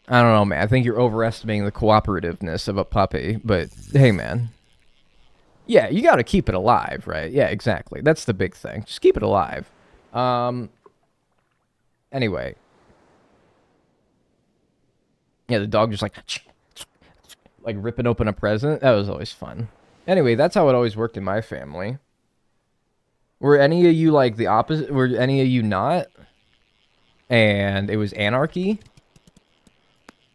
I don't know, man. I think you're overestimating the cooperativeness of a puppy, but hey, man. Yeah, you got to keep it alive, right? Yeah, exactly. That's the big thing. Just keep it alive. Um. Anyway, yeah, the dog just like ripping open a present. That was always fun. Anyway, that's how it always worked in my family. Were any of you like the opposite? Were any of you not? And it was anarchy?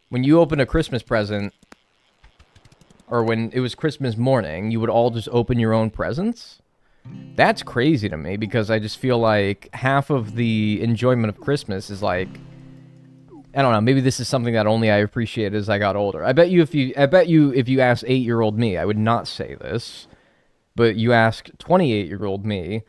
When you opened a Christmas present, or when it was Christmas morning, you would all just open your own presents? That's crazy to me because I just feel like half of the enjoyment of Christmas is like, I don't know, maybe this is something that only I appreciate as I got older. I bet you if you asked 8-year-old me, I would not say this. But you ask 28-year-old me,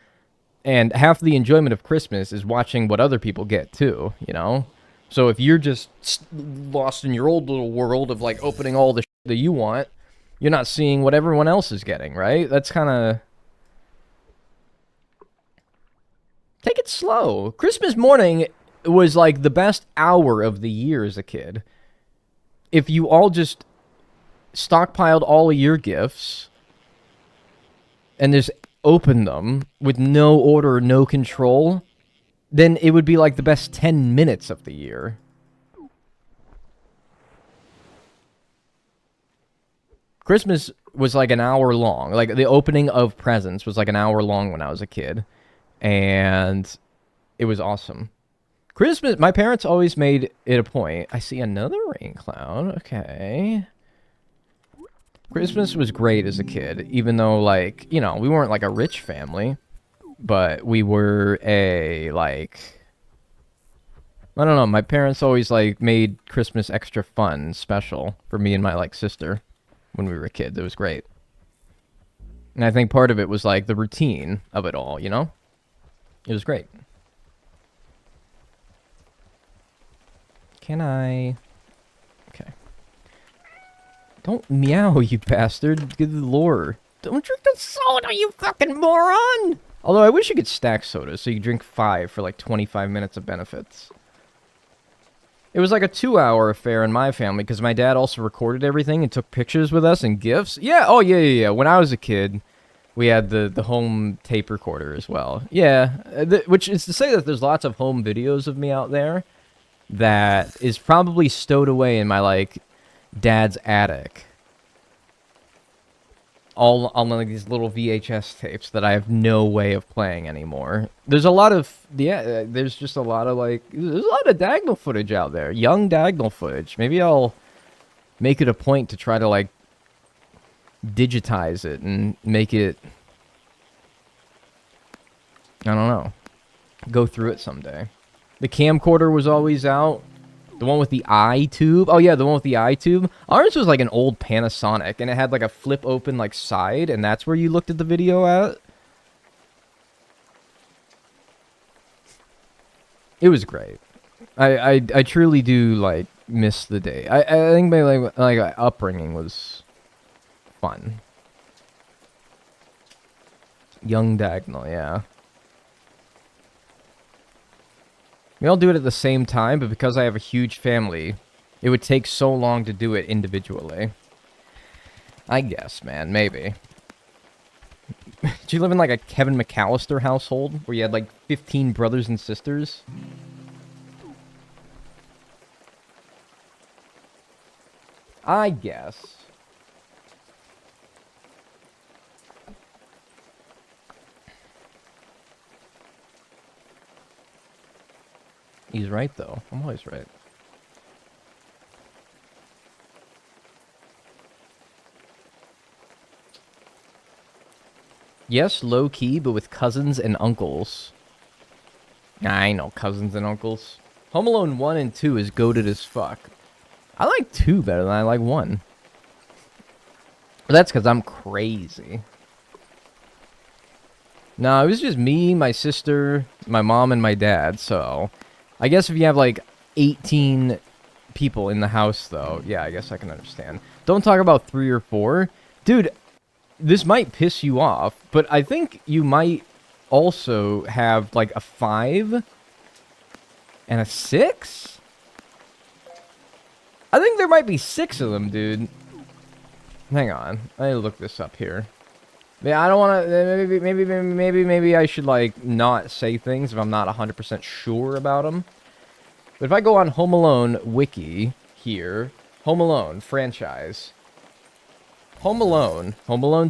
and half the enjoyment of Christmas is watching what other people get too, you know? So if you're just lost in your old little world of like opening all the shit that you want, you're not seeing what everyone else is getting, right? That's kind of take it slow. Christmas morning was like the best hour of the year as a kid. If you all just stockpiled all of your gifts and just opened them with no order, no control, then it would be like the best 10 minutes of the year. Christmas was like an hour long. Like the opening of presents was like an hour long when I was a kid. And it was awesome. Christmas, my parents always made it a point. I see another rain cloud. Okay. Christmas was great as a kid, even though, like, you know, we weren't like a rich family, but we were a, like, I don't know, my parents always, like, made Christmas extra fun, special for me and my, like, sister when we were kids. It was great. And I think part of it was, like, the routine of it all, you know? It was great. Can I... Okay. Don't meow, you bastard. Good lord. Don't drink the soda, you fucking moron! Although I wish you could stack sodas so you could drink 5 for like 25 minutes of benefits. It was like a 2-hour affair in my family because my dad also recorded everything and took pictures with us and gifts. Yeah, oh yeah. When I was a kid, we had the home tape recorder as well. Yeah, which is to say that there's lots of home videos of me out there that is probably stowed away in my, like, dad's attic. All on like these little VHS tapes that I have no way of playing anymore. There's a lot of, yeah, there's just a lot of, like, there's a lot of Dagnall footage out there. Young Dagnall footage. Maybe I'll make it a point to try to, like, digitize it and make it, I don't know, go through it someday. The camcorder was always out. The one with the eye tube. Oh, yeah, the one with the eye tube. Ours was like an old Panasonic, and it had like a flip open like side, and that's where you looked at the video at. It was great. I truly do, like, miss the day. I think my like upbringing was fun. Young Dagnall, yeah. We all do it at the same time, but because I have a huge family, it would take so long to do it individually. I guess, man, maybe. Did you live in like a Kevin McAllister household where you had like 15 brothers and sisters? I guess. He's right, though. I'm always right. Yes, low-key, but with cousins and uncles. I know cousins and uncles. Home Alone 1 and 2 is goated as fuck. I like 2 better than I like 1. But that's because I'm crazy. No, it was just me, my sister, my mom, and my dad, so... I guess if you have, like, 18 people in the house, though, yeah, I guess I can understand. Don't talk about 3 or 4. Dude, this might piss you off, but I think you might also have, like, a 5 and a 6? I think there might be 6 of them, dude. Hang on. I need to look this up here. Yeah, I don't want to... Maybe I should, like, not say things if I'm not 100% sure about them. But if I go on Home Alone Wiki here, Home Alone franchise, Home Alone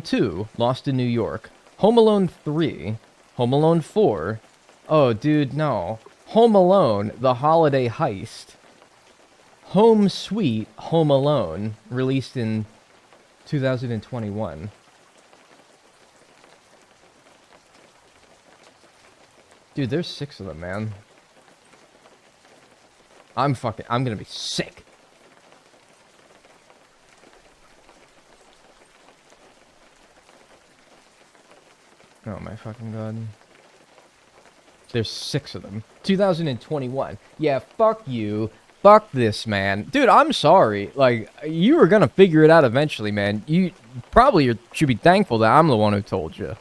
2, Lost in New York, Home Alone 3, Home Alone 4, oh, dude, no, Home Alone, The Holiday Heist, Home Sweet Home Alone, released in 2021. Dude, there's 6 of them, man. I'm gonna be sick. Oh my fucking god. There's 6 of them. 2021. Yeah, fuck you. Fuck this, man. Dude, I'm sorry. Like, you were gonna figure it out eventually, man. You probably should be thankful that I'm the one who told you.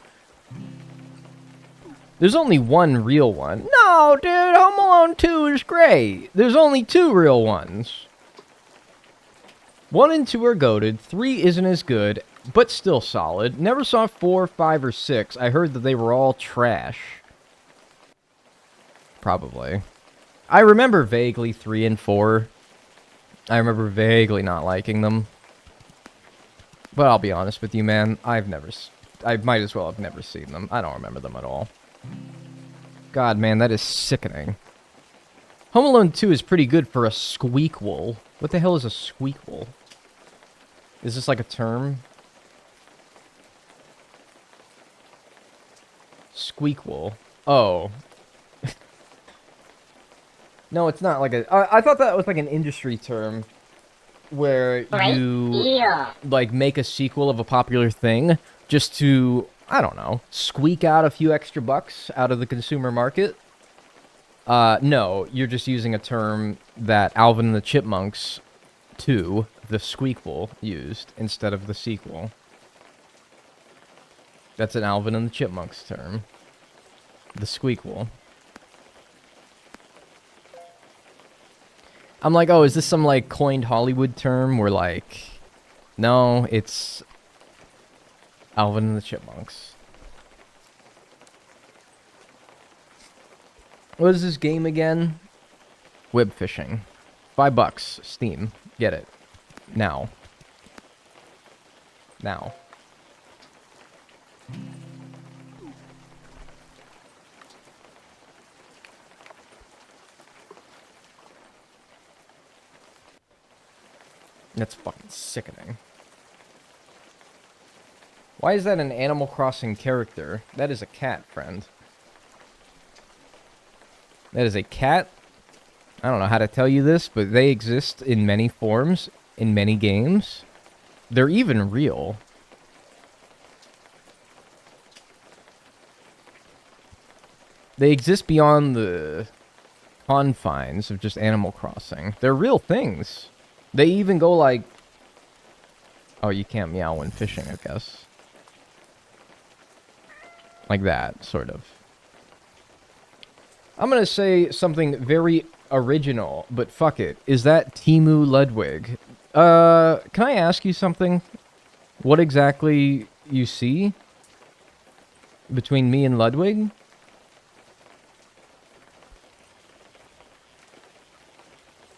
There's only one real one. No, dude, Home Alone 2 is great. There's only 2 real ones. 1 and 2 are goated. 3 isn't as good, but still solid. Never saw 4, 5, or 6. I heard that they were all trash. Probably. I remember vaguely 3 and 4. I remember vaguely not liking them. But I'll be honest with you, man. I might as well have never seen them. I don't remember them at all. God, man, that is sickening. Home Alone 2 is pretty good for a squeakquel. What the hell is a squeakquel? Is this like a term? Squeakquel. Oh. No, it's not like a... I thought that was like an industry term where you, like, make a sequel of a popular thing just to, I don't know, squeak out a few extra bucks out of the consumer market. No, you're just using a term that Alvin and the Chipmunks 2, the squeakquel, used instead of the sequel. That's an Alvin and the Chipmunks term. The squeakquel. I'm like, oh, is this some, like, coined Hollywood term where, like... No, it's... Alvin and the Chipmunks. What is this game again? WEBFISHING. $5. Steam. Get it. Now. Now. That's fucking sickening. Why is that an Animal Crossing character? That is a cat, friend. That is a cat. I don't know how to tell you this, but they exist in many forms, in many games. They're even real. They exist beyond the confines of just Animal Crossing. They're real things. They even go like... Oh, you can't meow when fishing, I guess. Like that, sort of. I'm gonna say something very original, but fuck it. Is that Timu Ludwig? Can I ask you something? What exactly you see between me and Ludwig?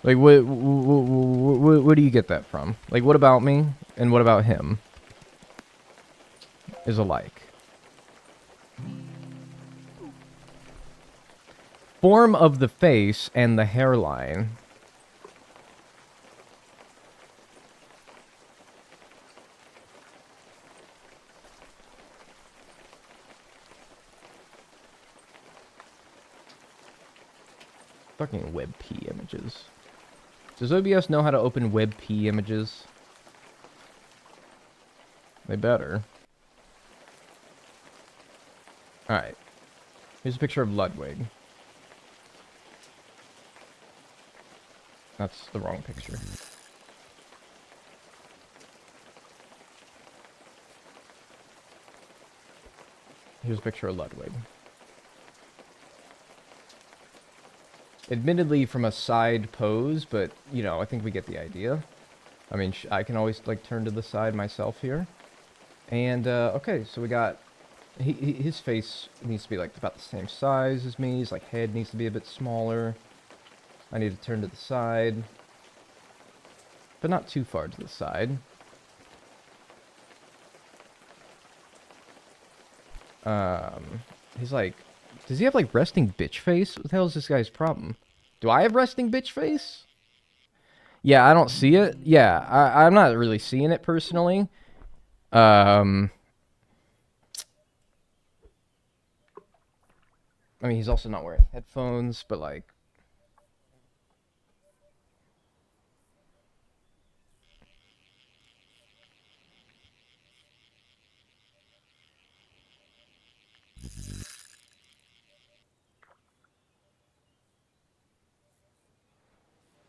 Like, where do you get that from? Like, what about me and what about him is alike? Form of the face and the hairline. Fucking WebP images. Does OBS know how to open WebP images? They better. Alright. Here's a picture of Ludwig. That's the wrong picture. Here's a picture of Ludwig. Admittedly from a side pose, but, you know, I think we get the idea. I mean, I can always, like, turn to the side myself here. And, okay, so we got... his face needs to be, like, about the same size as me. His, like, head needs to be a bit smaller. I need to turn to the side. But not too far to the side. He's like... Does he have, like, resting bitch face? What the hell is this guy's problem? Do I have resting bitch face? Yeah, I don't see it. Yeah, I'm not really seeing it personally. I mean, he's also not wearing headphones, but, like...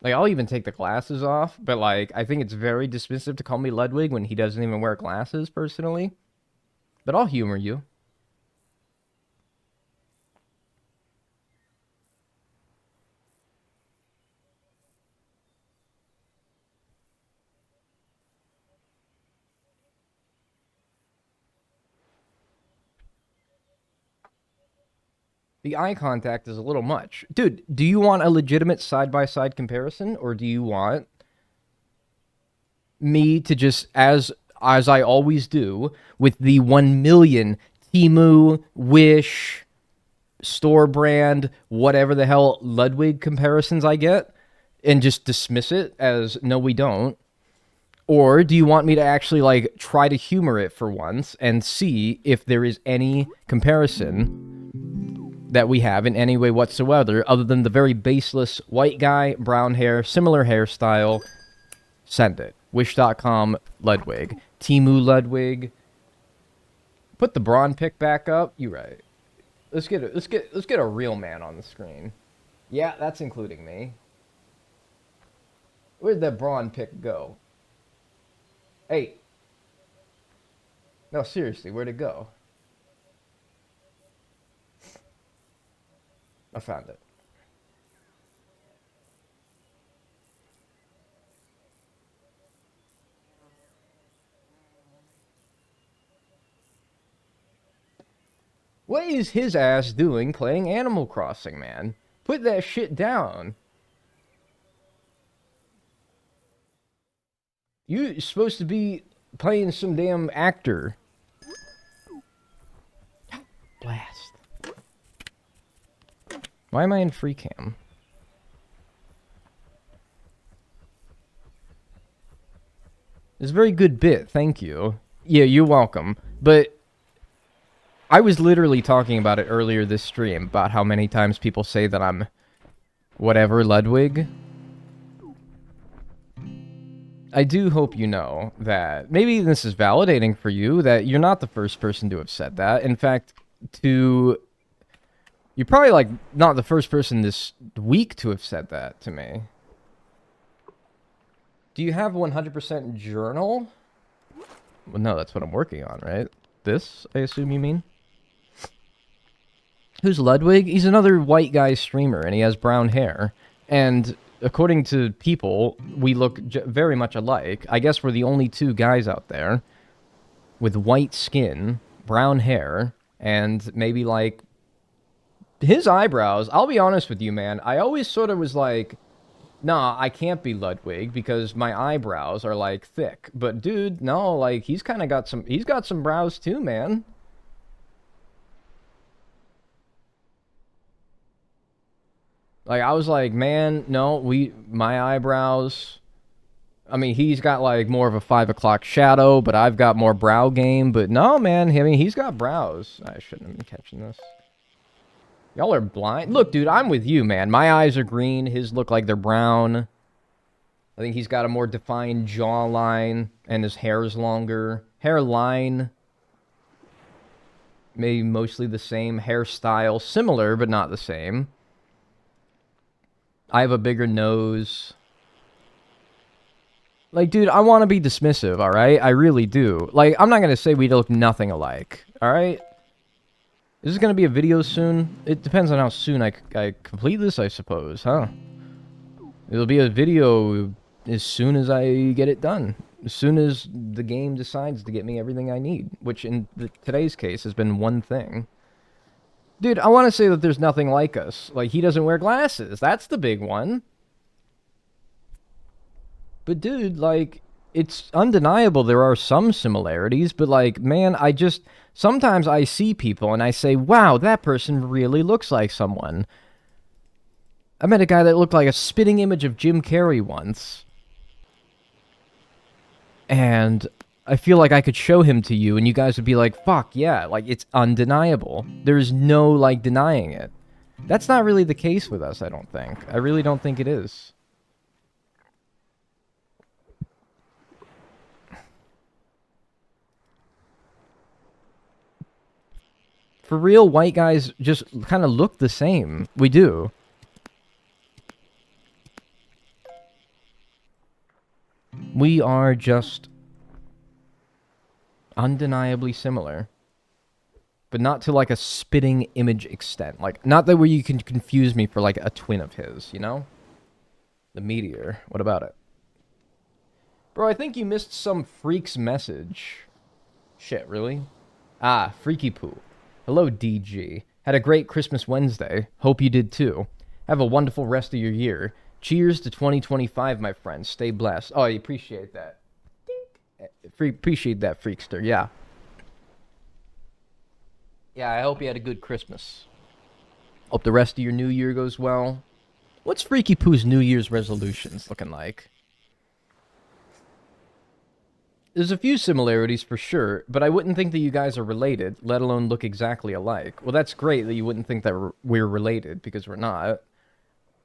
Like, I'll even take the glasses off, but, like, I think it's very dismissive to call me Ludwig when he doesn't even wear glasses, personally. But I'll humor you. The eye contact is a little much. Dude, do you want a legitimate side-by-side comparison, or do you want me to just, as I always do, with the 1 million Temu, Wish, store brand, whatever the hell Ludwig comparisons I get, and just dismiss it as, no, we don't? Or do you want me to actually, like, try to humor it for once and see if there is any comparison that we have in any way whatsoever, other than the very baseless white guy, brown hair, similar hairstyle? Send it. Wish.com Ludwig. Temu Ludwig. Put the Braun pick back up. You right. Let's get a real man on the screen. Yeah, that's including me. Where'd that Braun pick go? Hey. No, seriously, where'd it go? I found it. What is his ass doing playing Animal Crossing, man? Put that shit down. You're supposed to be playing some damn actor. Blast. Why am I in free cam? It's a very good bit, thank you. Yeah, you're welcome. But I was literally talking about it earlier this stream, about how many times people say that I'm whatever Ludwig. I do hope you know that maybe this is validating for you, that you're not the first person to have said that. In fact, you're probably, like, not the first person this week to have said that to me. Do you have 100% journal? Well, no, that's what I'm working on, right? This, I assume you mean? Who's Ludwig? He's another white guy streamer, and he has brown hair. And according to people, we look very much alike. I guess we're the only two guys out there with white skin, brown hair, and maybe, like... His eyebrows, I'll be honest with you, man. I always sort of was like, nah, I can't be Ludwig because my eyebrows are, like, thick. But, dude, no, like, he's kind of got some... He's got some brows, too, man. Like, I was like, man, no, my eyebrows... I mean, he's got, like, more of a 5 o'clock shadow, but I've got more brow game. But no, man, I mean, he's got brows. I shouldn't have been catching this. Y'all are blind. Look, dude, I'm with you, man. My eyes are green. His look like they're brown. I think he's got a more defined jawline, and his hair is longer. Hairline, maybe mostly the same. Hairstyle, similar, but not the same. I have a bigger nose. Like, dude, I want to be dismissive, alright? I really do. Like, I'm not going to say we look nothing alike, alright? Is this gonna be a video soon? It depends on how soon I complete this, I suppose, huh? It'll be a video as soon as I get it done. As soon as the game decides to get me everything I need. Which, in today's case, has been one thing. Dude, I want to say that there's nothing like us. Like, he doesn't wear glasses. That's the big one. But, dude, like, it's undeniable there are some similarities. But, like, man, sometimes I see people and I say, wow, that person really looks like someone. I met a guy that looked like a spitting image of Jim Carrey once. And I feel like I could show him to you and you guys would be like, fuck, yeah, like, it's undeniable. There's no, like, denying it. That's not really the case with us, I don't think. I really don't think it is. For real, white guys just kind of look the same. We do. We are just undeniably similar. But not to, like, a spitting image extent. Like, not that where you can confuse me for, like, a twin of his, you know? The meteor. What about it? Bro, I think you missed some freak's message. Shit, really? Ah, Freaky Poo. Hello, DG. Had a great Christmas Wednesday. Hope you did too. Have a wonderful rest of your year. Cheers to 2025, my friends. Stay blessed. Oh, I appreciate that. Appreciate that, Freakster. Yeah. Yeah, I hope you had a good Christmas. Hope the rest of your new year goes well. What's Freaky Poo's New Year's resolutions looking like? There's a few similarities for sure, but I wouldn't think that you guys are related, let alone look exactly alike. Well, that's great that you wouldn't think that we're related, because we're not.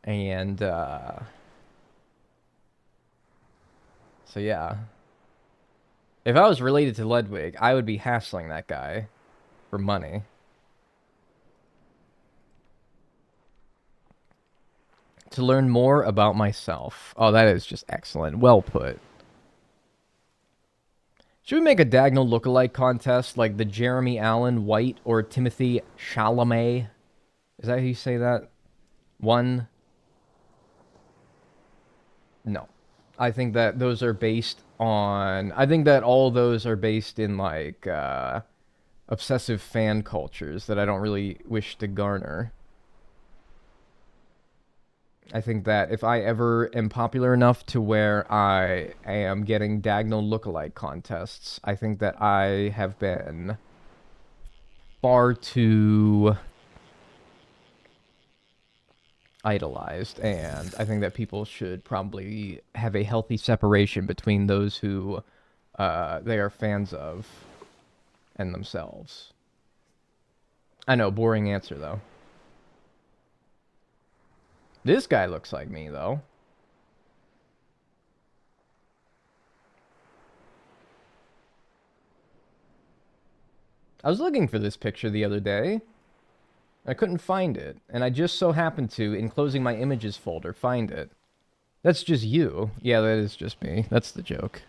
And, so yeah. If I was related to Ludwig, I would be hassling that guy for money. To learn more about myself. Oh, that is just excellent. Well put. Should we make a diagonal lookalike contest like the Jeremy Allen White or Timothy Chalamet? Is that how you say that? One? No. I think that those are based on... I think that all those are based in, like, obsessive fan cultures that I don't really wish to garner. I think that if I ever am popular enough to where I am getting diagonal lookalike contests, I think that I have been far too idolized, and I think that people should probably have a healthy separation between those who they are fans of and themselves. I know, boring answer, though. This guy looks like me, though. I was looking for this picture the other day. I couldn't find it, and I just so happened to, in closing my images folder, find it. That's just you. Yeah, that is just me. That's the joke.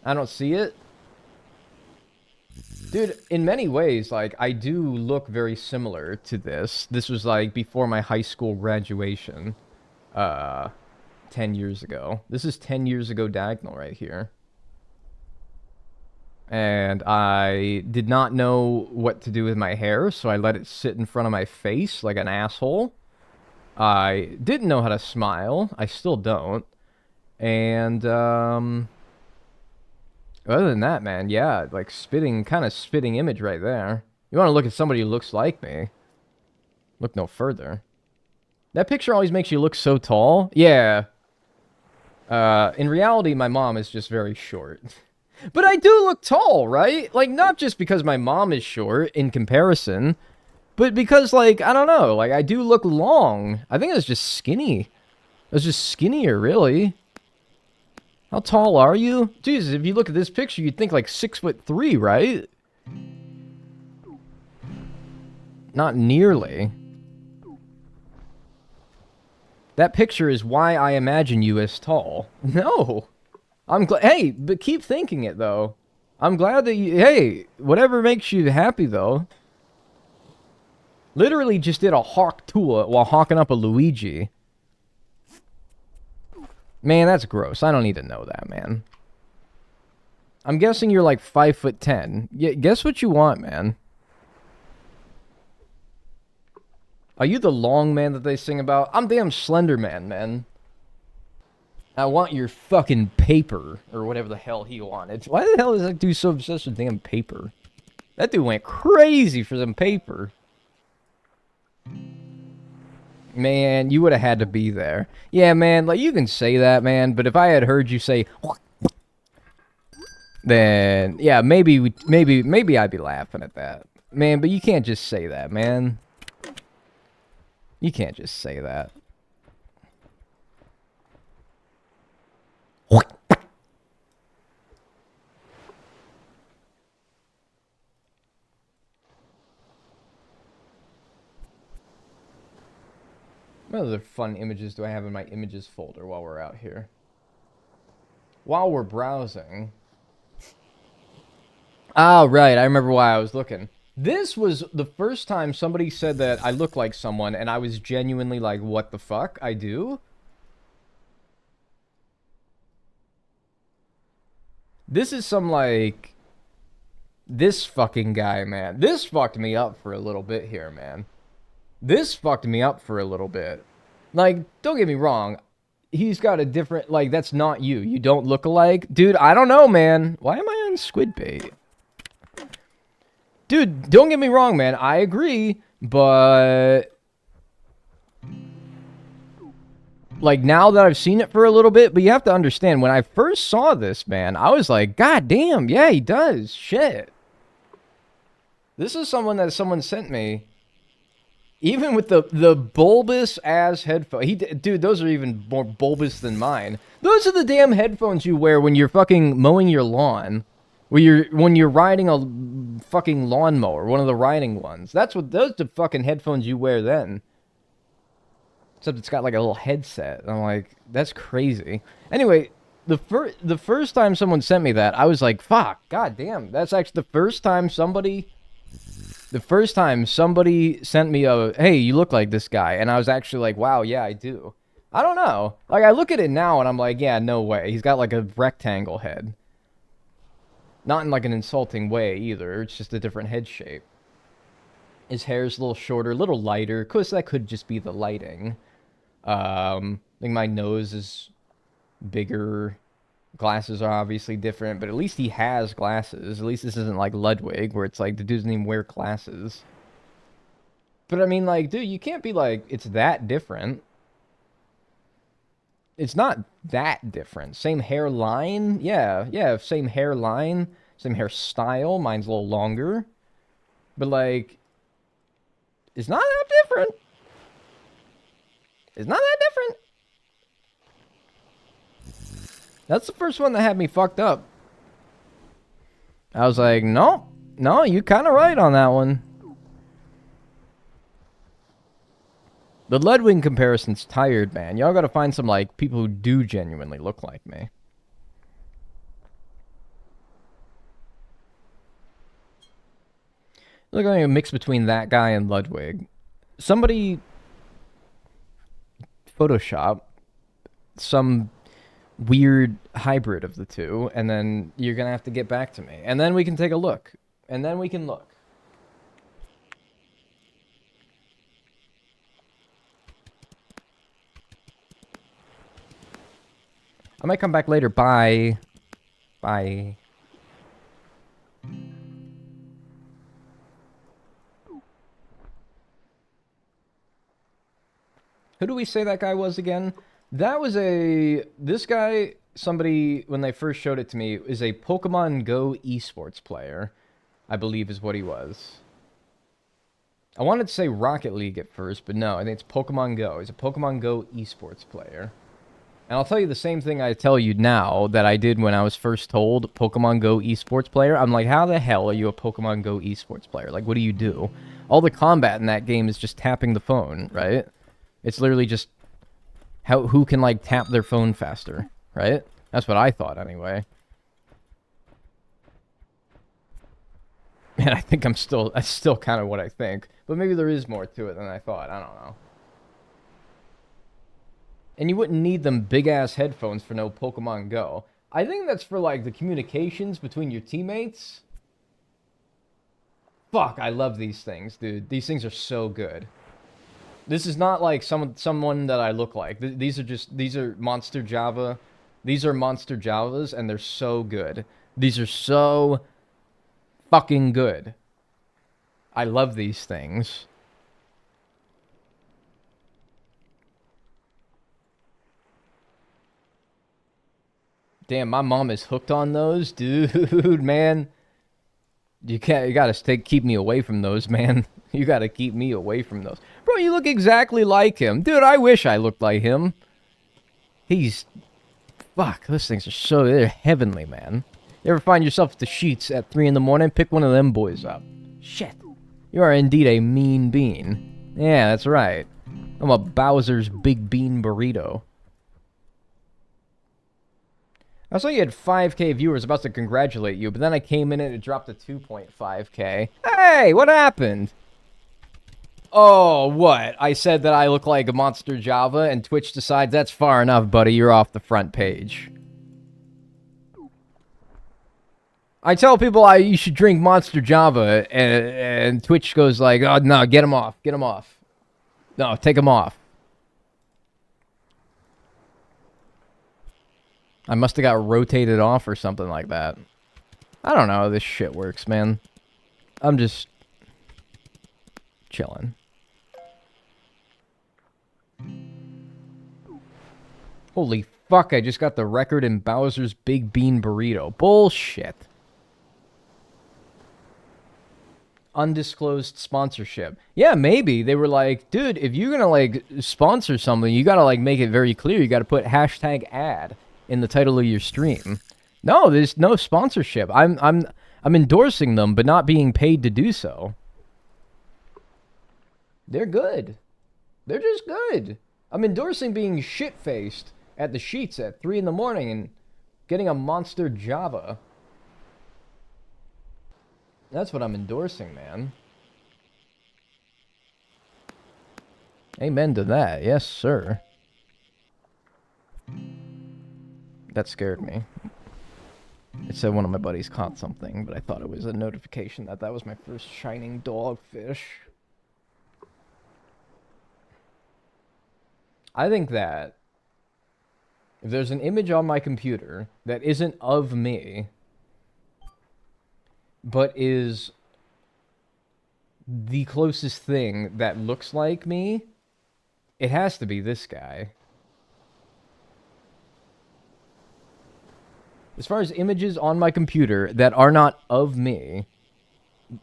I don't see it. Dude, in many ways, like, I do look very similar to this. This was, like, before my high school graduation. 10 years ago. This is 10 years ago diagonal right here. And I did not know what to do with my hair, so I let it sit in front of my face like an asshole. I didn't know how to smile. I still don't. And, other than that, man, yeah, like kind of spitting image right there. You want to look at somebody who looks like me? Look no further. That picture always makes you look so tall. Yeah. In reality, my mom is just very short. But I do look tall, right? Like, not just because my mom is short in comparison, but because, like, I don't know, like, I do look long. I think I was just skinny. I was just skinnier, really. How tall are you? Jesus, if you look at this picture, you'd think like 6'3", right? Not nearly. That picture is why I imagine you as tall. No. I'm glad. Hey, but keep thinking it, though. I'm glad that you... Hey, whatever makes you happy, though. Literally just did a hawk Tua while hawking up a Luigi. Man, that's gross. I don't need to know that, man. I'm guessing you're like 5'10". Yeah, guess what you want, man. Are you the long man that they sing about? I'm damn Slender Man. I want your fucking paper. Or whatever the hell he wanted. Why the hell is that dude so obsessed with damn paper? That dude went crazy for some paper. Man, you would have had to be there. Yeah, man, like, you can say that, man, but if I had heard you say... Then, yeah, maybe I'd be laughing at that. Man, but you can't just say that, man. You can't just say that. What other fun images do I have in my images folder while we're out here? While we're browsing... Oh, right, I remember why I was looking. This was the first time somebody said that I look like someone, and I was genuinely like, what the fuck? I do? This is some, like... This fucking guy, man. This fucked me up for a little bit here, man. This fucked me up for a little bit. Like, don't get me wrong. He's got a different... Like, that's not you. You don't look alike. Dude, I don't know, man. Why am I on Squidbait? Dude, don't get me wrong, man. I agree, but... Like, now that I've seen it for a little bit, but you have to understand, when I first saw this, man, I was like, God damn, yeah, he does. Shit. This is someone that someone sent me. Even with the bulbous-ass headphones. Dude, those are even more bulbous than mine. Those are the damn headphones you wear when you're fucking mowing your lawn. When you're riding a fucking lawnmower, one of the riding ones. Those are the fucking headphones you wear then. Except it's got like a little headset. I'm like, that's crazy. Anyway, the first time someone sent me that, I was like, fuck, god damn. That's actually the first time somebody sent me a, hey, you look like this guy. And I was actually like, wow, yeah, I do. I don't know. Like, I look at it now and I'm like, yeah, no way. He's got like a rectangle head. Not in like an insulting way either. It's just a different head shape. His hair's a little shorter, a little lighter. Of course, that could just be the lighting. I think my nose is bigger. Glasses are obviously different, but at least he has glasses. At least this isn't like Ludwig, where it's like the dude doesn't even wear glasses. But I mean, like, dude, you can't be like, it's that different. It's not that different. Same hairline. Yeah, same hairline. Same hairstyle. Mine's a little longer. But, like, it's not that different. It's not that different. That's the first one that had me fucked up. I was like, no, you're kind of right on that one. The Ludwig comparison's tired, man. Y'all gotta find some, like, people who do genuinely look like me. Look like a mix between that guy and Ludwig. Somebody Photoshop some weird hybrid of the two, and then you're gonna have to get back to me. And then we can take a look. And then we can look. I might come back later. Bye. Bye. Who do we say that guy was again? That was this guy, somebody, when they first showed it to me, is a Pokemon Go esports player, I believe is what he was. I wanted to say Rocket League at first, but no, I think it's Pokemon Go. He's a Pokemon Go esports player. And I'll tell you the same thing I tell you now that I did when I was first told Pokemon Go esports player. I'm like, how the hell are you a Pokemon Go esports player? Like, what do you do? All the combat in that game is just tapping the phone, right? It's literally just who can, like, tap their phone faster, right? That's what I thought, anyway. And I think that's still kind of what I think. But maybe there is more to it than I thought. I don't know. And you wouldn't need them big-ass headphones for no Pokemon Go. I think that's for, like, the communications between your teammates. Fuck, I love these things, dude. These things are so good. This is not like someone that I look like. These are Monster Java. These are Monster Javas, and they're so good. These are so fucking good. I love these things. Damn, my mom is hooked on those, dude, man. You gotta keep me away from those, man. You gotta keep me away from those. Bro, you look exactly like him. Dude, I wish I looked like him. Fuck, those things are they're heavenly, man. You ever find yourself at the sheets at 3 in the morning? Pick one of them boys up. Shit. You are indeed a mean bean. Yeah, that's right. I'm a Bowser's Big Bean Burrito. I saw you had 5K viewers, about to congratulate you, but then I came in and it dropped to 2.5K. Hey, what happened? Oh, what? I said that I look like a Monster Java, and Twitch decides that's far enough, buddy. You're off the front page. I tell people you should drink Monster Java, and Twitch goes like, oh, no, get him off. Get him off. No, take him off. I must have got rotated off or something like that. I don't know how this shit works, man. I'm just chilling. Holy fuck, I just got the record in Bowser's Big Bean Burrito. Bullshit. Undisclosed sponsorship. Yeah, maybe. They were like, dude, if you're gonna, like, sponsor something, you gotta, like, make it very clear. You gotta put hashtag ad in the title of your stream. No, there's no sponsorship. I'm endorsing them, but not being paid to do so. They're good. They're just good. I'm endorsing being shit-faced at the sheets at 3 in the morning and getting a Monster Java. That's what I'm endorsing, man. Amen to that. Yes, sir. That scared me. It said one of my buddies caught something, but I thought it was a notification that was my first shining dogfish. I think that if there's an image on my computer that isn't of me, but is the closest thing that looks like me, it has to be this guy. As far as images on my computer that are not of me,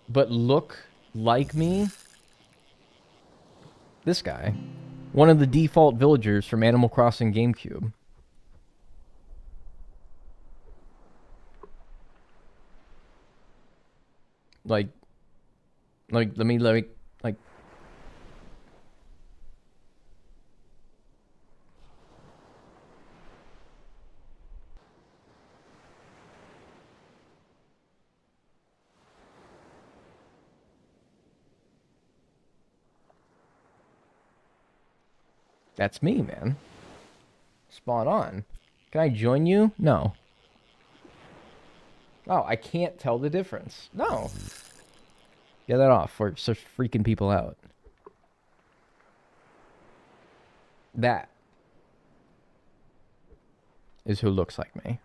but look like me, this guy. One of the default villagers from Animal Crossing GameCube. Like, let me, like... That's me, man. Spot on. Can I join you? No. Oh, I can't tell the difference. No. Get that off, or start freaking people out. That is who looks like me.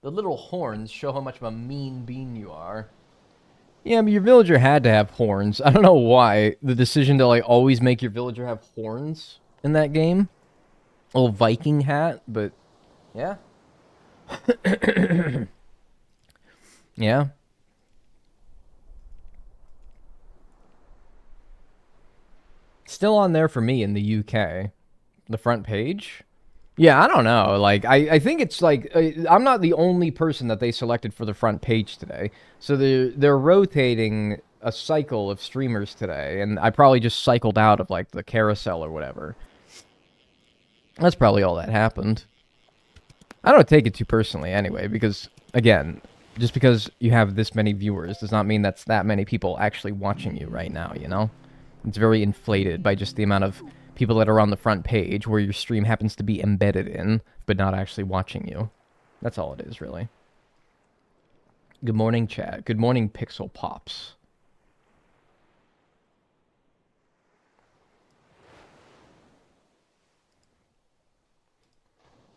The little horns show how much of a mean bean you are. Yeah, but your villager had to have horns. I don't know why. The decision to, like, always make your villager have horns in that game. A little Viking hat, but... yeah. Yeah. Still on there for me in the UK. The front page? Yeah, I don't know. Like, I think it's like... I'm not the only person that they selected for the front page today. So they're rotating a cycle of streamers today. And I probably just cycled out of, like, the carousel or whatever. That's probably all that happened. I don't take it too personally anyway, because again, just because you have this many viewers does not mean that's that many people actually watching you right now, you know? It's very inflated by just the amount of people that are on the front page where your stream happens to be embedded in, but not actually watching you. That's all it is, really. Good morning, chat. Good morning, Pixel Pops.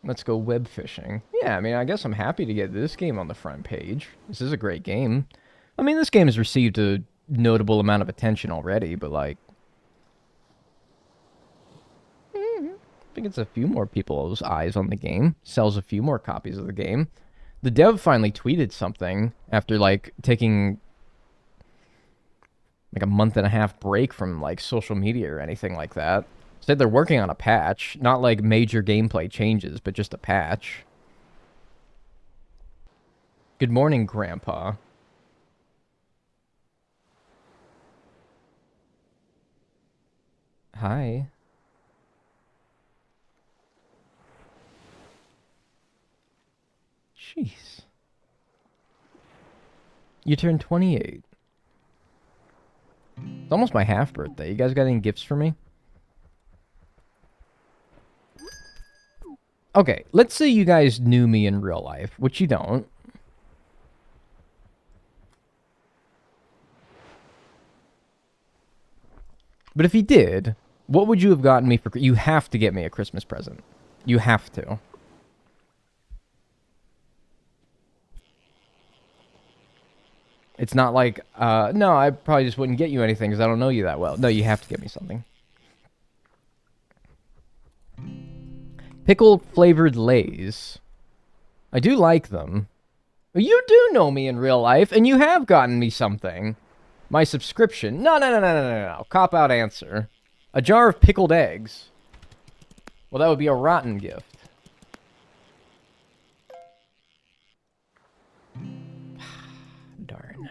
Let's go web fishing. Yeah, I mean, I guess I'm happy to get this game on the front page. This is a great game. I mean, this game has received a notable amount of attention already, but, like... I think it's a few more people's eyes on the game. Sells a few more copies of the game. The dev finally tweeted something after, like, taking... like a month and a half break from, like, social media or anything like that. Said they're working on a patch. Not like major gameplay changes, but just a patch. Good morning, Grandpa. Hi. Jeez. You turned 28. It's almost my half birthday. You guys got any gifts for me? Okay, let's say you guys knew me in real life, which you don't. But if you did, what would you have gotten me for... You have to get me a Christmas present. You have to. It's not like, no, I probably just wouldn't get you anything because I don't know you that well. No, you have to get me something. Pickle-flavored Lays. I do like them. You do know me in real life, and you have gotten me something. My subscription. No. Cop-out answer. A jar of pickled eggs. Well, that would be a rotten gift. Darn.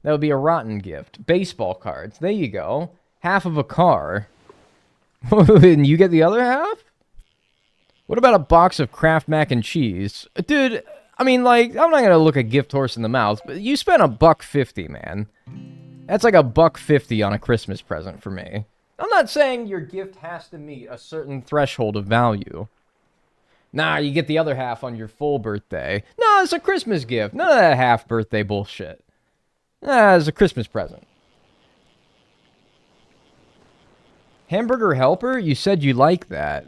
That would be a rotten gift. Baseball cards. There you go. Half of a car. And you get the other half? What about a box of Kraft mac and cheese? Dude, I mean, like, I'm not gonna look a gift horse in the mouth, but you spent $1.50, man. That's like $1.50 on a Christmas present for me. I'm not saying your gift has to meet a certain threshold of value. Nah, you get the other half on your full birthday. No, it's a Christmas gift. None of that half birthday bullshit. Nah, it's a Christmas present. Hamburger Helper? You said you like that.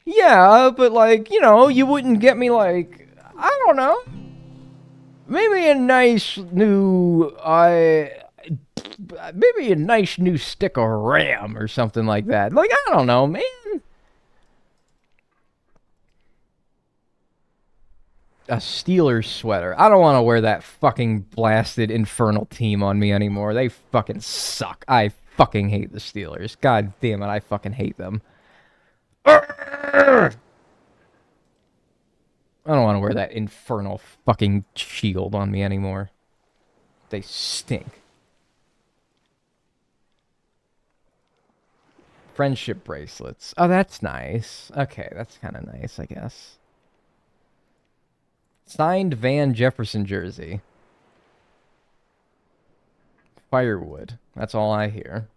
Yeah, but, like, you know, you wouldn't get me, like, I don't know. Maybe a nice new, maybe a nice new stick of RAM or something like that. Like, I don't know, man. A Steelers sweater. I don't want to wear that fucking blasted infernal team on me anymore. They fucking suck. I fucking hate the Steelers. God damn it, I fucking hate them. I don't want to wear that infernal fucking shield on me anymore. They stink. Friendship bracelets. Oh, that's nice. Okay, that's kind of nice, I guess. Signed Van Jefferson jersey. Firewood. That's all I hear.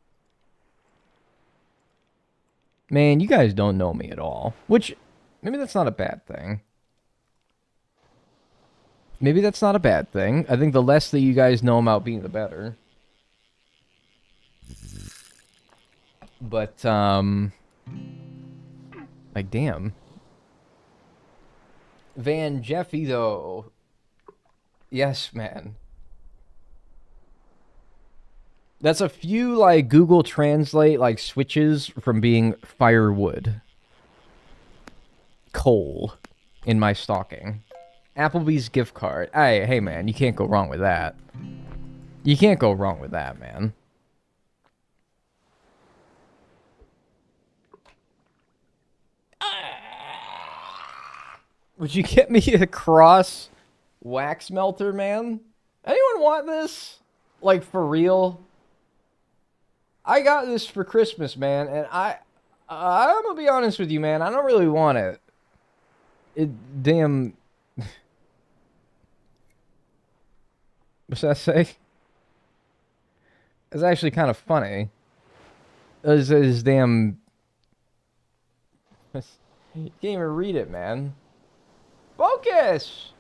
Man, you guys don't know me at all. Which, maybe that's not a bad thing. Maybe that's not a bad thing. I think the less that you guys know about me, the better. But, like, damn. Van Jeffy, though. Yes, man. That's a few, like, Google Translate, like, switches from being firewood. Coal in my stocking. Applebee's gift card. Hey, man, you can't go wrong with that. You can't go wrong with that, man. Would you get me a cross wax melter, man? Anyone want this? Like, for real? I got this for Christmas, man, and I'm gonna be honest with you, man. I don't really want it. Damn. What's that say? It's actually kind of funny. His damn... You can't even read it, man. Focus!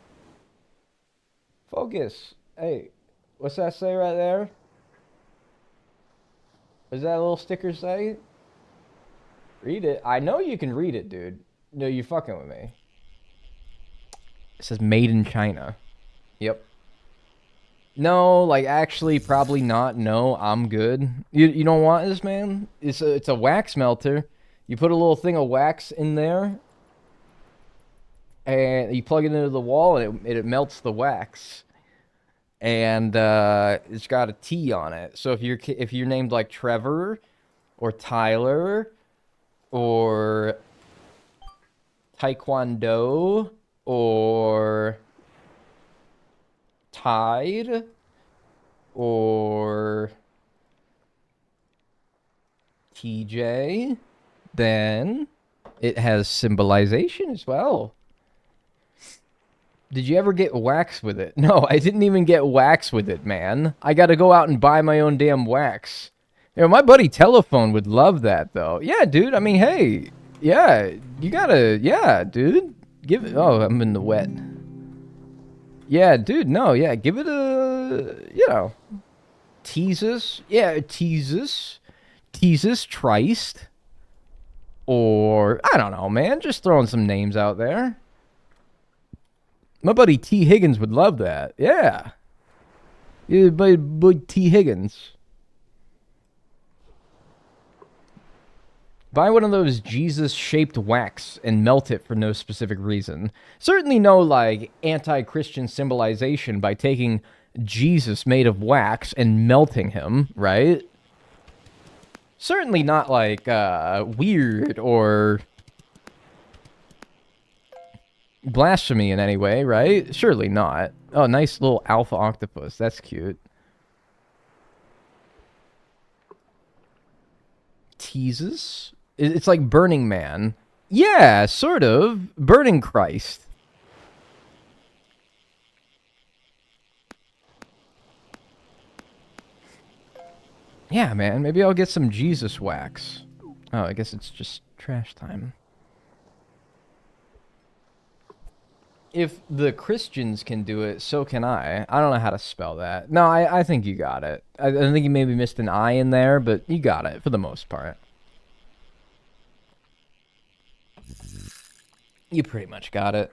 Focus. Hey, what's that say right there? What does that little sticker say? Read it. I know you can read it, dude. No, you're fucking with me. It says made in China. Yep. No, like actually probably not. No, I'm good. You don't want this, man? It's a wax melter. You put a little thing of wax in there and you plug it into the wall and it melts the wax. And it's got a T on it. So if you're named like Trevor or Tyler or Taekwondo or Tide or TJ, then it has symbolization as well. Did you ever get wax with it? No, I didn't even get wax with it, man. I gotta go out and buy my own damn wax. You know, my buddy Telephone would love that, though. Yeah, dude, I mean, hey. Yeah, you gotta... Yeah, dude. Give it... Oh, I'm in the wet. Yeah, dude, no, yeah, give it a... You know... Teasus. Yeah, Teasus. Teasus Trist. Or... I don't know, man. Just throwing some names out there. My buddy T. Higgins would love that. Yeah. Yeah, buddy T. Higgins. Buy one of those Jesus-shaped wax and melt it for no specific reason. Certainly no, like, anti-Christian symbolization by taking Jesus made of wax and melting him, right? Certainly not, like, weird or... blasphemy in any way, right? Surely not. Oh, nice little alpha octopus. That's cute. Teases? It's like Burning Man. Yeah, sort of. Burning Christ. Yeah, man. Maybe I'll get some Jesus wax. Oh, I guess it's just trash time. If the Christians can do it, so can I. I don't know how to spell that. No, I think you got it. I think you maybe missed an I in there, but you got it for the most part. You pretty much got it.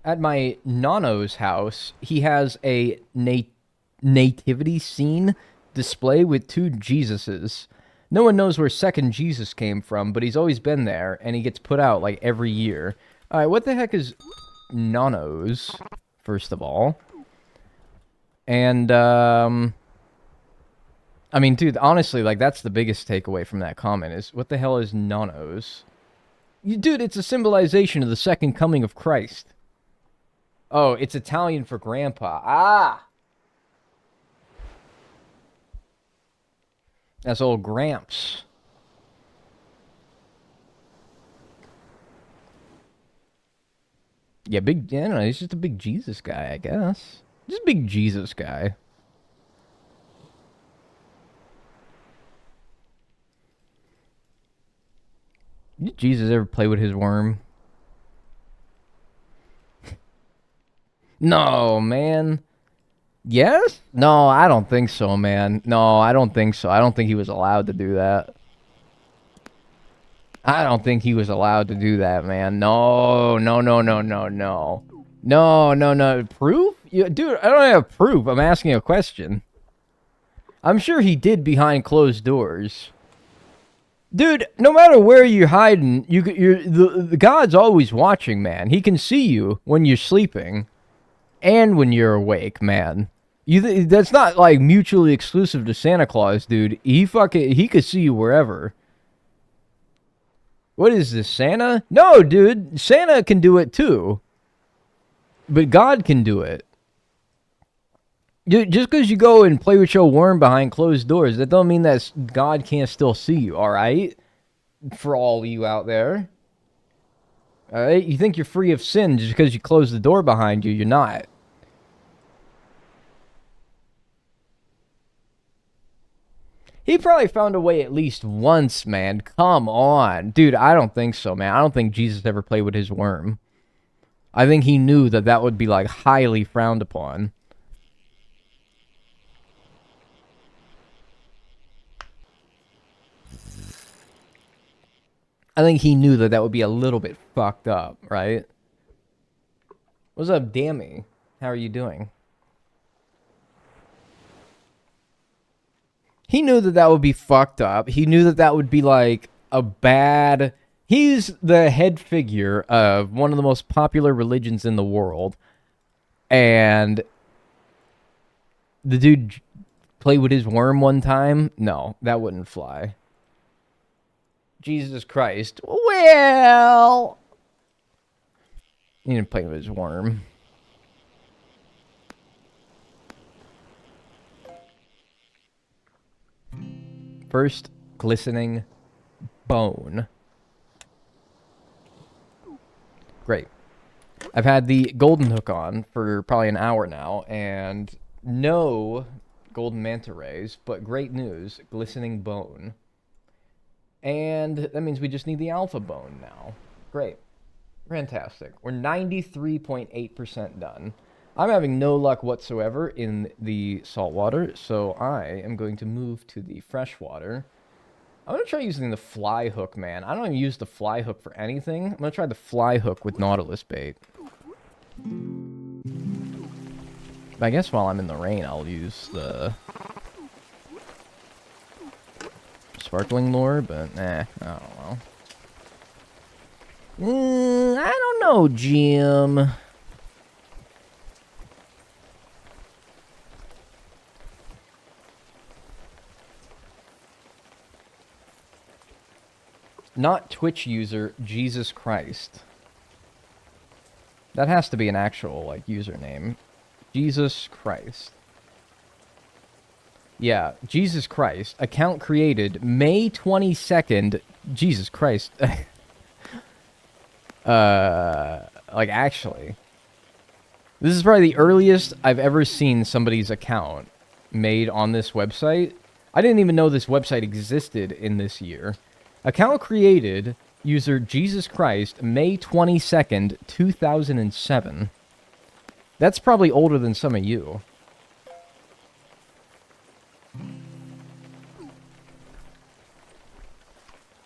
At my nono's house, he has a nativity scene display with 2 Jesuses. No one knows where second Jesus came from, but he's always been there, and he gets put out, like, every year. Alright, what the heck is nonos, first of all? And, I mean, dude, honestly, like, that's the biggest takeaway from that comment, is what the hell is nonos? Dude, it's a symbolization of the second coming of Christ. Oh, it's Italian for grandpa. Ah! That's old Gramps. Yeah, big, yeah, no, he's just a big Jesus guy, I guess. Just a big Jesus guy. Did Jesus ever play with his worm? No, man. Yes? No, I don't think so, man. No, I don't think so. I don't think he was allowed to do that. I don't think he was allowed to do that, man. No, no, no, no, no, no. No, no, no. Proof? Dude, I don't have proof. I'm asking a question. I'm sure he did behind closed doors. Dude, no matter where you're hiding, the God's always watching, man. He can see you when you're sleeping and when you're awake, man. That's not, like, mutually exclusive to Santa Claus, dude. He could see you wherever. What is this, Santa? No, dude. Santa can do it, too. But God can do it. Just because you go and play with your worm behind closed doors, that don't mean that God can't still see you, alright? For all you out there. You think you're free of sin just because you close the door behind you. You're not. He probably found a way at least once, man. Come on. Dude, I don't think so, man. I don't think Jesus ever played with his worm. I think he knew that that would be, like, highly frowned upon. I think he knew that that would be a little bit fucked up, right? What's up, Dammy? How are you doing? He knew that that would be fucked up. He knew that that would be like a bad... He's the head figure of one of the most popular religions in the world. And the dude played with his worm one time? No, that wouldn't fly. Jesus Christ. Well... He didn't play with his worm. First, glistening bone. Great. I've had the golden hook on for probably an hour now, and no golden manta rays, but great news, glistening bone. And that means we just need the alpha bone now. Great. Fantastic. We're 93.8% done. I'm having no luck whatsoever in the saltwater, so I am going to move to the freshwater. I'm going to try using the fly hook, man. I don't even use the fly hook for anything. I'm going to try the fly hook with Nautilus bait. But I guess while I'm in the rain, I'll use the sparkling lure, but nah, I don't know. I don't know, Jim. Not Twitch user, Jesus Christ. That has to be an actual, like, username. Jesus Christ. Yeah, Jesus Christ. Account created May 22nd. Jesus Christ. Like, actually. This is probably the earliest I've ever seen somebody's account made on this website. I didn't even know this website existed in this year. Account created, user Jesus Christ, May 22nd, 2007. That's probably older than some of you.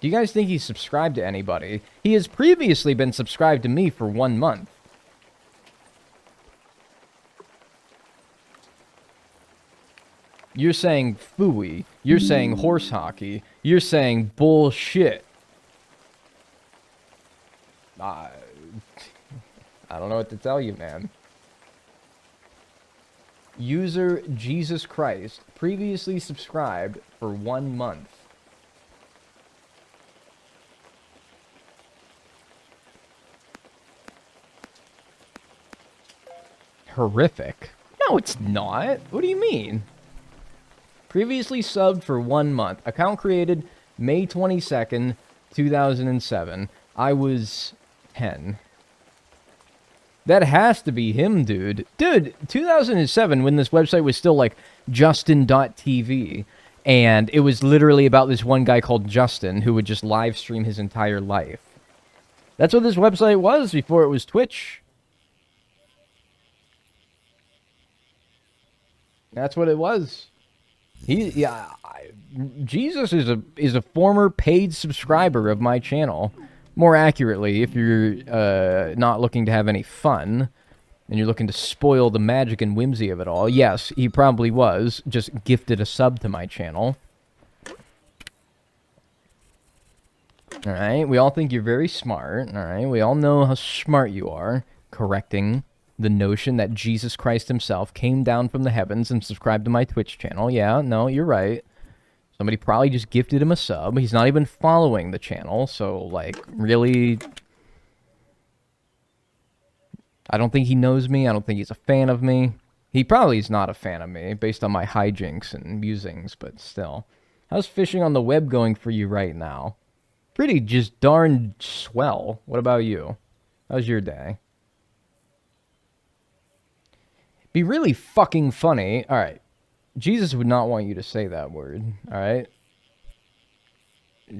Do you guys think he's subscribed to anybody? He has previously been subscribed to me for 1 month. You're saying phooey. You're saying horse hockey. You're saying bullshit. I don't know what to tell you, man. User Jesus Christ, previously subscribed for 1 month. Horrific. No, it's not. What do you mean? Previously subbed for 1 month. Account created May 22nd, 2007. I was 10. That has to be him, dude. Dude, 2007, when this website was still like Justin.tv. And it was literally about this one guy called Justin who would just live stream his entire life. That's what this website was before it was Twitch. That's what it was. Jesus is a former paid subscriber of my channel. More accurately, if you're not looking to have any fun and you're looking to spoil the magic and whimsy of it all, yes, he probably was. Just gifted a sub to my channel. Alright, we all think you're very smart. Alright, we all know how smart you are. Correcting the notion that Jesus Christ himself came down from the heavens and subscribed to my Twitch channel. Yeah, no, you're right. Somebody probably just gifted him a sub. He's not even following the channel, so, like, really... I don't think he knows me. I don't think he's a fan of me. He probably is not a fan of me, based on my hijinks and musings, but still. How's fishing on the web going for you right now? Pretty just darn swell. What about you? How's your day? Be really fucking funny. All right. Jesus would not want you to say that word. All right.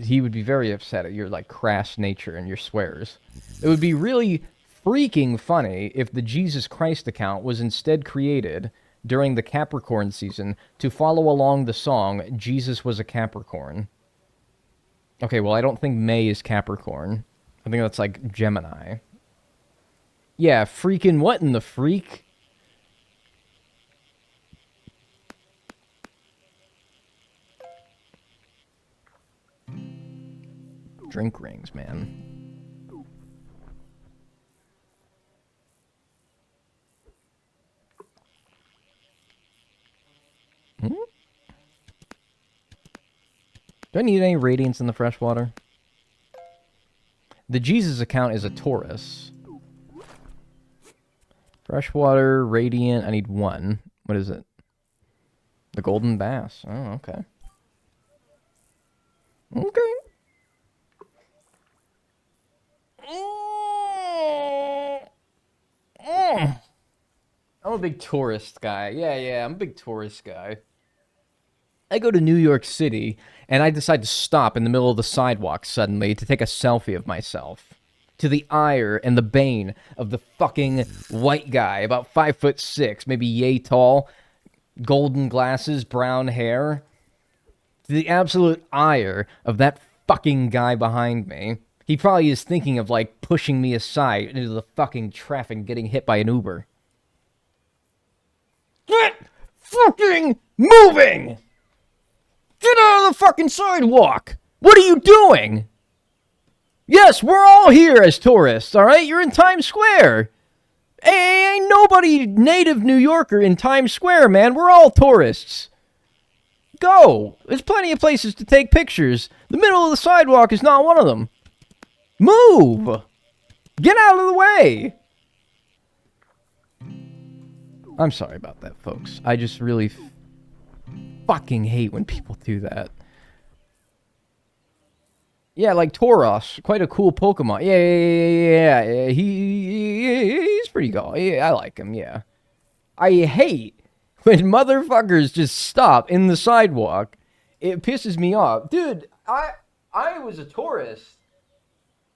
He would be very upset at your like crass nature and your swears. It would be really freaking funny if the Jesus Christ account was instead created during the Capricorn season to follow along the song Jesus Was a Capricorn. Okay, well, I don't think May is Capricorn. I think that's like Gemini. Yeah, freaking what in the freak? Drink rings, man. Hmm? Do I need any radiance in the fresh water? The Jesus account is a Taurus. Freshwater, radiant, I need one. What is it? The golden bass. Oh, okay. Okay. I'm a big tourist guy. Yeah, I'm a big tourist guy. I go to New York City, and I decide to stop in the middle of the sidewalk suddenly to take a selfie of myself. To the ire and the bane of the fucking white guy, about 5'6", maybe yay tall, golden glasses, brown hair. To the absolute ire of that fucking guy behind me. He probably is thinking of, like, pushing me aside into the fucking traffic and getting hit by an Uber. Get fucking moving! Get out of the fucking sidewalk! What are you doing? Yes, we're all here as tourists, alright? You're in Times Square. Ain't nobody native New Yorker in Times Square, man. We're all tourists. Go! There's plenty of places to take pictures. The middle of the sidewalk is not one of them. Move! Get out of the way! I'm sorry about that, folks. I just really fucking hate when people do that. Yeah, like Tauros, quite a cool Pokemon. Yeah. He's pretty cool. Yeah, I like him, yeah. I hate when motherfuckers just stop in the sidewalk. It pisses me off. Dude, I was a tourist,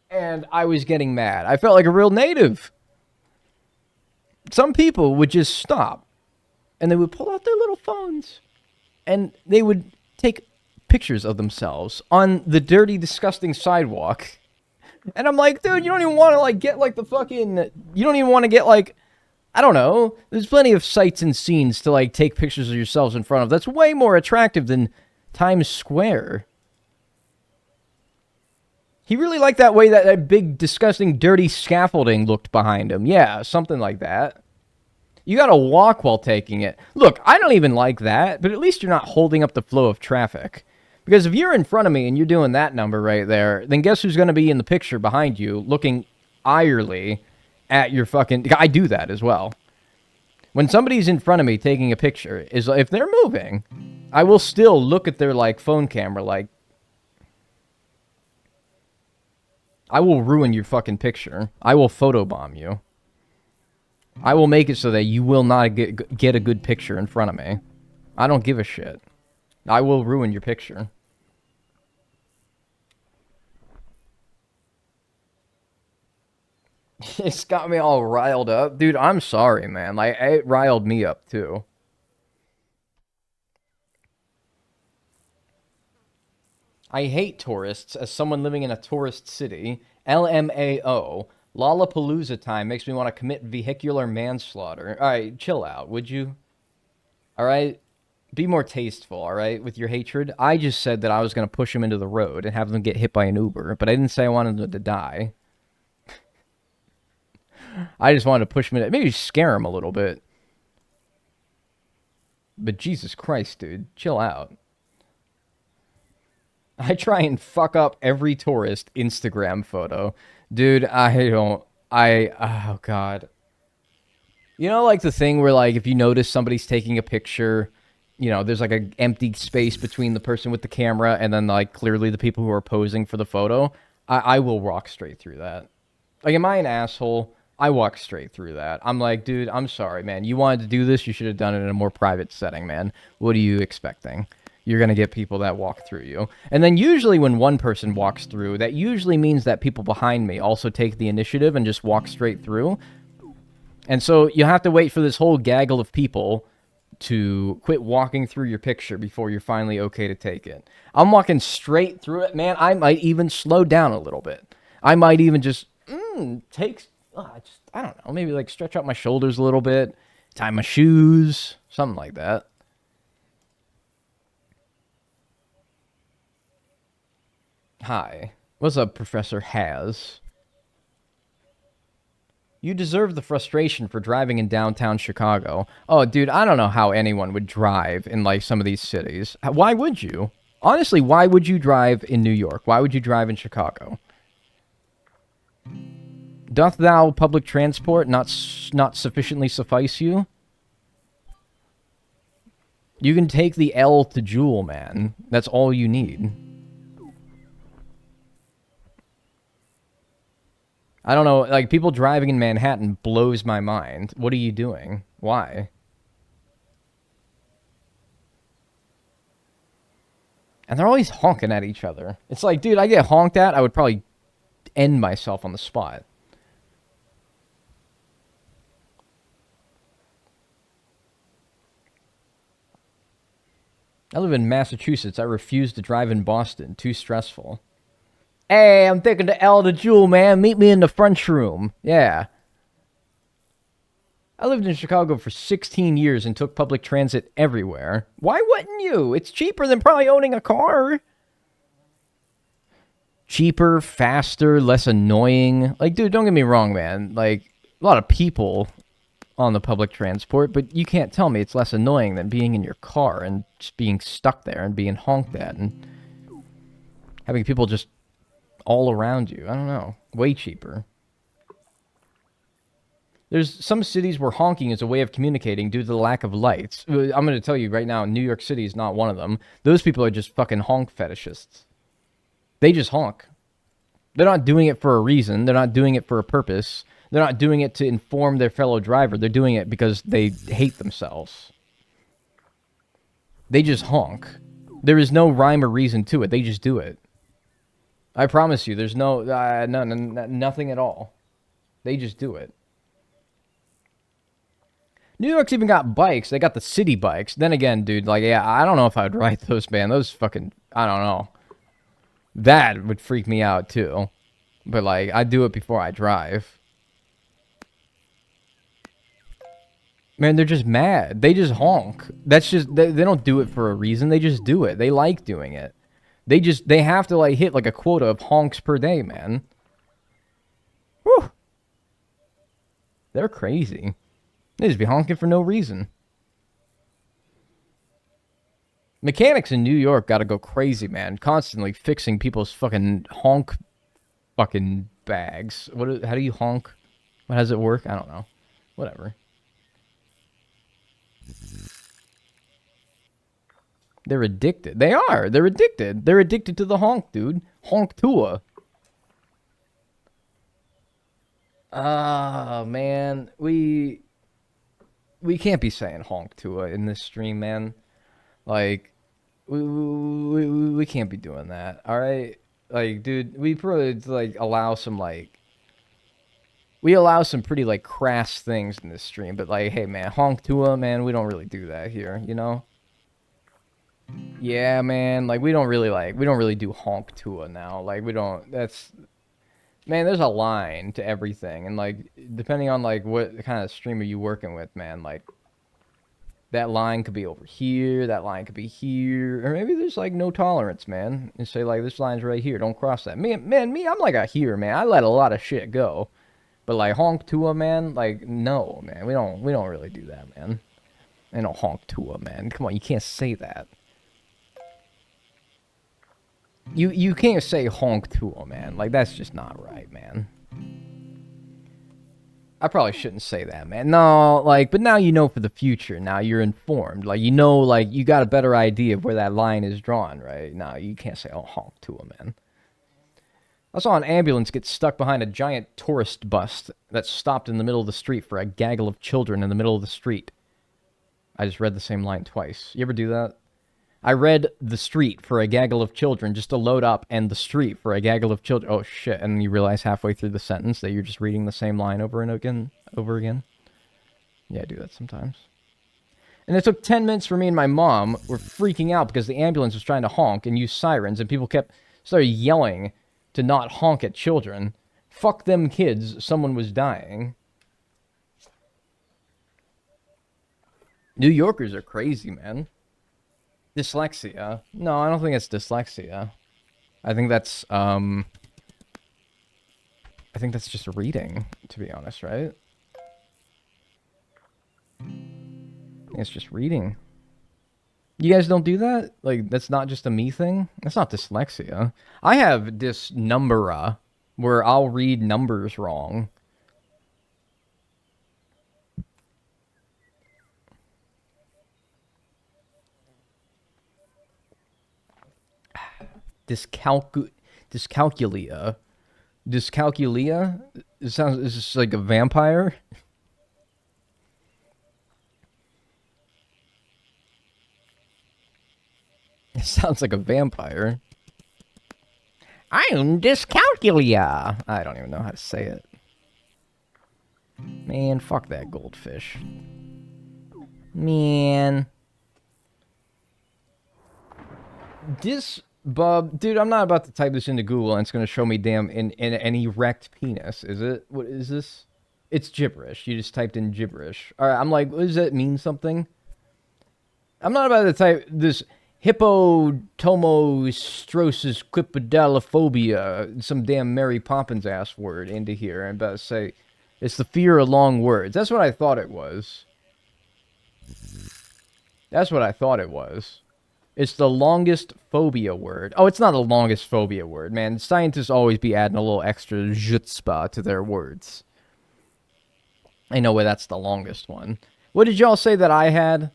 and I was getting mad. I felt like a real native. Some people would just stop, and they would pull out their little phones, and they would take pictures of themselves on the dirty, disgusting sidewalk. And I'm like, dude, you don't even want to, like, get, like, the fucking... You don't even want to get, like... I don't know. There's plenty of sights and scenes to, like, take pictures of yourselves in front of. That's way more attractive than Times Square. He really liked that way that big, disgusting, dirty scaffolding looked behind him. Yeah, something like that. You gotta walk while taking it. Look, I don't even like that, but at least you're not holding up the flow of traffic. Because if you're in front of me and you're doing that number right there, then guess who's gonna be in the picture behind you, looking irely at your fucking... I do that as well. When somebody's in front of me taking a picture, is if they're moving, I will still look at their, like, phone camera, like... I will ruin your fucking picture. I will photobomb you. I will make it so that you will not get a good picture in front of me. I don't give a shit. I will ruin your picture. It's got me all riled up. Dude, I'm sorry, man. Like, it riled me up, too. I hate tourists as someone living in a tourist city. LMAO. Lollapalooza time makes me want to commit vehicular manslaughter. Alright, chill out, would you? Alright? Be more tasteful, alright, with your hatred. I just said that I was going to push them into the road and have them get hit by an Uber, but I didn't say I wanted them to die. I just wanted to push them in, maybe scare them a little bit. But Jesus Christ, dude, chill out. I try and fuck up every tourist Instagram photo. Dude, oh God. You know, like the thing where, like, if you notice somebody's taking a picture, you know, there's like an empty space between the person with the camera and then, like, clearly the people who are posing for the photo. I will walk straight through that. Like, am I an asshole? I walk straight through that. I'm like, dude, I'm sorry, man. You wanted to do this, you should have done it in a more private setting, man. What are you expecting? You're going to get people that walk through you. And then usually when one person walks through, that usually means that people behind me also take the initiative and just walk straight through. And so you have to wait for this whole gaggle of people to quit walking through your picture before you're finally okay to take it. I'm walking straight through it, man. I might even slow down a little bit. I might even just I don't know, maybe like stretch out my shoulders a little bit, tie my shoes, something like that. Hi. What's up, Professor Has? You deserve the frustration for driving in downtown Chicago. Oh, dude, I don't know how anyone would drive in, like, some of these cities. Why would you? Honestly, why would you drive in New York? Why would you drive in Chicago? Doth thou public transport not sufficiently suffice you? You can take the L to Jewel, man. That's all you need. I don't know, like, people driving in Manhattan blows my mind. What are you doing? Why? And they're always honking at each other. It's like, dude, I get honked at, I would probably end myself on the spot. I live in Massachusetts. I refuse to drive in Boston. Too stressful. Hey, I'm taking the L to Jewel, man. Meet me in the French room. Yeah. I lived in Chicago for 16 years and took public transit everywhere. Why wouldn't you? It's cheaper than probably owning a car. Cheaper, faster, less annoying. Like, dude, don't get me wrong, man. Like, a lot of people on the public transport, but you can't tell me it's less annoying than being in your car and just being stuck there and being honked at and having people just all around you. I don't know. Way cheaper. There's some cities where honking is a way of communicating due to the lack of lights. I'm going to tell you right now, New York City is not one of them. Those people are just fucking honk fetishists. They just honk. They're not doing it for a reason. They're not doing it for a purpose. They're not doing it to inform their fellow driver. They're doing it because they hate themselves. They just honk. There is no rhyme or reason to it. They just do it. I promise you, there's nothing at all. They just do it. New York's even got bikes. They got the city bikes. Then again, dude, like, yeah, I don't know if I would ride those, man. Those fucking, I don't know. That would freak me out, too. But, like, I do it before I drive. Man, they're just mad. They just honk. That's just, they don't do it for a reason. They just do it. They like doing it. They have to, like, hit, like, a quota of honks per day, man. Whew. They're crazy. They just be honking for no reason. Mechanics in New York gotta go crazy, man. Constantly fixing people's fucking honk fucking bags. How do you honk? How does it work? I don't know. Whatever. They're addicted. They are. They're addicted. They're addicted to the honk, dude. Honk Tua. Man. We can't be saying honk Tua in this stream, man. Like, we can't be doing that, alright? Like, dude, we probably, like, allow some, like... We allow some pretty, like, crass things in this stream, but, like, hey, man, honk Tua, man, we don't really do that here, you know? Yeah, man, like, we don't really do honk Tua now. Like, we don't, that's... Man, there's a line to everything, and, like, depending on, like, what kind of streamer you working with, man, like, that line could be over here, that line could be here, or maybe there's, like, no tolerance, man. And say, like, this line's right here, don't cross that. Me, I'm like a here, man. I let a lot of shit go. But, like, honk Tua, man, like, no, man. We don't really do that, man. I don't honk Tua, man. Come on, you can't say that. You can't say honk Tua, man. Like, that's just not right, man. I probably shouldn't say that, man. No, like, but now you know for the future. Now you're informed. Like, you know, like, you got a better idea of where that line is drawn, right? No, you can't say, oh, honk Tua, man. I saw an ambulance get stuck behind a giant tourist bus that stopped in the middle of the street for a gaggle of children in the middle of the street. I just read the same line twice. You ever do that? I read the street for a gaggle of children just to load up and the street for a gaggle of children. Oh, shit. And you realize halfway through the sentence that you're just reading the same line over and again, over again. Yeah, I do that sometimes. And it took 10 minutes for me and my mom were freaking out because the ambulance was trying to honk and use sirens and people started yelling to not honk at children. Fuck them kids. Someone was dying. New Yorkers are crazy, man. Dyslexia. No, I don't think it's dyslexia. I think that's just reading, to be honest, right? I think it's just reading. You guys don't do that? Like, that's not just a me thing? That's not dyslexia. I have dysnumbera, where I'll read numbers wrong. Dyscalculia. Dyscalculia? Is this like a vampire? It sounds like a vampire. I'm Dyscalculia. I don't even know how to say it. Man, fuck that goldfish. Man. Bub, dude, I'm not about to type this into Google and it's going to show me damn in an erect penis, is it? What is this? It's gibberish. You just typed in gibberish. All right, I'm like, does that mean something? I'm not about to type this hippotomostrosis quipedalophobia, some damn Mary Poppins ass word into here. I'm about to say it's the fear of long words. That's what I thought it was. That's what I thought it was. It's the longest phobia word. Oh, it's not the longest phobia word, man. Scientists always be adding a little extra chutzpah to their words. I know why that's the longest one. What did y'all say that I had?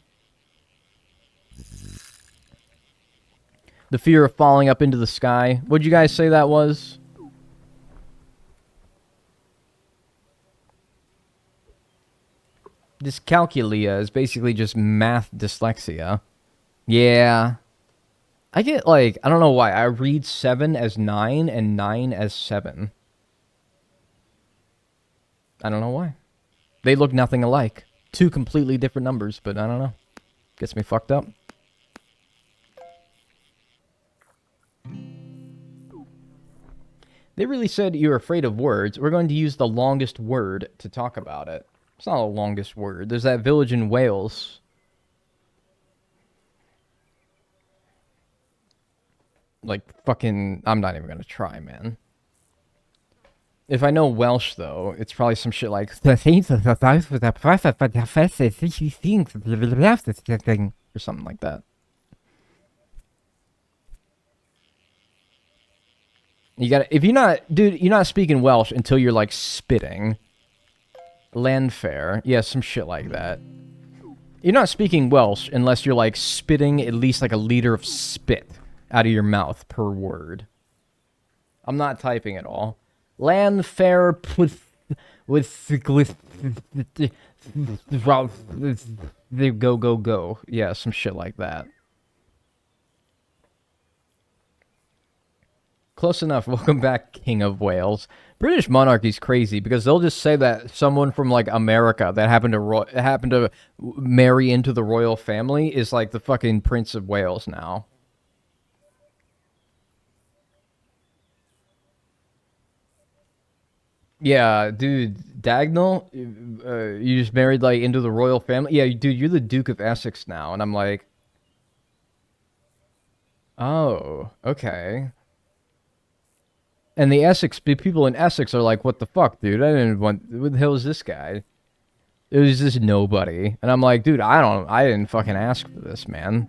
The fear of falling up into the sky. What'd you guys say that was? Dyscalculia is basically just math dyslexia. Yeah. I get, like, I don't know why. I read 7 as 9 and 9 as 7. I don't know why. They look nothing alike. Two completely different numbers, but I don't know. Gets me fucked up. They really said you're afraid of words. We're going to use the longest word to talk about it. It's not the longest word. There's that village in Wales. Like, fucking... I'm not even going to try, man. If I know Welsh, though, it's probably some shit like... Or something like that. You gotta... If you're not... Dude, you're not speaking Welsh until you're, like, spitting. Landfair. Yeah, some shit like that. You're not speaking Welsh unless you're, like, spitting at least, like, a liter of spit out of your mouth per word. I'm not typing at all. Landfair with go. Yeah, some shit like that. Close enough. Welcome back, King of Wales. British monarchy's crazy because they'll just say that someone from like America that happened to marry into the royal family is like the fucking Prince of Wales now. Yeah, dude, Dagnall, you just married like into the royal family. Yeah, dude, you're the Duke of Essex now, and I'm like, oh, okay. And the people in Essex are like, what the fuck, dude? I didn't want, who the hell is this guy? It was just nobody. And I'm like, dude, I didn't fucking ask for this, man.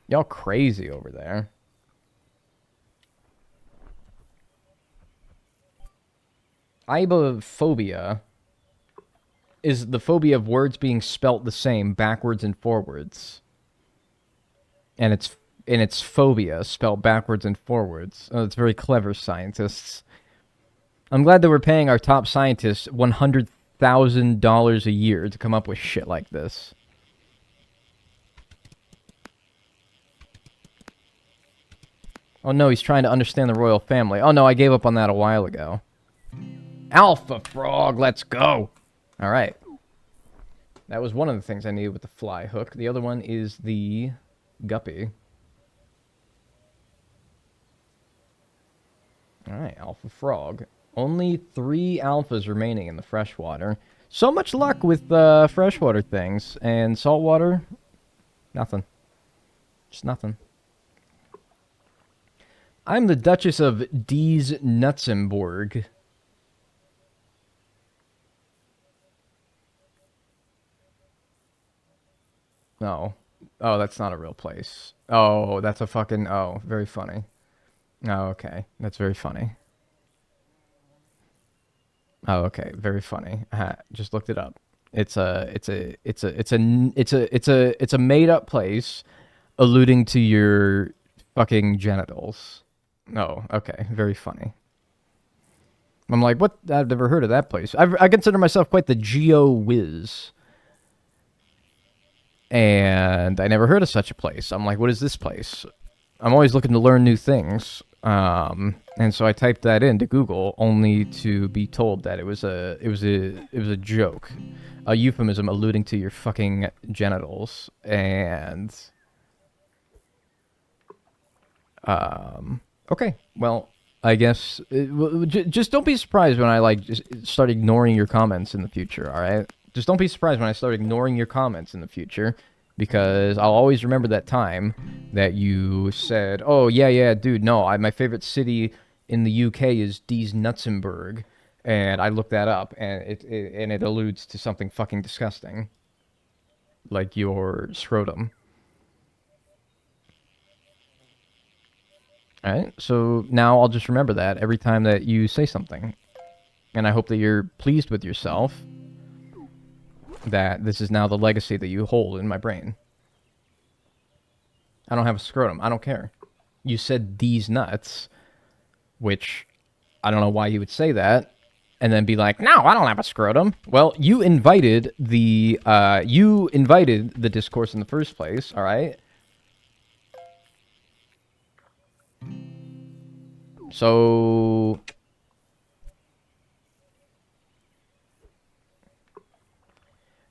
Y'all crazy over there. Ibophobia is the phobia of words being spelt the same backwards and forwards. And and it's phobia spelled backwards and forwards. Oh, it's very clever, scientists. I'm glad that we're paying our top scientists $100,000 a year to come up with shit like this. Oh no, he's trying to understand the royal family. Oh no, I gave up on that a while ago. Alpha frog, let's go! Alright. That was one of the things I needed with the fly hook. The other one is the guppy. Alright, alpha frog. Only 3 alphas remaining in the freshwater. So much luck with freshwater things. And saltwater, nothing. Just nothing. I'm the Duchess of D's Nutzenborg. No. Oh, that's not a real place. Oh, that's a fucking... Oh, very funny. Oh, okay. That's very funny. Oh, okay. Very funny. Just looked it up. It's a made up place alluding to your fucking genitals. Oh, okay. Very funny. I'm like, what? I've never heard of that place. I consider myself quite the geo whiz. And I never heard of such a place. I'm like, what is this place? I'm always looking to learn new things. And so I typed that into Google only to be told that it was a joke. A euphemism alluding to your fucking genitals. And okay, well, I guess just don't be surprised when I like just start ignoring your comments in the future, all right? Just don't be surprised when I start ignoring your comments in the future, because I'll always remember that time that you said, "Oh yeah, dude, no, my favorite city in the UK is D's Nutzenberg," and I looked that up, and it alludes to something fucking disgusting, like your scrotum. All right, so now I'll just remember that every time that you say something. And I hope that you're pleased with yourself, that this is now the legacy that you hold in my brain. I don't have a scrotum. I don't care. You said these nuts, which I don't know why you would say that, and then be like, no, I don't have a scrotum. Well, you invited the discourse in the first place, all right? So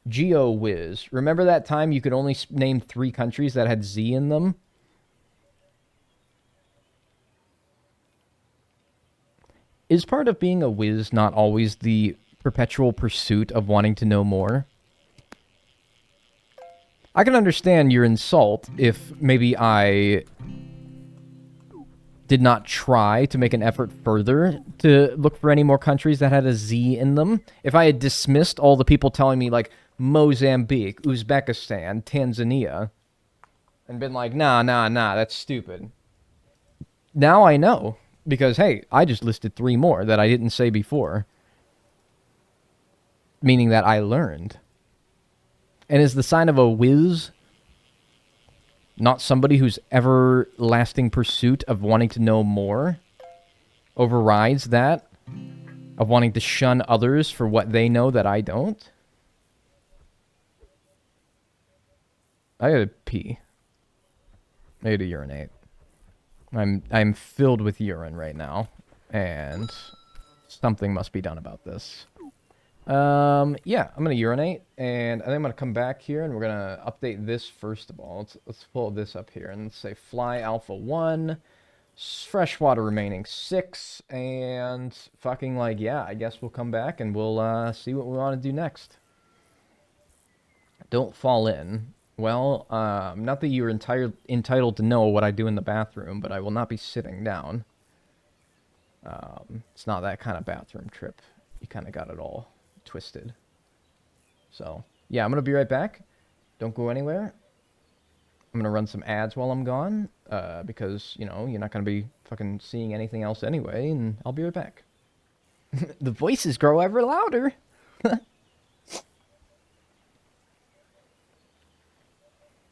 Geo Whiz. Remember that time you could only name 3 countries that had Z in them? Is part of being a whiz not always the perpetual pursuit of wanting to know more? I can understand your insult if maybe I did not try to make an effort further to look for any more countries that had a Z in them. If I had dismissed all the people telling me, like, Mozambique, Uzbekistan, Tanzania, and been like, nah, that's stupid. Now I know, because, hey, I just listed 3 more that I didn't say before. Meaning that I learned. And is the sign of a whiz not somebody whose everlasting pursuit of wanting to know more overrides that of wanting to shun others for what they know that I don't? I gotta pee. I gotta urinate. I'm filled with urine right now, and something must be done about this. Yeah, I'm gonna urinate, and I think I'm gonna come back here, and we're gonna update this first of all. Let's pull this up here, and let's say fly alpha 1, freshwater remaining 6, and fucking like, yeah, I guess we'll come back, and we'll, see what we want to do next. Don't fall in. Well, not that you're entitled to know what I do in the bathroom, but I will not be sitting down. It's not that kind of bathroom trip. You kind of got it all twisted. So, yeah, I'm going to be right back. Don't go anywhere. I'm going to run some ads while I'm gone, because, you know, you're not going to be fucking seeing anything else anyway, and I'll be right back. The voices grow ever louder.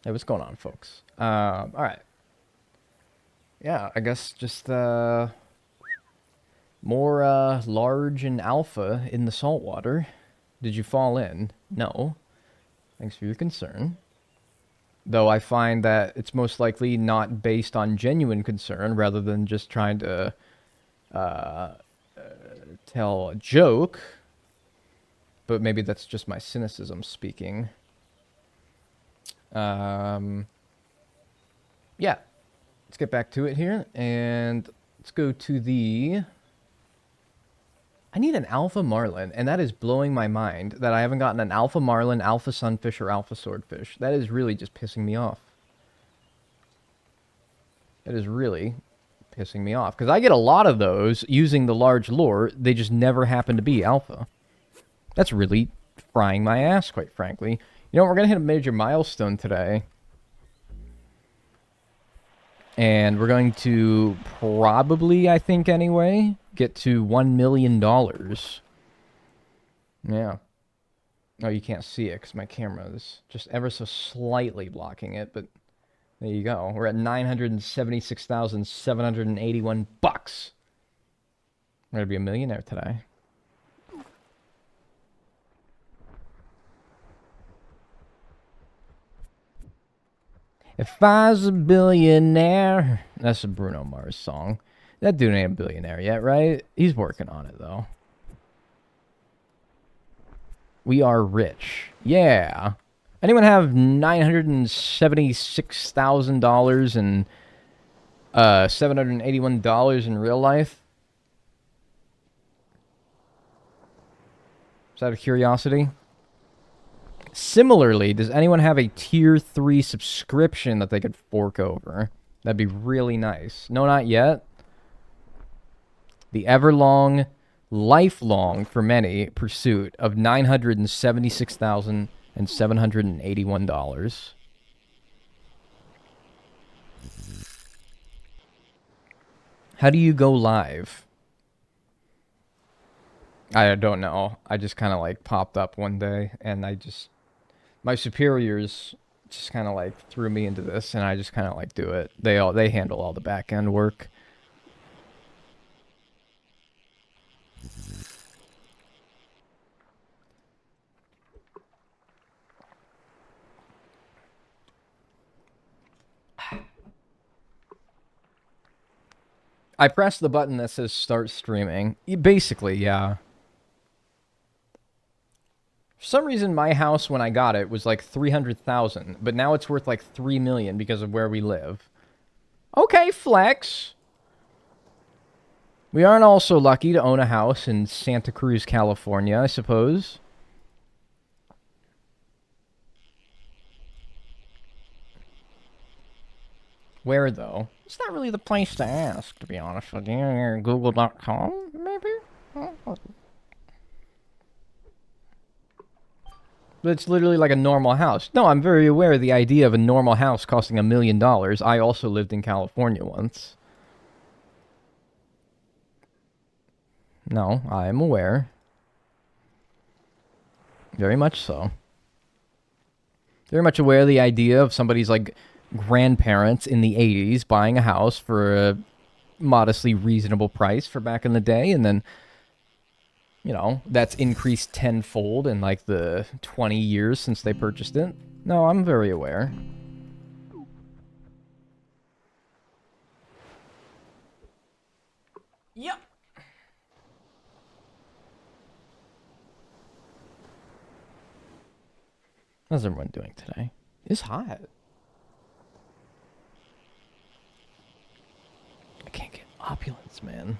Hey, what's going on, folks? All right. yeah, I guess just more large and alpha in the saltwater. Did you fall in? No. Thanks for your concern. Though I find that it's most likely not based on genuine concern rather than just trying to tell a joke. But maybe that's just my cynicism speaking. Yeah. Let's get back to it here. And let's go to the... I need an alpha marlin, and that is blowing my mind that I haven't gotten an alpha marlin, alpha sunfish, or alpha swordfish. That is really just pissing me off. That is really pissing me off. Because I get a lot of those using the large lure. They just never happen to be alpha. That's really frying my ass, quite frankly. You know, we're going to hit a major milestone today. And we're going to probably, I think anyway, get to $1 million. Yeah. Oh, you can't see it because my camera is just ever so slightly blocking it, but there you go. We're at 976,781 bucks. We're going to be a millionaire today. If I was a billionaire... That's a Bruno Mars song. That dude ain't a billionaire yet, right? He's working on it, though. We are rich. Yeah. Anyone have $976,000 and $781 in real life? Just out of curiosity. Similarly, does anyone have a tier 3 subscription that they could fork over? That'd be really nice. No, not yet. The everlong, lifelong, for many, pursuit of $976,781. How do you go live? I don't know. I just kind of like popped up one day and my superiors just kind of like threw me into this and I just kind of like do it. They handle all the back end work. I pressed the button that says start streaming. Basically, yeah. For some reason, my house, when I got it, was like 300,000, but now it's worth like 3 million because of where we live. Okay, flex. We aren't all so lucky to own a house in Santa Cruz, California, I suppose. Where, though? It's not really the place to ask, to be honest with you. Google.com, maybe? But it's literally like a normal house. No, I'm very aware of the idea of a normal house costing $1 million. I also lived in California once. No, I am aware. Very much so. Very much aware of the idea of somebody's, like, grandparents in the 80s buying a house for a modestly reasonable price for back in the day, and then, you know, that's increased tenfold in, like, the 20 years since they purchased it. No, I'm very aware. Yep. How's everyone doing today? It's hot. I can't get opulence, man.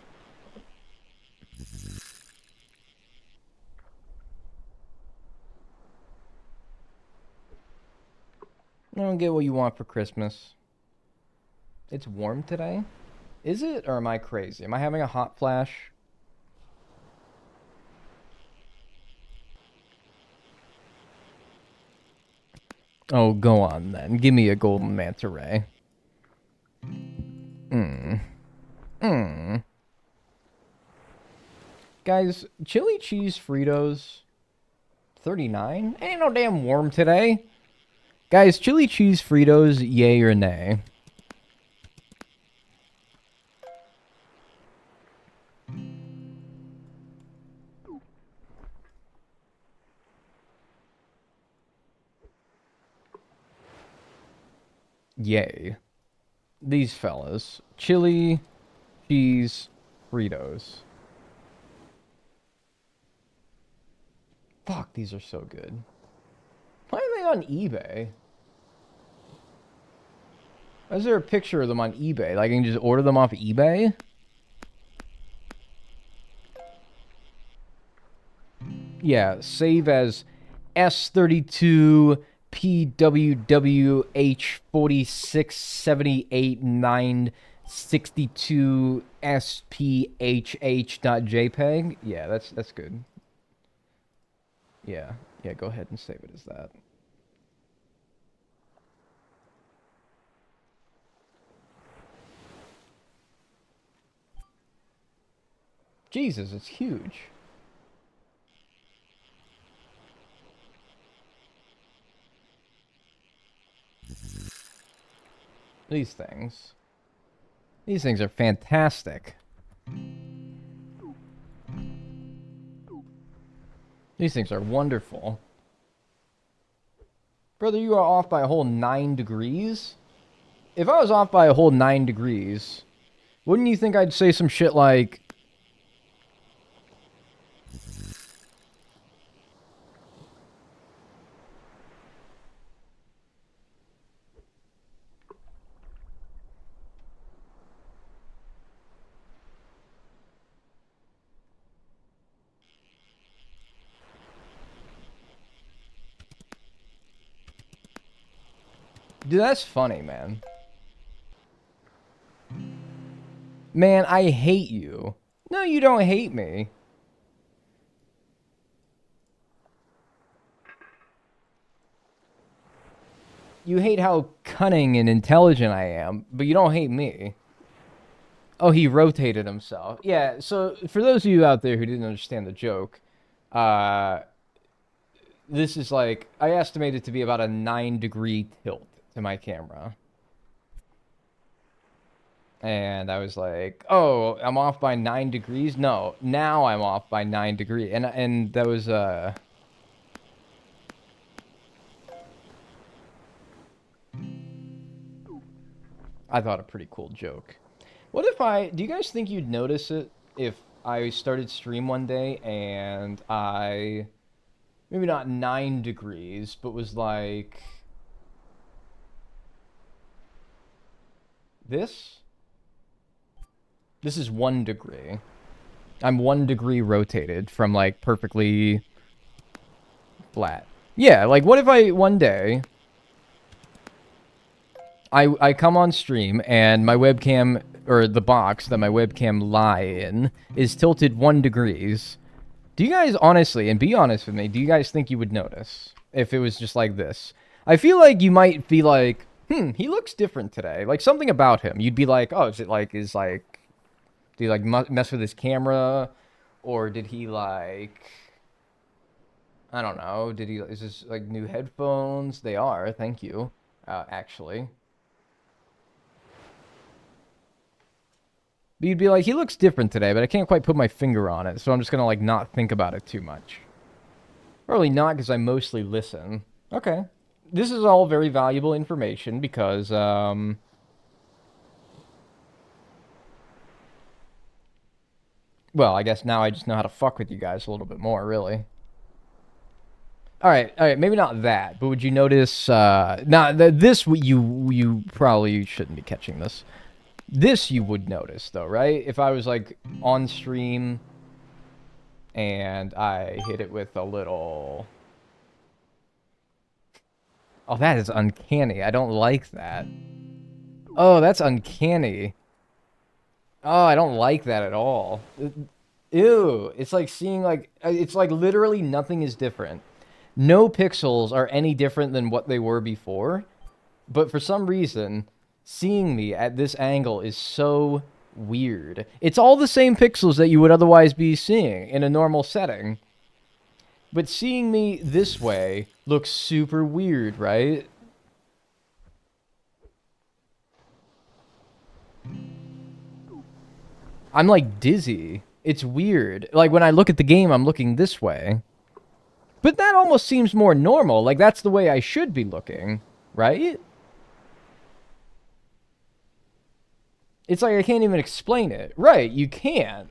I don't get what you want for Christmas. It's warm today? Is it, or am I crazy? Am I having a hot flash? Oh, go on then. Give me a golden manta ray. Guys, chili cheese Fritos, 39? Ain't no damn warm today. Guys, chili cheese Fritos, yay or nay? Yay. These fellas. Chili, cheese, Fritos. Fuck, these are so good. Why are they on eBay? Why is there a picture of them on eBay? Like, I can just order them off eBay? Yeah, save as S32 PWWH 4678962 SPHH.jpg. Yeah, that's good. Yeah, go ahead and save it as that. Jesus, it's huge. These things are fantastic. These things are wonderful. Brother, you are off by a whole 9 degrees? If I was off by a whole 9 degrees, wouldn't you think I'd say some shit like... Dude, that's funny, man. Man, I hate you. No, you don't hate me. You hate how cunning and intelligent I am, but you don't hate me. Oh, he rotated himself. Yeah, so for those of you out there who didn't understand the joke, this is like, I estimate it to be about a 9-degree tilt to my camera. And I was like, oh, I'm off by 9 degrees? No, now I'm off by 9 degrees. And that was, I thought a pretty cool joke. What if do you guys think you'd notice it if I started stream one day and I, maybe not 9 degrees, but was like, this? This is 1 degree. I'm 1 degree rotated from, like, perfectly flat. Yeah, like, what if one day... I come on stream, and my webcam, or the box that my webcam lie in, is tilted 1 degrees. Do you guys, honestly, and be honest with me, do you guys think you would notice if it was just like this? I feel like you might be like, he looks different today. Like, something about him. You'd be like, oh, did he, like, mess with his camera? Or did he, like... I don't know. Is this, like, new headphones? They are, thank you. Actually. But you'd be like, he looks different today, but I can't quite put my finger on it, so I'm just gonna, like, not think about it too much. Probably not, because I mostly listen. Okay. This is all very valuable information, because, well, I guess now I just know how to fuck with you guys a little bit more, really. Alright, maybe not that, but would you notice, this, you probably shouldn't be catching this. This you would notice, though, right? If I was, like, on stream, and I hit it with a little... Oh, that is uncanny. I don't like that. Oh, that's uncanny. Oh, I don't like that at all. Ew. It's like seeing, like... It's like literally nothing is different. No pixels are any different than what they were before. But for some reason, seeing me at this angle is so weird. It's all the same pixels that you would otherwise be seeing in a normal setting. But seeing me this way looks super weird, right? I'm like dizzy. It's weird. Like when I look at the game, I'm looking this way. But that almost seems more normal. Like that's the way I should be looking, right? It's like I can't even explain it. Right, you can't.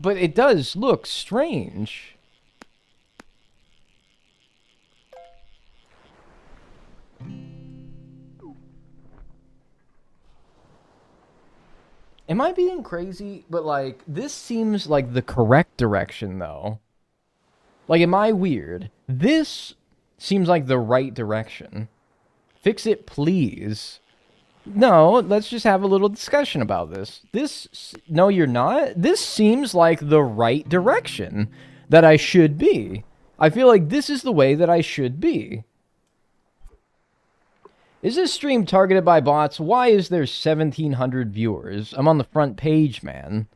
But it does look strange. Am I being crazy? But, like, this seems like the correct direction, though. Like, am I weird? This seems like the right direction. Fix it, please. No, let's just have a little discussion about this. No, you're not. This seems like the right direction that I should be. I feel like this is the way that I should be. Is this stream targeted by bots? Why is there 1,700 viewers? I'm on the front page, man.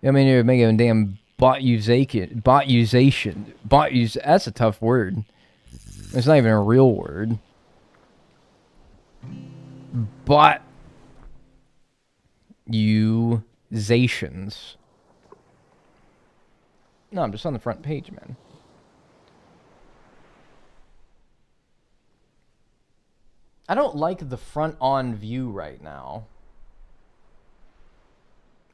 I mean, you're making a damn bot-usation. That's a tough word. It's not even a real word. Bot-usations. No, I'm just on the front page, man. I don't like the front-on view right now.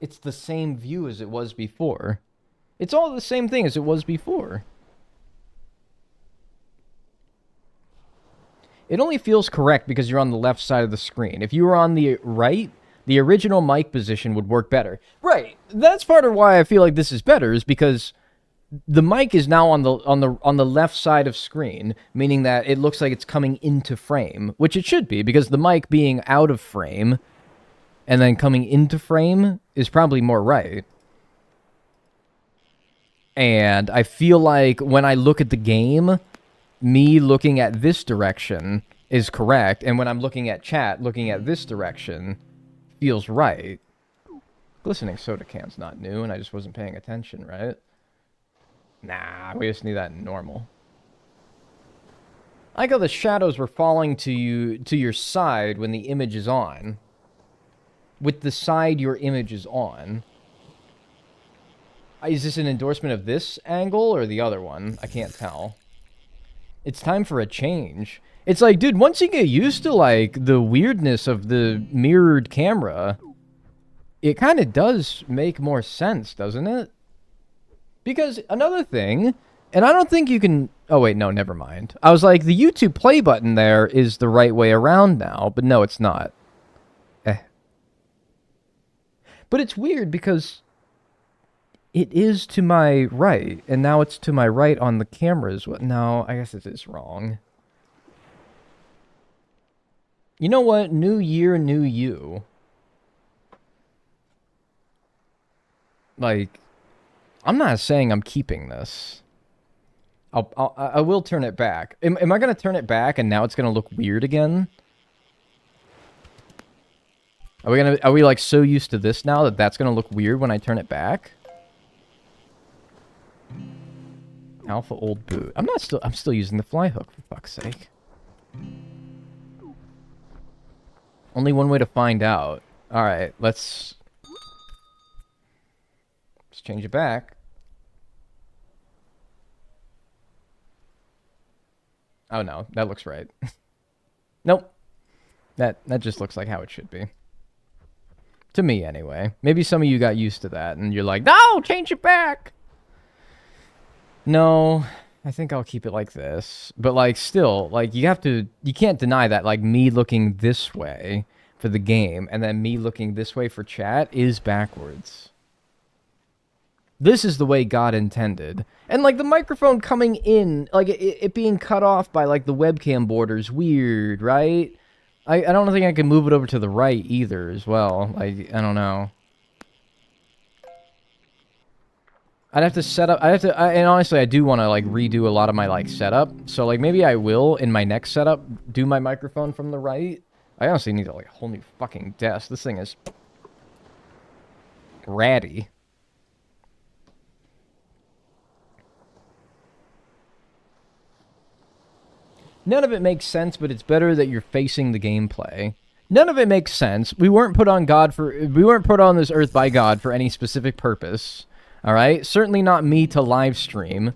It's the same view as it was before. It's all the same thing as it was before. It only feels correct because you're on the left side of the screen. If you were on the right, the original mic position would work better. Right. That's part of why I feel like this is better, is because the mic is now on the left side of screen, meaning that it looks like it's coming into frame, which it should be, because the mic being out of frame and then coming into frame is probably more right. And I feel like when I look at the game, me looking at this direction is correct, and when I'm looking at chat, looking at this direction feels right. Glistening soda can's not new, and I just wasn't paying attention, right? Nah, we just need that in normal. I like how the shadows were falling to your side when the image is on. With the side your image is on. Is this an endorsement of this angle or the other one? I can't tell. It's time for a change. It's like, dude, once you get used to, like, the weirdness of the mirrored camera, it kind of does make more sense, doesn't it? Because another thing, and I don't think you can... Oh, wait, no, never mind. I was like, the YouTube play button there is the right way around now, but no, it's not. But it's weird because it is to my right, and now it's to my right on the cameras. No, I guess it is wrong. You know what? New year, new you. Like, I'm not saying I'm keeping this. I will turn it back. Am I going to turn it back and now it's going to look weird again? Are we like so used to this now that that's going to look weird when I turn it back? Alpha old boot. I'm still using the fly hook, for fuck's sake. Only one way to find out. All right, let's change it back. Oh no, that looks right. Nope. That just looks like how it should be. To me, anyway. Maybe some of you got used to that, and you're like, no, change it back! No, I think I'll keep it like this. But, like, still, like, you can't deny that, like, me looking this way for the game, and then me looking this way for chat is backwards. This is the way God intended. And, like, the microphone coming in, like, it being cut off by, like, the webcam border's weird, right? I don't think I can move it over to the right either as well. Like, I don't know. I'd have to set up... and honestly, I do want to, like, redo a lot of my, like, setup. So, like, maybe I will, in my next setup, do my microphone from the right. I honestly need, like, a whole new fucking desk. This thing is... ratty. None of it makes sense, but it's better that you're facing the gameplay. None of it makes sense. We weren't put on this earth by God for any specific purpose. All right? Certainly not me to live stream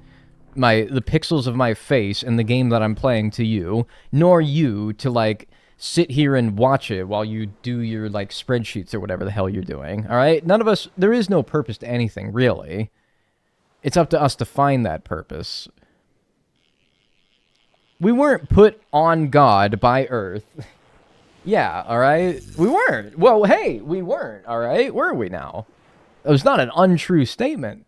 the pixels of my face in the game that I'm playing to you, nor you to, like, sit here and watch it while you do your like spreadsheets or whatever the hell you're doing. All right? None of us, there is no purpose to anything, really. It's up to us to find that purpose. We weren't put on God by Earth. Yeah, all right? We weren't. Well, hey, we weren't, all right? Were we now? It was not an untrue statement.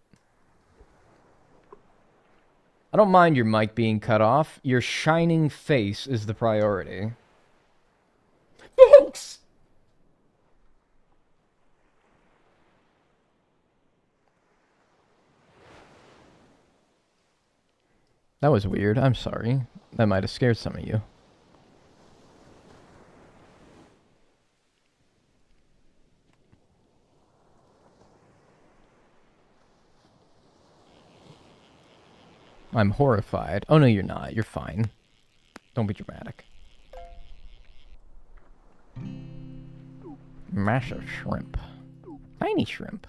I don't mind your mic being cut off. Your shining face is the priority. Thanks! That was weird. I'm sorry. That might have scared some of you. I'm horrified. Oh, no, you're not. You're fine. Don't be dramatic. Massive shrimp. Tiny shrimp.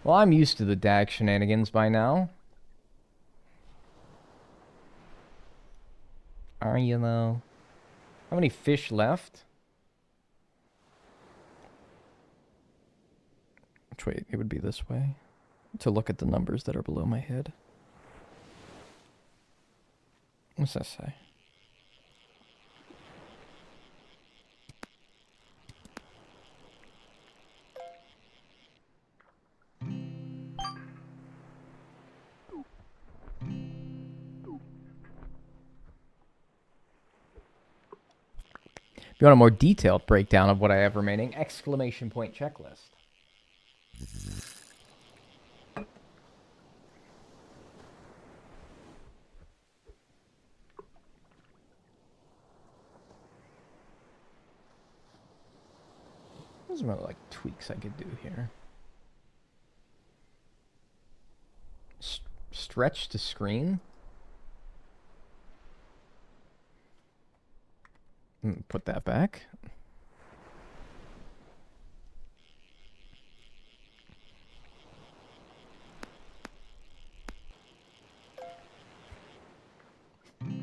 Well, I'm used to the DAG shenanigans by now. Are you, though? How many fish left? Which way? It would be this way. To look at the numbers that are below my head. What's that say? If you want a more detailed breakdown of what I have remaining, exclamation point checklist. There's some other, like, tweaks I could do here. Stretch to screen. Put that back.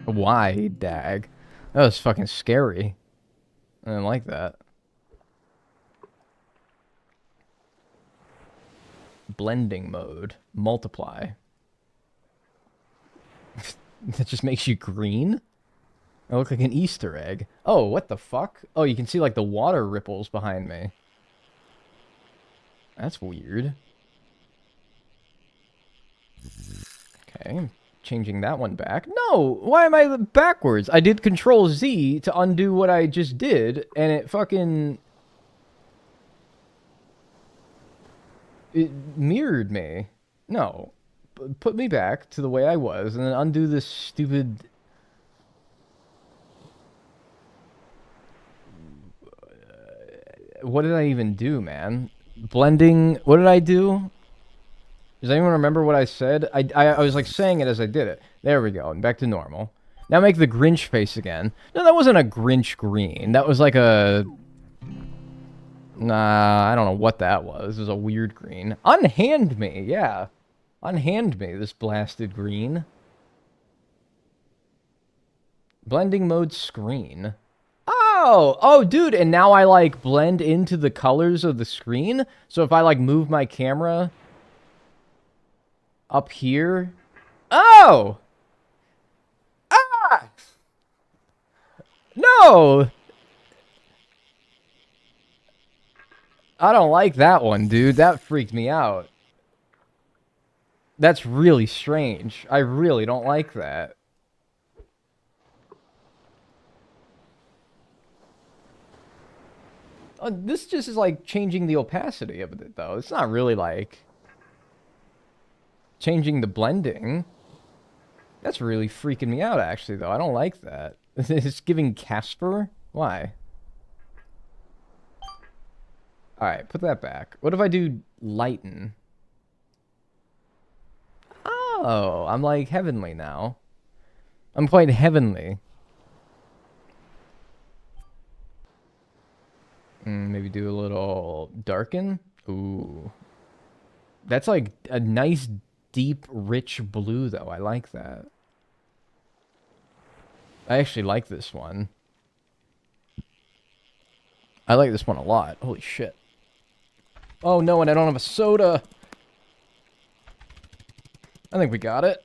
Why, dag? That was fucking scary. I didn't like that. Blending mode. Multiply. That just makes you green? I look like an Easter egg. Oh, what the fuck? Oh, you can see like the water ripples behind me. That's weird. Okay, changing that one back. No, why am I backwards? I did Control Z to undo what I just did, and it fucking... It mirrored me. No. Put me back to the way I was, and then undo this stupid... What did I even do, man? Blending... What did I do? Does anyone remember what I said? I was like saying it as I did it. There we go. And back to normal. Now make the Grinch face again. No, that wasn't a Grinch green. That was like a... Nah, I don't know what that was. It was a weird green. Unhand me, yeah. Unhand me, this blasted green. Blending mode screen. Oh, dude, and now I, like, blend into the colors of the screen? So if I, like, move my camera up here... Oh! Ah! No! I don't like that one, dude. That freaked me out. That's really strange. I really don't like that. This just is like changing the opacity of it, though. It's not really like changing the blending. That's really freaking me out, actually, though. I don't like that. It's giving Casper? Why? Alright, put that back. What if I do lighten? Oh, I'm like heavenly now. I'm quite heavenly. Maybe do a little darken. Ooh. That's like a nice, deep, rich blue, though. I like that. I actually like this one. I like this one a lot. Holy shit. Oh no, and I don't have a soda. I think we got it.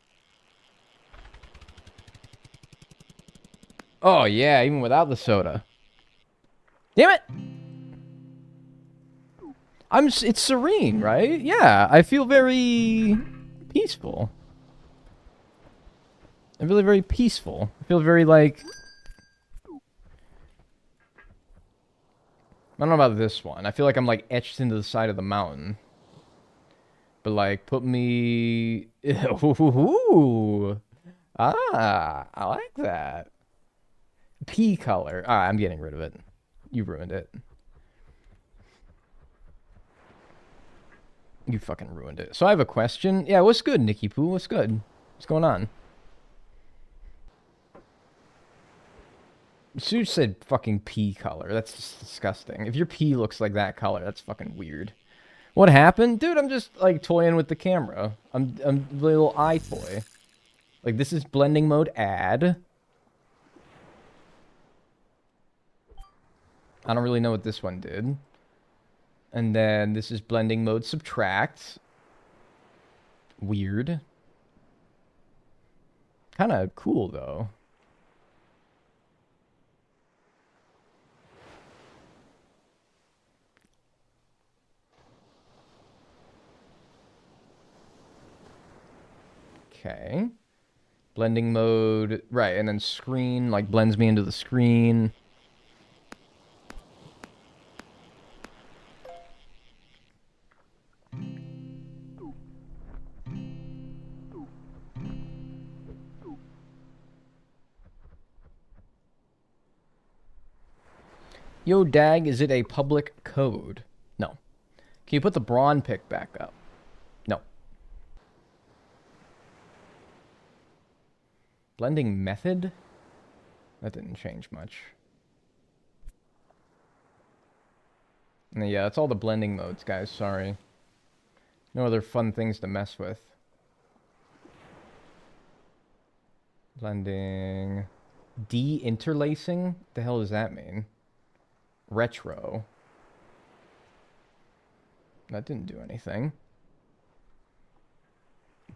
Oh yeah, even without the soda. Damn it! It's serene, right? Yeah, I feel very peaceful. I feel very peaceful. I feel very like... I don't know about this one. I feel like I'm like etched into the side of the mountain. But like, put me... Ooh. Ah, I like that. Pea color. Ah, I'm getting rid of it. You ruined it. You fucking ruined it. So I have a question. Yeah, what's good, Nicky Poo? What's good? What's going on? Sue said fucking pea color. That's just disgusting. If your pea looks like that color, that's fucking weird. What happened? Dude, I'm just like toying with the camera. I'm a little eye toy. Like this is blending mode add. I don't really know what this one did. And then this is blending mode subtract. Weird. Kind of cool though. Okay. Blending mode, right, and then screen, like, blends me into the screen. Yo, Dag, is it a public code? No. Can you put the brawn pick back up? No. Blending method? That didn't change much. And yeah, that's all the blending modes, guys. Sorry. No other fun things to mess with. Blending. De-interlacing? What the hell does that mean? Retro. That didn't do anything.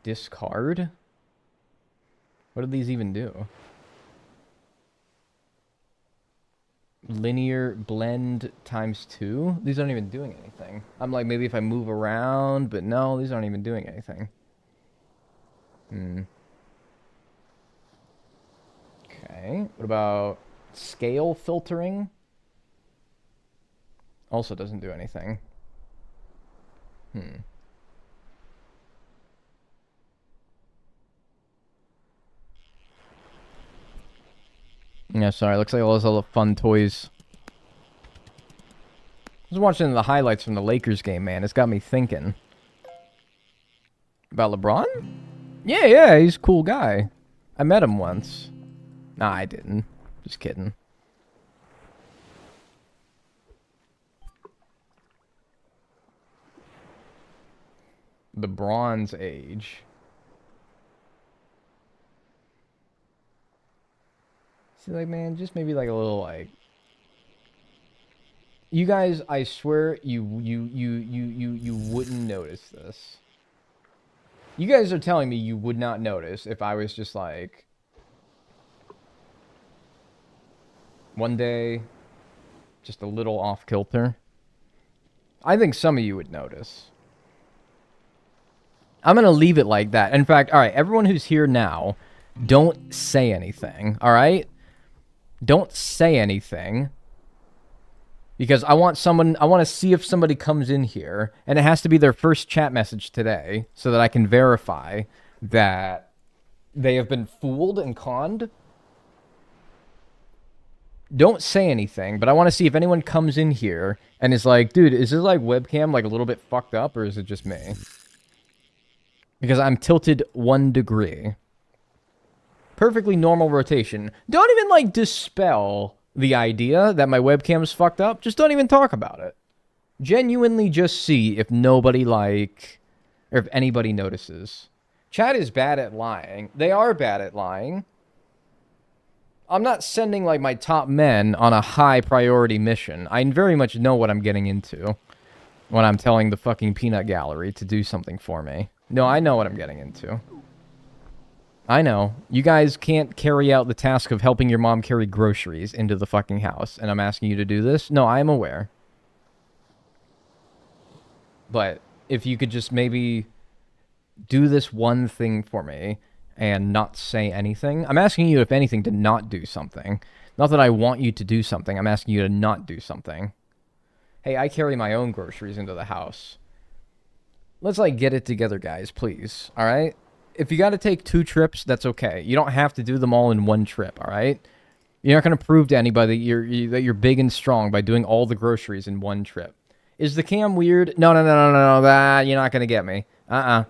Discard? What did these even do? Linear blend times 2? These aren't even doing anything. I'm like, maybe if I move around, but no, these aren't even doing anything. Okay. What about scale filtering? Also doesn't do anything. Yeah, sorry. Looks like all those other fun toys. I was watching the highlights from the Lakers game, man. It's got me thinking. About LeBron? Yeah, he's a cool guy. I met him once. Nah, I didn't. Just kidding. The Bronze Age. See, like, man, just maybe like a little, like... You guys, I swear, you wouldn't notice this. You guys are telling me you would not notice if I was just like... One day, just a little off kilter. I think some of you would notice. I'm going to leave it like that. In fact, all right, everyone who's here now, don't say anything, all right? Don't say anything. Because I want to see if somebody comes in here, and it has to be their first chat message today, so that I can verify that they have been fooled and conned. Don't say anything, but I want to see if anyone comes in here and is like, dude, is this like webcam like a little bit fucked up, or is it just me? Because I'm tilted 1 degree. Perfectly normal rotation. Don't even like dispel the idea that my webcam's fucked up. Just don't even talk about it. Genuinely just see if nobody like, or if anybody notices. Chat is bad at lying. They are bad at lying. I'm not sending, like, my top men on a high priority mission. I very much know what I'm getting into when I'm telling the fucking peanut gallery to do something for me. No, I know what I'm getting into. I know. You guys can't carry out the task of helping your mom carry groceries into the fucking house, and I'm asking you to do this? No, I am aware. But if you could just maybe do this one thing for me and not say anything. I'm asking you, if anything, to not do something. Not that I want you to do something. I'm asking you to not do something. Hey, I carry my own groceries into the house. Let's, like, get it together, guys, please. All right? If you got to take 2 trips, that's okay. You don't have to do them all in 1 trip, all right? You're not going to prove to anybody that you're big and strong by doing all the groceries in 1 trip. Is the cam weird? No. You're not going to get me. That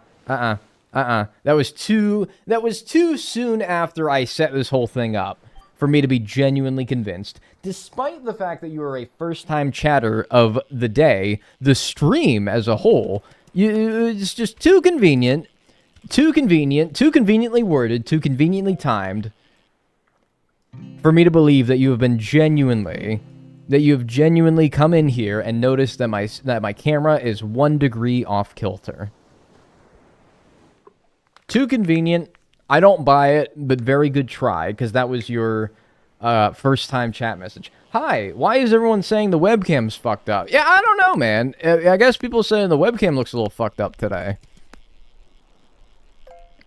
was too soon after I set this whole thing up for me to be genuinely convinced. Despite the fact that you are a first-time chatter of the day, the stream as a whole, it's just too convenient, too conveniently worded, too conveniently timed for me to believe that you have genuinely come in here and noticed that my camera is 1 degree off kilter. Too convenient. I don't buy it, but very good try, because that was your first-time chat message. Hi, why is everyone saying the webcam's fucked up? Yeah, I don't know, man. I guess people are saying the webcam looks a little fucked up today.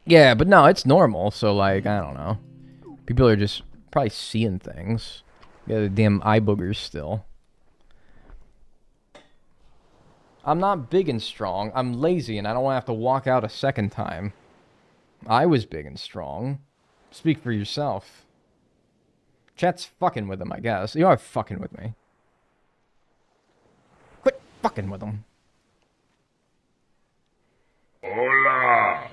Yeah, but no, it's normal, so, like, I don't know. People are just probably seeing things. Yeah, the damn eye boogers still. I'm not big and strong. I'm lazy, and I don't want to have to walk out a second time. I was big and strong. Speak for yourself. Chat's fucking with him, I guess. You are fucking with me. Quit fucking with him. Hola.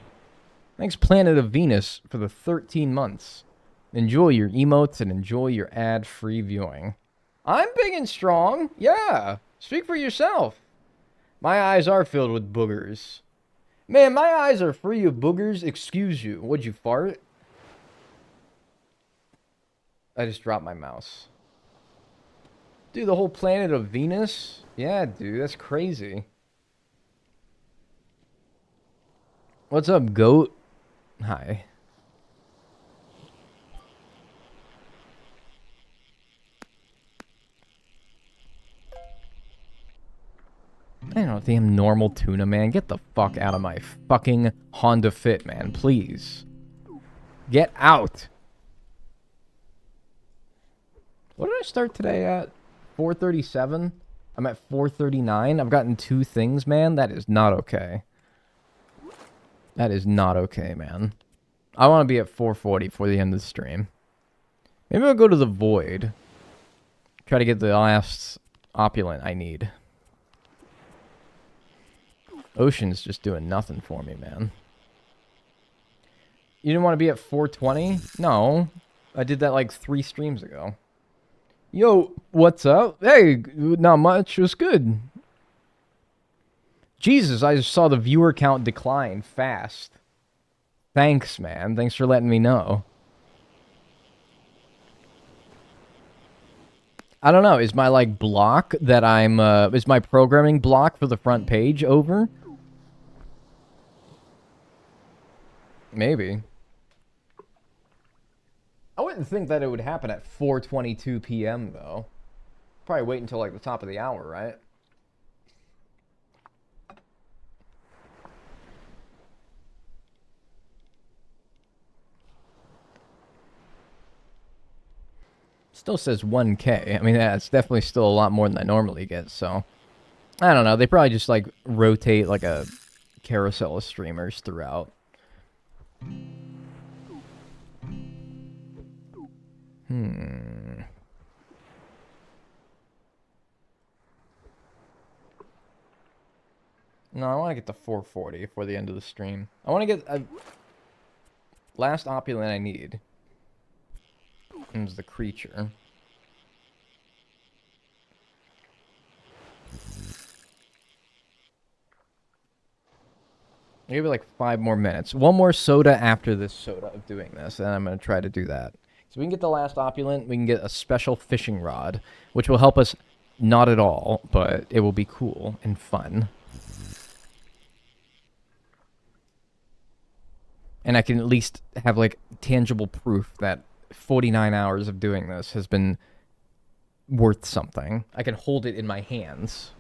Thanks, Planet of Venus, for the 13 months. Enjoy your emotes and enjoy your ad-free viewing. I'm big and strong. Yeah. Speak for yourself. My eyes are filled with boogers. Man, my eyes are free of boogers. Excuse you. Would you fart? I just dropped my mouse. Dude, the whole planet of Venus? Yeah, dude, that's crazy. What's up, goat? Hi. I don't know, damn normal tuna, man. Get the fuck out of my fucking Honda Fit, man. Please. Get out. What did I start today at? 4:37? I'm at 4:39. I've gotten 2 things, man. That is not okay. That is not okay, man. I want to be at 4:40 for the end of the stream. Maybe I'll go to the void. Try to get the last opulent I need. Ocean's just doing nothing for me, man. You didn't want to be at 4:20? No. I did that like 3 streams ago. Yo, what's up? Hey, not much. It was good. Jesus, I just saw the viewer count decline fast. Thanks, man. Thanks for letting me know. I don't know. Is my, like, block that I'm, is my programming block for the front page over? Maybe. I wouldn't think that it would happen at 4:22 p.m., though. Probably wait until, like, the top of the hour, right? Still says 1K. I mean, that's definitely still a lot more than I normally get, so... I don't know. They probably just, like, rotate, like, a carousel of streamers throughout. No, I want to get to 4:40 for the end of the stream. I want to get a last opulent I need. Is the creature. Maybe like 5 more minutes. 1 more soda after this soda of doing this, and I'm going to try to do that. So we can get the last opulent. We can get a special fishing rod, which will help us not at all, but it will be cool and fun. And I can at least have, like, tangible proof that 49 hours of doing this has been worth something. I can hold it in my hands.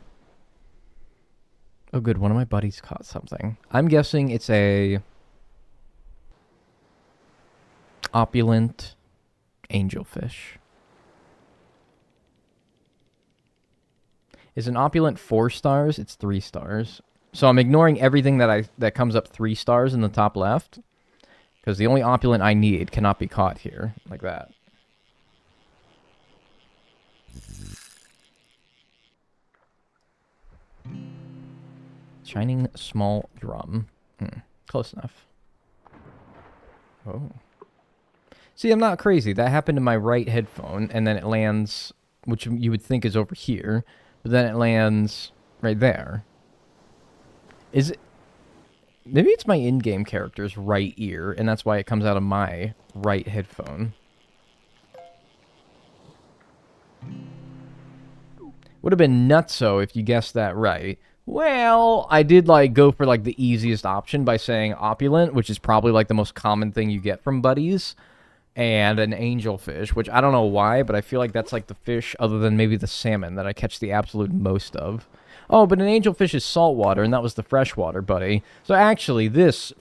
Oh, good. One of my buddies caught something. I'm guessing it's a opulent angelfish. Is an opulent 4 stars? It's 3 stars. So I'm ignoring everything that comes up 3 stars in the top left, because the only opulent I need cannot be caught here like that. Shining small drum. Close enough. Oh. See, I'm not crazy. That happened to my right headphone, and then it lands, which you would think is over here, but then it lands right there. Is it... Maybe it's my in-game character's right ear, and that's why it comes out of my right headphone. Would have been nutso if you guessed that right. Well, I did, like, go for, like, the easiest option by saying opulent, which is probably, like, the most common thing you get from buddies, and an angelfish, which I don't know why, but I feel like that's, like, the fish, other than maybe the salmon, that I catch the absolute most of. Oh, but an angelfish is saltwater, and that was the freshwater buddy. So actually, this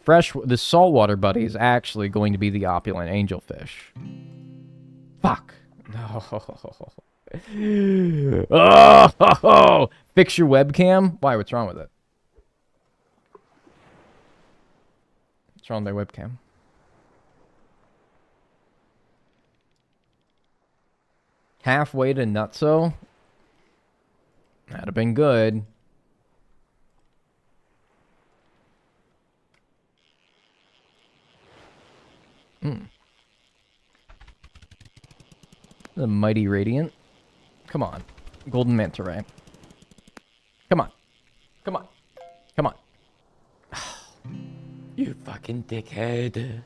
saltwater buddy is actually going to be the opulent angelfish. Fuck. No. Oh, fix your webcam? Why? What's wrong with it? What's wrong with my webcam? Halfway to nutso? That'd have been good. The mighty radiant. Come on. Golden manta ray. Come on. Come on. Come on. You fucking dickhead.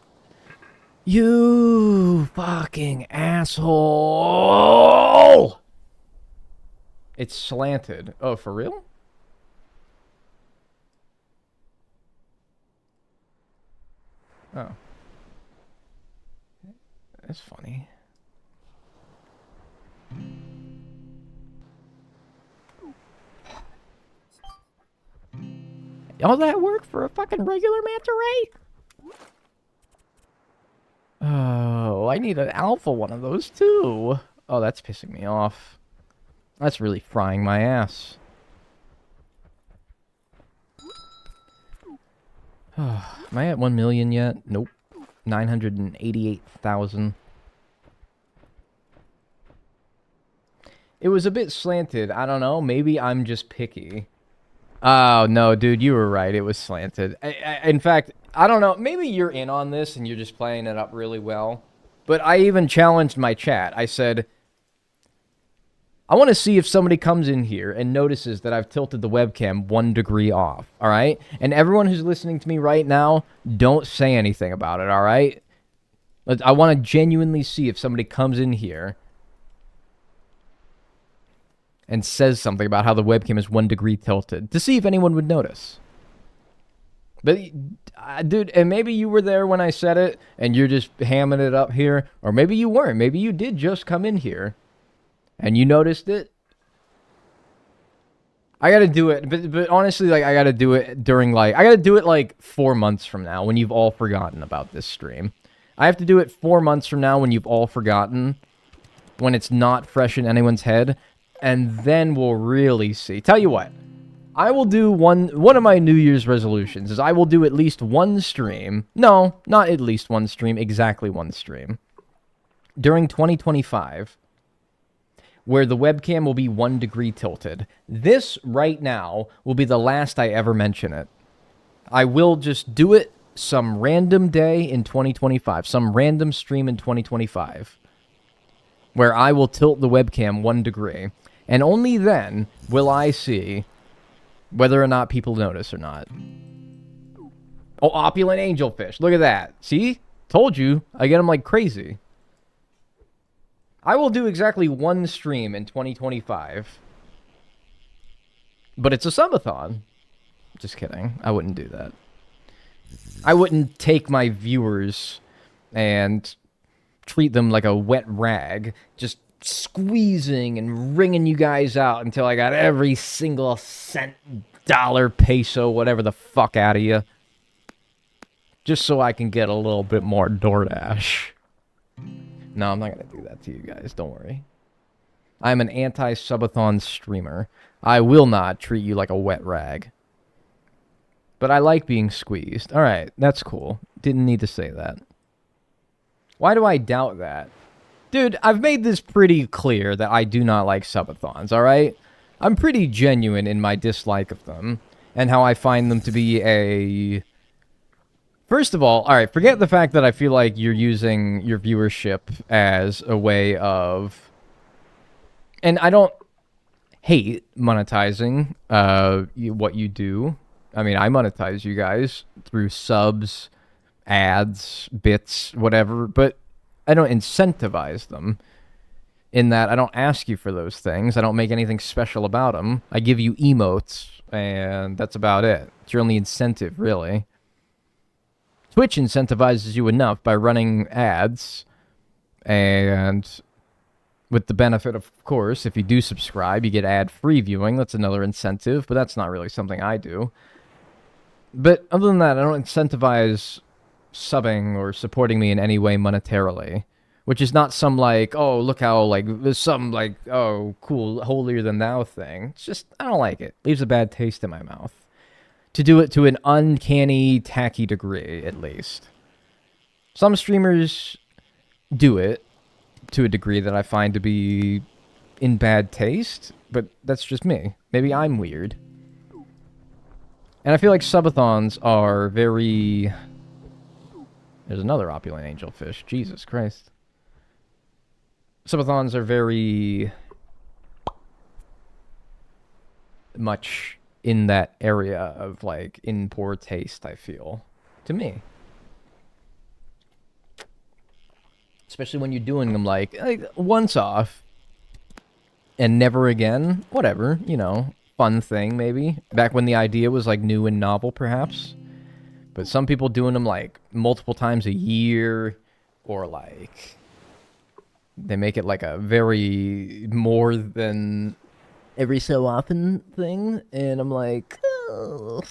You fucking asshole. It's slanted. Oh, for real? Oh. That's funny. All that work for a fucking regular manta ray? Oh, I need an alpha one of those too. Oh, that's pissing me off. That's really frying my ass. Am I at 1 million yet? Nope. 988,000. It was a bit slanted. I don't know. Maybe I'm just picky. Oh, no, dude, you were right. It was slanted. In fact, I don't know. Maybe you're in on this and you're just playing it up really well. But I even challenged my chat. I said, I want to see if somebody comes in here and notices that I've tilted the webcam 1 degree off, all right? And everyone who's listening to me right now, don't say anything about it, all right? I want to genuinely see if somebody comes in here and says something about how the webcam is 1 degree tilted, to see if anyone would notice. But, dude, and maybe you were there when I said it, and you're just hamming it up here, or maybe you weren't. Maybe you did just come in here, and you noticed it. I gotta do it, but honestly, like, I gotta do it during, like, I gotta do it, like, 4 months from now, when you've all forgotten about this stream. I have to do it 4 months from now, when you've all forgotten, when it's not fresh in anyone's head, and then we'll really see. Tell you what, I will do one of my New Year's resolutions is I will do at least one stream. No, not at least one stream, exactly one stream. During 2025, where the webcam will be 1 degree tilted. This, right now, will be the last I ever mention it. I will just do it some random day in 2025, some random stream in 2025, where I will tilt the webcam 1 degree. And only then will I see whether or not people notice or not. Oh, opulent angelfish. Look at that. See? Told you. I get them like crazy. I will do exactly one stream in 2025. But it's a subathon. Just kidding. I wouldn't do that. I wouldn't take my viewers and treat them like a wet rag, just squeezing and wringing you guys out until I got every single cent, dollar, peso, whatever the fuck out of you. Just so I can get a little bit more DoorDash. No, I'm not going to do that to you guys. Don't worry. I'm an anti-subathon streamer. I will not treat you like a wet rag. But I like being squeezed. Alright, that's cool. Didn't need to say that. Why do I doubt that? Dude, I've made this pretty clear that I do not like subathons, alright? I'm pretty genuine in my dislike of them. And how I find them to be a... First of all, alright, forget the fact that I feel like you're using your viewership as a way of... And I don't hate monetizing what you do. I mean, I monetize you guys through subs, ads, bits, whatever, but I don't incentivize them in that I don't ask you for those things. I don't make anything special about them. I give you emotes, and that's about it. It's your only incentive, really. Twitch incentivizes you enough by running ads, and with the benefit, of course, if you do subscribe, you get ad-free viewing. That's another incentive, but that's not really something I do. But other than that, I don't incentivize subbing or supporting me in any way monetarily. Which is not some, like, oh, look how, like, there's some, like, oh, cool, holier-than-thou thing. It's just, I don't like it. Leaves a bad taste in my mouth. To do it to an uncanny, tacky degree, at least. Some streamers do it to a degree that I find to be in bad taste, but that's just me. Maybe I'm weird. And I feel like subathons are very... There's another opulent angelfish. Jesus Christ. Subathons are very much in that area of, like, in poor taste, I feel. To me. Especially when you're doing them, like once off. And never again. Whatever, you know. Fun thing, maybe. Back when the idea was, like, new and novel, perhaps. But some people doing them, like, multiple times a year. Or, like... They make it, like, a very more than every so often thing. And I'm like, oh...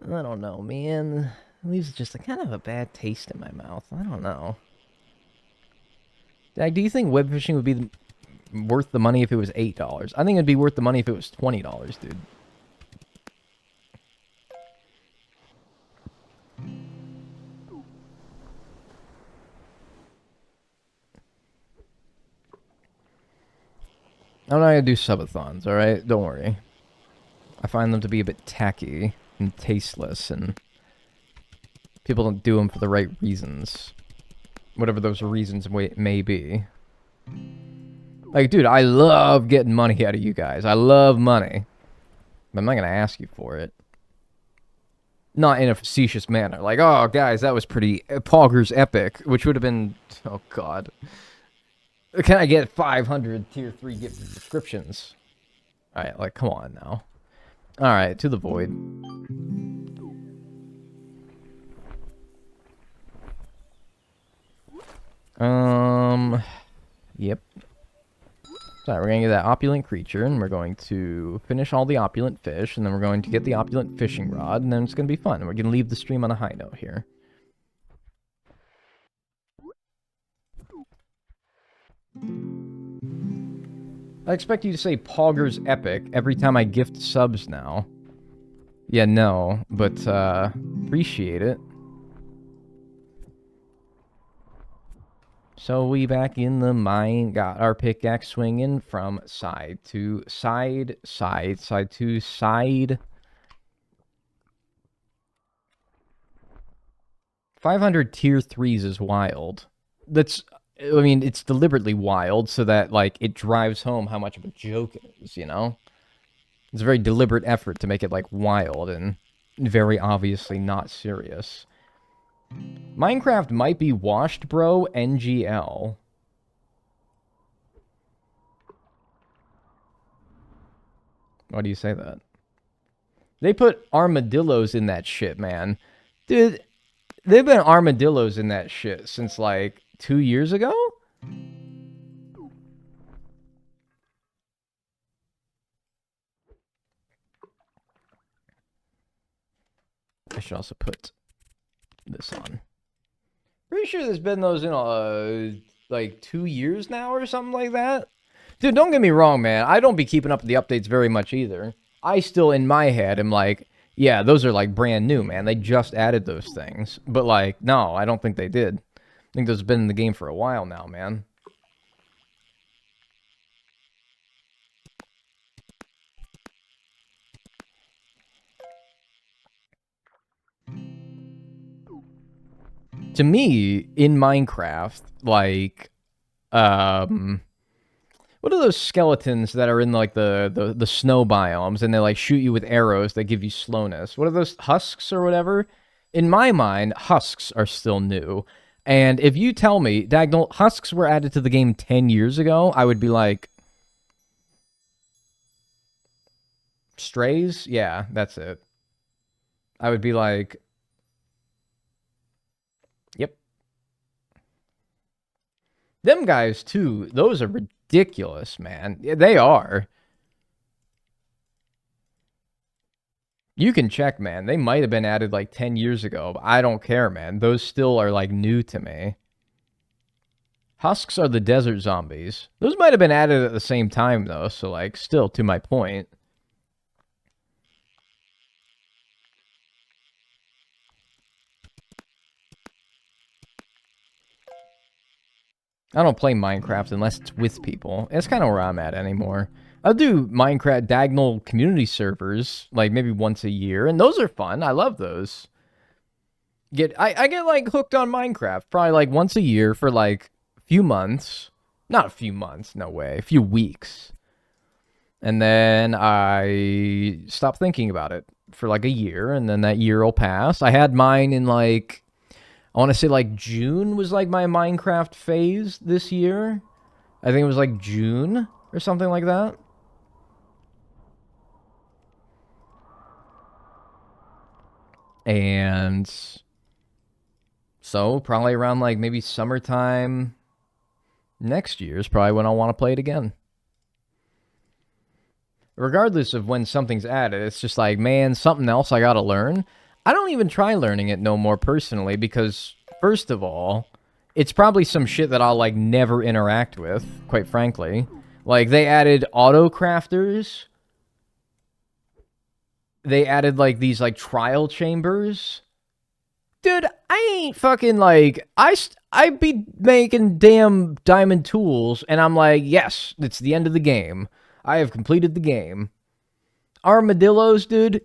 I don't know, man. It leaves just a kind of a bad taste in my mouth. I don't know. Do you think web fishing would be worth the money if it was $8? I think it'd be worth the money if it was $20, dude. I'm not gonna do subathons, alright? Don't worry. I find them to be a bit tacky and tasteless, and people don't do them for the right reasons. Whatever those reasons may be. Like, dude, I love getting money out of you guys. I love money. But I'm not gonna ask you for it. Not in a facetious manner. Like, oh, guys, that was pretty Pogger's epic. Which would have been... Oh, God. Can I get 500 tier 3 gift subscriptions? Alright, like, come on now. Alright, to the void. Yep. So, we're going to get that opulent creature, and we're going to finish all the opulent fish, and then we're going to get the opulent fishing rod, and then it's going to be fun. We're going to leave the stream on a high note here. I expect you to say Pogger's epic every time I gift subs now. Yeah, no, but, appreciate it. So we back in the mine, got our pickaxe swinging from side to side, side to side. 500 tier 3s is wild. That's, I mean, it's deliberately wild so that, like, it drives home how much of a joke it is, you know? It's a very deliberate effort to make it, like, wild and very obviously not serious. Minecraft might be washed, bro. NGL. Why do you say that? They put armadillos in that shit, man. Dude, they've been armadillos in that shit since like 2 years ago? I should also put this on. Pretty sure there's been those in like 2 years now or something like that. Dude, don't get me wrong, man. I don't be keeping up with the updates very much either. I still, in my head, am like, yeah, those are like brand new, man. They just added those things. But like, no, I don't think they did. I think those have been in the game for a while now, man. To me, in Minecraft, like, what are those skeletons that are in like the snow biomes and they like shoot you with arrows that give you slowness? What are those, husks or whatever? In my mind, husks are still new. And if you tell me, Dagnall, husks were added to the game 10 years ago, I would be like, strays? Yeah, that's it. I would be like, yep. Them guys, too, those are ridiculous, man. Yeah, they are. You can check, man. They might have been added like 10 years ago, but I don't care, man. Those still are like new to me. Husks are the desert zombies. Those might have been added at the same time, though, so like, still to my point. I don't play Minecraft unless it's with people. That's kind of where I'm at anymore. I'll do Minecraft Dagnall community servers, like maybe once a year, and those are fun. I love those. I get like hooked on Minecraft probably like once a year for like a few months. Not a few months, no way. A few weeks. And then I stop thinking about it for like a year, and then that year will pass. I had mine in like, I want to say like June was like my Minecraft phase this year. I think it was like June or something like that. And so probably around like maybe summertime next year is probably when I'll want to play it again. Regardless of when something's added, it's just like, man, something else I gotta learn. I don't even try learning it no more personally because, first of all, it's probably some shit that I'll like never interact with, quite frankly. Like, they added auto crafters. They added like these like trial chambers. Dude, I ain't fucking like, I be making damn diamond tools, and I'm like, yes, it's the end of the game. I have completed the game. Armadillos, dude.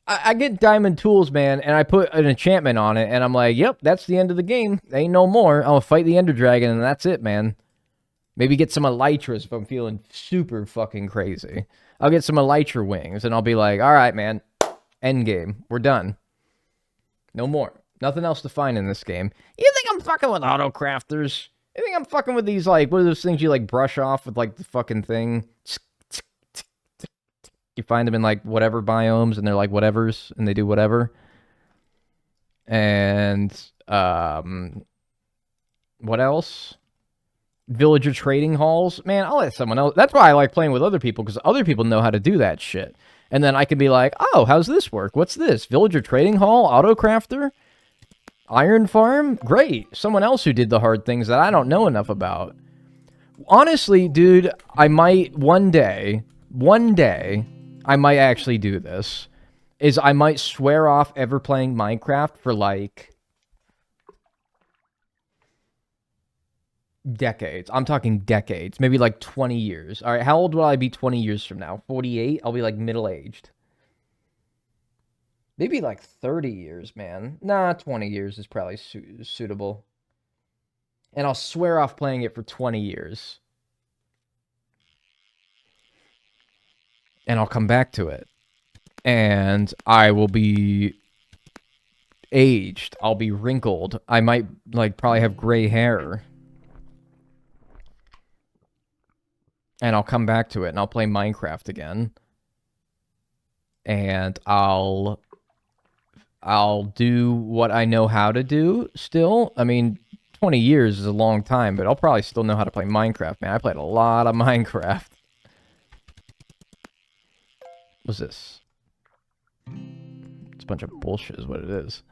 I get diamond tools, man, and I put an enchantment on it, and I'm like, yep, that's the end of the game. Ain't no more. I'll fight the Ender Dragon, and that's it, man. Maybe get some elytras if I'm feeling super fucking crazy. I'll get some elytra wings, and I'll be like, all right, man, end game. We're done. No more. Nothing else to find in this game. You think I'm fucking with auto crafters? You think I'm fucking with these, like, what are those things you, like, brush off with, like, the fucking thing? You find them in, like, whatever biomes, and they're, like, whatevers, and they do whatever. And, what else? Villager trading halls. Man, I'll let someone else. That's why I like playing with other people, because other people know how to do that shit. And then I can be like, oh, how's this work? What's this? Villager trading hall? Auto crafter? Iron farm? Great. Someone else who did the hard things that I don't know enough about. Honestly, dude, I might one day, I might actually do this. Is I might swear off ever playing Minecraft for like decades. I'm talking decades. Maybe like 20 years. All right, how old will I be 20 years from now? 48? I'll be like middle-aged. Maybe like 30 years, man. Nah, 20 years is probably suitable. And I'll swear off playing it for 20 years. And I'll come back to it. And I will be aged. I'll be wrinkled. I might, like, probably have gray hair. and I'll come back to it, and I'll play Minecraft again. And I'll do what I know how to do still. I mean, 20 years is a long time, but I'll probably still know how to play Minecraft, man. I played a lot of Minecraft. What's this? It's a bunch of bullshit is what it is.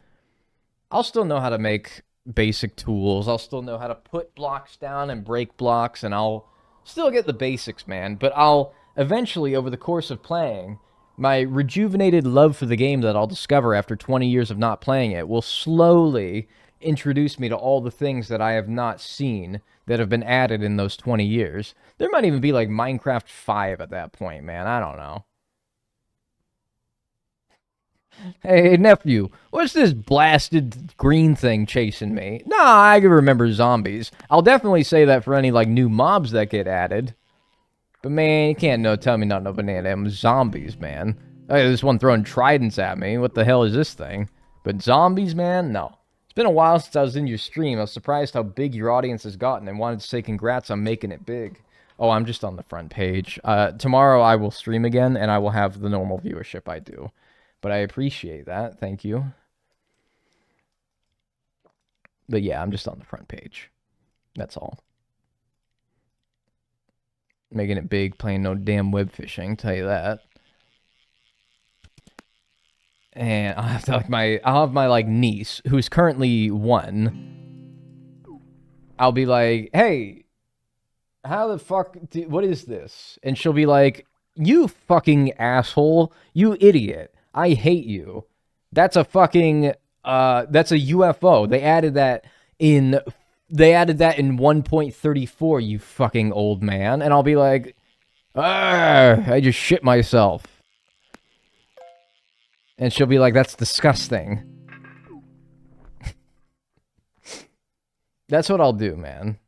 I'll still know how to make basic tools. I'll still know how to put blocks down and break blocks, and I'll still get the basics, man. But I'll eventually, over the course of playing, my rejuvenated love for the game that I'll discover after 20 years of not playing it will slowly introduce me to all the things that I have not seen that have been added in those 20 years. There might even be like Minecraft 5 at that point, man. I don't know. Hey, nephew, what's this blasted green thing chasing me? Nah, I can remember zombies. I'll definitely say that for any, like, new mobs that get added. But, man, you can't tell me nothing about them zombies, man. Hey, this one throwing tridents at me. What the hell is this thing? But zombies, man, no. It's been a while since I was in your stream. I was surprised how big your audience has gotten and wanted to say congrats on making it big. Oh, I'm just on the front page. Tomorrow I will stream again, and I will have the normal viewership I do. But I appreciate that. Thank you. But yeah, I'm just on the front page. That's all. Making it big, playing no damn web fishing, tell you that. And I'll have to I'll have my like niece, who's currently 1. I'll be like, hey, how the fuck what is this? And she'll be like, you fucking asshole, you idiot. I hate you. That's a fucking, that's a UFO. They added that in 1.34, you fucking old man. And I'll be like, I just shit myself. And she'll be like, that's disgusting. That's what I'll do, man.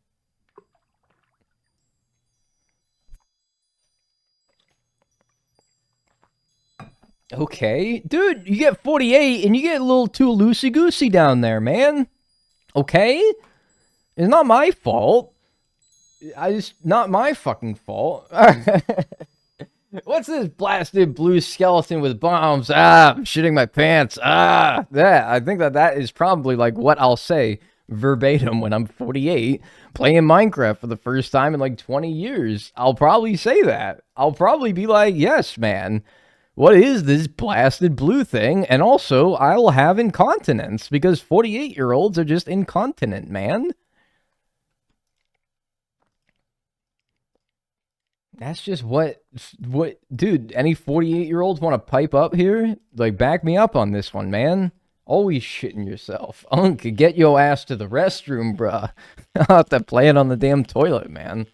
Okay. Dude, you get 48 and you get a little too loosey-goosey down there, man. Okay? It's not my fault. Not my fucking fault. What's this blasted blue skeleton with bombs? I'm shitting my pants. Yeah, I think that is probably like what I'll say verbatim when I'm 48 playing Minecraft for the first time in like 20 years. I'll probably say that. I'll probably be like, yes, man. What is this blasted blue thing? And also, I'll have incontinence because 48-year-olds are just incontinent, man. That's just what, dude, any 48-year-olds want to pipe up here? Like, back me up on this one, man. Always shitting yourself. Unk, get your ass to the restroom, bruh. I'll have to play it on the damn toilet, man.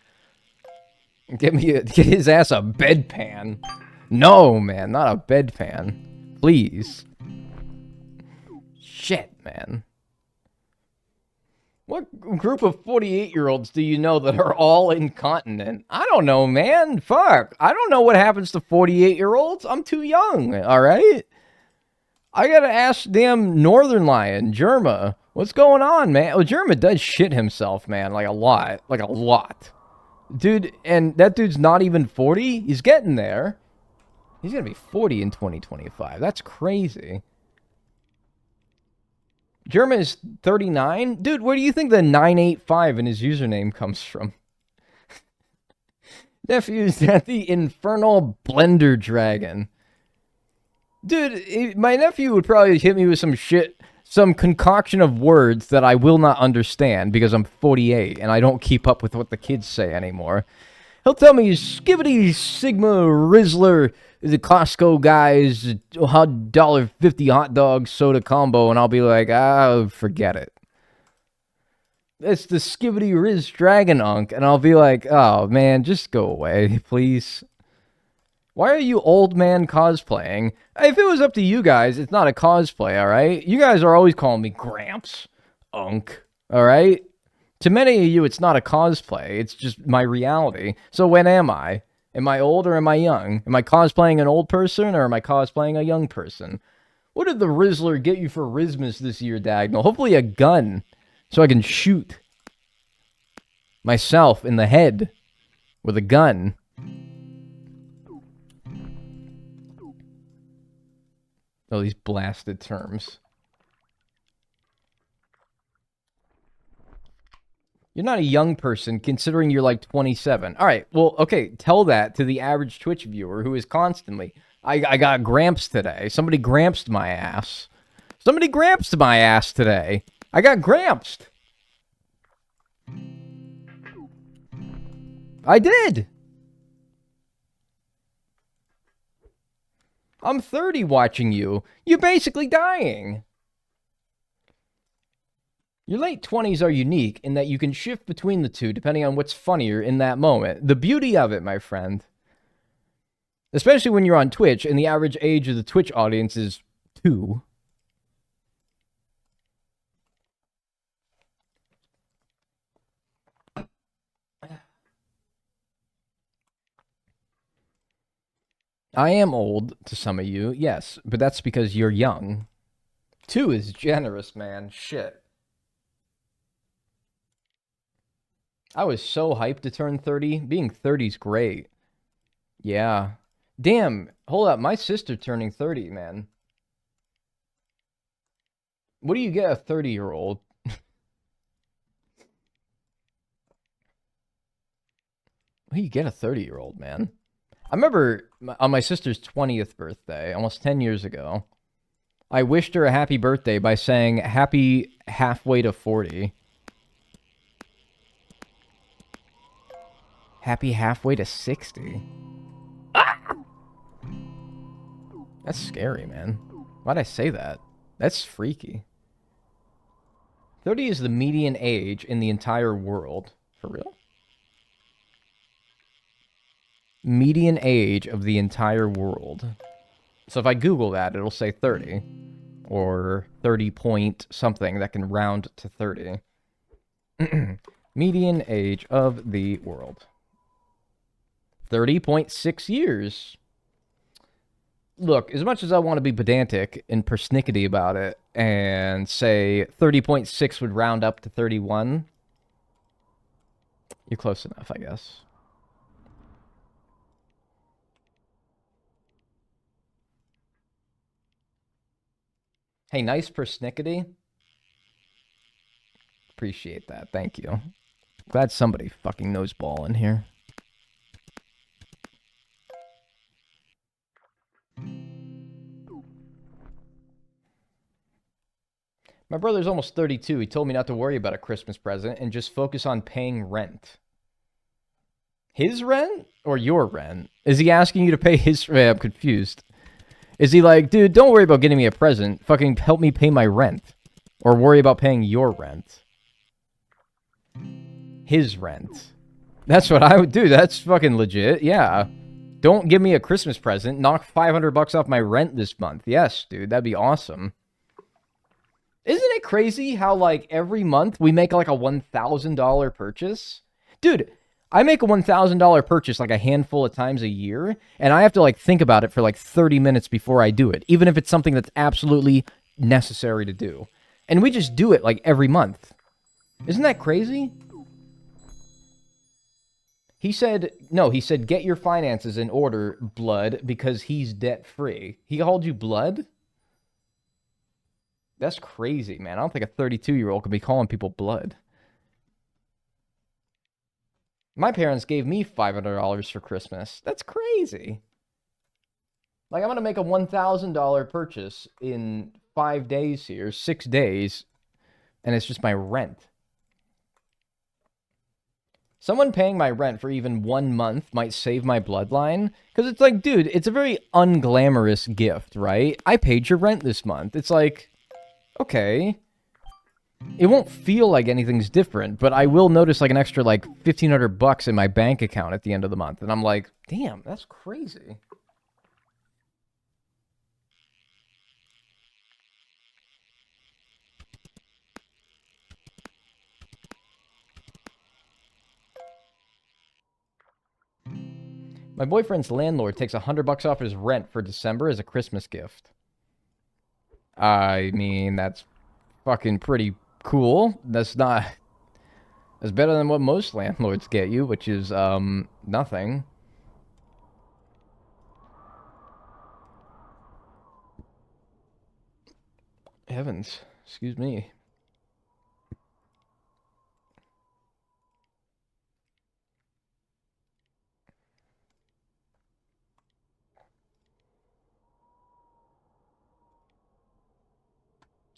Get his ass a bedpan. No, man, not a bedpan. Please. Shit, man. What group of 48-year-olds do you know that are all incontinent? I don't know, man. Fuck. I don't know what happens to 48-year-olds. I'm too young, all right? I gotta ask damn Northern Lion, Jerma. What's going on, man? Oh, Jerma does shit himself, man, like a lot. Like a lot. Dude, and that dude's not even 40? He's getting there. He's gonna be 40 in 2025. That's crazy. German is 39? Dude, where do you think the 985 in his username comes from? Nephew's at the Infernal Blender Dragon. Dude, my nephew would probably hit me with some shit, some concoction of words that I will not understand because I'm 48 and I don't keep up with what the kids say anymore. He'll tell me, Skibbity Sigma Rizzler, the Costco guy's $1.50 hot dog soda combo, and I'll be like, forget it. It's the Skibbity Riz Dragon Unk, and I'll be like, oh man, just go away, please. Why are you old man cosplaying? If it was up to you guys, it's not a cosplay, alright? You guys are always calling me Gramps, Unk, alright? To many of you, it's not a cosplay. It's just my reality. So when am I? Am I old or am I young? Am I cosplaying an old person or am I cosplaying a young person? What did the Rizzler get you for Rizmas this year, Dagnall? Hopefully a gun, so I can shoot myself in the head. with a gun. Oh, these blasted terms. You're not a young person considering you're like 27. All right, well, okay, tell that to the average Twitch viewer who is constantly, I got gramps today. Somebody grampsed my ass. Somebody grampsed my ass today. I got grampsed. I did. I'm 30 watching you. You're basically dying. Your late 20s are unique in that you can shift between the two depending on what's funnier in that moment. The beauty of it, my friend. Especially when you're on Twitch and the average age of the Twitch audience is 2. I am old to some of you, yes, but that's because you're young. 2 is generous, man. Shit. I was so hyped to turn 30. Being 30's great. Yeah. Damn, hold up. My sister turning 30, man. What do you get a 30-year-old? What do you get a 30-year-old, man? I remember on my sister's 20th birthday, almost 10 years ago, I wished her a happy birthday by saying, happy halfway to 40. Happy halfway to 60. Ah! That's scary, man. Why'd I say that? That's freaky. 30 is the median age in the entire world. For real? Median age of the entire world. So if I Google that, it'll say 30. Or 30 point something that can round to 30. Median age of the world. 30.6 years. Look, as much as I want to be pedantic and persnickety about it and say 30.6 would round up to 31, you're close enough, I guess. Hey, nice persnickety. Appreciate that. Thank you. Glad somebody fucking knows ball in here. My brother's almost 32. He told me not to worry about a Christmas present and just focus on paying rent. His rent or your rent? Is he asking you to pay his rent? I'm confused. Is he like, dude, don't worry about getting me a present. Fucking help me pay my rent. Or worry about paying your rent. His rent. That's what I would do. That's fucking legit. Yeah. Don't give me a Christmas present. Knock $500 off my rent this month. Yes, dude. That'd be awesome. Isn't it crazy how, like, every month we make, like, a $1,000 purchase? Dude, I make a $1,000 purchase, like, a handful of times a year, and I have to, like, think about it for, like, 30 minutes before I do it, even if it's something that's absolutely necessary to do. And we just do it, like, every month. Isn't that crazy? He said, no, he said, get your finances in order, blood, because he's debt-free. He called you blood? That's crazy, man. I don't think a 32-year-old could be calling people blood. My parents gave me $500 for Christmas. That's crazy. Like, I'm going to make a $1,000 purchase in 5 days here, 6 days, and it's just my rent. Someone paying my rent for even 1 month might save my bloodline. Because it's like, dude, it's a very unglamorous gift, right? I paid your rent this month. It's like, okay. It won't feel like anything's different, but I will notice like an extra like $1,500 in my bank account at the end of the month. And I'm like, damn, that's crazy. My boyfriend's landlord takes $100 off his rent for December as a Christmas gift. I mean, that's fucking pretty cool. That's not... It's better than what most landlords get you, which is, nothing. Heavens. Excuse me.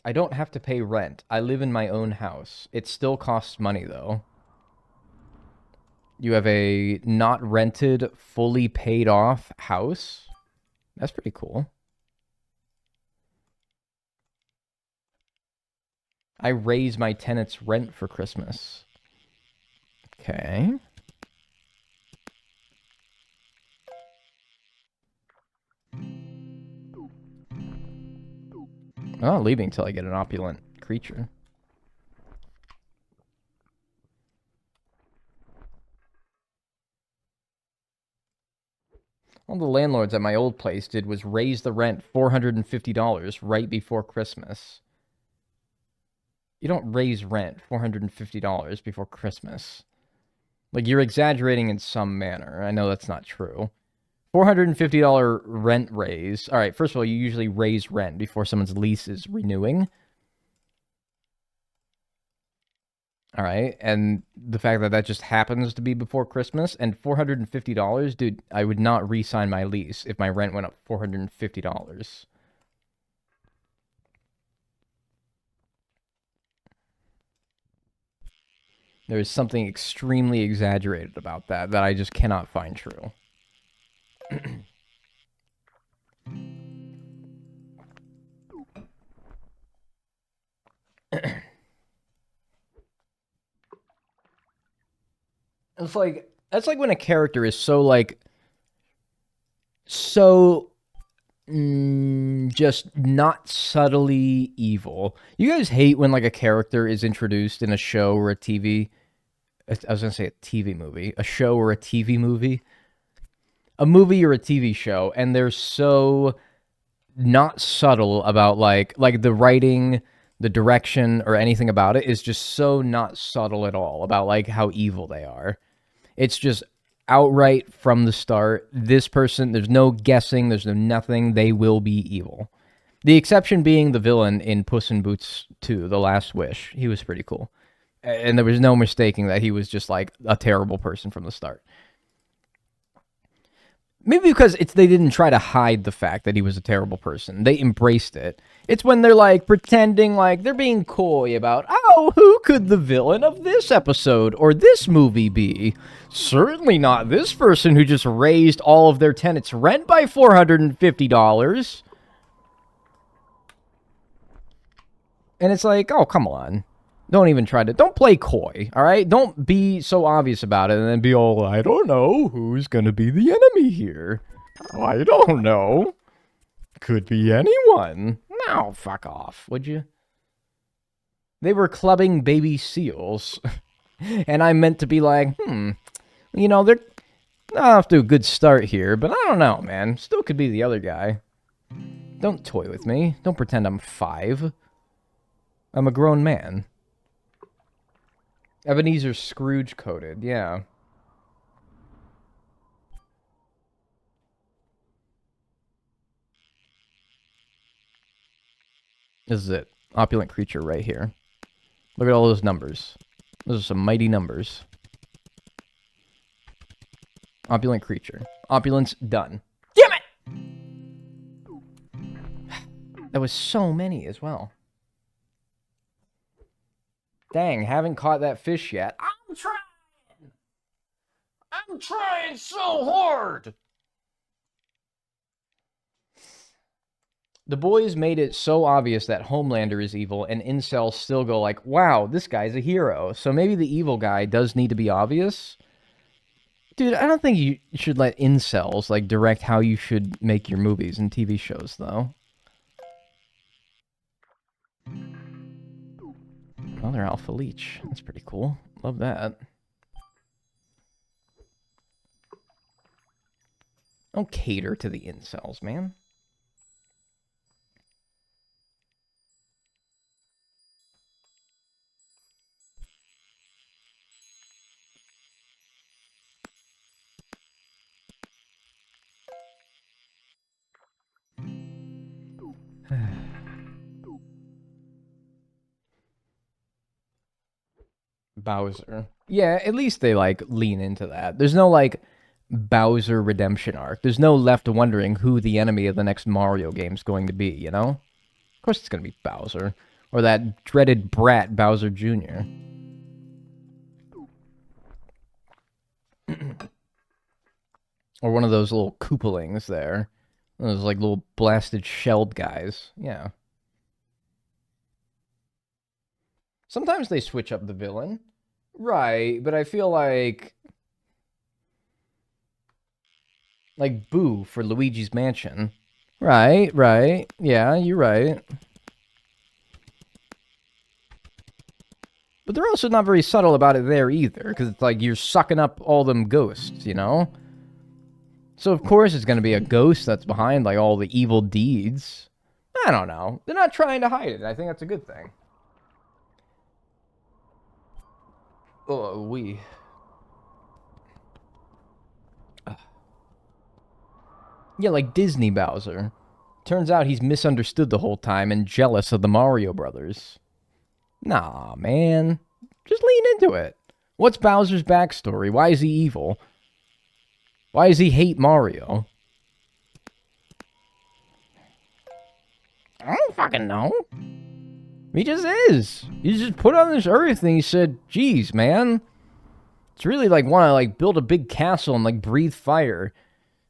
I don't have to pay rent. I live in my own house. It still costs money, though. You have a not rented, fully paid off house? That's pretty cool. I raise my tenants' rent for Christmas. Okay. I'm not leaving until I get an opulent creature. All the landlords at my old place did was raise the rent $450 right before Christmas. You don't raise rent $450 before Christmas. Like, you're exaggerating in some manner. I know that's not true. $450 rent raise. All right, first of all, you usually raise rent before someone's lease is renewing. All right, and the fact that that just happens to be before Christmas, and $450, dude, I would not re-sign my lease if my rent went up $450. There is something extremely exaggerated about that I just cannot find true. It's like, that's like when a character is so, like, so just not subtly evil. You guys hate when, like, a character is introduced in a show or a TV. I was going to say a TV movie. A show or a TV movie. A movie or a TV show, and they're so not subtle about, like the writing, the direction, or anything about it is just so not subtle at all about, like, how evil they are. It's just outright from the start. This person, there's no guessing, there's no nothing. They will be evil. The exception being the villain in Puss in Boots 2, The Last Wish. He was pretty cool. And there was no mistaking that he was just, like, a terrible person from the start. Maybe because they didn't try to hide the fact that he was a terrible person. They embraced it. It's when they're, like, pretending like they're being coy about, oh, who could the villain of this episode or this movie be? Certainly not this person who just raised all of their tenants' rent by $450. And it's like, oh, come on. Don't even try to, don't play coy, all right? Don't be so obvious about it and then be all, I don't know who's going to be the enemy here. I don't know. Could be anyone. No, fuck off, would you? They were clubbing baby seals. And I meant to be like, you know, they're off to a good start here, but I don't know, man. Still could be the other guy. Don't toy with me. Don't pretend I'm 5. I'm a grown man. Ebenezer Scrooge coded, yeah. This is it. Opulent creature right here. Look at all those numbers. Those are some mighty numbers. Opulent creature. Opulence done. Damn it! That was so many as well. Dang, haven't caught that fish yet. I'm trying! I'm trying so hard! The boys made it so obvious that Homelander is evil, and incels still go like, wow, this guy's a hero. So maybe the evil guy does need to be obvious? Dude, I don't think you should let incels, like, direct how you should make your movies and TV shows, though. Another alpha leech. That's pretty cool. Love that. Don't cater to the incels, man. Bowser. Yeah, at least they like lean into that. There's no like Bowser redemption arc. There's no left wondering who the enemy of the next Mario game's going to be, you know? Of course it's going to be Bowser. Or that dreaded brat Bowser Jr. Or one of those little Koopalings there. Those like little blasted shelled guys. Yeah. Sometimes they switch up the villain. Right, but I feel like Boo for Luigi's Mansion. Right, right. Yeah, you're right. But they're also not very subtle about it there either, because it's like you're sucking up all them ghosts, you know? So of course it's going to be a ghost that's behind like all the evil deeds. I don't know. They're not trying to hide it. I think that's a good thing. Oh, we. Yeah, like Disney Bowser. Turns out he's misunderstood the whole time and jealous of the Mario Brothers. Nah, man. Just lean into it. What's Bowser's backstory? Why is he evil? Why does he hate Mario? I don't fucking know. He just is. He's just put on this earth and he said, geez, man. It's really like want to like build a big castle and like breathe fire.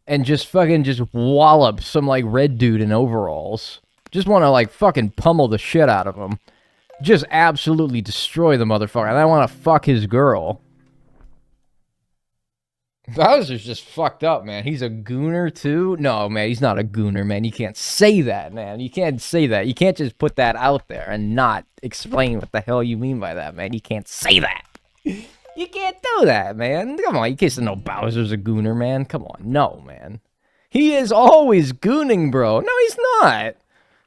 And just fucking just wallop some like red dude in overalls. Just want to like fucking pummel the shit out of him. Just absolutely destroy the motherfucker. And I want to fuck his girl. Bowser's just fucked up, man. He's a gooner, too? No, man, he's not a gooner, man. You can't say that, man. You can't say that. You can't just put that out there and not explain what the hell you mean by that, man. You can't say that. You can't do that, man. Come on, you can't say no Bowser's a gooner, man. Come on. No, man. He is always gooning, bro. No, he's not.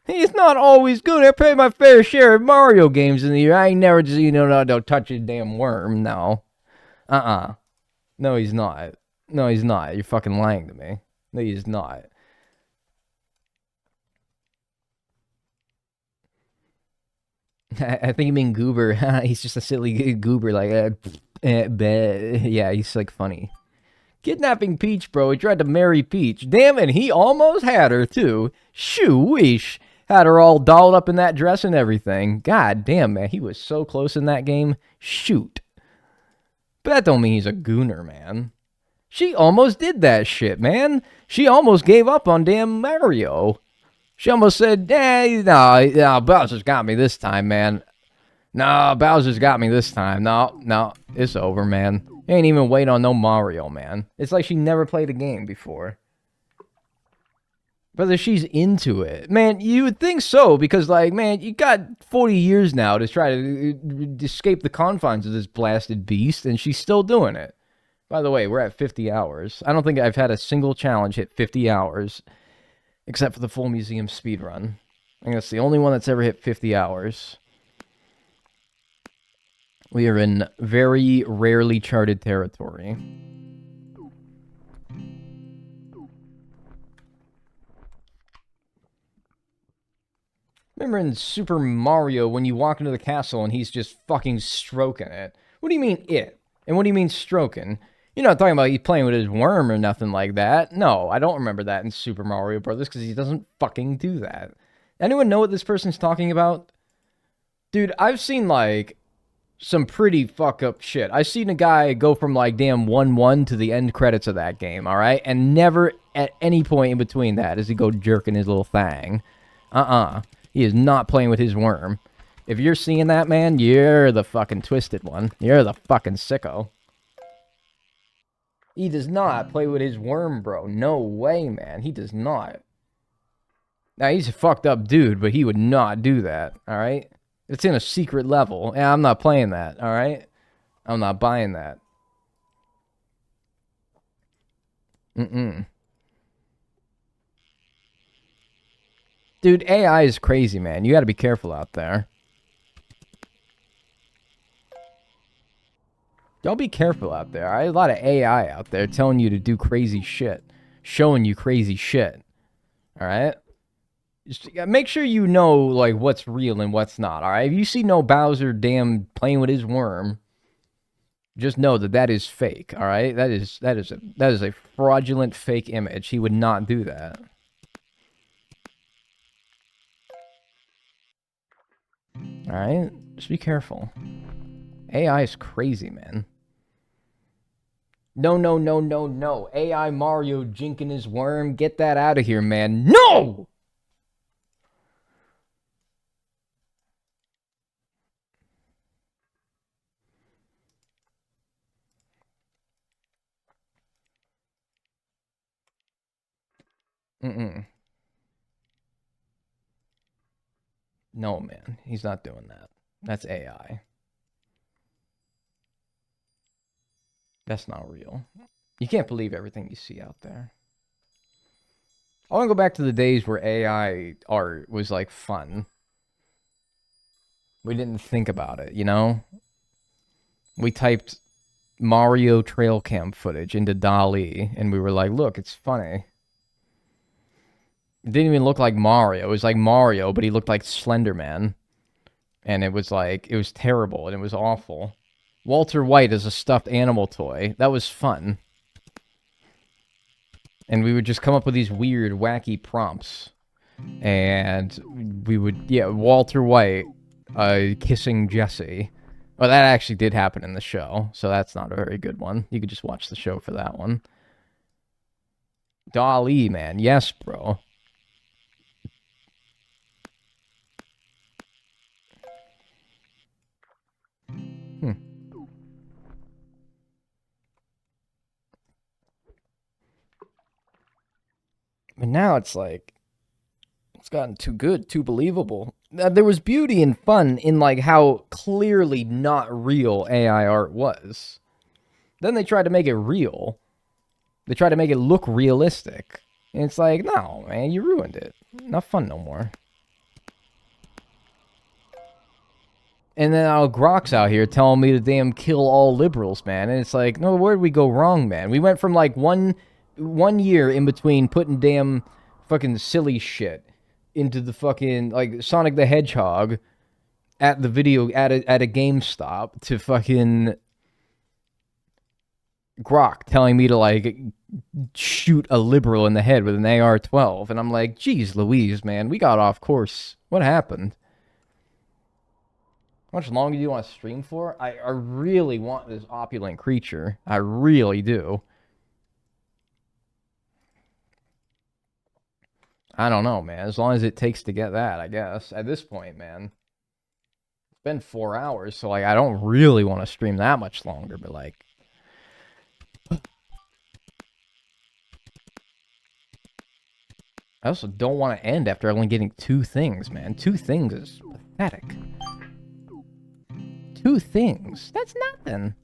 He's not always gooning. I play my fair share of Mario games in the year. I ain't never just, don't touch a damn worm. No. No, he's not. No, he's not. You're fucking lying to me. No, he's not. I think you mean goober. He's just a silly goober. Like, yeah, he's like funny. Kidnapping Peach, bro. He tried to marry Peach. Damn it, he almost had her, too. Shoo-weesh. Had her all dolled up in that dress and everything. God damn, man. He was so close in that game. Shoot. But that don't mean he's a gooner, man. She almost did that shit, man. She almost gave up on damn Mario. She almost said, no, Bowser's got me this time, man. No, Bowser's got me this time. No, it's over, man. Ain't even wait on no Mario, man. It's like she never played a game before. Whether she's into it. Man, you would think so, because, like, man, you got 40 years now to try to escape the confines of this blasted beast, and she's still doing it. By the way, we're at 50 hours. I don't think I've had a single challenge hit 50 hours, except for the full museum speedrun. I think that's the only one that's ever hit 50 hours. We are in very rarely charted territory. Remember in Super Mario when you walk into the castle and he's just fucking stroking it? What do you mean it? And what do you mean stroking? You're not talking about he's playing with his worm or nothing like that. No, I don't remember that in Super Mario Brothers because he doesn't fucking do that. Anyone know what this person's talking about? Dude, I've seen like some pretty fuck up shit. I've seen a guy go from like damn 1-1 to the end credits of that game, alright? And never at any point in between that does he go jerking his little thing. He is not playing with his worm. If you're seeing that, man, you're the fucking twisted one. You're the fucking sicko. He does not play with his worm, bro. No way, man. He does not. Now, he's a fucked up dude, but he would not do that, alright? It's in a secret level. Yeah, I'm not playing that, alright? I'm not buying that. Dude, AI is crazy, man. You gotta be careful out there. Don't be careful out there. I have a lot of AI out there telling you to do crazy shit. Showing you crazy shit. Alright? Just make sure you know, like, what's real and what's not, alright? If you see no Bowser damn playing with his worm, Just know that that is fake, all right? That is a fraudulent fake image. He would not do that. All right? Just be careful. AI is crazy, man. No, no, no, no, no. AI Mario jinking his worm. Get that out of here, man. No! Mm-mm. No, man. He's not doing that. That's AI. That's not real. You can't believe everything you see out there. I want to go back to the days where AI art was like fun. We didn't think about it, you know? We typed Mario trail cam footage into DALL-E and we were like, look, it's funny. It didn't even look like Mario. It was like Mario, but he looked like Slender Man. And it was like, it was terrible and it was awful. Walter White as a stuffed animal toy. That was fun. And we would just come up with these weird, wacky prompts. And we would, yeah, Walter White kissing Jesse. Well, that actually did happen in the show, so that's not a very good one. You could just watch the show for that one. DALL-E, man. Yes, bro. But now it's like, it's gotten too good, too believable. There was beauty and fun in like how clearly not real AI art was. Then they tried to make it real. They tried to make it look realistic. And it's like, no, man, you ruined it. Not fun no more. And then Grok's out here telling me to damn kill all liberals, man. And it's like, no, where did we go wrong, man? We went from like one year in between putting damn fucking silly shit into the fucking like Sonic the Hedgehog at the video at a GameStop to fucking Grok telling me to like shoot a liberal in the head with an AR-12, and I'm like, geez Louise, man, we got off course. What happened? How much longer do you want to stream for? I really want this opulent creature. I really do. I don't know, man. As long as it takes to get that, I guess. At this point, man. It's been 4 hours, so like I don't really want to stream that much longer, but like I also don't want to end after only getting 2 things, man. 2 things is pathetic. 2 things. That's nothing.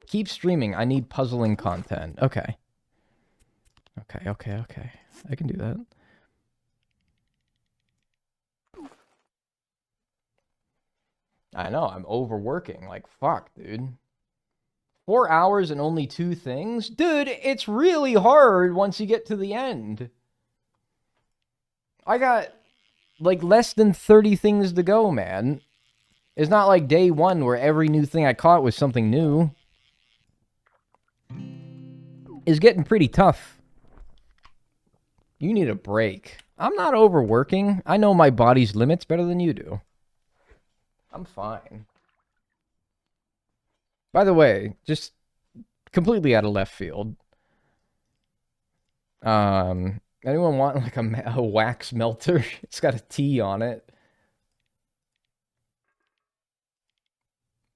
Keep streaming. I need puzzling content. Okay. Okay. I can do that. I know. I'm overworking. Like, fuck, dude. 4 hours and only 2 things? Dude, it's really hard once you get to the end. I got like less than 30 things to go, man. It's not like day 1 where every new thing I caught was something new. It's getting pretty tough. You need a break. I'm not overworking. I know my body's limits better than you do. I'm fine. By the way, just completely out of left field. Anyone want like a wax melter? It's got a T on it.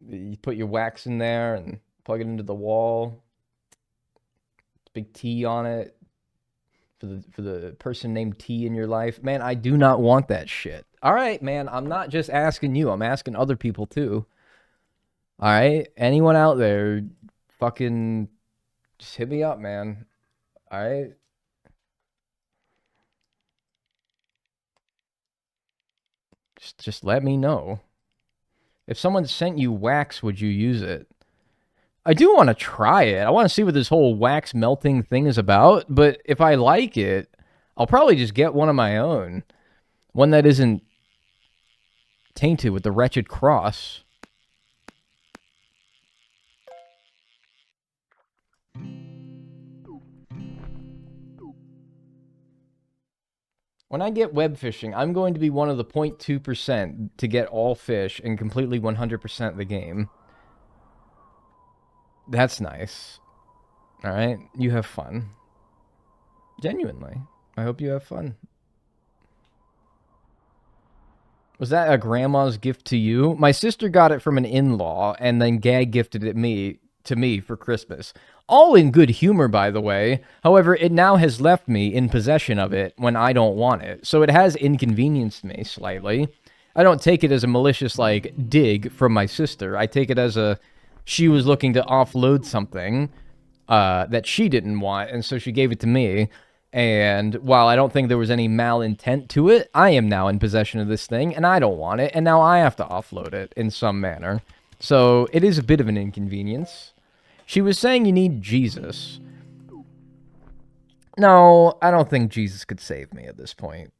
You put your wax in there and plug it into the wall. Big T on it. For the person named T in your life. Man, I do not want that shit. All right, man, I'm not just asking you. I'm asking other people too. All right? Anyone out there, fucking just hit me up, man. All right? Just let me know. If someone sent you wax, would you use it? I do want to try it. I want to see what this whole wax melting thing is about. But if I like it, I'll probably just get one of my own. One that isn't tainted with the wretched cross. When I get web fishing, I'm going to be one of the 0.2% to get all fish and completely 100% the game. That's nice. All right? You have fun. Genuinely. I hope you have fun. Was that a grandma's gift to you? My sister got it from an in-law, and then Gag gifted it to me for Christmas. All in good humor, by the way. However, it now has left me in possession of it when I don't want it. So it has inconvenienced me slightly. I don't take it as a malicious, like, dig from my sister. I take it as she was looking to offload something that she didn't want, and so she gave it to me. And while I don't think there was any malintent to it, I am now in possession of this thing, and I don't want it, and now I have to offload it in some manner. So it is a bit of an inconvenience. She was saying you need Jesus. No, I don't think Jesus could save me at this point.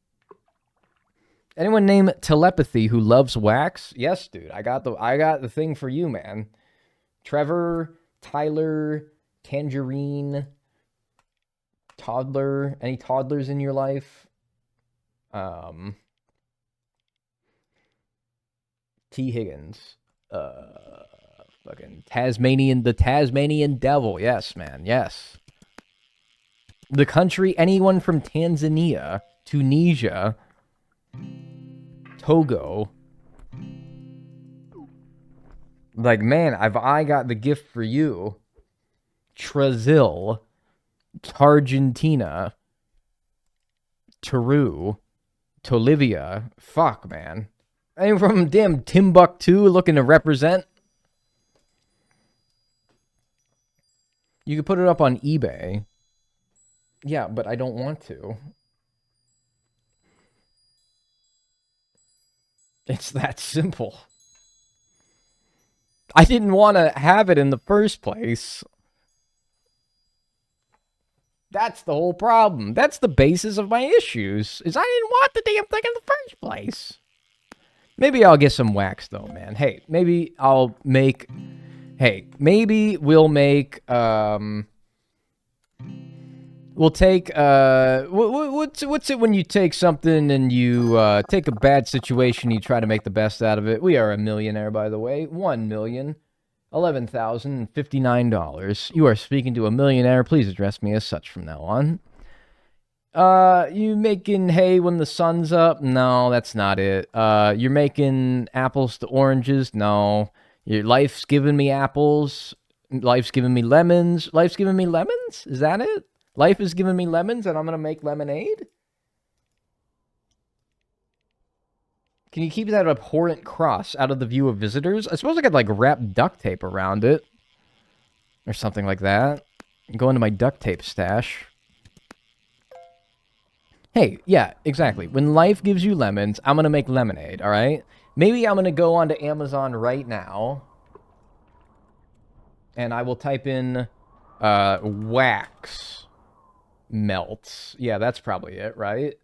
Anyone named Telepathy who loves wax? Yes, dude. I got the thing for you, man. Trevor, Tyler, Tangerine, Toddler. Any toddlers in your life? T. Higgins. Fucking the Tasmanian Devil. Yes, man. Yes. The country, anyone from Tanzania, Tunisia, Togo. Like, man, I got the gift for you. Brazil, Targentina, Peru, Tolivia. Fuck, man. Anyone from damn Timbuktu looking to represent? You could put it up on eBay. Yeah, but I don't want to. It's that simple. I didn't want to have it in the first place. That's the whole problem. That's the basis of my issues, is I didn't want the damn thing in the first place. Maybe I'll get some wax, though, man. Hey, maybe I'll make... Hey, maybe we'll make, we'll take, what's it when you take something and you, take a bad situation, you try to make the best out of it? We are a millionaire, by the way. $1,011,059. You are speaking to a millionaire. Please address me as such from now on. You making hay when the sun's up? No, that's not it. You're making apples to oranges? No. Your life's giving me apples. Life's giving me lemons. Life's giving me lemons? Is that it? Life is giving me lemons and I'm going to make lemonade? Can you keep that abhorrent cross out of the view of visitors? I suppose I could, like, wrap duct tape around it. Or something like that. Go into my duct tape stash. Hey, yeah, exactly. When life gives you lemons, I'm going to make lemonade, all right? Maybe I'm going to go onto Amazon right now. And I will type in wax melts. Yeah, that's probably it, right?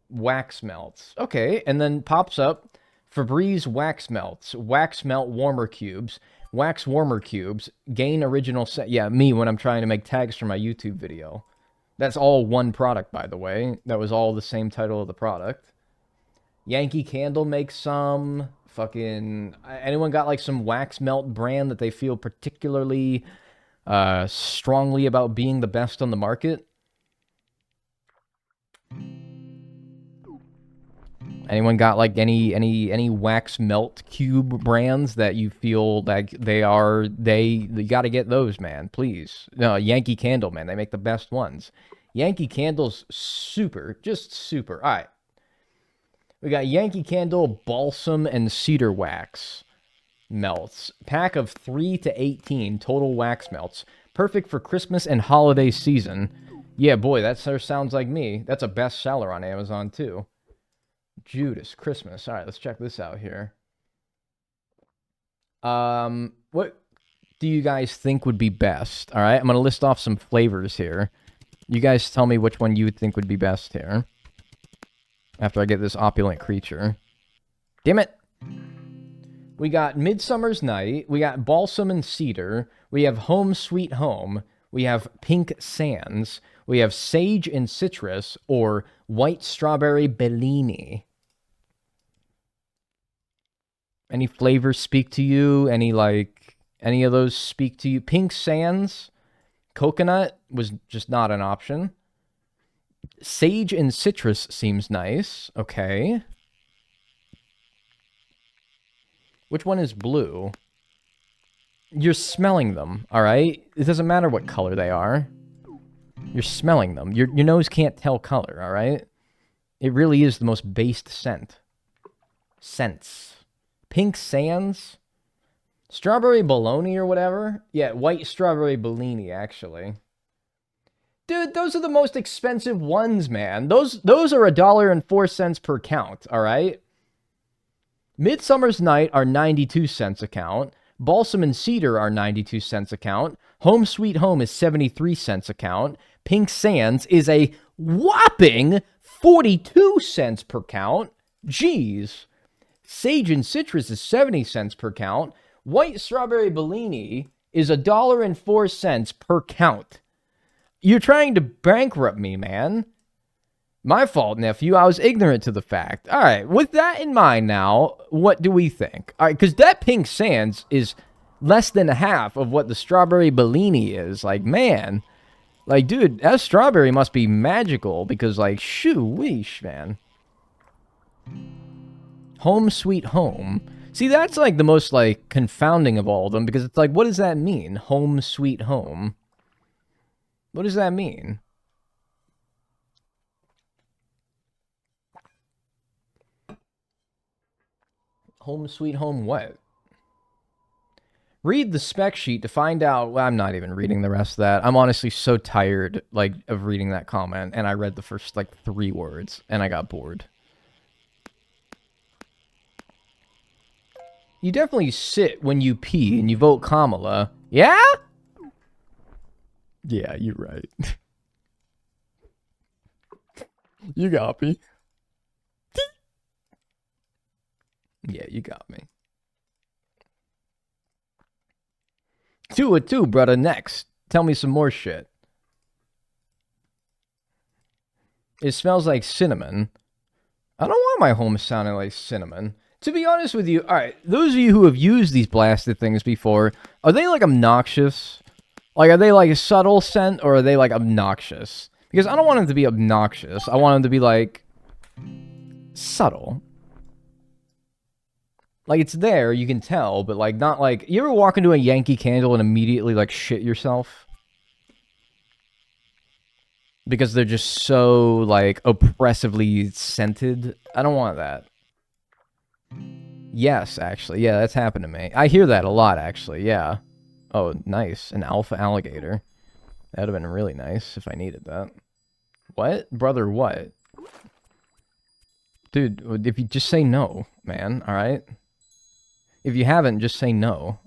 Wax melts. Okay, and then pops up Febreze wax melts. Wax melt warmer cubes. Wax warmer cubes. Gain original set. Yeah, me when I'm trying to make tags for my YouTube video. That's all one product, by the way. That was all the same title of the product. Yankee Candle makes some. Fucking... Anyone got, like, some wax melt brand that they feel particularly strongly about being the best on the market? Anyone got, like, any wax melt cube brands that you feel like you gotta get those, man, please. No, Yankee Candle, man, they make the best ones. Yankee Candle's super, just super. All right. We got Yankee Candle, Balsam, and Cedar Wax melts. Pack of 3 to 18 total wax melts. Perfect for Christmas and holiday season. Yeah, boy, that sounds like me. That's a bestseller on Amazon, too. Judas Christmas. All right, let's check this out here. What do you guys think would be best? All right, I'm going to list off some flavors here. You guys tell me which one you would think would be best here. After I get this opulent creature. Damn it! We got Midsummer's Night. We got Balsam and Cedar. We have Home Sweet Home. We have Pink Sands. We have Sage and Citrus, or White strawberry Bellini. Any flavors speak to you? Any of those speak to you? Pink Sands, coconut was just not an option. Sage and citrus seems nice. Okay. Which one is blue? You're smelling them, all right? It doesn't matter what color they are. You're smelling them. Your nose can't tell color, all right? It really is the most based scent. Scents. Pink Sands? Strawberry Bologna or whatever? Yeah, white strawberry Bellini, actually. Dude, those are the most expensive ones, man. Those are $1.04 per count, all right? Midsummer's Night are 92 cents a count. Balsam and Cedar are 92 cents a count. Home Sweet Home is 73 cents a count. Pink Sands is a whopping 42 cents per count. Jeez. Sage and Citrus is 70 cents per count. White Strawberry Bellini is $1.04 per count. You're trying to bankrupt me, man. My fault, nephew. I was ignorant to the fact. All right, with that in mind now, what do we think? All right, because that Pink Sands is less than half of what the Strawberry Bellini is. Like, man. Like, dude, that strawberry must be magical because, like, shoo-weesh, man. Home Sweet Home. See, that's, like, the most, like, confounding of all of them because it's like, what does that mean? Home Sweet Home. What does that mean? Home Sweet Home what? Read the spec sheet to find out. Well, I'm not even reading the rest of that. I'm honestly so tired, like, of reading that comment, and I read the first, like, 3 words, and I got bored. You definitely sit when you pee, and you vote Kamala. Yeah? Yeah, you're right. You got me. Yeah, you got me. 2-2, brother. Next. Tell me some more shit. It smells like cinnamon. I don't want my home sounding like cinnamon. To be honest with you, alright, those of you who have used these blasted things before, are they, like, obnoxious? Like, are they, like, a subtle scent, or are they, like, obnoxious? Because I don't want them to be obnoxious. I want them to be, like, subtle. Like, it's there, you can tell, but, like, not like... You ever walk into a Yankee Candle and immediately, like, shit yourself? Because they're just so, like, oppressively scented? I don't want that. Yes, actually. Yeah, that's happened to me. I hear that a lot, actually, yeah. Oh, nice. An alpha alligator. That would have been really nice if I needed that. What? Brother, what? Dude, if you just say no, man, alright? If you haven't, just say no.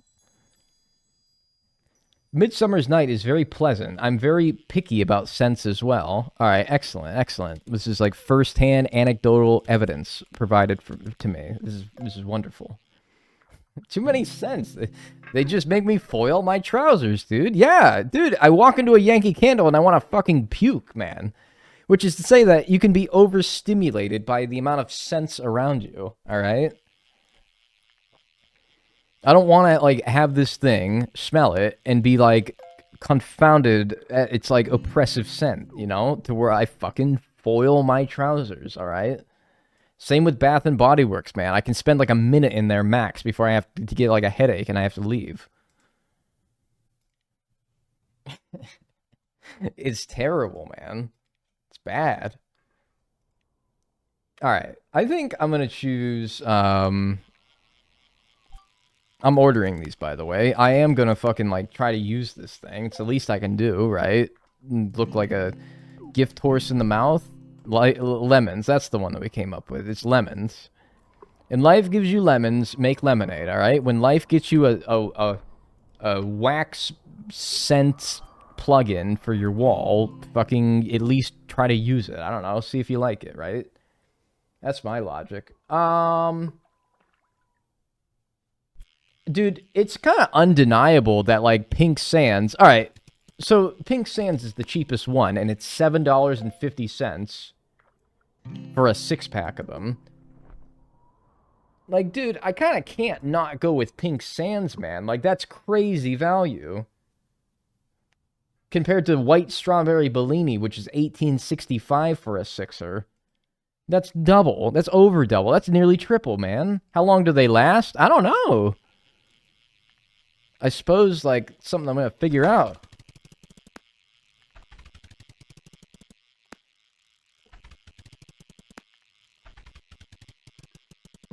Midsummer's Night is very pleasant. I'm very picky about scents as well. Alright, excellent, excellent. This is like first-hand anecdotal evidence provided to me. This is wonderful. Too many scents. They just make me foil my trousers, dude. Yeah, dude, I walk into a Yankee Candle and I want to fucking puke, man. Which is to say that you can be overstimulated by the amount of scents around you, alright? I don't want to, like, have this thing, smell it, and be, like, confounded at its, like, oppressive scent, you know? To where I fucking foil my trousers, alright? Same with Bath and Body Works, man. I can spend, like, a minute in there max before I have to get, like, a headache and I have to leave. It's terrible, man. It's bad. Alright. I think I'm gonna choose, I'm ordering these, by the way. I am gonna fucking, like, try to use this thing. It's the least I can do, right? Look like a gift horse in the mouth. Lemons. That's the one that we came up with. It's lemons. And life gives you lemons, make lemonade, alright? When life gets you a wax scent plug-in for your wall, fucking at least try to use it. I don't know. See if you like it, right? That's my logic. Dude, it's kind of undeniable that, like, Pink Sands... Alright, so Pink Sands is the cheapest one, and it's $7.50. for a 6-pack of them. Like, dude, I kind of can't not go with Pink Sands, man. Like, that's crazy value. Compared to White Strawberry Bellini, which is $18.65 for a 6er. That's double. That's over double. That's nearly triple, man. How long do they last? I don't know. I suppose, like, something I'm going to figure out.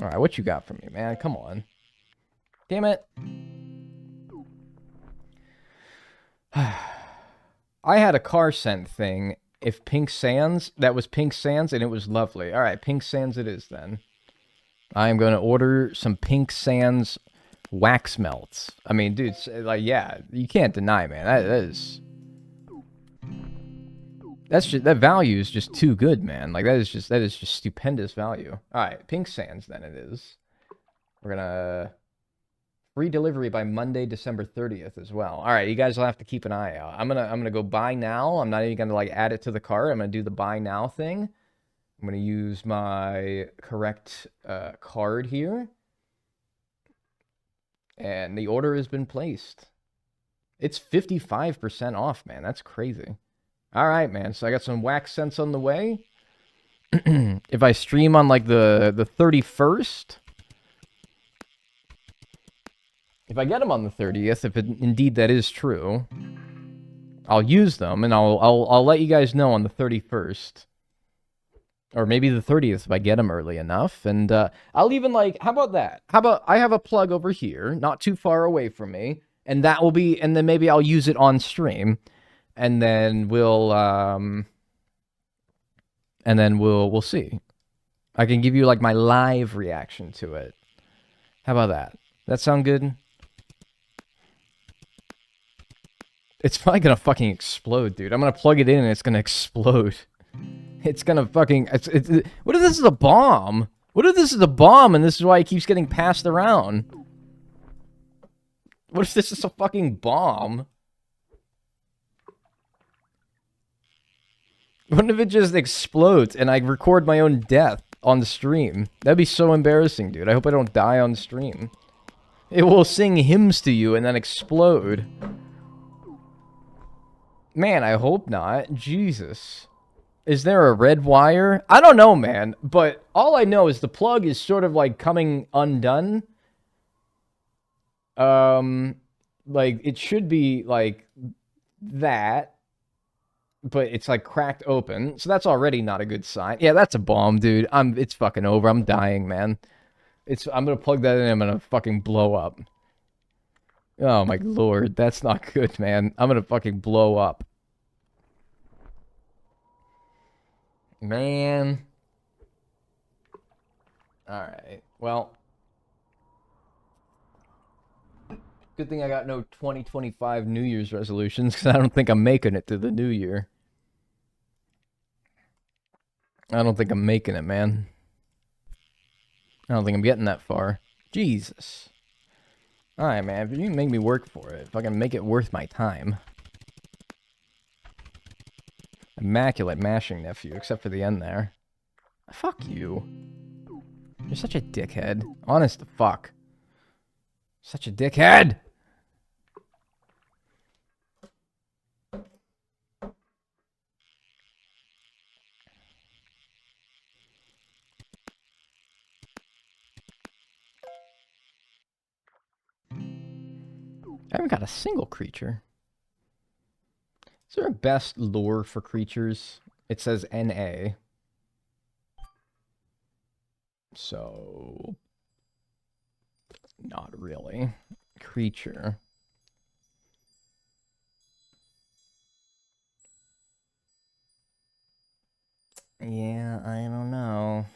All right, what you got for me, man? Come on. Damn it. I had a car scent thing. If Pink Sands, that was Pink Sands, and it was lovely. All right, Pink Sands it is then. I am going to order some Pink Sands wax melts. I mean, dude, like, yeah, you can't deny, man. That's just, that value is just too good, man. Like, that is just stupendous value. All right, Pink Sands then it is. We're gonna free delivery by Monday, December 30th as well. All right, you guys will have to keep an eye out. I'm gonna go buy now. I'm not even gonna like add it to the cart. I'm gonna do the buy now thing. I'm gonna use my correct card here, and the order has been placed. It's 55% off, man. That's crazy. All right, man. So I got some wax scents on the way. If I stream on like the 31st. If I get them on the 30th, if indeed that is true, I'll use them, and I'll let you guys know on the 31st. Or maybe the 30th if I get them early enough. And I'll even, like, how about that? How about I have a plug over here, not too far away from me, and that will be, and then maybe I'll use it on stream, and then we'll see. I can give you, like, my live reaction to it. How about that? That sound good? It's probably gonna fucking explode, dude. I'm gonna plug it in and it's gonna explode. It's gonna fucking... what if this is a bomb? What if this is a bomb and this is why it keeps getting passed around? What if this is a fucking bomb? What if it just explodes and I record my own death on the stream? That'd be so embarrassing, dude. I hope I don't die on stream. It will sing hymns to you and then explode. Man, I hope not. Jesus. Is there a red wire? I don't know, man. But all I know is the plug is sort of like coming undone. Like, it should be like that. But it's like cracked open. So that's already not a good sign. Yeah, that's a bomb, dude. It's fucking over. I'm dying, man. I'm gonna plug that in and I'm gonna fucking blow up. Oh my lord, that's not good, man. I'm gonna fucking blow up. Man. Alright, well. Good thing I got no 2025 New Year's resolutions, because I don't think I'm making it to the new year. I don't think I'm making it, man. I don't think I'm getting that far. Jesus. Alright, man, if you can make me work for it, if I can make it worth my time. Immaculate mashing, nephew, except for the end there. Fuck you. You're such a dickhead. Honest to fuck. Such a dickhead! I haven't got a single creature. Is there a best lure for creatures? It says NA. So... not really. Creature. Yeah, I don't know.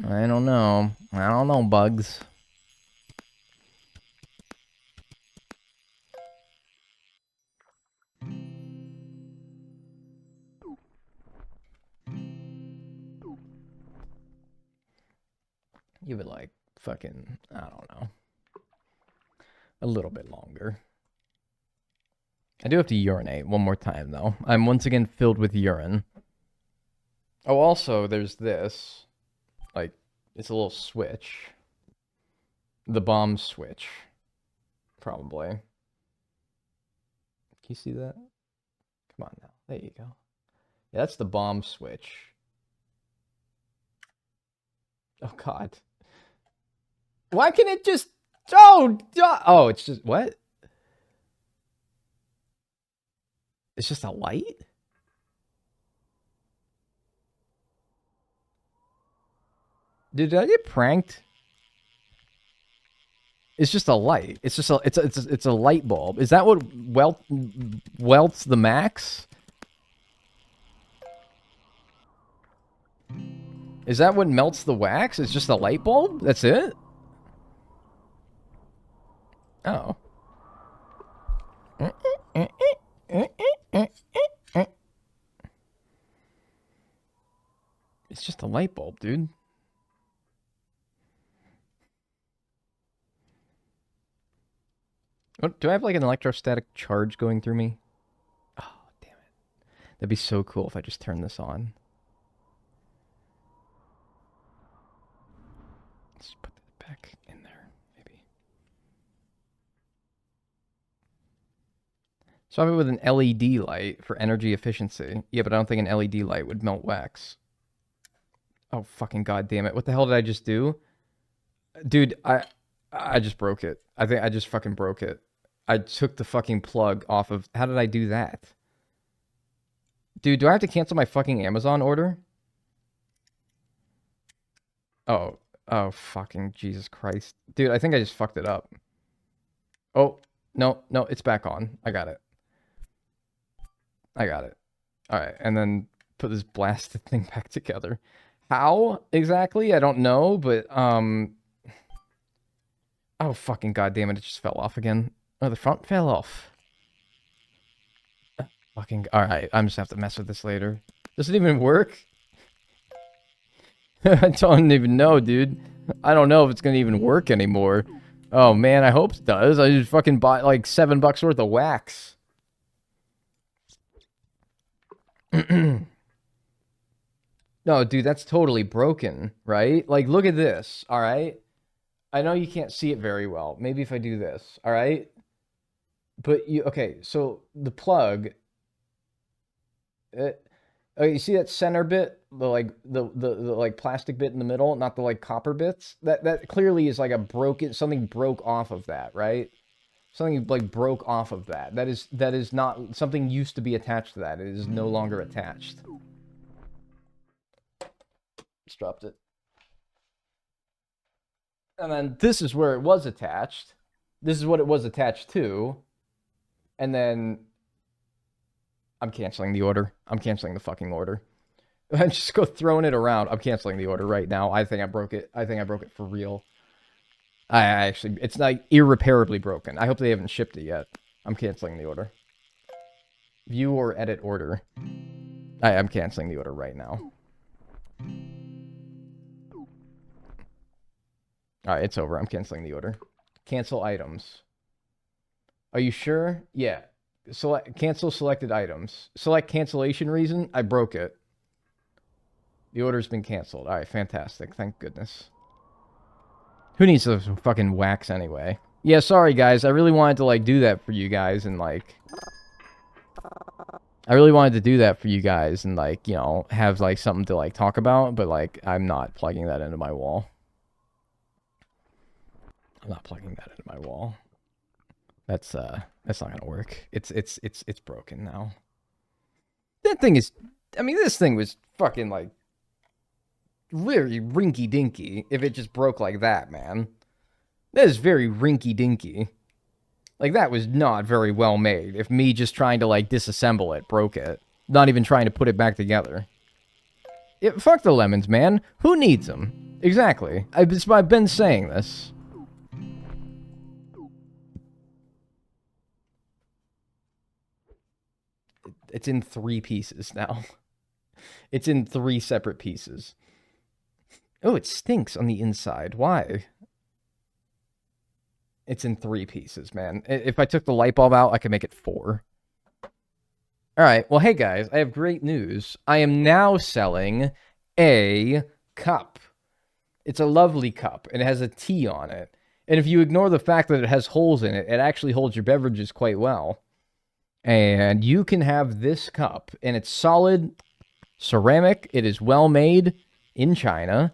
I don't know, bugs. Give it like fucking, I don't know. A little bit longer. I do have to urinate one more time though. I'm once again filled with urine. Oh, also, there's this. Like, it's a little switch. The bomb switch. Probably. Can you see that? Come on now. There you go. Yeah, that's the bomb switch. Oh, God. Why can it just... Oh, it's just... What? It's just a light? Dude, did I get pranked? It's just a light. It's just it's a light bulb. Is that what welts the max? Is that what melts the wax? It's just a light bulb? That's it? Oh. It's just a light bulb, dude. Oh, do I have like an electrostatic charge going through me? Oh, damn it. That'd be so cool if I just turned this on. Let's put that back in there, maybe. So I have it with an LED light for energy efficiency. Yeah, but I don't think an LED light would melt wax. Oh, fucking goddamn it. What the hell did I just do? Dude, I just broke it. I think I just fucking broke it. I took the fucking plug off of... How did I do that? Dude, do I have to cancel my fucking Amazon order? Oh. Oh, fucking Jesus Christ. Dude, I think I just fucked it up. Oh, no, it's back on. I got it. Alright, and then put this blasted thing back together. How exactly? I don't know, but, Oh, fucking goddamn it, it just fell off again. Oh, the front fell off. Fucking... Alright, I'm just gonna have to mess with this later. Does it even work? I don't even know, dude. I don't know if it's gonna even work anymore. Oh, man, I hope it does. I just fucking bought, like, $7 worth of wax. No, dude, that's totally broken, right? Like, look at this, alright? I know you can't see it very well. Maybe if I do this, alright? But you... Okay, so the plug... Oh, you see that center bit, the like plastic bit in the middle, not the like copper bits? That clearly is like a broken... Something broke off of that, right? Something like broke off of that. That is not... Something used to be attached to that. It is no longer attached. Just dropped it. And then this is where it was attached. This is what it was attached to. And then... I'm canceling the order. I'm canceling the fucking order. I just go throwing it around. I'm canceling the order right now. I think I broke it. I think I broke it for real. I actually... It's like irreparably broken. I hope they haven't shipped it yet. I'm canceling the order. View or edit order. I'm canceling the order right now. Alright, it's over. I'm canceling the order. Cancel items. Are you sure? Yeah. Cancel selected items. Select cancellation reason. I broke it. The order's been canceled. Alright, fantastic. Thank goodness. Who needs those fucking wax anyway? Yeah, sorry guys. I really wanted to, like, do that for you guys and, like... I really wanted to do that for you guys and, like, you know, have, like, something to, like, talk about, but, like, I'm not plugging that into my wall. I'm not plugging that into my wall. That's not gonna work. It's broken now. That thing is... I mean, this thing was fucking, like... very rinky-dinky if it just broke like that, man. That is very rinky-dinky. Like, that was not very well made. If me just trying to, like, disassemble it broke it. Not even trying to put it back together. Fuck the lemons, man. Who needs them? Exactly. I've been saying this. It's in 3 pieces now. It's in 3 separate pieces. Oh, it stinks on the inside. Why? It's in 3 pieces, man. If I took the light bulb out, I could make it 4. All right. Well, hey guys, I have great news. I am now selling a cup. It's a lovely cup, and it has a T on it. And if you ignore the fact that it has holes in it, it actually holds your beverages quite well. And you can have this cup, and it's solid ceramic. It is well made in China.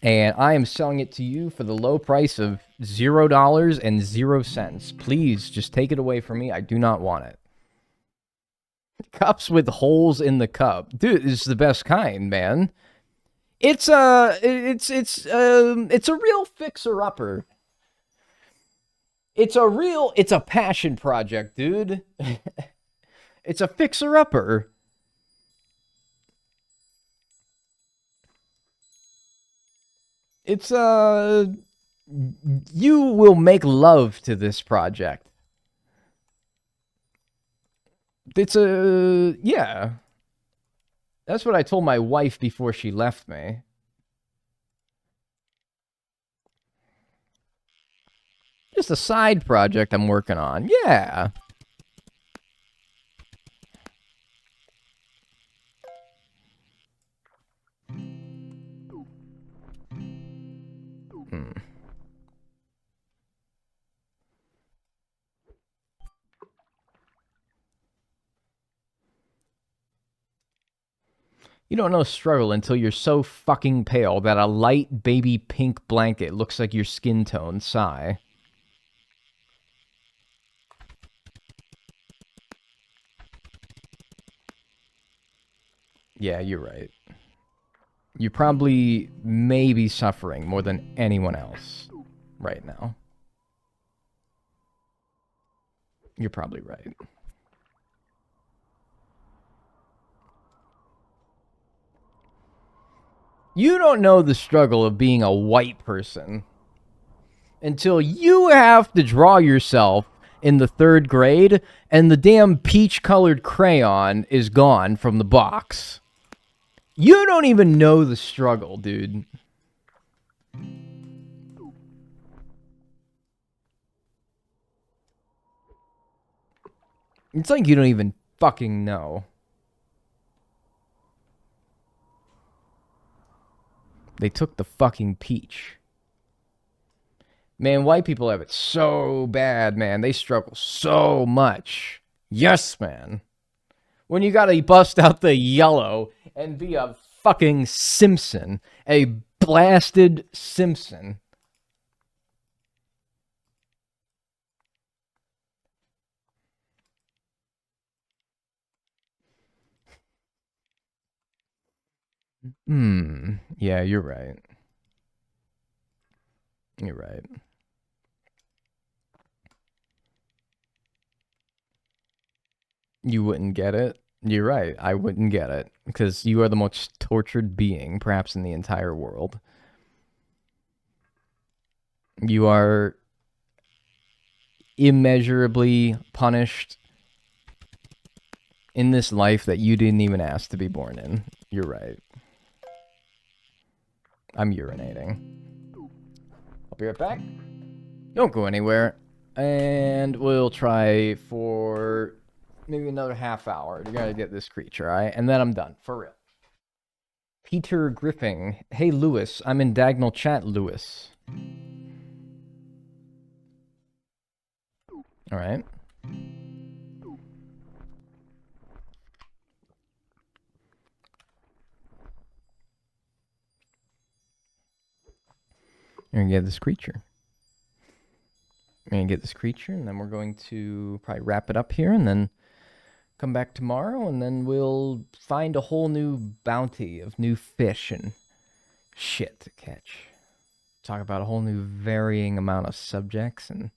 And I am selling it to you for the low price of $0.00. Please just take it away from me. I do not want it. Cups with holes in the cup. Dude, it's the best kind, man. It's a real fixer-upper. It's a passion project, dude. It's a fixer-upper. It's you will make love to this project. It's yeah. That's what I told my wife before she left me. Just a side project I'm working on. Yeah. You don't know struggle until you're so fucking pale that a light baby pink blanket looks like your skin tone. Sigh. Yeah, you're right. You probably may be suffering more than anyone else right now. You're probably right. You don't know the struggle of being a white person until you have to draw yourself in the 3rd grade and the damn peach-colored crayon is gone from the box. You don't even know the struggle, dude. It's like you don't even fucking know. They took the fucking peach. Man, white people have it so bad, man. They struggle so much. Yes, man. When you gotta bust out the yellow and be a fucking Simpson. A blasted Simpson. Yeah, you're right. You're right. You wouldn't get it. You're right. I wouldn't get it. Because you are the most tortured being, perhaps, in the entire world. You are immeasurably punished in this life that you didn't even ask to be born in. You're right. I'm urinating. I'll be right back. Don't go anywhere. And we'll try for maybe another half hour to gotta get this creature, alright? And then I'm done. For real. Peter Griffin. Hey, Lewis. I'm in Dagnall chat, Lewis. Alright. You're gonna get this creature. We're gonna get this creature, and then we're going to probably wrap it up here, and then come back tomorrow, and then we'll find a whole new bounty of new fish and shit to catch. Talk about a whole new varying amount of subjects, and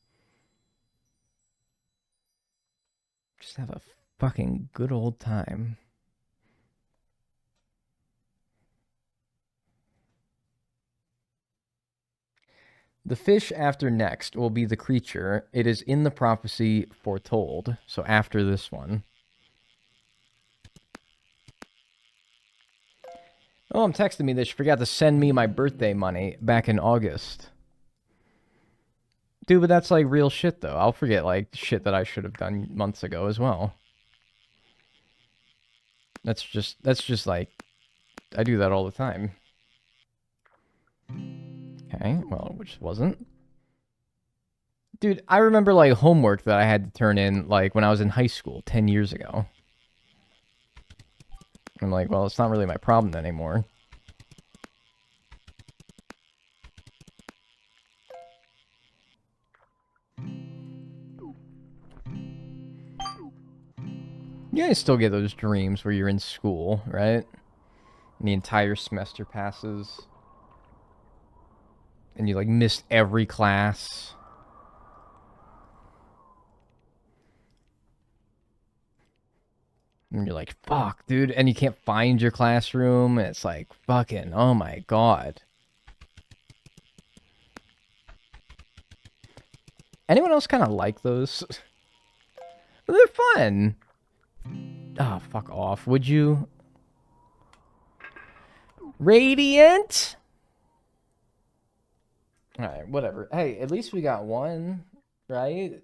just have a fucking good old time. The fish after next will be the creature. It is in the prophecy foretold. So after this one. Oh, I'm texting me that she forgot to send me my birthday money back in August. Dude, but that's like real shit, though. I'll forget, like, shit that I should have done months ago as well. That's just like, I do that all the time. Okay, well, which wasn't. Dude, I remember like homework that I had to turn in like when I was in high school 10 years ago. I'm like, well, it's not really my problem anymore. You guys still get those dreams where you're in school, right? And the entire semester passes. And you like missed every class. And you're like, fuck, dude. And you can't find your classroom. And it's like, fucking, oh my god. Anyone else kind of like those? They're fun. Oh, fuck off. Would you? Radiant? Alright, whatever. Hey, at least we got one, right?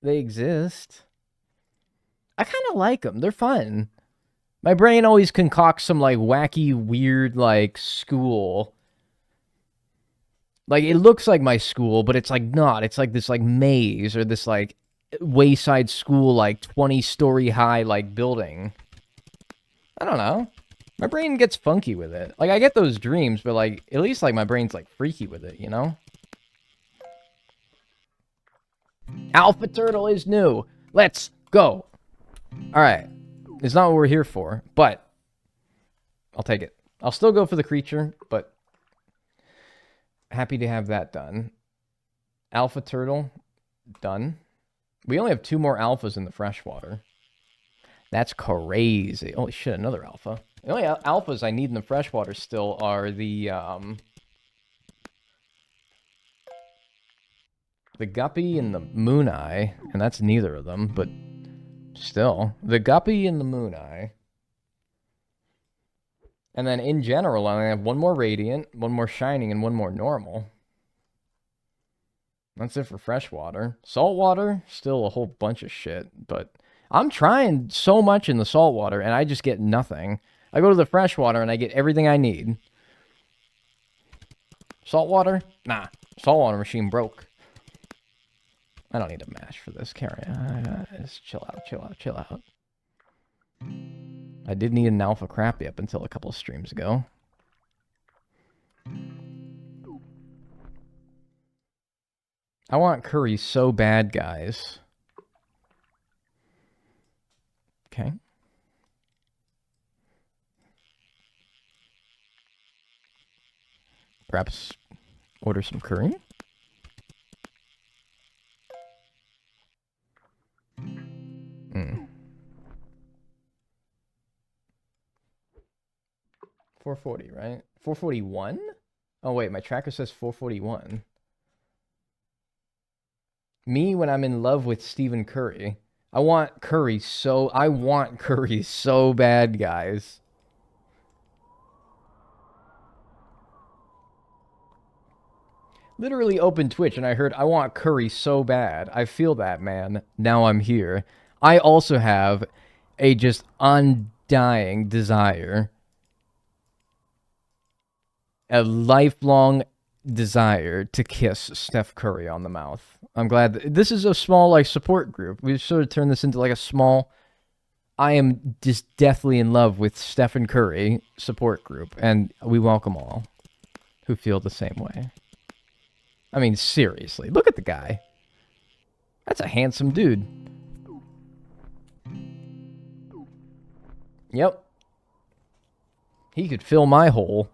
They exist. I kind of like them. They're fun. My brain always concocts some, like, wacky, weird, like, school. Like, it looks like my school, but it's, like, not. It's, like, this, like, maze or this, like, wayside school, like, 20-story high, like, building. I don't know. My brain gets funky with it. Like, I get those dreams, but, like, at least, like, my brain's, like, freaky with it, you know? Alpha Turtle is new. Let's go. Alright. It's not what we're here for, but I'll take it. I'll still go for the creature, but happy to have that done. Alpha Turtle, done. We only have 2 more alphas in the freshwater. That's crazy. Holy shit, another alpha. The only alphas I need in the freshwater still are the guppy and the moon eye, and that's neither of them, but still. The guppy and the moon eye. And then in general, I only have 1 more radiant, 1 more shining, and 1 more normal. That's it for freshwater. Saltwater, still a whole bunch of shit, but I'm trying so much in the saltwater, and I just get nothing. I go to the freshwater, and I get everything I need. Saltwater? Nah. Saltwater machine broke. I don't need to mash for this, carry. Just chill out, chill out, chill out. I did need an alpha crappy up until a couple of streams ago. I want curry so bad, guys. Okay. Perhaps order some curry? Hmm. 440, right? 441? Oh, wait, my tracker says 441. Me when I'm in love with Stephen Curry. I want curry so bad, guys. Literally opened Twitch and I heard, I want curry so bad. I feel that, man. Now I'm here. I also have a just undying desire. A lifelong desire to kiss Steph Curry on the mouth. I'm glad this is a small, like, support group. We've sort of turned this into, like, a small, I am just deathly in love with Stephen Curry support group. And we welcome all who feel the same way. I mean, seriously, look at the guy. That's a handsome dude. Yep. He could fill my hole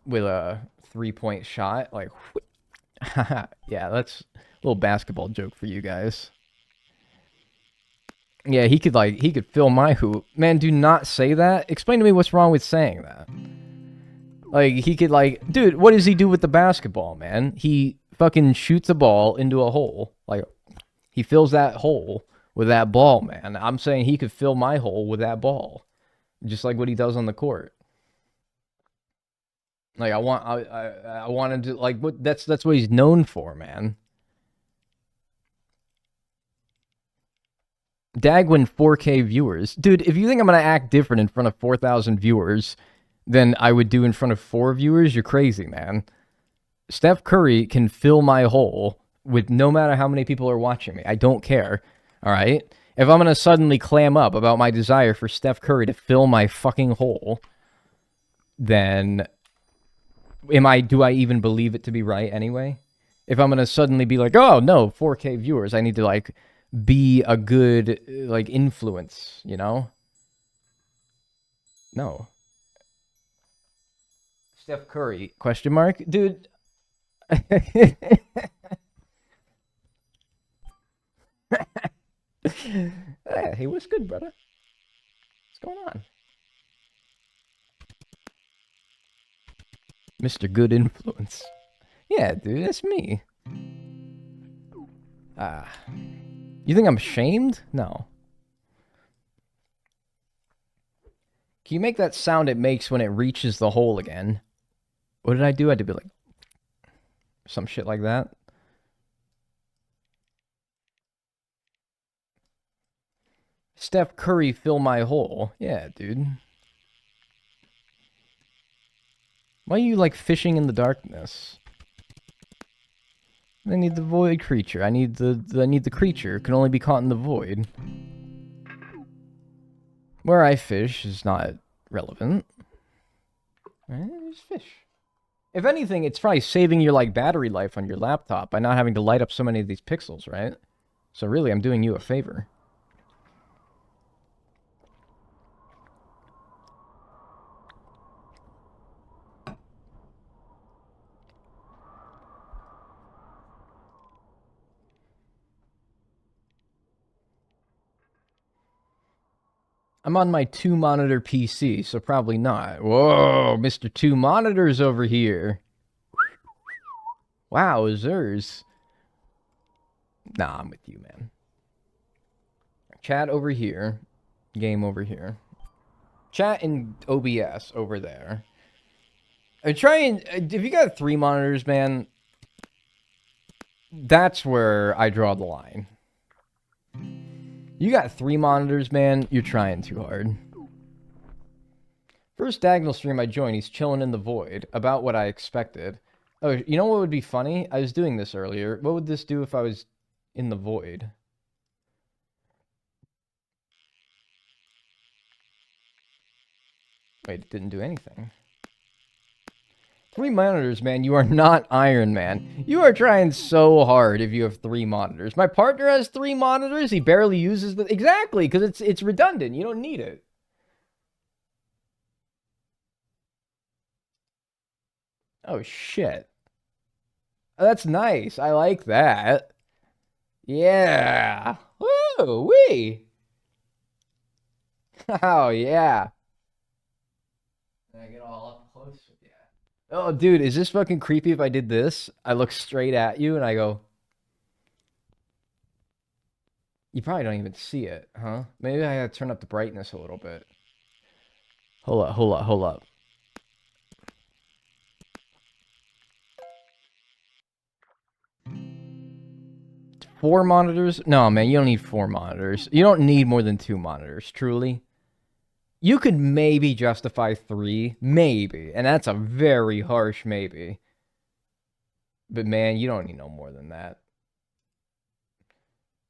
with a 3-point shot. Like, yeah, that's a little basketball joke for you guys. Yeah, he could fill my hoop. Man, do not say that. Explain to me what's wrong with saying that. Like, he could, like, dude, what does he do with the basketball, man? He fucking shoots a ball into a hole. Like, he fills that hole with that ball, man. I'm saying he could fill my hole with that ball. Just like what he does on the court. Like, I wanted to, like, what, that's what he's known for, man. Dagwin 4K viewers. Dude, if you think I'm going to act different in front of 4,000 viewers than I would do in front of 4 viewers, you're crazy, man. Steph Curry can fill my hole with no matter how many people are watching me. I don't care. All right? If I'm going to suddenly clam up about my desire for Steph Curry to fill my fucking hole, then do I even believe it to be right anyway? If I'm going to suddenly be like, "Oh, no, 4K viewers, I need to like be a good like influence, you know?" No. Steph Curry, question mark? Dude. Hey, what's good, brother? What's going on? Mr. Good Influence. Yeah, dude, that's me. You think I'm ashamed? No. Can you make that sound it makes when it reaches the hole again? What did I do? I had to be like some shit like that. Steph Curry, fill my hole. Yeah, dude. Why are you like fishing in the darkness? I need the void creature. I need the creature. It can only be caught in the void. Where I fish is not relevant. Just fish. If anything, it's probably saving your like battery life on your laptop by not having to light up so many of these pixels, right? So really, I'm doing you a favor. I'm on my 2-monitor PC, so probably not. Whoa, Mr. 2 monitors over here. Wow, Zers. Nah, I'm with you, man. Chat over here. Game over here. Chat in OBS over there. If you got 3 monitors, man, that's where I draw the line. You got 3 monitors, man, you're trying too hard. First diagonal stream I joined, he's chilling in the void. About what I expected. Oh, you know what would be funny? I was doing this earlier. What would this do if I was in the void? Wait, it didn't do anything. 3 monitors, man. You are not Iron Man. You are trying so hard if you have 3 monitors. My partner has 3 monitors. He barely uses the... Exactly, because it's redundant. You don't need it. Oh, shit. Oh, that's nice. I like that. Yeah. Woo wee. Oh, yeah. I get all up close. Yeah. Oh, dude, is this fucking creepy if I did this? I look straight at you and I go... You probably don't even see it, huh? Maybe I gotta turn up the brightness a little bit. Hold up, hold up, hold up. Four monitors? No, man, you don't need 4 monitors. You don't need more than 2 monitors, truly. You could maybe justify 3, maybe, and that's a very harsh maybe. But man, you don't need no more than that.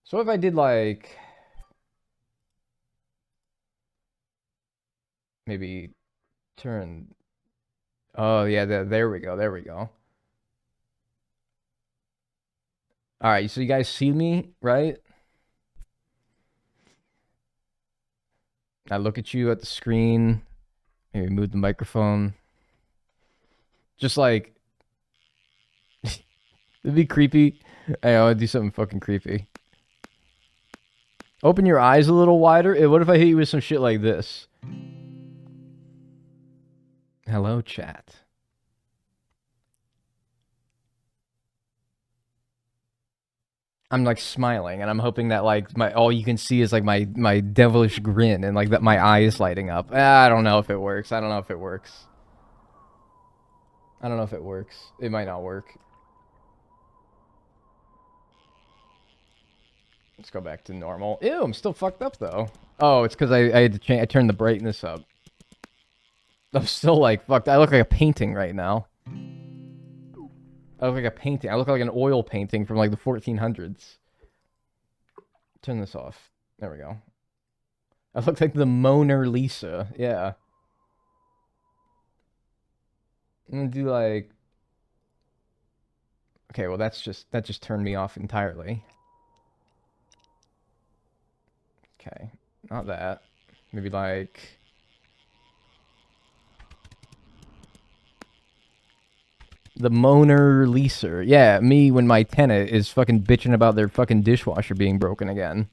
So if I did like... Maybe turn... Oh, yeah, there we go, there we go. Alright, so you guys see me, right? I look at you at the screen. Maybe move the microphone. Just like... It'd be creepy. Hey, I want to do something fucking creepy. Open your eyes a little wider. What if I hit you with some shit like this? Hello, chat. I'm like smiling, and I'm hoping that like all you can see is like my devilish grin, and like that my eye is lighting up. I don't know if it works. I don't know if it works. I don't know if it works. It might not work. Let's go back to normal. Ew, I'm still fucked up though. Oh, it's because I had to change. I turned the brightness up. I'm still like fucked. I look like a painting right now. I look like a painting. I look like an oil painting from like the 1400s. Turn this off. There we go. I look like the Mona Lisa. Yeah. I'm gonna do like. Okay, well that just turned me off entirely. Okay, not that. Maybe like. The Mona Lisa. Yeah, me when my tenant is fucking bitching about their fucking dishwasher being broken again.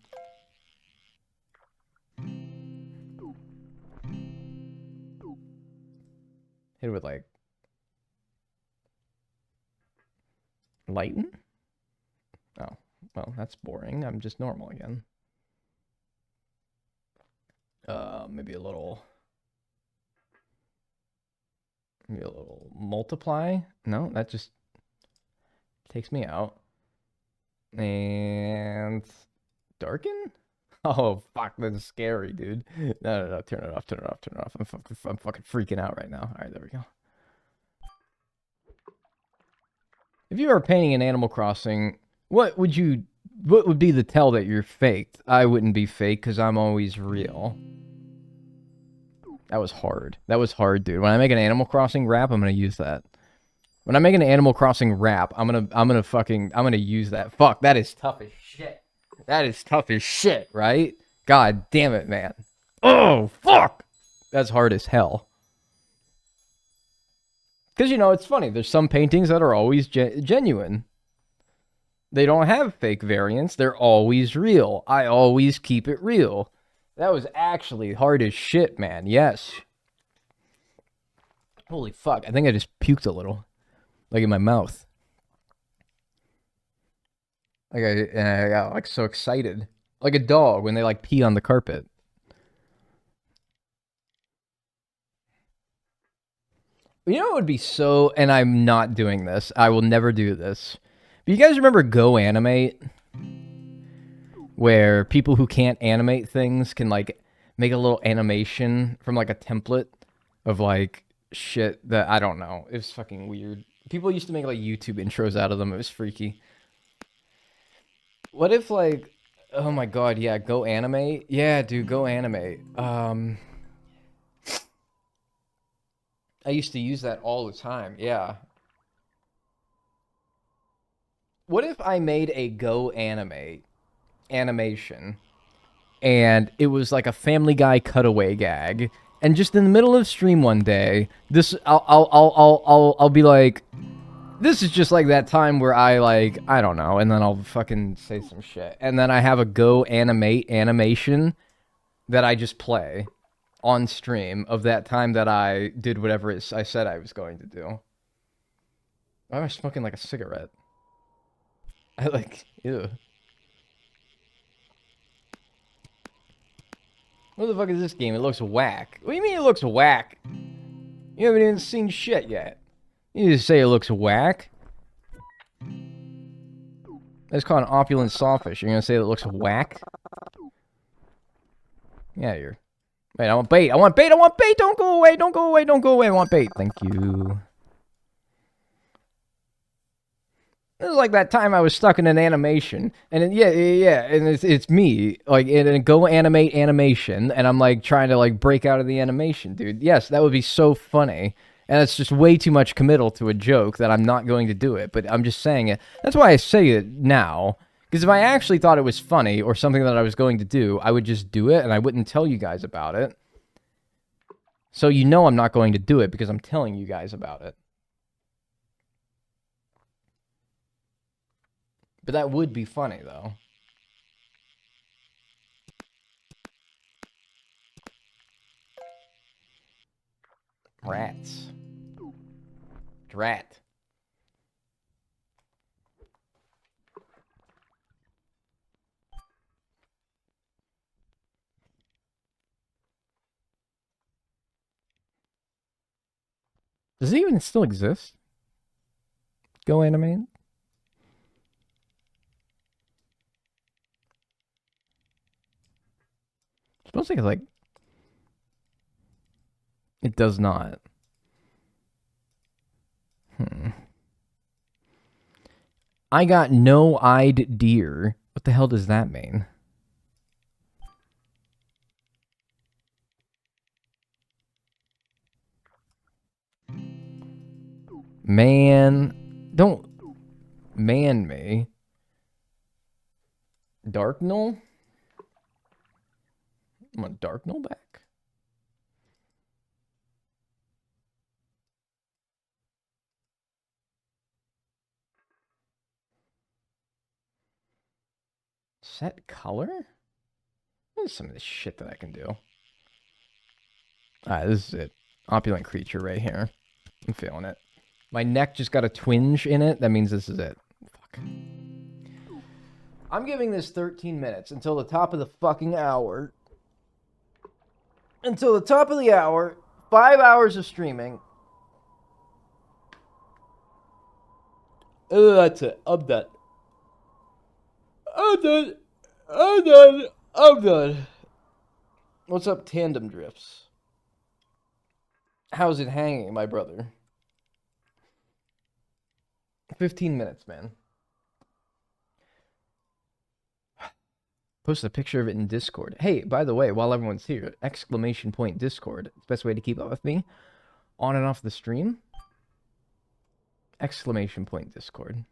Hit it with like. Lighten? Oh, well, that's boring. I'm just normal again. Maybe a little multiply? No, that just takes me out. And darken? Oh, fuck, that's scary, dude. No, turn it off, turn it off, turn it off. I'm fucking freaking out right now. All right, there we go. If you were painting an Animal Crossing, what would be the tell that you're faked? I wouldn't be fake because I'm always real. That was hard. That was hard, dude. When I make an Animal Crossing rap, I'm gonna use that. When I make an Animal Crossing rap, I'm gonna use that. Fuck, that is tough as shit. That is tough as shit, right? God damn it, man. Oh, fuck! That's hard as hell. Because, you know, it's funny. There's some paintings that are always genuine. They don't have fake variants. They're always real. I always keep it real. That was actually hard as shit, man. Yes. Holy fuck. I think I just puked a little. Like in my mouth. Like I got like so excited. Like a dog when they like pee on the carpet. You know what would be so, and I'm not doing this. I will never do this. But you guys remember Go Animate? Where people who can't animate things can like make a little animation from like a template of like shit that I don't know. It was fucking weird. People used to make like YouTube intros out of them. It was freaky. What if like, oh my god, yeah, Go Animate? Yeah, dude, Go Animate. I used to use that all the time. Yeah. What if I made a Go Animate animation and it was like a Family Guy cutaway gag, and just in the middle of stream one day, I'll be like, this is just like that time where I like, I don't know, and then I'll fucking say some shit, and then I have a Go Animate animation that I just play on stream of that time that I did whatever I said I was going to do. Why am I smoking like a cigarette? I like, ew. What the fuck is this game? It looks whack. What do you mean it looks whack? You haven't even seen shit yet. You just say it looks whack? It's called an opulent sawfish. You're gonna say it looks whack? Yeah, you're... Wait, I want bait! I want bait! I want bait! Don't go away! Don't go away! Don't go away! I want bait! Thank you. This is like that time I was stuck in an animation, and then, yeah, and it's me, like, in a Go Animate animation, and I'm, like, trying to, like, break out of the animation, dude. Yes, that would be so funny, and it's just way too much committal to a joke that I'm not going to do it, but I'm just saying it. That's why I say it now, because if I actually thought it was funny, or something that I was going to do, I would just do it, and I wouldn't tell you guys about it. So you know I'm not going to do it, because I'm telling you guys about it. But that would be funny, though. Rats. Drat. Does it even still exist? Go Animate? Smells like it does not. I got no-eyed deer. What the hell does that mean? Man, don't man me. Darknull? I want Darknull back. Set color? There's some of this shit that I can do. Alright, this is it. Opulent creature right here. I'm feeling it. My neck just got a twinge in it. That means this is it. Fuck. I'm giving this 13 minutes until the top of the fucking hour. Until the top of the hour. 5 hours of streaming. Oh, that's it. I'm done. I'm done. I'm done. I'm done. What's up, Tandem Drifts? How's it hanging, my brother? 15 minutes, man. Post a picture of it in Discord. Hey, by the way, while everyone's here, ! Discord. It's the best way to keep up with me. On and off the stream. ! Discord.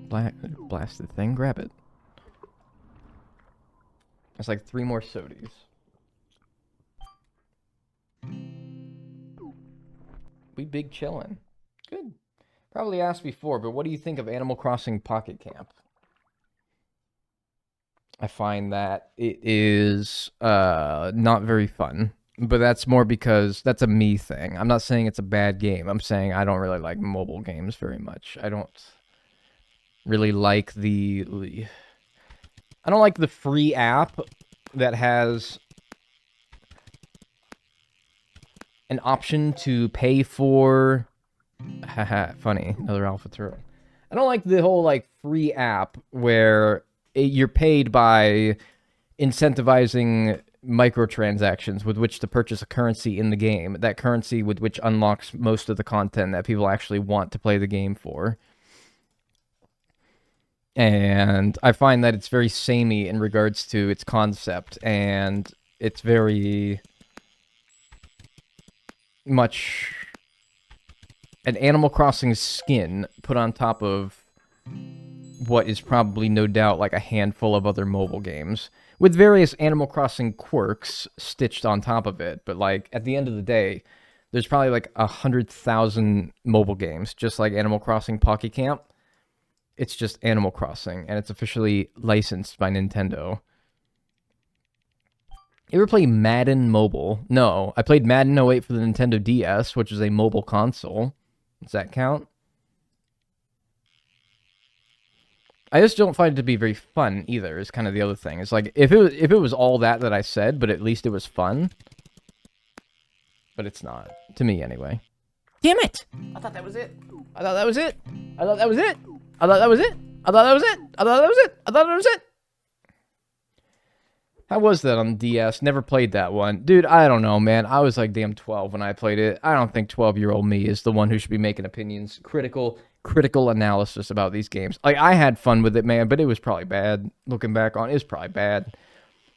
Blast the thing, grab it. It's like 3 more sodies. We big chillin'. Good. Probably asked before, but what do you think of Animal Crossing Pocket Camp? I find that it is not very fun. But that's more because that's a me thing. I'm not saying it's a bad game. I'm saying I don't really like mobile games very much. I don't really like the... I don't like the free app that has an option to pay for... Haha, funny. Another Alpha Turtle. I don't like the whole, like, free app where you're paid by incentivizing microtransactions with which to purchase a currency in the game. That currency with which unlocks most of the content that people actually want to play the game for. And I find that it's very samey in regards to its concept, and it's very much an Animal Crossing skin put on top of what is probably no doubt like a handful of other mobile games, with various Animal Crossing quirks stitched on top of it. But like at the end of the day, there's probably like 100,000 mobile games, just like Animal Crossing Pocket Camp. It's just Animal Crossing, and it's officially licensed by Nintendo. You ever play Madden Mobile? No, I played Madden 08 for the Nintendo DS, which is a mobile console. Does that count? I just don't find it to be very fun either, is kind of the other thing. It's like, if it was all that I said, but at least it was fun. But it's not. To me, anyway. Damn it! I thought that was it. I thought that was it. I thought that was it. I thought that was it. I thought that was it. I thought that was it. I thought that was it. How was that on DS? Never played that one. Dude, I don't know, man. I was like damn 12 when I played it. I don't think 12-year-old me is the one who should be making opinions. Critical analysis about these games. Like, I had fun with it, man, but it was probably bad. Looking back on it, was probably bad.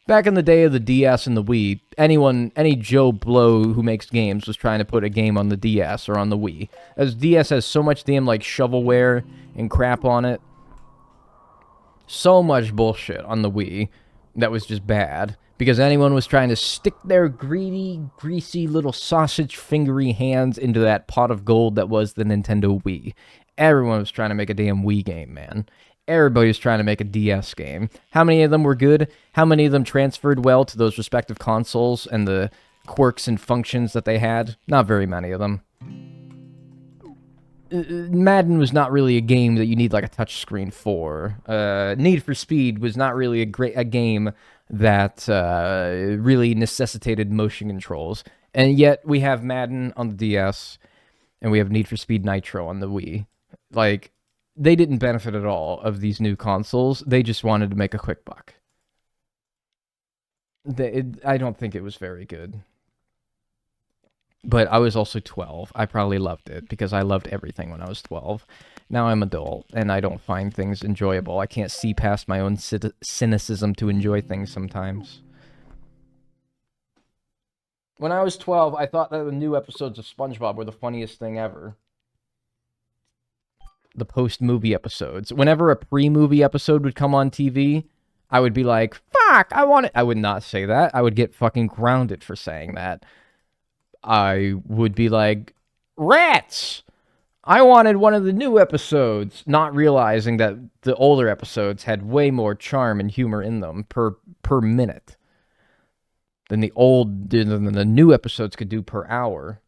Back in the day of the DS and the Wii, any Joe Blow who makes games was trying to put a game on the DS or on the Wii. As DS has so much damn, like, shovelware and crap on it. So much bullshit on the Wii that was just bad. Because anyone was trying to stick their greedy, greasy little sausage-fingery hands into that pot of gold that was the Nintendo Wii. Everyone was trying to make a damn Wii game, man. Everybody was trying to make a DS game. How many of them were good? How many of them transferred well to those respective consoles and the quirks and functions that they had? Not very many of them. Madden was not really a game that you need like a touchscreen for. Need for Speed was not really a game that really necessitated motion controls. And yet we have Madden on the DS, and we have Need for Speed Nitro on the Wii. Like, they didn't benefit at all of these new consoles. They just wanted to make a quick buck. I don't think it was very good. But I was also 12. I probably loved it because I loved everything when I was 12. Now I'm adult and I don't find things enjoyable. I can't see past my own cynicism to enjoy things sometimes. When I was 12, I thought that the new episodes of SpongeBob were the funniest thing ever. The post-movie episodes. Whenever a pre-movie episode would come on TV, I would be like, fuck, I want it. I would not say that. I would get fucking grounded for saying that. I would be like, rats! I wanted one of the new episodes, not realizing that the older episodes had way more charm and humor in them per minute than the new episodes could do per hour.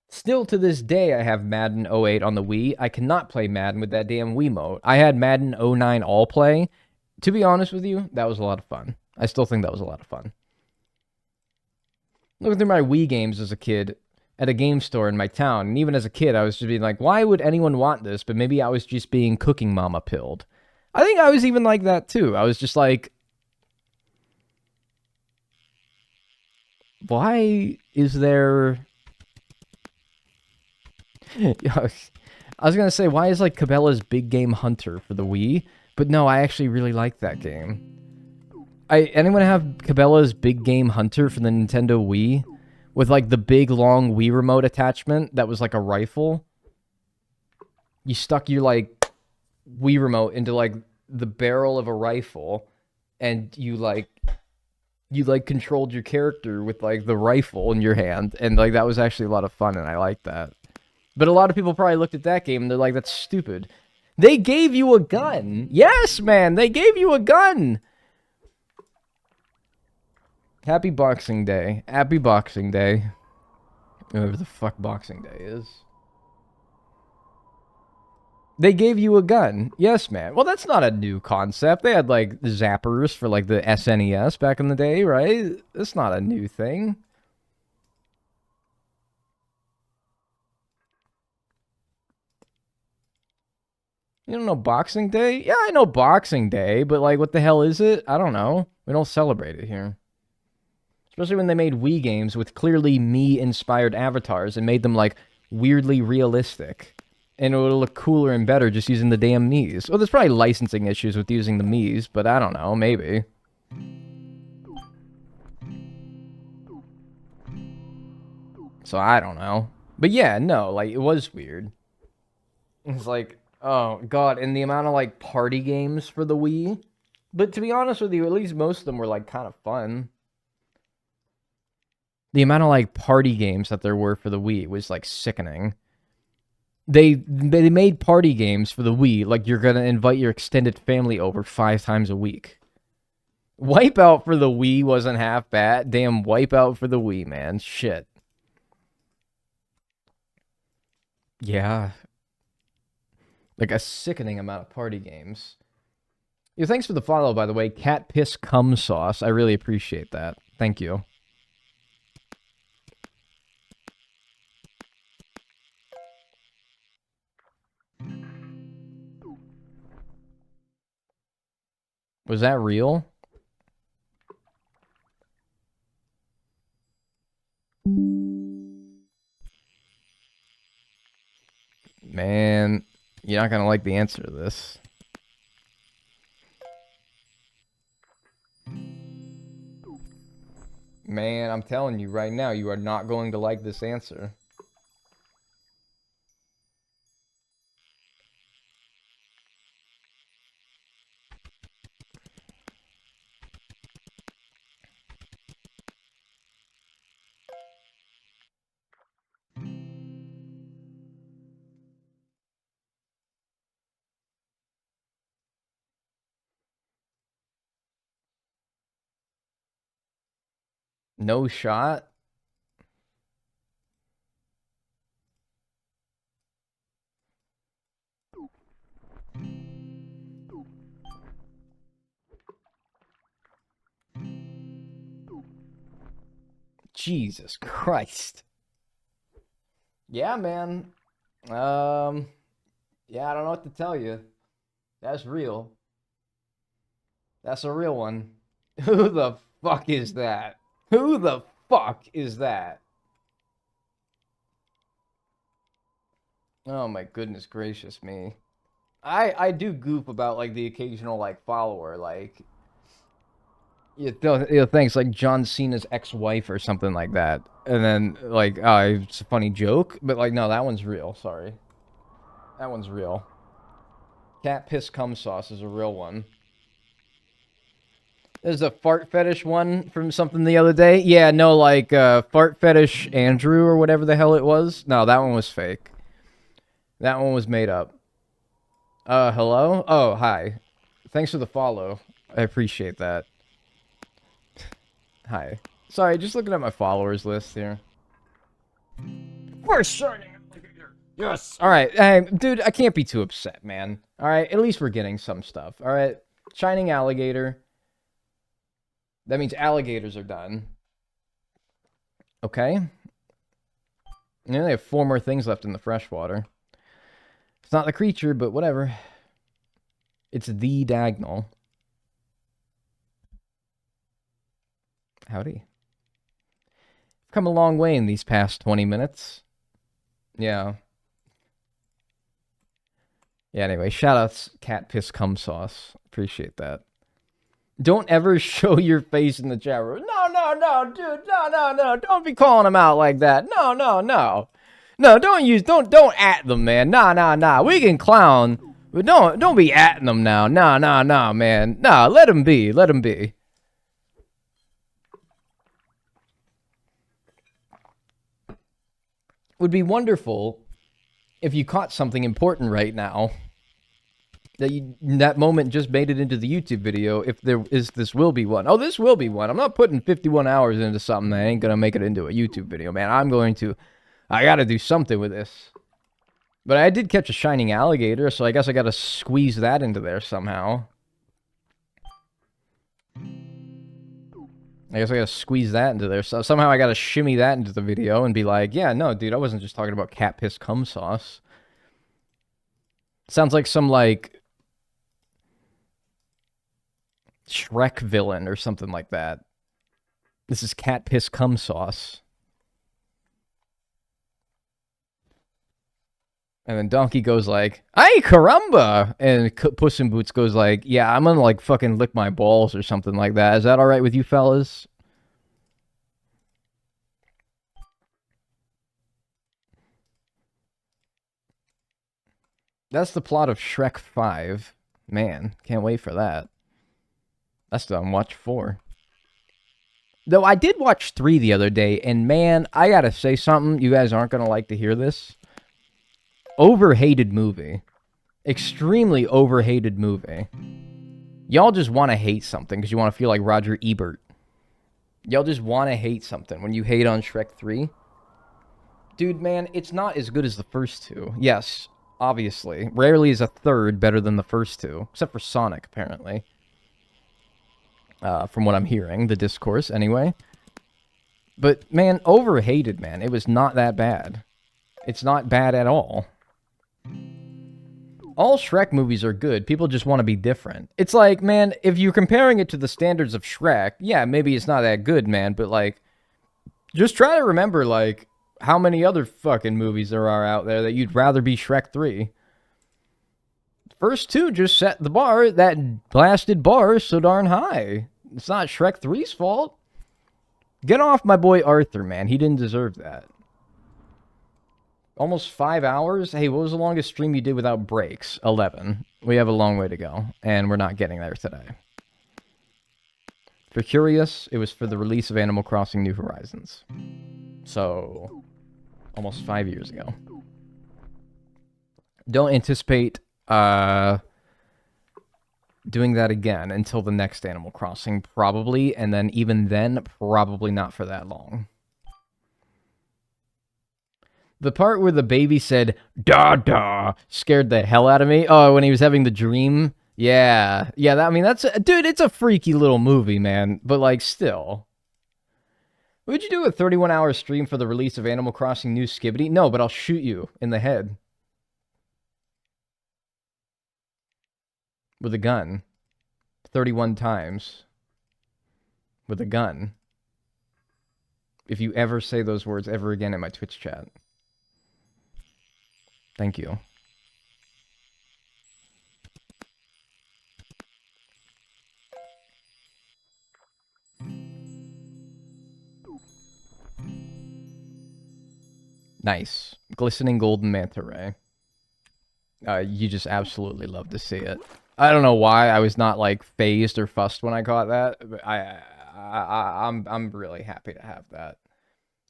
Still to this day, I have Madden 08 on the Wii. I cannot play Madden with that damn Wiimote. I had Madden 09 All Play. To be honest with you, that was a lot of fun. I still think that was a lot of fun. Looking through my Wii games as a kid at a game store in my town, and even as a kid, I was just being like, why would anyone want this? But maybe I was just being Cooking Mama pilled. I think I was even like that too. I was just like, why is there... I was going to say, why is like Cabela's Big Game Hunter for the Wii? But no, I actually really like that game. Anyone have Cabela's Big Game Hunter for the Nintendo Wii? With like the big long Wii remote attachment that was like a rifle? You stuck your like Wii remote into like the barrel of a rifle and you controlled your character with like the rifle in your hand, and like that was actually a lot of fun and I liked that. But a lot of people probably looked at that game and they're like, that's stupid. They gave you a gun. Yes, man, they gave you a gun. Happy Boxing Day. Happy Boxing Day. Whatever the fuck Boxing Day is. They gave you a gun. Yes, man. Well, that's not a new concept. They had, like, zappers for, like, the SNES back in the day, right? That's not a new thing. You don't know Boxing Day? Yeah, I know Boxing Day, but, like, what the hell is it? I don't know. We don't celebrate it here. Especially when they made Wii games with clearly me-inspired avatars and made them, like, weirdly realistic. And it would look cooler and better just using the damn Miis. Well, there's probably licensing issues with using the Miis, but I don't know, maybe. So I don't know. But yeah, no, like, it was weird. It's like, oh, God, and the amount of, like, party games for the Wii. But to be honest with you, at least most of them were, like, kind of fun. The amount of, like, party games that there were for the Wii was, like, sickening. They made party games for the Wii, like you're gonna invite your extended family over 5 times a week. Wipeout for the Wii wasn't half bad. Damn, Wipeout for the Wii, man. Shit. Yeah. Like a sickening amount of party games. Yeah, thanks for the follow, by the way. Cat Piss Cum Sauce. I really appreciate that. Thank you. Was that real? Man, you're not gonna like the answer to this. Man, I'm telling you right now, you are not going to like this answer. No shot? Jesus Christ. Yeah, man. Yeah, I don't know what to tell you. That's real. That's a real one. Who the fuck is that? Who the fuck is that? Oh my goodness gracious me. I do goof about like the occasional like follower, like thanks, like John Cena's ex-wife or something like that. And then like it's a funny joke, but like no, that one's real, sorry. That one's real. Cat piss cum sauce is a real one. There's a fart fetish one from something the other day. Yeah, no, like fart fetish Andrew or whatever the hell it was. No, that one was fake. That one was made up. Hello? Oh, hi. Thanks for the follow. I appreciate that. Hi. Sorry, just looking at my followers list here. We're starting. Yes. All right, dude, I can't be too upset, man. All right, at least we're getting some stuff. All right, shining alligator. That means alligators are done. Okay. Yeah, they have 4 more things left in the freshwater. It's not the creature, but whatever. It's the diagonal. Howdy. I've come a long way in these past 20 minutes. Yeah. Yeah, anyway, shoutouts cat piss cum sauce. Appreciate that. Don't ever show your face in the chat room. No, dude. No. Don't be calling them out like that. No. No, don't at them, man. Nah. We can clown, but don't be atting them now. Nah, man. Nah, let them be. Would be wonderful if you caught something important right now. That moment just made it into the YouTube video. If this will be one. Oh, this will be one. I'm not putting 51 hours into something that ain't gonna make it into a YouTube video, man. I gotta do something with this. But I did catch a shining alligator, so I guess I gotta squeeze that into there somehow. I guess I gotta squeeze that into there. So somehow I gotta shimmy that into the video and be like, yeah, no, dude, I wasn't just talking about cat piss cum sauce. Sounds like some, like, Shrek villain or something like that. This is cat piss cum sauce. And then Donkey goes like, ay caramba! And Puss in Boots goes like, yeah, I'm gonna like fucking lick my balls or something like that. Is that alright with you fellas? That's the plot of Shrek 5. Man, can't wait for that. That's on watch 4. Though I did watch 3 the other day, and man, I gotta say something. You guys aren't gonna like to hear this. Overhated movie. Extremely overhated movie. Y'all just want to hate something because you want to feel like Roger Ebert. Y'all just want to hate something when you hate on Shrek 3. Dude, man, it's not as good as the first 2. Yes, obviously. Rarely is a third better than the first 2. Except for Sonic, apparently. From what I'm hearing, the discourse, anyway. But, man, overhated, man. It was not that bad. It's not bad at all. All Shrek movies are good. People just want to be different. It's like, man, if you're comparing it to the standards of Shrek, yeah, maybe it's not that good, man. But, like, just try to remember, like, how many other fucking movies there are out there that you'd rather be Shrek 3. First 2 just set the bar. That blasted bar is so darn high. It's not Shrek 3's fault. Get off my boy Arthur, man. He didn't deserve that. Almost 5 hours? Hey, what was the longest stream you did without breaks? 11. We have a long way to go, and we're not getting there today. If you're curious, it was for the release of Animal Crossing New Horizons. So, almost 5 years ago. Don't anticipate doing that again until the next Animal Crossing, probably, and then even then, probably not for that long. The part where the baby said, da, scared the hell out of me. Oh, when he was having the dream? Yeah. Yeah, I mean, dude, it's a freaky little movie, man. But, like, still. Would you do a 31-hour stream for the release of Animal Crossing New Skibbity? No, but I'll shoot you in the head. With a gun. 31 times. With a gun. If you ever say those words ever again in my Twitch chat. Thank you. Nice. Glistening golden manta ray. You just absolutely love to see it. I don't know why I was not like phased or fussed when I caught that, but I'm really happy to have that.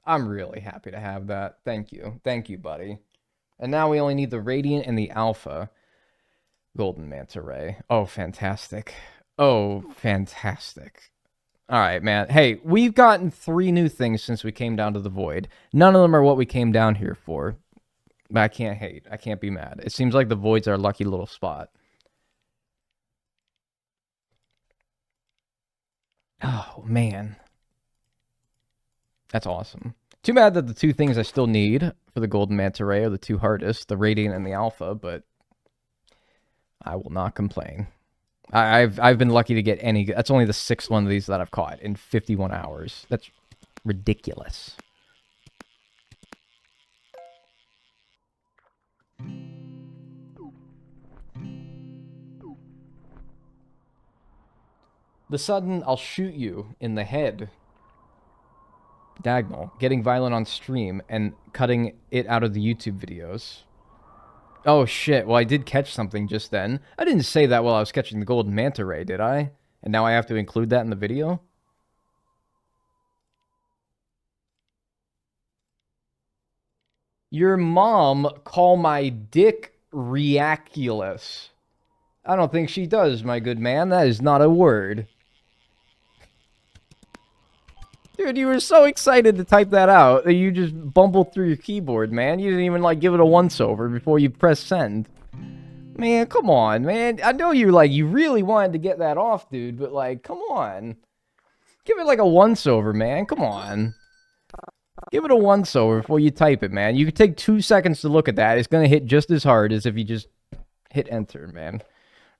I'm really happy to have that. Thank you, buddy. And now we only need the radiant and the alpha golden manta ray. Oh, fantastic. Oh, fantastic. All right, man. Hey, we've gotten 3 new things since we came down to the void. None of them are what we came down here for. But I can't hate. I can't be mad. It seems like the void's our lucky little spot. Oh, man. That's awesome. Too bad that the 2 things I still need for the golden manta ray are the 2 hardest, the radiant and the alpha, but I will not complain. I've been lucky to get any. That's only the 6th one of these that I've caught in 51 hours. That's ridiculous. The sudden, I'll shoot you in the head. Diagonal. Getting violent on stream and cutting it out of the YouTube videos. Oh, shit. Well, I did catch something just then. I didn't say that while I was catching the golden manta ray, did I? And now I have to include that in the video? Your mom call my dick reaculous. I don't think she does, my good man. That is not a word. Dude, you were so excited to type that out that you just bumbled through your keyboard, man. You didn't even, like, give it a once-over before you press send. Man, come on, man. I know you really wanted to get that off, dude, but, like, come on. Give it, like, a once-over, man. Come on. Give it a once-over before you type it, man. You can take 2 seconds to look at that. It's gonna hit just as hard as if you just hit enter, man.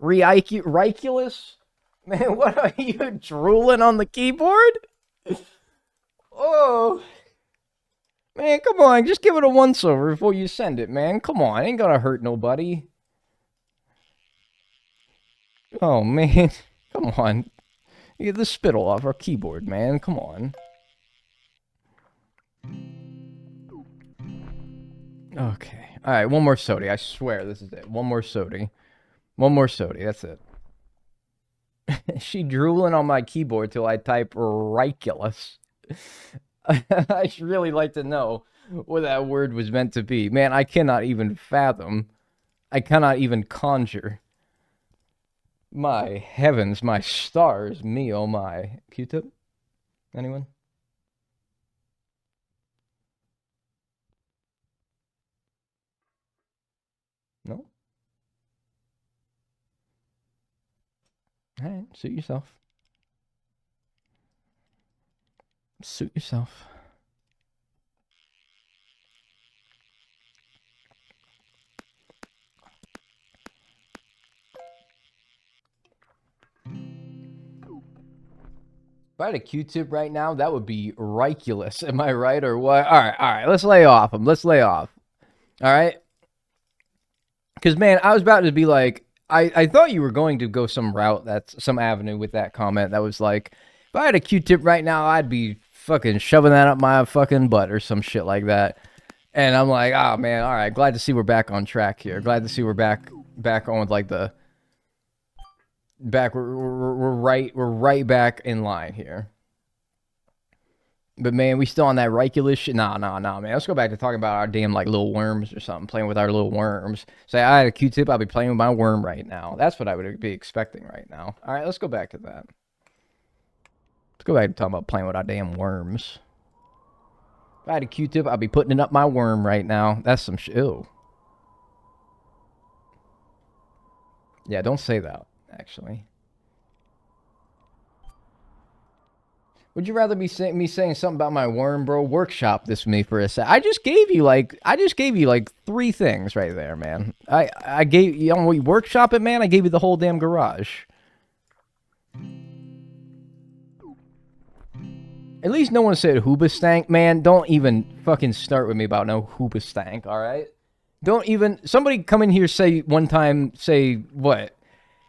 Riculous? Man, what are you, drooling on the keyboard? Oh. Man, come on. Just give it a once-over before you send it, man. Come on. Ain't gonna hurt nobody. Oh, man. Come on. Get the spittle off our keyboard, man. Come on. Okay. Alright, one more sody. I swear this is it. One more sody. One more sody. That's it. She drooling on my keyboard till I type riculous. I should really like to know what that word was meant to be. Man, I cannot even fathom. I cannot even conjure. My heavens, my stars, me oh my. Q-tip? Anyone? No? Alright, suit yourself. Suit yourself. If I had a Q-tip right now, that would be riculous. Am I right or what? All right. Let's lay off him. Let's lay off. All right? Because, man, I was about to be like, I thought you were going to go some route, that's some avenue with that comment that was like, if I had a Q-tip right now, I'd be fucking shoving that up my fucking butt or some shit like that. And I'm like, oh, man, all right. Glad to see we're back on track here. Glad to see we're back on with, like, the... We're right back in line here. But man, we still on that riculous shit. Nah, man. Let's go back to talking about our damn like little worms or something, playing with our little worms. Say I had a Q-tip, I'll be playing with my worm right now. That's what I would be expecting right now. All right, let's go back to that. Let's go back to talking about playing with our damn worms. If I had a Q-tip, I'd be putting it up my worm right now. That's some shit. Ew. Yeah, don't say that, actually. Would you rather be me saying something about my worm, bro? Workshop this with me for a sec. I just gave you like 3 things right there, man. I gave you know, workshop it, man. I gave you the whole damn garage. At least no one said hoobastank, man. Don't even fucking start with me about no hoobastank, all right? Don't even... Somebody come in here say one time, say, what?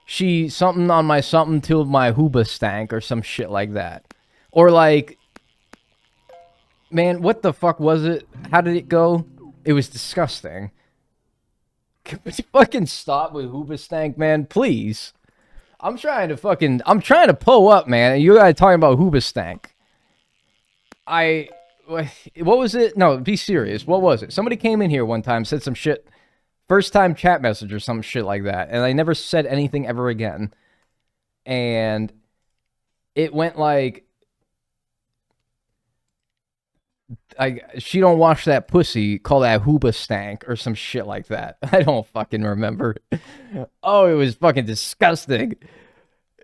She something on my something till my hoobastank or some shit like that. Or like... Man, what the fuck was it? How did it go? It was disgusting. Can you fucking stop with hoobastank, man? Please. I'm trying to pull up, man, and you guys talking about hoobastank. What was it? No, be serious. What was it? Somebody came in here one time, said some shit, first time chat message or some shit like that, and I never said anything ever again. And it went like, she don't wash that pussy, call that hoobastank or some shit like that. I don't fucking remember. Oh, it was fucking disgusting.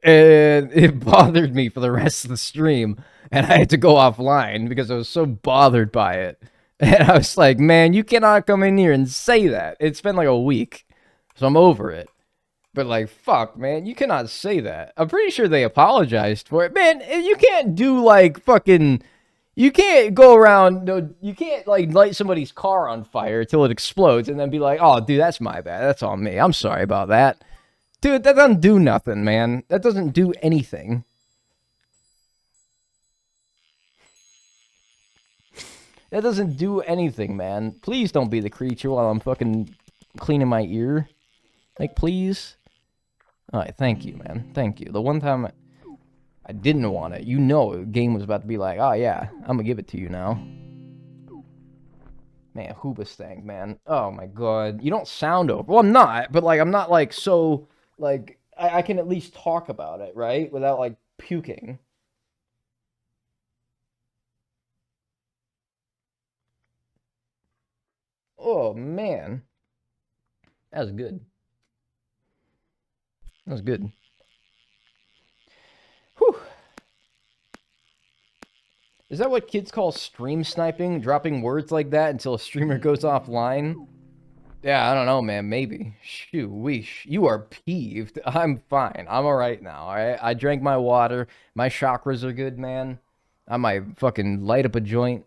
And it bothered me for the rest of the stream. And I had to go offline because I was so bothered by it. And I was like, man, you cannot come in here and say that. It's been like a week. So I'm over it. But like, fuck, man, you cannot say that. I'm pretty sure they apologized for it. Man, you can't do like fucking... You can't go around... No, you can't like light somebody's car on fire until it explodes and then be like, oh, dude, that's my bad. That's on me. I'm sorry about that. Dude, that doesn't do nothing, man. That doesn't do anything. That doesn't do anything, man. Please don't be the creature while I'm fucking cleaning my ear. Like, please. Alright, thank you, man. Thank you. The one time I didn't want it, you know the game was about to be like, oh yeah, I'm gonna give it to you now. Man, hoobastank, man. Oh my god. You don't sound over. Well, I'm not, but like, I'm not like so, like, I can at least talk about it, right? Without like puking. Oh, man. That was good. That was good. Whew. Is that what kids call stream sniping? Dropping words like that until a streamer goes offline? Yeah, I don't know, man. Maybe. Shoo, weesh. You are peeved. I'm fine. I'm alright now, alright? I drank my water. My chakras are good, man. I might fucking light up a joint.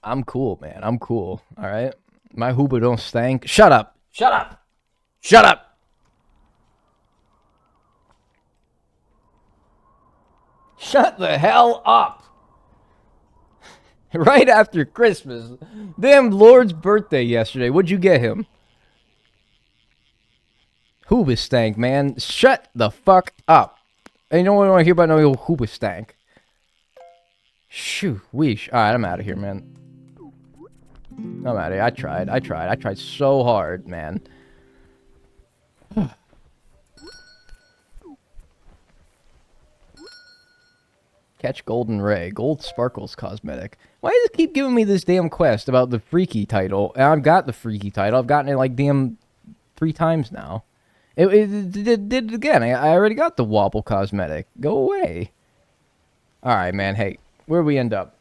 I'm cool, man. I'm cool. All right? My hooba don't stank. Shut up. Shut up. Shut up. Shut the hell up. Right after Christmas. Damn Lord's birthday yesterday. What'd you get him? Hooba stank, man. Shut the fuck up. And you know what I want to hear about no hooba stank. Shoo, weesh. Alright, I'm out of here, man. I'm out of here. I tried so hard, man. Catch Golden Ray. Gold Sparkles Cosmetic. Why does it keep giving me this damn quest about the Freaky title? And I've got the Freaky title. I've gotten it like damn 3 times now. It did it again. I already got the Wobble Cosmetic. Go away. Alright, man. Hey, where we end up?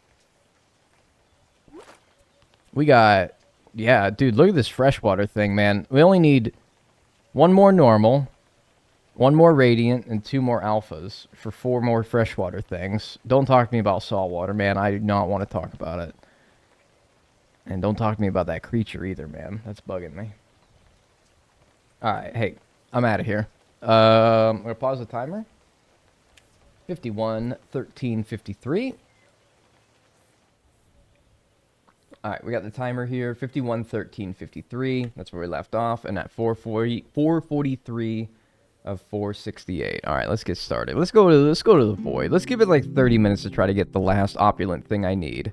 We got... Yeah, dude, look at this freshwater thing, man. We only need 1 more normal, 1 more radiant, and 2 more alphas for 4 more freshwater things. Don't talk to me about saltwater, man. I do not want to talk about it. And don't talk to me about that creature either, man. That's bugging me. Alright, hey, I'm out of here. I'm going to pause the timer. 51, 13, 53. Alright, we got the timer here, 51, 13, 53. That's where we left off. And at 443 of 468. Alright, let's get started. Let's go to the void. Let's give it like 30 minutes to try to get the last opulent thing I need.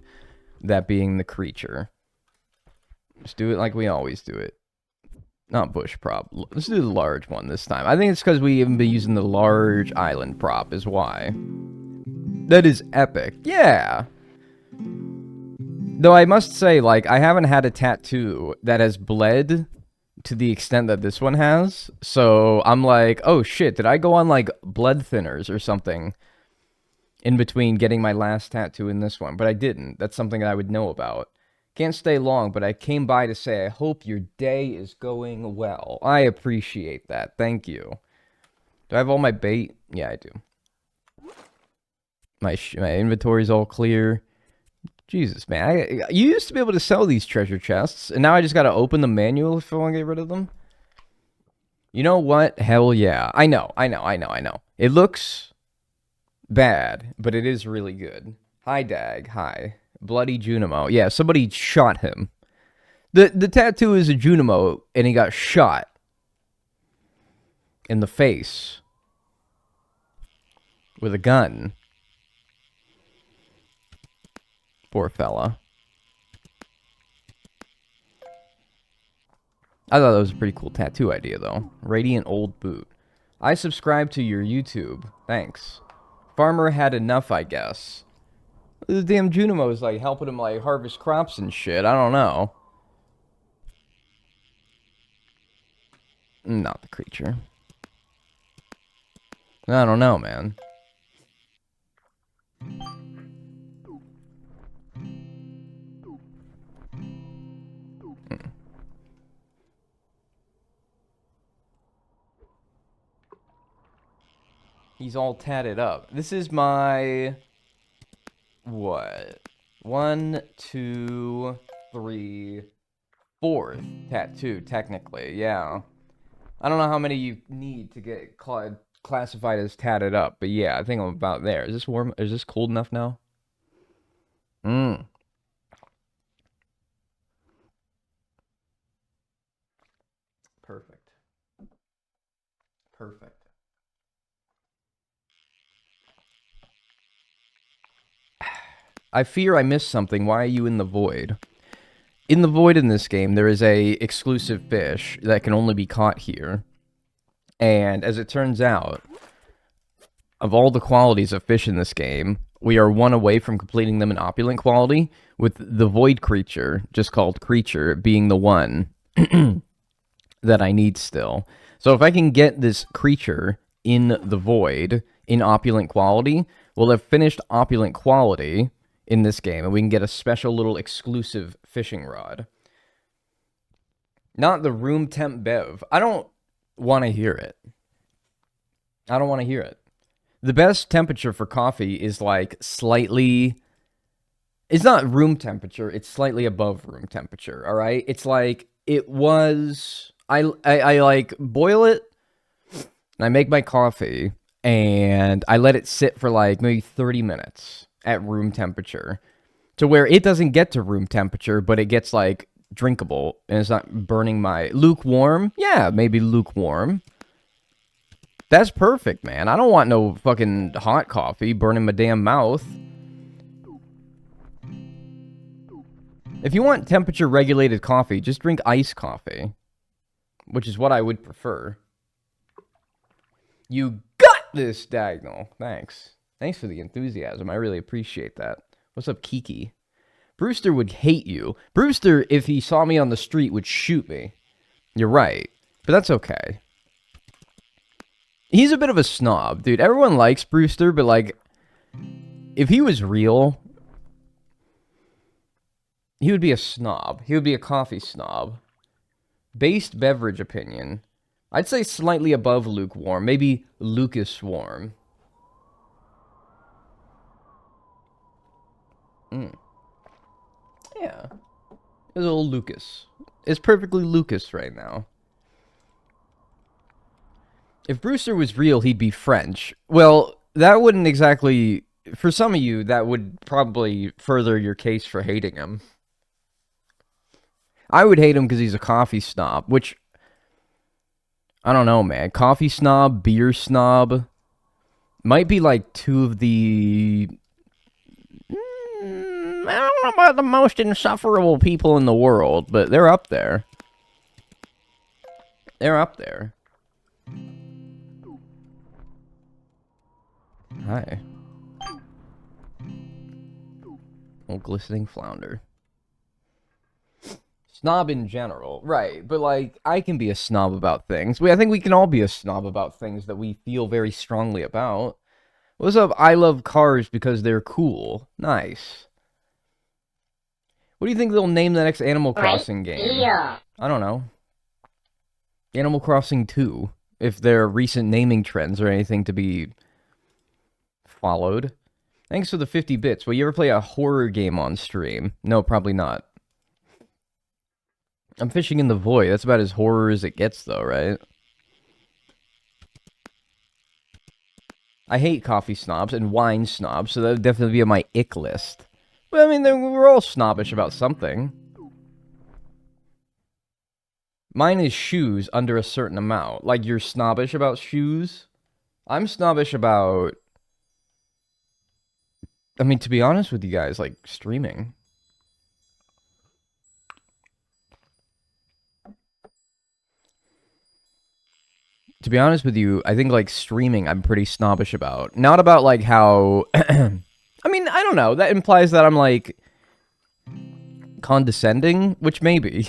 That being the creature. Let's do it like we always do it. Not bush prop. Let's do the large one this time. I think it's because we haven't been using the large island prop is why. That is epic. Yeah. Though I must say, like, I haven't had a tattoo that has bled to the extent that this one has. So I'm like, oh shit, did I go on like blood thinners or something in between getting my last tattoo in this one? But I didn't. That's something I would know about. Can't stay long, but I came by to say I hope your day is going well. I appreciate that. Thank you. Do I have all my bait? Yeah, I do. My inventory's all clear. Jesus, man. You used to be able to sell these treasure chests, and now I just gotta open them manually if I want to get rid of them. You know what? Hell yeah. I know. It looks bad, but it is really good. Hi, Dag. Hi. Bloody Junimo. Yeah, somebody shot him. The tattoo is a Junimo, and he got shot in the face with a gun. Poor fella. I thought that was a pretty cool tattoo idea, though. Radiant Old Boot. I subscribe to your YouTube. Thanks. Farmer had enough, I guess. The damn Junimo is, like, helping him, like, harvest crops and shit. I don't know. Not the creature. I don't know, man. He's all tatted up. This is my... What? 1, 2, 3, 4th tattoo, technically. Yeah. I don't know how many you need to get classified as tatted up, but yeah, I think I'm about there. Is this warm? Is this cold enough now? Perfect. Perfect. I fear I missed something. Why are you in the void? In the void in this game, there is a exclusive fish that can only be caught here. And as it turns out, of all the qualities of fish in this game, we are one away from completing them in opulent quality, with the void creature, just called creature, being the one that I need still. So if I can get this creature in the void in opulent quality, we'll have finished opulent quality in this game, and we can get a special little exclusive fishing rod. Not the room temp bev. I don't want to hear it. I don't want to hear it. The best temperature for coffee is like slightly... It's not room temperature, it's slightly above room temperature, all right? It's like, it was... I like boil it, and I make my coffee, and I let it sit for like maybe 30 minutes at room temperature, to where it doesn't get to room temperature, but it gets like drinkable, and it's not burning my... Lukewarm? Yeah, maybe lukewarm. That's perfect, man. I don't want no fucking hot coffee burning my damn mouth. If you want temperature-regulated coffee, just drink iced coffee, which is what I would prefer. You got this, Diagonal. Thanks. Thanks for the enthusiasm. I really appreciate that. What's up, Kiki? Brewster would hate you. Brewster, if he saw me on the street, would shoot me. You're right. But that's okay. He's a bit of a snob, dude. Everyone likes Brewster, but, like, if he was real, he would be a snob. He would be a coffee snob. Based beverage opinion. I'd say slightly above lukewarm. Maybe Lucas warm. Yeah. It's a little Lucas. It's perfectly Lucas right now. If Brewster was real, he'd be French. Well, that wouldn't exactly... For some of you, that would probably further your case for hating him. I would hate him because he's a coffee snob, which... I don't know, man. Coffee snob, beer snob... Might be like two of the... I don't know about the most insufferable people in the world, but they're up there. They're up there. Hi. Old glistening flounder. Snob in general, right? But like, I can be a snob about things. I think we can all be a snob about things that we feel very strongly about. What's up? I love cars because they're cool. Nice. What do you think they'll name the next Animal Crossing game? Yeah. I don't know. Animal Crossing 2. If there are recent naming trends or anything to be followed. Thanks for the 50 bits. Will you ever play a horror game on stream? No, probably not. I'm fishing in the void. That's about as horror as it gets, though, right? I hate coffee snobs and wine snobs, so that would definitely be on my ick list. But, I mean, we're all snobbish about something. Mine is shoes under a certain amount. Like, you're snobbish about shoes? I'm snobbish about... I mean, to be honest with you guys, like, streaming. To be honest with you, I think, like, streaming I'm pretty snobbish about. Not about, like, how... I mean, I don't know. That implies that I'm, like, condescending, which maybe.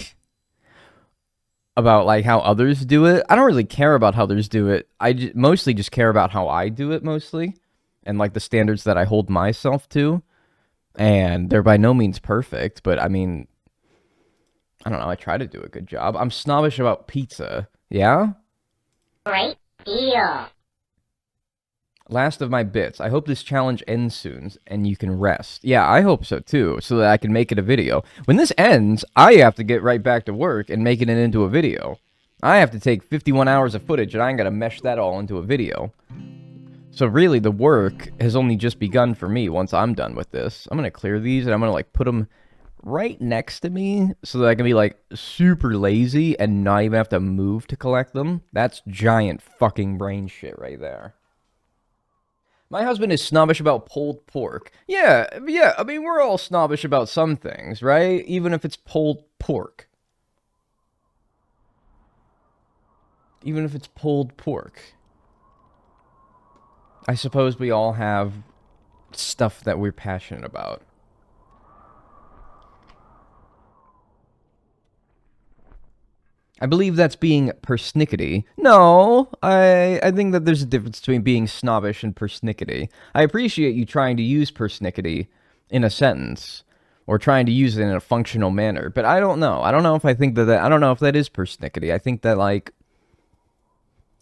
About, like, how others do it. I don't really care about how others do it. I mostly just care about how I do it, mostly. And, like, the standards that I hold myself to. And they're by no means perfect, but, I mean... I don't know, I try to do a good job. I'm snobbish about pizza. Yeah? Great deal. Last of my bits. I hope this challenge ends soon and you can rest. Yeah, I hope so too, so that I can make it a video. When this ends, I have to get right back to work and making it into a video. I have to take 51 hours of footage and I gotta mesh that all into a video. So really, the work has only just begun for me once I'm done with this. I'm gonna clear these and I'm gonna like put them right next to me so that I can be like super lazy and not even have to move to collect them. That's giant fucking brain shit right there. My husband is snobbish about pulled pork. Yeah, I mean, we're all snobbish about some things, right? Even if it's pulled pork. Even if it's pulled pork. I suppose we all have stuff that we're passionate about. I believe that's being persnickety. No, I think that there's a difference between being snobbish and persnickety. I appreciate you trying to use persnickety in a sentence, or trying to use it in a functional manner, but I don't know. I don't know if I think I don't know if that is persnickety. I think that, like,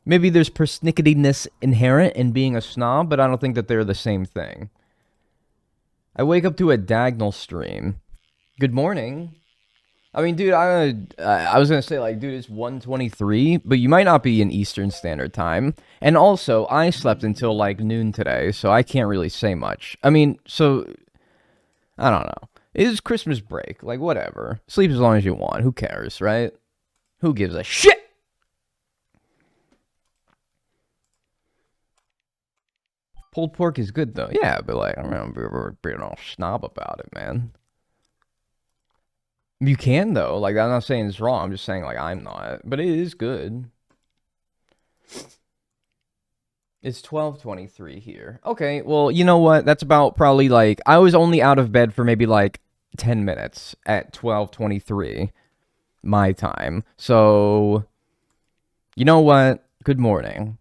maybe there's persnicketyness inherent in being a snob, but I don't think that they're the same thing. I wake up to a diagonal stream. Good morning. I mean, dude, I was going to say, like, dude, it's 1:23, but you might not be in Eastern Standard Time. And also, I slept until, like, noon today, so I can't really say much. I mean, so, I don't know. It is Christmas break. Like, whatever. Sleep as long as you want. Who cares, right? Who gives a shit? Pulled pork is good, though. Yeah, but, like, I don't remember being all snob about it, man. You can, though. Like, I'm not saying it's wrong. I'm just saying, like, I'm not. But it is good. It's 12:23 here. Okay, well, you know what? That's about probably, like... I was only out of bed for maybe, like, 10 minutes at 12:23 my time. So, you know what? Good morning.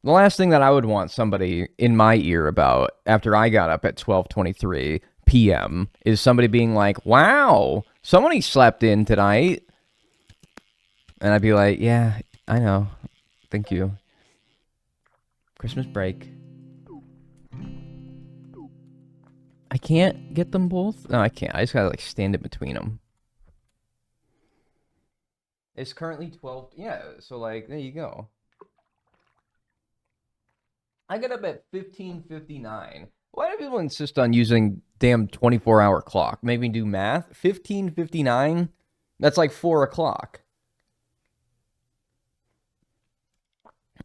The last thing that I would want somebody in my ear about after I got up at 12:23 p.m. is somebody being like, wow, somebody slept in tonight. And I'd be like, yeah, I know. Thank you. Christmas break. I can't get them both? No, I can't. I just gotta, like, stand in between them. It's currently 12. Yeah, so, like, there you go. I got up at 15:59. Why do people insist on using damn 24-hour clock? Maybe do math. 15:59? That's like 4 o'clock.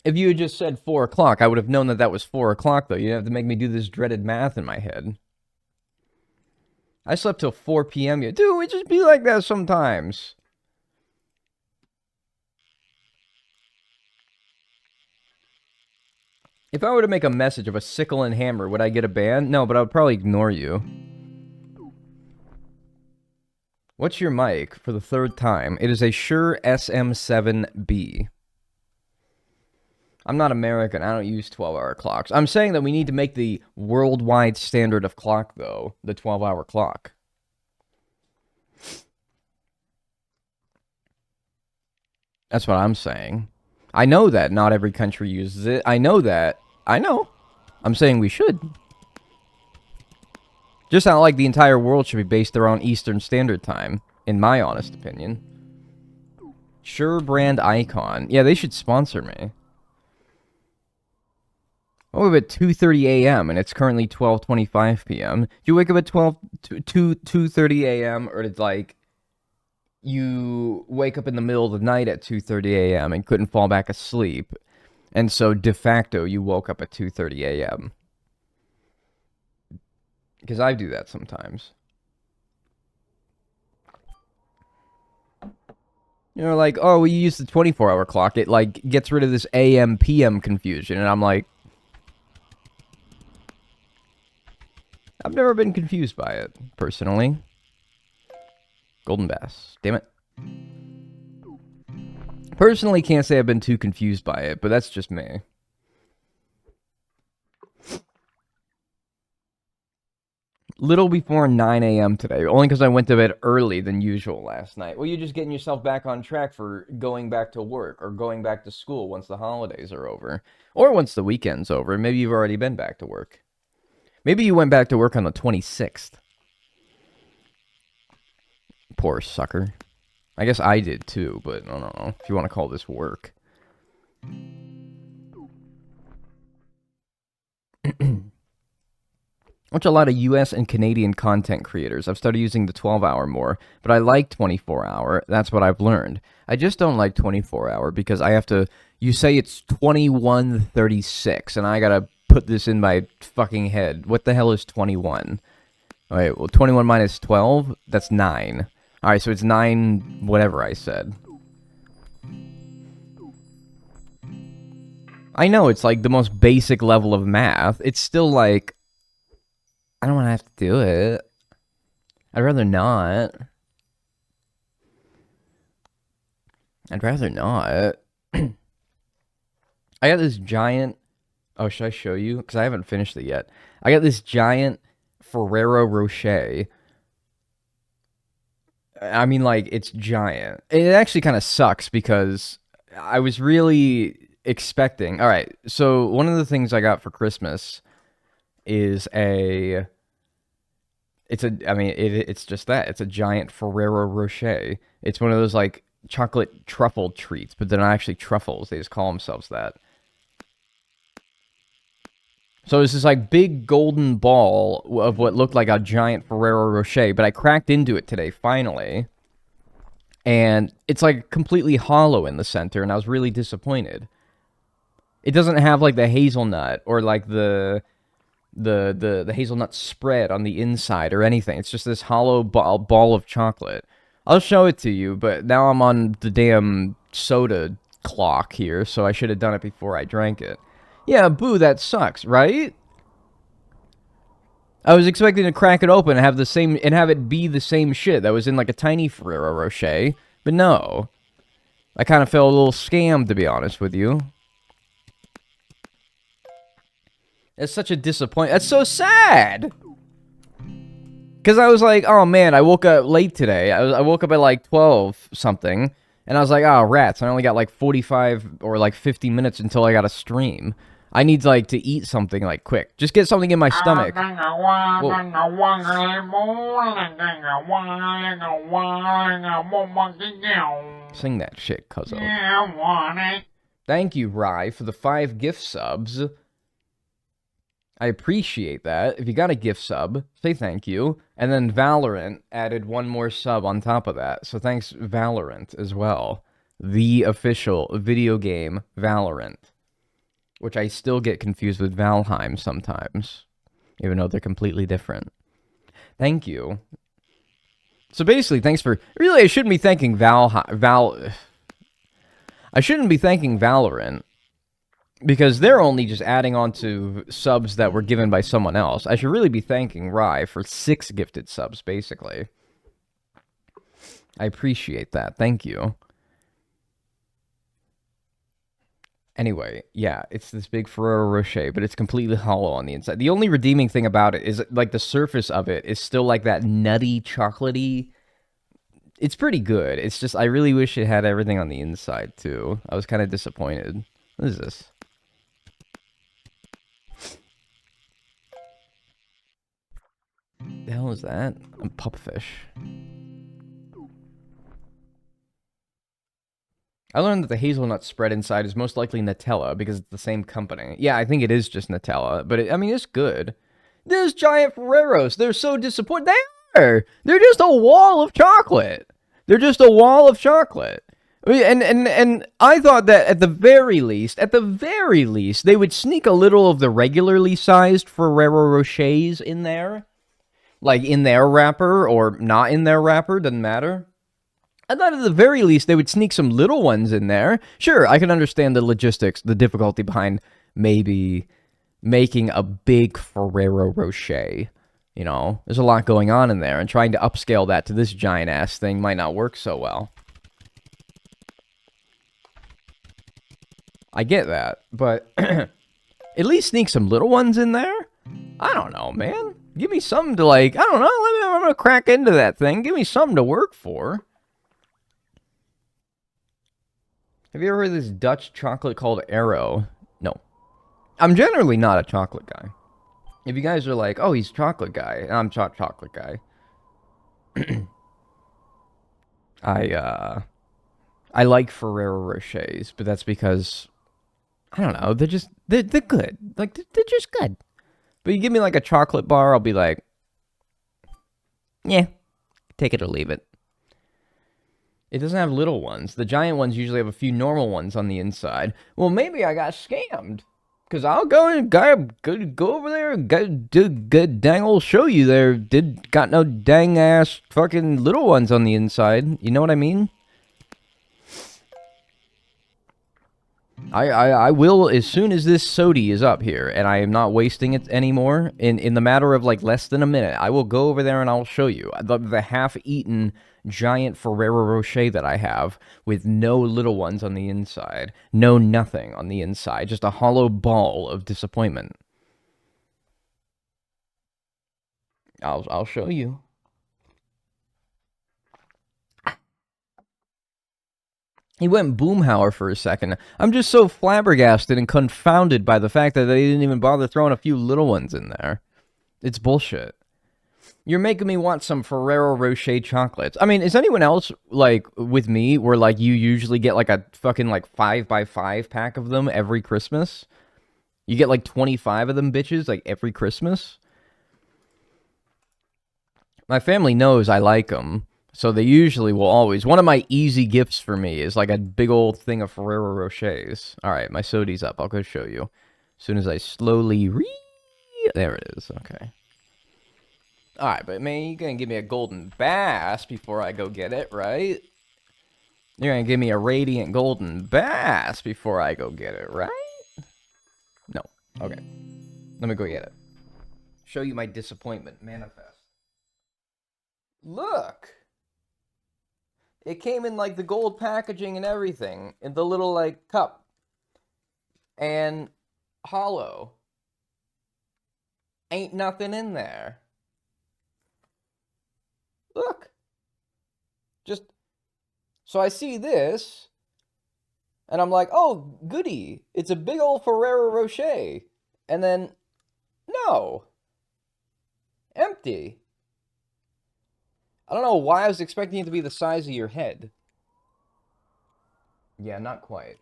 If you had just said 4 o'clock, I would have known that that was 4 o'clock, though. You'd have to make me do this dreaded math in my head. I slept till 4 p.m. Dude, it just be like that sometimes. If I were to make a message of a sickle and hammer, would I get a ban? No, but I would probably ignore you. What's your mic for the third time? It is a Shure SM7B. I'm not American. I don't use 12-hour clocks. I'm saying that we need to make the worldwide standard of clock, though, the 12-hour clock. That's what I'm saying. I know that not every country uses it. I know that. I know. I'm saying we should. Just not like the entire world should be based around Eastern Standard Time, in my honest opinion. Sure brand icon. Yeah, they should sponsor me. I woke up at 2:30 a.m. and it's currently 12:25 p.m. Do you wake up at 2:30 a.m. or did like you wake up in the middle of the night at 2:30 a.m. and couldn't fall back asleep, and so de facto you woke up at 2:30 a.m. Because I do that sometimes. You know, like, oh, we use the 24-hour clock. It like gets rid of this AM PM confusion, and I'm like, I've never been confused by it, personally. Golden Bass. Damn it. Personally, can't say I've been too confused by it, but that's just me. Little before 9 a.m. today, only because I went to bed early than usual last night. Well, you're just getting yourself back on track for going back to work or going back to school once the holidays are over. Or once the weekend's over. Maybe you've already been back to work. Maybe you went back to work on the 26th. Poor sucker. I guess I did too, but I don't know if you want to call this work. Watch a lot of US and Canadian content creators. I've started using the 12-hour more, but I like 24-hour. That's what I've learned. I just don't like 24-hour because I have to... You say it's 21:36, and I gotta put this in my fucking head. What the hell is 21? Wait, well, 21 minus 12? That's 9. Alright, so it's 9 whatever I said. I know, it's like the most basic level of math. It's still like... I don't want to have to do it. I'd rather not. I'd rather not. I got this giant... Oh, should I show you? Because I haven't finished it yet. I got this giant Ferrero Rocher. I mean, like, it's giant. It actually kind of sucks because I was really expecting... Alright, so one of the things I got for Christmas... is a... It's just that. It's a giant Ferrero Rocher. It's one of those, like, chocolate truffle treats, but they're not actually truffles. They just call themselves that. So it's this, like, big golden ball of what looked like a giant Ferrero Rocher, but I cracked into it today, finally. And it's, like, completely hollow in the center, and I was really disappointed. It doesn't have, like, the hazelnut or, like, the hazelnut spread on the inside or anything. It's just this hollow ball of chocolate. I'll show it to you, but now I'm on the damn soda clock here, so I should have done it before I drank it. Yeah, boo, that sucks, right? I was expecting to crack it open and have it be the same shit that was in like a tiny Ferrero Rocher, but no. I kind of felt a little scammed, to be honest with you. It's such a disappointment. That's so sad! Because I was like, oh man, I woke up late today. I woke up at like 12 something, and I was like, oh rats, I only got like 45 or like 50 minutes until I got to stream. I need like to eat something like quick. Just get something in my stomach. Whoa. Sing that shit, cuzzo. Thank you, Rye, for the 5 gift subs. I appreciate that. If you got a gift sub, say thank you. And then Valorant added 1 more sub on top of that. So thanks, Valorant, as well. The official video game Valorant. Which I still get confused with Valheim sometimes. Even though they're completely different. Thank you. So basically, thanks for... Really, I shouldn't be thanking I shouldn't be thanking Valorant. Because they're only just adding on to subs that were given by someone else. I should really be thanking Rye for 6 gifted subs, basically. I appreciate that. Thank you. Anyway, yeah, it's this big Ferrero Rocher, but it's completely hollow on the inside. The only redeeming thing about it is like the surface of it is still like that nutty, chocolatey. It's pretty good. It's just I really wish it had everything on the inside too. I was kind of disappointed. What is this? The hell is that? A pupfish. I learned that the hazelnut spread inside is most likely Nutella because it's the same company. Yeah, I think it is just Nutella, but I mean, it's good. Those giant Ferreros, they're so disappointed. They are. They're just a wall of chocolate. They're just a wall of chocolate. I mean, and I thought that at the very least, they would sneak a little of the regularly sized Ferrero Rochers in there, like in their wrapper or not in their wrapper, doesn't matter. I thought at the very least they would sneak some little ones in there. Sure, I can understand the logistics, the difficulty behind maybe making a big Ferrero Rocher. You know, there's a lot going on in there, and trying to upscale that to this giant ass thing might not work so well. I get that, but at least sneak some little ones in there? I don't know, man. Give me something to like, I don't know, I'm gonna crack into that thing. Give me something to work for. Have you ever heard of this Dutch chocolate called Arrow? No. I'm generally not a chocolate guy. If you guys are like, oh, he's chocolate guy, I'm chocolate guy. I like Ferrero Rochers, but that's because I don't know, they're good. Like they're just good. But you give me like a chocolate bar, I'll be like, yeah, take it or leave it. It doesn't have little ones. The giant ones usually have a few normal ones on the inside. Well, maybe I got scammed. Because I'll go and go over there and dang old show you there. Got no dang ass fucking little ones on the inside. You know what I mean? I will as soon as this sody is up here and I am not wasting it anymore in the matter of like less than a minute. I will go over there and I'll show you the half-eaten giant Ferrero Rocher that I have with no little ones on the inside, no nothing on the inside, just a hollow ball of disappointment. I'll show you. He went Boomhauer for a second. I'm just so flabbergasted and confounded by the fact that they didn't even bother throwing a few little ones in there. It's bullshit. You're making me want some Ferrero Rocher chocolates. I mean, is anyone else, like, with me, where, like, you usually get, like, a fucking, like, 5x5 pack of them every Christmas? You get, like, 25 of them bitches, like, every Christmas? My family knows I like them. So they usually will always. One of my easy gifts for me is like a big old thing of Ferrero Rochers. All right, my sodi's up. I'll go show you. As soon as I slowly there it is. Okay. All right, but man, you're gonna give me a golden bass before I go get it, right? You're gonna give me a radiant golden bass before I go get it, right? No. Okay. Let me go get it. Show you my disappointment manifest. Look. It came in, like, the gold packaging and everything. In the little, like, cup. And hollow. Ain't nothing in there. Look. Just... So I see this. And I'm like, oh, goody. It's a big old Ferrero Rocher. And then... No. Empty. I don't know why I was expecting it to be the size of your head. Yeah, not quite.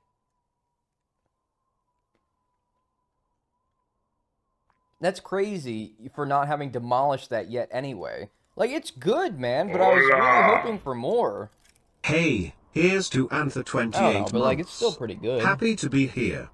That's crazy for not having demolished that yet anyway. Like, it's good, man, but I was really hoping for more. Hey, here's to Anther I don't know, 28 but, like, it's still months. pretty good. Happy to be here.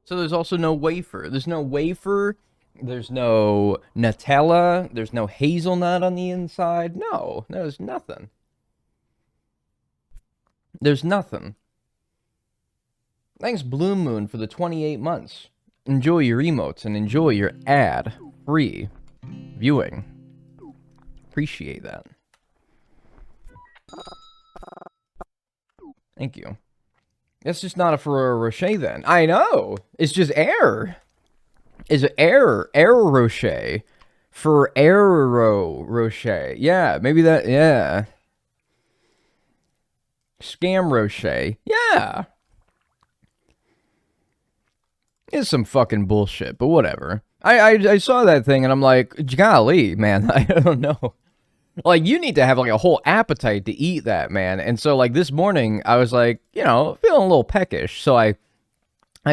So there's also no wafer. There's no wafer. There's no Nutella. There's no hazelnut on the inside. No, there's nothing. There's nothing. Thanks, Blue Moon, for the 28 months. Enjoy your emotes and enjoy your ad-free viewing. Appreciate that. Thank you. That's just not a Ferrero Rocher then. I know. It's just air. It's air. Air Rocher. Ferrero Rocher. Yeah, maybe that. Yeah. Scam Rocher. Yeah. It's some fucking bullshit, but whatever. I saw that thing and I'm like, golly, man, I don't know. Like, you need to have, like, a whole appetite to eat that, man. And so, like, this morning, I was, like, you know, feeling a little peckish. So I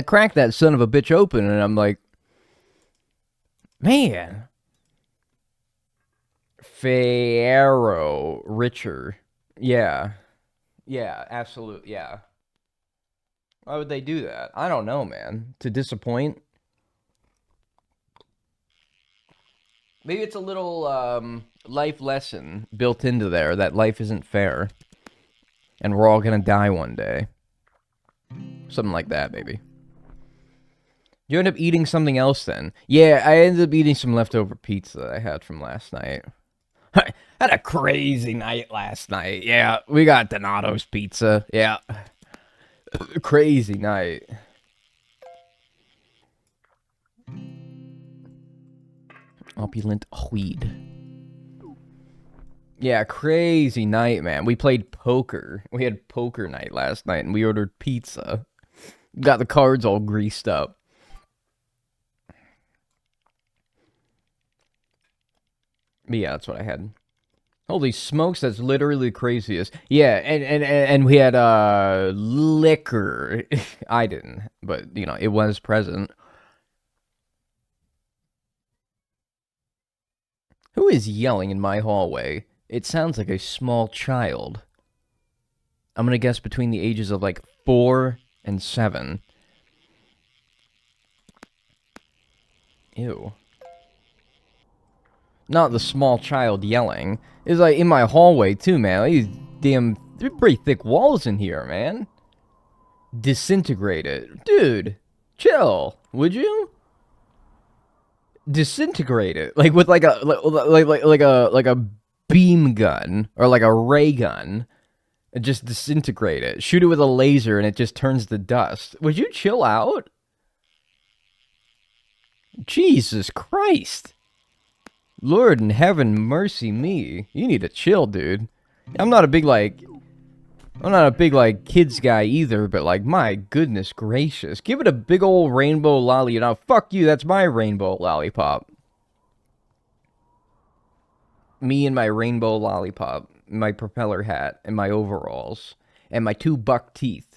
cracked that son of a bitch open, and I'm like, man. Ferrero Richer. Yeah. Yeah, absolute, yeah. Why would they do that? I don't know, man. To disappoint? Maybe it's a little life lesson built into there that life isn't fair. And we're all gonna die one day. Something like that, maybe. You end up eating something else then? Yeah, I ended up eating some leftover pizza that I had from last night. I had a crazy night last night. Yeah, we got Donato's pizza. Yeah. Crazy night. Opulent weed. Yeah, crazy night, man. We played poker. We had poker night last night, and we ordered pizza. Got the cards all greased up. But yeah, that's what I had. Holy smokes, that's literally the craziest. Yeah, and we had liquor. I didn't, but you know, it was present. Who is yelling in my hallway? It sounds like a small child. I'm gonna guess between the ages of like 4 and 7. Ew. Not the small child yelling. It's like in my hallway too, man. These damn, they're pretty thick walls in here, man. Disintegrate it. Dude, chill, would you? Disintegrate it. Like with like a beam gun or like a ray gun. Just disintegrate it. Shoot it with a laser and it just turns to dust. Would you chill out? Jesus Christ. Lord in heaven, mercy me. You need to chill, dude. I'm not a big, like, kids guy either, but, like, my goodness gracious. Give it a big old rainbow lolly. Now, fuck you, that's my rainbow lollipop. Me and my rainbow lollipop, my propeller hat, and my overalls, and my 2 buck teeth.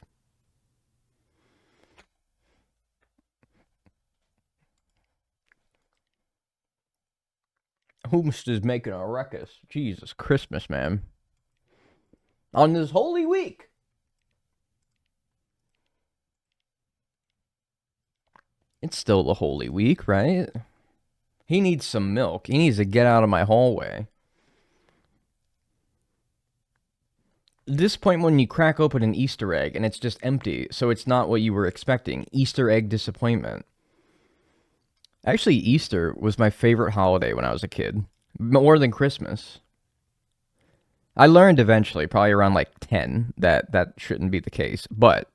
Whomst is making a ruckus. Jesus Christmas, man. On this holy week. It's still the holy week, right? He needs some milk. He needs to get out of my hallway. At this point when you crack open an Easter egg and it's just empty, so it's not what you were expecting. Easter egg disappointment. Actually, Easter was my favorite holiday when I was a kid. More than Christmas. I learned eventually, probably around like 10, that that shouldn't be the case. But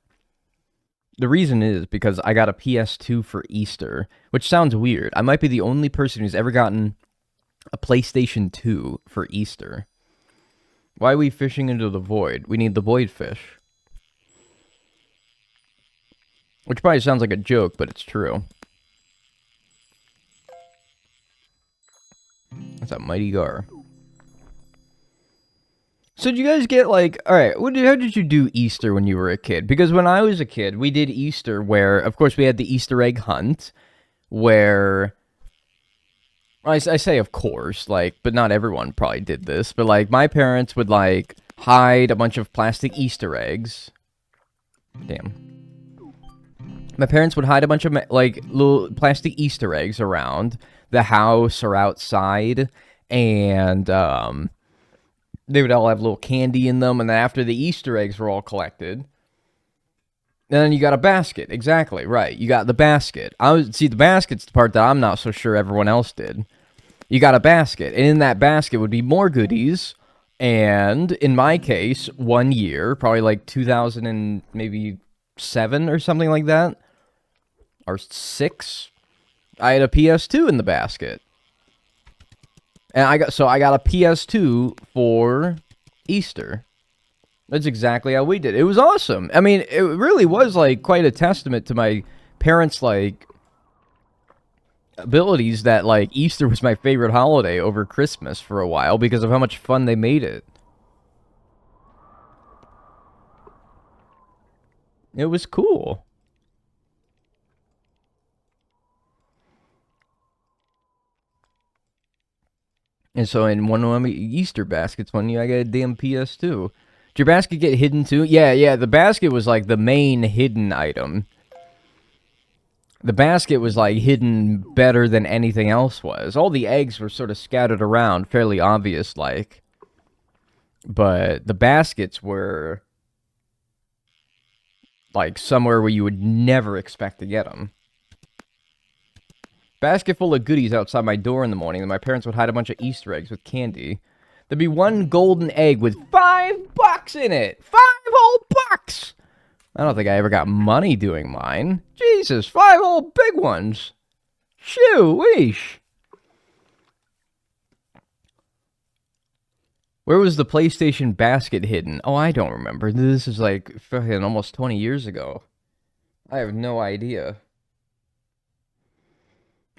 the reason is because I got a PS2 for Easter, which sounds weird. I might be the only person who's ever gotten a PlayStation 2 for Easter. Why are we fishing into the void? We need the void fish. Which probably sounds like a joke, but it's true. That's a mighty gar. So did you guys get like, alright, how did you do Easter when you were a kid? Because when I was a kid, we did Easter where, of course, we had the Easter egg hunt, where, I say of course, like, but not everyone probably did this, but like, my parents would like, hide a bunch of plastic Easter eggs. Damn. My parents would hide a bunch of like little plastic Easter eggs around the house or outside, and they would all have little candy in them. And then after the Easter eggs were all collected, then you got a basket. Exactly right. You got the basket. See, the basket's the part that I'm not so sure everyone else did. You got a basket, and in that basket would be more goodies. And in my case, one year, probably like 2000 and maybe 7 or something like that, or 6, I had a PS2 in the basket. And I got a PS2 for Easter. That's exactly how we did. It was awesome. I mean, it really was like quite a testament to my parents' like abilities that like Easter was my favorite holiday over Christmas for a while because of how much fun they made it. It was cool. And so in one of my Easter baskets one year, I got a damn PS2. Did your basket get hidden too? Yeah, the basket was like the main hidden item. The basket was like hidden better than anything else was. All the eggs were sort of scattered around, fairly obvious like. But the baskets were like somewhere where you would never expect to get them. Basket full of goodies outside my door in the morning, and my parents would hide a bunch of Easter eggs with candy. There'd be one golden egg with $5 in it. $5 whole. I don't think I ever got money doing mine. Jesus, 5 whole big ones. Shoo-weesh. Where was the PlayStation basket hidden? Oh, I don't remember. This is like fucking almost 20 years ago. I have no idea.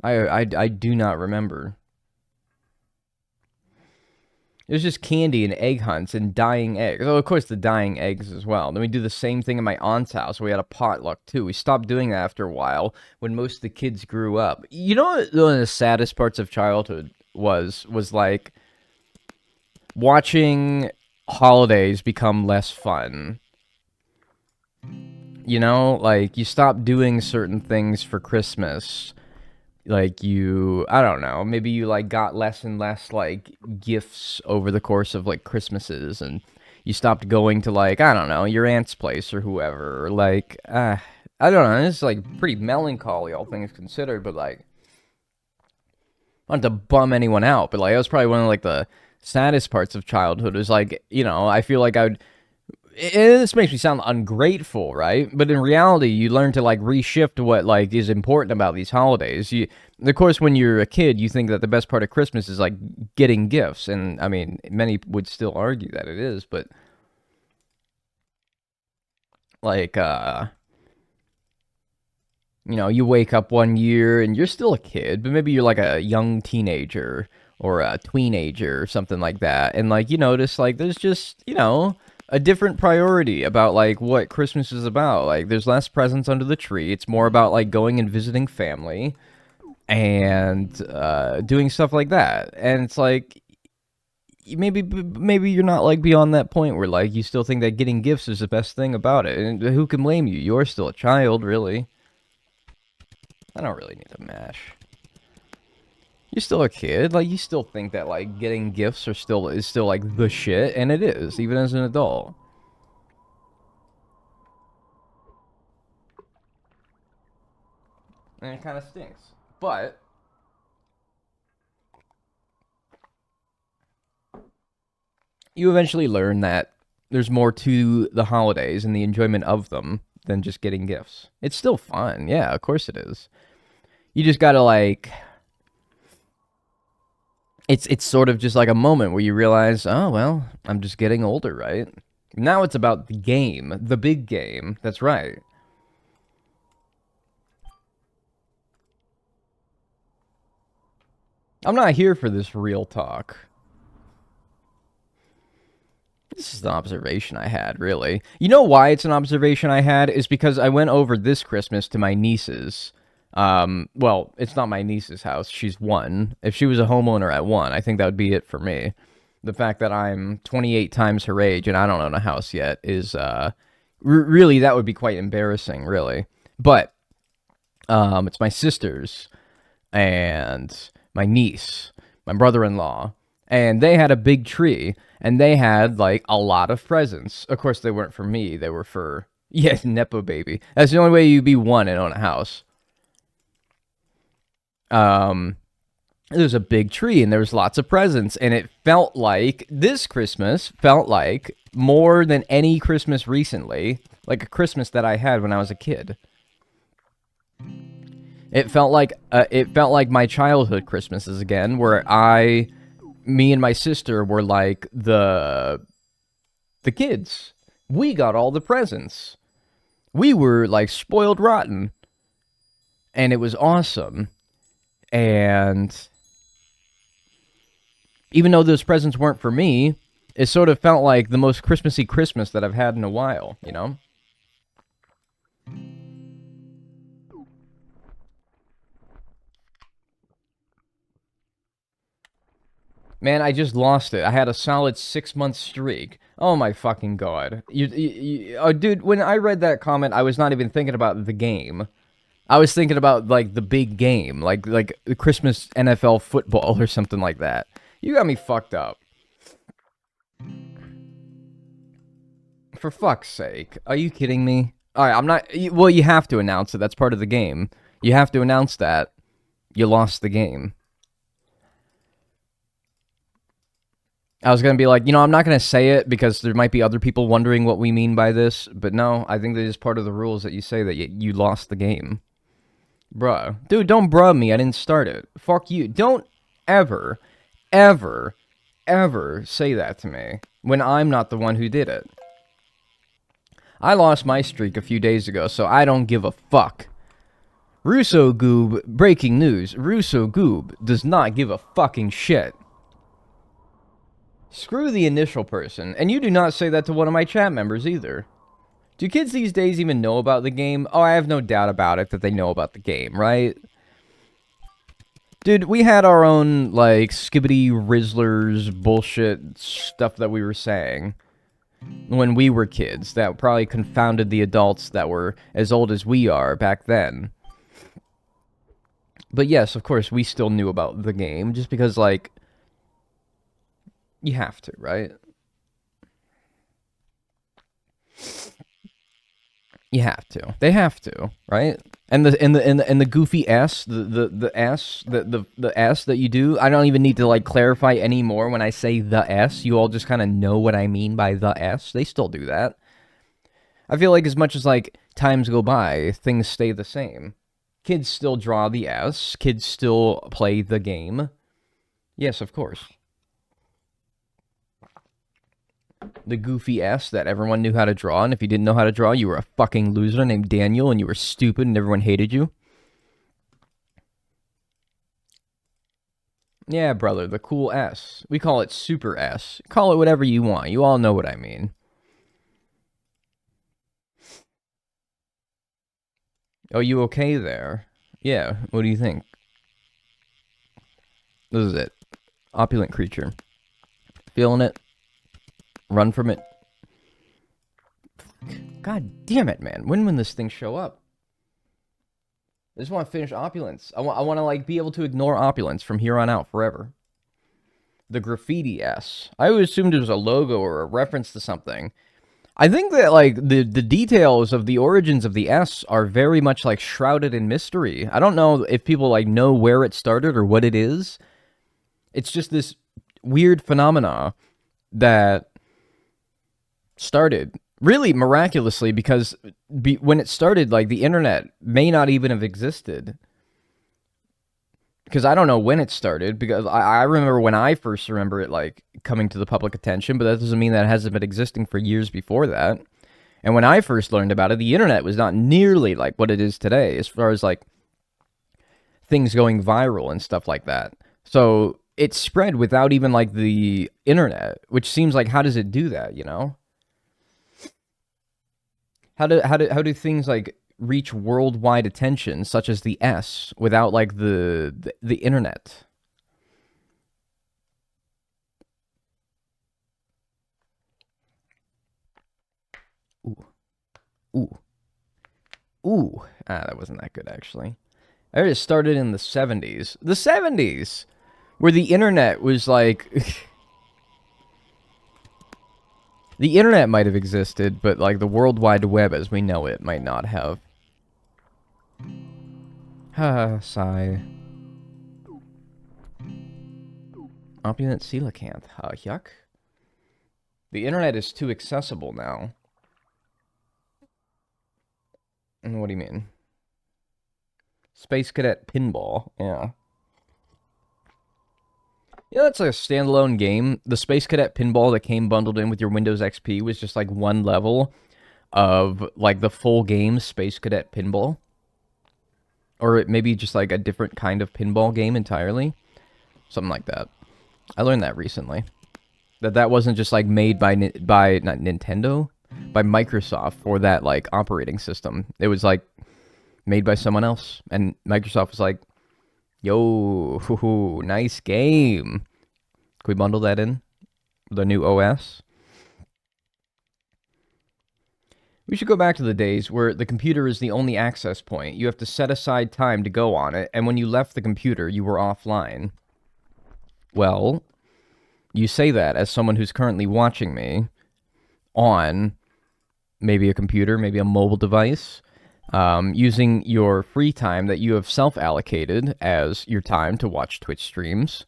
I do not remember. It was just candy and egg hunts and dying eggs. Oh, of course, the dying eggs as well. Then we do the same thing in my aunt's house. We had a potluck, too. We stopped doing that after a while when most of the kids grew up. You know what one of the saddest parts of childhood was like watching holidays become less fun. You know, like you stop doing certain things for Christmas. Like I don't know, maybe you like got less and less like gifts over the course of like Christmases, and you stopped going to like, I don't know, your aunt's place or whoever, or like, I don't know, it's like pretty melancholy, all things considered, but like, not to bum anyone out, but like, that was probably one of like the saddest parts of childhood, is like, you know, I feel like this makes me sound ungrateful, right? But in reality, you learn to like reshift what like is important about these holidays. Of course, when you're a kid, you think that the best part of Christmas is like getting gifts, and I mean, many would still argue that it is, but like, you know, you wake up one year and you're still a kid, but maybe you're like a young teenager or a tweenager or something like that, and like you notice like there's just, you know, a different priority about like what Christmas is about. Like there's less presents under the tree. It's more about like going and visiting family and doing stuff like that. And it's like maybe you're not like beyond that point where like you still think that getting gifts is the best thing about it. And who can blame you? You're still a child, really. I don't really need to mash. You're still a kid, like you still think that like getting gifts is still like the shit, and it is, even as an adult. And it kind of stinks. But you eventually learn that there's more to the holidays and the enjoyment of them than just getting gifts. It's still fun. Yeah, of course it is. You just gotta like, it's sort of just like a moment where you realize, oh, well, I'm just getting older, right? Now it's about the game, the big game. That's right. I'm not here for this real talk. This is the observation I had, really. You know why it's an observation I had? Is because I went over this Christmas to my niece's. Well, it's not my niece's house. She's 1. If she was a homeowner at 1, I think that would be it for me. The fact that I'm 28 times her age and I don't own a house yet is, really, that would be quite embarrassing, really. But It's my sisters and my niece, my brother-in-law, and they had a big tree, and they had like a lot of presents. Of course, they weren't for me; they were for yes, nepo baby. That's the only way you'd be one and own a house. Um, there was a big tree, and there was lots of presents, and it felt like this Christmas felt like more than any Christmas recently, like a Christmas that I had when I was a kid. It felt like my childhood Christmases again, where me and my sister were like the kids. We got all the presents. We were like spoiled rotten, and it was awesome. And even though those presents weren't for me, it sort of felt like the most Christmassy Christmas that I've had in a while, you know? Man, I just lost it. I had a solid 6 month streak. Oh my fucking god. Oh, dude, when I read that comment, I was not even thinking about the game. I was thinking about like the big game, like the Christmas NFL football or something like that. You got me fucked up. For fuck's sake. Are you kidding me? Alright, I'm not. Well, you have to announce it. That's part of the game. You have to announce that you lost the game. I was going to be like, I'm not going to say it because there might be other people wondering what we mean by this. But no, I think that is part of the rules that you say that you lost the game. Bruh. Dude, don't bruh me. I didn't start it. Fuck you. Don't ever, ever, ever say that to me when I'm not the one who did it. I lost my streak a few days ago, so I don't give a fuck. Russo Goob, breaking news. Russo Goob does not give a fucking shit. Screw the initial person, and you do not say that to one of my chat members either. Do kids these days even know about the game? Oh, I have no doubt about it that they know about the game, right? Dude, we had our own, like, skibbity Rizzlers bullshit stuff that we were saying when we were kids that probably confounded the adults that were as old as we are back then. But yes, of course, we still knew about the game just because, like, you have to, right? You have to. They have to, right? And the goofy S, the S, the S that you do, I don't even need to like clarify anymore when I say the S. You all just kind of know what I mean by the S. They still do that. I feel like as much as like times go by, things stay the same. Kids still draw the S. Kids still play the game. Yes, of course. The goofy S that everyone knew how to draw, and if you didn't know how to draw, you were a fucking loser named Daniel, and you were stupid, and everyone hated you. Yeah, brother, the cool S. We call it Super S. Call it whatever you want. You all know what I mean. Oh, you okay there? Yeah, what do you think? This is it. Opulent creature. Feeling it? Run from it? God damn it, man. When will this thing show up? I just want to finish Opulence. I want to, like, be able to ignore Opulence from here on out forever. The graffiti S. I always assumed it was a logo or a reference to something. I think that, like, the details of the origins of the S are very much, like, shrouded in mystery. I don't know if people, like, know where it started or what it is. It's just this weird phenomena that started really miraculously because when it started, like, the internet may not even have existed. Because I don't know when it started, because I remember when I first remember it, like, coming to the public attention, but that doesn't mean that it hasn't been existing for years before that. And when I first learned about it, the internet was not nearly like what it is today, as far as, like, things going viral and stuff like that. So it spread without even, like, the internet, which seems like, how does it do that, you know? How do things, like, reach worldwide attention, such as the S, without, like, the internet? Ooh. Ooh. Ooh, that wasn't that good, actually. I just started in the 70s. The 70s! Where the internet was like... the internet might have existed, but like the World Wide Web as we know it might not have. Sigh. Opulent coelacanth. Yuck. The internet is too accessible now. What do you mean? Space Cadet Pinball. Yeah. Yeah, that's like a standalone game. The Space Cadet Pinball that came bundled in with your Windows XP was just like one level of like the full game Space Cadet Pinball. Or it maybe just like a different kind of pinball game entirely. Something like that. I learned that recently. That wasn't just like made by not Nintendo, by Microsoft for that like operating system. It was like made by someone else, and Microsoft was like, "Yo, hoo, nice game. Can we bundle that in the new OS?" We should go back to the days where the computer is the only access point. You have to set aside time to go on it, and when you left the computer, you were offline. Well, you say that as someone who's currently watching me on maybe a computer, maybe a mobile device, using your free time that you have self-allocated as your time to watch Twitch streams.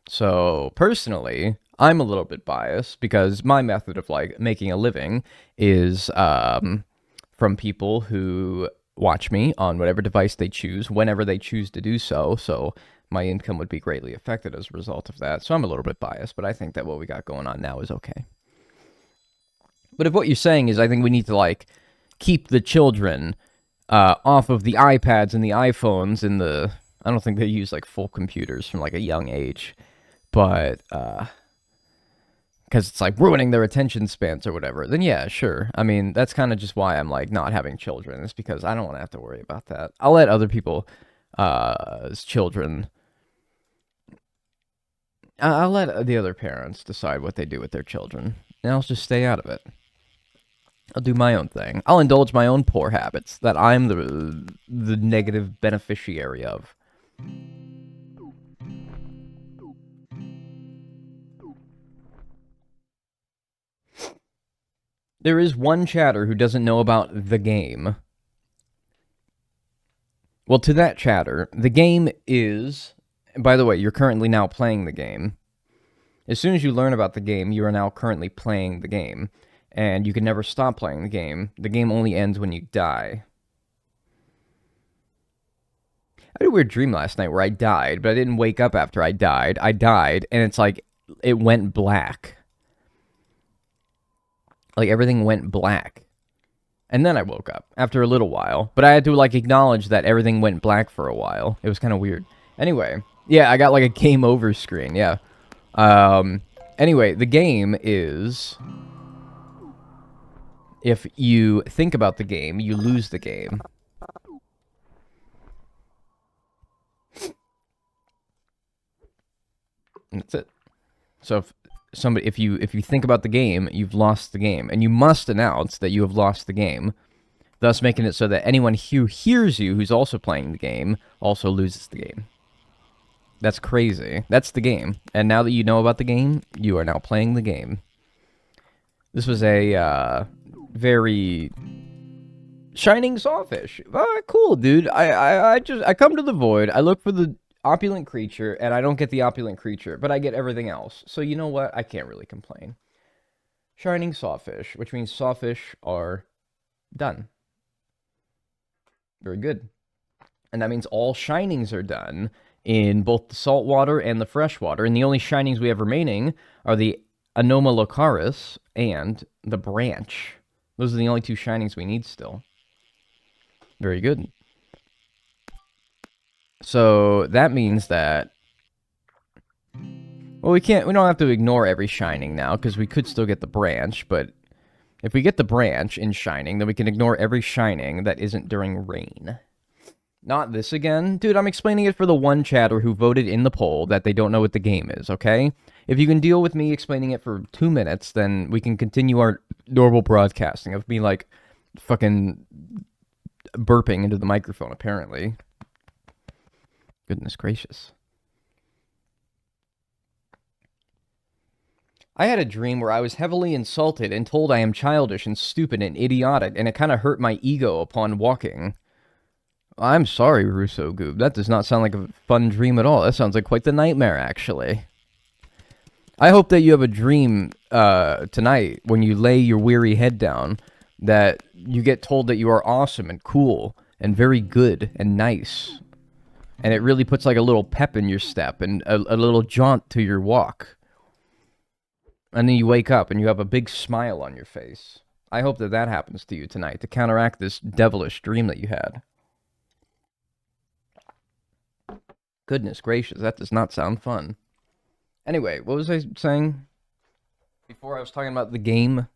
So, personally, I'm a little bit biased because my method of, like, making a living is from people who watch me on whatever device they choose, whenever they choose to do so, so my income would be greatly affected as a result of that. So I'm a little bit biased, but I think that what we got going on now is okay. But if what you're saying is I think we need to, like, keep the children off of the iPads and the iPhones and the... I don't think they use, like, full computers from, like, a young age. But, because it's, like, ruining their attention spans or whatever, then yeah, sure. I mean, that's kind of just why I'm, like, not having children. It's because I don't want to have to worry about that. I'll let other people, children... I'll let the other parents decide what they do with their children. And I'll just stay out of it. I'll do my own thing. I'll indulge my own poor habits that I'm the negative beneficiary of. There is one chatter who doesn't know about the game. Well, to that chatter, the game is... By the way, you're currently now playing the game. As soon as you learn about the game, you are now currently playing the game. And you can never stop playing the game. The game only ends when you die. I had a weird dream last night where I died, but I didn't wake up after I died. I died, and it's like, it went black. Like, everything went black. And then I woke up after a little while. But I had to, like, acknowledge that everything went black for a while. It was kind of weird. Anyway, yeah, I got, like, a game over screen, yeah. Anyway, the game is... If you think about the game, you lose the game. And that's it. So if you think about the game, you've lost the game, and you must announce that you have lost the game, thus making it so that anyone who hears you who's also playing the game also loses the game. That's crazy. That's the game. And now that you know about the game, you are now playing the game. This was a very shining sawfish. Cool, dude. I come to the void. I look for the opulent creature, and I don't get the opulent creature, but I get everything else. So you know what? I can't really complain. Shining sawfish, which means sawfish are done. Very good. And that means all shinings are done in both the saltwater and the freshwater, and the only shinings we have remaining are the Anomalocaris and the branch. Those are the only two shinings we need still. Very good. So that means that... Well, we don't have to ignore every shining now, because we could still get the branch, but if we get the branch in shining, then we can ignore every shining that isn't during rain. Not this again. Dude, I'm explaining it for the one chatter who voted in the poll that they don't know what the game is, okay? If you can deal with me explaining it for 2 minutes, then we can continue our normal broadcasting of me, like, fucking burping into the microphone, apparently. Goodness gracious. I had a dream where I was heavily insulted and told I am childish and stupid and idiotic, and it kind of hurt my ego upon walking. I'm sorry, Russo Goob. That does not sound like a fun dream at all. That sounds like quite the nightmare, actually. I hope that you have a dream tonight when you lay your weary head down that you get told that you are awesome and cool and very good and nice. And it really puts like a little pep in your step and a little jaunt to your walk. And then you wake up and you have a big smile on your face. I hope that that happens to you tonight to counteract this devilish dream that you had. Goodness gracious, that does not sound fun. Anyway, what was I saying? Before I was talking about the game,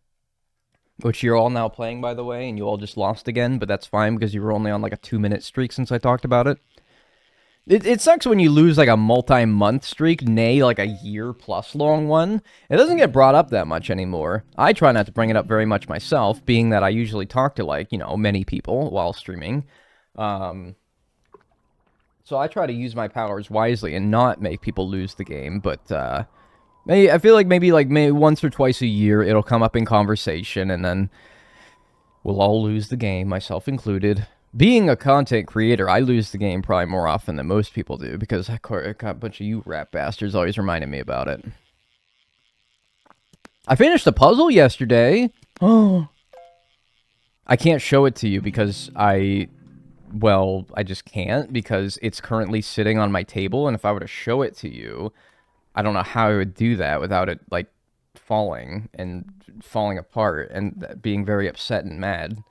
which you're all now playing, by the way, and you all just lost again, but that's fine because you were only on like a 2-minute streak since I talked about it. It sucks when you lose like a multi-month streak, nay, like a year-plus long one. It doesn't get brought up that much anymore. I try not to bring it up very much myself, being that I usually talk to like, you know, many people while streaming. So I try to use my powers wisely and not make people lose the game, but I feel like maybe once or twice a year it'll come up in conversation and then we'll all lose the game, myself included. Being a content creator, I lose the game probably more often than most people do because a bunch of you rat bastards always reminded me about it. I finished a puzzle yesterday. Oh. I can't show it to you because I just can't because it's currently sitting on my table, and if I were to show it to you, I don't know how I would do that without it, like, falling apart and being very upset and mad.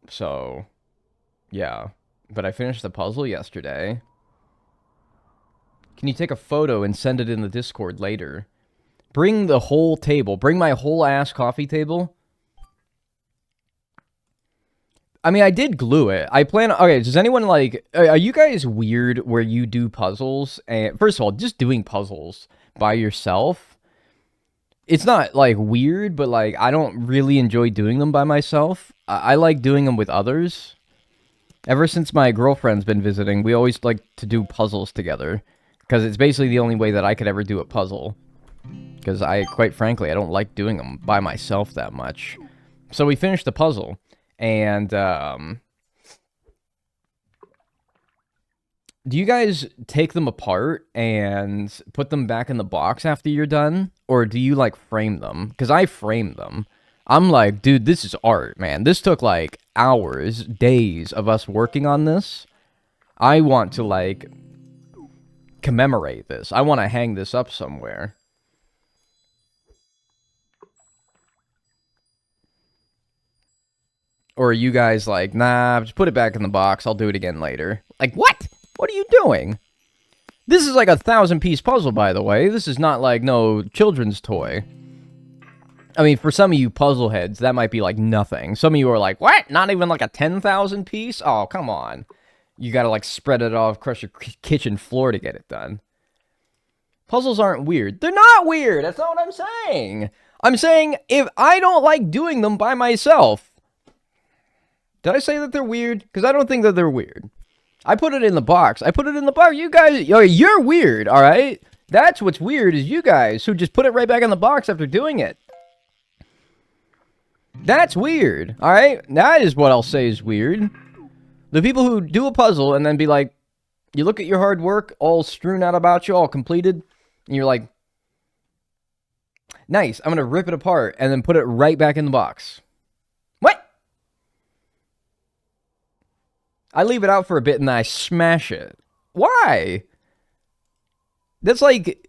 So, yeah. But I finished the puzzle yesterday. Can you take a photo and send it in the Discord later? Bring the whole table. Bring my whole ass coffee table. I mean, I did glue it. I plan... Okay, does anyone, like... Are you guys weird where you do puzzles? And first of all, just doing puzzles by yourself, it's not, like, weird, but, like, I don't really enjoy doing them by myself. I like doing them with others. Ever since my girlfriend's been visiting, we always like to do puzzles together. Because it's basically the only way that I could ever do a puzzle. Because quite frankly, I don't like doing them by myself that much. So we finished the puzzle. And, do you guys take them apart and put them back in the box after you're done? Or do you, like, frame them? Because I frame them. I'm like, dude, this is art, man. This took, like, hours, days of us working on this. I want to, like, commemorate this. I want to hang this up somewhere. Or are you guys like, nah, just put it back in the box. I'll do it again later. Like, what? What are you doing? This is like a 1,000-piece puzzle, by the way. This is not like no children's toy. I mean, for some of you puzzle heads, that might be like nothing. Some of you are like, what? Not even like a 10,000 piece? Oh, come on. You gotta like spread it off, crush your kitchen floor to get it done. Puzzles aren't weird. They're not weird. That's not what I'm saying. I'm saying if I don't like doing them by myself. Did I say that they're weird? Because I don't think that they're weird. I put it in the box. I put it in the box. You guys, you're weird, all right? That's what's weird is you guys who just put it right back in the box after doing it. That's weird, all right? That is what I'll say is weird. The people who do a puzzle and then be like, you look at your hard work all strewn out about you, all completed, and you're like, nice, I'm going to rip it apart and then put it right back in the box. What? I leave it out for a bit and then I smash it. Why? That's like...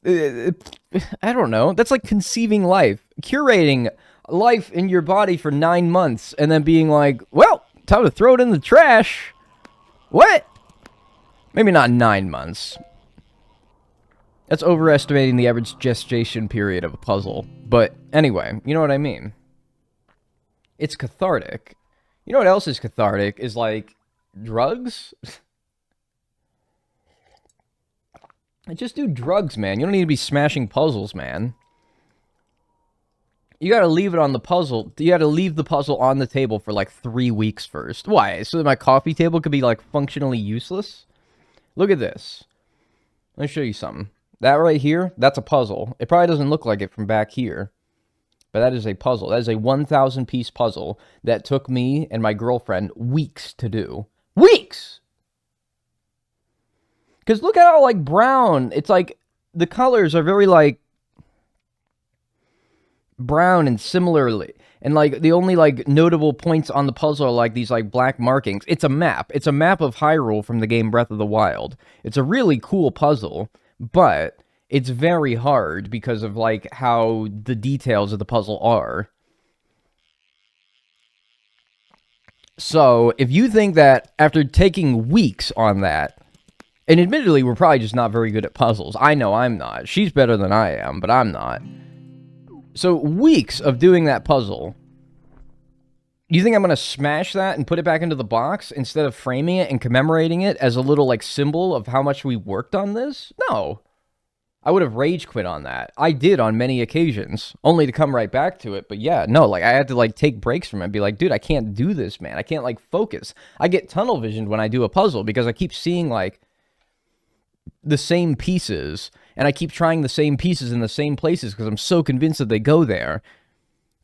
I don't know. That's like conceiving life. Curating life in your body for 9 months and then being like, well, time to throw it in the trash. What? Maybe not 9 months. That's overestimating the average gestation period of a puzzle. But anyway, you know what I mean. It's cathartic. You know what else is cathartic? Is like drugs. Just do drugs, man. You don't need to be smashing puzzles, man. You gotta leave it on the puzzle. You gotta leave the puzzle on the table for like 3 weeks first. Why? So that my coffee table could be like functionally useless? Look at this. Let me show you something. That right here, that's a puzzle. It probably doesn't look like it from back here, but that is a puzzle. That is a 1,000 piece puzzle that took me and my girlfriend weeks to do. Weeks! Because look at how, like, brown. It's like, the colors are very, like, brown and similarly. And, like, the only, like, notable points on the puzzle are, like, these, like, black markings. It's a map. It's a map of Hyrule from the game Breath of the Wild. It's a really cool puzzle, but it's very hard because of, like, how the details of the puzzle are. So, if you think that after taking weeks on that, and admittedly, we're probably just not very good at puzzles. I know I'm not. She's better than I am, but I'm not. So, weeks of doing that puzzle. You think I'm going to smash that and put it back into the box instead of framing it and commemorating it as a little, like, symbol of how much we worked on this? No. I would have rage quit on that. I did on many occasions, only to come right back to it. But yeah, no, like, I had to, like, take breaks from it and be like, dude, I can't do this, man. I can't, like, focus. I get tunnel visioned when I do a puzzle because I keep seeing, like, the same pieces, and I keep trying the same pieces in the same places because I'm so convinced that they go there.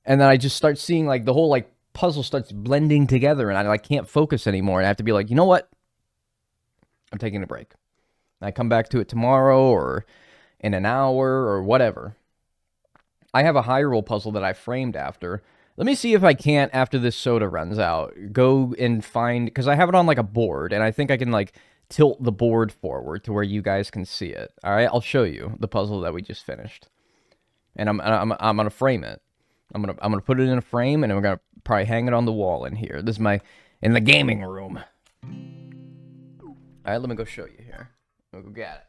And then I just start seeing, like, the whole, like, puzzle starts blending together, and I, like, can't focus anymore. And I have to be like, you know what? I'm taking a break. And I come back to it tomorrow or in an hour or whatever. I have a Hyrule puzzle that I framed after. Let me see if I can't, after this soda runs out, go and find, because I have it on, like, a board, and I think I can, like, tilt the board forward to where you guys can see it. All right, I'll show you the puzzle that we just finished, and I'm gonna frame it. I'm gonna put it in a frame, and I'm gonna probably hang it on the wall in here. This is in the gaming room. All right, let me go show you here. Let me go get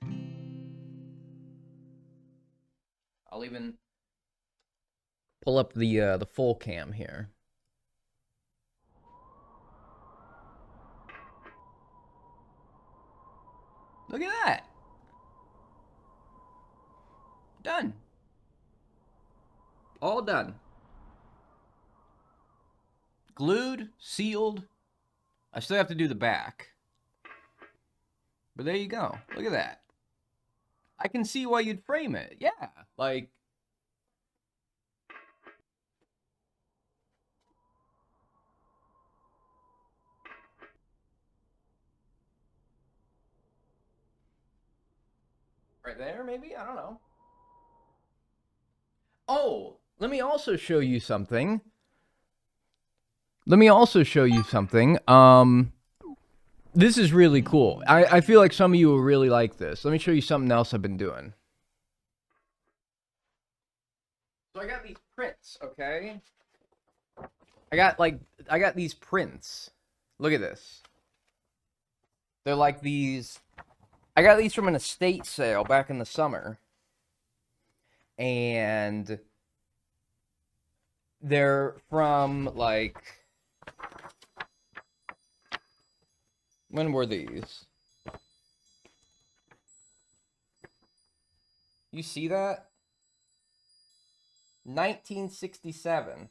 it. I'll even pull up the full cam here. Look at that. Done. All done. Glued, sealed. I still have to do the back. But there you go. Look at that. I can see why you'd frame it. Yeah. Like, right there, maybe? I don't know. Oh, let me also show you something. This is really cool. I feel like some of you will really like this. Let me show you something else I've been doing. So I got these prints, okay? I got these prints. Look at this. They're like these. I got these from an estate sale back in the summer. And they're from, like, when were these? You see that? 1967.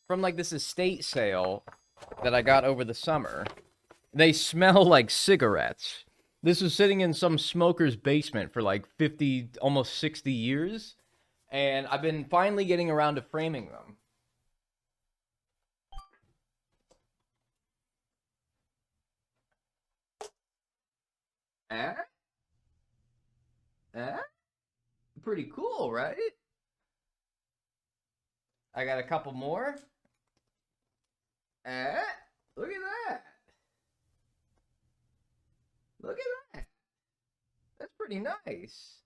From, like, this estate sale that I got over the summer. They smell like cigarettes. This was sitting in some smoker's basement for like 50, almost 60 years. And I've been finally getting around to framing them. Eh? Eh? Pretty cool, right? I got a couple more. Eh? Look at that. Look at that. That's pretty nice.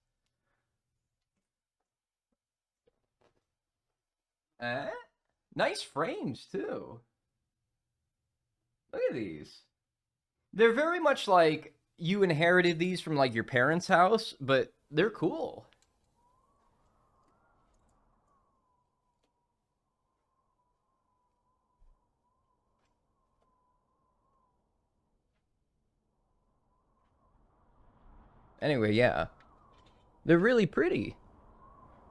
Eh? Nice frames, too. Look at these. They're very much like you inherited these from, like, your parents' house, but they're cool. Anyway, yeah. They're really pretty.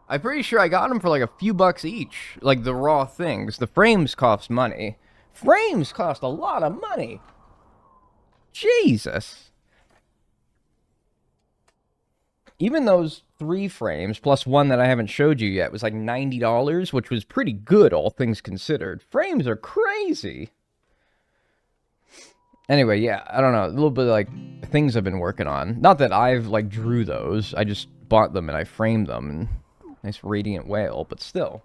I'm pretty sure I got them for like a few bucks each, like the raw things. The frames cost money. Frames cost a lot of money. Jesus. Even those 3 frames plus one that I haven't showed you yet was like $90, which was pretty good, all things considered. Frames are crazy. Anyway, yeah, I don't know. A little bit of, like, things I've been working on. Not that I've, like, drew those. I just bought them and I framed them. And nice radiant whale, but still.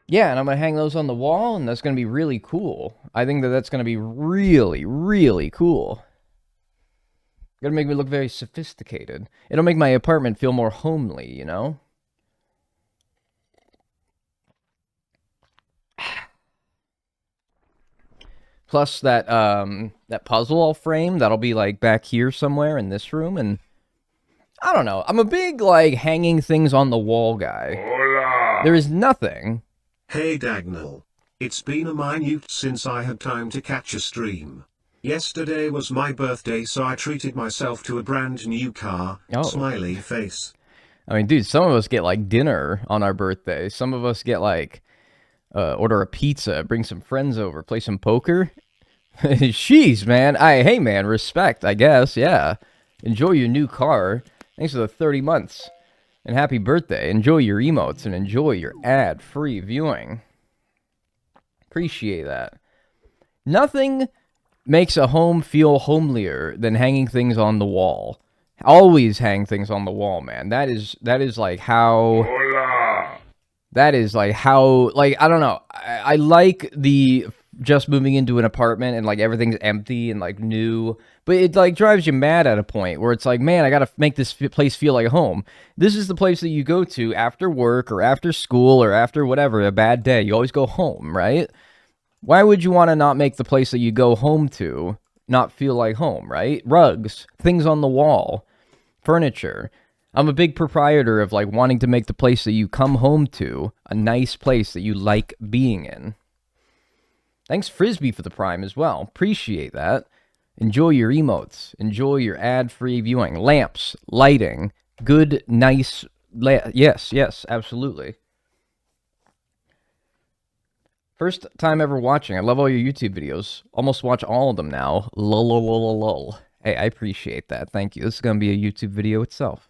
Yeah, and I'm going to hang those on the wall, and that's going to be really cool. I think that that's going to be really, really cool. Gonna make me look very sophisticated. It'll make my apartment feel more homely, you know? Plus that that puzzle I'll frame, that'll be like back here somewhere in this room, and I don't know. I'm a big like hanging things on the wall guy. Hola. There is nothing. Hey Dagnall. It's been a minute since I had time to catch a stream. Yesterday was my birthday, so I treated myself to a brand new car. Oh. Smiley face. I mean, dude, some of us get like dinner on our birthday. Some of us get like order a pizza, bring some friends over, play some poker. Jeez, man. Hey, man, respect, I guess. Yeah. Enjoy your new car. Thanks for the 30 months. And happy birthday. Enjoy your emotes and enjoy your ad-free viewing. Appreciate that. Nothing makes a home feel homelier than hanging things on the wall. Always hang things on the wall, man. That is like how... Hola. That is like how... Like, I don't know. I like the... just moving into an apartment and like everything's empty and like new, but it like drives you mad at a point where it's like, man, I gotta make this place feel like home. This is the place that you go to after work or after school or after whatever, a bad day. You always go home, right? Why would you want to not make the place that you go home to not feel like home, right? Rugs, things on the wall, furniture. I'm a big proprietor of like wanting to make the place that you come home to a nice place that you like being in. Thanks, Frisbee, for the Prime as well. Appreciate that. Enjoy your emotes. Enjoy your ad-free viewing. Lamps, lighting, good, nice... yes, absolutely. First time ever watching. I love all your YouTube videos. Almost watch all of them now. Lol. Hey, I appreciate that. Thank you. This is going to be a YouTube video itself.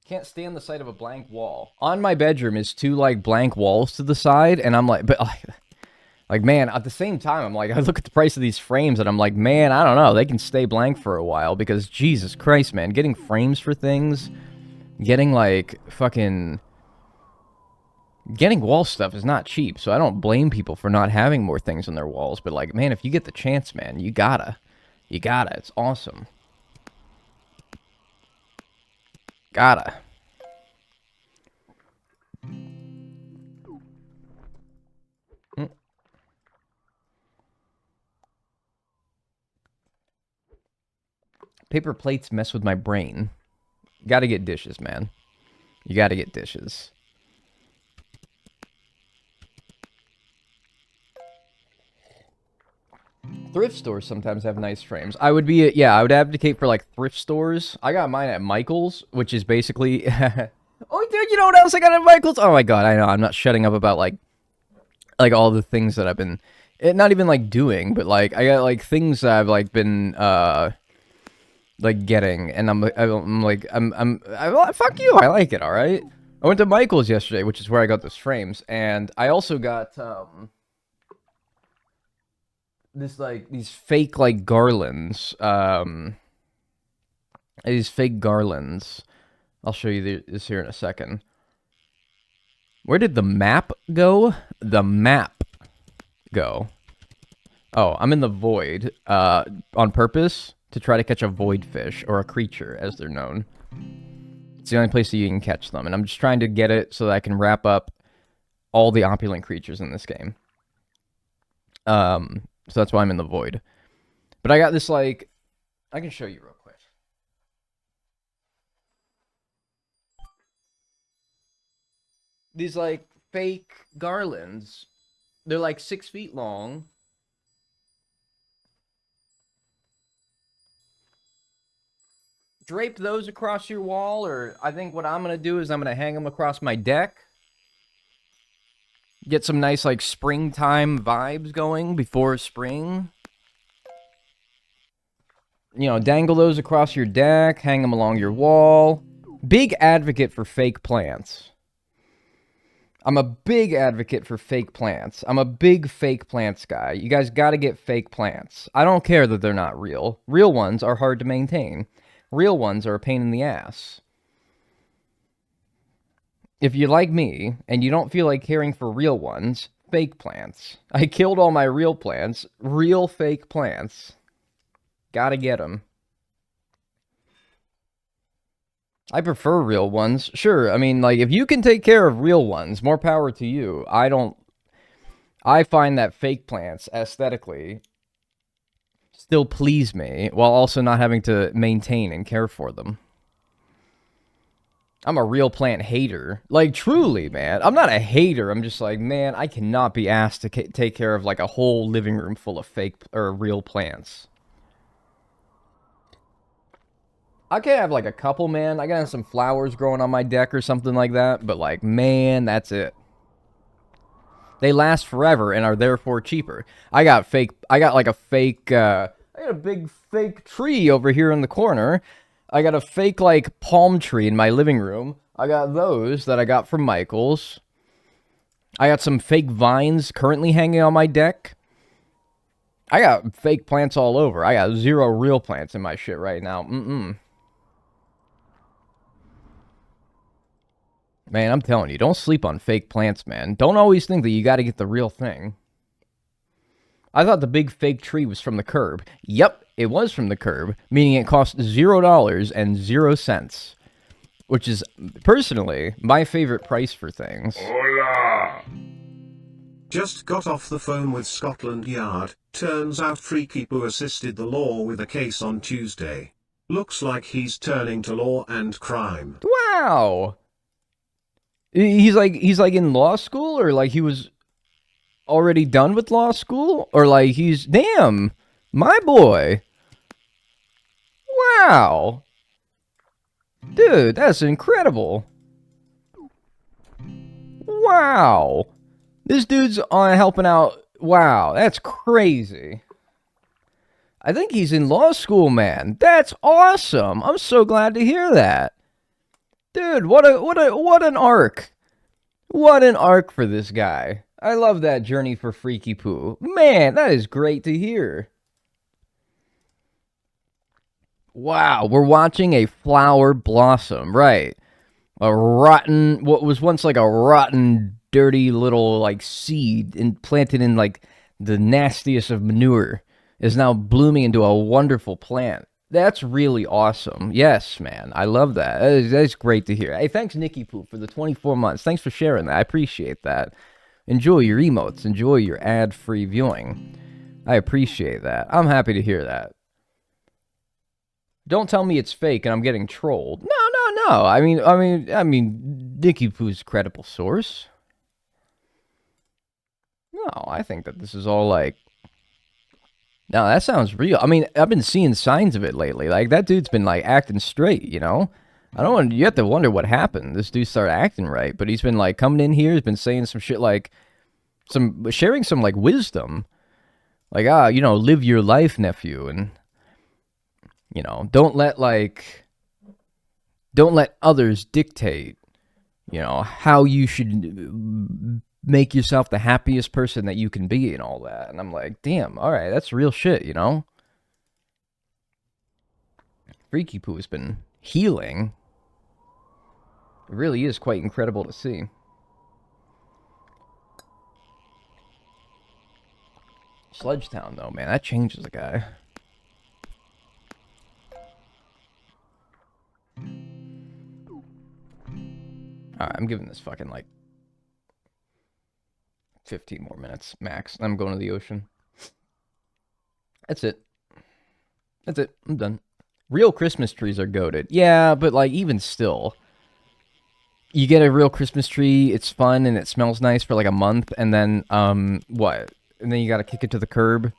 Can't stand the sight of a blank wall. On my bedroom is 2, like, blank walls to the side, and I'm like... but like, man, at the same time, I'm like, I look at the price of these frames, and I'm like, man, I don't know. They can stay blank for a while, because Jesus Christ, man. Getting frames for things, getting, like, fucking... Getting wall stuff is not cheap, so I don't blame people for not having more things on their walls. But, like, man, if you get the chance, man, you gotta. You gotta. It's awesome. Gotta. Paper plates mess with my brain. Gotta get dishes, man. You gotta get dishes. Thrift stores sometimes have nice frames. I would be, yeah, I would advocate for, like, thrift stores. I got mine at Michael's, which is basically... Oh, dude, you know what else I got at Michael's? Oh, my God, I know. I'm not shutting up about, like all the things that I've been... not even, like, doing, but, like, I got, like, things that I've, like, been, like, getting, and I'm like, fuck you, I like it, alright? I went to Michael's yesterday, which is where I got those frames, and I also got, this, like, these fake, like, garlands, these fake garlands. I'll show you this here in a second. Where did the map go? The map go. Oh, I'm in the void, on purpose to try to catch a void fish, or a creature, as they're known. It's the only place that you can catch them, and I'm just trying to get it so that I can wrap up all the opulent creatures in this game. So that's why I'm in the void. But I got this, like... I can show you real quick. These, like, fake garlands. They're, like, 6 feet long. drape those across your wall, or I think what I'm going to do is I'm going to hang them across my deck. Get some nice, like, springtime vibes going before spring. You know, dangle those across your deck, hang them along your wall. Big advocate for fake plants. I'm a big advocate for fake plants. I'm a big fake plants guy. You guys got to get fake plants. I don't care that they're not real. Real ones are hard to maintain. Real ones are a pain in the ass. If you're like me and you don't feel like caring for real ones, fake plants. I killed all my real plants. Real fake plants. Gotta get them. I prefer real ones. Sure, I mean, like, if you can take care of real ones, more power to you. I find that fake plants, aesthetically, still please me, while also not having to maintain and care for them. I'm a real plant hater. Like, truly, man. I'm not a hater. I'm just like, man, I cannot be asked to take care of, like, a whole living room full of fake or real plants. I can have, like, a couple, man. I can have some flowers growing on my deck or something like that. But, like, man, that's it. They last forever and are therefore cheaper. I got a big fake tree over here in the corner. I got a fake, like, palm tree in my living room. I got those that I got from Michael's. I got some fake vines currently hanging on my deck. I got fake plants all over. I got 0 real plants in my shit right now. Man, I'm telling you, don't sleep on fake plants, man. Don't always think that you got to get the real thing. I thought the big fake tree was from the curb. Yep, it was from the curb, meaning it cost $0 and 0 cents, which is, personally, my favorite price for things. Hola! Just got off the phone with Scotland Yard. Turns out Freaky Poo assisted the law with a case on Tuesday. Looks like he's turning to law and crime. Wow! He's like in law school, or like he was already done with law school, or like he's, damn, my boy. Wow. Dude, that's incredible. Wow. This dude's on helping out. Wow, that's crazy. I think he's in law school, man. That's awesome. I'm so glad to hear that. Dude, what an arc. What an arc for this guy. I love that journey for Freaky Poo. Man, that is great to hear. Wow, we're watching a flower blossom, right? A rotten, what was once like a rotten, dirty little like seed and planted in like the nastiest of manure is now blooming into a wonderful plant. That's really awesome. Yes, man. I love that. That's great to hear. Hey, thanks, Nicky Poo, for the 24 months. Thanks for sharing that. I appreciate that. Enjoy your emotes. Enjoy your ad-free viewing. I appreciate that. I'm happy to hear that. Don't tell me it's fake and I'm getting trolled. No. I mean, Nicky Poo's a credible source. No, I think that this is all like... No, that sounds real. I mean, I've been seeing signs of it lately. Like, that dude's been, like, acting straight, you know? I don't want... You have to wonder what happened. This dude started acting right. But he's been, like, coming in here. He's been saying some shit, like... Sharing some, like, wisdom. Like, you know, live your life, nephew. And, you know, don't let others dictate, you know, how you should... make yourself the happiest person that you can be and all that. And I'm like, damn, all right, that's real shit, you know? Freaky Poo has been healing. It really is quite incredible to see. Sledgetown, though, man, that changes a guy. Alright, I'm giving this fucking, like, 15 more minutes, max. I'm going to the ocean. That's it. That's it. I'm done. Real Christmas trees are goated. Yeah, but, like, even still. You get a real Christmas tree, it's fun, and it smells nice for, like, a month, and then, what? And then you gotta kick it to the curb.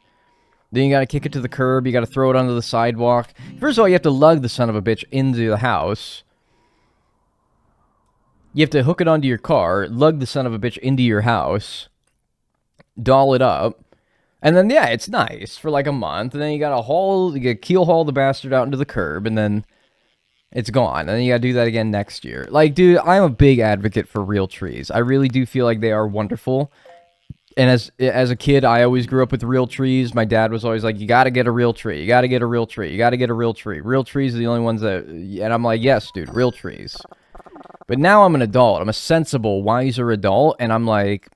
Then you gotta kick it to the curb, you gotta throw it onto the sidewalk. First of all, you have to lug the son of a bitch into the house. You have to hook it onto your car, lug the son of a bitch into your house, doll it up, and then, yeah, it's nice for like a month, and then you gotta keel haul the bastard out into the curb, and then it's gone, and then you gotta do that again next year. Like, dude, I'm a big advocate for real trees. I really do feel like they are wonderful. And as a kid, I always grew up with real trees. My dad was always like, you gotta get a real tree. You gotta get a real tree. You gotta get a real tree. Real trees are the only ones that... And I'm like, yes, dude, real trees. But now I'm an adult. I'm a sensible, wiser adult, and I'm like...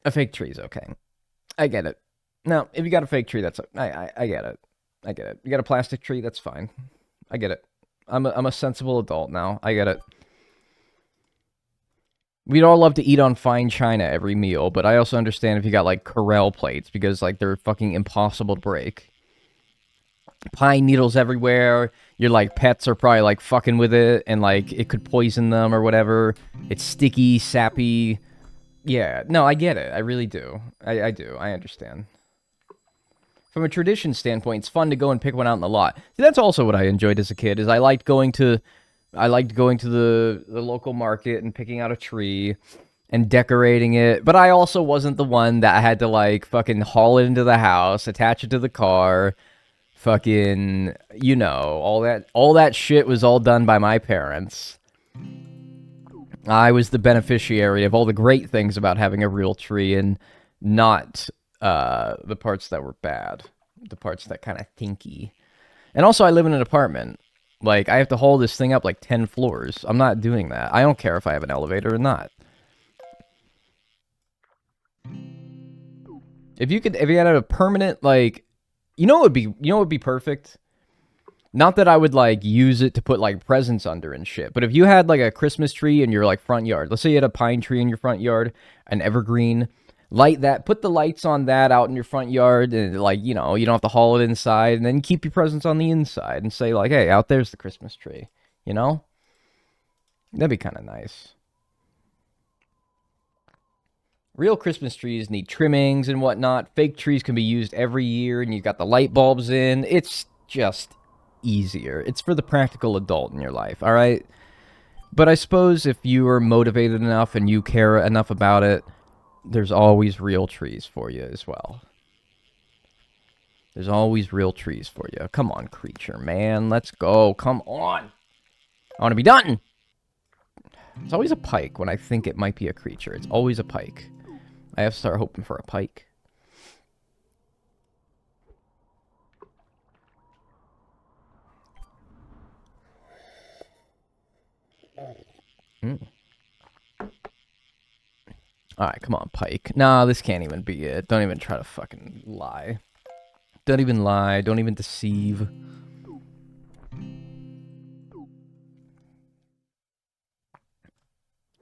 A fake tree is okay. I get it. Now, if you got a fake tree, that's... I get it. I get it. You got a plastic tree, that's fine. I get it. I'm a sensible adult now. I get it. We'd all love to eat on fine china every meal, but I also understand if you got, like, Corelle plates, because, like, they're fucking impossible to break. Pine needles everywhere. Your, like, pets are probably, like, fucking with it, and, like, it could poison them or whatever. It's sticky, sappy. Yeah, no, I get it. I really do. I do. I understand. From a tradition standpoint, it's fun to go and pick one out in the lot. See, that's also what I enjoyed as a kid, is I liked going to the local market and picking out a tree and decorating it. But I also wasn't the one that had to, like, fucking haul it into the house, attach it to the car, fucking, you know, all that shit was all done by my parents. I was the beneficiary of all the great things about having a real tree and not the parts that were bad, the parts that kind of stinky. And also, I live in an apartment. Like, I have to haul this thing up like 10 floors. I'm not doing that. I don't care if I have an elevator or not. If you had a permanent, like, you know what would be perfect? Not that I would, like, use it to put, like, presents under and shit, but if you had, like, a Christmas tree in your, like, front yard, let's say you had a pine tree in your front yard, an evergreen, light that, put the lights on that out in your front yard, and, like, you know, you don't have to haul it inside, and then keep your presents on the inside, and say, like, hey, out there's the Christmas tree, you know? That'd be kind of nice. Real Christmas trees need trimmings and whatnot. Fake trees can be used every year, and you got the light bulbs in. It's just easier. It's for the practical adult in your life, all right? But I suppose if you are motivated enough and you care enough about it, there's always real trees for you as well. There's always real trees for you. Come on, creature, man. Let's go. Come on. I want to be done. It's always a pike when I think it might be a creature. It's always a pike. I have to start hoping for a pike. Alright, come on, pike. Nah, this can't even be it. Don't even try to fucking lie. Don't even lie. Don't even deceive.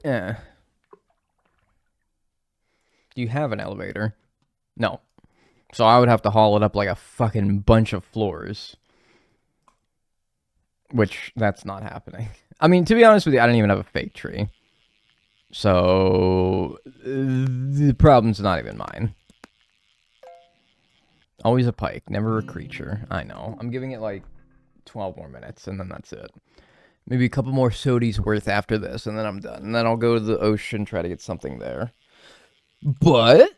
Yeah. Do you have an elevator? No. So I would have to haul it up like a fucking bunch of floors. Which, that's not happening. I mean, to be honest with you, I don't even have a fake tree. So, the problem's not even mine. Always a pike, never a creature. I know. I'm giving it like 12 more minutes, and then that's it. Maybe a couple more sodies worth after this, and then I'm done. And then I'll go to the ocean, try to get something there. But...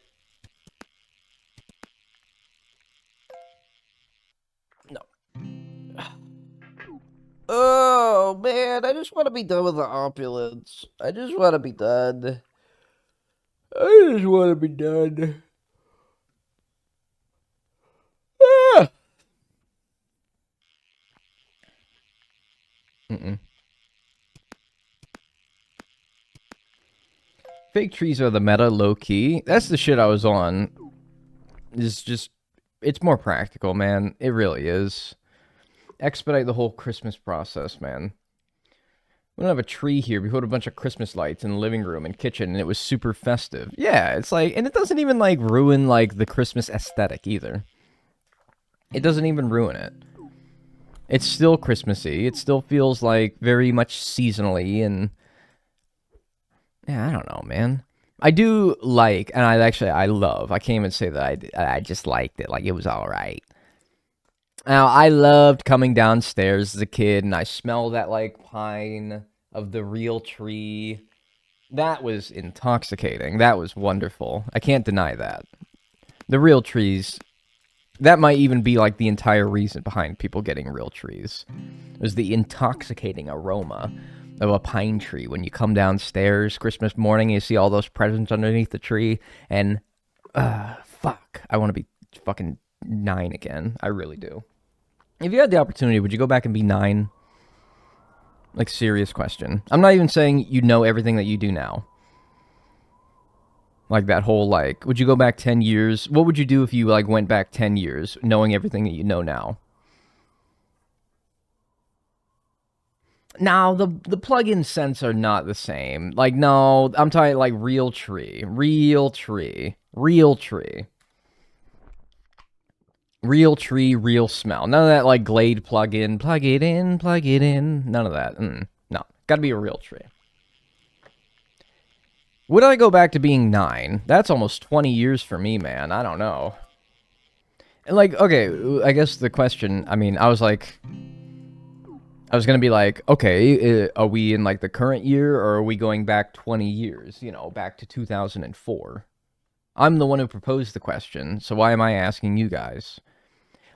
no. Oh, man, I just want to be done with the opulence. I just want to be done. I just want to be done. Ah! Fake trees are the meta, low-key. That's the shit I was on. It's just... it's more practical, man. It really is. Expedite the whole Christmas process, man. We don't have a tree here. We put a bunch of Christmas lights in the living room and kitchen, and it was super festive. Yeah, it's like... and it doesn't even, like, ruin, like, the Christmas aesthetic, either. It doesn't even ruin it. It's still Christmassy. It still feels, like, very much seasonally, and... yeah, I don't know, man. I do like, and I love, I can't even say that I just liked it. Like, it was alright. Now, I loved coming downstairs as a kid, and I smelled that, like, pine of the real tree. That was intoxicating. That was wonderful. I can't deny that. The real trees, that might even be, like, the entire reason behind people getting real trees. It was the intoxicating aroma of a pine tree when you come downstairs Christmas morning and you see all those presents underneath the tree, and, fuck, I want to be fucking 9 again. I really do. If you had the opportunity, would you go back and be 9? Like, serious question. I'm not even saying you know everything that you do now. Like, that whole, like, would you go back 10 years? What would you do if you, like, went back 10 years knowing everything that you know now? Now, the plug-in scents are not the same. Like, no, I'm talking, like, real tree. Real tree. Real tree. Real tree, real smell. None of that, like, Glade plug-in. Plug it in, plug it in. None of that. No. Gotta be a real tree. Would I go back to being 9? That's almost 20 years for me, man. I don't know. And, like, okay, I guess the question, I mean, I was gonna be like, okay, are we in, like, the current year, or are we going back 20 years? You know, back to 2004. I'm the one who proposed the question, so why am I asking you guys?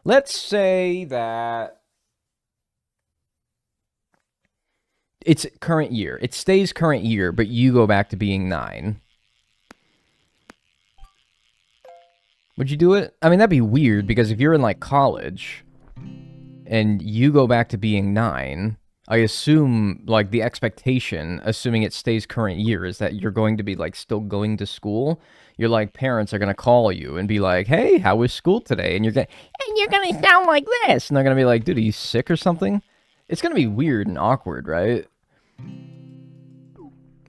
Let's say that it's current year. It stays current year, but you go back to being 9. Would you do it? I mean, that'd be weird, because if you're in, like, college and you go back to being 9, I assume, like, the expectation, assuming it stays current year, is that you're going to be, like, still going to school. Your, like, parents are going to call you and be like, hey, how was school today? And you're going to sound like this. And they're going to be like, dude, are you sick or something? It's going to be weird and awkward, right?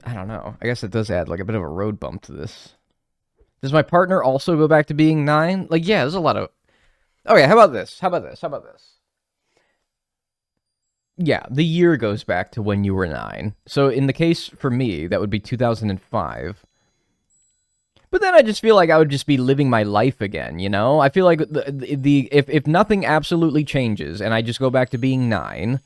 I don't know. I guess it does add, like, a bit of a road bump to this. Does my partner also go back to being 9? Like, yeah, there's a lot of... Okay, how about this? Yeah, the year goes back to when you were 9. So in the case for me, that would be 2005. But then I just feel like I would just be living my life again, you know? I feel like if nothing absolutely changes and I just go back to being 9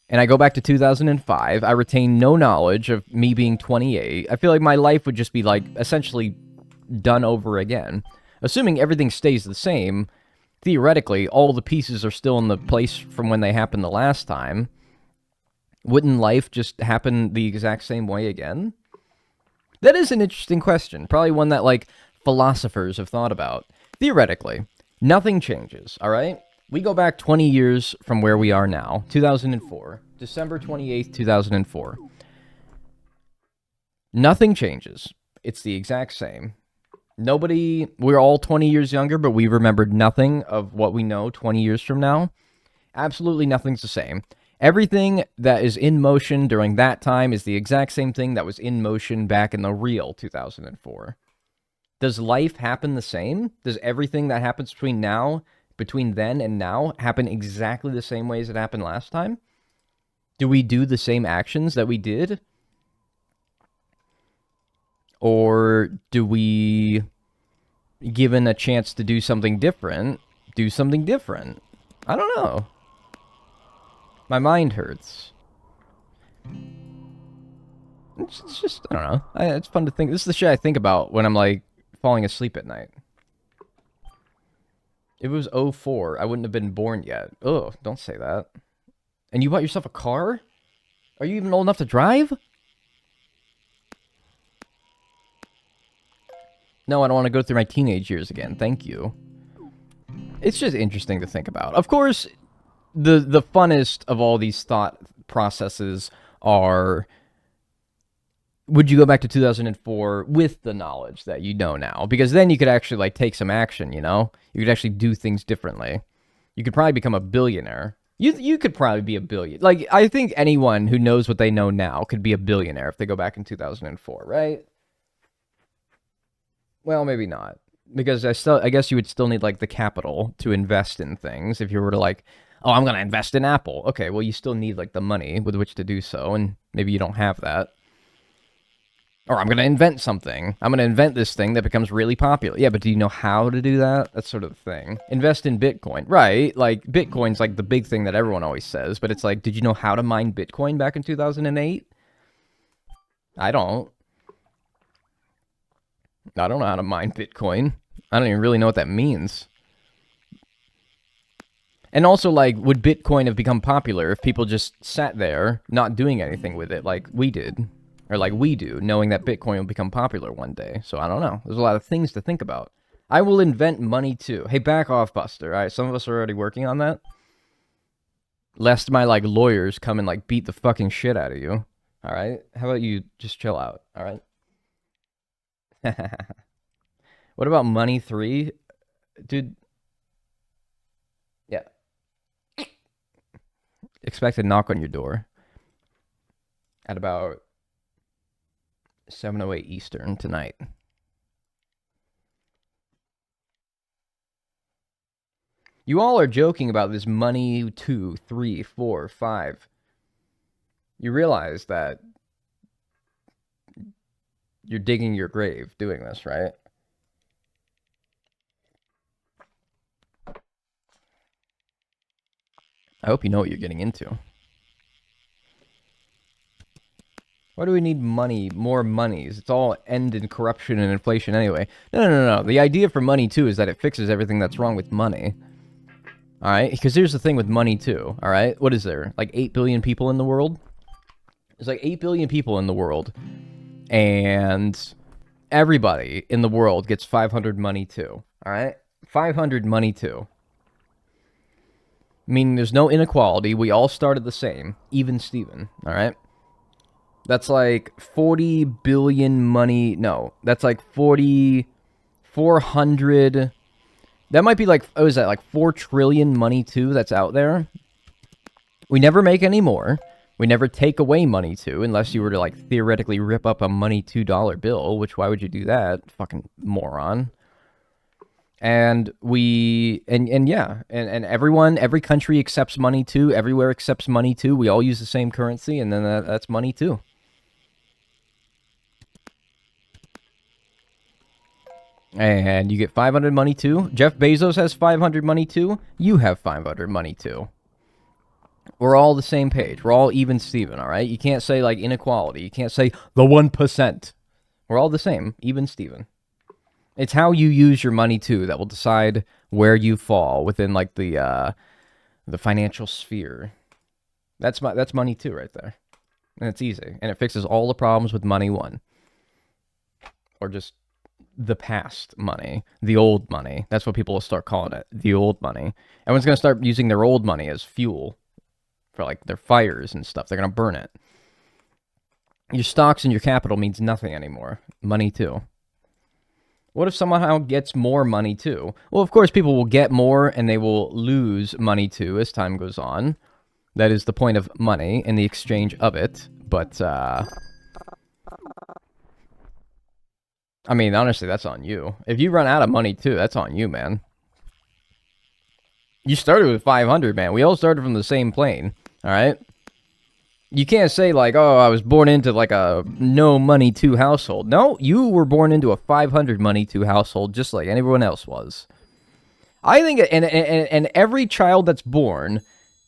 and I go back to 2005, I retain no knowledge of me being 28. I feel like my life would just be, like, essentially done over again. Assuming everything stays the same, theoretically, all the pieces are still in the place from when they happened the last time. Wouldn't life just happen the exact same way again? That is an interesting question. Probably one that, like, philosophers have thought about. Theoretically, nothing changes, all right? We go back 20 years from where we are now, 2004, December 28th, 2004. Nothing changes. It's the exact same. We're all 20 years younger, but we remembered nothing of what we know 20 years from now. Absolutely nothing's the same. Everything that is in motion during that time is the exact same thing that was in motion back in the real 2004. Does life happen the same? Does everything that happens between then and now, happen exactly the same way as it happened last time? Do we do the same actions that we did? Or do we, given a chance to do something different, do something different? I don't know. My mind hurts. It's just, I don't know. It's fun to think. This is the shit I think about when I'm, like, falling asleep at night. If it was 04, I wouldn't have been born yet. Ugh, don't say that. And you bought yourself a car? Are you even old enough to drive? No, I don't want to go through my teenage years again. Thank you. It's just interesting to think about. Of course, the funnest of all these thought processes are, would you go back to 2004 with the knowledge that you know now? Because then you could actually, like, take some action, you know? You could actually do things differently. You could probably become a billionaire. You could probably be a billion. Like, I think anyone who knows what they know now could be a billionaire if they go back in 2004, right? Well, maybe not. Because I guess you would still need, like, the capital to invest in things if you were to, like, oh, I'm going to invest in Apple. Okay, well, you still need, like, the money with which to do so, and maybe you don't have that. Or I'm going to invent something. I'm going to invent this thing that becomes really popular. Yeah, but do you know how to do that? That's sort of the thing. Invest in Bitcoin. Right. Like, Bitcoin's like the big thing that everyone always says. But it's like, did you know how to mine Bitcoin back in 2008? I don't. I don't know how to mine Bitcoin. I don't even really know what that means. And also, like, would Bitcoin have become popular if people just sat there not doing anything with it like we did? Or like we do, knowing that Bitcoin will become popular one day. So I don't know. There's a lot of things to think about. I will invent money too. Hey, back off, Buster. All right, some of us are already working on that. Lest my, like, lawyers come and, like, beat the fucking shit out of you. All right? How about you just chill out? All right? What about money 3? Dude. Yeah. Expect a knock on your door at about 7:08 Eastern tonight. You all are joking about this money 2, 3, 4, 5. You realize that you're digging your grave doing this, right? I hope you know what you're getting into. Why do we need money, more monies? It's all end in corruption and inflation anyway. No. The idea for money, too, is that it fixes everything that's wrong with money. All right? Because here's the thing with money, too. All right? What is there? Like 8 billion people in the world? There's like 8 billion people in the world. And everybody in the world gets 500 money, too. All right? 500 money, too. Meaning there's no inequality. We all started the same. Even Steven. All right? That's like 40 billion money. No, that's like 400. That might be like, oh, is that like 4 trillion money too that's out there? We never make any more. We never take away money too, unless you were to like theoretically rip up a money $2 bill, which why would you do that? Fucking moron. And yeah, and everyone, every country accepts money too. Everywhere accepts money too. We all use the same currency, and then that's money too. And you get 500 money too. Jeff Bezos has 500 money too. You have 500 money too. We're all the same page. We're all even Steven, all right? You can't say, like, inequality. You can't say the 1%. We're all the same, even Steven. It's how you use your money too that will decide where you fall within, like, the financial sphere. That's money too right there. And it's easy. And it fixes all the problems with money 1. Or just the past money, the old money. That's what people will start calling it, the old money. Everyone's going to start using their old money as fuel for, like, their fires and stuff. They're going to burn it. Your stocks and your capital means nothing anymore. Money too. What if somehow gets more money too? Well, of course, people will get more and they will lose money too as time goes on. That is the point of money and the exchange of it. But, I mean, honestly, that's on you. If you run out of money, too, that's on you, man. You started with 500, man. We all started from the same plane, all right? You can't say, like, oh, I was born into, like, a no money to household. No, you were born into a 500 money to household, just like everyone else was. I think, and every child that's born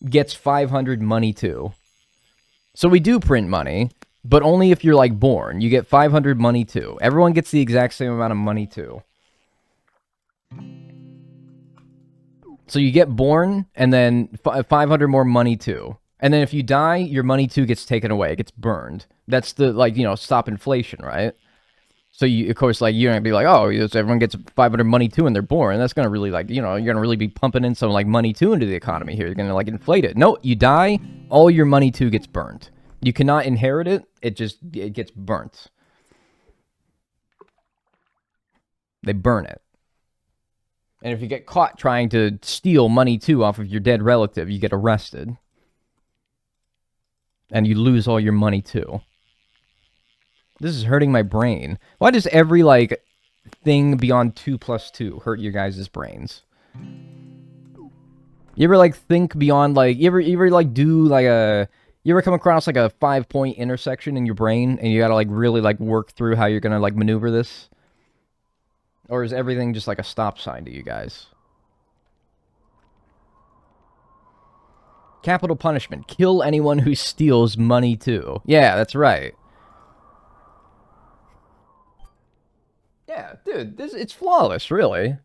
gets 500 money, too. So we do print money. But only if you're, like, born. You get 500 money, too. Everyone gets the exact same amount of money, too. So you get born, and then 500 more money, too. And then if you die, your money, too, gets taken away. It gets burned. That's the, like, you know, stop inflation, right? So, you, of course, like, you're going to be like, oh, everyone gets 500 money, too, and they're born. And that's going to really, like, you know, you're going to really be pumping in some, like, money, too, into the economy here. You're going to, like, inflate it. No, you die, all your money, too, gets burned. You cannot inherit it. It gets burnt. They burn it. And if you get caught trying to steal money, too, off of your dead relative, you get arrested. And you lose all your money, too. This is hurting my brain. Why does every, like, thing beyond 2 plus 2 hurt your guys' brains? You ever, like, think beyond, like, you ever like, do, like, a... You ever come across like a 5-point intersection in your brain and you gotta like really like work through how you're gonna like maneuver this? Or is everything just like a stop sign to you guys? Capital punishment. Kill anyone who steals money too. Yeah, that's right. Yeah, dude, it's flawless, really.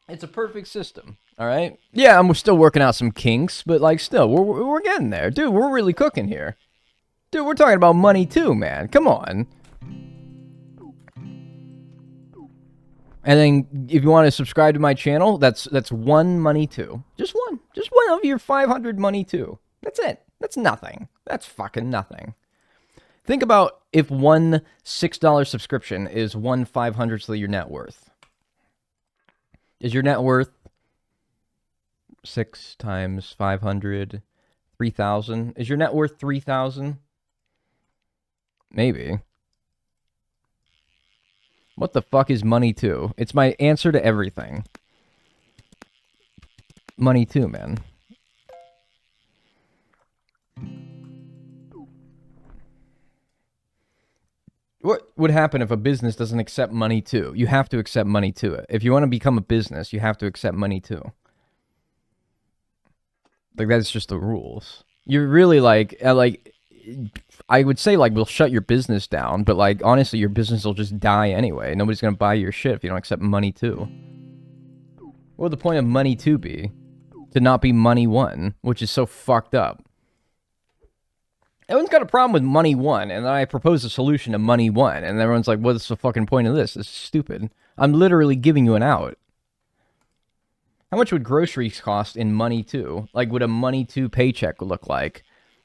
It's a perfect system, all right? Yeah, we're still working out some kinks, but like still, we're getting there. Dude, we're really cooking here. Dude, we're talking about money too, man. Come on. And then if you want to subscribe to my channel, that's one money too. Just one. Just one of your 500 money too. That's it. That's nothing. That's fucking nothing. Think about if one $6 subscription is 1/500th of your net worth. Is your net worth 6 times 500, 3,000? Is your net worth 3,000? Maybe. What the fuck is money too? It's my answer to everything. Money too, man. What would happen if a business doesn't accept money too? You have to accept money too. If you want to become a business, you have to accept money too. Like, that's just the rules. You're really like I would say, like, we'll shut your business down, but, like, honestly, your business will just die anyway. Nobody's gonna buy your shit if you don't accept money too. What would the point of money two be? To not be money one, which is so fucked up. Everyone's got a problem with money one, and then I propose a solution to money one, and everyone's like, what's the fucking point of this? This is stupid. I'm literally giving you an out. How much would groceries cost in money two? Like, would a money two paycheck look like?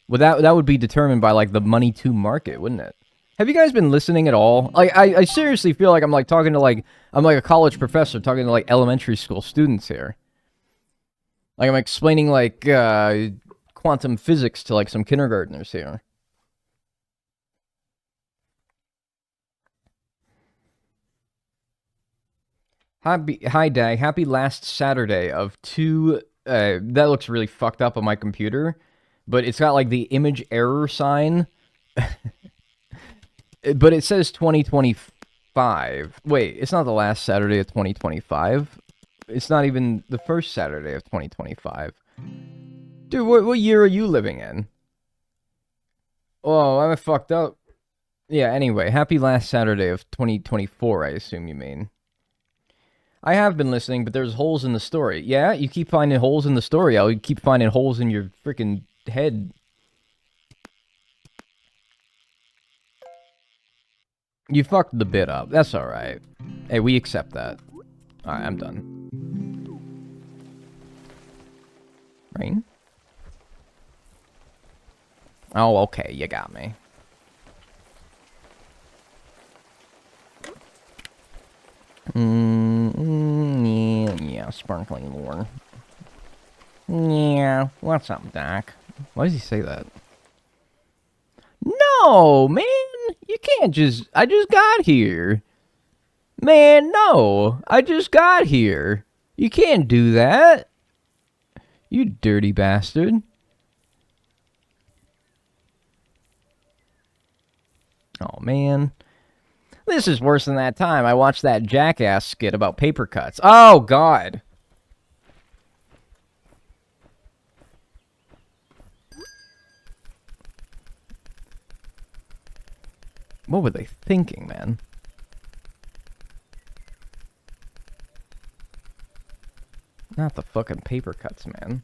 Well, that would be determined by, like, the money two market, wouldn't it? Have you guys been listening at all? Like, I seriously feel like I'm, like, talking to, like, I'm like a college professor talking to, like, elementary school students here. Like, I'm explaining, like, quantum physics to, like, some kindergartners here. Hi, Dag. Happy last Saturday of that looks really fucked up on my computer. But it's got, like, the image error sign. But it says 2025. Wait, it's not the last Saturday of 2025. It's not even the first Saturday of 2025. Dude, what year are you living in? Oh, I'm fucked up. Yeah, anyway, happy last Saturday of 2024, I assume you mean. I have been listening, but there's holes in the story. Yeah, you keep finding holes in the story. I'll keep finding holes in your freaking head. You fucked the bit up. That's alright. Hey, we accept that. Alright, I'm done. Rain? Oh, okay, you got me. Yeah, sparkling lore. Yeah, what's up, Doc? Why does he say that? No, man! You can't just... I just got here. Man, no! I just got here. You can't do that. You dirty bastard. Oh, man. This is worse than that time I watched that Jackass skit about paper cuts. Oh, God. What were they thinking, man? Not the fucking paper cuts, man.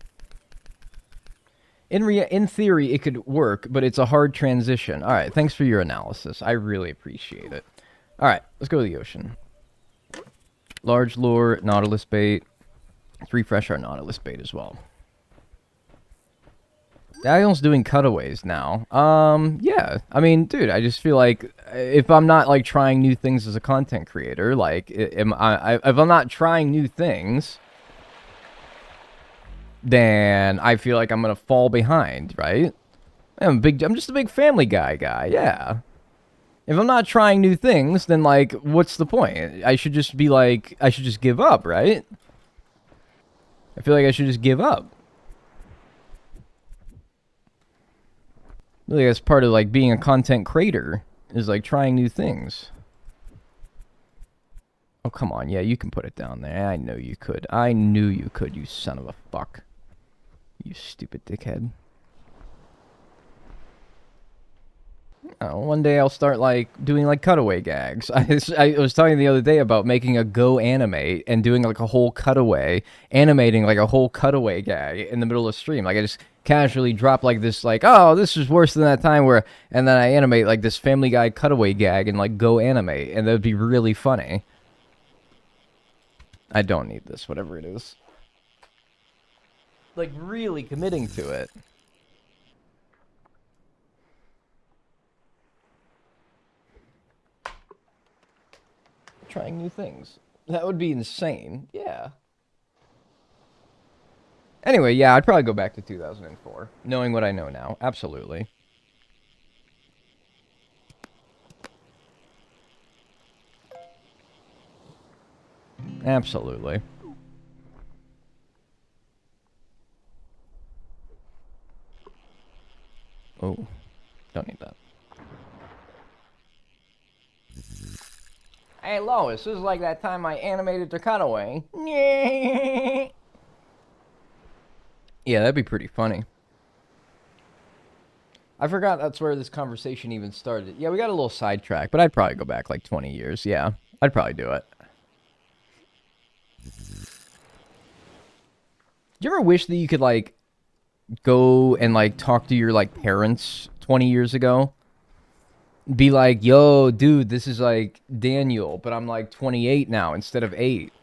In theory, it could work, but it's a hard transition. All right, thanks for your analysis. I really appreciate it. All right, let's go to the ocean. Large lure, Nautilus bait. Let's refresh our Nautilus bait as well. Daniel's doing cutaways now. Yeah. I mean, dude, I just feel like if I'm not, like, trying new things as a content creator, like, if I'm not trying new things, then I feel like I'm gonna fall behind, right? I'm just a big Family Guy guy, yeah. If I'm not trying new things, then, like, what's the point? I should just be like, I should just give up, right? I feel like I should just give up. Really, that's part of like being a content creator is like trying new things. Oh, come on. Yeah, you can put it down there. I know you could. I knew you could, you son of a fuck. You stupid dickhead. Oh, one day I'll start like doing like cutaway gags. I was talking the other day about making a Go animate and doing like a whole cutaway, animating like a whole cutaway gag in the middle of stream. Like I just casually drop like this, like, oh, this is worse than that time where, and then I animate like this Family Guy cutaway gag and like Go animate, and that would be really funny. I don't need this, whatever it is. Like really committing to it. Trying new things. That would be insane. Yeah. Anyway, yeah, I'd probably go back to 2004, knowing what I know now. Absolutely. Absolutely. Oh, don't need that. Hey, Lois, this is like that time I animated the cutaway. Yeah, that'd be pretty funny. I forgot that's where this conversation even started. Yeah, we got a little sidetracked, but I'd probably go back like 20 years. Yeah, I'd probably do it. Do you ever wish that you could, like, go and, like, talk to your, like, parents 20 years ago? Be like, yo, dude, this is, like, Daniel, but I'm, like, 28 now instead of 8.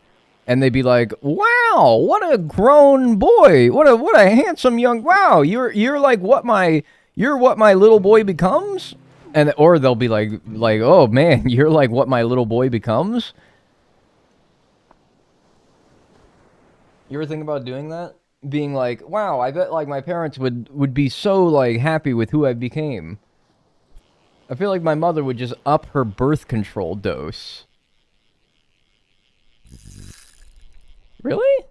And they'd be like, wow, what a grown boy. What a handsome young, wow, you're like what my little boy becomes? And, or they'll be like, oh, man, you're like what my little boy becomes? You ever think about doing that? Being like, wow, I bet like my parents would be so like happy with who I became. I feel like my mother would just up her birth control dose. Really?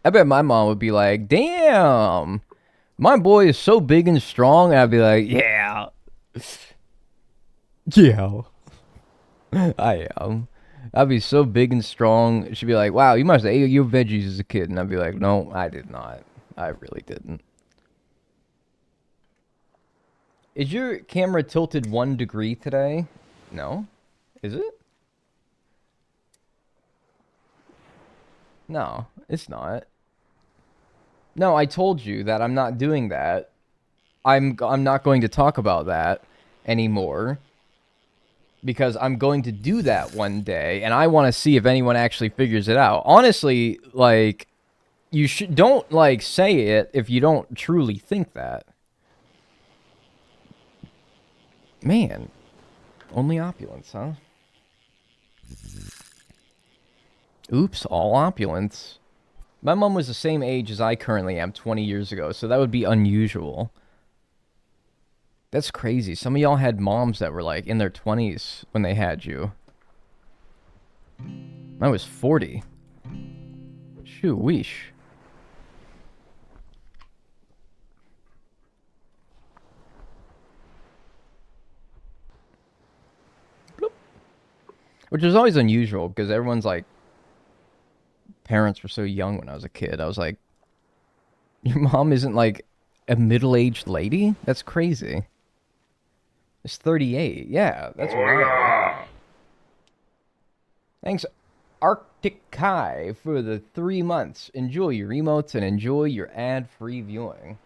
I bet my mom would be like, damn, my boy is so big and strong. And I'd be like, yeah. Yeah. I am. I'd be so big and strong. She'd be like, wow, you must have ate your veggies as a kid. And I'd be like, no, I did not. I really didn't. Is your camera tilted 1 degree today? No. Is it? No, it's not. No, I told you that I'm not doing that. I'm not going to talk about that anymore. Because I'm going to do that one day, and I want to see if anyone actually figures it out. Honestly, like, you don't, like, say it if you don't truly think that. Man, only opulence, huh? Oops, all opulence. My mom was the same age as I currently am 20 years ago, so that would be unusual. That's crazy. Some of y'all had moms that were like in their 20s when they had you. I was 40. Shoo, weesh. Bloop. Which is always unusual because everyone's like, parents were so young when I was a kid. I was like, your mom isn't like a middle-aged lady? That's crazy. It's 38. Yeah, that's wild. Thanks, Arctic Kai, for the 3 months. Enjoy your emotes and enjoy your ad-free viewing.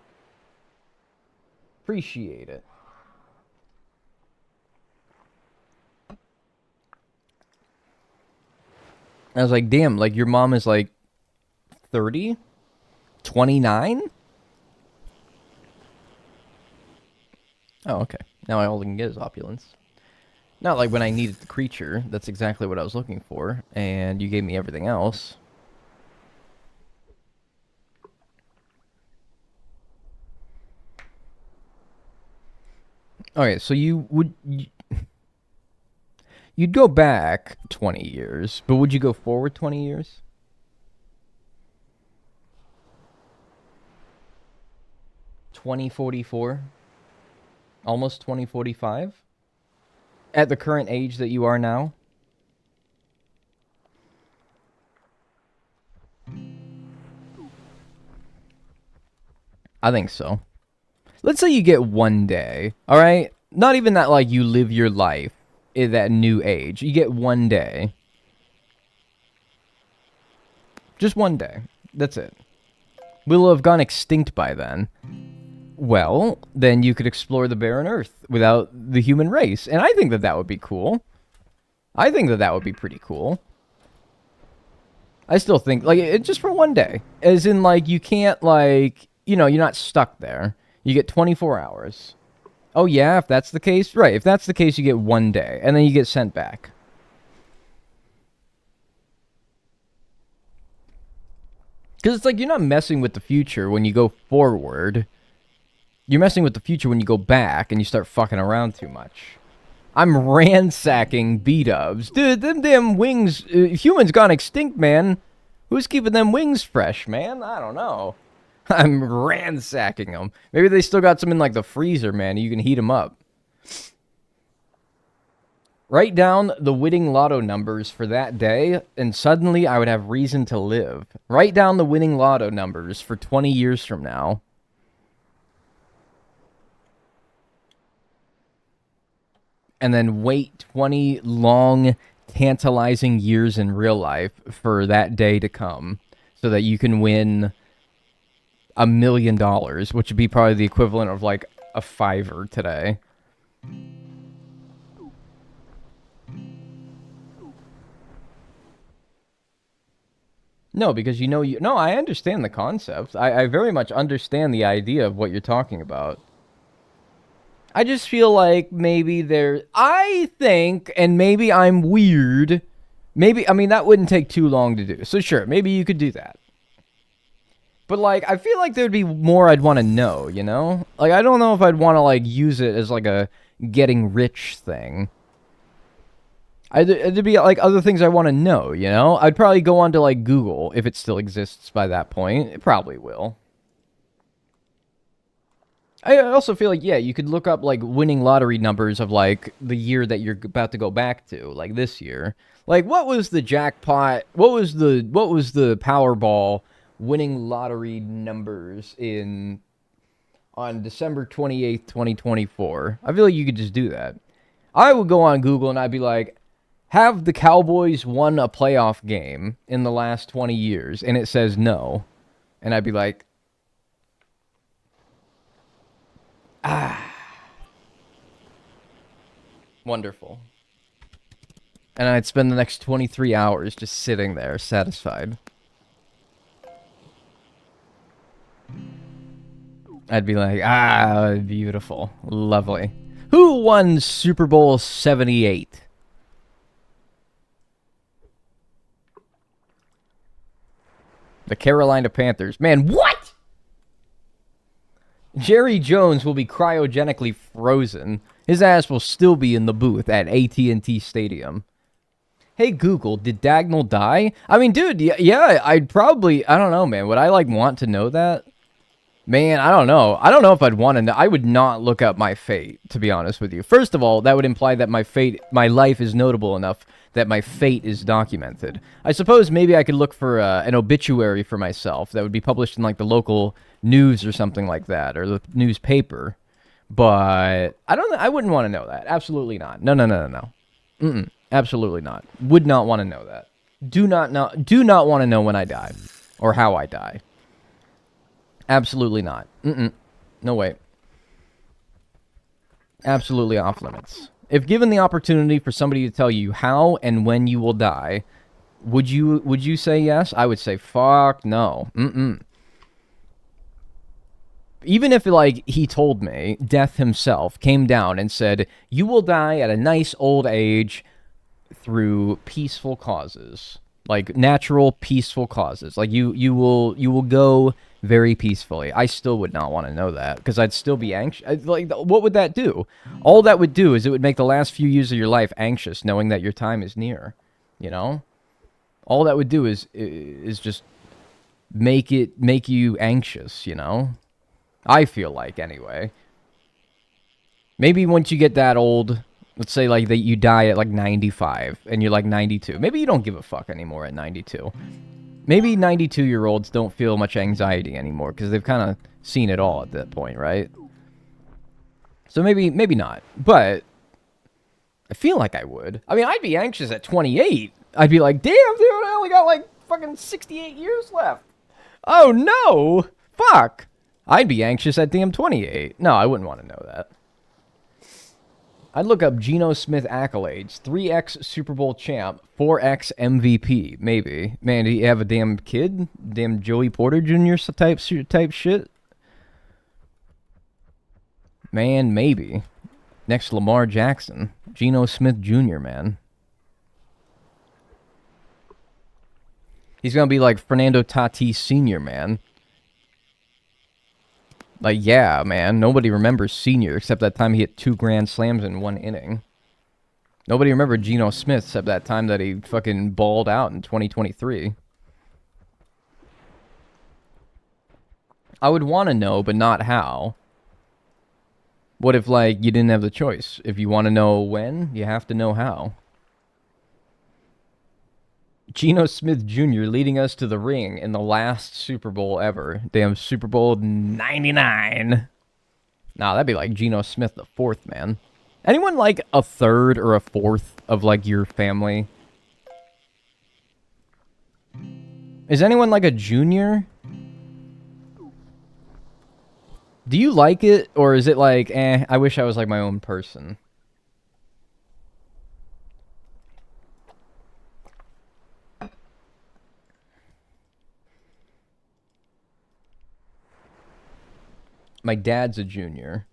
Appreciate it. I was like, damn, like your mom is like 30? 29? Oh, okay. Now all I can get is opulence. Not like when I needed the creature. That's exactly what I was looking for. And you gave me everything else. Okay, so you'd go back 20 years, but would you go forward 20 years? 2044, almost 2045, at the current age that you are now? I think so. Let's say you get one day, all right? Not even that, like, you live your life in that new age. You get one day. Just one day. That's it. We'll have gone extinct by then. Well, then you could explore the barren earth without the human race. And I think that that would be cool. I think that that would be pretty cool. I still think, like, just for one day. As in, like, you can't, like, you know, you're not stuck there. You get 24 hours. Oh, yeah, if that's the case? Right, if that's the case, you get one day. And then you get sent back. Because it's like, you're not messing with the future when you go forward. You're messing with the future when you go back and you start fucking around too much. I'm ransacking B-dubs. Dude, them damn wings... humans gone extinct, man. Who's keeping them wings fresh, man? I don't know. I'm ransacking them. Maybe they still got some in, like, the freezer, man. You can heat them up. Write down the winning lotto numbers for that day, and suddenly I would have reason to live. Write down the winning lotto numbers for 20 years from now. And then wait 20 long, tantalizing years in real life for that day to come, so that you can win $1 million, which would be probably the equivalent of, like, a $5 today. No, because you know you... No, I understand the concept. I very much understand the idea of what you're talking about. I just feel like maybe there... I think, and maybe I'm weird, maybe... I mean, that wouldn't take too long to do. So sure, maybe you could do that. But, like, I feel like there'd be more I'd want to know, you know? Like, I don't know if I'd want to, like, use it as, like, a getting rich thing. It'd be, like, other things I want to know, you know? I'd probably go on to, like, Google, if it still exists by that point. It probably will. I also feel like, yeah, you could look up, like, winning lottery numbers of, like, the year that you're about to go back to, like, this year. Like, what was the jackpot, what was the Powerball winning lottery numbers on December 28th, 2024? I feel like you could just do that. I would go on Google and I'd be like, have the Cowboys won a playoff game in the last 20 years? And it says no. And I'd be like, wonderful. And I'd spend the next 23 hours just sitting there, satisfied. I'd be like, beautiful. Lovely. Who won Super Bowl 78? The Carolina Panthers. Man, what? Jerry Jones will be cryogenically frozen. His ass will still be in the booth at AT&T Stadium. Hey, Google, did Dagnall die? I mean, dude, yeah, I'd probably... I don't know, man. Would I, like, want to know that? Man, I don't know. I don't know if I'd want to know. I would not look up my fate, to be honest with you. First of all, that would imply that my life is notable enough that my fate is documented. I suppose maybe I could look for an obituary for myself that would be published in, like, the local news or something like that, or the newspaper. But I wouldn't want to know that. Absolutely not. No. Mm-mm. Absolutely not. Would not want to know that. Do not want to know when I die or how I die. Absolutely not. Mm-mm. No way. Absolutely off limits. If given the opportunity for somebody to tell you how and when you will die, would you say yes? I would say fuck no. Mm-mm. Even if, like, he told me, death himself came down and said, you will die at a nice old age through peaceful causes. Like, natural, peaceful causes. Like, you will go very peacefully. I still would not want to know that, because I'd still be anxious. Like, what would that do? All that would do is it would make the last few years of your life anxious, knowing that your time is near. You know? All that would do is just make you anxious, you know? I feel like, anyway. Maybe once you get that old, let's say like that you die at like 95 and you're like 92. Maybe you don't give a fuck anymore at 92. Maybe 92-year-olds don't feel much anxiety anymore because they've kind of seen it all at that point, right? So maybe not. But I feel like I would. I mean, I'd be anxious at 28. I'd be like, damn, dude, I only got like fucking 68 years left. Oh, no. Fuck. I'd be anxious at damn 28. No, I wouldn't want to know that. I'd look up Geno Smith accolades. 3x Super Bowl champ. 4x MVP. Maybe. Man, do you have a damn kid? Damn Joey Porter Jr. type shit? Man, maybe. Next, Lamar Jackson. Geno Smith Jr., man. He's going to be like Fernando Tatis Sr., man. Like, yeah, man. Nobody remembers Sr. except that time he hit 2 grand slams in 1 inning. Nobody remembered Geno Smith except that time that he fucking balled out in 2023. I would want to know, but not how. What if, like, you didn't have the choice? If you want to know when, you have to know how. Geno Smith Jr. leading us to the ring in the last Super Bowl ever. Damn, Super Bowl 99. Nah, that'd be like Geno Smith the 4th, man. Anyone like a 3rd or a 4th of, like, your family? Is anyone like a junior? Do you like it, or is it like, I wish I was like my own person? My dad's a junior.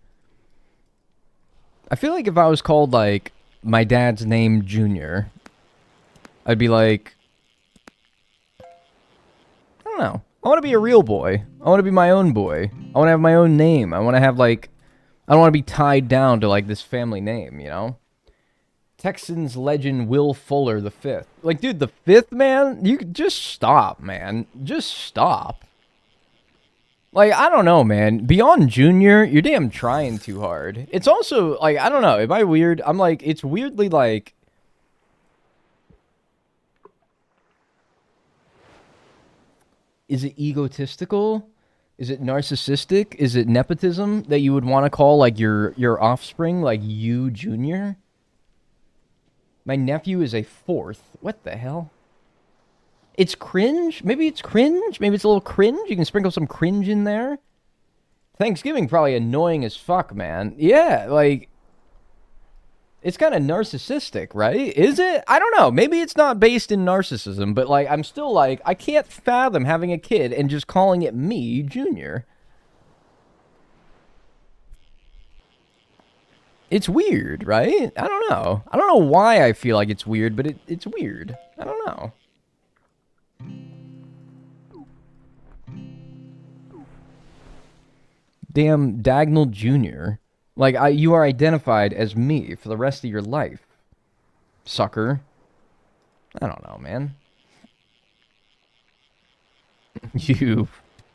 I feel like if I was called, like, my dad's name Junior, I'd be like, I don't know. I want to be a real boy. I want to be my own boy. I want to have my own name. I want to have, like, I don't want to be tied down to, like, this family name, you know? Texans legend Will Fuller the 5th. Like, dude, the 5th, man? You just stop, man. Just stop. Like, I don't know, man. Beyond Junior, you're damn trying too hard. It's also, like, I don't know. Am I weird? I'm like, it's weirdly, like... Is it egotistical? Is it narcissistic? Is it nepotism that you would want to call, like, your offspring, like, you Junior? My nephew is a 4th. What the hell? It's cringe? Maybe it's cringe? Maybe it's a little cringe? You can sprinkle some cringe in there? Thanksgiving probably annoying as fuck, man. Yeah, like... It's kind of narcissistic, right? Is it? I don't know. Maybe it's not based in narcissism, but, like, I'm still, like, I can't fathom having a kid and just calling it me, Junior. It's weird, right? I don't know. I don't know why I feel like it's weird, but it's weird. I don't know. Damn Dagnall Jr. Like, you are identified as me for the rest of your life. Sucker. I don't know, man. You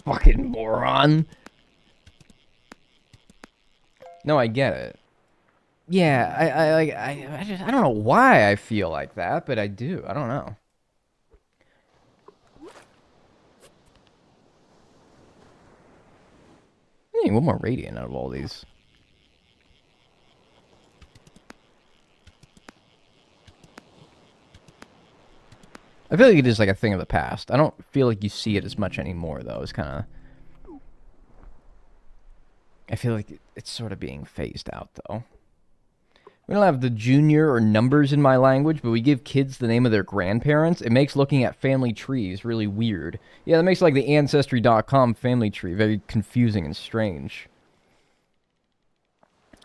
fucking moron. No, I get it. Yeah, I don't know why I feel like that, but I do. I don't know. I need one more radiant out of all these. I feel like it is like a thing of the past. I don't feel like you see it as much anymore, though. It's kind of... I feel like it's sort of being phased out, though. We don't have the junior or numbers in my language, but we give kids the name of their grandparents. It makes looking at family trees really weird. Yeah, that makes like the Ancestry.com family tree very confusing and strange.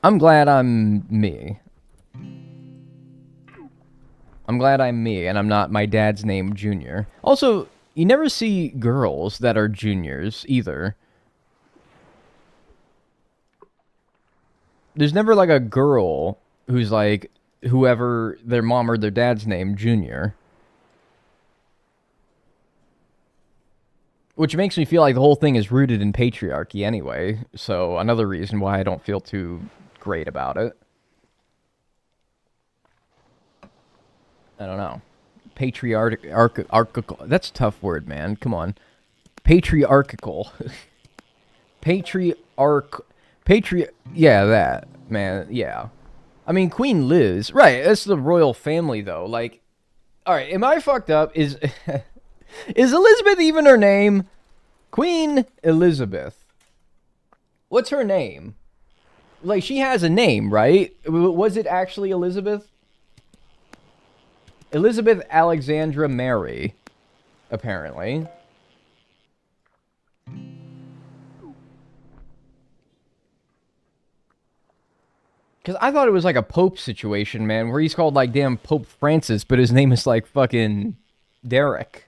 I'm glad I'm me. I'm glad I'm me, and I'm not my dad's name, Junior. Also, you never see girls that are juniors, either. There's never, like, a girl who's, like, whoever their mom or their dad's name, Junior. Which makes me feel like the whole thing is rooted in patriarchy anyway. So another reason why I don't feel too great about it. I don't know. Patriarchal. That's a tough word, man. Come on. Patriarchal. Yeah, that, man. Yeah. I mean, Queen Liz. Right, that's the royal family, though. Like, alright, am I fucked up? Is Elizabeth even her name? Queen Elizabeth. What's her name? Like, she has a name, right? Was it actually Elizabeth? Elizabeth Alexandra Mary, apparently. Because I thought it was like a Pope situation, man, where he's called like damn Pope Francis, but his name is like fucking Derek.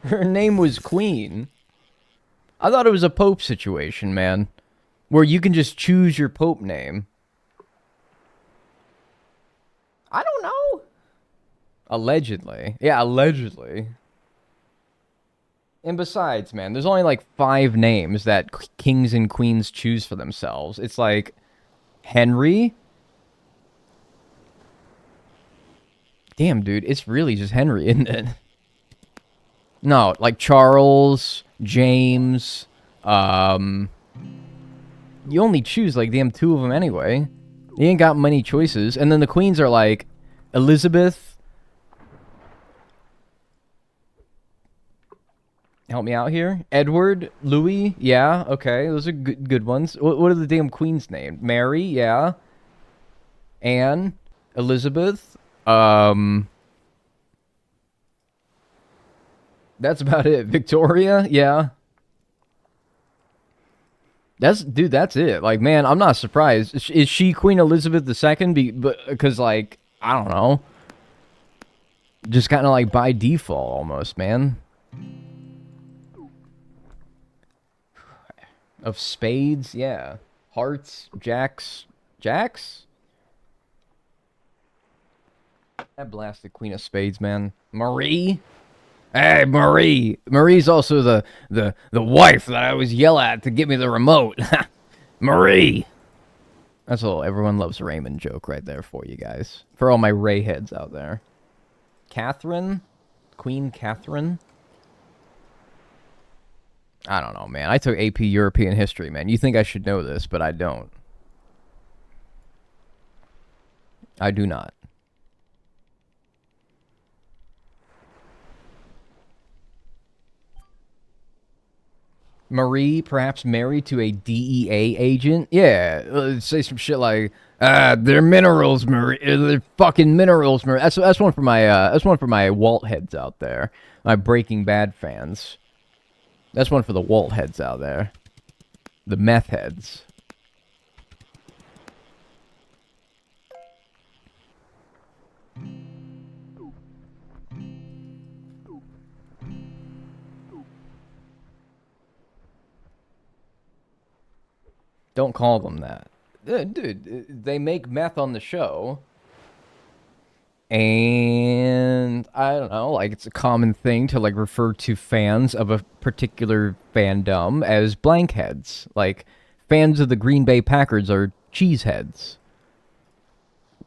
Her name was Queen. I thought it was a Pope situation, man, where you can just choose your Pope name. I don't know. Allegedly. Yeah, allegedly. And besides, man, there's only like 5 names that kings and queens choose for themselves. It's like Henry. Damn, dude, it's really just Henry, isn't it? No, like Charles, James, you only choose like damn 2 of them anyway. You ain't got many choices. And then the queens are like Elizabeth. Help me out here. Edward, Louis, yeah, okay, those are good ones. What are the damn queens' names? Mary, yeah. Anne, Elizabeth, that's about it. Victoria, yeah. Dude, that's it. Like, man, I'm not surprised. Is she Queen Elizabeth II? Because, like, I don't know. Just kind of like by default almost, man. Of spades, yeah. Hearts, jacks. Jacks? I blasted Queen of Spades, man. Marie? Hey, Marie. Marie's also the wife that I always yell at to get me the remote. Marie. That's a little everyone loves Raymond joke right there for you guys. For all my Ray heads out there. Catherine? Queen Catherine? I don't know, man. I took AP European history, man. You think I should know this, but I don't. I do not. Marie, perhaps married to a DEA agent? Yeah, say some shit like, they're minerals, Marie. They're fucking minerals, Marie. That's one for my Walt heads out there. My Breaking Bad fans. That's one for the Walt heads out there. The meth heads. Don't call them that. Dude, they make meth on the show. And I don't know, like it's a common thing to like refer to fans of a particular fandom as blankheads. Like fans of the Green Bay Packers are cheeseheads.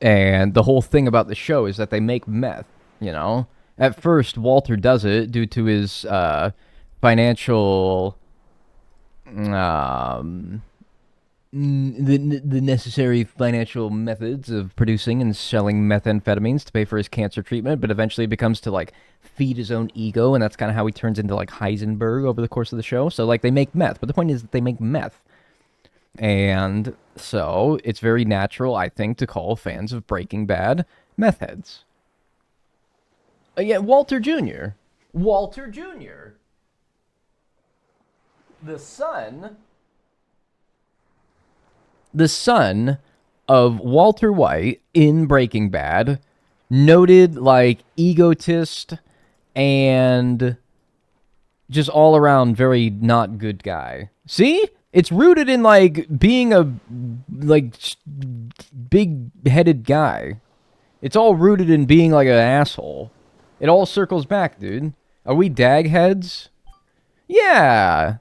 And the whole thing about the show is that they make meth, you know? At first, Walter does it due to his financial the necessary financial methods of producing and selling methamphetamines to pay for his cancer treatment, but eventually it becomes to like feed his own ego, and that's kind of how he turns into like Heisenberg over the course of the show. So like they make meth, but the point is that they make meth, and so it's very natural, I think, to call fans of Breaking Bad meth heads. Yeah, Walter Jr. Walter Jr. The son of Walter White in Breaking Bad, noted like egotist and just all around very not good guy. See? It's rooted in like being a like big-headed guy. It's all rooted in being like an asshole. It all circles back, dude. Are we dag heads? Yeah.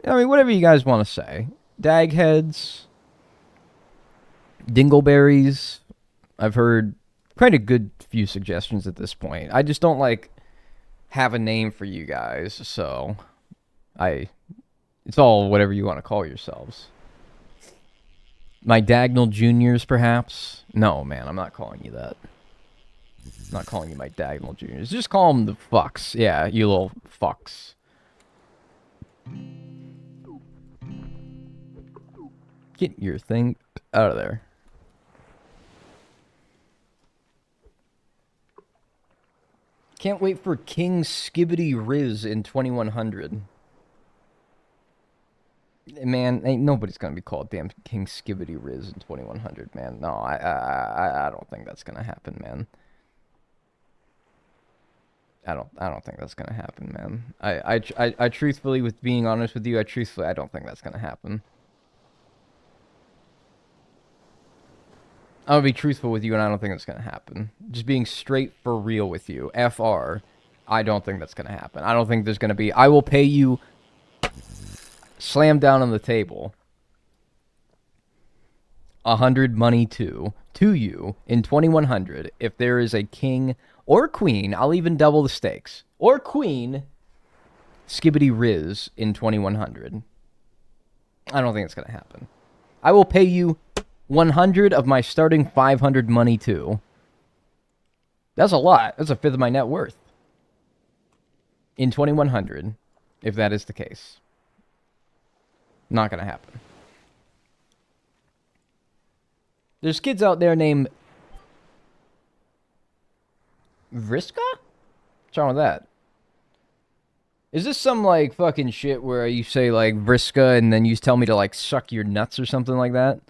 I mean, whatever you guys want to say. Dagheads. Dingleberries. I've heard quite a good few suggestions at this point. I just don't, like, have a name for you guys, so it's all whatever you want to call yourselves. My Dagnall Juniors, perhaps? No, man, I'm not calling you that. I'm not calling you my Dagnall Juniors. Just call them the fucks. Yeah, you little fucks. Get your thing out of there. Can't wait for King Skibbity Riz in 2100. Man, ain't nobody's gonna be called damn King Skibbity Riz in 2100, man. No, I don't think that's gonna happen, man. I don't think that's gonna happen, man. I truthfully, with being honest with you, I don't think that's gonna happen. I'll be truthful with you, and I don't think that's gonna happen. Just being straight for real with you, FR, I don't think that's gonna happen. I don't think there's gonna be. I will pay you. Slam down on the table. 100 money to you in 2100 if there is a king or queen. I'll even double the stakes. Or queen Skibbity Riz in 2100. I don't think it's gonna happen. I will pay you 100 of my starting 500 money too. That's a lot. That's a fifth of my net worth. In 2100, if that is the case. Not gonna happen. There's kids out there named Vriska? What's wrong with that? Is this some, like, fucking shit where you say, like, Vriska and then you tell me to, like, suck your nuts or something like that?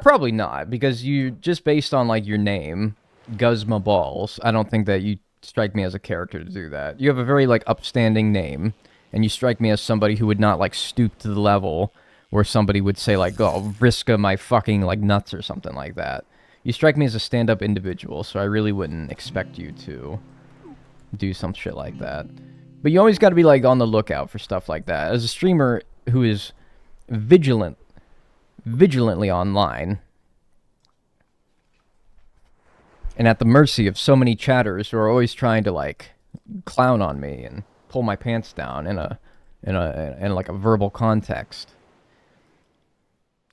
Probably not, because you, just based on, like, your name, Guzma Balls, I don't think that you strike me as a character to do that. You have a very, like, upstanding name, and you strike me as somebody who would not, like, stoop to the level where somebody would say, like, oh, Vriska my fucking, like, nuts or something like that. You strike me as a stand-up individual, so I really wouldn't expect you to do some shit like that. But you always gotta be, like, on the lookout for stuff like that. As a streamer who is vigilantly online, and at the mercy of so many chatters who are always trying to, like, clown on me and pull my pants down in like a verbal context.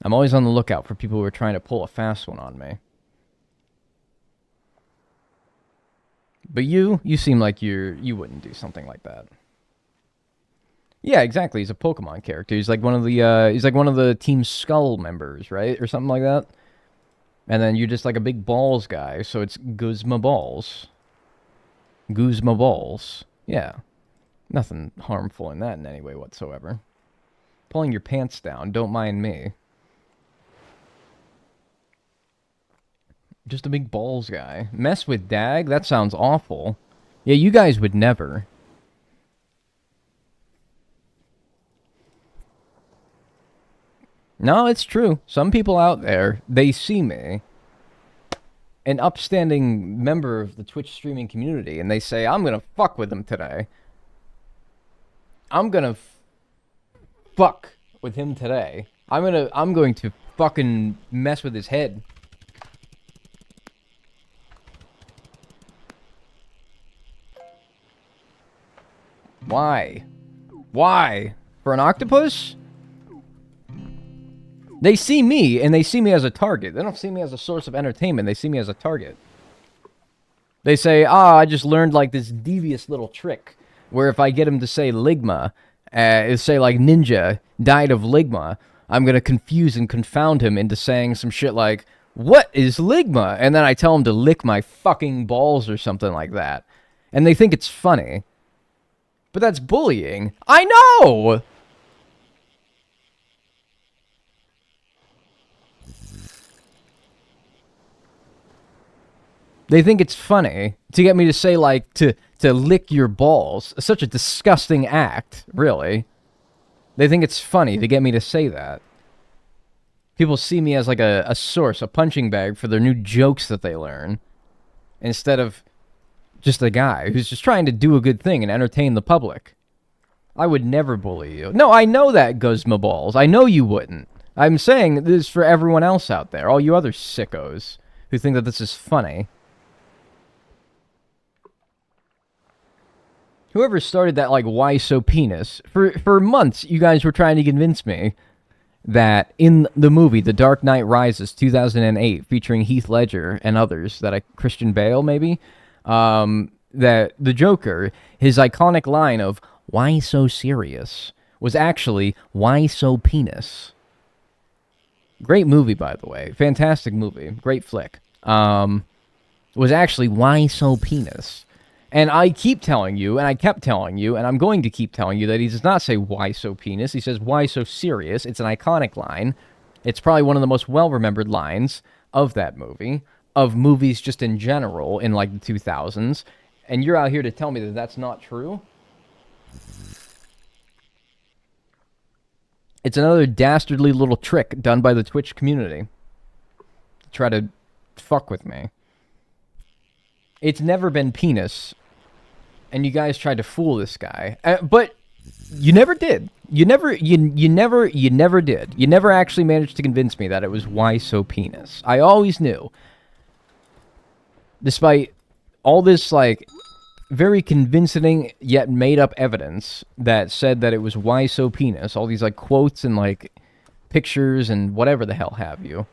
I'm always on the lookout for people who are trying to pull a fast one on me. But you seem like you wouldn't do something like that. Yeah, exactly. He's a Pokemon character. He's like one of the Team Skull members, right? Or something like that. And then you're just like a big balls guy, so it's Guzma Balls. Guzma Balls. Yeah. Nothing harmful in that in any way whatsoever. Pulling your pants down, don't mind me. Just a big balls guy. Mess with Dag? That sounds awful. Yeah, you guys would never. No, it's true. Some people out there, they see me, an upstanding member of the Twitch streaming community, and they say, I'm gonna fuck with him today. I'm gonna fuck with him today. I'm going to fucking mess with his head. Why? Why? For an octopus? They see me, and they see me as a target. They don't see me as a source of entertainment. They see me as a target. They say, I just learned, like, this devious little trick, where if I get him to say Ligma, say, like, Ninja died of Ligma, I'm gonna confuse and confound him into saying some shit like, what is Ligma? And then I tell him to lick my fucking balls or something like that. And they think it's funny. But that's bullying. I know! They think it's funny to get me to say, like, to lick your balls. Such a disgusting act, really. They think it's funny to get me to say that. People see me as, like, a source, a punching bag for their new jokes that they learn. Instead of just a guy who's just trying to do a good thing and entertain the public. I would never bully you. No, I know that, Guzma Balls. I know you wouldn't. I'm saying this for everyone else out there, all you other sickos who think that this is funny. Whoever started that, like, why so penis? For months, you guys were trying to convince me that in the movie The Dark Knight Rises 2008, featuring Heath Ledger and others, that Christian Bale maybe, that the Joker, his iconic line of "Why so serious?" was actually "Why so penis?" Great movie, by the way, fantastic movie, great flick. Was actually "Why so penis?" And I keep telling you, and I kept telling you, and I'm going to keep telling you that he does not say, "Why so penis?" He says, "Why so serious?" It's an iconic line. It's probably one of the most well-remembered lines of that movie, of movies just in general in, like, the 2000s. And you're out here to tell me that that's not true? It's another dastardly little trick done by the Twitch community to try to fuck with me. It's never been penis. And you guys tried to fool this guy, but you never did. You never did. You never actually managed to convince me that it was "Why so penis?" I always knew, despite all this, like, very convincing yet made-up evidence that said that it was "Why so penis?" All these, like, quotes and, like, pictures and whatever the hell have you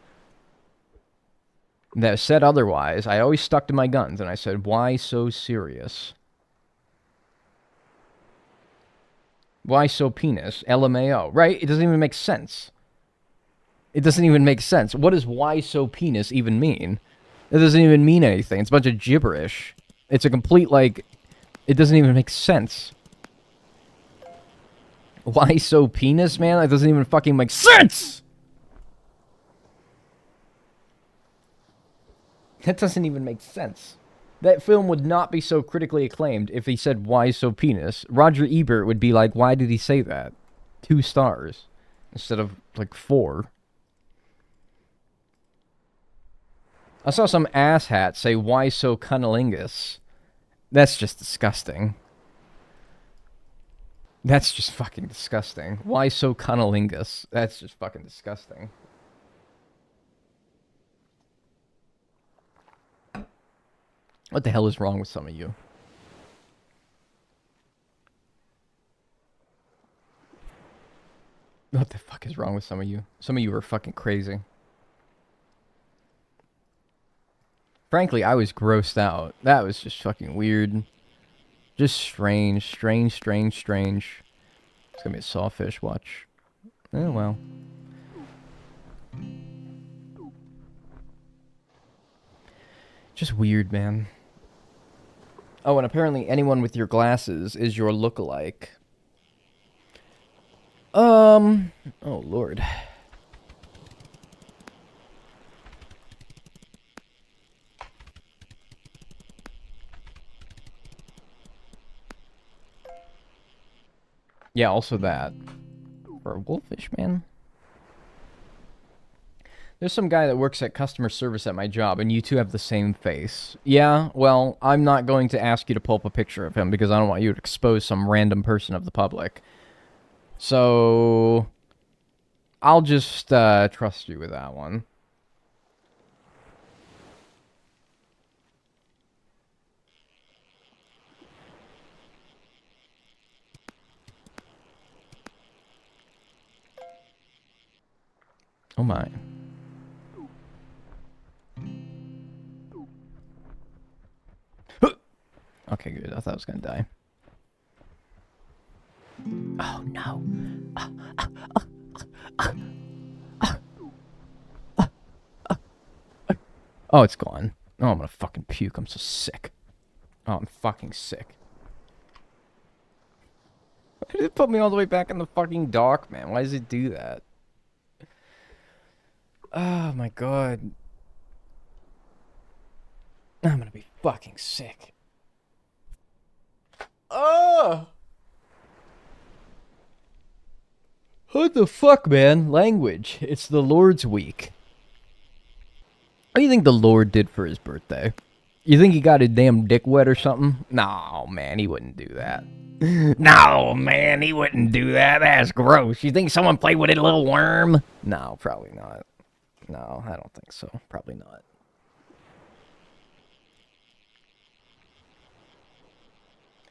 that said otherwise. I always stuck to my guns and I said, "Why so serious? Why so penis? LMAO." Right? It doesn't even make sense. It doesn't even make sense. What does "why so penis" even mean? It doesn't even mean anything. It's a bunch of gibberish. It's a complete, like, it doesn't even make sense. Why so penis, man? That doesn't even fucking make sense! That doesn't even make sense. That film would not be so critically acclaimed if he said "Why so penis?" Roger Ebert would be like, "Why did he say that?" 2 stars instead of, like, 4. I saw some asshat say "Why so cunnilingus?" That's just disgusting. That's just fucking disgusting. Why so cunnilingus? That's just fucking disgusting. What the hell is wrong with some of you? What the fuck is wrong with some of you? Some of you are fucking crazy. Frankly, I was grossed out. That was just fucking weird. Just strange. It's gonna be a sawfish, watch. Oh, well. Just weird, man. Oh, and apparently anyone with your glasses is your lookalike. Oh, Lord. Yeah, also that. For a wolfish, man. There's some guy that works at customer service at my job, and you two have the same face. Yeah, well, I'm not going to ask you to pull up a picture of him, because I don't want you to expose some random person of the public. So I'll just trust you with that one. Oh my. Okay, good. I thought I was gonna die. Oh no. Oh, it's gone. Oh, I'm gonna fucking puke. I'm so sick. Oh, I'm fucking sick. Why did it put me all the way back in the fucking dock, man? Why does it do that? Oh my god. I'm gonna be fucking sick. Oh! What the fuck, man? Language. It's the Lord's week. What do you think the Lord did for his birthday? You think he got his damn dick wet or something? No, man, he wouldn't do that. No, man, he wouldn't do that. That's gross. You think someone played with a little worm? No, probably not. No, I don't think so. Probably not.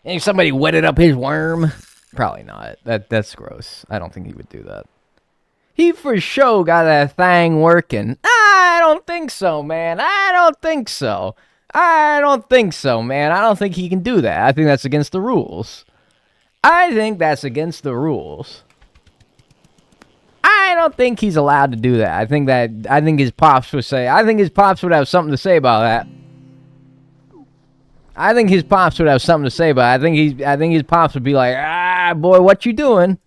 Think somebody wetted up his worm? Probably not. That's gross. I don't think he would do that. He for sure got that thing working. I don't think so, man. I don't think so. I don't think so, man. I don't think he can do that. I think that's against the rules. I think that's against the rules. I don't think he's allowed to do that. I think his pops would say, I think his pops would have something to say about that. I think his pops would have something to say about it. I think his pops would be like, ah, boy, what you doing?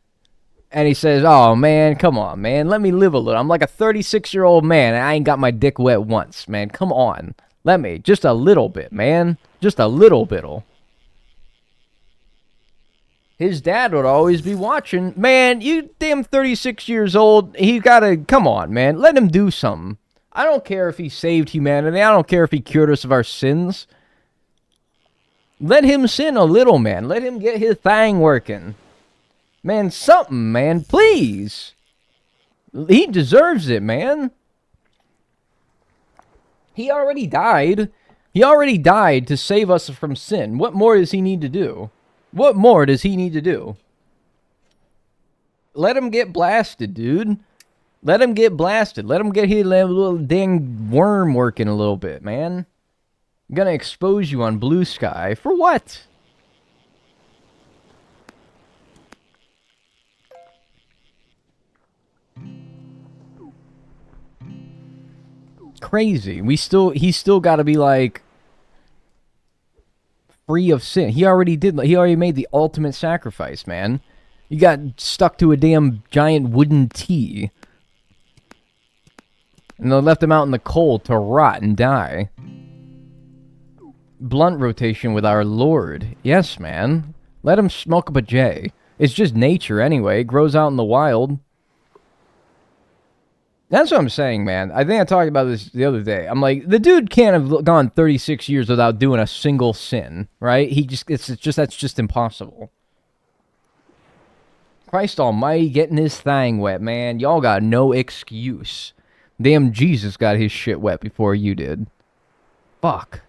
And he says, oh, man, come on, man. Let me live a little. I'm like a 36-year-old man, and I ain't got my dick wet once, man. Come on. Let me. Just a little bit, man. Just a little bittle. His dad would always be watching. Man, you damn 36 years old. He gotta, come on, man. Let him do something. I don't care if he saved humanity. I don't care if he cured us of our sins. Let him sin a little, man. Let him get his thing working. Man, something, man. Please. He deserves it, man. He already died. He already died to save us from sin. What more does he need to do? What more does he need to do? Let him get blasted, dude. Let him get blasted. Let him get his little dang worm working a little bit, man. I'm gonna expose you on Blue Sky. For what? Crazy. He's still gotta be like free of sin. He already made the ultimate sacrifice, man. You got stuck to a damn giant wooden T. And they left him out in the cold to rot and die. Blunt rotation with our Lord. Yes, man. Let him smoke up a J. It's just nature anyway. It grows out in the wild. That's what I'm saying, man. I think I talked about this the other day. I'm like, the dude can't have gone 36 years without doing a single sin, right? That's just impossible. Christ almighty, getting his thing wet, man. Y'all got no excuse. Damn Jesus got his shit wet before you did. Fuck.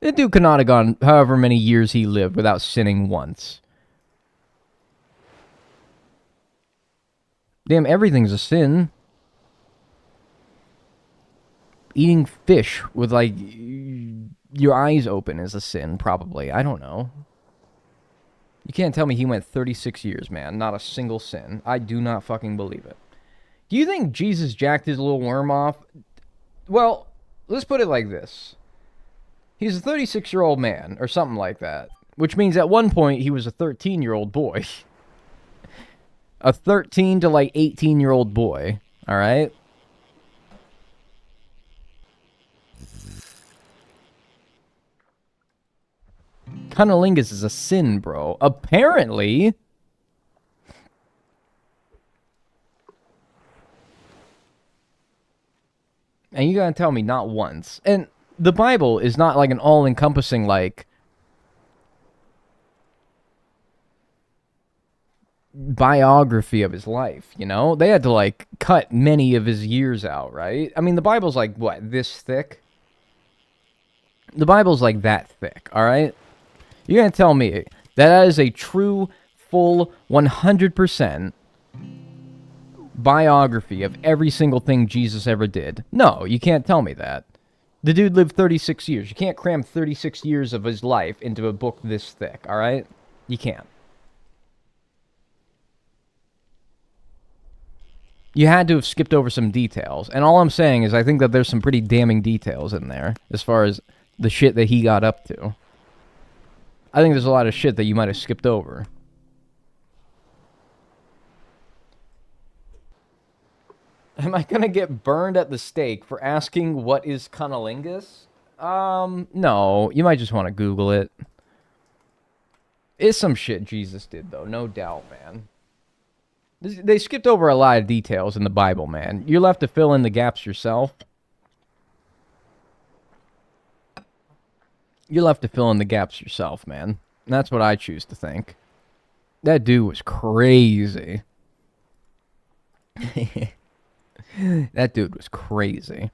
That dude could not have gone however many years he lived without sinning once. Damn, everything's a sin. Eating fish with, like, your eyes open is a sin, probably. I don't know. You can't tell me he went 36 years, man. Not a single sin. I do not fucking believe it. Do you think Jesus jacked his little worm off? Well, let's put it like this. He's a 36-year-old man, or something like that. Which means at one point, he was a 13-year-old boy. A 13 to, like, 18-year-old boy. Alright? Cunnilingus is a sin, bro. Apparently. And you gotta tell me not once. And the Bible is not like an all-encompassing, like, biography of his life, you know? They had to, like, cut many of his years out, right? I mean, the Bible's like, what, this thick? The Bible's like that thick, alright? You're gonna tell me that is a true, full, 100% biography of every single thing Jesus ever did? No, you can't tell me that. The dude lived 36 years. You can't cram 36 years of his life into a book this thick, alright? You can't. You had to have skipped over some details. And all I'm saying is I think that there's some pretty damning details in there as far as the shit that he got up to. I think there's a lot of shit that you might have skipped over. Am I gonna get burned at the stake for asking what is cunnilingus? No. You might just want to Google it. It's some shit Jesus did, though. No doubt, man. They skipped over a lot of details in the Bible, man. You're left to fill in the gaps yourself. You'll have to fill in the gaps yourself, man. And that's what I choose to think. That dude was crazy. That dude was crazy.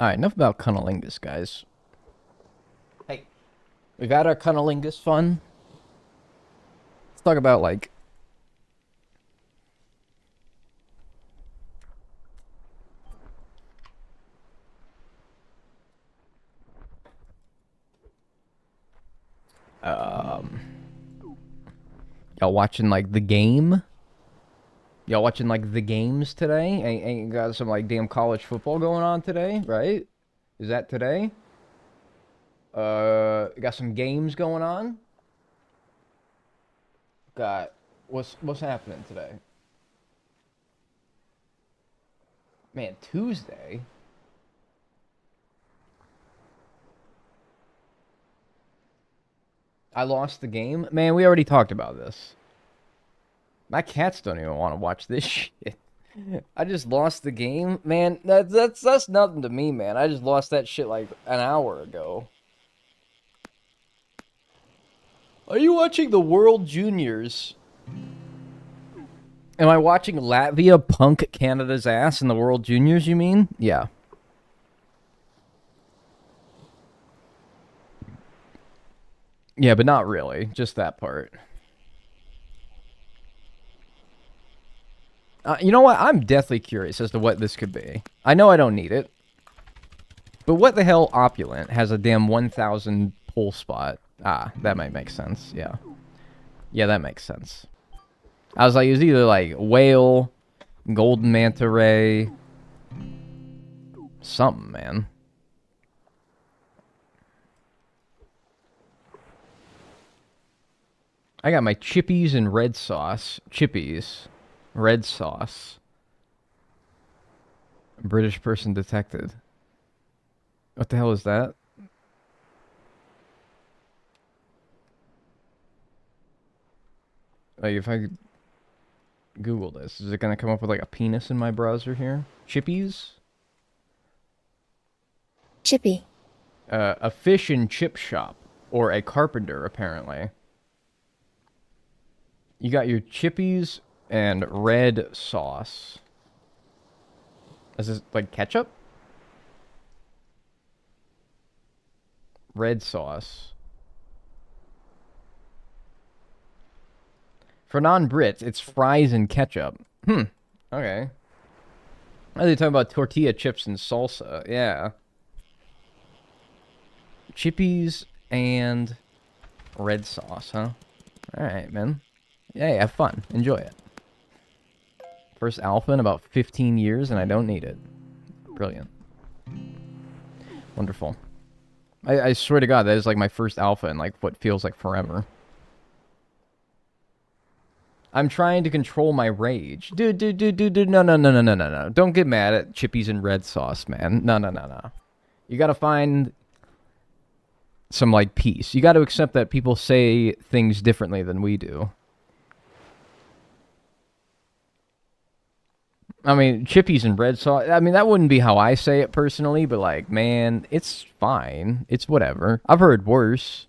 Alright, enough about cunnilingus, guys. Hey, we've had our cunnilingus fun. Let's talk about, like... Y'all watching, like, the game? Y'all watching, like, the games today? Ain't got some, like, damn college football going on today, right? Is that today? Got some games going on? Got... What's happening today? Man, Tuesday? I lost the game? Man, we already talked about this. My cats don't even want to watch this shit. I just lost the game? Man, that's nothing to me, man. I just lost that shit like an hour ago. Are you watching the World Juniors? Am I watching Latvia punk Canada's ass in the World Juniors, you mean? Yeah. Yeah, but not really. Just that part. You know what? I'm deathly curious as to what this could be. I know I don't need it. But what the hell Opulent has a damn 1,000 pull spot? Ah, that might make sense. Yeah. Yeah, that makes sense. I was like, it was either like Whale, Golden Manta Ray, something, man. I got my chippies and red sauce. Chippies. Red sauce. British person detected. What the hell is that? Like, if I Google this, is it gonna come up with like a penis in my browser here? Chippies? Chippy. A fish and chip shop. Or a carpenter, apparently. You got your chippies and red sauce. Is this like ketchup? Red sauce. For non-Brits, it's fries and ketchup. Okay. Are they talking about tortilla chips and salsa? Yeah. Chippies and red sauce, huh? Alright, man. Yeah, have fun. Enjoy it. First alpha in about 15 years, and I don't need it. Brilliant. Wonderful. I swear to God, that is like my first alpha in like what feels like forever. I'm trying to control my rage. Dude, no. Don't get mad at chippies and red sauce, man. No. You gotta find some, like, peace. You gotta accept that people say things differently than we do. I mean, chippies and red sauce, I mean, that wouldn't be how I say it personally, but, like, man, it's fine. It's whatever. I've heard worse.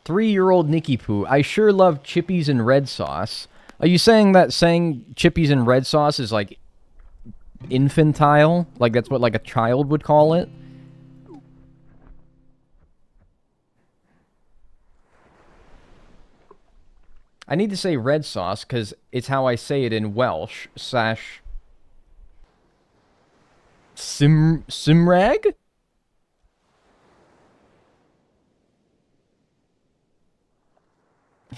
3-year-old Nicky Poo, I sure love chippies and red sauce. Are you saying that saying chippies and red sauce is, like, infantile? Like, that's what, like, a child would call it? I need to say red sauce, because it's how I say it in Welsh. Simrag?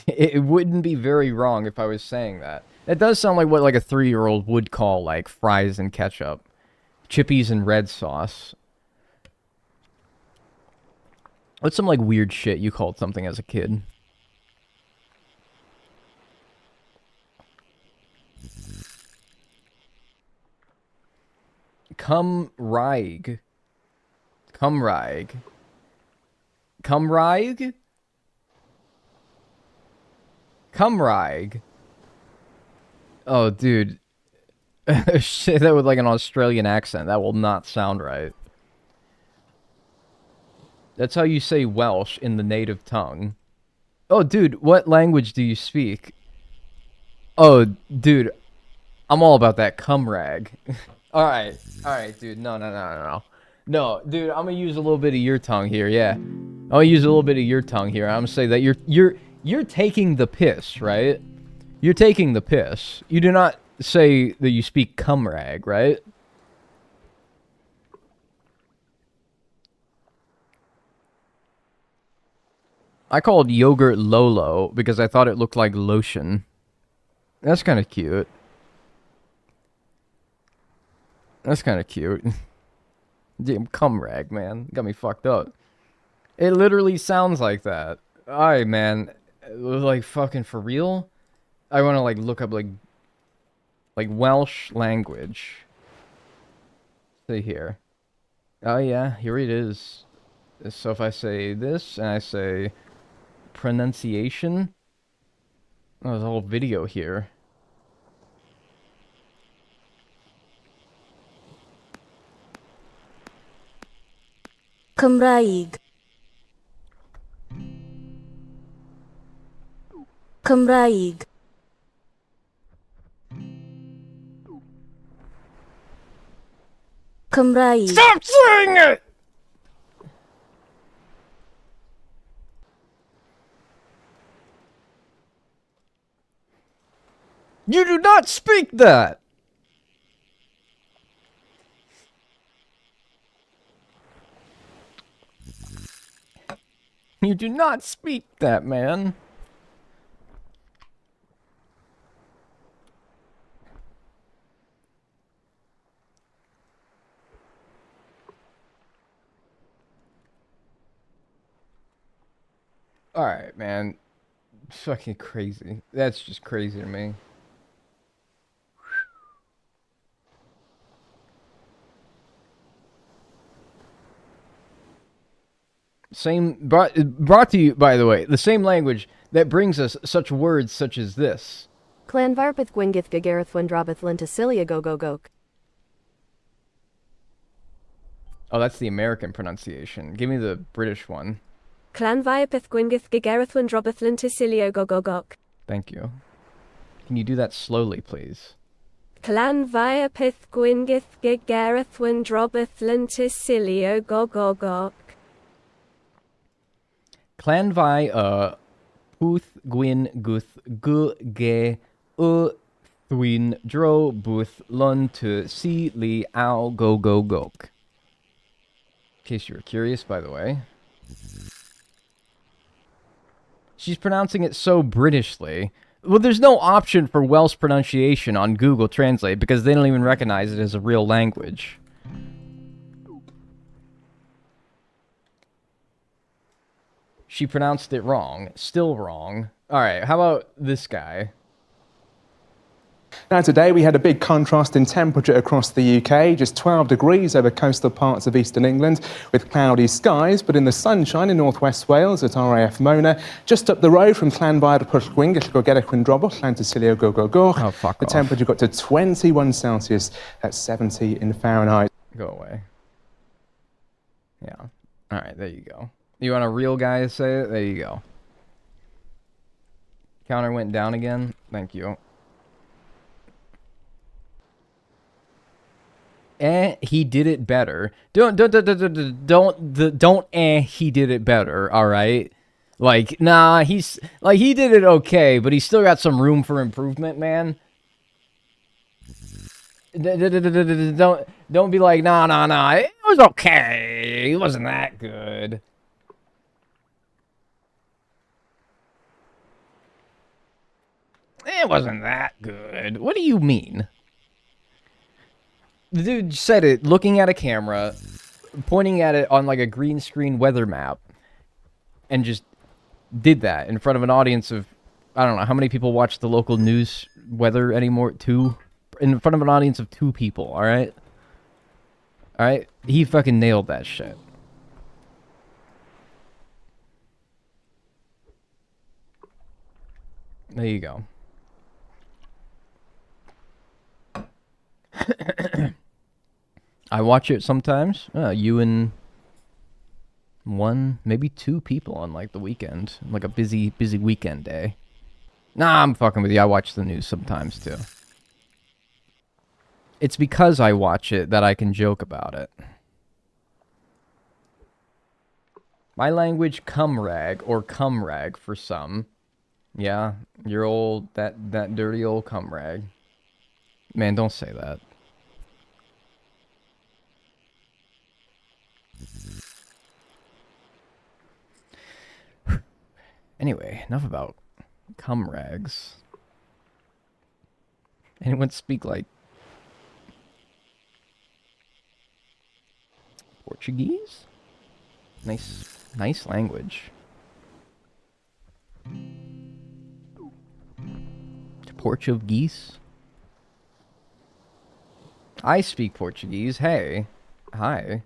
It wouldn't be very wrong if I was saying that. That does sound like what like a 3-year-old would call like fries and ketchup. Chippies and red sauce. What's some like weird shit you called something as a kid? Cumraig. Cumraig. Cumraig? Cumrag. Oh, dude. Say that with like an Australian accent. That will not sound right. That's how you say Welsh in the native tongue. Oh, dude, what language do you speak? Oh, dude, I'm all about that cumrag. All right, dude. No. No, dude, I'm gonna use a little bit of your tongue here. Yeah, I'm gonna use a little bit of your tongue here. I'm gonna say that you're taking the piss, right? You're taking the piss. You do not say that you speak cumrag, right? I called yogurt Lolo because I thought it looked like lotion. That's kind of cute. That's kind of cute. Damn, cumrag, man. Got me fucked up. It literally sounds like that. Alright, man. Like, fucking for real? I want to, like, look up, like Welsh language. See here. Oh, yeah. Here it is. So if I say this, and I say pronunciation. Oh, there's a whole video here. Cymraeg. Cymraeg. Cymraeg. Stop saying it! You do not speak that! You do not speak that, man. Alright, man. Fucking crazy. That's just crazy to me. Brought to you, by the way, the same language that brings us such words such as this. Clanvarpith Gwingith Gagareth Wendrabith Lenticilia Gogogok. Oh, that's the American pronunciation. Give me the British one. Clanvarpith Gwingith Gagareth Wendrabith Lenticilia Gogogok. Thank you. Can you do that slowly, please? Clanvarpith Gwingith Gagareth Wendrabith Lenticilio Gogogok. Clanvi Puth Gwyn Guth Gu Ge Thwin Dro Buth Lun to Si Li Ao Go Go Gok. In case you were curious, by the way. She's pronouncing it so Britishly. Well, there's no option for Welsh pronunciation on Google Translate because they don't even recognize it as a real language. She pronounced it wrong. Still wrong. Alright, how about this guy? Now today we had a big contrast in temperature across the UK, just 12 degrees over coastal parts of eastern England with cloudy skies, but in the sunshine in northwest Wales at RAF Mona, just up the road from Llanfair Pwllgwyn, Gellgorgeric Windrobwll, Llantysilio Gogogwch, Oh, fuck the off. temperature got to 21 Celsius, that's 70 in Fahrenheit. Go away. Yeah. Alright, there you go. You want a real guy to say it? There you go. Counter went down again. Thank you. He did it better. Don't he did it better, alright? Like, nah, he did it okay, but he's still got some room for improvement, man. Don't be like, nah, it was okay. It wasn't that good. It wasn't that good. What do you mean? The dude said it looking at a camera, pointing at it on like a green screen weather map, and just did that in front of an audience of, I don't know, how many people watch the local news weather anymore? 2? In front of an audience of 2 people, alright? Alright? He fucking nailed that shit. There you go. I watch it sometimes. You and one, maybe two people on like the weekend, like a busy weekend day. Nah, I'm fucking with you. I watch the news sometimes too. It's because I watch it that I can joke about it. My language, cumrag, or cumrag for some. Yeah, your old, that dirty old cumrag. Man, don't say that. Anyway, enough about cumrags. Anyone speak like Portuguese? Nice language. Portuguese? I speak Portuguese. Hey. Hi.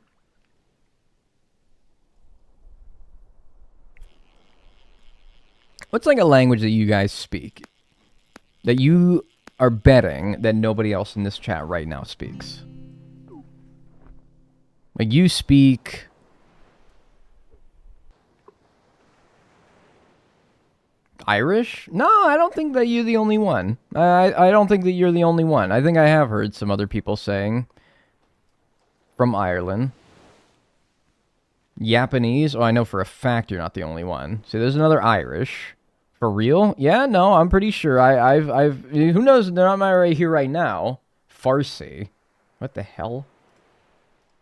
What's like a language that you guys speak? That you are betting that nobody else in this chat right now speaks? Like you speak... Irish? No, I don't think that you're the only one. I don't think that you're the only one. I think I have heard some other people saying from Ireland. Japanese? Oh, I know for a fact you're not the only one. See, there's another Irish. For real? Yeah, no, I'm pretty sure. I've who knows? They're not right here right now. Farsi. What the hell?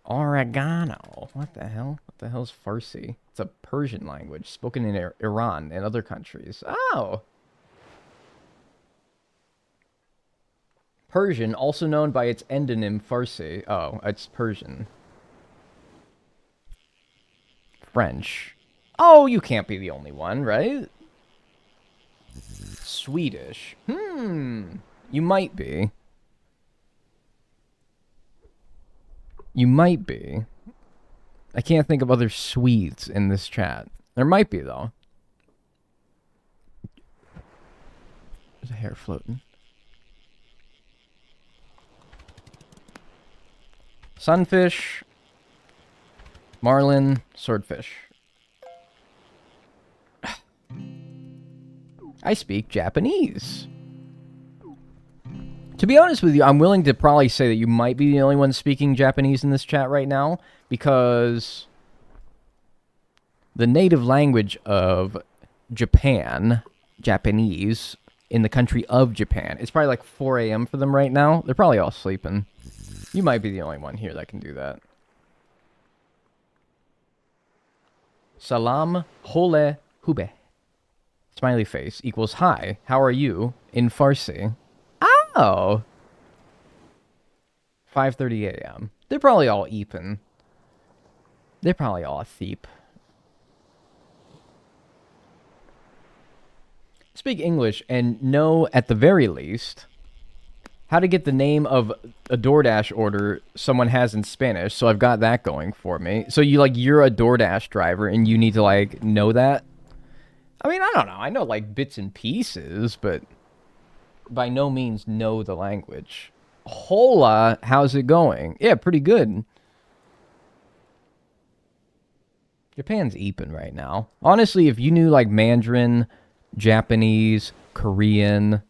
Oregano. What the hell? What the hell's Farsi? It's a Persian language spoken in Iran and other countries. Oh. Persian, also known by its endonym Farsi. Oh, it's Persian. French. Oh, you can't be the only one, right? Swedish. You might be. You might be. I can't think of other Swedes in this chat. There might be, though. There's a hair floating. Sunfish. Marlin. Swordfish. I speak Japanese. To be honest with you, I'm willing to probably say that you might be the only one speaking Japanese in this chat right now, because the native language of Japan, Japanese, in the country of Japan, it's probably like 4 a.m. for them right now. They're probably all sleeping. You might be the only one here that can do that. Salam hole hube. Smiley face equals hi, how are you in Farsi? Oh. 5:30 a.m. They're probably all eeping. They're probably all asleep. Speak English and know, at the very least, how to get the name of a DoorDash order someone has in Spanish. So I've got that going for me. So you're a DoorDash driver and you need to like know that. I mean, I don't know. I know like bits and pieces, but by no means know the language. Hola, how's it going? Yeah, pretty good. Japan's eeping right now. Honestly, if you knew like Mandarin, Japanese, Korean,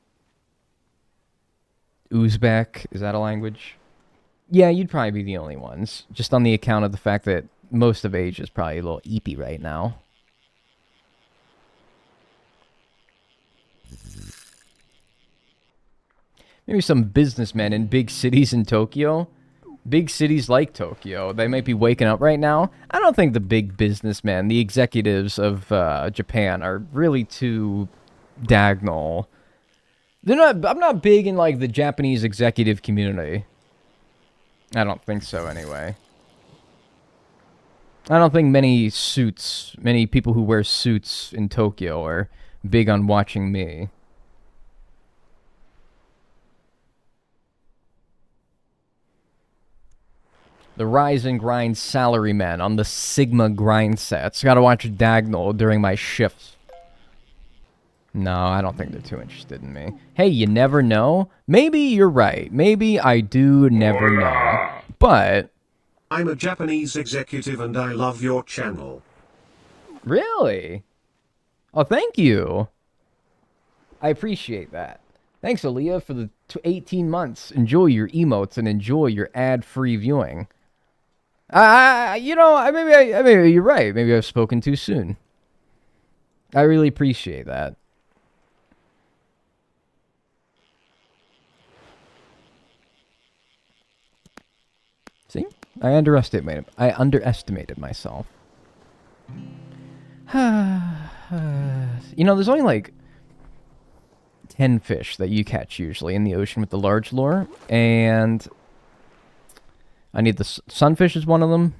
Uzbek, is that a language? Yeah, you'd probably be the only ones. Just on the account of the fact that most of Asia is probably a little eepy right now. Maybe some businessmen in big cities in Tokyo. Big cities like Tokyo, they might be waking up right now. I don't think the big businessmen, the executives of Japan, are really too diagonal. They're not. I'm not big in like the Japanese executive community. I don't think so, anyway. I don't think many people who wear suits in Tokyo are big on watching me. The rise and grind salaryman on the Sigma grind sets. Gotta watch Dagnall during my shifts. No, I don't think they're too interested in me. Hey, you never know. Maybe you're right. Maybe I do never know. But I'm a Japanese executive and I love your channel. really? Oh, thank you. I appreciate that. Thanks, Aaliyah, for the 18 months. Enjoy your emotes and enjoy your ad-free viewing. Maybe you're right. Maybe I've spoken too soon. I really appreciate that. See? I underestimated myself. There's only like 10 fish that you catch usually in the ocean with the large lure, and I need the sunfish is one of them.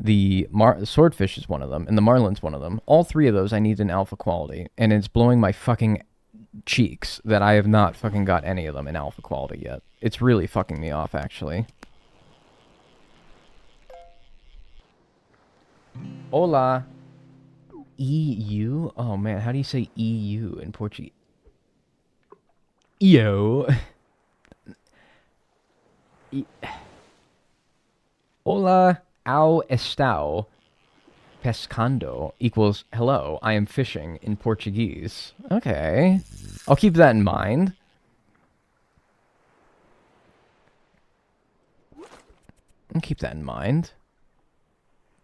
The swordfish is one of them, and the marlin's one of them. All three of those I need in alpha quality, and it's blowing my fucking cheeks that I have not fucking got any of them in alpha quality yet. It's really fucking me off, actually. Hola. EU? Oh man, how do you say EU in Portuguese? Yo. Hola, ao estão pescando equals hello, I am fishing in Portuguese. Okay. I'll keep that in mind.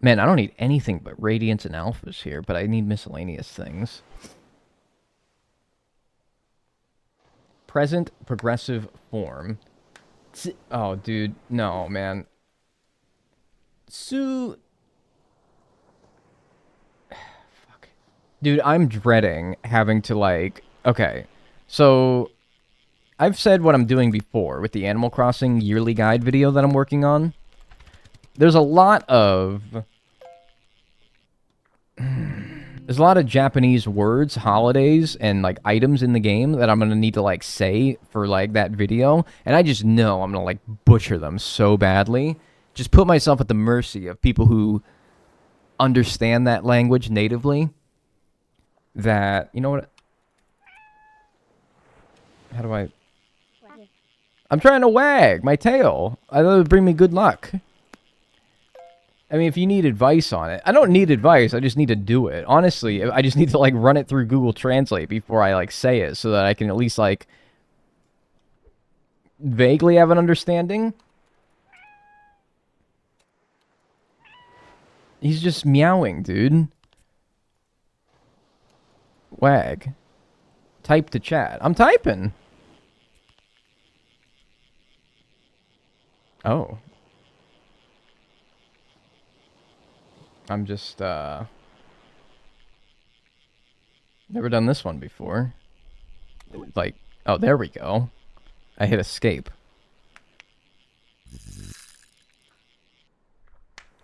Man, I don't need anything but radiants and alphas here, but I need miscellaneous things. Present progressive form. Oh, dude. No, man. Fuck. Dude, I'm dreading having to, like... Okay. So, I've said what I'm doing before with the Animal Crossing yearly guide video that I'm working on. There's a lot of... There's a lot of Japanese words, holidays, and, like, items in the game that I'm going to need to, like, say for, like, that video. And I just know I'm going to, like, butcher them so badly. Just put myself at the mercy of people who understand that language natively. That, you know what? How do I... I'm trying to wag my tail. I thought it would bring me good luck. I mean, if you need advice on it. I don't need advice. I just need to do it. Honestly, I just need to, like, run it through Google Translate before I, like, say it. So that I can at least, like, vaguely have an understanding. He's just meowing, dude. Wag. Type to chat. I'm typing. Oh. I'm just, never done this one before. Like, oh, there we go. I hit escape.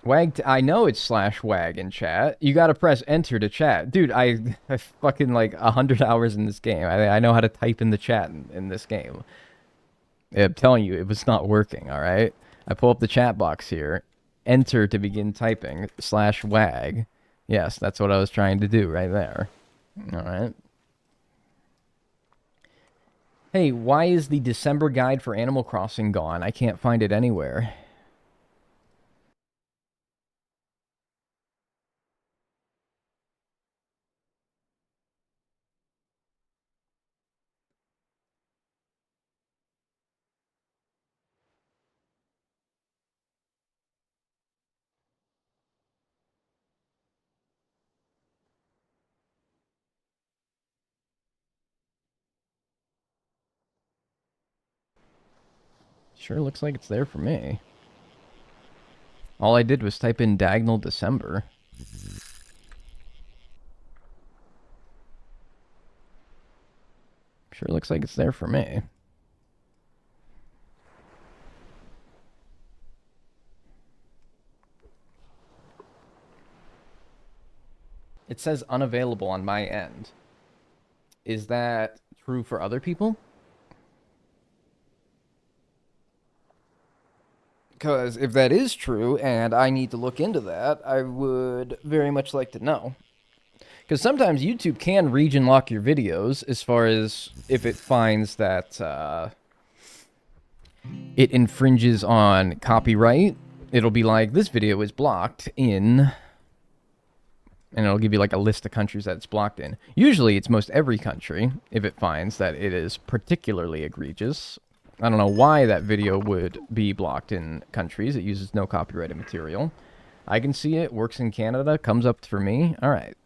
Wag, I know it's /wag in chat. You gotta press enter to chat. Dude, I fucking, like, 100 hours in this game. I know how to type in the chat in this game. I'm telling you, it was not working, alright? I pull up the chat box here. Enter to begin typing. /wag. Yes, that's what I was trying to do right there. Alright. Hey, why is the December guide for Animal Crossing gone? I can't find it anywhere. Sure looks like it's there for me. All I did was type in diagonal December. Sure looks like it's there for me. It says unavailable on my end. Is that true for other people? Because if that is true, and I need to look into that, I would very much like to know. Because sometimes YouTube can region lock your videos as far as if it finds that it infringes on copyright. It'll be like, this video is blocked in... And it'll give you like a list of countries that it's blocked in. Usually it's most every country if it finds that it is particularly egregious. I don't know why that video would be blocked in countries. It uses no copyrighted material. I can see it. Works in Canada. Comes up for me. All right.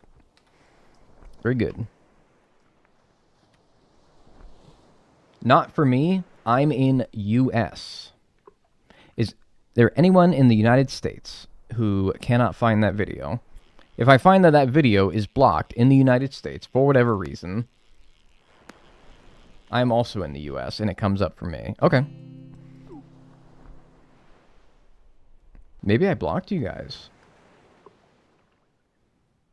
Very good. Not for me. I'm in U.S. Is there anyone in the United States who cannot find that video? If I find that that video is blocked in the United States for whatever reason, I'm also in the U.S. and it comes up for me. Okay. Maybe I blocked you guys.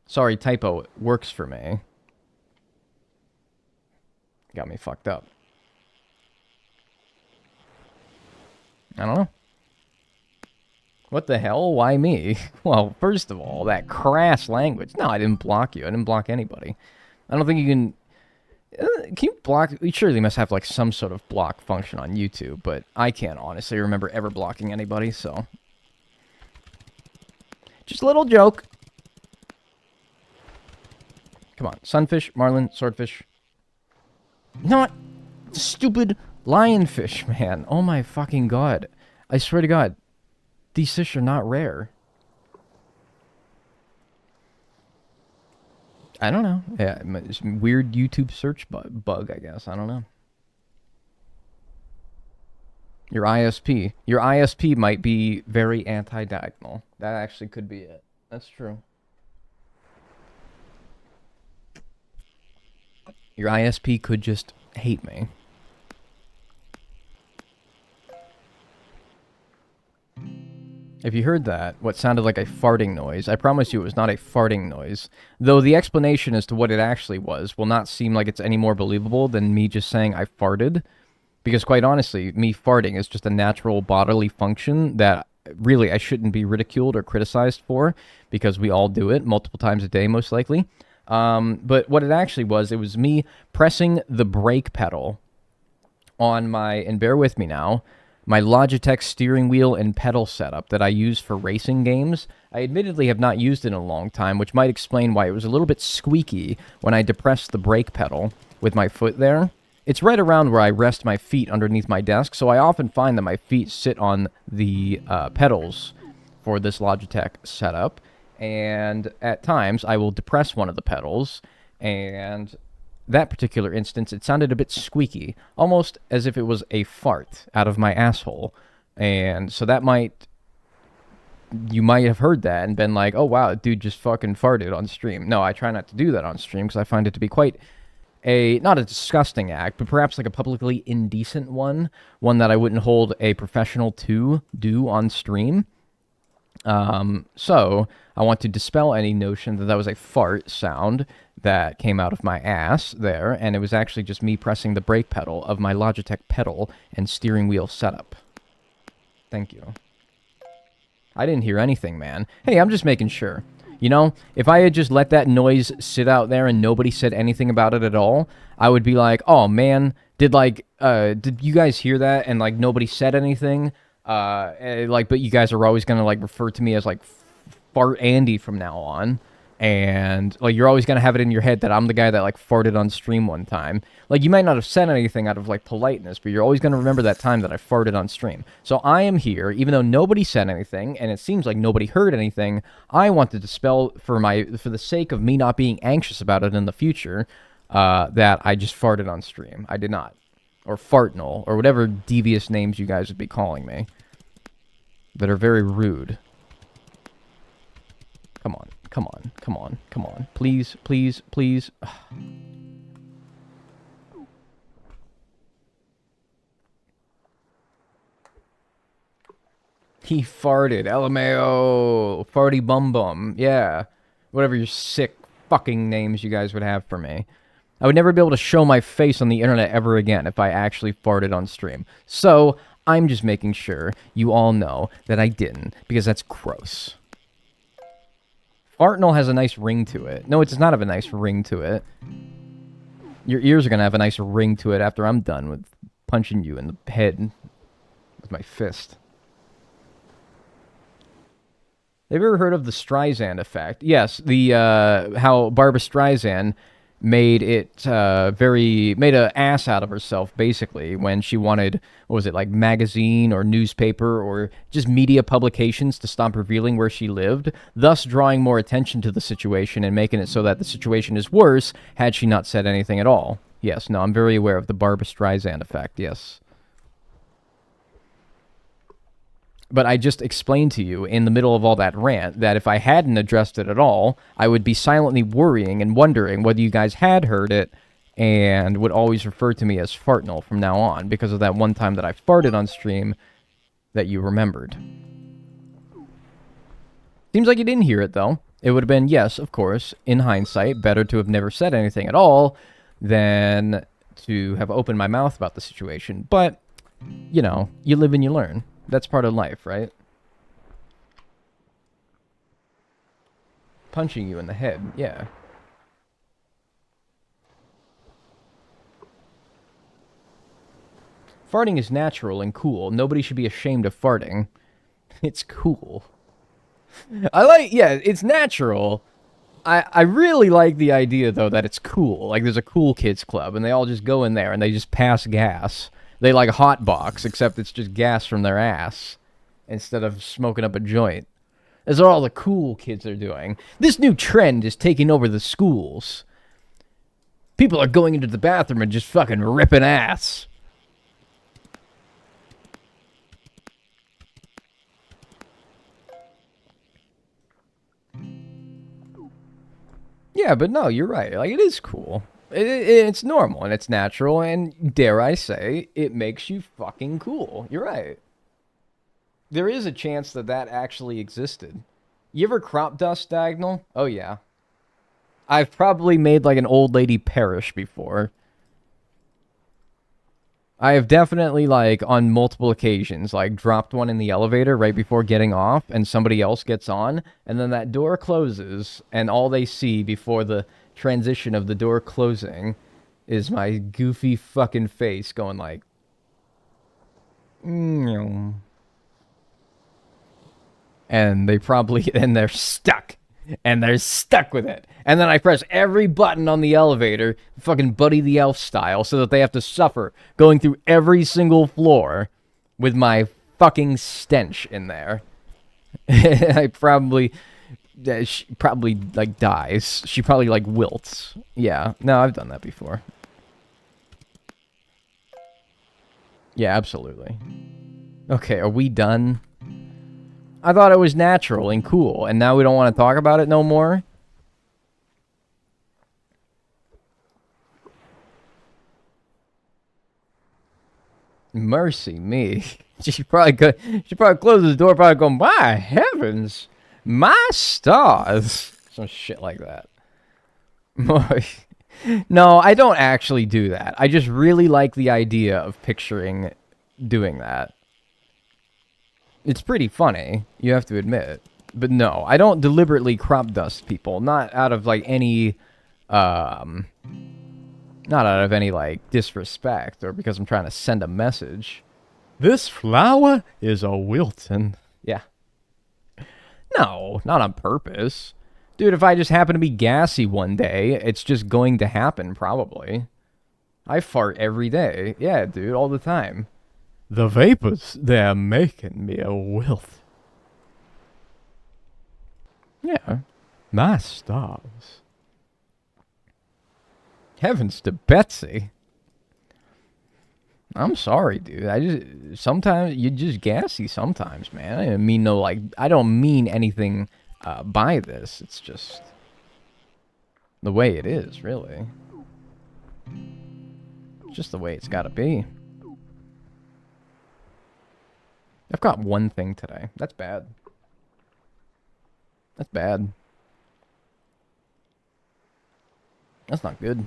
Sorry, typo. It works for me. Got me fucked up. I don't know. What the hell? Why me? Well, first of all, that crass language. No, I didn't block you. I didn't block anybody. I don't think you can... Can you block... You surely must have, like, some sort of block function on YouTube, but I can't honestly remember ever blocking anybody, so... Just a little joke. Come on. Sunfish, marlin, swordfish. Not stupid lionfish, man. Oh my fucking god. I swear to god. These fish are not rare. I don't know. Yeah, it's a weird YouTube search bug, I guess. I don't know. Your ISP. Your ISP might be very anti-diagonal. That actually could be it. That's true. Your ISP could just hate me. If you heard that, what sounded like a farting noise, I promise you it was not a farting noise. Though the explanation as to what it actually was will not seem like it's any more believable than me just saying I farted. Because quite honestly, me farting is just a natural bodily function that really I shouldn't be ridiculed or criticized for, because we all do it multiple times a day, most likely. But what it actually was, it was me pressing the brake pedal on my, and bear with me now, my Logitech steering wheel and pedal setup that I use for racing games. I admittedly have not used it in a long time, which might explain why it was a little bit squeaky when I depressed the brake pedal with my foot there. It's right around where I rest my feet underneath my desk, so I often find that my feet sit on the pedals for this Logitech setup, and at times I will depress one of the pedals, and that particular instance, it sounded a bit squeaky, almost as if it was a fart out of my asshole, and so that might... You might have heard that and been like, oh wow, dude just fucking farted on stream. No, I try not to do that on stream, because I find it to be quite... not a disgusting act, but perhaps like a publicly indecent one that I wouldn't hold a professional to do on stream. So I want to dispel any notion that that was a fart sound that came out of my ass there, and it was actually just me pressing the brake pedal of my Logitech pedal and steering wheel setup. Thank you. I didn't hear anything, man. Hey, I'm just making sure. You know, if I had just let that noise sit out there and nobody said anything about it at all, I would be like, oh man, did you guys hear that? And like nobody said anything. But you guys are always gonna like refer to me as like Fart Andy from now on. And like you're always gonna have it in your head that I'm the guy that like farted on stream one time. Like you might not have said anything out of like politeness, but you're always gonna remember that time that I farted on stream. So I am here, even though nobody said anything, and it seems like nobody heard anything. I want to dispel for the sake of me not being anxious about it in the future, that I just farted on stream. I did not, or fartnol, or whatever devious names you guys would be calling me, that are very rude. Come on. Come on, come on, come on. Please, please, please. He farted. LMAO. Farty bum bum. Yeah. Whatever your sick fucking names you guys would have for me. I would never be able to show my face on the internet ever again if I actually farted on stream. So, I'm just making sure you all know that I didn't, because that's gross. Fartnell has a nice ring to it. No, it does not have a nice ring to it. Your ears are going to have a nice ring to it after I'm done with punching you in the head with my fist. Have you ever heard of the Streisand effect? Yes, the how Barbra Streisand made made an ass out of herself, basically, when she wanted, what was it, like magazine or newspaper or just media publications to stop revealing where she lived, thus drawing more attention to the situation and making it so that the situation is worse had she not said anything at all. Yes, no, I'm very aware of the Barbra Streisand effect, yes. But I just explained to you in the middle of all that rant that if I hadn't addressed it at all, I would be silently worrying and wondering whether you guys had heard it and would always refer to me as Fartnell from now on because of that one time that I farted on stream that you remembered. Seems like you didn't hear it, though. It would have been, yes, of course, in hindsight, better to have never said anything at all than to have opened my mouth about the situation. But, you know, you live and you learn. That's part of life, right? Punching you in the head, yeah. Farting is natural and cool. Nobody should be ashamed of farting. It's cool. Yeah, it's natural. I really like the idea, though, that it's cool. Like, there's a cool kids club, and they all just go in there, and they just pass gas. They like hotbox, except it's just gas from their ass instead of smoking up a joint. That's what all the cool kids are doing. This new trend is taking over the schools. People are going into the bathroom and just fucking ripping ass. Yeah, but no, you're right. Like, it is cool. It's normal and it's natural, and dare I say, it makes you fucking cool. You're right. There is a chance that that actually existed. You ever crop dust, Diagonal? Oh, yeah. I've probably made, like, an old lady perish before. I have definitely, like, on multiple occasions, like, dropped one in the elevator right before getting off, and somebody else gets on, and then that door closes, and all they see before the transition of the door closing is my goofy fucking face going like, and they probably, and they're stuck. And they're stuck with it. And then I press every button on the elevator, fucking Buddy the Elf style, so that they have to suffer going through every single floor with my fucking stench in there. I probably, she probably, like, dies. She probably, like, wilts. Yeah, no, I've done that before. Yeah, absolutely. Okay, are we done? I thought it was natural and cool, and now we don't want to talk about it no more? Mercy me. She probably closed the door, probably going, my heavens, my stars. Some shit like that. No, I don't actually do that. I just really like the idea of picturing doing that. It's pretty funny, you have to admit. But no, I don't deliberately crop dust people. Not out of, like, any, not out of any, like, disrespect or because I'm trying to send a message. This flower is a Wilton. Yeah. No, not on purpose. Dude, if I just happen to be gassy one day, it's just going to happen, probably. I fart every day. Yeah, dude, all the time. The vapors, they're making me a wilt. Yeah, my stars. Heavens to Betsy. I'm sorry, dude. Sometimes, you're just gassy sometimes, man. I didn't mean no, like, I don't mean anything by this. It's just the way it is, really. It's just the way it's gotta be. I've got one thing today. That's bad. That's bad. That's not good.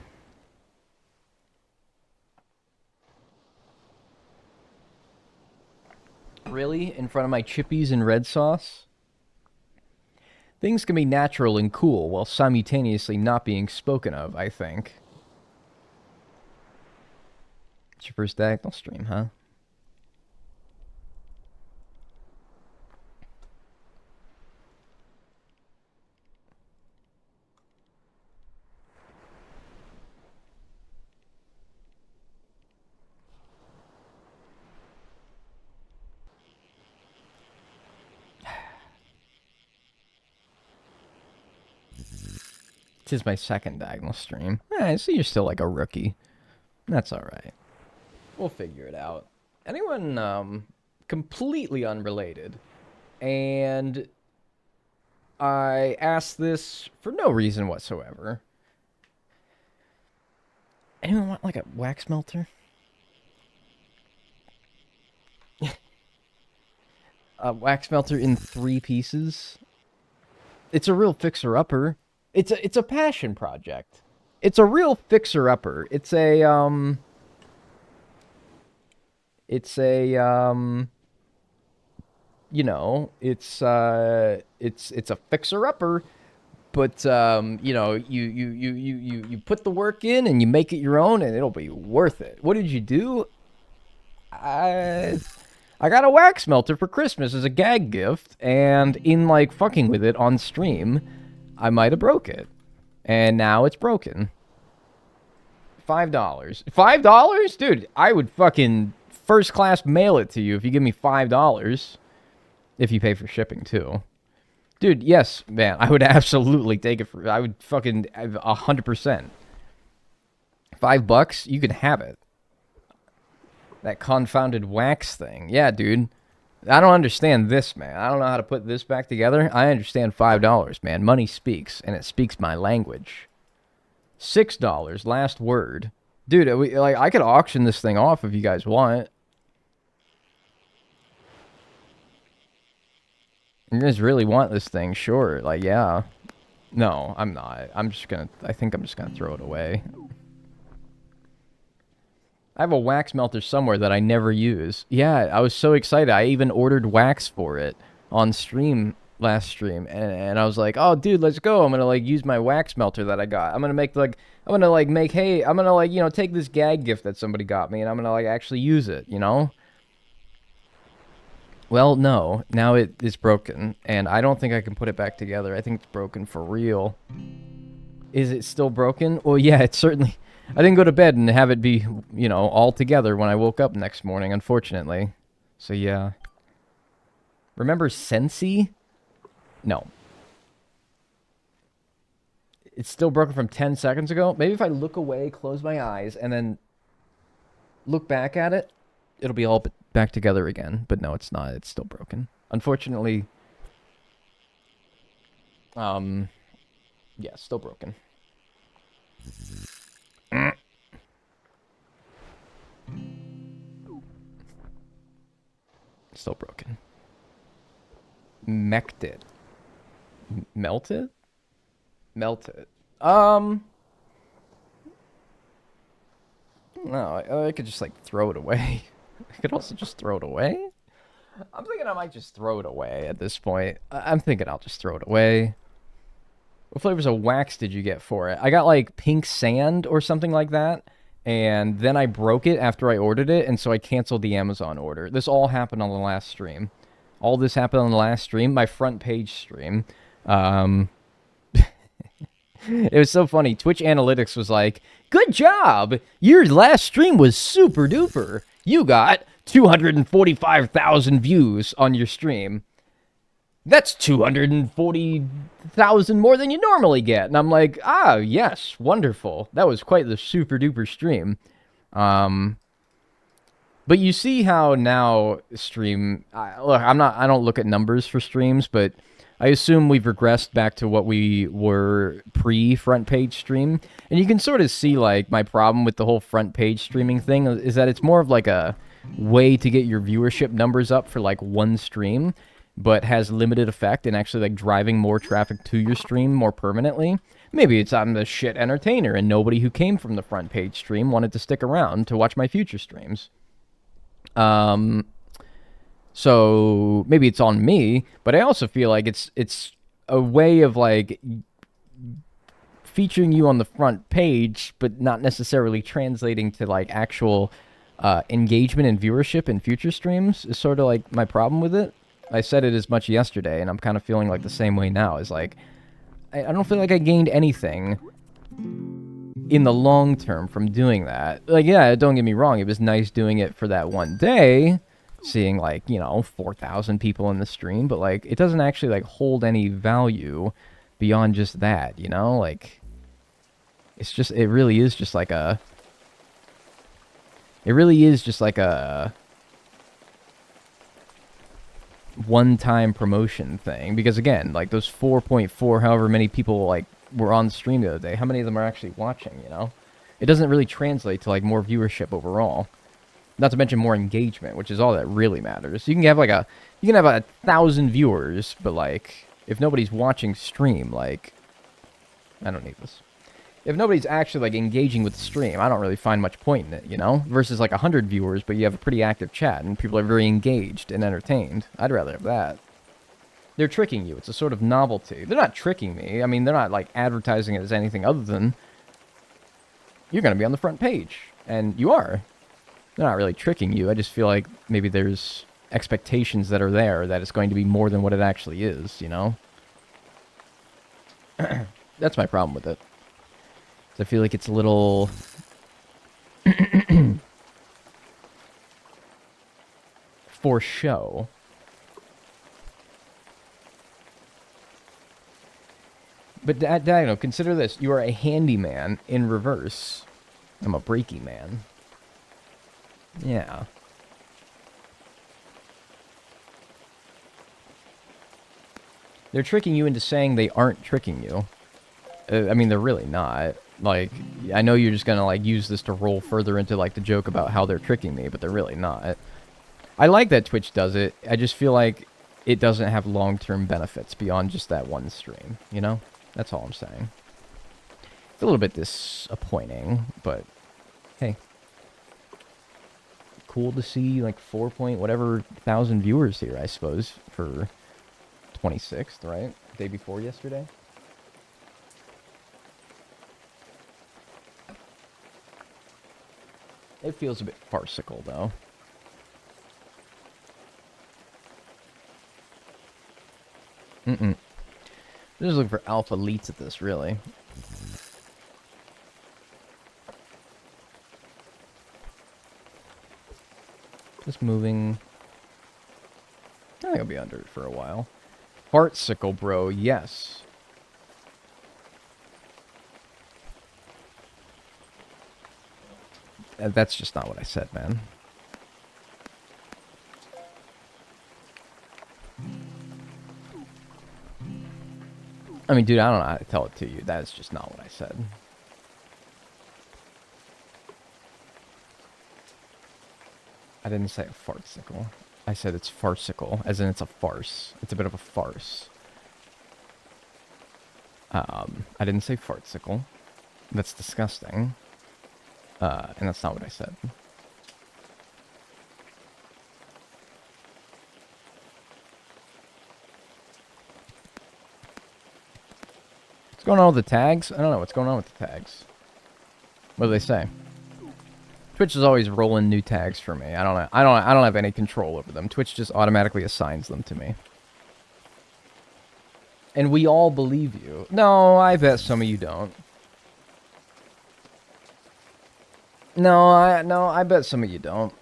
Really? In front of my chippies and red sauce? Things can be natural and cool while simultaneously not being spoken of, I think. It's your first diagonal stream, huh? This is my second diagonal stream. So you're still like a rookie. That's alright. We'll figure it out. Anyone, completely unrelated. And I asked this for no reason whatsoever. Anyone want like a wax melter? A wax melter in 3 pieces? It's a real fixer-upper. It's a passion project. It's a real fixer-upper. It's a you know, it's a fixer-upper, but you know, you put the work in and you make it your own, and it'll be worth it. What did you do? I got a wax melter for Christmas as a gag gift, and in like fucking with it on stream, I might have broke it, and now it's broken. $5. $5? Dude, I would fucking first class mail it to you if you give me $5. If you pay for shipping too. Dude, yes, man, I would absolutely take it for, I would fucking 100%. $5, you can have it. That confounded wax thing. Yeah, dude. I don't understand this, man. I don't know how to put this back together. I understand $5, man. Money speaks, and it speaks my language. $6, last word. Dude, I could auction this thing off if you guys want. You guys really want this thing? Sure. Like, yeah. No, I'm not. I think I'm just gonna throw it away. I have a wax melter somewhere that I never use. Yeah, I was so excited. I even ordered wax for it on stream last stream, and I was like, "Oh, dude, let's go! I'm gonna like use my wax melter that I got. I'm gonna make hey, I'm gonna like, you know, take this gag gift that somebody got me, and I'm gonna like actually use it, you know." Well, no. Now it is broken, and I don't think I can put it back together. I think it's broken for real. Is it still broken? Well, yeah, it's certainly. I didn't go to bed and have it be, you know, all together when I woke up next morning, unfortunately. So, yeah. Remember Sensi? No. It's still broken from 10 seconds ago? Maybe if I look away, close my eyes, and then look back at it, it'll be all back together again. But no, it's not. It's still broken. Unfortunately, yeah, still broken. Still broken. Melted. Melted? Melted. No, I could just, like, throw it away. I could also just throw it away. I'm thinking I might just throw it away at this point. I'm thinking I'll just throw it away. What flavors of wax did you get for it? I got, like, pink sand or something like that. And then I broke it after I ordered it, and so I canceled the Amazon order. This all happened on the last stream. All this happened on the last stream, my front page stream. It was so funny. Twitch Analytics was like, "Good job! Your last stream was super duper. You got 245,000 views on your stream. That's 240,000 more than you normally get." And I'm like, ah, yes, wonderful. That was quite the super duper stream. But you see how now stream, look, I don't look at numbers for streams, but I assume we've regressed back to what we were pre-front page stream. And you can sort of see, like, my problem with the whole front page streaming thing is that it's more of like a way to get your viewership numbers up for like one stream, but has limited effect and actually like driving more traffic to your stream more permanently. Maybe it's I'm the shit entertainer and nobody who came from the front page stream wanted to stick around to watch my future streams. So maybe it's on me, but I also feel like it's a way of like featuring you on the front page, but not necessarily translating to like actual engagement and viewership in future streams is sort of like my problem with it. I said it as much yesterday, and I'm kind of feeling like the same way now. Is like, I don't feel like I gained anything in the long term from doing that. Like, yeah, don't get me wrong, it was nice doing it for that one day, seeing like, you know, 4,000 people in the stream, but like, it doesn't actually like hold any value beyond just that, you know? Like, it's just, it really is just like a one-time promotion thing, because again, like those 4.4 however many people like were on the stream the other day, how many of them are actually watching, you know? It doesn't really translate to like more viewership overall, not to mention more engagement, which is all that really matters. You can have like 1,000 viewers, but like if nobody's watching stream, like, I don't need this. If nobody's actually like engaging with the stream, I don't really find much point in it, you know? Versus like 100 viewers, but you have a pretty active chat and people are very engaged and entertained. I'd rather have that. They're tricking you. It's a sort of novelty. They're not tricking me. I mean, they're not like advertising it as anything other than you're going to be on the front page. And you are. They're not really tricking you. I just feel like maybe there's expectations that are there that it's going to be more than what it actually is, you know? That's my problem with it. I feel like it's a little for show. But Dino, consider this. You are a handyman in reverse. I'm a breaky man. Yeah. They're tricking you into saying they aren't tricking you. I mean, they're really not. Like, I know you're just gonna, like, use this to roll further into, like, the joke about how they're tricking me, but they're really not. I like that Twitch does it. I just feel like it doesn't have long-term benefits beyond just that one stream, you know? That's all I'm saying. It's a little bit disappointing, but, hey. Cool to see, like, 4 point whatever thousand viewers here, I suppose, for 26th, right? Day before yesterday. It feels a bit farcical, though. I'm just looking for alpha elites at this, really. Just moving. I think I'll be under it for a while. Fartsicle, bro, yes. That's just not what I said, man. I mean, dude, I don't know how to tell it to you. That's just not what I said. I didn't say a fartsicle. I said it's farcical, as in it's a farce. It's a bit of a farce. I didn't say fartsicle. That's disgusting. And that's not what I said. What's going on with the tags? I don't know what's going on with the tags. What do they say? Twitch is always rolling new tags for me. I don't have any control over them. Twitch just automatically assigns them to me. And we all believe you. No, I bet some of you don't. No, I bet some of you don't.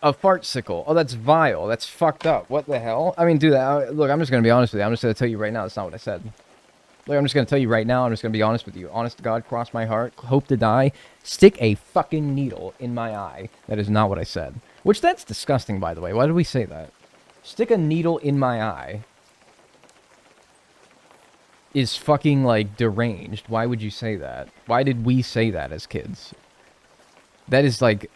A fartsicle. Oh, that's vile. That's fucked up. What the hell? I mean, dude, look, I'm just gonna be honest with you. I'm just gonna tell you right now, that's not what I said. Look, I'm just gonna tell you right now, I'm just gonna be honest with you. Honest to God, cross my heart, hope to die, stick a fucking needle in my eye. That is not what I said. Which, that's disgusting, by the way. Why did we say that? Stick a needle in my eye is fucking, like, deranged. Why would you say that? Why did we say that as kids? That is, like,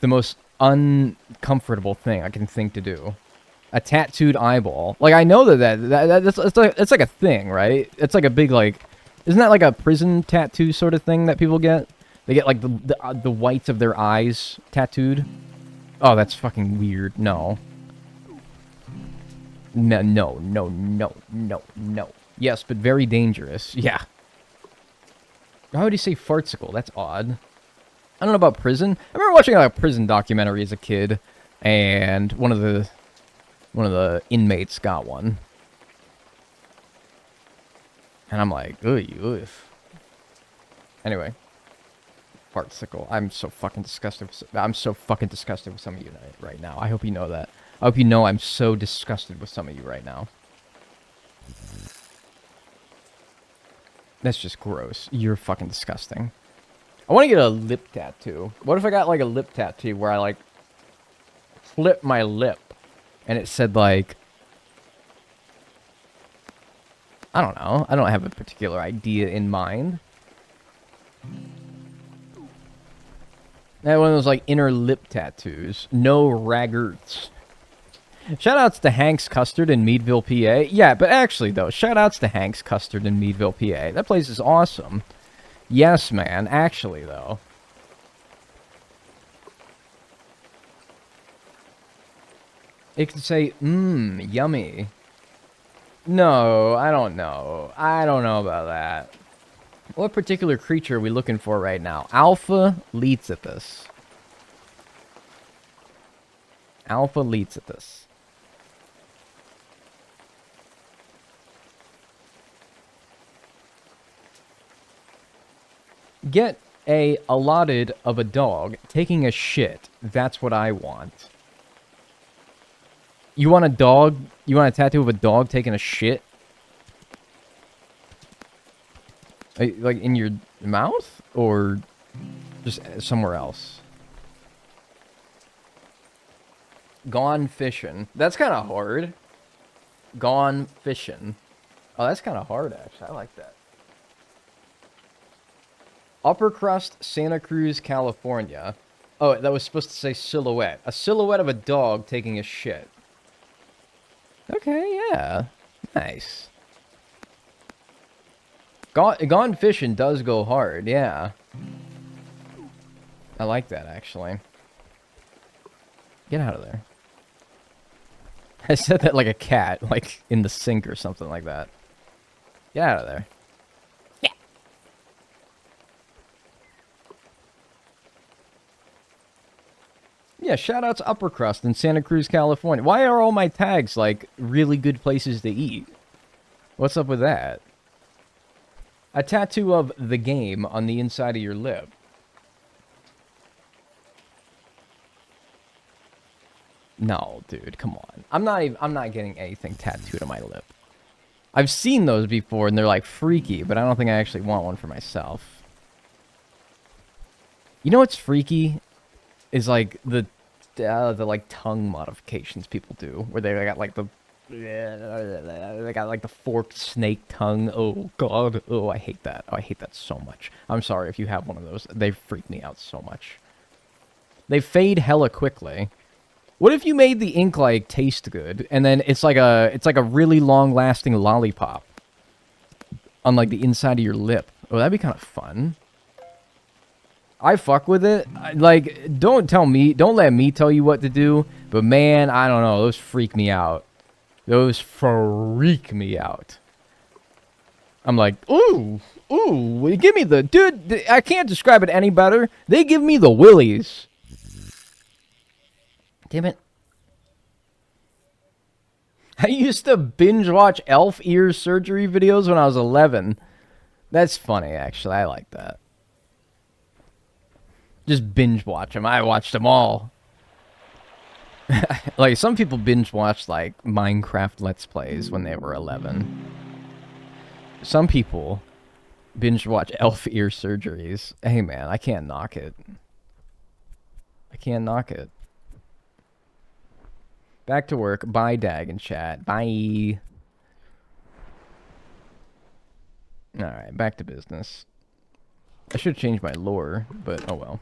the most uncomfortable thing I can think to do. A tattooed eyeball. Like, I know that's like a thing, right? It's like a big, like... Isn't that like a prison tattoo sort of thing that people get? They get, like, the whites of their eyes tattooed? Oh, that's fucking weird. No. No, no, no, no, no, no. Yes, but very dangerous. Yeah. How would you say fartsicle? That's odd. I don't know about prison. I remember watching like, a prison documentary as a kid, and one of the inmates got one. And I'm like, ugh. Anyway. Fartsicle. I'm so fucking disgusted. I'm so fucking disgusted with some of you right now. I hope you know that. I hope you know I'm so disgusted with some of you right now. That's just gross. You're fucking disgusting. I want to get a lip tattoo. What if I got, like, a lip tattoo where I, like, flip my lip and it said, like... I don't know. I don't have a particular idea in mind. I had one of those, like, inner lip tattoos. No raggarts. Shoutouts to Hank's Custard in Meadville, PA. Yeah, but actually, though, shoutouts to Hank's Custard in Meadville, PA. That place is awesome. Yes, man. Actually, though. It could say, yummy. No, I don't know. I don't know about that. What particular creature are we looking for right now? Alpha leads at this. Alpha leads at this. Get a allotted of a dog taking a shit. That's what I want. You want a dog? You want a tattoo of a dog taking a shit? Like in your mouth? Or just somewhere else? Gone fishing. That's kind of hard. Gone fishing. Oh, that's kind of hard, actually. I like that. Upper Crust, Santa Cruz, California. Oh, that was supposed to say silhouette. A silhouette of a dog taking a shit. Okay, yeah. Nice. Gone fishing does go hard, yeah. I like that, actually. Get out of there. I said that like a cat, like in the sink or something like that. Get out of there. Yeah. Yeah, shout out to Upper Crust in Santa Cruz, California. Why are all my tags like really good places to eat? What's up with that? A tattoo of the game on the inside of your lip. No, dude, come on. I'm not getting anything tattooed on my lip. I've seen those before and they're like freaky, but I don't think I actually want one for myself. You know what's freaky? Is like the like tongue modifications people do, where they got like the forked snake tongue. Oh god. Oh, I hate that. Oh, I hate that so much. I'm sorry if you have one of those. They freak me out so much. They fade hella quickly. What if you made the ink like taste good, and then it's like a really long-lasting lollipop on like the inside of your lip? Oh, that'd be kind of fun. I fuck with it. Like, don't let me tell you what to do. But man, I don't know. Those freak me out. Those freak me out. I'm like, ooh, give me the... Dude, I can't describe it any better. They give me the willies. Damn it. I used to binge watch elf ear surgery videos when I was 11. That's funny, actually. I like that. Just binge watch them. I watched them all. Like, some people binge watch, like, Minecraft Let's Plays when they were 11. Some people binge watch elf ear surgeries. Hey, man, I can't knock it. I can't knock it. Back to work. Bye, Dag and chat. Bye. Alright, back to business. I should change my lore, but oh well.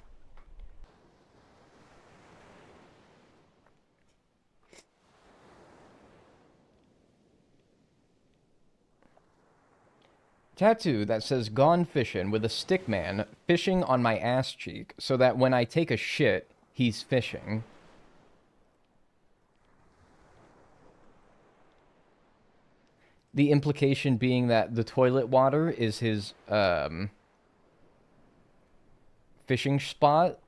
Tattoo that says "Gone fishing" with a stick man fishing on my ass cheek, so that when I take a shit, he's fishing. The implication being that the toilet water is his fishing spot,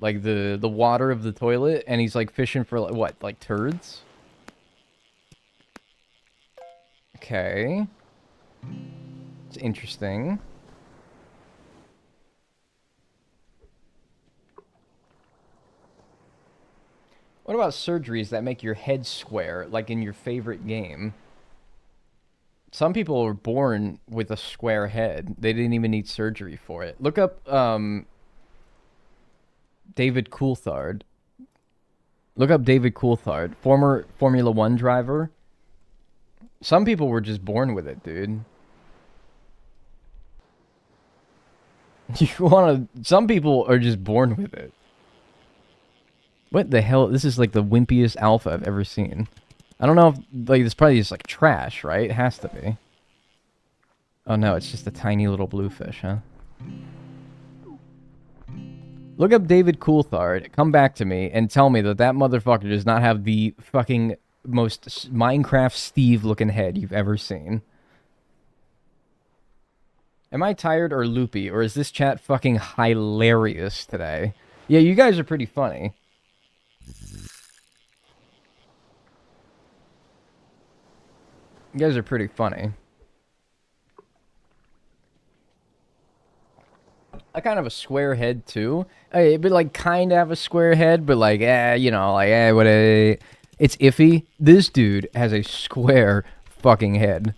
like the water of the toilet, and he's like fishing for like, what, like turds? Okay, it's interesting. What about surgeries that make your head square, like in your favorite game? Some people are born with a square head. They didn't even need surgery for it. Look up David Coulthard. Look up David Coulthard, former Formula 1 driver. Some people were just born with it, dude. Some people are just born with it. What the hell? This is like the wimpiest alpha I've ever seen. I don't know if, like, this probably just like trash, right? It has to be. Oh no, it's just a tiny little bluefish, huh? Look up David Coulthard, come back to me, and tell me that that motherfucker does not have the fucking most Minecraft Steve-looking head you've ever seen. Am I tired or loopy, or is this chat fucking hilarious today? Yeah, you guys are pretty funny. You guys are pretty funny. I kind of have a square head too. But like kind of have a square head, but like, you know, like, what a... It's iffy. This dude has a square fucking head.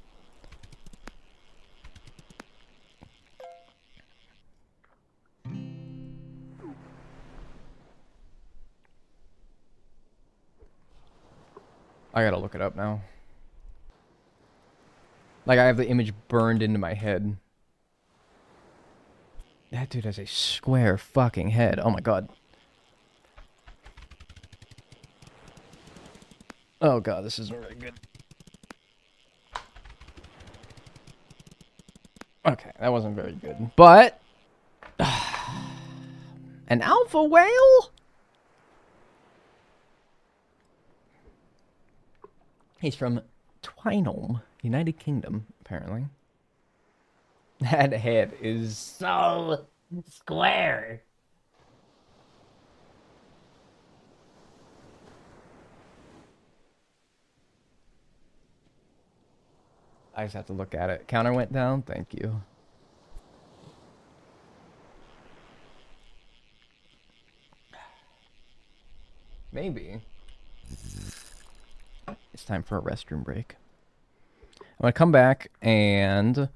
I gotta look it up now. Like, I have the image burned into my head. That dude has a square fucking head. Oh my god. Oh god, this isn't very good. Okay, that wasn't very good. But... an alpha whale? He's from Twynholm, United Kingdom, apparently. That head is so square. I just have to look at it. Counter went down. Thank you. Maybe. It's time for a restroom break. I'm going to come back and...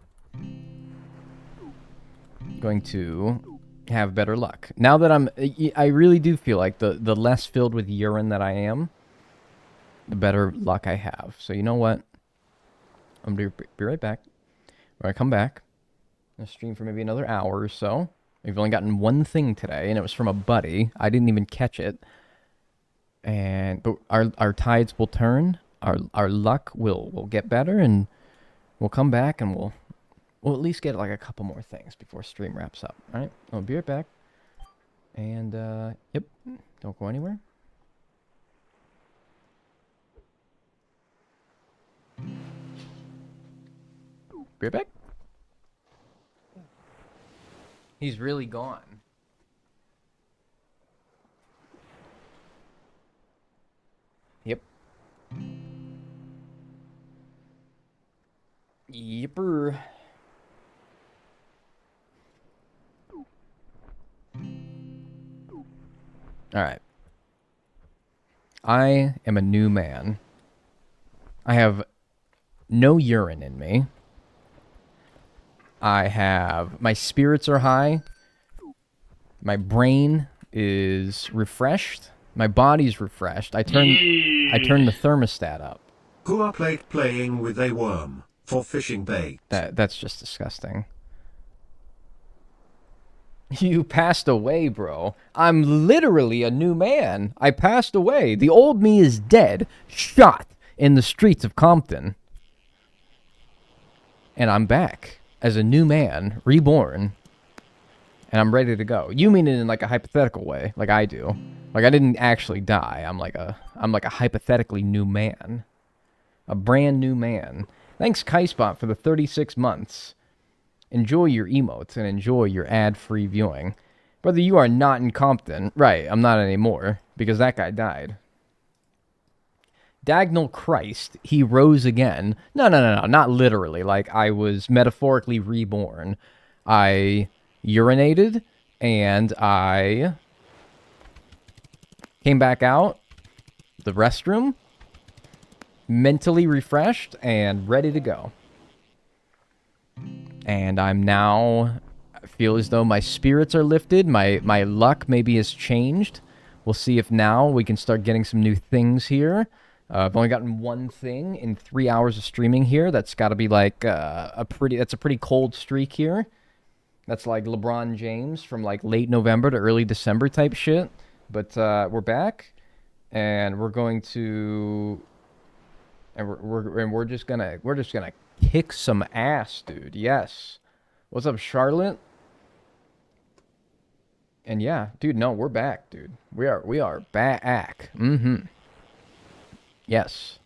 going to have better luck. Now that I really do feel like the less filled with urine that I am, the better luck I have. So you know what? I'm going to be right back. When I come back, I'm going to stream for maybe another hour or so. We've only gotten one thing today, and it was from a buddy. I didn't even catch it. But our tides will turn. Our luck will get better, and we'll come back, and we'll at least get like a couple more things before stream wraps up. All right, I'll be right back. And yep, don't go anywhere. Be right back. He's really gone. Yep. Yipper. Alright. I am a new man. I have no urine in me. My spirits are high. My brain is refreshed. My body's refreshed. I turned the thermostat up. Who are playing with a worm for fishing bait? That's just disgusting. You passed away, bro. I'm literally a new man. I passed away. The old me is dead, shot in the streets of Compton. And I'm back as a new man, reborn. And I'm ready to go. You mean it in like a hypothetical way, like I do. Like I didn't actually die. I'm like a hypothetically new man. A brand new man. Thanks, KaiSpot, for the 36 months. Enjoy your emotes and enjoy your ad-free viewing. Brother, you are not incompetent. Right, I'm not anymore, because that guy died. Dagnall Christ, he rose again. No, not literally. Like, I was metaphorically reborn. I urinated, and I came back out the restroom, mentally refreshed, and ready to go. And I'm now, I feel as though my spirits are lifted, my luck maybe has changed. We'll see if now we can start getting some new things here. I've only gotten one thing in 3 hours of streaming here. That's got to be like that's a pretty cold streak here. That's like LeBron James from like late November to early December type shit. But we're back, and we're going to, and we're just gonna kick some ass, dude. Yes. What's up, Charlotte? And yeah, dude, no, we're back, dude. We are back. Yes.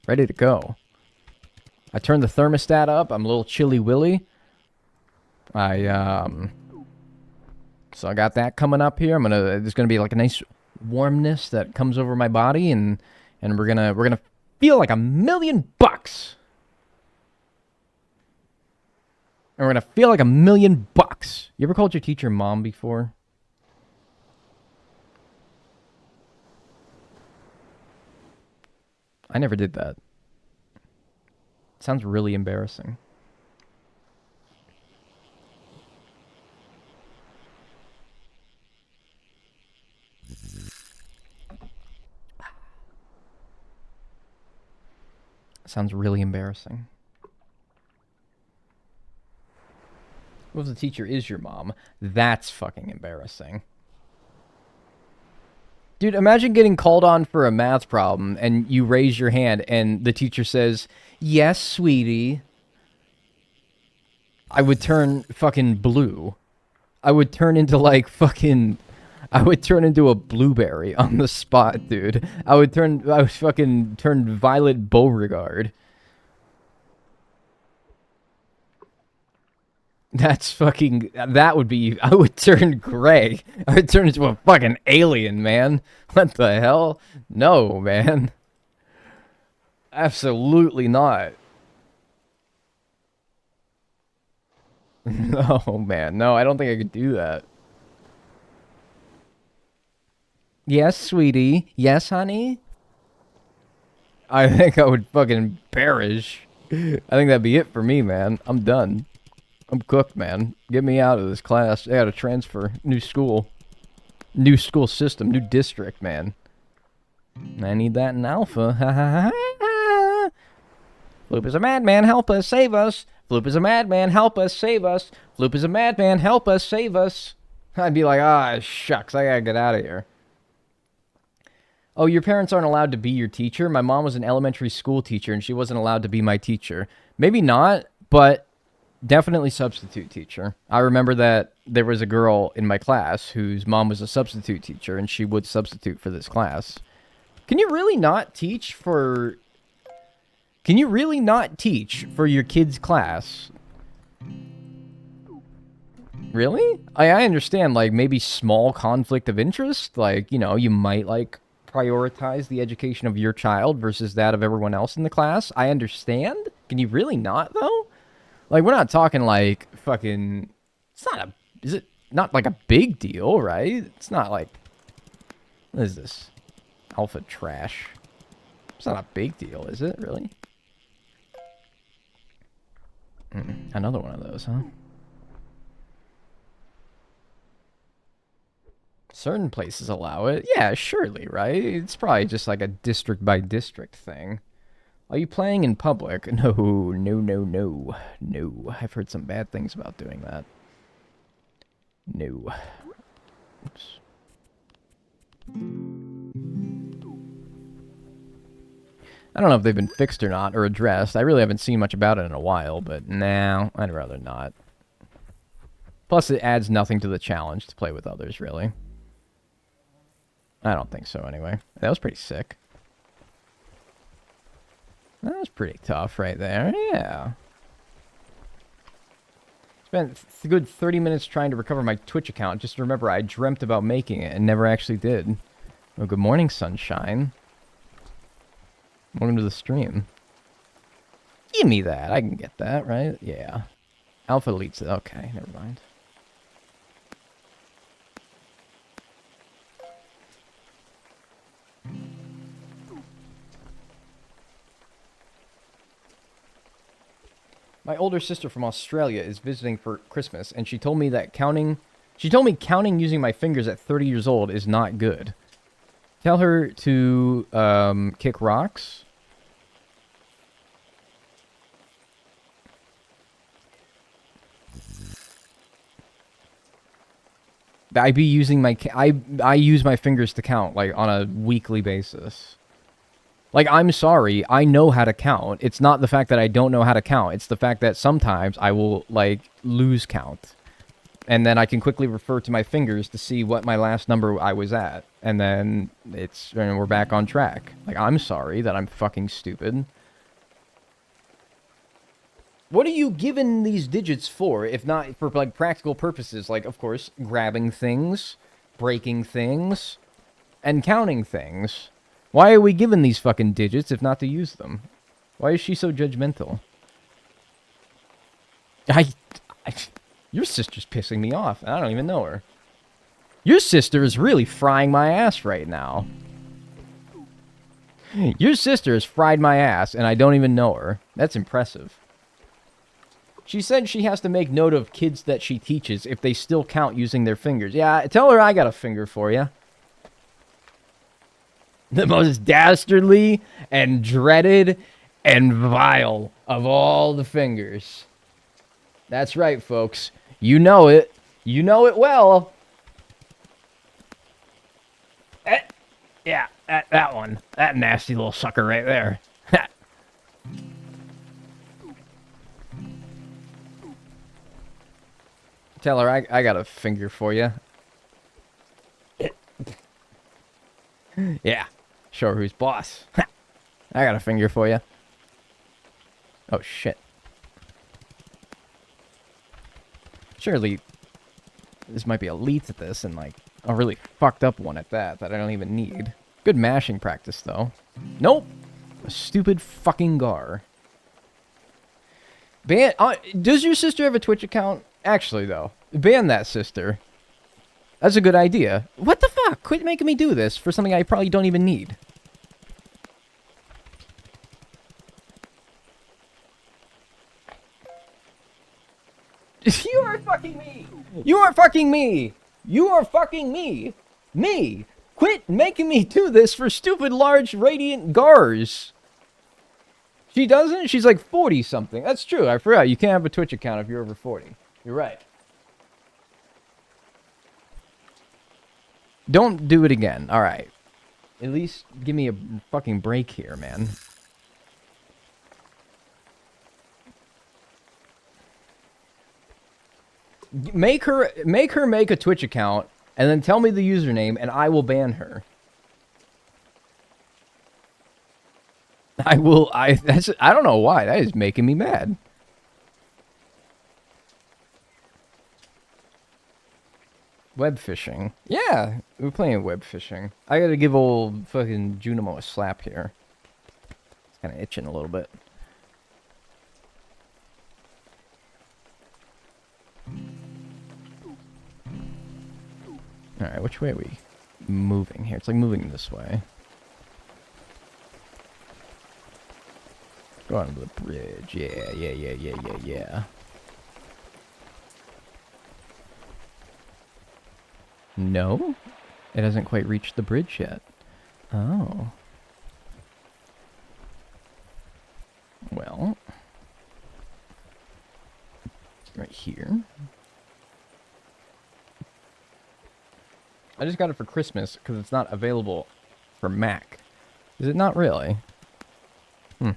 Ready to go. I turned the thermostat up. I'm a little chilly willy. So I got that coming up here. There's gonna be like a nice warmness that comes over my body, and we're gonna feel like $1,000,000. And we're gonna feel like $1,000,000. You ever called your teacher mom before? I never did that. Sounds really embarrassing. Sounds really embarrassing. What if the teacher is your mom? That's fucking embarrassing. Dude, imagine getting called on for a math problem and you raise your hand and the teacher says, "Yes, sweetie." I would turn fucking blue. I would turn into like fucking... I would turn into a blueberry on the spot, dude. I would fucking turn Violet Beauregard. That's fucking... That would be... I would turn gray. I would turn into a fucking alien, man. What the hell? No, man. Absolutely not. No, man. No, I don't think I could do that. Yes, sweetie. Yes, honey. I think I would fucking perish. I think that'd be it for me, man. I'm done. I'm cooked, man. Get me out of this class. I gotta transfer. New school. New school system. New district, man. I need that in alpha. Ha ha ha. Floop is a madman. Help us. Save us. Floop is a madman. Help us. Save us. Floop is a madman. Help us. Save us. I'd be like, ah, shucks. I gotta get out of here. Oh, your parents aren't allowed to be your teacher? My mom was an elementary school teacher, and she wasn't allowed to be my teacher. Maybe not, but definitely substitute teacher. I remember that there was a girl in my class whose mom was a substitute teacher, and she would substitute for this class. Can you really not teach for... Can you really not teach for your kid's class? Really? I understand, like, maybe small conflict of interest. Like, you know, you might, like, prioritize the education of your child versus that of everyone else in the class. I understand. Can you really not, though? Like, we're not talking, like, fucking... It's not a... Is it not, like, a big deal, right? It's not, like... What is this? Alpha trash. It's not a big deal, is it? Really? Another one of those, huh? Certain places allow it. Yeah, surely, right? It's probably just like a district-by-district thing. Are you playing in public? No. No. I've heard some bad things about doing that. No. Oops. I don't know if they've been fixed or not, or addressed. I really haven't seen much about it in a while, but nah, I'd rather not. Plus, it adds nothing to the challenge to play with others, really. I don't think so, anyway. That was pretty sick. That was pretty tough right there. Yeah. Spent a good 30 minutes trying to recover my Twitch account. Just remember, I dreamt about making it and never actually did. Well, good morning, sunshine. Welcome to the stream. Give me that. I can get that, right? Yeah. Alpha leads it. Okay, never mind. My older sister from Australia is visiting for Christmas, and she told me counting using my fingers at 30 years old is not good. Tell her to kick rocks. I use my fingers to count like on a weekly basis. Like, I'm sorry, I know how to count. It's not the fact that I don't know how to count. It's the fact that sometimes I will, like, lose count. And then I can quickly refer to my fingers to see what my last number I was at. And then we're back on track. Like, I'm sorry that I'm fucking stupid. What are you given these digits for, if not for, like, practical purposes? Like, of course, grabbing things, breaking things, and counting things. Why are we given these fucking digits if not to use them? Why is she so judgmental? Your sister's pissing me off. I don't even know her. Your sister is really frying my ass right now. Your sister has fried my ass, and I don't even know her. That's impressive. She said she has to make note of kids that she teaches if they still count using their fingers. Yeah, tell her I got a finger for you. The most dastardly and dreaded and vile of all the fingers. That's right, folks. You know it. You know it well. Yeah, that one. That nasty little sucker right there. Tell her I got a finger for you. Yeah. Show her who's boss. I got a finger for you. Oh, shit. Surely, this might be a lead to this, and, like, a really fucked up one at that I don't even need. Good mashing practice, though. Nope. A stupid fucking gar. Ban... does your sister have a Twitch account? Actually, though. Ban that sister. That's a good idea. What the fuck? Quit making me do this for something I probably don't even need. You are fucking me! You are fucking me! You are fucking me! Me! Quit making me do this for stupid large radiant gars! She doesn't? She's like 40-something. That's true, I forgot. You can't have a Twitch account if you're over 40. You're right. Don't do it again. Alright. At least give me a fucking break here, man. Make her make a Twitch account, and then tell me the username, and I will ban her. I don't know why. That is making me mad. Web fishing. Yeah, we're playing web fishing. I gotta give old fucking Junimo a slap here. It's kind of itching a little bit. Alright, which way are we moving here? It's like moving this way. Go on to the bridge. Yeah. No? It hasn't quite reached the bridge yet. Oh. Well. Right here. I just got it for Christmas because it's not available for Mac. Is it not really? Hmm.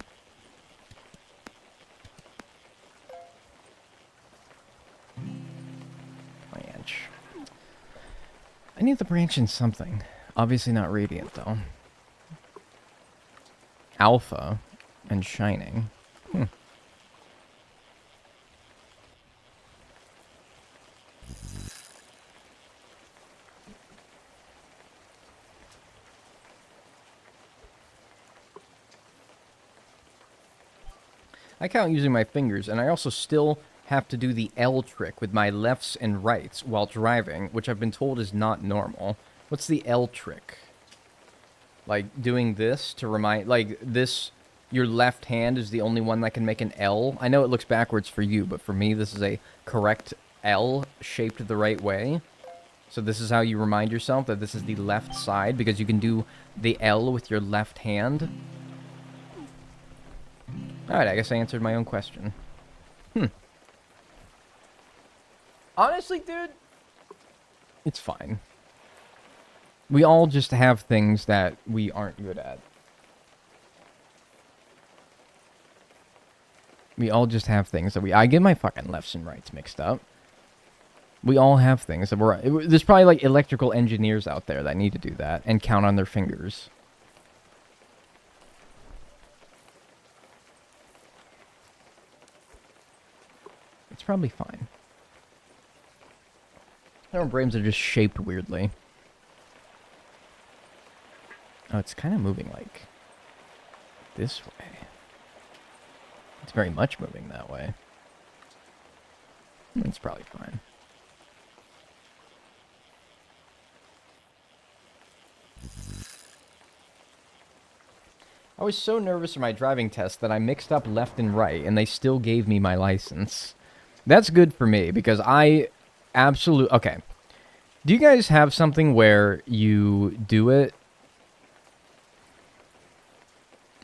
Branch. I need the branch in something. Obviously not Radiant, though. Alpha. And shining. Hmm. I count using my fingers, and I also still have to do the L trick with my lefts and rights while driving, which I've been told is not normal. What's the L trick? Like, doing this to remind... Like, this... Your left hand is the only one that can make an L. I know it looks backwards for you, but for me, this is a correct L shaped the right way. So this is how you remind yourself that this is the left side, because you can do the L with your left hand. Alright, I guess I answered my own question. Honestly, dude, it's fine. We all just have things that we aren't good at. We all just have things that I get my fucking lefts and rights mixed up. We all have things that there's probably like electrical engineers out there that need to do that and count on their fingers. It's probably fine. Our brains are just shaped weirdly. Oh, it's kind of moving like this way. It's very much moving that way. It's probably fine. I was so nervous for my driving test that I mixed up left and right, and they still gave me my license. That's good for me, because I absolutely... Okay. Do you guys have something where you do it?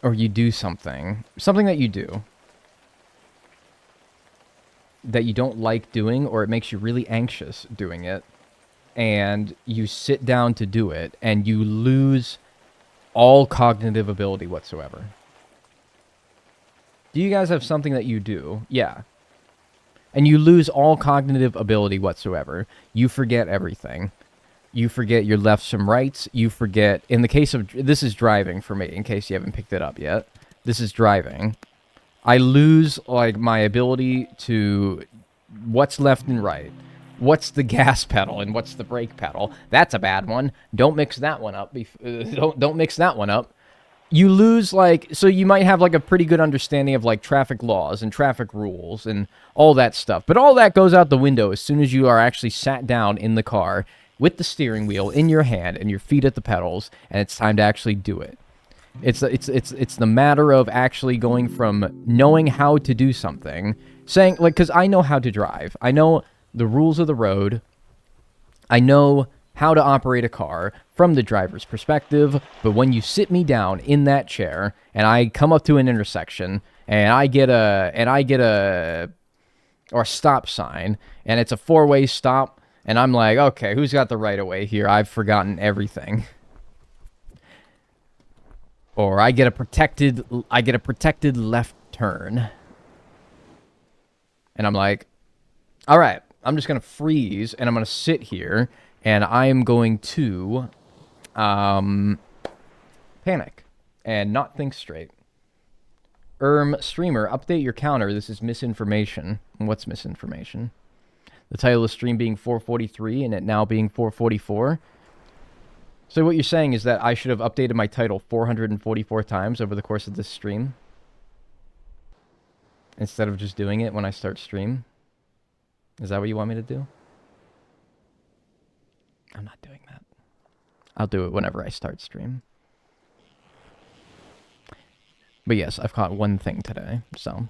Or you do something. Something that you do. That you don't like doing, or it makes you really anxious doing it. And you sit down to do it, and you lose all cognitive ability whatsoever. Do you guys have something that you do? Yeah. And you lose all cognitive ability whatsoever. You forget everything. You forget your lefts from rights. You forget... In the case of... This is driving for me, in case you haven't picked it up yet. This is driving. I lose, like, my ability to... What's left and right? What's the gas pedal and what's the brake pedal? That's a bad one. Don't mix that one up. Don't mix that one up. You lose, like... So you might have, like, a pretty good understanding of, like, traffic laws and traffic rules and all that stuff. But all that goes out the window as soon as you are actually sat down in the car with the steering wheel in your hand and your feet at the pedals, and it's time to actually do it. It's the matter of actually going from knowing how to do something, saying, like, because I know how to drive. I know the rules of the road. I know how to operate a car from the driver's perspective, but when you sit me down in that chair and I come up to an intersection and I get a stop sign and it's a four-way stop and I'm like, okay, who's got the right of way here? I've forgotten everything. Or I get a protected left turn. And I'm like, all right, I'm just going to freeze and I'm going to sit here and I am going to panic and not think straight. Streamer, update your counter. This is misinformation. What's misinformation? The title of the stream being 443 and it now being 444. So what you're saying is that I should have updated my title 444 times over the course of this stream? Instead of just doing it when I start stream? Is that what you want me to do? I'm not doing that. I'll do it whenever I start stream. But yes, I've caught one thing today, so...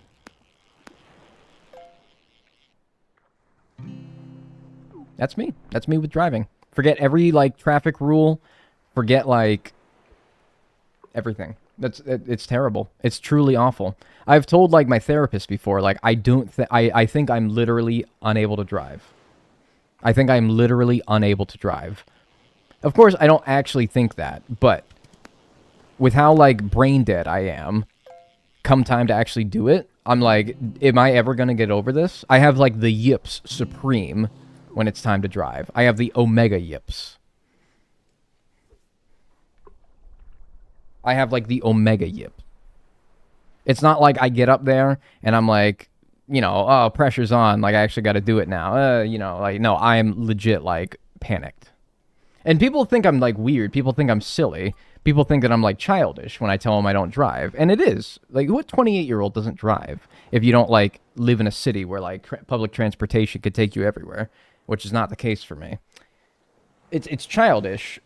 That's me. That's me with driving. Forget every, like, traffic rule. Forget, like, everything. It's terrible. It's truly awful. I've told, like, my therapist before, like, I think I'm literally unable to drive. I think I'm literally unable to drive. Of course, I don't actually think that, but with how, like, brain dead I am, come time to actually do it, I'm like, am I ever going to get over this? I have, like, the yips supreme when it's time to drive. I have the omega yips. I have, like, the omega yip. It's not like I get up there and I'm like, you know, oh, pressure's on. Like, I actually got to do it now. You know, like, no, I am legit, like, panicked. And people think I'm, like, weird. People think I'm silly. People think that I'm, like, childish when I tell them I don't drive. And it is. Like, what 28-year-old doesn't drive if you don't, like, live in a city where, like, public transportation could take you everywhere, which is not the case for me. It's childish,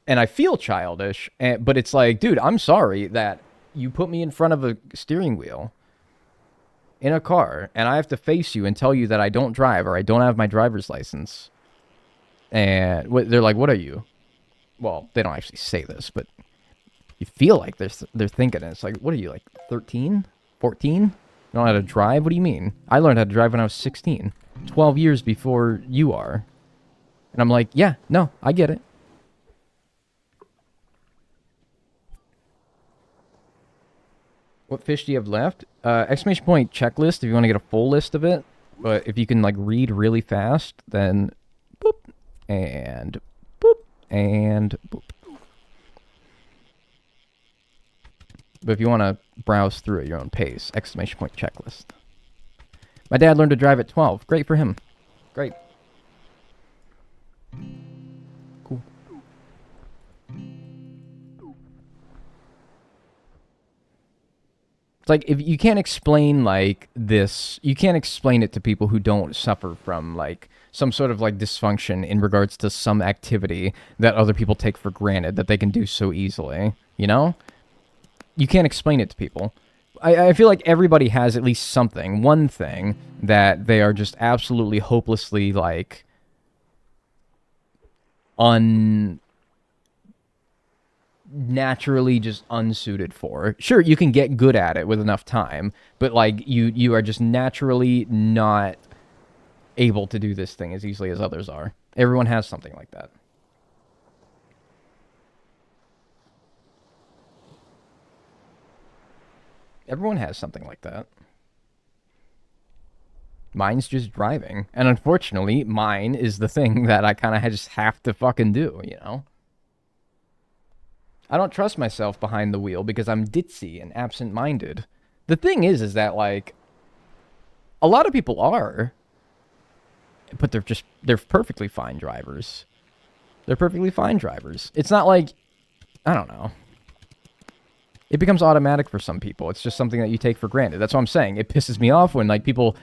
and I feel childish, but it's like, dude, I'm sorry that you put me in front of a steering wheel in a car, and I have to face you and tell you that I don't drive or I don't have my driver's license. And they're like, what are you? Well, they don't actually say this, but you feel like they're thinking it. It's like, what are you, like 13? 14? You don't know how to drive? What do you mean? I learned how to drive when I was 16. 12 years before you are. And I'm like, yeah, no, I get it. What fish do you have left? Exclamation point checklist if you want to get a full list of it. But if you can, like, read really fast, then boop, and boop, and boop. But if you want to browse through at your own pace, exclamation point checklist. My dad learned to drive at 12. Great for him. Great. Cool. It's like, if you can't explain, like, this, you can't explain it to people who don't suffer from, like, some sort of, like, dysfunction in regards to some activity that other people take for granted that they can do so easily, you know? You can't explain it to people. I feel like everybody has at least something, one thing, that they are just absolutely hopelessly, like, naturally just unsuited for. Sure, you can get good at it with enough time, but, like, you are just naturally not able to do this thing as easily as others are. Everyone has something like that. Everyone has something like that. Mine's just driving. And unfortunately, mine is the thing that I kind of just have to fucking do, you know? I don't trust myself behind the wheel because I'm ditzy and absent-minded. The thing is that, like, a lot of people are, but they're perfectly fine drivers. They're perfectly fine drivers. It's not like, I don't know. It becomes automatic for some people. It's just something that you take for granted. That's what I'm saying. It pisses me off when, like, people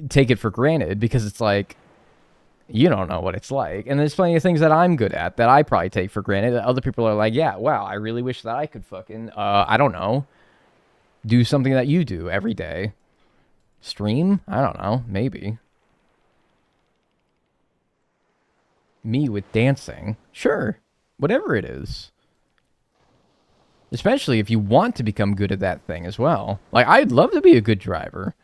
take it for granted because it's like, you don't know what it's like. And there's plenty of things that I'm good at that I probably take for granted that other people are like, yeah, wow, I really wish that I could fucking, I don't know, do something that you do every day. Stream? I don't know. Maybe. Me with dancing? Sure. Whatever it is. Especially if you want to become good at that thing as well. Like, I'd love to be a good driver.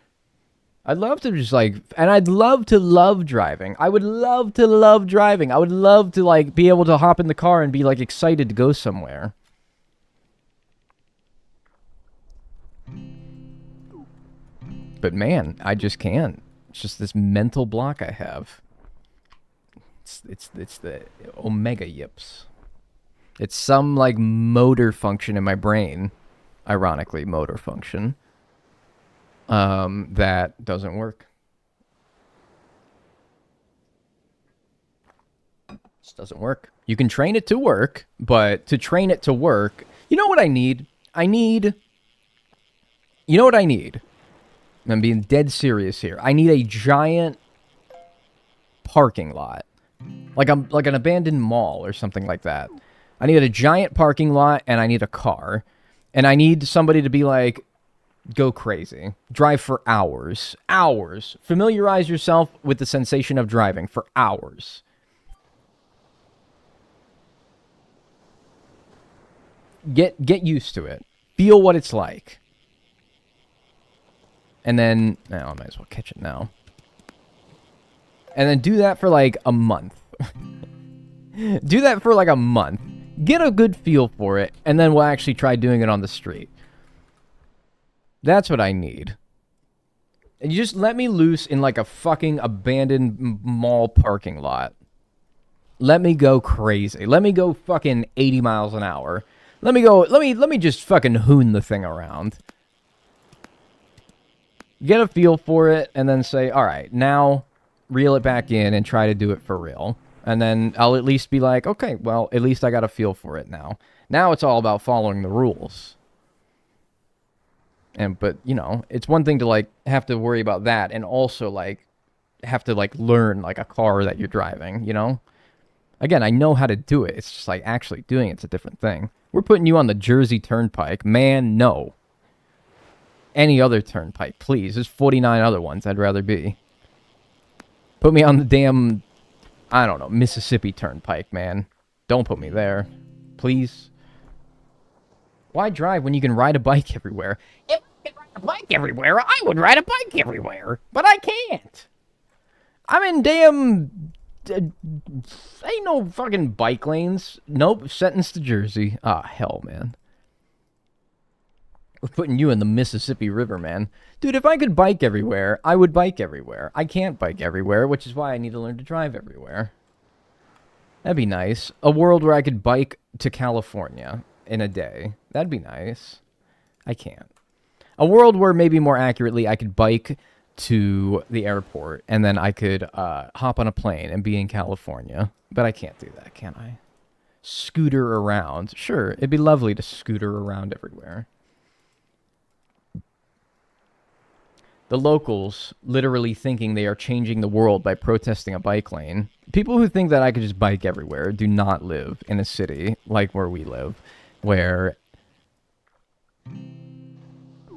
I'd love to just, like, and I'd love to love driving. I would love to love driving. I would love to, like, be able to hop in the car and be, like, excited to go somewhere. But man, I just can't. It's just this mental block I have. It's the omega yips. It's some, like, motor function in my brain, ironically, motor function, that doesn't work. Just doesn't work. You can train it to work, but to train it to work, you know what I need? You know what I need? I'm being dead serious here. I need a giant parking lot. Like an abandoned mall or something like that. I need a giant parking lot, and I need a car. And I need somebody to be like, go crazy. Drive for hours. Hours. Familiarize yourself with the sensation of driving for hours. Get used to it. Feel what it's like. And then, I might as well catch it now. And then do that for like a month. Do that for like a month. Get a good feel for it, and then we'll actually try doing it on the street. That's what I need. And you just let me loose in like a fucking abandoned mall parking lot. Let me go crazy. Let me go fucking 80 miles an hour. Let me just fucking hoon the thing around. Get a feel for it, and then say, all right, now reel it back in and try to do it for real. And then I'll at least be like, okay, well, at least I got a feel for it now. Now it's all about following the rules. But, you know, it's one thing to, like, have to worry about that and also, like, have to, like, learn, like, a car that you're driving, you know? Again, I know how to do it. It's just, like, actually doing it's a different thing. We're putting you on the Jersey Turnpike. Man, no. Any other turnpike, please. There's 49 other ones I'd rather be. Put me on the damn, I don't know, Mississippi Turnpike, man. Don't put me there. Please. Why drive when you can ride a bike everywhere? If I could ride a bike everywhere, I would ride a bike everywhere. But I can't. I'm in damn... ain't no fucking bike lanes. Nope, sentenced to Jersey. Ah, hell, man. We're putting you in the Mississippi River, man. Dude, if I could bike everywhere, I would bike everywhere. I can't bike everywhere, which is why I need to learn to drive everywhere. That'd be nice. A world where I could bike to California in a day. That'd be nice. I can't. A world where maybe more accurately I could bike to the airport and then I could hop on a plane and be in California. But I can't do that, can I? Scooter around. Sure, it'd be lovely to scooter around everywhere. The locals literally thinking they are changing the world by protesting a bike lane. People who think that I could just bike everywhere do not live in a city like where we live, where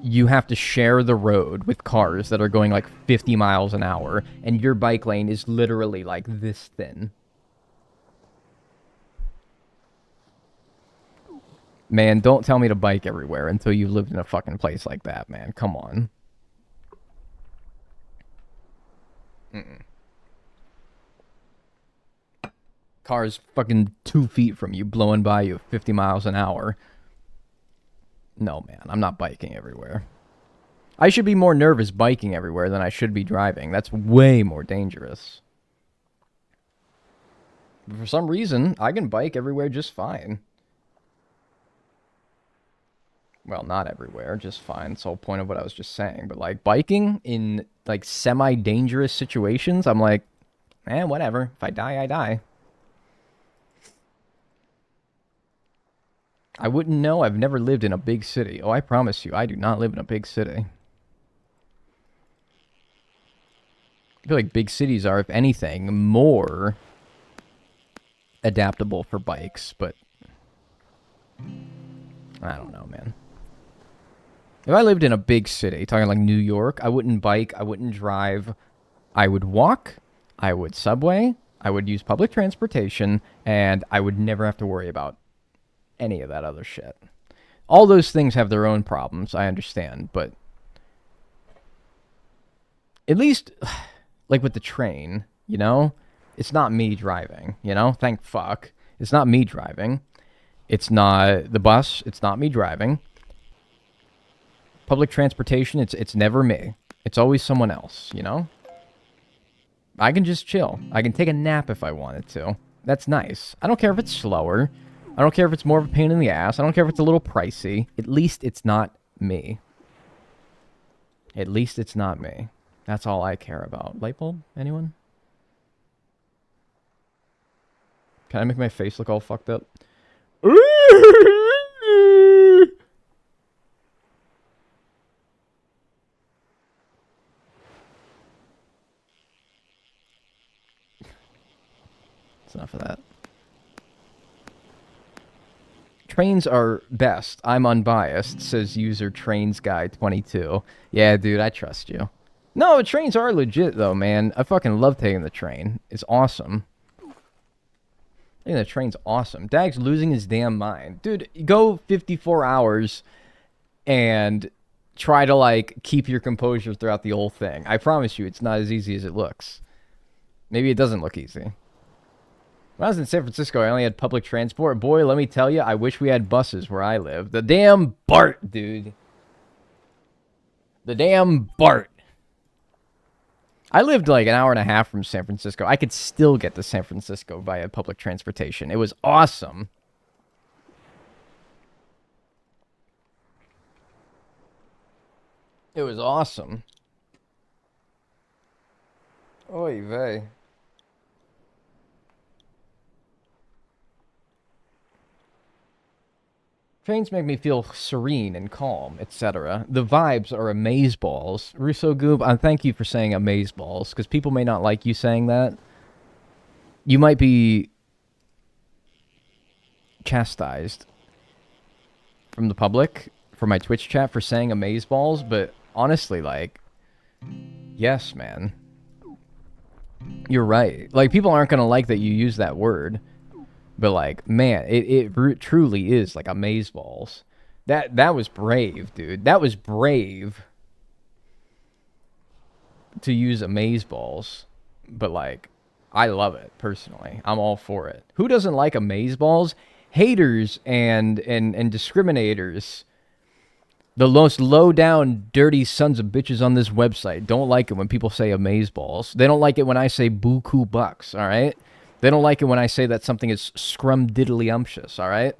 you have to share the road with cars that are going like 50 miles an hour, and your bike lane is literally like this thin. Man, don't tell me to bike everywhere until you've lived in a fucking place like that, man. Come on. Cars fucking 2 feet from you, blowing by you 50 miles an hour. No, man, I'm not biking everywhere. I should be more nervous biking everywhere than I should be driving. That's way more dangerous. But for some reason, I can bike everywhere just fine. Well, not everywhere, just fine. That's the whole point of what I was just saying. But, like, biking in, like, semi-dangerous situations, I'm like, whatever. If I die, I die. I wouldn't know. I've never lived in a big city. Oh, I promise you, I do not live in a big city. I feel like big cities are, if anything, more adaptable for bikes, but I don't know, man. If I lived in a big city, talking like New York, I wouldn't bike, I wouldn't drive, I would walk, I would subway, I would use public transportation, and I would never have to worry about any of that other shit. All those things have their own problems, I understand, but at least, like with the train, you know, it's not me driving, you know, thank fuck. It's not me driving. It's not the bus, it's not me driving. Public transportation, it's never me. It's always someone else, you know? I can just chill. I can take a nap if I wanted to. That's nice. I don't care if it's slower. I don't care if it's more of a pain in the ass. I don't care if it's a little pricey. At least it's not me. At least it's not me. That's all I care about. Light bulb? Anyone? Can I make my face look all fucked up? It's enough of that. Trains are best. I'm unbiased, says user Trains Guy 22. Yeah, dude, I trust you. No, trains are legit, though, man. I fucking love taking the train. It's awesome. Taking the train's awesome. Dag's losing his damn mind. Dude, go 54 hours and try to, like, keep your composure throughout the whole thing. I promise you, it's not as easy as it looks. Maybe it doesn't look easy. When I was in San Francisco, I only had public transport. Boy, let me tell you, I wish we had buses where I live. The damn BART, dude. The damn BART. I lived like an hour and a half from San Francisco. I could still get to San Francisco via public transportation. It was awesome. It was awesome. Oy vey. Trains make me feel serene and calm, etc. The vibes are amazeballs. Russo Goob, thank you for saying amazeballs, because people may not like you saying that. You might be chastised from the public for my Twitch chat for saying amazeballs, but honestly, like, yes, man. You're right. Like, people aren't going to like that you use that word. But, like, man, it truly is, like, amazeballs. That was brave, dude. That was brave to use amazeballs. But, like, I love it, personally. I'm all for it. Who doesn't like amazeballs? Haters and discriminators. The most low-down, dirty sons of bitches on this website don't like it when people say amazeballs. They don't like it when I say buku bucks, all right? They don't like it when I say that something is scrumdiddlyumptious, all right?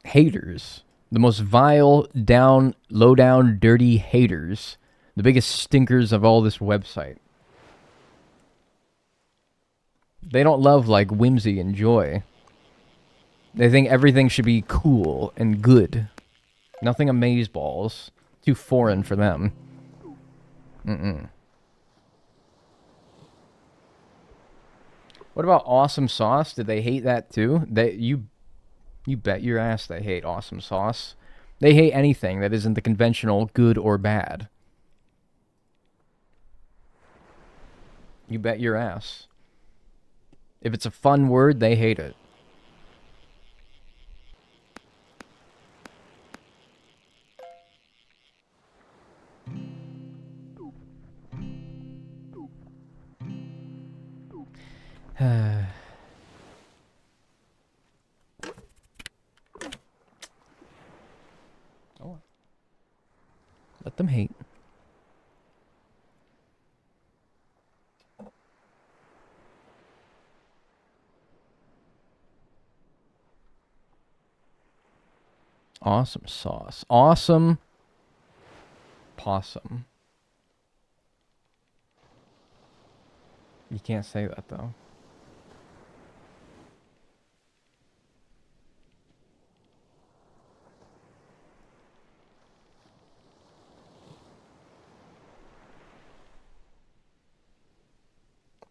Haters. The most vile, down, low-down, dirty haters. The biggest stinkers of all this website. They don't love, like, whimsy and joy. They think everything should be cool and good. Nothing amazeballs. Too foreign for them. What about awesome sauce? Did they hate that too? You bet your ass they hate awesome sauce. They hate anything that isn't the conventional good or bad. You bet your ass. If it's a fun word, they hate it. Oh. Let them hate. Awesome sauce. Awesome possum. You can't say that, though.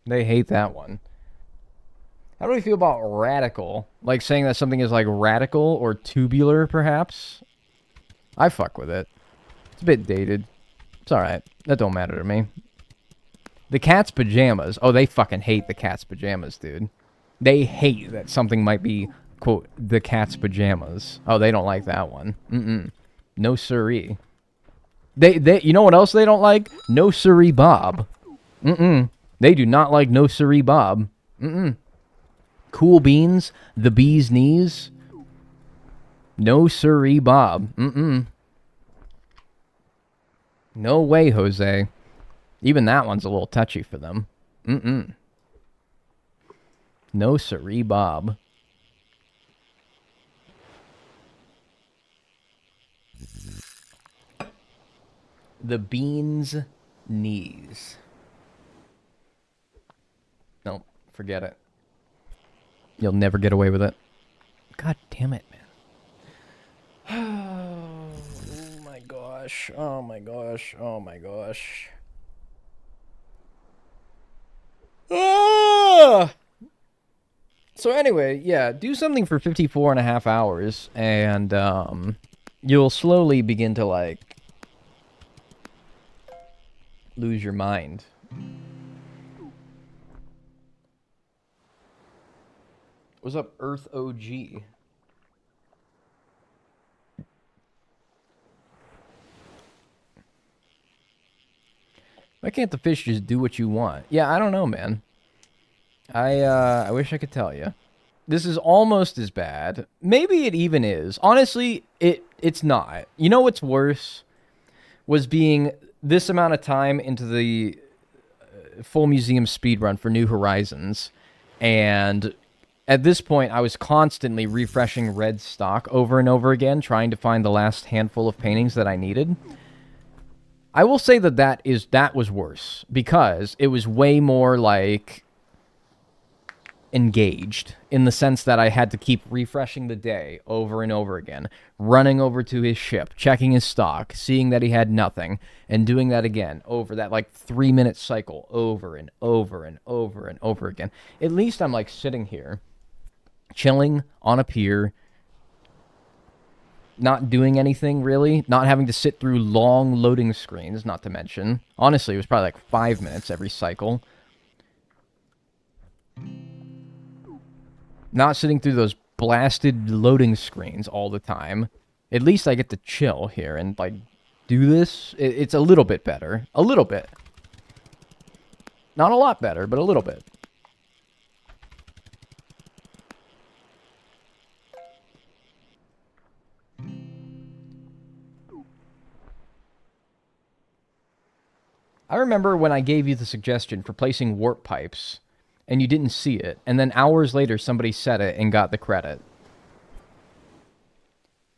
They hate that one. How do we feel about radical? Like saying that something is like radical or tubular, perhaps? I fuck with it. It's a bit dated. It's alright. That don't matter to me. The cat's pajamas. Oh, they fucking hate the cat's pajamas, dude. They hate that something might be, quote, the cat's pajamas. Oh, they don't like that one. No siree. They you know what else they don't like? No siree Bob. They do not like no siree Bob. Cool beans, the bee's knees. No siree Bob. No way, Jose. Even that one's a little touchy for them. No siree Bob. The bean's knees. Nope, forget it. You'll never get away with it. God damn it, man. Oh my gosh. Oh my gosh. Oh my gosh. Ah! So anyway, yeah, do something for 54 and a half hours, and you'll slowly begin to, like, lose your mind. What's up, Earth OG? Why can't the fish just do what you want? Yeah, I don't know, man. I wish I could tell you. This is almost as bad. Maybe it even is. Honestly, it's not. You know what's worse? Was being this amount of time into the full museum speedrun for New Horizons and At this point, I was constantly refreshing red stock over and over again, trying to find the last handful of paintings that I needed. I will say that was worse, because it was way more, like, engaged, in the sense that I had to keep refreshing the day over and over again, running over to his ship, checking his stock, seeing that he had nothing, and doing that again over that, like, 3-minute cycle over and over and over and over again. At least I'm, like, sitting here, chilling on a pier, not doing anything, really. Not having to sit through long loading screens, not to mention. Honestly, it was probably like 5 minutes every cycle. Not sitting through those blasted loading screens all the time. At least I get to chill here and, like, do this. It's a little bit better. A little bit. Not a lot better, but a little bit. I remember when I gave you the suggestion for placing warp pipes, and you didn't see it, and then hours later somebody said it and got the credit.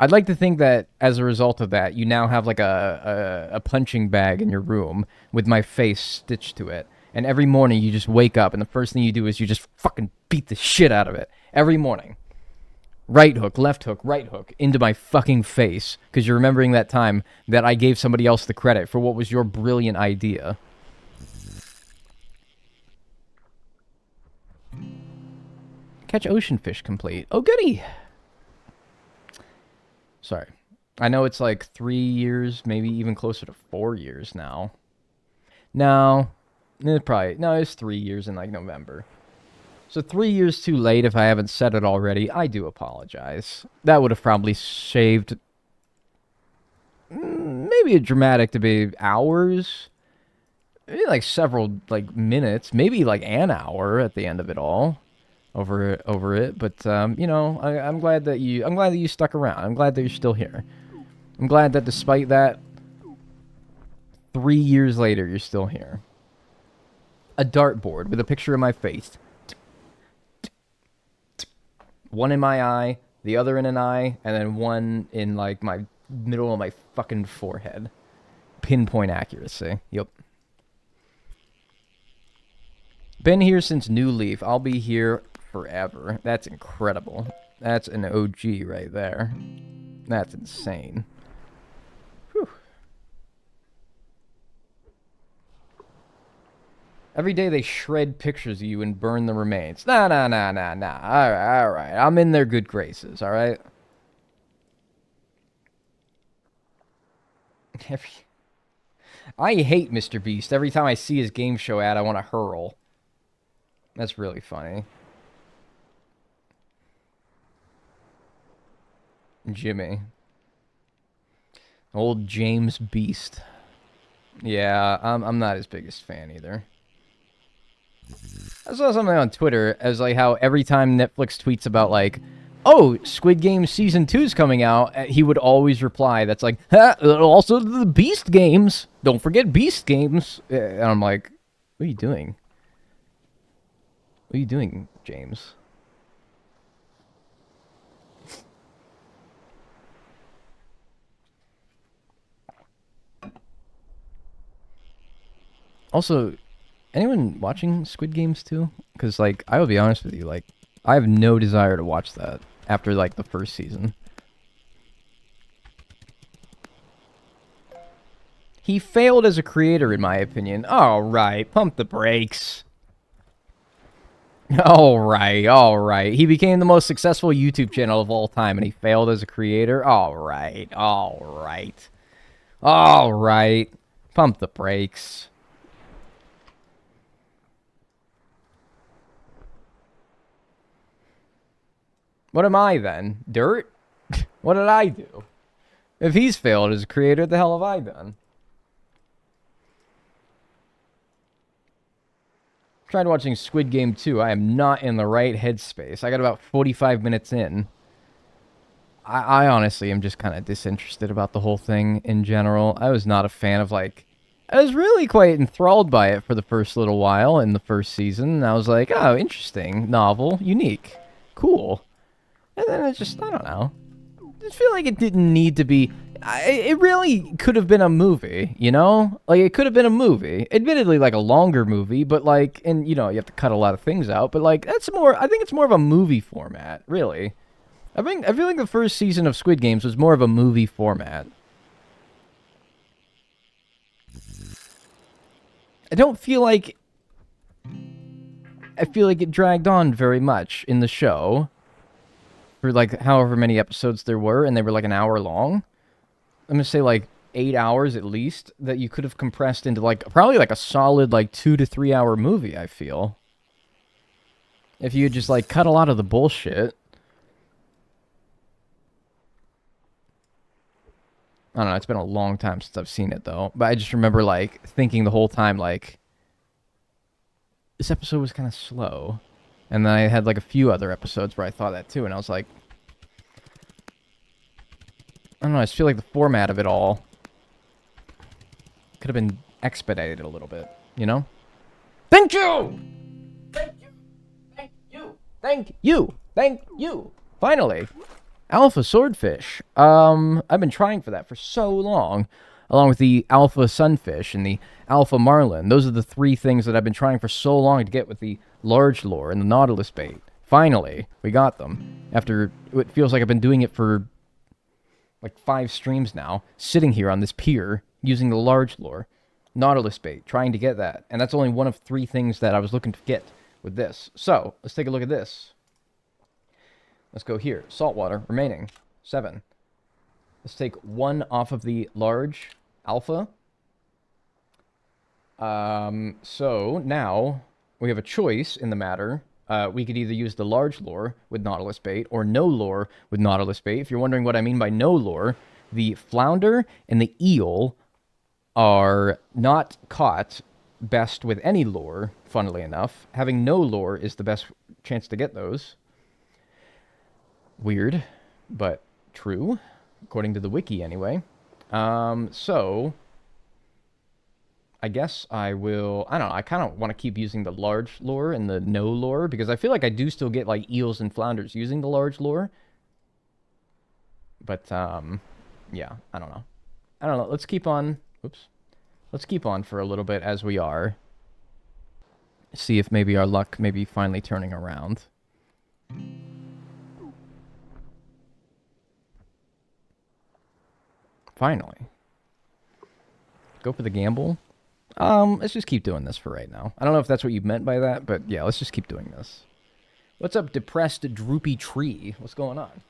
I'd like to think that, as a result of that, you now have, like, a punching bag in your room with my face stitched to it, and every morning you just wake up, and the first thing you do is you just fucking beat the shit out of it. Every morning. Right hook, left hook, right hook, into my fucking face, because you're remembering that time that I gave somebody else the credit for what was your brilliant idea. Catch ocean fish complete. Oh, goody! Sorry. I know it's like 3 years, maybe even closer to 4 years now. No, it's 3 years in, like, November. So 3 years too late if I haven't said it already. I do apologize. That would have probably shaved maybe a dramatic debate hours. Maybe like several, like, minutes. Maybe like an hour at the end of it all. Over it. But you know, I'm glad that you stuck around. I'm glad that you're still here. I'm glad that despite that, 3 years later you're still here. A dartboard with a picture of my face. One in my eye, the other in an eye, and then one in, like, my middle of my fucking forehead. Pinpoint accuracy. Yep. Been here since New Leaf. I'll be here forever. That's incredible. That's an OG right there. That's insane. Whew. Every day they shred pictures of you and burn the remains. Nah. All right. I'm in their good graces, all right? I hate Mr. Beast. Every time I see his game show ad, I want to hurl. That's really funny. Jimmy. Old James Beast. Yeah, I'm not his biggest fan either. I saw something on Twitter as, like, how every time Netflix tweets about, like, oh, Squid Game Season 2's coming out, he would always reply, that's like, ha, also the Beast games. Don't forget Beast games. And I'm like, what are you doing? What are you doing, James? Also, anyone watching Squid Games too? Because, like, I will be honest with you, like, I have no desire to watch that after, like, the first season. He failed as a creator, in my opinion. Alright, pump the brakes. Alright. He became the most successful YouTube channel of all time, and he failed as a creator? Alright. Pump the brakes. What am I, then? Dirt? What did I do? If he's failed as a creator, the hell have I done? Tried watching Squid Game 2. I am not in the right headspace. I got about 45 minutes in. I honestly am just kind of disinterested about the whole thing in general. I was not a fan of, like... I was really quite enthralled by it for the first little while in the first season. And I was like, oh, interesting, novel, unique. cool. And then it just, I don't know. I just feel like it didn't need to be. It really could have been a movie, you know? Like, it could have been a movie. Admittedly, like, a longer movie, but, like, and, you know, you have to cut a lot of things out, but, like, that's more, I think it's more of a movie format, really. I feel like the first season of Squid Games was more of a movie format. I don't feel like... I feel like it dragged on very much in the show. For, like, however many episodes there were, and they were, like, an hour long. I'm gonna say, like, 8 hours at least, that you could have compressed into, like, probably, like, a solid, like, 2 to 3 hour movie, I feel. If you just, like, cut a lot of the bullshit. I don't know, it's been a long time since I've seen it, though. But I just remember, like, thinking the whole time, like, this episode was kind of slow. And then I had, like, a few other episodes where I thought that, too. And I was like, I don't know, I just feel like the format of it all could have been expedited a little bit, you know? Thank you! Thank you! Thank you! Thank you! Thank you! Finally! Alpha Swordfish. I've been trying for that for so long. Along with the Alpha Sunfish and the Alpha Marlin. Those are the 3 things that I've been trying for so long to get with the large lure and the Nautilus bait. Finally, we got them. After, it feels like I've been doing it for, like, 5 streams now. Sitting here on this pier, using the large lure. Nautilus bait, trying to get that. And that's only one of 3 things that I was looking to get with this. So, let's take a look at this. Let's go here. Saltwater, remaining. 7. Let's take 1 off of the large alpha. So, now, we have a choice in the matter. We could either use the large lure with Nautilus bait, or no lure with Nautilus bait. If you're wondering what I mean by no lure, the flounder and the eel are not caught best with any lure, funnily enough. Having no lure is the best chance to get those. Weird, but true, according to the wiki anyway. So, I guess I will, I don't know, I kind of want to keep using the large lure and the no lure, because I feel like I do still get, like, eels and flounders using the large lure. But, yeah, I don't know. Let's keep on, oops. Let's keep on for a little bit as we are. See if maybe our luck may be finally turning around. Finally. Go for the gamble. Let's just keep doing this for right now. I don't know if that's what you meant by that, but yeah, let's just keep doing this. What's up, depressed, droopy tree? What's going on?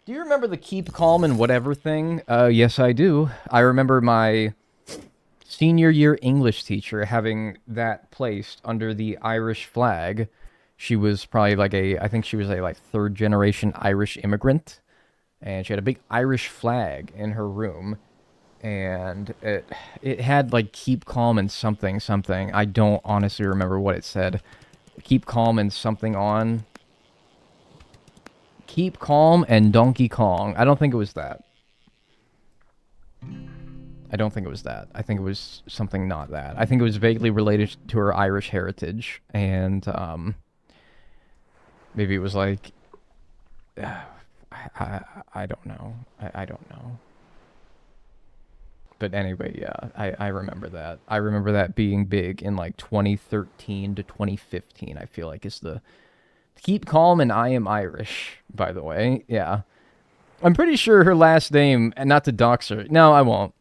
Do you remember the keep calm and whatever thing? Yes, I do. I remember my senior year English teacher having that placed under the Irish flag. She was probably like I think she was a, like, 3rd generation Irish immigrant. And she had a big Irish flag in her room. And it had, like, keep calm and something. I don't honestly remember what it said. Keep calm and something on. Keep calm and Donkey Kong. I don't think it was that. I don't think it was that. I think it was something not that. I think it was vaguely related to her Irish heritage. And, maybe it was like... I don't know. I don't know. But anyway, yeah, I remember that. I remember that being big in, like, 2013 to 2015, I feel like, is the... Keep calm and I am Irish, by the way. Yeah. I'm pretty sure her last name, and not to dox her... No, I won't.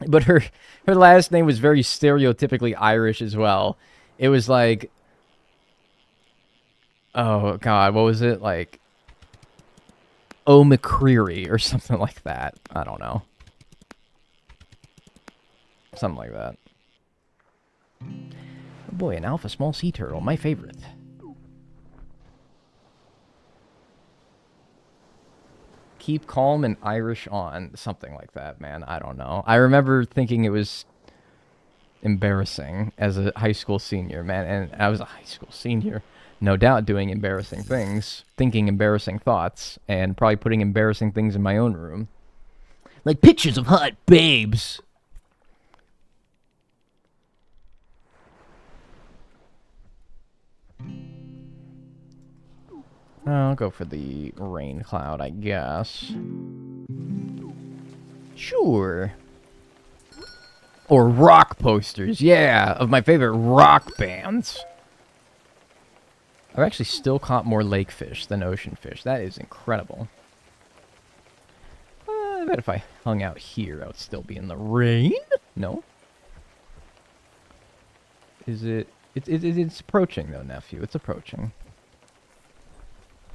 But her last name was very stereotypically Irish as well. It was like... Oh, God, what was it? Like... O'McCreary or something like that. I don't know. Something like that. Oh boy, an alpha small sea turtle. My favorite. Keep calm and Irish on. Something like that, man. I don't know. I remember thinking it was embarrassing as a high school senior, man. And I was a high school senior. No doubt doing embarrassing things. Thinking embarrassing thoughts. And probably putting embarrassing things in my own room. Like pictures of hot babes. I'll go for the rain cloud, I guess. Sure. Or rock posters, yeah, of my favorite rock bands. I've actually still caught more lake fish than ocean fish. That is incredible. I bet if I hung out here, I would still be in the rain. No. Is it? It's approaching, though, nephew. It's approaching.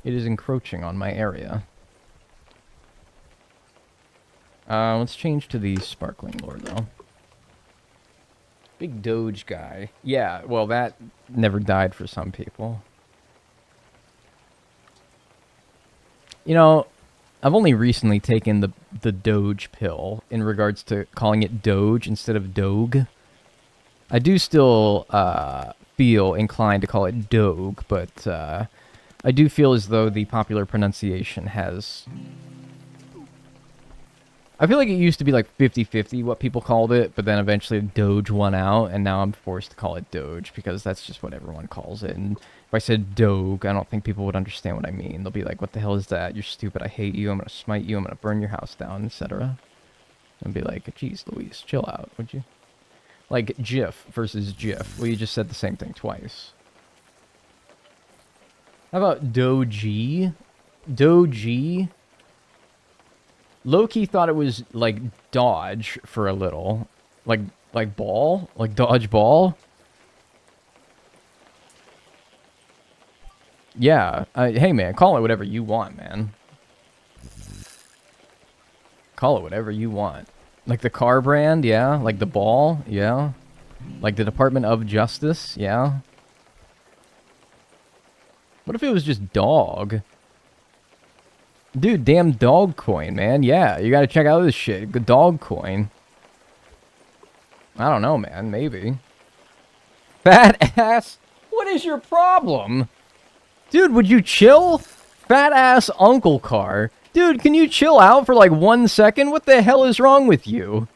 It is encroaching on my area. Let's change to the sparkling lure, though. Big Doge guy. Yeah, well, that never died for some people. You know, I've only recently taken the Doge pill in regards to calling it Doge instead of Doge. I do still feel inclined to call it Doge, but I do feel as though the popular pronunciation has... I feel like it used to be like 50-50 what people called it, but then eventually Doge won out, and now I'm forced to call it Doge because that's just what everyone calls it. And if I said Doge, I don't think people would understand what I mean. They'll be like, what the hell is that? You're stupid. I hate you. I'm going to smite you. I'm going to burn your house down, etc. And be like, geez, Louise, chill out, would you? Like GIF versus GIF. Well, you just said the same thing twice. How about Doji? Doji? Loki thought it was like dodge for a little. Like ball? Like dodge ball? Yeah. Hey, man, call it whatever you want, man. Call it whatever you want. Like the car brand, yeah. Like the ball, yeah. Like the Department of Justice, yeah. What if it was just dog? Dude, damn dog coin, man. Yeah, you gotta check out this shit. Good dog coin. I don't know, man. Maybe. Fat ass? What is your problem? Dude, would you chill? Fat ass uncle car. Dude, can you chill out for like 1 second? What the hell is wrong with you?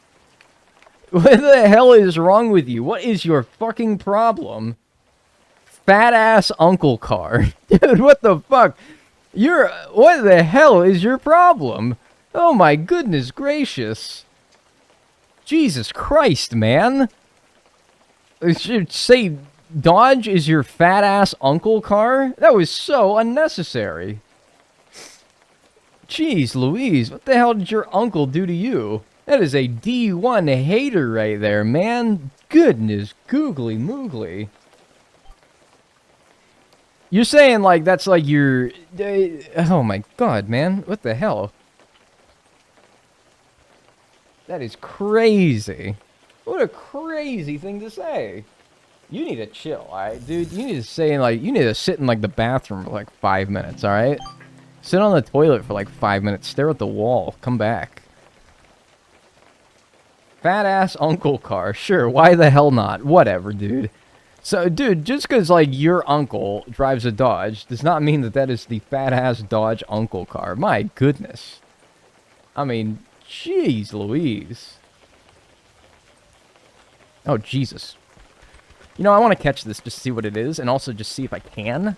What the hell is wrong with you? What is your fucking problem? Fat ass uncle car. Dude, what the fuck? What the hell is your problem? Oh my goodness gracious. Jesus Christ, man. It should say Dodge is your fat ass uncle car? That was so unnecessary. Jeez Louise, what the hell did your uncle do to you? That is a D1 hater right there, man. Goodness googly moogly. You're saying, like, that's like your... oh my god, man. What the hell? That is crazy. What a crazy thing to say. You need to chill, alright? Dude, you need to say, like, you need to sit in, like, the bathroom for, like, 5 minutes, alright? Sit on the toilet for, like, 5 minutes. Stare at the wall. Come back. Fat-ass uncle car. Sure, why the hell not? Whatever, dude. So, dude, just because, like, your uncle drives a Dodge does not mean that that is the fat-ass Dodge uncle car. My goodness. I mean, jeez Louise. Oh, Jesus. You know, I want to catch this just to see what it is, and also just see if I can.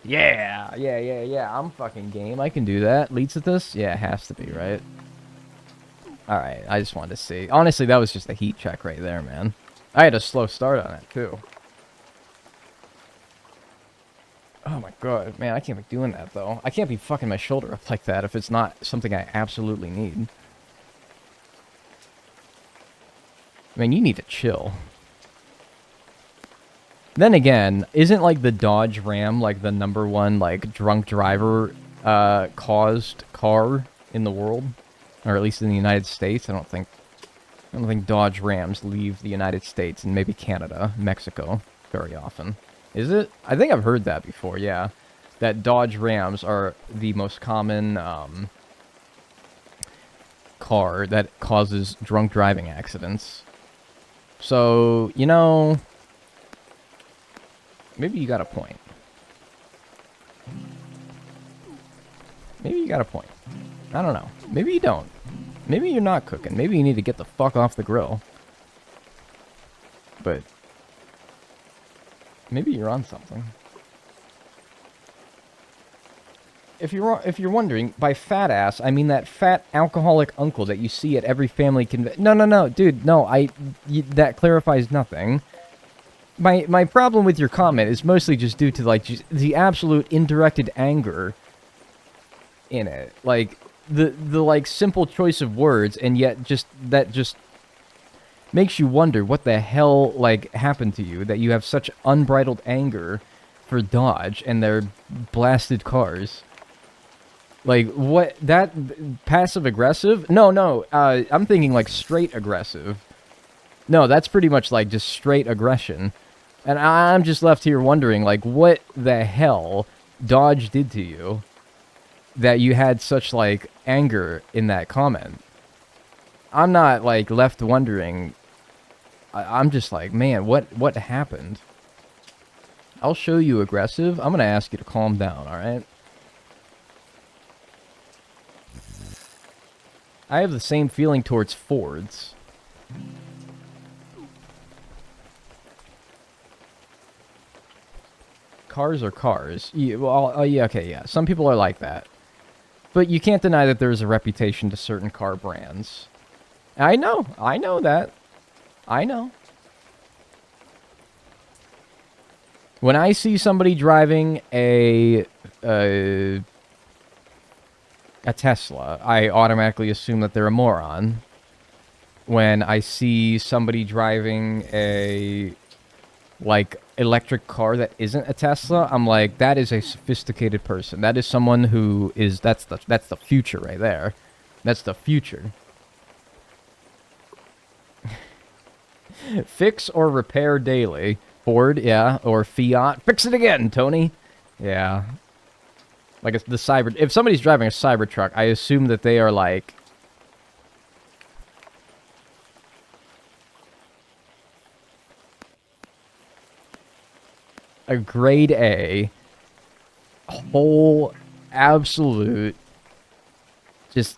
Yeah, yeah. I'm fucking game. I can do that. Leads at this? Yeah, it has to be, right? Alright, I just wanted to see. Honestly, that was just a heat check right there, man. I had a slow start on it, too. Oh my god, man, I can't be doing that, though. I can't be fucking my shoulder up like that if it's not something I absolutely need. Man, you need to chill. Then again, isn't, like, the Dodge Ram, like, the #1, like, drunk driver, caused car in the world? Or at least in the United States? I don't think Dodge Rams leave the United States and maybe Canada, Mexico, very often. Is it? I think I've heard that before, yeah. That Dodge Rams are the most common, car that causes drunk driving accidents. So, you know, maybe you got a point. Maybe you got a point. I don't know. Maybe you don't. Maybe you're not cooking. Maybe you need to get the fuck off the grill. But maybe you're on something. if you're wondering, by fat ass, I mean that fat alcoholic uncle that you see at every family No, dude, no, that clarifies nothing. My problem with your comment is mostly just due to, like, just the absolute indirected anger in it. Like, the like, simple choice of words, and yet that just makes you wonder what the hell, like, happened to you, that you have such unbridled anger for Dodge and their blasted cars. Like, what, that, passive-aggressive? No, I'm thinking, like, straight aggressive. No, that's pretty much, like, just straight aggression. And I'm just left here wondering, like, what the hell Dodge did to you that you had such, like, anger in that comment. I'm not, like, left wondering. I'm just like, man, what happened? I'll show you aggressive. I'm gonna ask you to calm down, alright? I have the same feeling towards Fords. Cars are cars. Yeah, well, oh, yeah, okay, yeah. Some people are like that. But you can't deny that there's a reputation to certain car brands. I know that. I know. When I see somebody driving a Tesla, I automatically assume that they're a moron. When I see somebody driving a, like, electric car that isn't a Tesla, I'm like, that is a sophisticated person. That is someone who is, that's the future right there. That's the future. Fix or repair daily. Ford, yeah, or Fiat. Fix it again, Tony. Yeah. Like, it's the Cyber... If somebody's driving a Cybertruck, I assume that they are, like... a grade A, whole, absolute, just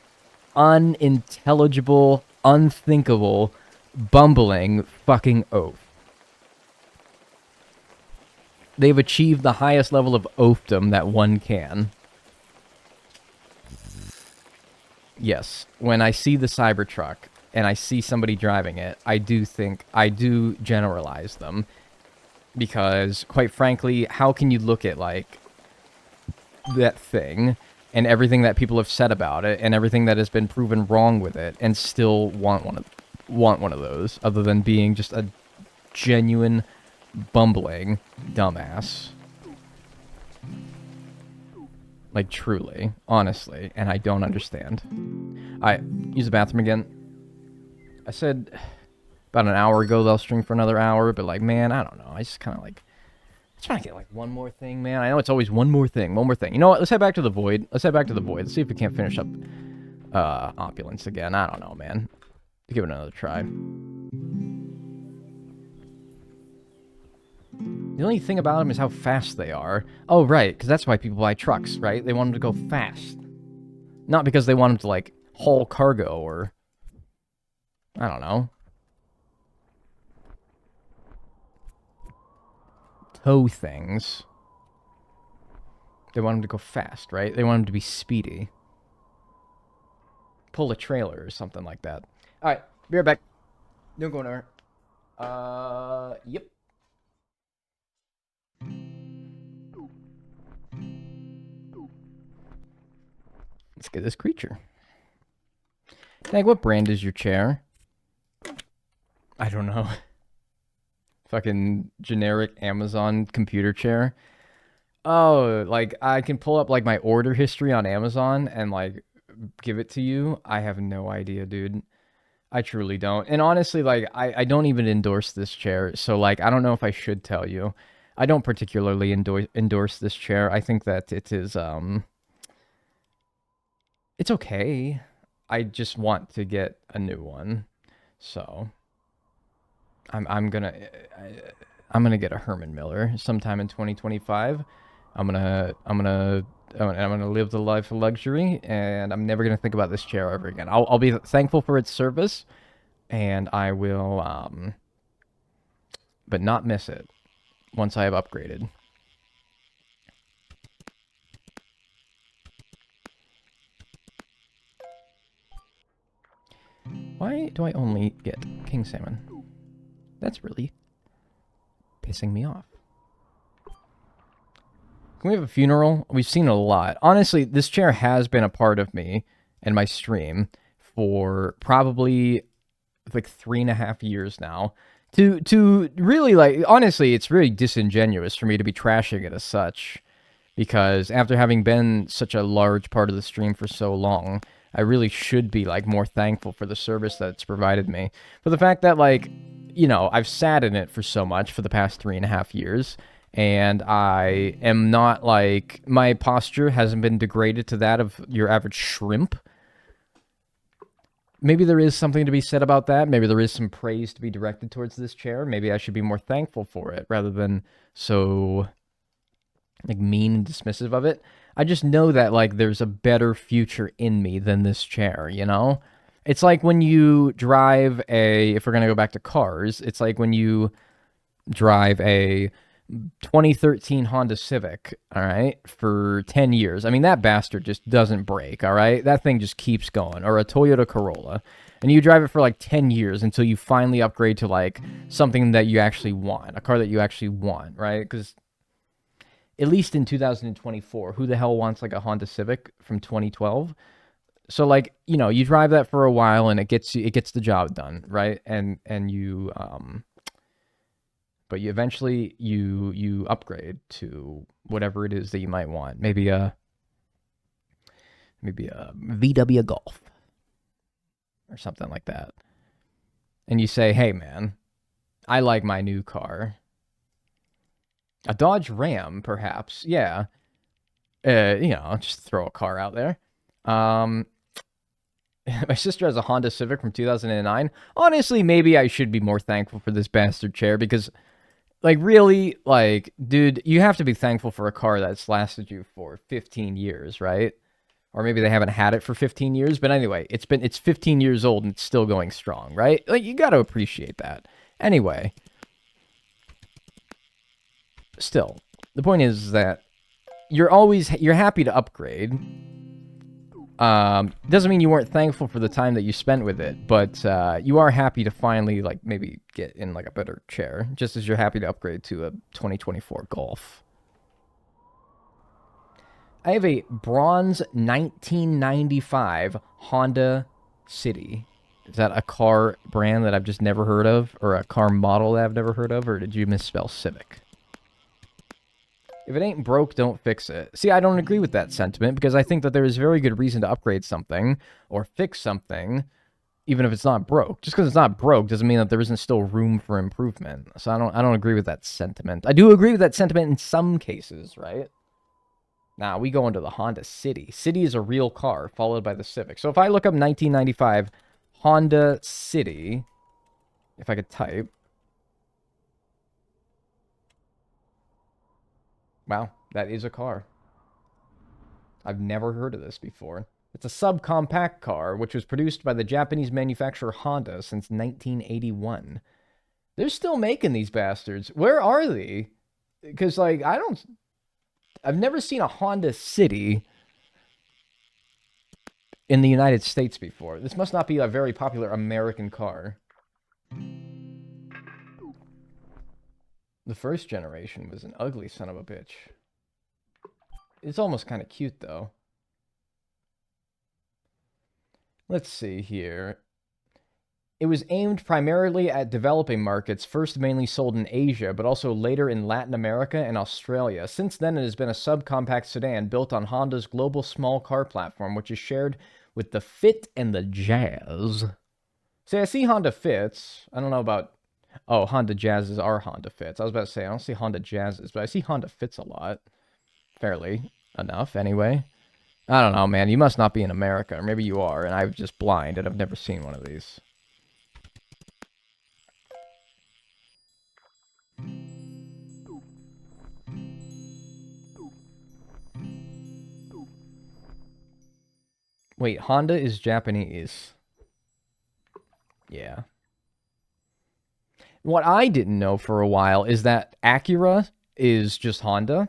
unintelligible, unthinkable, bumbling fucking oaf. They've achieved the highest level of oafdom that one can. Yes, when I see the Cybertruck and I see somebody driving it, I do generalize them. Because, quite frankly, how can you look at, like, that thing and everything that people have said about it and everything that has been proven wrong with it and still want one of those, other than being just a genuine, bumbling dumbass? Like, truly, honestly, and I don't understand. Use the bathroom again. I said... about an hour ago, they'll stream for another hour, but, like, man, I don't know. I just kind of, like, I'm trying to get, like, one more thing, man. I know it's always one more thing. You know what? Let's head back to the Void. Let's see if we can't finish up Opulence again. I don't know, man. Give it another try. The only thing about them is how fast they are. Oh, right, because that's why people buy trucks, right? They want them to go fast. Not because they want them to, like, haul cargo or... I don't know. Tow things. They want them to go fast, right? They want them to be speedy. Pull a trailer or something like that. Alright, be right back. Don't go nowhere. Yep. Let's get this creature. Tag, what brand is your chair? I don't know. Fucking generic Amazon computer chair. Oh, like, I can pull up, like, my order history on Amazon and, like, give it to you. I have no idea, dude. I truly don't. And honestly, like, I don't even endorse this chair, so, like, I don't know if I should tell you. I don't particularly endorse this chair. I think that it is, it's okay. I just want to get a new one. So... I'm gonna get a Herman Miller sometime in 2025. I'm gonna live the life of luxury, and I'm never gonna think about this chair ever again. I'll be thankful for its service, and I will but not miss it once I have upgraded. Why do I only get king salmon? That's really pissing me off. Can we have a funeral? We've seen a lot. Honestly, this chair has been a part of me and my stream for probably like 3.5 years now. To really, like, honestly, it's really disingenuous for me to be trashing it as such, because after having been such a large part of the stream for so long, I really should be, like, more thankful for the service that it's provided me. For the fact that, like, you know, I've sat in it for so much for the past 3.5 years, and I am not, like, my posture hasn't been degraded to that of your average shrimp. Maybe there is something to be said about that. Maybe there is some praise to be directed towards this chair. Maybe I should be more thankful for it rather than so, like, mean and dismissive of it. I just know that, like, there's a better future in me than this chair, you know? It's like when you drive if we're going to go back to cars, it's like when you drive a 2013 Honda Civic, all right, for 10 years. I mean, that bastard just doesn't break, all right? That thing just keeps going. Or a Toyota Corolla. And you drive it for like 10 years until you finally upgrade to like something that you actually want, a car that you actually want, right? Because at least in 2024, who the hell wants like a Honda Civic from 2012? So, like, you know, you drive that for a while and it gets the job done, right? And you but you eventually you upgrade to whatever it is that you might want. Maybe a VW Golf or something like that. And you say, "Hey man, I like my new car." A Dodge Ram, perhaps. Yeah. You know, just throw a car out there. My sister has a Honda Civic from 2009. Honestly, maybe I should be more thankful for this bastard chair because, like, really, like, dude, you have to be thankful for a car that's lasted you for 15 years, right? Or maybe they haven't had it for 15 years, but anyway, it's 15 years old and it's still going strong, right? Like, you got to appreciate that. Anyway, still, the point is that you're happy to upgrade. Doesn't mean you weren't thankful for the time that you spent with it, but you are happy to finally, like, maybe get in, like, a better chair, just as you're happy to upgrade to a 2024 Golf. I have a bronze 1995 Honda City. Is that a car brand that I've just never heard of, or a car model that I've never heard of, or did you misspell Civic? If it ain't broke, don't fix it. See, I don't agree with that sentiment, because I think that there is very good reason to upgrade something, or fix something, even if it's not broke. Just because it's not broke doesn't mean that there isn't still room for improvement. So I don't agree with that sentiment. I do agree with that sentiment in some cases, right? Now, we go into the Honda City. City is a real car, followed by the Civic. So if I look up 1995 Honda City, if I could type. Wow, that is a car. I've never heard of this before. It's a subcompact car, which was produced by the Japanese manufacturer Honda since 1981. They're still making these bastards. Where are they? Because, like, I've never seen a Honda City in the United States before. This must not be a very popular American car. The first generation was an ugly son of a bitch. It's almost kind of cute, though. Let's see here. It was aimed primarily at developing markets, first mainly sold in Asia, but also later in Latin America and Australia. Since then, it has been a subcompact sedan built on Honda's global small car platform, which is shared with the Fit and the Jazz. See, I see Honda Fits. I don't know about... Oh, Honda Jazzes are Honda Fits. I was about to say, I don't see Honda Jazzes, but I see Honda Fits a lot. Fairly enough, anyway. I don't know, man. You must not be in America. Or maybe you are, and I'm just blind, and I've never seen one of these. Wait, Honda is Japanese. Yeah. What I didn't know for a while is that Acura is just Honda.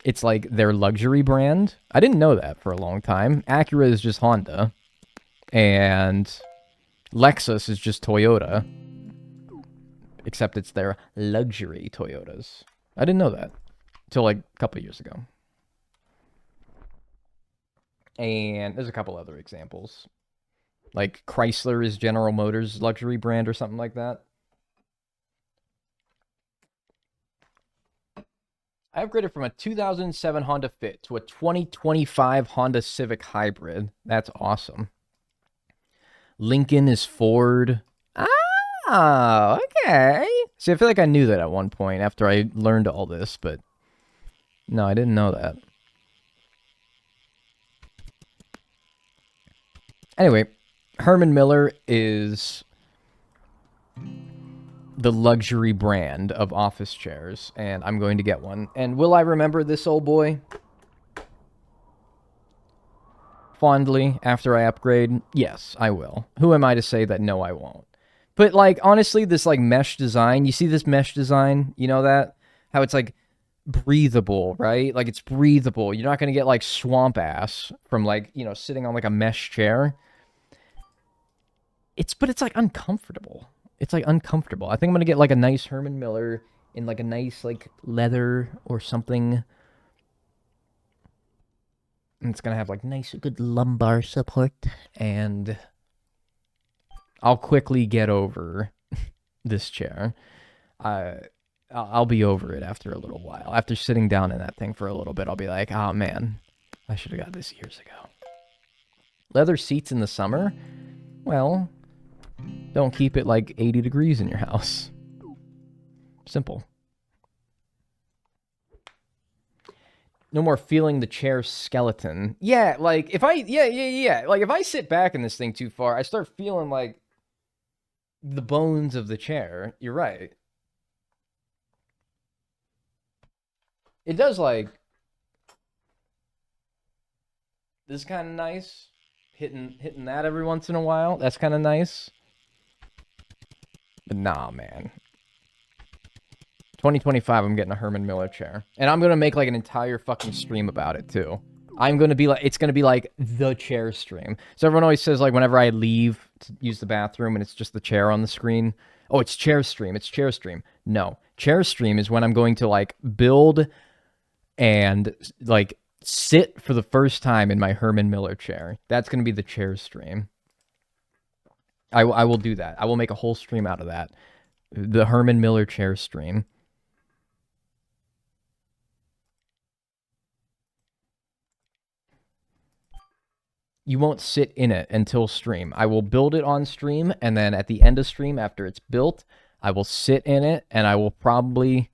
It's like their luxury brand. I didn't know that for a long time. Acura is just Honda. And Lexus is just Toyota. Except it's their luxury Toyotas. I didn't know that until like a couple years ago. And there's a couple other examples. Like Chrysler is General Motors' luxury brand or something like that. I upgraded from a 2007 Honda Fit to a 2025 Honda Civic Hybrid. That's awesome. Lincoln is Ford. Ah, okay. See, I feel like I knew that at one point after I learned all this, but no, I didn't know that. Anyway, Herman Miller is the luxury brand of office chairs, and I'm going to get one. And will I remember this old boy fondly after I upgrade? Yes, I will. Who am I to say that no, I won't? But, like, honestly, this, like, mesh design, you see this mesh design? You know that? How it's, like, breathable, right? Like, it's breathable. You're not going to get, like, swamp ass from, like, you know, sitting on, like, a mesh chair. But it's, like, uncomfortable. It's, like, uncomfortable. I think I'm going to get, like, a nice Herman Miller in, like, a nice, like, leather or something. And it's going to have, like, nice, good lumbar support. And I'll quickly get over this chair. I'll be over it after a little while. After sitting down in that thing for a little bit, I'll be like, oh, man, I should have got this years ago. Leather seats in the summer? Well, don't keep it like 80 degrees in your house. Simple. No more feeling the chair's skeleton. Yeah, like, if I, yeah. Like, if I sit back in this thing too far, I start feeling like the bones of the chair. You're right. It does, like, this is kind of nice. Hitting that every once in a while. That's kind of nice. But nah, man. 2025, I'm getting a Herman Miller chair. And I'm going to make, like, an entire fucking stream about it, too. I'm going to be, like, it's going to be, like, the chair stream. So everyone always says, like, whenever I leave to use the bathroom and it's just the chair on the screen, oh, it's chair stream, it's chair stream. No. Chair stream is when I'm going to, like, build and, like, sit for the first time in my Herman Miller chair. That's going to be the chair stream. I will do that. I will make a whole stream out of that. The Herman Miller chair stream. You won't sit in it until stream. I will build it on stream, and then at the end of stream, after it's built, I will sit in it, and I will probably,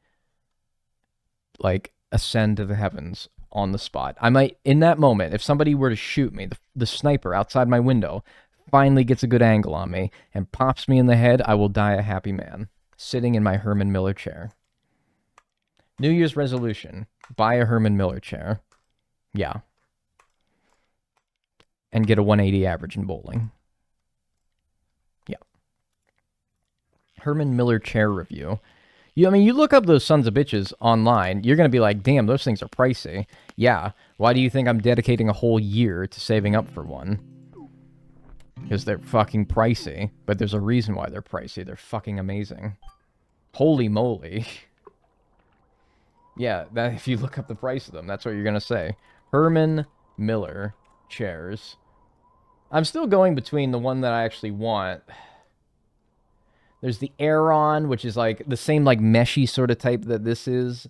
like, ascend to the heavens on the spot. I might, in that moment, if somebody were to shoot me, the sniper outside my window finally gets a good angle on me and pops me in the head, I will die a happy man, sitting in my Herman Miller chair. New Year's resolution, buy a Herman Miller chair. Yeah. And get a 180 average in bowling. Yeah. Herman Miller chair review. I mean, you look up those sons of bitches online, you're going to be like, damn, those things are pricey. Yeah. Why do you think I'm dedicating a whole year to saving up for one? Because they're fucking pricey. But there's a reason why they're pricey. They're fucking amazing. Holy moly. Yeah, if you look up the price of them, that's what you're going to say. Herman Miller chairs. I'm still going between the one that I actually want. There's the Aeron, which is like the same like meshy sort of type that this is.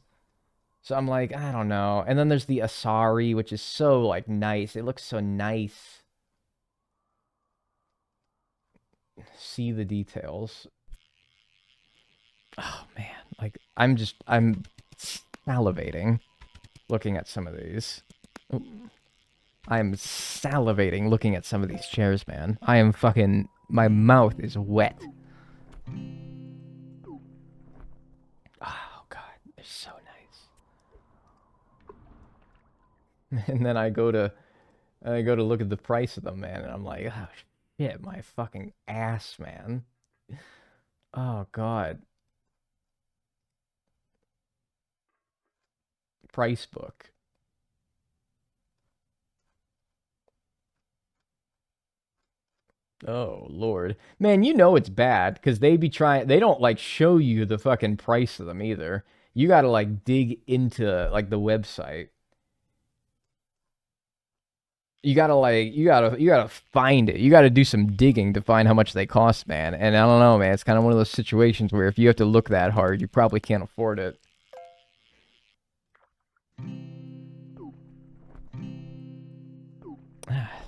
So I'm like, I don't know. And then there's the Asari, which is so like nice. It looks so nice. See the details. Oh man, like I'm salivating looking at some of these. I'm salivating looking at some of these chairs, man. I am fucking... My mouth is wet. Oh, God. They're so nice. And then I go to look at the price of them, man, and I'm like, oh, shit, my fucking ass, man. Oh, God. Price book. Oh Lord, man, you know it's bad because they be trying. They don't like show you the fucking price of them either. You gotta like dig into like the website. You gotta find it. You gotta do some digging to find how much they cost, man. And I don't know, man. It's kind of one of those situations where if you have to look that hard, you probably can't afford it.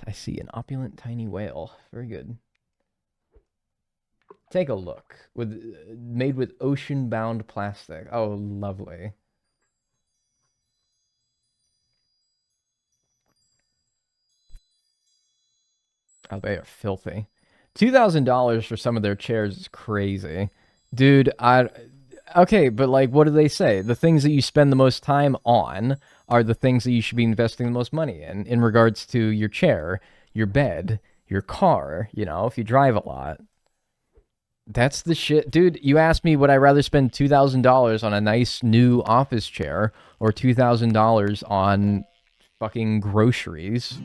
I see an opulent tiny whale. Very good. Take a look. Made with ocean-bound plastic. Oh, lovely. Oh, they are filthy. $2,000 for some of their chairs is crazy. Dude, okay, but like what do they say? The things that you spend the most time on are the things that you should be investing the most money in regards to your chair, your bed, your car, you know, if you drive a lot. That's the shit. Dude, you asked me would I rather spend $2,000 on a nice new office chair or $2,000 on fucking groceries?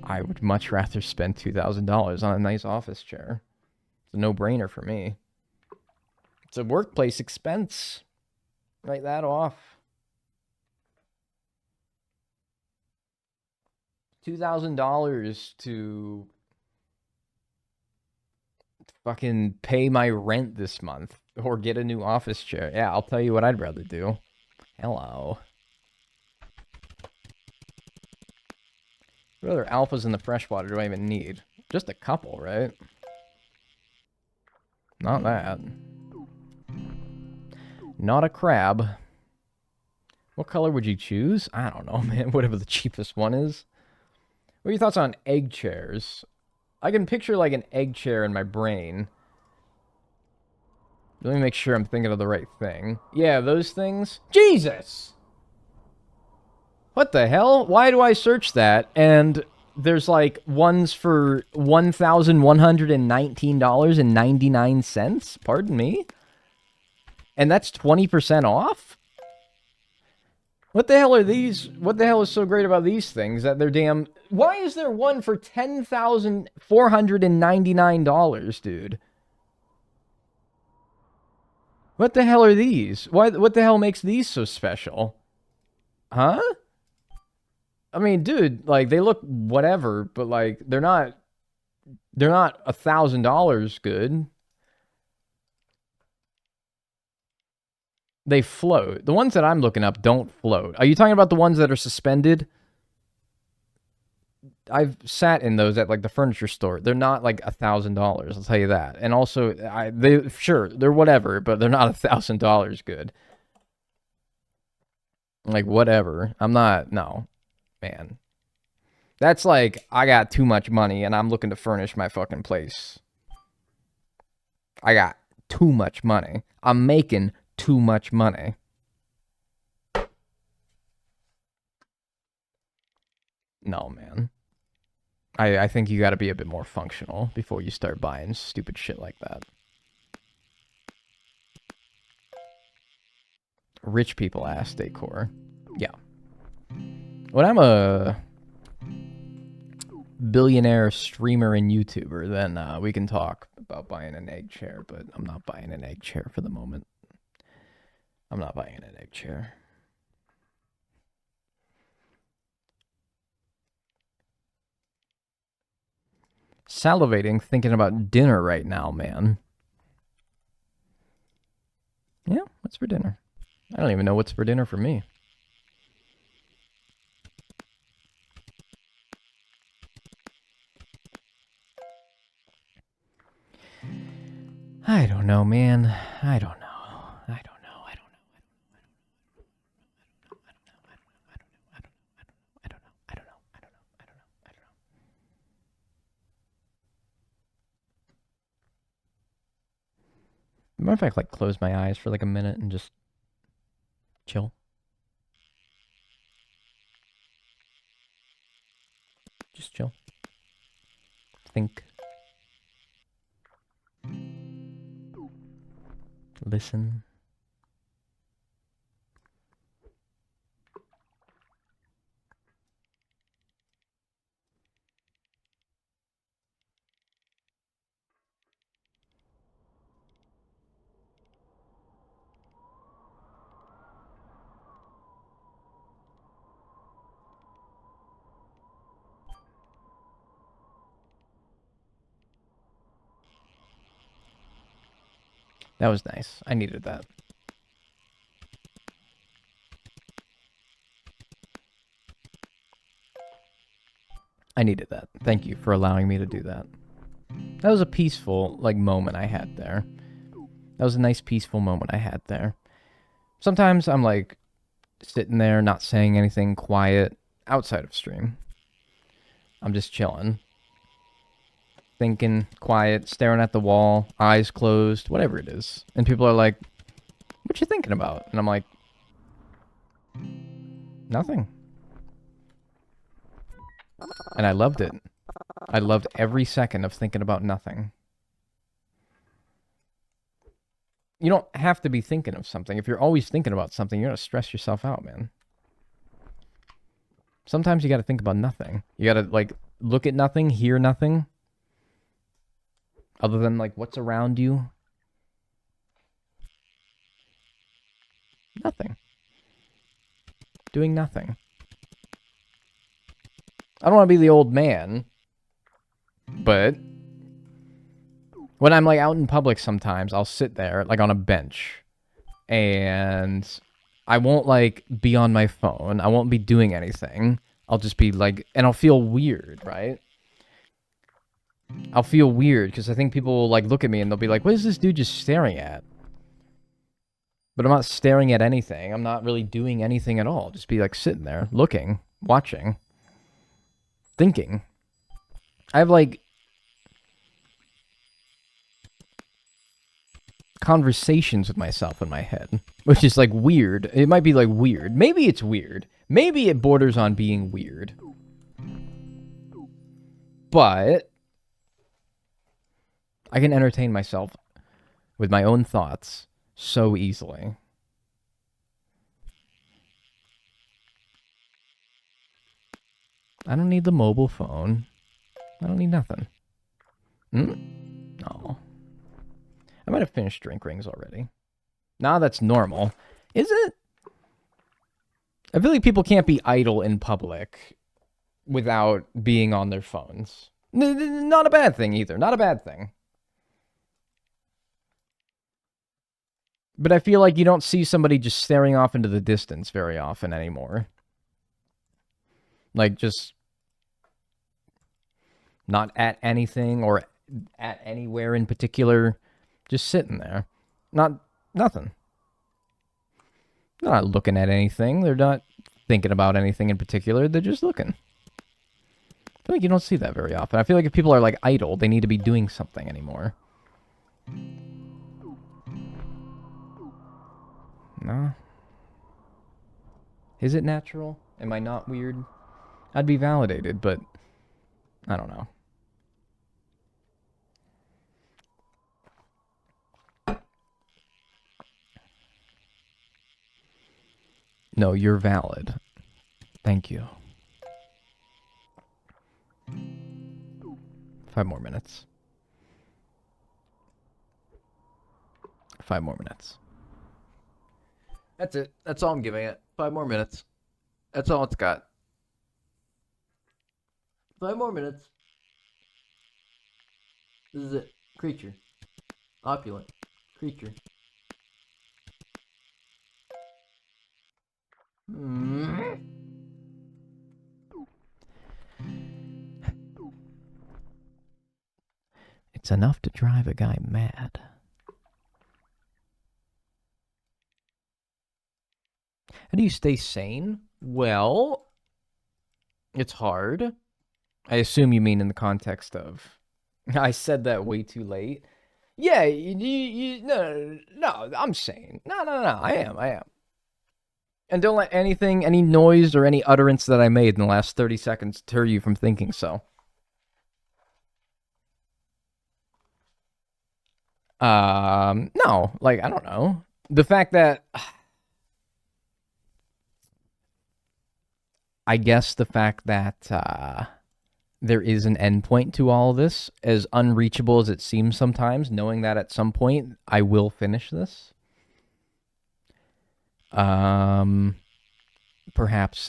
I would much rather spend $2,000 on a nice office chair. It's a no-brainer for me. It's a workplace expense. Write that off. $2,000 to fucking pay my rent this month or get a new office chair. Yeah, I'll tell you what I'd rather do. Hello. What other alphas in the freshwater do I even need? Just a couple, right? Not that. Not a crab. What color would you choose? I don't know, man. Whatever the cheapest one is. What are your thoughts on egg chairs? I can picture like an egg chair in my brain. Let me make sure I'm thinking of the right thing. Yeah, those things. Jesus! What the hell? Why do I search that? And there's like ones for $1,119.99. Pardon me? And that's 20% off? What the hell are these? What the hell is so great about these things that they're damn... Why is there one for $10,499, dude? What the hell are these? What the hell makes these so special? Huh? I mean, dude, like they look whatever, but like they're not $1,000 good. They float. The ones that I'm looking up don't float. Are you talking about the ones that are suspended? I've sat in those at like the furniture store. They're not like $1,000. I'll tell you that. And also, they're whatever, but they're not $1,000 good. Like whatever. I'm not. No, man. That's like I got too much money and I'm looking to furnish my fucking place. I got too much money. I'm making too much money. No, man. I think you got to be a bit more functional before you start buying stupid shit like that. Rich people ass decor. Yeah. When I'm a billionaire streamer and YouTuber, then we can talk about buying an egg chair, but I'm not buying an egg chair for the moment. I'm not buying an egg chair. Salivating thinking about dinner right now, man. Yeah, what's for dinner? I don't even know what's for dinner for me. I don't know, man. I don't know. I don't know. I don't know. I don't know. I don't know. I don't know. I don't know. I don't know. What if I like close my eyes for like a minute and just chill? Just chill. Think. Listen. That was nice. I needed that. I needed that. Thank you for allowing me to do that. That was a peaceful, like, moment I had there. That was a nice, peaceful moment I had there. Sometimes I'm, like, sitting there, not saying anything, quiet, outside of stream. I'm just chilling. Thinking, quiet, staring at the wall, eyes closed, whatever it is. And people are like, what you thinking about? And I'm like, nothing. And I loved it. I loved every second of thinking about nothing. You don't have to be thinking of something. If you're always thinking about something, you're going to stress yourself out, man. Sometimes you got to think about nothing. You got to, like, look at nothing, hear nothing. Other than, like, what's around you. Nothing. Doing nothing. I don't want to be the old man, but when I'm, like, out in public sometimes, I'll sit there, like, on a bench, and I won't, like, be on my phone. I won't be doing anything. I'll just be, like, and I'll feel weird, right? I'll feel weird, because I think people will, like, look at me, and they'll be like, what is this dude just staring at? But I'm not staring at anything. I'm not really doing anything at all. Just be, like, sitting there, looking, watching. Thinking. I have, like, conversations with myself in my head, which is, like, weird. It might be, like, weird. Maybe it's weird. Maybe it borders on being weird. But I can entertain myself with my own thoughts so easily. I don't need the mobile phone. I don't need nothing. No. I might have finished drink rings already. Nah, that's normal. Is it? I feel like people can't be idle in public without being on their phones. Not a bad thing either. Not a bad thing. But I feel like you don't see somebody just staring off into the distance very often anymore. Like, just not at anything or at anywhere in particular. Just sitting there. Nothing. They're not looking at anything. They're not thinking about anything in particular. They're just looking. I feel like you don't see that very often. I feel like if people are, like, idle, they need to be doing something anymore. No. Is it natural? Am I not weird? I'd be validated, but I don't know. No, you're valid. Thank you. 5 more minutes. 5 more minutes. That's it. That's all I'm giving it. 5 more minutes. That's all it's got. 5 more minutes. This is it. Creature. Opulent. Creature. It's enough to drive a guy mad. How do you stay sane? Well, it's hard. I assume you mean in the context of... I said that way too late. Yeah, no, I'm sane. No, I am. And don't let anything, any noise or any utterance that I made in the last 30 seconds deter you from thinking so. No, like, I don't know. The fact that... I guess the fact that there is an endpoint to all of this, as unreachable as it seems sometimes, knowing that at some point I will finish this. Perhaps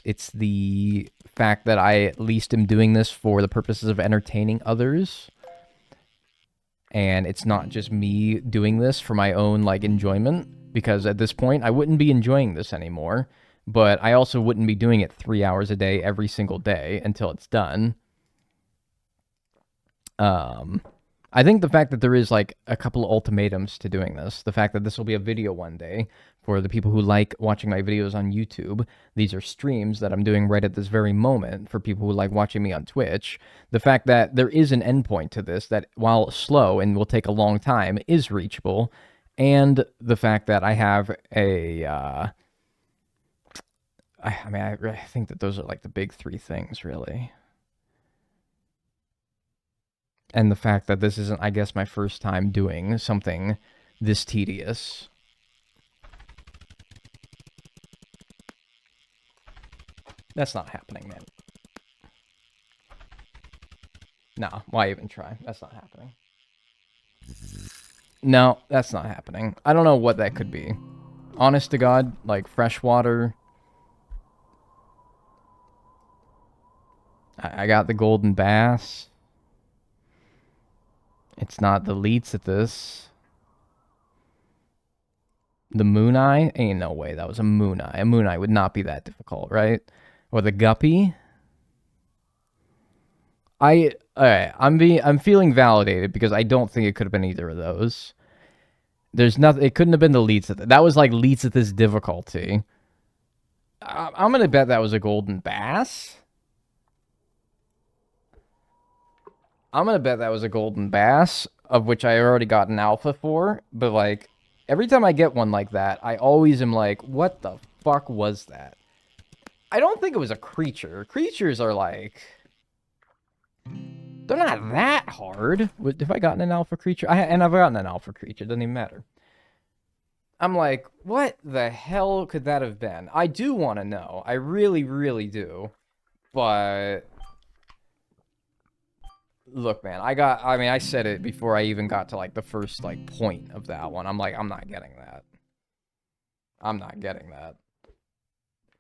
it's the fact that I at least am doing this for the purposes of entertaining others. and it's not just me doing this for my own like enjoyment, because at this point I wouldn't be enjoying this anymore, but I also wouldn't be doing it 3 hours a day every single day until it's done. I think the fact that there is like a couple of ultimatums to doing this, the fact that this will be a video one day for the people who like watching my videos on YouTube, these are streams that I'm doing right at this very moment for people who like watching me on Twitch, the fact that there is an endpoint to this that, while slow and will take a long time, is reachable, and the fact that I have a, I think that those are like the big three things, really. And the fact that this isn't, I guess, my first time doing something this tedious. That's not happening, man. No, why even try? That's not happening. No, that's not happening. I don't know what that could be. Honest to God, like fresh water. I got the golden bass. It's not the leads at this. The moon eye? Ain't no way that was a moon eye. A moon eye would not be that difficult, right? Or the guppy? Alright, I'm feeling validated because I don't think it could have been either of those. There's nothing, it couldn't have been the leads at that was like leads at this difficulty. I'm gonna bet that was a golden bass. I'm gonna bet that was a golden bass, of which I already got an alpha for, but like, every time I get one like that, I always am like, what the fuck was that? I don't think it was a creature. Creatures are like, they're not that hard. Have I gotten an alpha creature? And I've gotten an alpha creature, doesn't even matter. I'm like, what the hell could that have been? I do want to know. I really, really do. But look, man, I said it before I even got to like the first like point of that one. I'm like, I'm not getting that. I'm not getting that.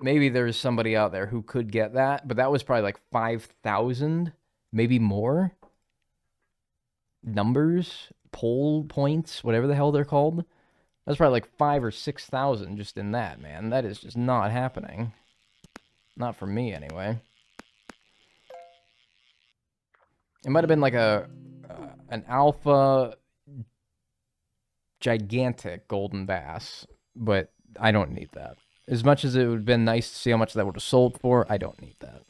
Maybe there's somebody out there who could get that, but that was probably like 5,000, maybe more. Numbers, poll points, whatever the hell they're called. That's probably like 5,000 or 6,000 just in that, man. That is just not happening. Not for me, anyway. It might have been like an alpha gigantic golden bass, but I don't need that. As much as it would have been nice to see how much that would have sold for, I don't need that.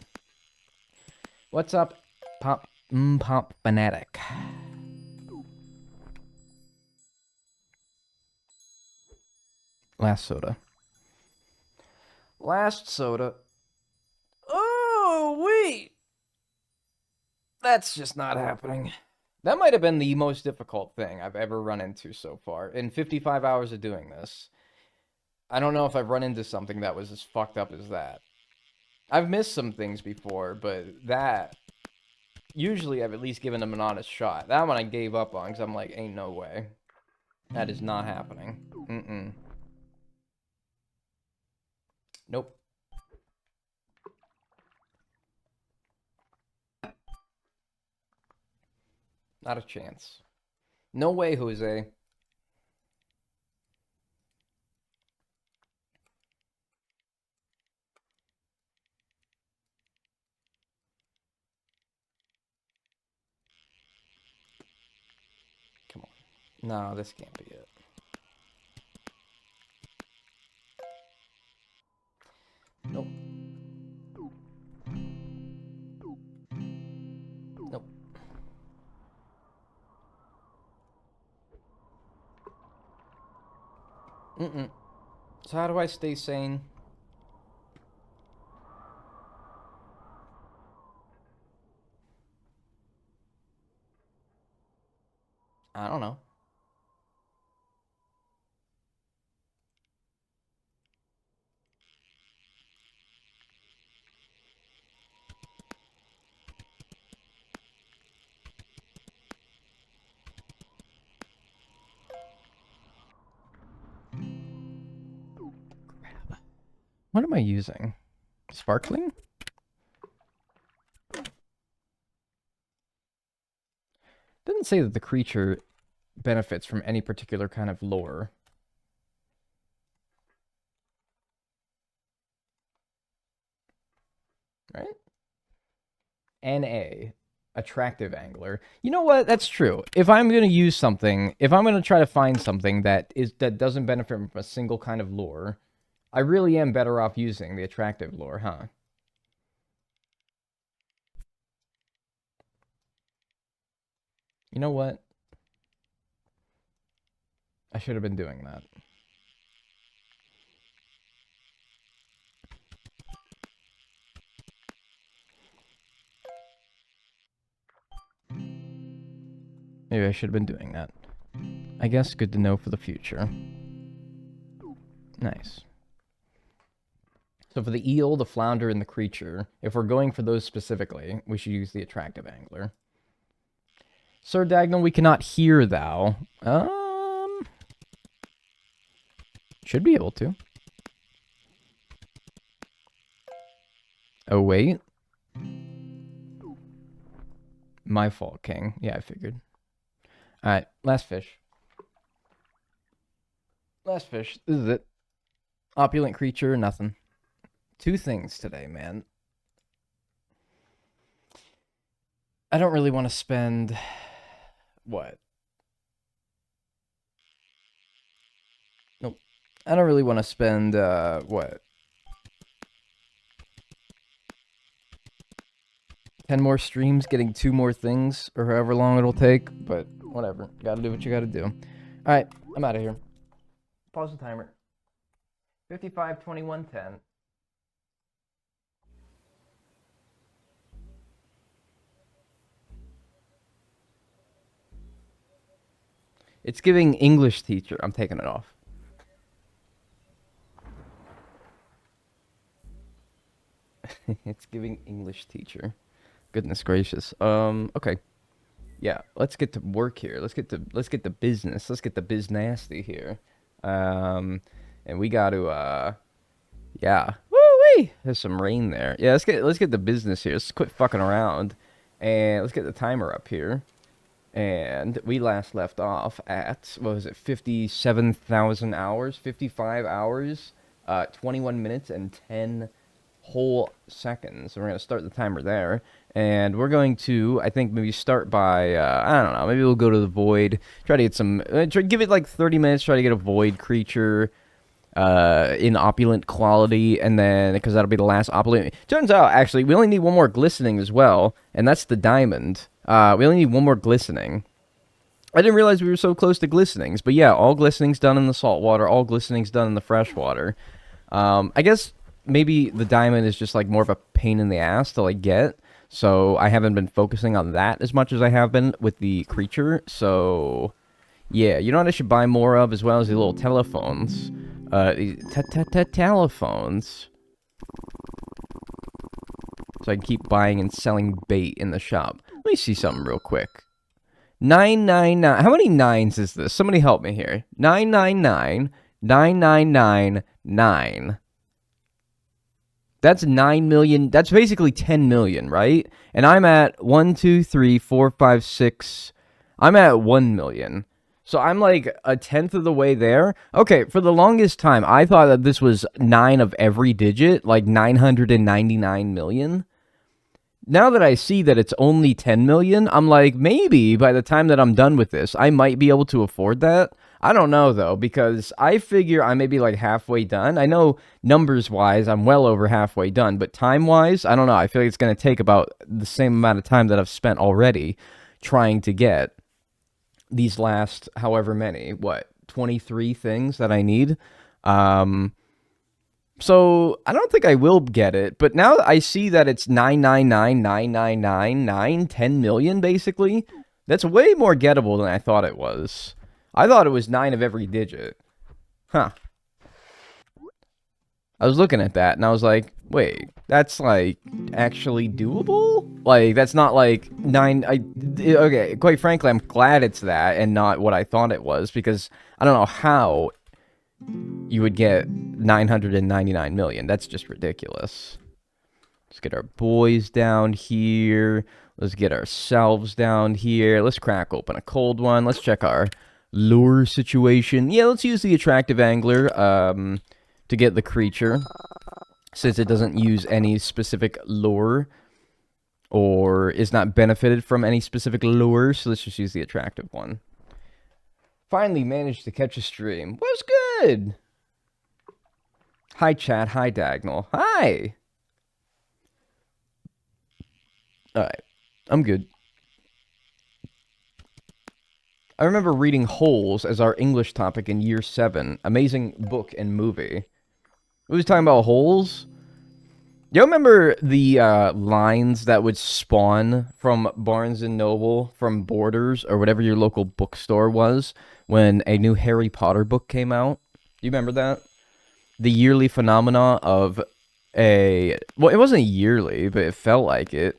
What's up, Pop Fanatic? Last soda. Last soda. Oh, wait! That's just not happening. That might have been the most difficult thing I've ever run into so far in 55 hours of doing this. I don't know if I've run into something that was as fucked up as that. I've missed some things before, but that... Usually I've at least given them an honest shot. That one I gave up on because I'm like, ain't no way. That is not happening. Mm-mm. Nope. Not a chance. No way, Jose. Come on. No, this can't be it. Nope. Nope. Mm-mm. So how do I stay sane? I don't know. What am I using? Sparkling? Didn't say that the creature benefits from any particular kind of lore. Right? NA, attractive angler. You know what? That's true. If I'm going to use something, if I'm going to try to find something that doesn't benefit from a single kind of lore, I really am better off using the attractive lore, huh? You know what? I should have been doing that. Maybe I should have been doing that. I guess good to know for the future. Nice. So for the eel, the flounder, and the creature, if we're going for those specifically, we should use the attractive angler. Sir Dagnall, we cannot hear thou. Should be able to. Oh, wait. My fault, King. Yeah, I figured. Alright, last fish. Last fish. This is it. Opulent creature, nothing. 2 things today, man. I don't really want to spend... What? Nope. I don't really want to spend, what? 10 more streams getting 2 more things, or however long it'll take, but whatever. Gotta do what you gotta do. Alright, I'm out of here. Pause the timer. 55:21:10. It's giving English teacher. I'm taking it off. It's giving English teacher. Goodness gracious. Okay. Yeah, let's get to work here. Let's get to business. Let's get the biz nasty here. And we got to yeah. Woo-wee! There's some rain there. Yeah, let's get the business here. Let's quit fucking around. And let's get the timer up here. And we last left off at, what was it, 57,000 hours? 55 hours, 21 minutes, and 10 whole seconds. So we're going to start the timer there. And we're going to, I think, maybe start by, I don't know, maybe we'll go to the void. Try to get some, give it like 30 minutes, try to get a void creature in opulent quality, and then, because that'll be the last opulent. Turns out, actually, we only need one more glistening as well, and that's the diamond. We only need one more glistening. I didn't realize we were so close to glistenings, but yeah, all glistening's done in the salt water, all glistening's done in the fresh water. I guess maybe the diamond is just like more of a pain in the ass to like get, so I haven't been focusing on that as much as I have been with the creature, so yeah, you know what I should buy more of as well as the little telephones. Telephones. So I can keep buying and selling bait in the shop. Let me see something real quick. 999. How many nines is this? Somebody help me here. 999. 9999. That's 9 million. That's basically 10 million, right? And I'm at 1, 2, 3, 4, 5, 6. I'm at 1 million. So I'm like a tenth of the way there. Okay, for the longest time, I thought that this was 9 of every digit, like 999 million. Now that I see that it's only 10 million, I'm like, maybe by the time that I'm done with this, I might be able to afford that. I don't know, though, because I figure I may be like halfway done. I know numbers-wise, I'm well over halfway done, but time-wise, I don't know. I feel like it's going to take about the same amount of time that I've spent already trying to get these last however many, 23 things that I need. So I don't think I will get it, but now I see that it's 999,999,9, 10 million basically. That's way more gettable than I thought it was. I thought it was 9 of every digit. Huh. I was looking at that and I was like, wait, that's like actually doable? Like, that's not like 9. Okay, quite frankly, I'm glad it's that and not what I thought it was, because I don't know how you would get 999 million. That's just ridiculous. Let's get our boys down here. Let's get ourselves down here. Let's crack open a cold one. Let's check our lure situation. Yeah, let's use the attractive angler to get the creature, since it doesn't use any specific lure or is not benefited from any specific lure. So let's just use the attractive one. Finally managed to catch a stream. What's good? Hi, chat. Hi, Dagnall. Hi. Alright. I'm good. I remember reading Holes as our English topic in year 7. Amazing book and movie. We was talking about holes? You remember the lines that would spawn from Barnes & Noble, from Borders, or whatever your local bookstore was, when a new Harry Potter book came out? You remember that? The yearly phenomena of a... Well, it wasn't yearly, but it felt like it.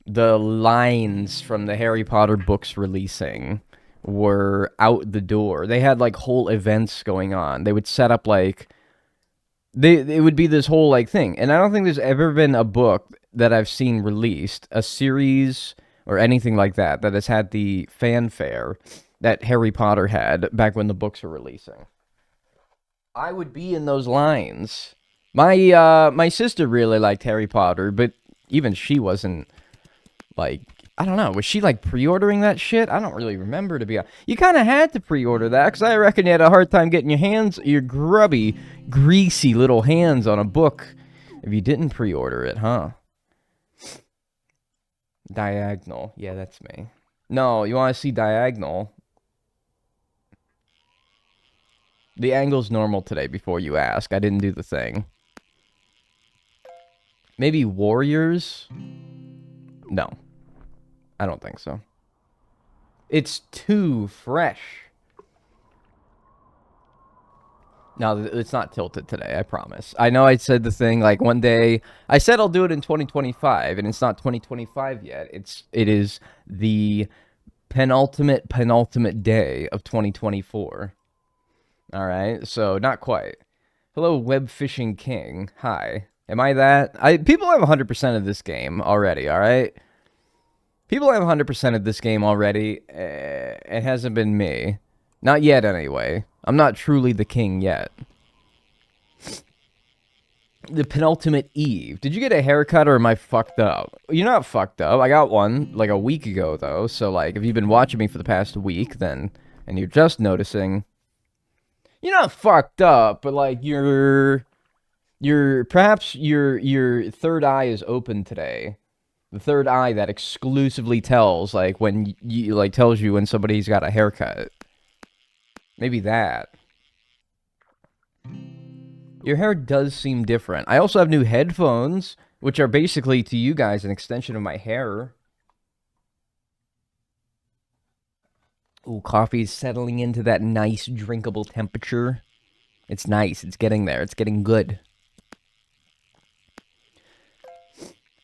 The lines from the Harry Potter books releasing were out the door. They had, like, whole events going on. They would set up, like... It would be this whole, like, thing. And I don't think there's ever been a book that I've seen released, a series or anything like that, that has had the fanfare that Harry Potter had back when the books were releasing. I would be in those lines. My sister really liked Harry Potter, but even she wasn't, like, I don't know, was she, like, pre-ordering that shit? I don't really remember, to be honest. You kind of had to pre-order that, because I reckon you had a hard time getting your grubby, greasy little hands on a book if you didn't pre-order it, huh? Diagonal. Yeah, that's me. No, you want to see Diagonal? The angle's normal today before you ask. I didn't do the thing. Maybe Warriors? No. I don't think so. It's too fresh. No, it's not tilted today, I promise. I know I said the thing, like, one day... I said I'll do it in 2025, and it's not 2025 yet. It is the penultimate day of 2024. Alright, so not quite. Hello, WEBFISHING King. Hi. Am I that? People have 100% of this game already, alright? People have 100% of this game already. It hasn't been me. Not yet, anyway. I'm not truly the king yet. The penultimate Eve. Did you get a haircut or am I fucked up? You're not fucked up. I got one, like, a week ago, though. So, like, if you've been watching me for the past week, then... And you're just noticing... You're not fucked up, but, like, perhaps your third eye is open today. The third eye that exclusively tells, like, when you, like, tells you when somebody's got a haircut. Maybe that. Your hair does seem different. I also have new headphones, which are basically, to you guys, an extension of my hair. Ooh, coffee is settling into that nice, drinkable temperature. It's nice. It's getting there. It's getting good.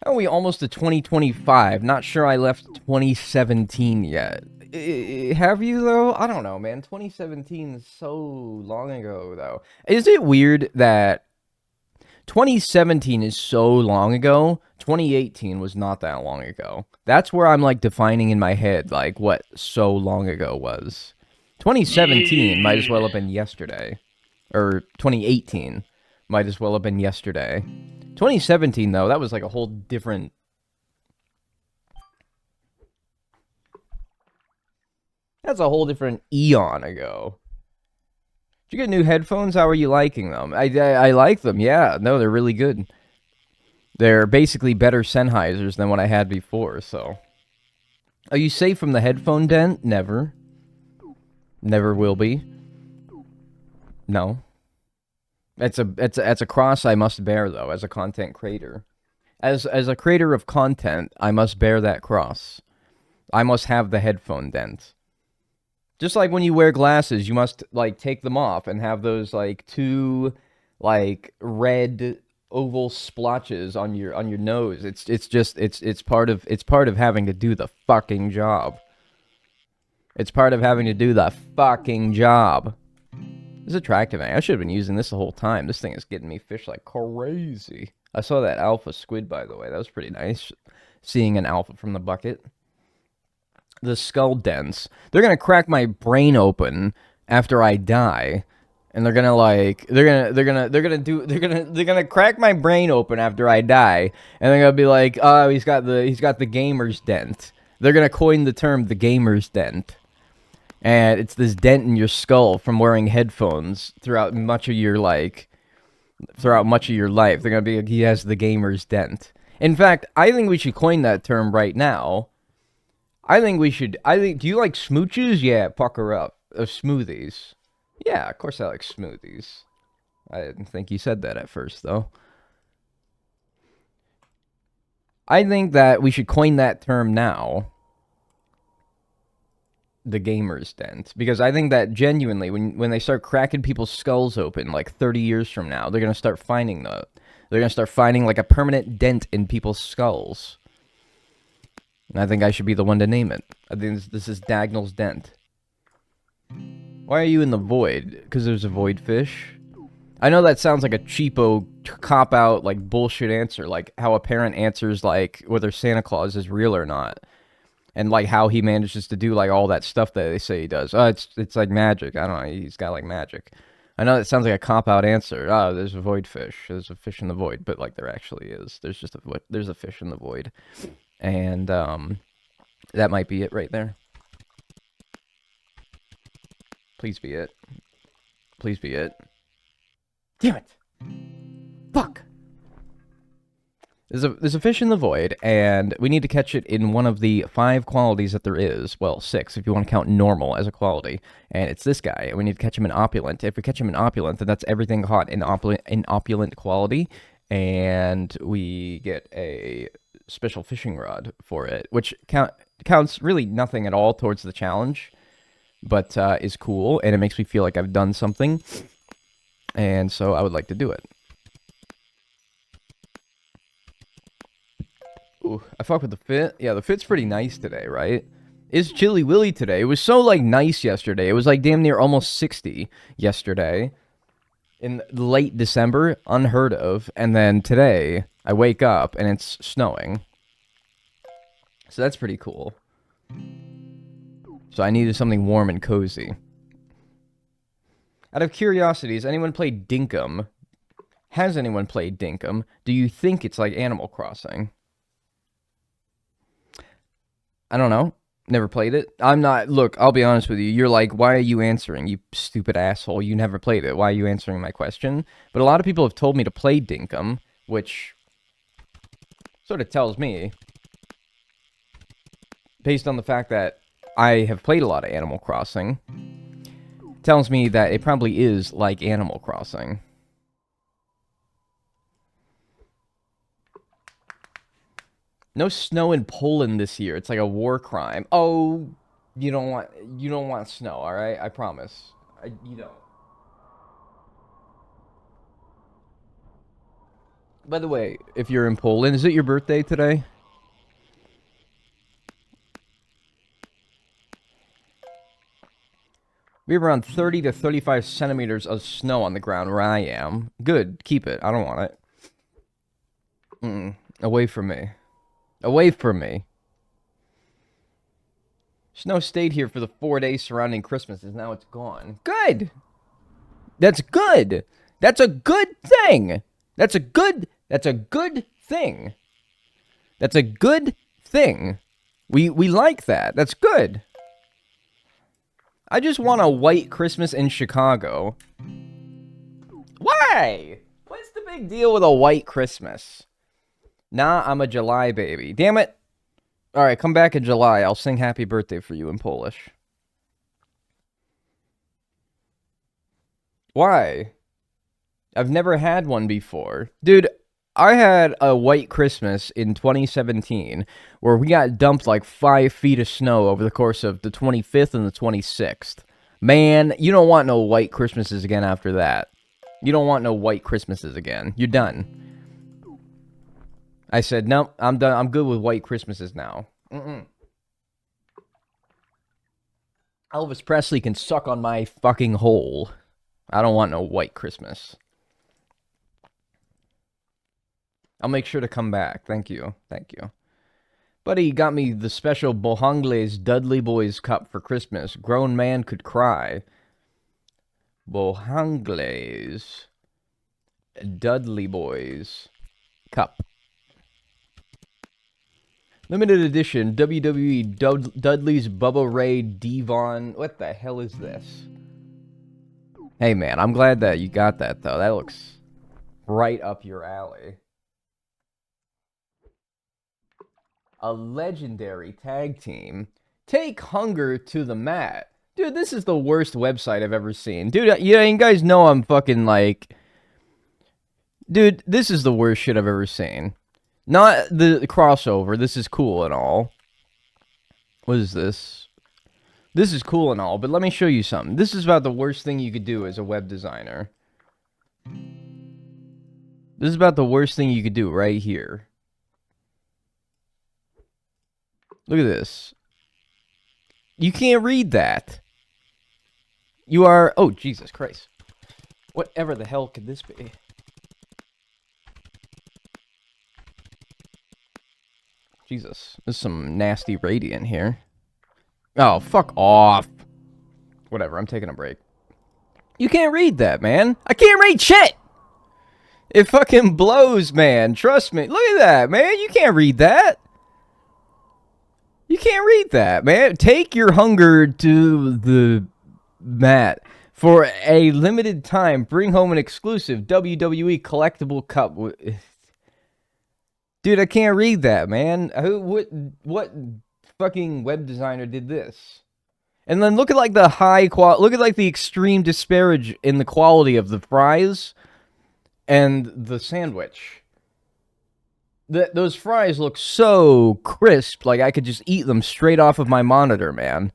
How are we almost to 2025? Not sure I left 2017 yet. Have you, though? I don't know, man. 2017 is so long ago, though. Is it weird that 2017 is so long ago? 2018 was not that long ago. That's where I'm, like, defining in my head, like, what so long ago was. 2017 might as well have been yesterday. Or 2018 might as well have been yesterday. 2017, though, that was, like, a whole different... That's a whole different eon ago. Did you get new headphones? How are you liking them? I like them, yeah. No, they're really good. They're basically better Sennheisers than what I had before, so... Are you safe from the headphone dent? Never. Never will be. No. It's a cross I must bear, though, as a content creator. As a creator of content, I must bear that cross. I must have the headphone dent. Just like when you wear glasses, you must, like, take them off and have those, like, two, like, red oval splotches on your nose. It's part of having to do the fucking job. It's part of having to do the fucking job. It's attractive, man. I should have been using this the whole time. This thing is getting me fish like crazy. I saw that alpha squid, by the way. That was pretty nice. seeing an alpha from the bucket. The skull dents. They're gonna crack my brain open after I die. And they're gonna crack my brain open after I die, and they're gonna be like, oh, he's got the gamer's dent. They're gonna coin the term the gamer's dent, and it's this dent in your skull from wearing headphones throughout much of your life. They're gonna be like, he has the gamer's dent. In fact, I think we should coin that term right now. Do you like smooches? Yeah, pucker up. Smoothies. Yeah, of course I like smoothies. I didn't think you said that at first, though. I think that we should coin that term now. The gamer's dent. Because I think that genuinely, when they start cracking people's skulls open, like 30 years from now, they're going to start finding They're going to start finding, like, a permanent dent in people's skulls. And I think I should be the one to name it. I think this is Dagnall's dent. Why are you in the void? Because there's a void fish? I know that sounds like a cheapo, cop-out, like, bullshit answer. Like, how a parent answers, like, whether Santa Claus is real or not. And, like, how he manages to do, like, all that stuff that they say he does. Oh, it's like magic. I don't know. He's got, like, magic. I know that sounds like a cop-out answer. Oh, there's a void fish. There's a fish in the void. But, like, there actually is. There's a fish in the void. And, that might be it right there. Please be it. Please be it. Damn it! Fuck! There's a fish in the void, and we need to catch it in one of the 5 qualities that there is. Well, 6, if you want to count normal as a quality. And it's this guy, and we need to catch him in opulent. If we catch him in opulent, then that's everything caught in opulent quality, and we get a special fishing rod for it, which counts really nothing at all towards the challenge. But is cool, and it makes me feel like I've done something, and so I would like to do it. Ooh, I fuck with the fit. Yeah, the fit's pretty nice today, right? It's Chilly Willy today. It was so, like, nice yesterday. It was, like, damn near almost 60 yesterday. In late December, unheard of. And then today, I wake up, and it's snowing. So that's pretty cool. So I needed something warm and cozy. Out of curiosity, has anyone played Dinkum? Has anyone played Dinkum? Do you think it's like Animal Crossing? I don't know. Never played it. I'm not... Look, I'll be honest with you. You're like, why are you answering, you stupid asshole? You never played it. Why are you answering my question? But a lot of people have told me to play Dinkum, which sort of tells me, based on the fact that I have played a lot of Animal Crossing, tells me that it probably is like Animal Crossing. No snow in Poland this year. It's like a war crime. Oh, you don't want snow, all right? I promise. You don't. By the way, if you're in Poland, is it your birthday today? We have around 30 to 35 centimeters of snow on the ground where I am. Good, keep it. I don't want it. Away from me. Away from me. Snow stayed here for the 4 days surrounding Christmas, and now it's gone. Good! That's good! That's a good thing! That's a good thing. That's a good thing. We like that. That's good. I just want a white Christmas in Chicago. Why? What's the big deal with a white Christmas? Nah, I'm a July baby. Damn it. Alright, come back in July. I'll sing happy birthday for you in Polish. Why? I've never had one before. Dude, I had a white Christmas in 2017 where we got dumped like 5 feet of snow over the course of the 25th and the 26th. Man, you don't want no white Christmases again after that. You don't want no white Christmases again. You're done. I said, nope, I'm done. I'm good with white Christmases now. Elvis Presley can suck on my fucking hole. I don't want no white Christmas. I'll make sure to come back. Thank you. Thank you. Buddy got me the special Bohangles Dudley Boys cup for Christmas. Grown man could cry. Bohangles Dudley Boys cup. Limited edition WWE Dudley's Bubba Ray Devon. What the hell is this? Hey man, I'm glad that you got that though. That looks right up your alley. A legendary tag team. Take hunger to the mat. Dude, this is the worst website I've ever seen. Dude, you guys know I'm fucking like... Dude, this is the worst shit I've ever seen. Not the crossover. This is cool and all. What is this? This is cool and all, but let me show you something. This is about the worst thing you could do as a web designer. This is about the worst thing you could do right here. Look at this. You can't read that. You are... Oh, Jesus Christ. Whatever the hell could this be? Jesus. There's some nasty radiant here. Oh, fuck off. Whatever, I'm taking a break. You can't read that, man. I can't read shit! It fucking blows, man. Trust me. Look at that, man. You can't read that. You can't read that, man. Take your hunger to the mat. For a limited time, bring home an exclusive WWE collectible cup. Dude, I can't read that, man. What fucking web designer did this? And then look at like the high quality, look at like the extreme disparage in the quality of the fries and the sandwich. Those fries look so crisp, like I could just eat them straight off of my monitor, man.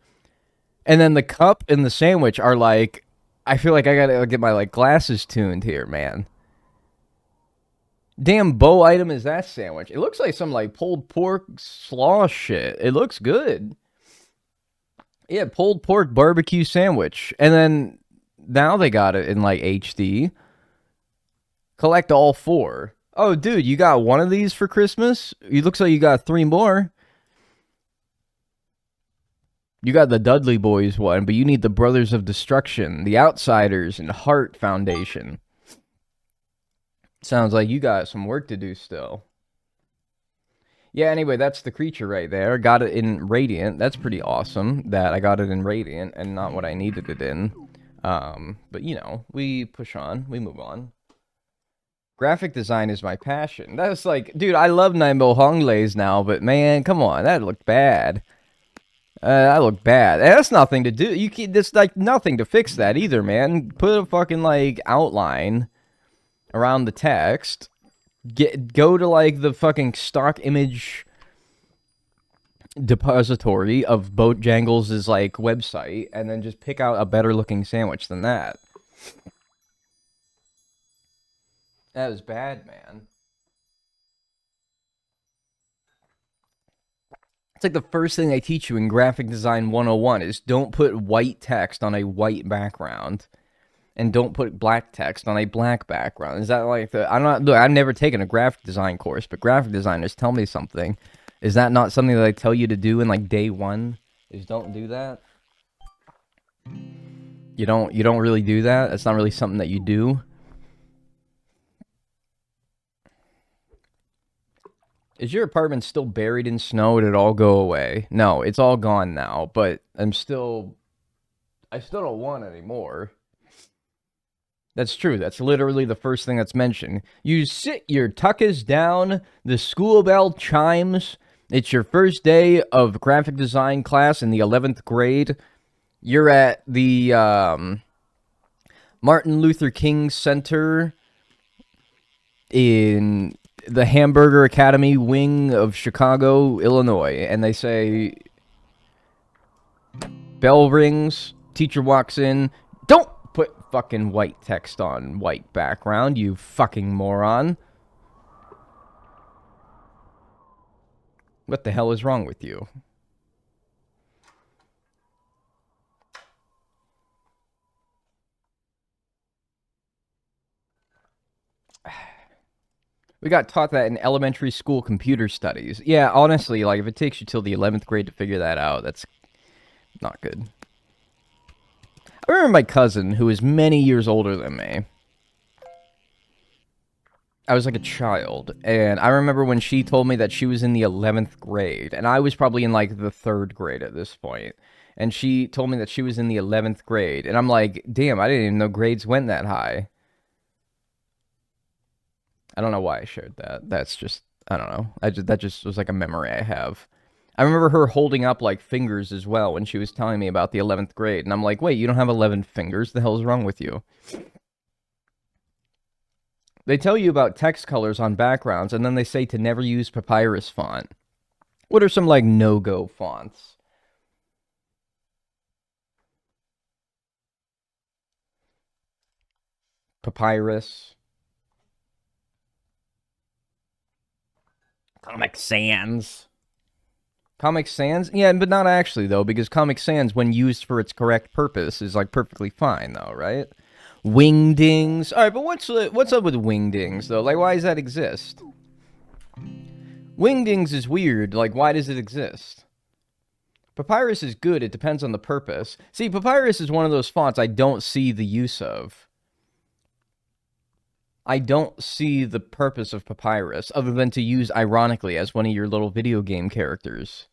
And then the cup and the sandwich are like, I feel like I gotta get my like glasses tuned here, man. Damn bow item is that sandwich? It looks like some like pulled pork slaw shit. It looks good. Yeah, pulled pork barbecue sandwich. And then now they got it in like HD. Collect all 4. Oh, dude, you got one of these for Christmas? It looks like you got 3 more. You got the Dudley Boys one, but you need the Brothers of Destruction, the Outsiders, and Heart Foundation. Sounds like you got some work to do still. Yeah, anyway, that's the creature right there. Got it in Radiant. That's pretty awesome that I got it in Radiant and not what I needed it in. But, you know, we push on. We move on. Graphic design is my passion. That's like, dude, I love Naimbo Hongleis now, but man, come on, that looked bad. That looked bad. And that's nothing to do. You can, there's like nothing to fix that either, man. Put a fucking like outline around the text. Go to like the fucking stock image depository of Bojangles' like website, and then just pick out a better looking sandwich than that. That was bad, man. It's like the first thing they teach you in Graphic Design 101 is don't put white text on a white background. And don't put black text on a black background. Is that like the... Look, I've never taken a graphic design course, but graphic designers tell me something. Is that not something that I tell you to do in like day 1? Is don't do that? You don't really do that? That's not really something that you do? Is your apartment still buried in snow? Did it all go away? No, it's all gone now, but I still don't want any more. That's true. That's literally the first thing that's mentioned. You sit your tuckus down, the school bell chimes. It's your first day of graphic design class in the 11th grade. You're at the Martin Luther King Center in the Hamburger Academy wing of Chicago, Illinois. And they say, bell rings, teacher walks in, don't put fucking white text on white background, you fucking moron. What the hell is wrong with you? We got taught that in elementary school computer studies. Yeah, honestly, like, if it takes you till the 11th grade to figure that out, that's not good. I remember my cousin, who is many years older than me. I was like a child, and I remember when she told me that she was in the 11th grade, and I was probably in, like, the 3rd grade at this point. And she told me that she was in the 11th grade, and I'm like, damn, I didn't even know grades went that high. I don't know why I shared that. That's just, I don't know. That just was like a memory I have. I remember her holding up, like, fingers as well when she was telling me about the 11th grade. And I'm like, wait, you don't have 11 fingers? The hell is wrong with you? They tell you about text colors on backgrounds, and then they say to never use papyrus font. What are some, like, no-go fonts? Papyrus. Comic Sans. Comic Sans? Yeah, but not actually, though, because Comic Sans, when used for its correct purpose, is, like, perfectly fine, though, right? Wingdings. Alright, but what's up with wingdings, though? Like, why does that exist? Wingdings is weird. Like, why does it exist? Papyrus is good. It depends on the purpose. See, Papyrus is one of those fonts I don't see the use of. I don't see the purpose of Papyrus, other than to use ironically as one of your little video game characters.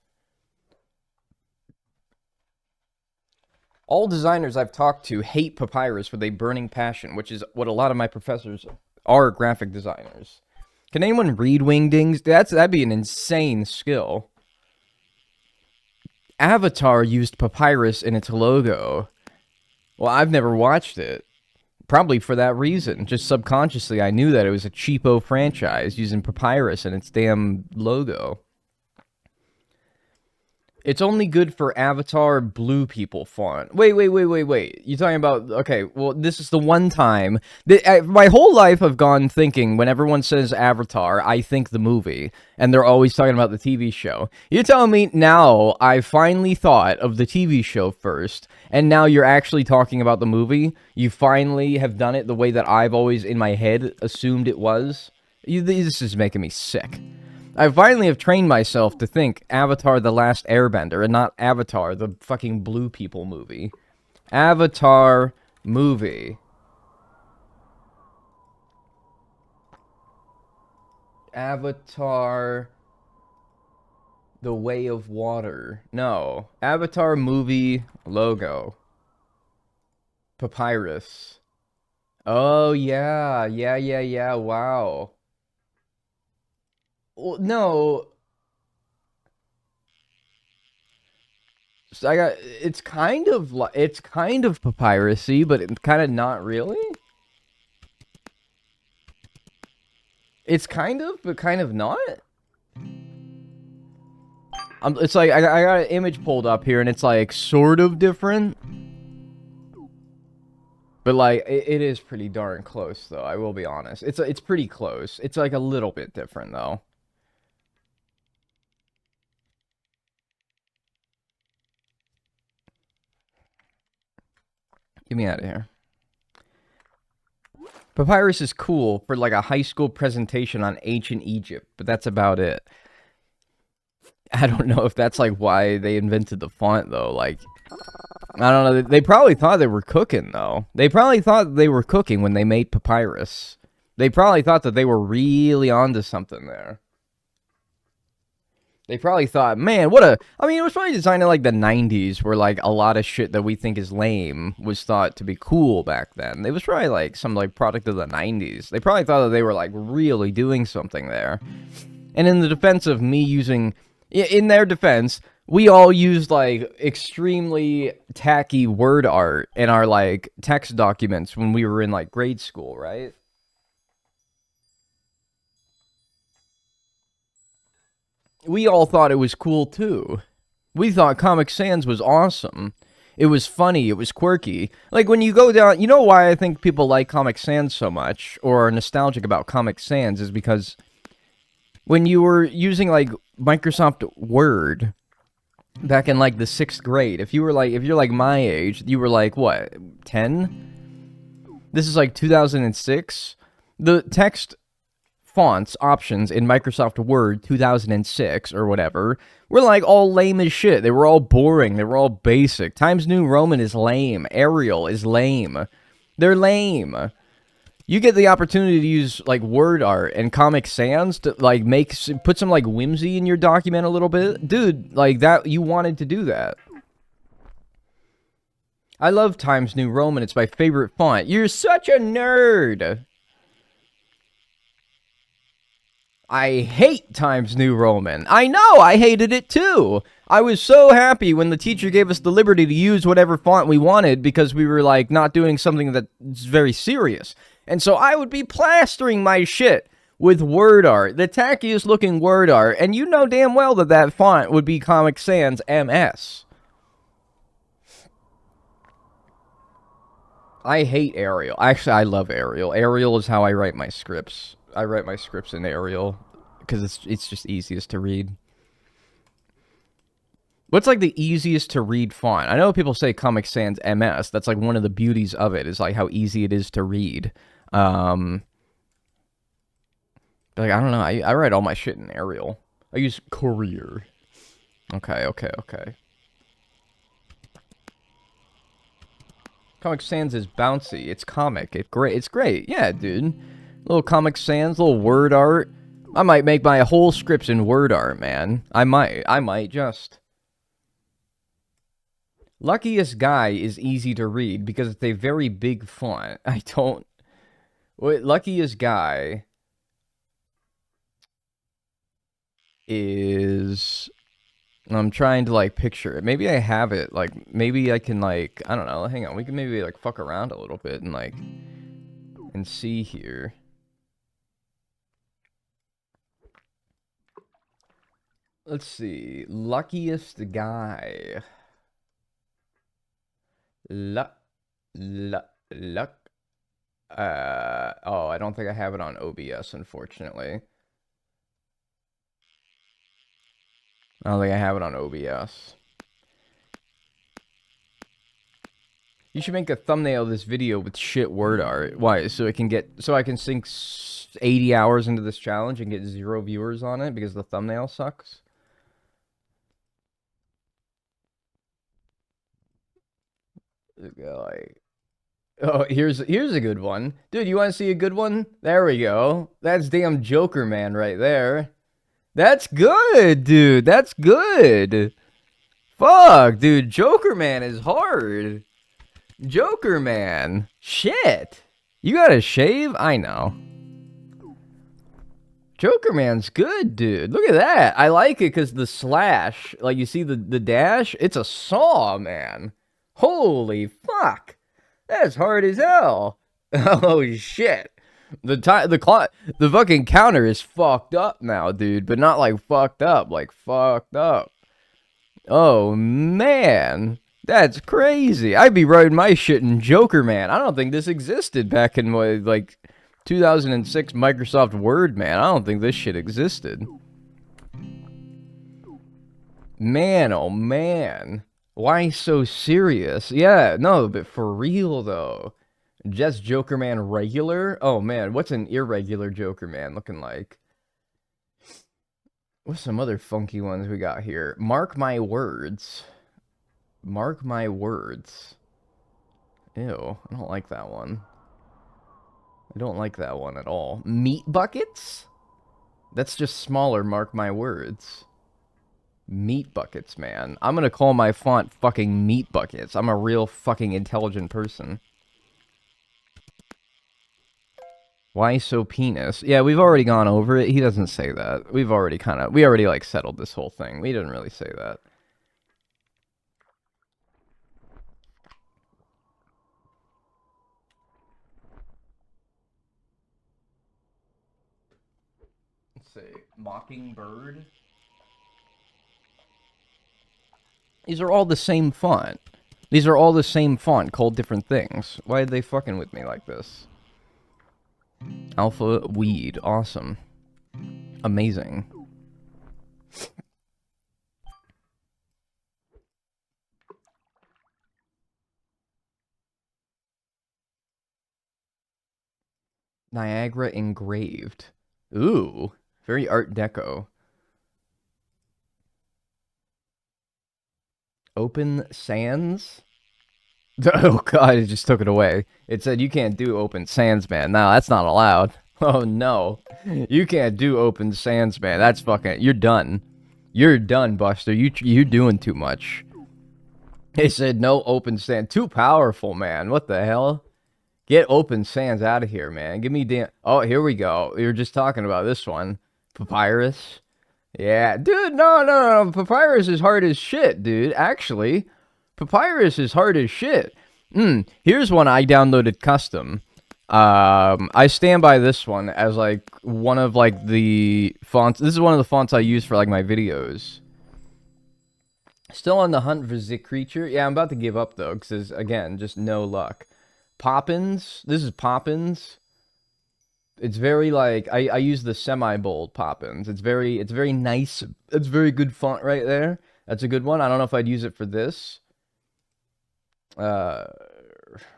All designers I've talked to hate Papyrus with a burning passion, which is what a lot of my professors are graphic designers. Can anyone read Wingdings? That'd be an insane skill. Avatar used Papyrus in its logo. Well, I've never watched it. Probably for that reason. Just subconsciously, I knew that it was a cheapo franchise using Papyrus in its damn logo. It's only good for Avatar blue people font. Wait. You're talking about... Okay, well, this is the one time... my whole life I've gone thinking, when everyone says Avatar, I think the movie. And they're always talking about the TV show. You're telling me now I finally thought of the TV show first, and now you're actually talking about the movie? You finally have done it the way that I've always, in my head, assumed it was? This is making me sick. I finally have trained myself to think Avatar The Last Airbender and not Avatar, the fucking blue people movie. Avatar movie. Avatar The Way of Water. No. Avatar movie logo. Papyrus. Oh, yeah. Yeah. Wow. Well, no. So it's kind of papyrusy, but it's kind of not really. It's kind of, but kind of not. It's like I got an image pulled up here, and it's like sort of different. But like it is pretty darn close, though. I will be honest. It's pretty close. It's like a little bit different, though. Get me out of here. Papyrus is cool for like a high school presentation on ancient Egypt, but that's about it. I don't know if that's like why they invented the font, though. Like, I don't know. They probably thought they were cooking, though. They probably thought they were cooking when they made Papyrus. They probably thought that they were really onto something there. They probably thought, man, I mean, it was probably designed in, like, the 90s, where, like, a lot of shit that we think is lame was thought to be cool back then. It was probably, like, some, like, product of the 90s. They probably thought that they were, like, really doing something there. And in the defense of me using... In their defense, we all used, like, extremely tacky word art in our, like, text documents when we were in, like, grade school, right? We all thought it was cool, too. We thought Comic Sans was awesome. It was funny, it was quirky. Like, when you go down... You know why I think people like Comic Sans so much, or are nostalgic about Comic Sans, is because when you were using, like, Microsoft Word back in, like, the 6th grade, if you're, like, my age, you were, like, what, 10? This is, like, 2006? The text fonts options in Microsoft Word 2006 or whatever were like all lame as shit. They were all boring. They were all basic. Times New Roman is lame. Arial is lame. They're lame. You get the opportunity to use like word art and Comic Sans to like put some like whimsy in your document a little bit. Dude, like that, you wanted to do that. I love Times New Roman. It's my favorite font. You're such a nerd. I hate Times New Roman. I know, I hated it too. I was so happy when the teacher gave us the liberty to use whatever font we wanted because we were like not doing something that's very serious. And so I would be plastering my shit with word art, the tackiest looking word art, and you know damn well that that font would be Comic Sans MS. I hate Arial. Actually, I love Arial. Arial is how I write my scripts. I write my scripts in Arial because it's just easiest to read. What's like the easiest to read font? I know people say Comic Sans MS. That's like one of the beauties of it is like how easy it is to read. Like I don't know. I write all my shit in Arial. I use Courier. Okay. Comic Sans is bouncy. It's comic. It's great. Yeah, dude. Little Comic Sans, little word art. I might make my whole scripts in word art, man. I might just. Luckiest Guy is easy to read because it's a very big font. I don't... Wait, Luckiest Guy is... I'm trying to, like, picture it. Maybe I have it. Like, maybe I can, like... I don't know. Hang on. We can maybe, like, fuck around a little bit and, like... And see here. Let's see. Luckiest Guy. Luck. Oh, I don't think I have it on OBS, unfortunately. I don't think I have it on OBS. You should make a thumbnail of this video with shit word art. Why? So I can sink 80 hours into this challenge and get 0 viewers on it because the thumbnail sucks? Like, oh, here's a good one. Dude, you want to see a good one? There we go. That's damn Joker Man right there. That's good, dude. That's good. Fuck, dude. Joker Man is hard. Joker Man. Shit. You gotta shave? I know. Joker Man's good, dude. Look at that. I like it because the slash, like you see the dash, it's a saw, man. Holy fuck. That's hard as hell. Oh shit. The fucking counter is fucked up now, dude, but not like fucked up, like fucked up. Oh man. That's crazy. I'd be writing my shit in Joker Man. I don't think this existed back in like 2006 Microsoft Word, man. I don't think this shit existed. Man, oh man. Why so serious? Yeah, no, but for real though. Just Joker Man regular? Oh man, what's an irregular Joker Man looking like? What's some other funky ones we got here? Mark my words. Mark my words. Ew, I don't like that one. I don't like that one at all. Meat buckets? That's just smaller, mark my words. Meat buckets, man. I'm gonna call my font fucking meat buckets. I'm a real fucking intelligent person. Why so penis? Yeah, we've already gone over it. He doesn't say that. We already like settled this whole thing. We didn't really say that. Let's see. Mockingbird. These are all the same font. These are all the same font called different things. Why are they fucking with me like this? Alpha weed. Awesome. Amazing. Niagara engraved. Ooh, very Art Deco. Open sands? Oh god, it just took it away. It said you can't do open sands, man. No, that's not allowed. Oh no. You can't do open sands, man. That's fucking, you're done. You're done, Buster. You're doing too much. They said no open sand. Too powerful, man. What the hell? Get open sands out of here, man. Give me damn. Oh, here we go. We were just talking about this one. Papyrus. Yeah, dude, no. Papyrus is hard as shit, dude. Actually, Papyrus is hard as shit. Here's one I downloaded custom. I stand by this one as like one of like the fonts. This is one of the fonts I use for like my videos. Still on the hunt for the creature. Yeah, I'm about to give up though, because again, just no luck. Poppins. This is Poppins. It's very like I use the semi-bold Poppins. It's very nice. It's very good font right there. That's a good one. I don't know if I'd use it for this.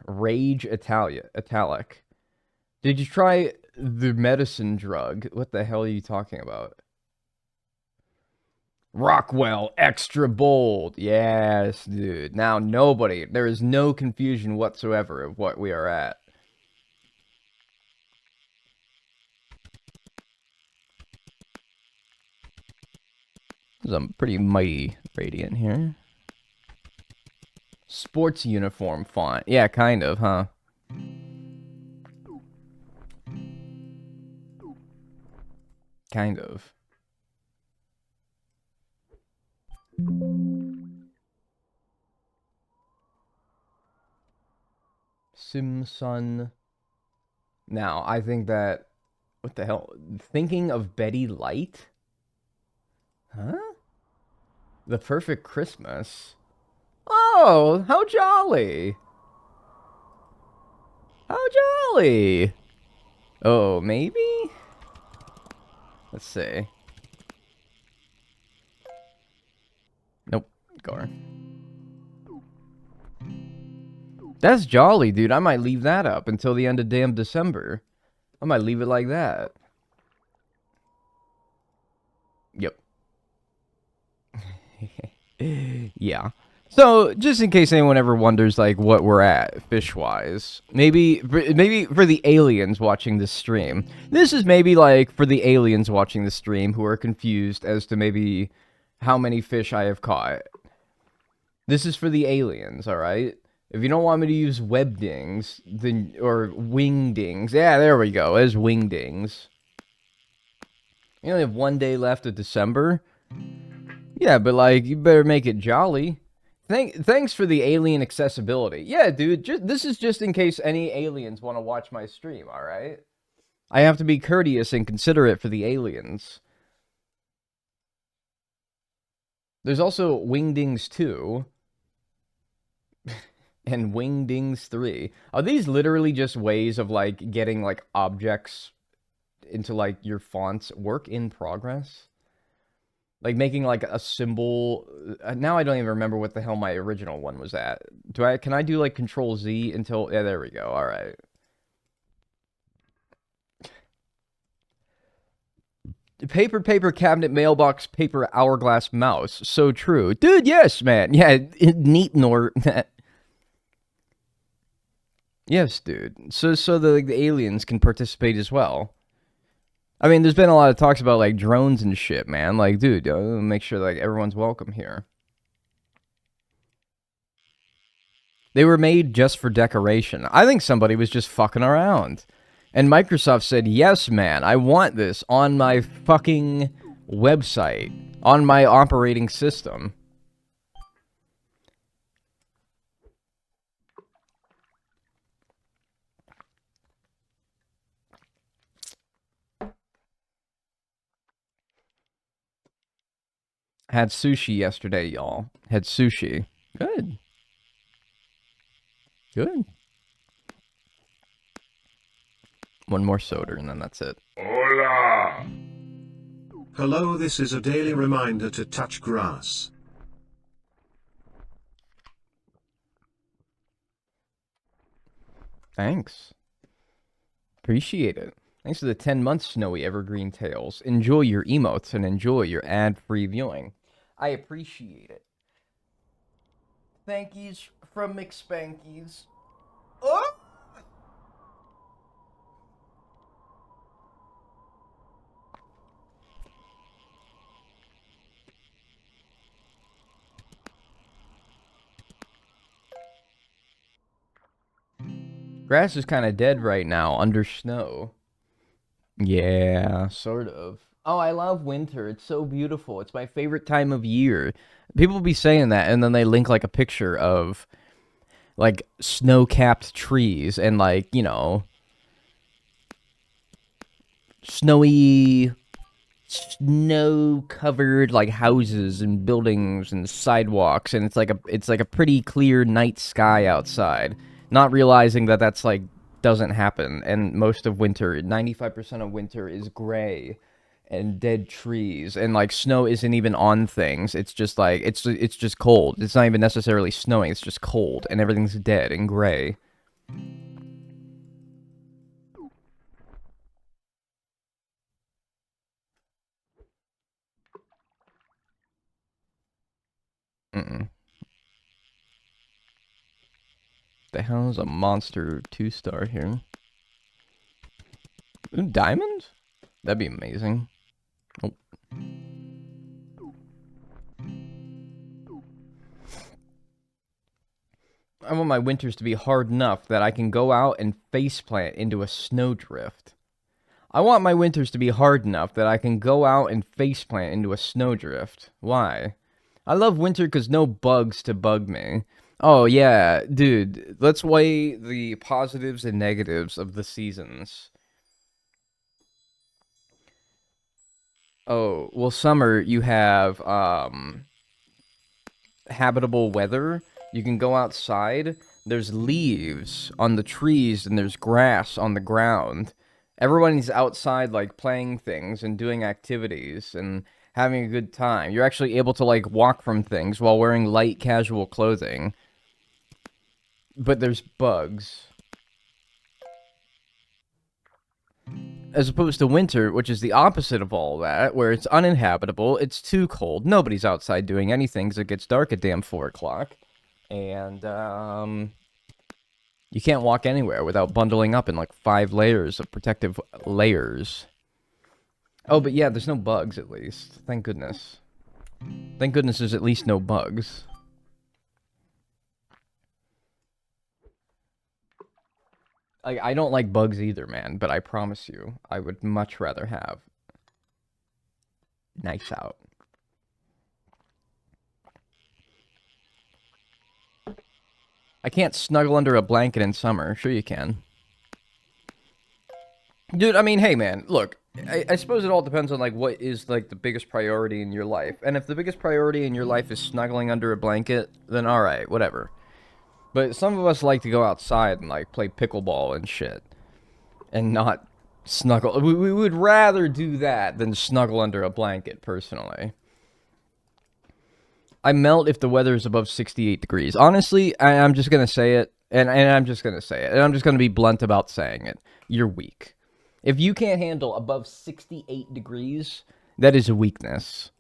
Rage Italic. Did you try the medicine drug? What the hell are you talking about? Rockwell extra bold. Yes, dude. Now there is no confusion whatsoever of what we are at. I'm pretty mighty radiant here. Sports uniform font. Yeah, kind of, huh? Kind of. Simson. Now, I think that... What the hell? Thinking of Betty Light? Huh? The Perfect Christmas? Oh, how jolly! How jolly! Oh, maybe? Let's see. Nope. Gar. That's jolly, dude. I might leave that up until the end of damn December. I might leave it like that. Yep. Yeah. So, just in case anyone ever wonders, like, what we're at, fish-wise, maybe for the aliens watching this stream, this is maybe, like, for the aliens watching the stream who are confused as to maybe how many fish I have caught. This is for the aliens, alright? If you don't want me to use webdings, then, or wingdings, yeah, there we go, there's wingdings. You only have 1 day left of December? Yeah, but, like, you better make it jolly. Thanks for the alien accessibility. Yeah, dude, this is just in case any aliens want to watch my stream, alright? I have to be courteous and considerate for the aliens. There's also Wingdings 2. And Wingdings 3. Are these literally just ways of, like, getting, like, objects into, like, your fonts? Work in progress? Like, making, like, a symbol. Now I don't even remember what the hell my original one was at. Can I do, like, Control Z until... Yeah, there we go. Alright. Paper, cabinet, mailbox, paper, hourglass, mouse. So true. Dude, yes, man. Yeah, neat nor... Yes, dude. So the aliens can participate as well. I mean, there's been a lot of talks about, like, drones and shit, man. Like, dude, make sure, like, everyone's welcome here. They were made just for decoration. I think somebody was just fucking around. And Microsoft said, yes, man, I want this on my fucking website, on my operating system. Had sushi yesterday, y'all. Had sushi. Good. Good. One more soda and then that's it. Hola! Hello, this is a daily reminder to touch grass. Thanks. Appreciate it. Thanks for the 10 months, Snowy Evergreen Tales. Enjoy your emotes and enjoy your ad-free viewing. I appreciate it. Thankies from McSpankies. Oh! Grass is kind of dead right now under snow. Yeah, sort of. Oh, I love winter. It's so beautiful. It's my favorite time of year. People be saying that, and then they link like a picture of like snow-capped trees and like, you know, snowy, snow-covered like houses and buildings and sidewalks, and it's like a pretty clear night sky outside. Not realizing that that's like doesn't happen, and most of winter, 95% of winter is gray and dead trees, and like snow isn't even on things. It's just like it's just cold. It's not even necessarily snowing. It's just cold, and everything's dead and gray. Mm-mm. The hell is a monster 2-star here? Ooh, diamonds? That'd be amazing. Oh. I want my winters to be hard enough that I can go out and faceplant into a snowdrift. I want my winters to be hard enough that I can go out and faceplant into a snowdrift. Why? I love winter because no bugs to bug me. Oh, yeah, dude. Let's weigh the positives and negatives of the seasons. Oh, well, summer, you have, habitable weather. You can go outside. There's leaves on the trees, and there's grass on the ground. Everyone's outside, like, playing things and doing activities and having a good time. You're actually able to, like, walk from things while wearing light, casual clothing. But there's bugs. As opposed to winter, which is the opposite of all that, where it's uninhabitable, it's too cold, nobody's outside doing anything because it gets dark at damn 4 o'clock. And, you can't walk anywhere without bundling up in, like, 5 layers of protective layers. Oh, but yeah, there's no bugs, at least. Thank goodness. Thank goodness there's at least no bugs. I don't like bugs either, man, but I promise you, I would much rather have nice out. I can't snuggle under a blanket in summer. Sure you can. Dude, I mean, hey, man, look, I suppose it all depends on, like, what is, like, the biggest priority in your life. And if the biggest priority in your life is snuggling under a blanket, then alright, whatever. But some of us like to go outside and, like, play pickleball and shit. And not snuggle. We would rather do that than snuggle under a blanket, personally. I melt if the weather is above 68 degrees. Honestly, I'm just going to say it. And I'm just going to say it. And I'm just going to be blunt about saying it. You're weak. If you can't handle above 68 degrees, that is a weakness.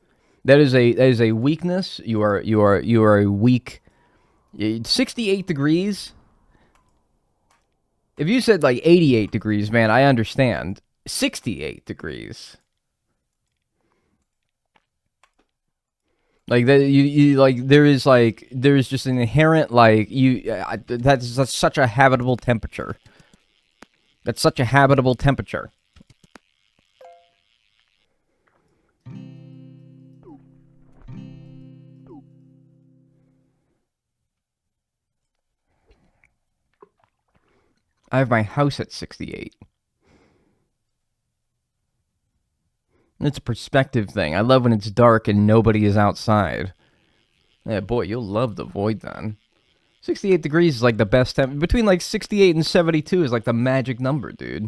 That is a weakness. You are a weak. 68 degrees. If you said like 88 degrees, man, I understand. 68 degrees. Like that, you like there is just an inherent like that's such a habitable temperature. That's such a habitable temperature. I have my house at 68. It's a perspective thing. I love when it's dark and nobody is outside. Yeah, boy, you'll love the void then. 68 degrees is like the best temp. Between like 68 and 72 is like the magic number, dude.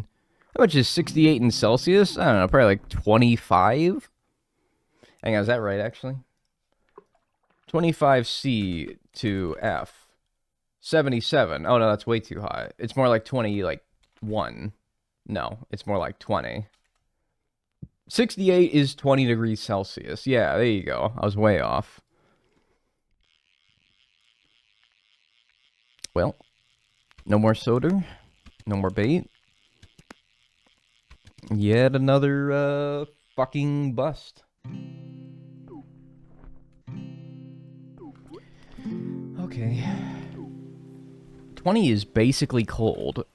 How much is 68 in Celsius? I don't know, probably like 25? Hang on, is that right, actually? 25C to F. 77. Oh, no, that's way too high. It's more like 20, like, 1. No, it's more like 20. 68 is 20 degrees Celsius. Yeah, there you go. I was way off. Well, no more soda. No more bait. Yet another, fucking bust. Okay. 20 is basically cold.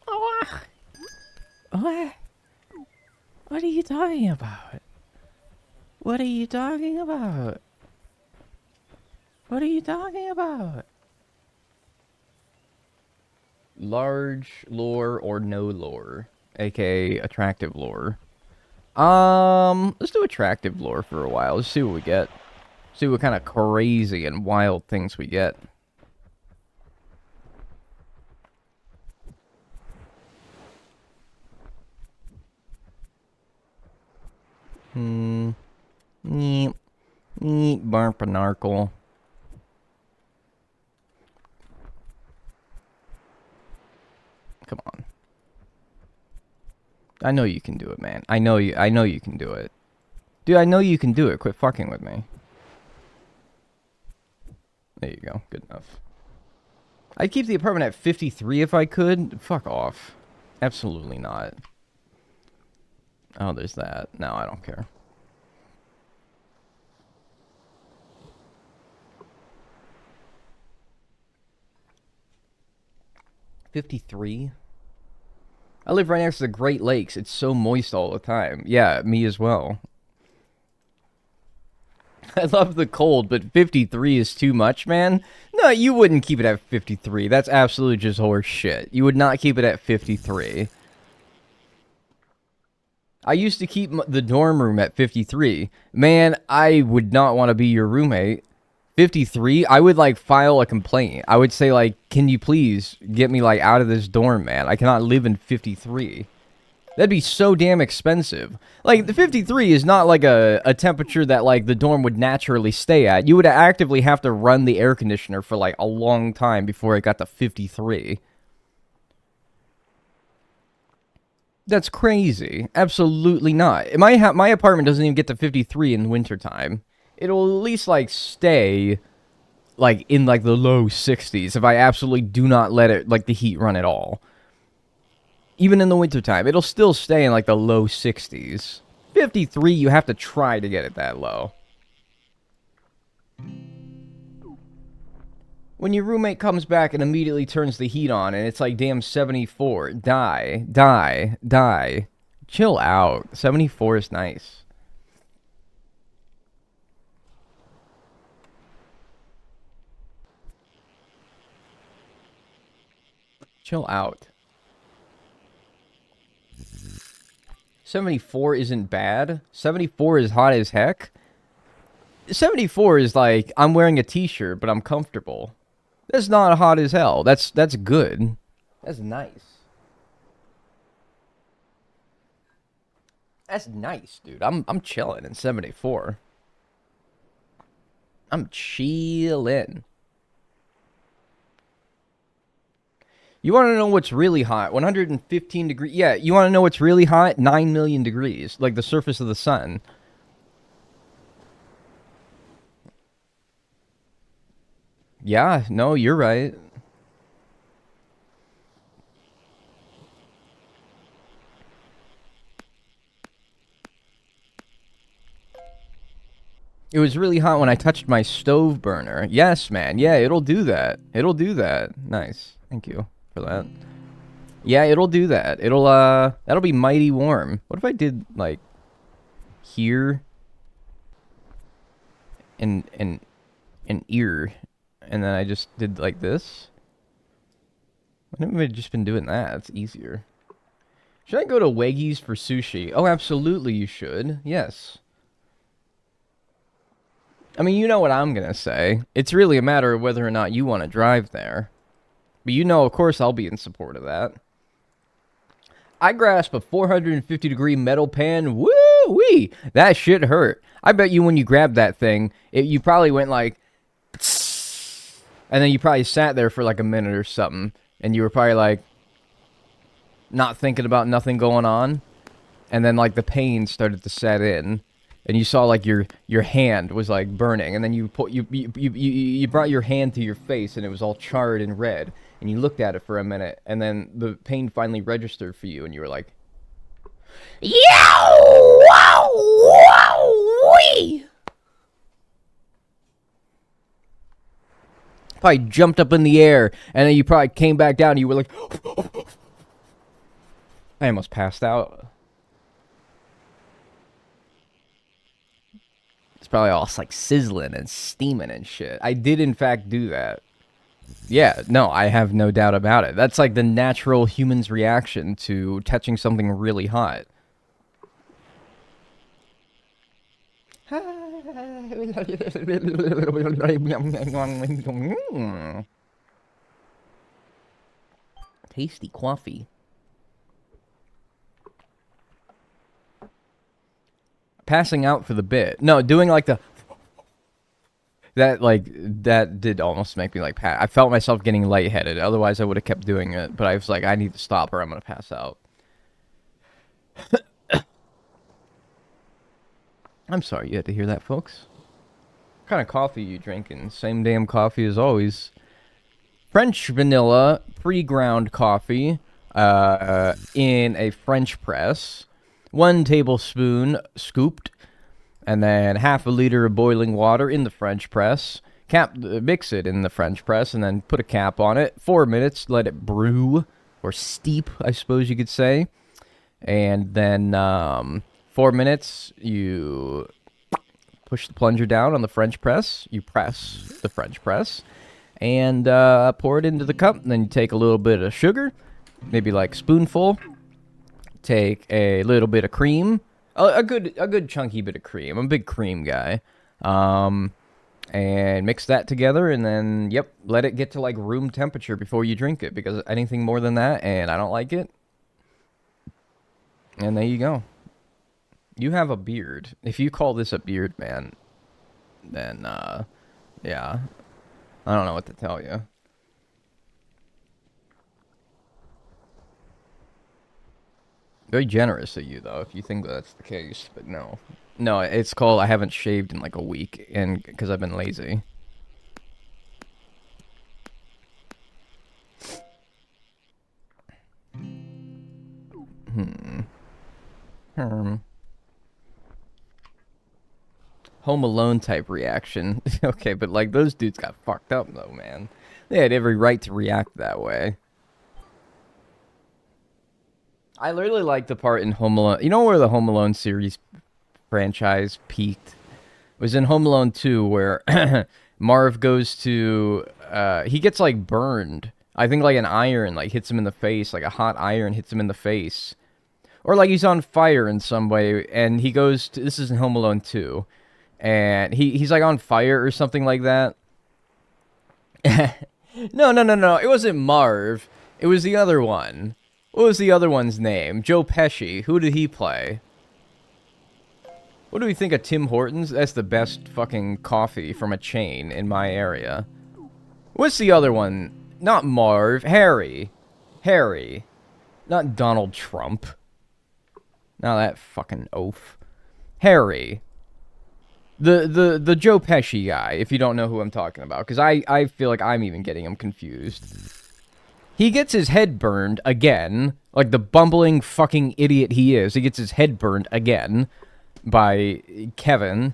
What? What are you talking about? What are you talking about? What are you talking about? Large lore or no lore, aka attractive lore. Let's do attractive lore for a while. Let's see what we get. See what kind of crazy and wild things we get. Neep. Neep, barpanarkle. Come on. I know you can do it, man. I know you can do it. Dude, I know you can do it. Quit fucking with me. There you go. Good enough. I'd keep the apartment at 53 if I could. Fuck off. Absolutely not. Oh, there's that. No, I don't care. $53? I live right next to the Great Lakes. It's so moist all the time. Yeah, me as well. I love the cold, but 53 is too much, man. No, you wouldn't keep it at 53. That's absolutely just horse shit. You would not keep it at 53. I used to keep the dorm room at 53. Man, I would not want to be your roommate. 53, I would, like, file a complaint. I would say, like, can you please get me, like, out of this dorm, man? I cannot live in 53. That'd be so damn expensive. Like, the 53 is not, like, a temperature that, like, the dorm would naturally stay at. You would actively have to run the air conditioner for, like, a long time before it got to 53. That's crazy. Absolutely not. My apartment doesn't even get to 53 in wintertime. It'll at least, like, stay, like, in, like, the low 60s if I absolutely do not let it, like, the heat run at all. Even in the wintertime, it'll still stay in, like, the low 60s. 53, you have to try to get it that low. When your roommate comes back and immediately turns the heat on and it's, like, damn 74, die. Chill out. 74 is nice. Chill out. 74 isn't bad. 74 is hot as heck. 74 is like, I'm wearing a t-shirt, but I'm comfortable. That's not hot as hell. That's good. That's nice. That's nice, dude. I'm chilling in 74. I'm chilling. You want to know what's really hot? 115 degrees. Yeah, you want to know what's really hot? 9 million degrees. Like the surface of the sun. Yeah, no, you're right. It was really hot when I touched my stove burner. Yes, man. Yeah, it'll do that. It'll do that. Nice. Thank you for that. Yeah, it'll do that. That'll be mighty warm. What if I did, like, here and ear, and then I just did like this? Why haven't I just been doing that? It's easier. Should I go to Weggies for sushi? Oh, absolutely you should. Yes. I mean, you know what I'm gonna say. It's really a matter of whether or not you want to drive there. But you know, of course, I'll be in support of that. I grasped a 450-degree metal pan. Woo-wee! That shit hurt. I bet you when you grabbed that thing, you probably went like... And then you probably sat there for like a minute or something. And you were probably like... not thinking about nothing going on, and then like the pain started to set in, and you saw like your hand was like burning, and then you brought your hand to your face, and it was all charred and red, and you looked at it for a minute, and then the pain finally registered for you, and you were like, yow, wow, wow, wee. Probably jumped up in the air, and then you probably came back down, and you were like, I almost passed out. It's probably all like sizzling and steaming and shit. I did in fact do that. Yeah, no, I have no doubt about it. That's like the natural human's reaction to touching something really hot. Tasty coffee. Passing out for the bit. No, doing like the... That did almost make me like I felt myself getting lightheaded. Otherwise, I would have kept doing it. But I was like, I need to stop or I'm going to pass out. I'm sorry you had to hear that, folks. What kind of coffee are you drinking? Same damn coffee as always. French vanilla pre-ground coffee in a French press. 1 tablespoon scooped. And then half a liter of boiling water in the French press. Mix it in the French press and then put a cap on it. 4 minutes, let it brew. Or steep, I suppose you could say. And then 4 minutes, you push the plunger down on the French press. You press the French press. And pour it into the cup. And then you take a little bit of sugar. Maybe like a spoonful. Take a little bit of cream. A good chunky bit of cream. I'm a big cream guy. And mix that together, and then, yep, let it get to, like, room temperature before you drink it, because anything more than that, and I don't like it. And there you go. You have a beard. If you call this a beard, man, then, yeah. I don't know what to tell you. Very generous of you, though, if you think that's the case, but no. No, it's called I haven't shaved in like a week, and because I've been lazy. Home Alone type reaction. Okay, but like those dudes got fucked up though, man. They had every right to react that way. I literally like the part in Home Alone. You know where the Home Alone series franchise peaked? It was in Home Alone 2 where Marv goes to... he gets, like, burned. I think, like, an iron, like, hits him in the face. Like, a hot iron hits him in the face. Or, like, he's on fire in some way, and he goes to... This is in Home Alone 2. And he's, like, on fire or something like that. No. It wasn't Marv. It was the other one. What was the other one's name? Joe Pesci. Who did he play? What do we think of Tim Hortons? That's the best fucking coffee from a chain in my area. What's the other one? Not Marv. Harry. Harry. Not Donald Trump. Now that fucking oaf. Harry. The Joe Pesci guy, if you don't know who I'm talking about. Because I feel like I'm even getting him confused. He gets his head burned again, like the bumbling fucking idiot he is. He gets his head burned again by Kevin.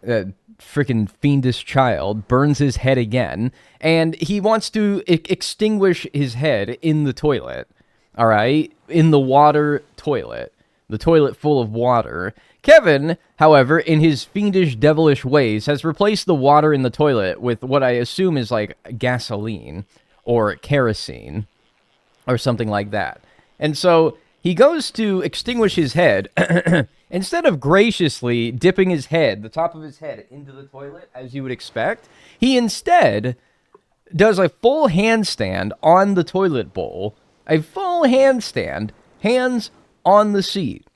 That freaking fiendish child burns his head again, and he wants to extinguish his head in the toilet. All right? In the water toilet. The toilet full of water. Kevin, however, in his fiendish, devilish ways, has replaced the water in the toilet with what I assume is like gasoline. Or kerosene, or something like that. And so, he goes to extinguish his head, instead of graciously dipping his head, the top of his head, into the toilet, as you would expect, he instead does a full handstand on the toilet bowl, a full handstand, hands on the seat,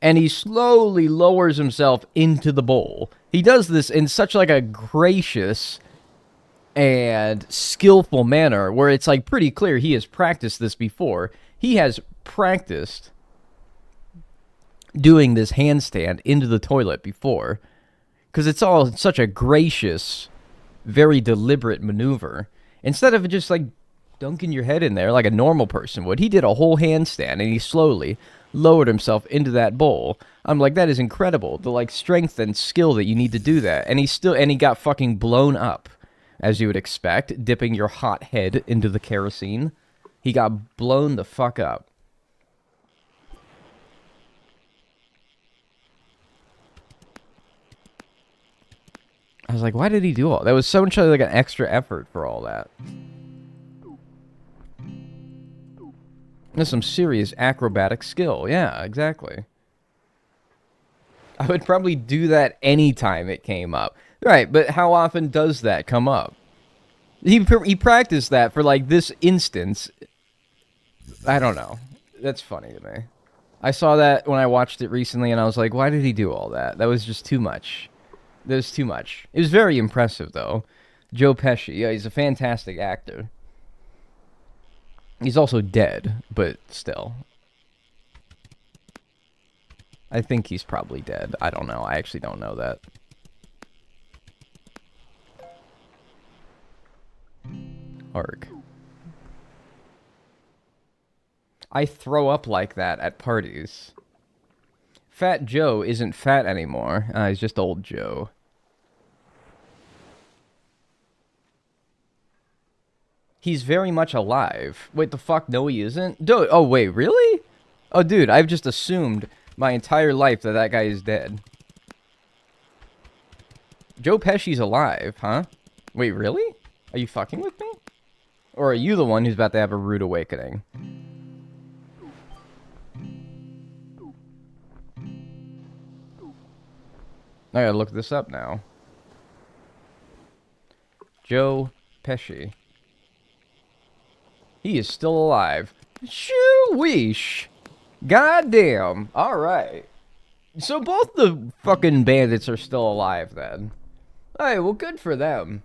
and he slowly lowers himself into the bowl. He does this in such like a gracious and skillful manner where it's like pretty clear he has practiced this before. He has practiced doing this handstand into the toilet before, because it's all such a gracious, very deliberate maneuver. Instead of just like dunking your head in there like a normal person would, he did a whole handstand and he slowly lowered himself into that bowl. I'm like, that is incredible. The like strength and skill that you need to do that. And he got fucking blown up, as you would expect, dipping your hot head into the kerosene. He got blown the fuck up. I was like, why did he do all that? Was so much like an extra effort for all that. There's some serious acrobatic skill. Yeah, exactly. I would probably do that anytime it came up. Right, but how often does that come up? He practiced that for, like, this instance. I don't know. That's funny to me. I saw that when I watched it recently, and I was like, why did he do all that? That was just too much. That was too much. It was very impressive, though. Joe Pesci, yeah, he's a fantastic actor. He's also dead, but still. I think he's probably dead. I don't know. I actually don't know that. Arg. I throw up like that at parties. Fat Joe isn't fat anymore. He's just old Joe. He's very much alive. Wait, the fuck? No, he isn't? Dude, oh, wait, really? Oh, dude, I've just assumed my entire life that that guy is dead. Joe Pesci's alive, huh? Wait, really? Are you fucking with me? Or are you the one who's about to have a rude awakening? I gotta look this up now. Joe Pesci. He is still alive. Shoo-weesh. Goddamn. Alright. So both the fucking bandits are still alive then. Alright, well good for them.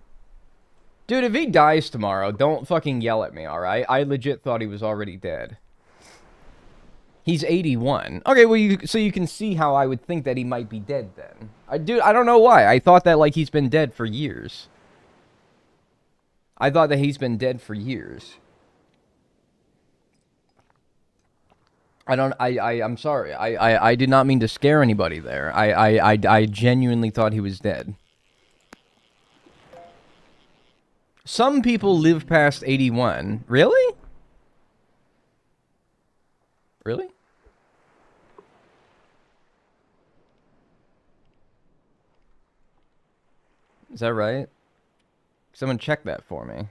Dude, if he dies tomorrow, don't fucking yell at me, alright? I legit thought he was already dead. He's 81. Okay, well, so you can see how I would think that he might be dead then. Dude, I don't know why. I thought that, like, he's been dead for years. I thought that he's been dead for years. I'm sorry. I did not mean to scare anybody there. I genuinely thought he was dead. Some people live past 81. Really? Really? Is that right? Someone check that for me.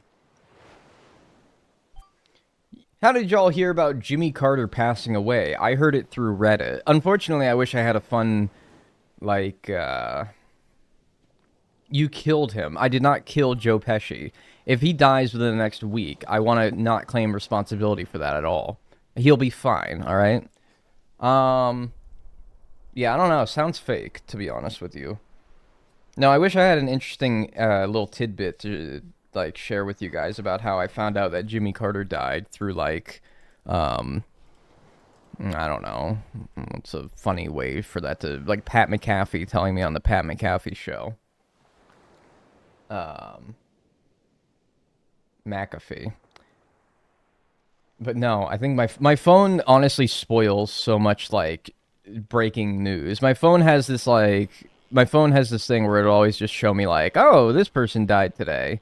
How did y'all hear about Jimmy Carter passing away? I heard it through Reddit. Unfortunately, I wish I had a fun, like, you killed him. I did not kill Joe Pesci. If he dies within the next week, I want to not claim responsibility for that at all. He'll be fine, alright? Yeah, I don't know. Sounds fake, to be honest with you. No, I wish I had an interesting little tidbit to, like, share with you guys about how I found out that Jimmy Carter died through, like, I don't know. It's a funny way for that to, like, Pat McAfee telling me on the Pat McAfee show. McAfee. But no, I think my phone honestly spoils so much, like, breaking news. My phone has this thing where it'll always just show me, like, oh, this person died today.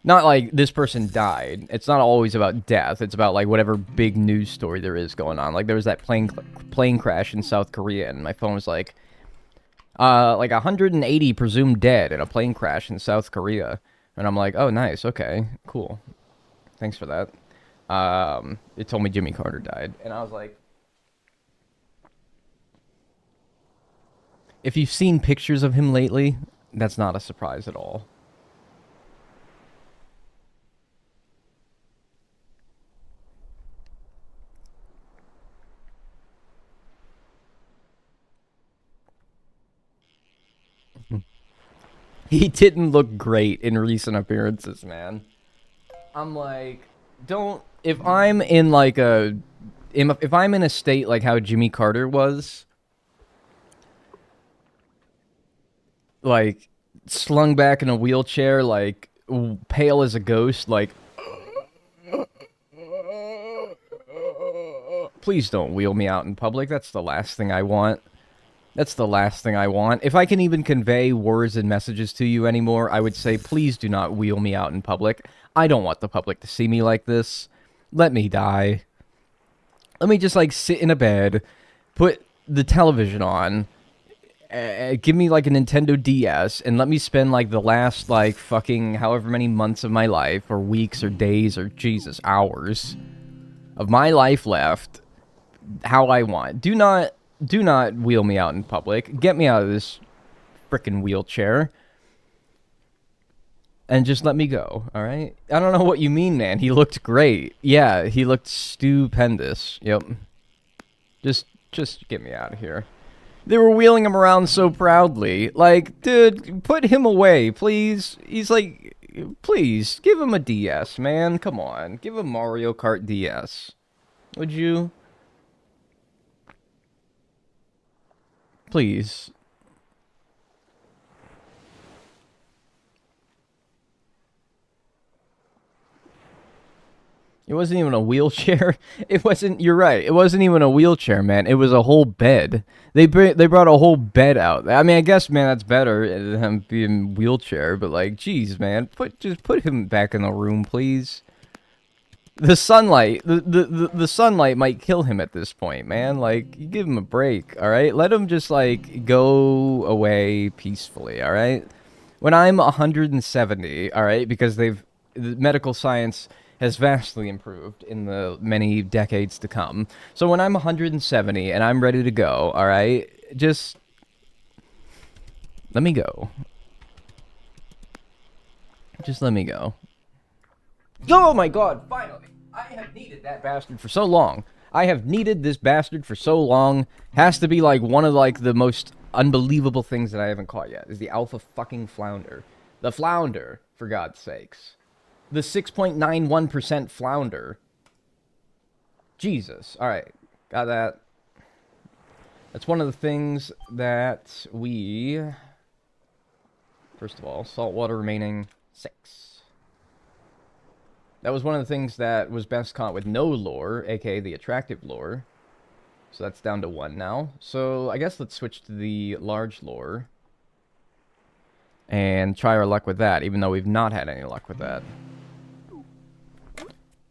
Not like this person died. It's not always about death. It's about, like, whatever big news story there is going on. Like, there was that plane crash in South Korea, and my phone was like 180 presumed dead in a plane crash in South Korea. And I'm like, oh, nice. Okay, cool. Thanks for that. It told me Jimmy Carter died. And I was like, if you've seen pictures of him lately, that's not a surprise at all. He didn't look great in recent appearances, man. I'm like, if I'm in, like, a if I'm in a state like how Jimmy Carter was, like slung back in a wheelchair, like pale as a ghost, like please don't wheel me out in public. That's the last thing I want. That's the last thing I want. If I can even convey words and messages to you anymore, I would say please do not wheel me out in public. I don't want the public to see me like this. Let me die. Let me just like sit in a bed, put the television on, give me like a Nintendo DS, and let me spend like the last like fucking however many months of my life, or weeks, or days, or Jesus, hours of my life left how I want. Do not wheel me out in public. Get me out of this frickin' wheelchair. And just let me go, alright? I don't know what you mean, man. He looked great. Yeah, he looked stupendous. Yep. Just get me out of here. They were wheeling him around so proudly. Like, dude, put him away, please. He's like, please, give him a DS, man. Come on. Give him Mario Kart DS. Would you? Please. It wasn't even a wheelchair. It wasn't. You're right. It wasn't even a wheelchair, man. It was a whole bed. They brought a whole bed out. I mean, I guess, man, that's better than him being wheelchair. But like, geez, man, just put him back in the room, please. The sunlight, the sunlight might kill him at this point, man. Like, you give him a break, all right? Let him just like go away peacefully, all right? When I'm 170, all right, because the medical science has vastly improved in the many decades to come. So when I'm 170 and I'm ready to go, all right, just let me go. Just let me go. Oh my god, finally! I have needed that bastard for so long. I have needed this bastard for so long. Has to be like one of like the most unbelievable things that I haven't caught yet. Is the alpha fucking flounder. The flounder, for God's sakes. The 6.91% flounder. Jesus. Alright. Got that. That's one of the things that we... First of all, saltwater remaining 6. That was one of the things that was best caught with no lure, aka the attractive lure. So that's down to 1 now. So I guess let's switch to the large lure. And try our luck with that, even though we've not had any luck with that.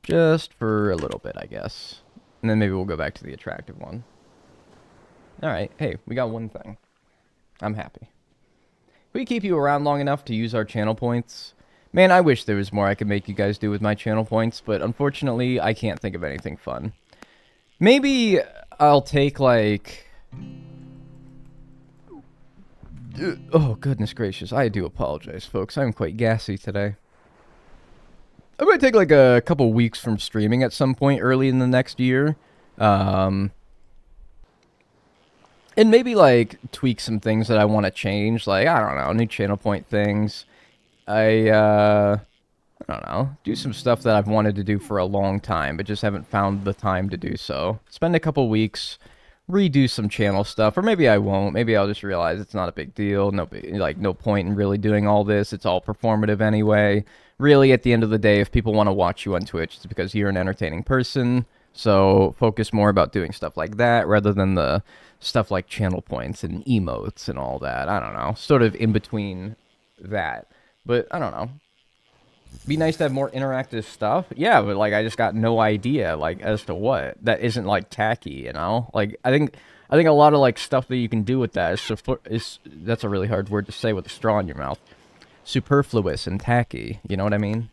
Just for a little bit, I guess. And then maybe we'll go back to the attractive one. Alright, hey, we got one thing. I'm happy. We keep you around long enough to use our channel points. Man, I wish there was more I could make you guys do with my channel points, but unfortunately, I can't think of anything fun. Maybe I'll take, like... Oh, goodness gracious. I do apologize, folks. I'm quite gassy today. I'm going to take, like, a couple weeks from streaming at some point early in the next year. And maybe, like, tweak some things that I want to change. Like, I don't know, new channel point things. I don't know, do some stuff that I've wanted to do for a long time, but just haven't found the time to do so. Spend a couple weeks, redo some channel stuff, or maybe I won't. Maybe I'll just realize it's not a big deal. No point in really doing all this. It's all performative anyway. Really, at the end of the day, if people want to watch you on Twitch, it's because you're an entertaining person. So focus more about doing stuff like that rather than the stuff like channel points and emotes and all that. I don't know, sort of in between that. But, I don't know. Be nice to have more interactive stuff. Yeah, but, like, I just got no idea, like, as to what. That isn't, like, tacky, you know? Like, I think a lot of, like, stuff that you can do with that is that's a really hard word to say with a straw in your mouth. Superfluous and tacky, you know what I mean?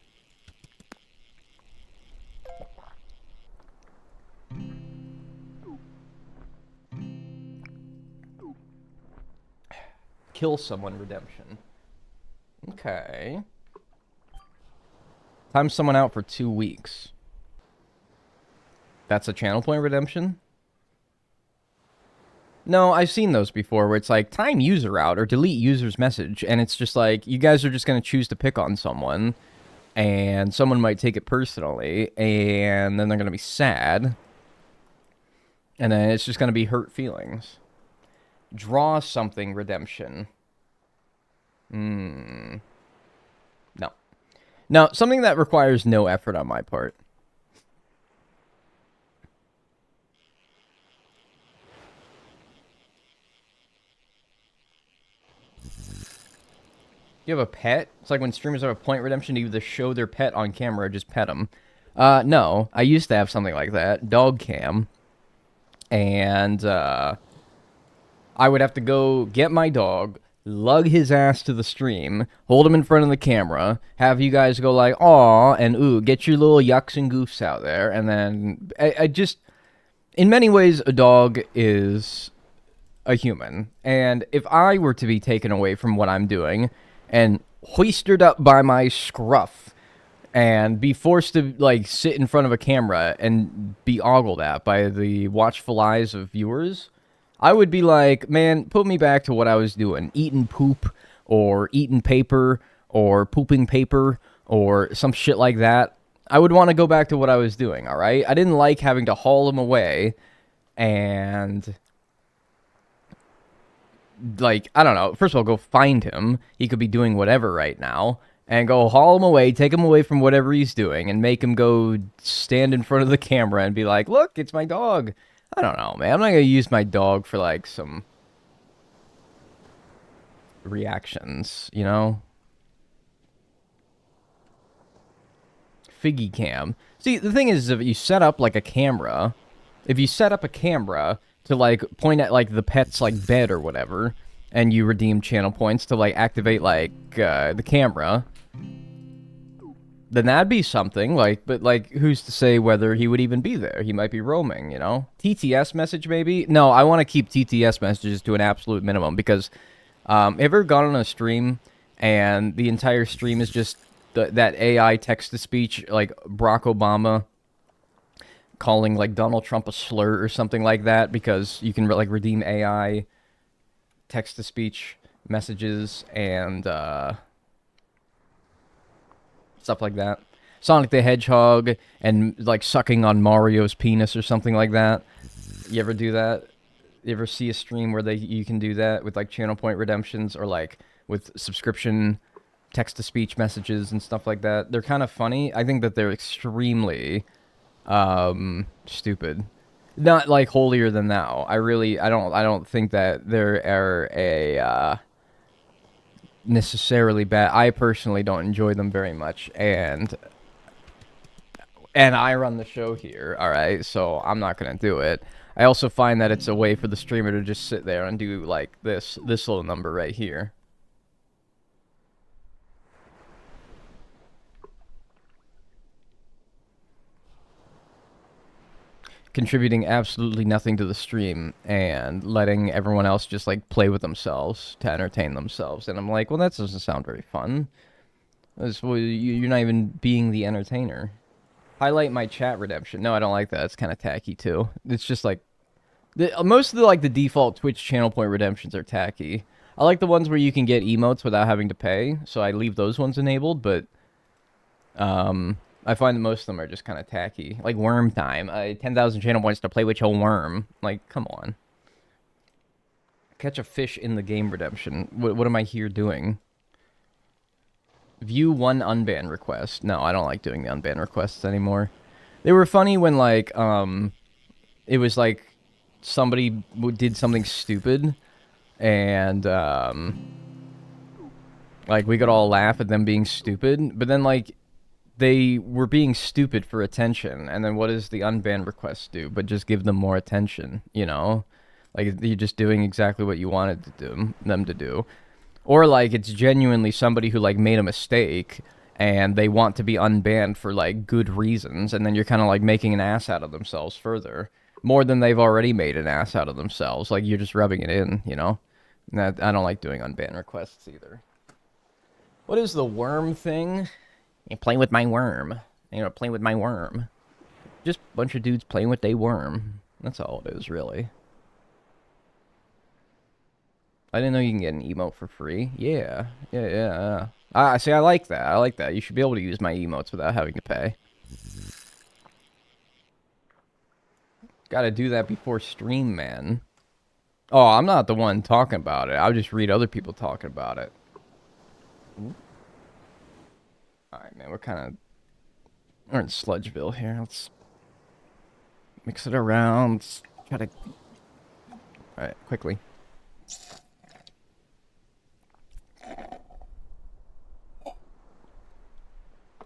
Kill someone redemption. Okay. Time someone out for 2 weeks. That's a channel point redemption? No, I've seen those before where it's like, time user out or delete user's message. And it's just like, you guys are just going to choose to pick on someone. And someone might take it personally. And then they're going to be sad. And then it's just going to be hurt feelings. Draw something redemption. No. No, something that requires no effort on my part. You have a pet? It's like when streamers have a point redemption to either show their pet on camera or just pet them. No, I used to have something like that. Dog cam. And, I would have to go get my dog, lug his ass to the stream, hold him in front of the camera, have you guys go like, aw, and ooh, get your little yucks and goofs out there, and then, I just, in many ways, a dog is a human, and if I were to be taken away from what I'm doing, and hoisted up by my scruff, and be forced to, like, sit in front of a camera and be ogled at by the watchful eyes of viewers, I would be like, man, put me back to what I was doing. Eating poop, or eating paper, or pooping paper, or some shit like that. I would want to go back to what I was doing, alright? I didn't like having to haul him away, and, like, I don't know. First of all, go find him. He could be doing whatever right now. And go haul him away, take him away from whatever he's doing, and make him go stand in front of the camera and be like, look, it's my dog. I don't know, man. I'm not going to use my dog for, like, some reactions, you know? Figgy cam. See, the thing is, if you set up, like, a camera, if you set up a camera to, like, point at, like, the pet's, like, bed or whatever, and you redeem channel points to, like, activate, like, the camera, then that'd be something, like, but, like, who's to say whether he would even be there? He might be roaming, you know? TTS message, maybe? No, I want to keep TTS messages to an absolute minimum, because, ever gone on a stream, and the entire stream is just that AI text-to-speech, like, Barack Obama calling, like, Donald Trump a slur or something like that, because you can, like, redeem AI text-to-speech messages, and, stuff like that. Sonic the Hedgehog and, like, sucking on Mario's penis or something like that. You ever do that? You ever see a stream where you can do that with, like, channel point redemptions or, like, with subscription text-to-speech messages and stuff like that? They're kind of funny. I think that they're extremely, stupid. Not, like, holier than thou. I don't think that there are a, necessarily bad. I personally don't enjoy them very much, and I run the show here, alright, so I'm not gonna do it. I also find that it's a way for the streamer to just sit there and do, like, this little number right here. Contributing absolutely nothing to the stream and letting everyone else just, like, play with themselves to entertain themselves. And I'm like, well, that doesn't sound very fun. Well, you're not even being the entertainer. Highlight my chat redemption. No, I don't like that. It's kind of tacky, too. It's just, like, most of the, like, the default Twitch channel point redemptions are tacky. I like the ones where you can get emotes without having to pay, so I leave those ones enabled, but, I find that most of them are just kind of tacky. Like Worm Time. 10,000 channel points to play with your worm. Like, come on. Catch a fish in the game redemption. What am I here doing? View one unban request. No, I don't like doing the unban requests anymore. They were funny when, like, it was like somebody did something stupid, and, like, we could all laugh at them being stupid, but then, like, they were being stupid for attention, and then what does the unban request do? But just give them more attention, you know? Like, you're just doing exactly what you wanted to do, them to do. Or, like, it's genuinely somebody who, like, made a mistake, and they want to be unbanned for, like, good reasons, and then you're kind of, like, making an ass out of themselves further. More than they've already made an ass out of themselves. Like, you're just rubbing it in, you know? I don't like doing unban requests either. What is the worm thing? You play with my worm. You know, play with my worm. Just a bunch of dudes playing with their worm. That's all it is, really. I didn't know you can get an emote for free. Yeah. Yeah. See, I like that. I like that. You should be able to use my emotes without having to pay. Gotta do that before stream, man. Oh, I'm not the one talking about it. I'll just read other people talking about it. Alright, man, we're in Sludgeville here. Let's mix it around. Let's try to... Alright, quickly.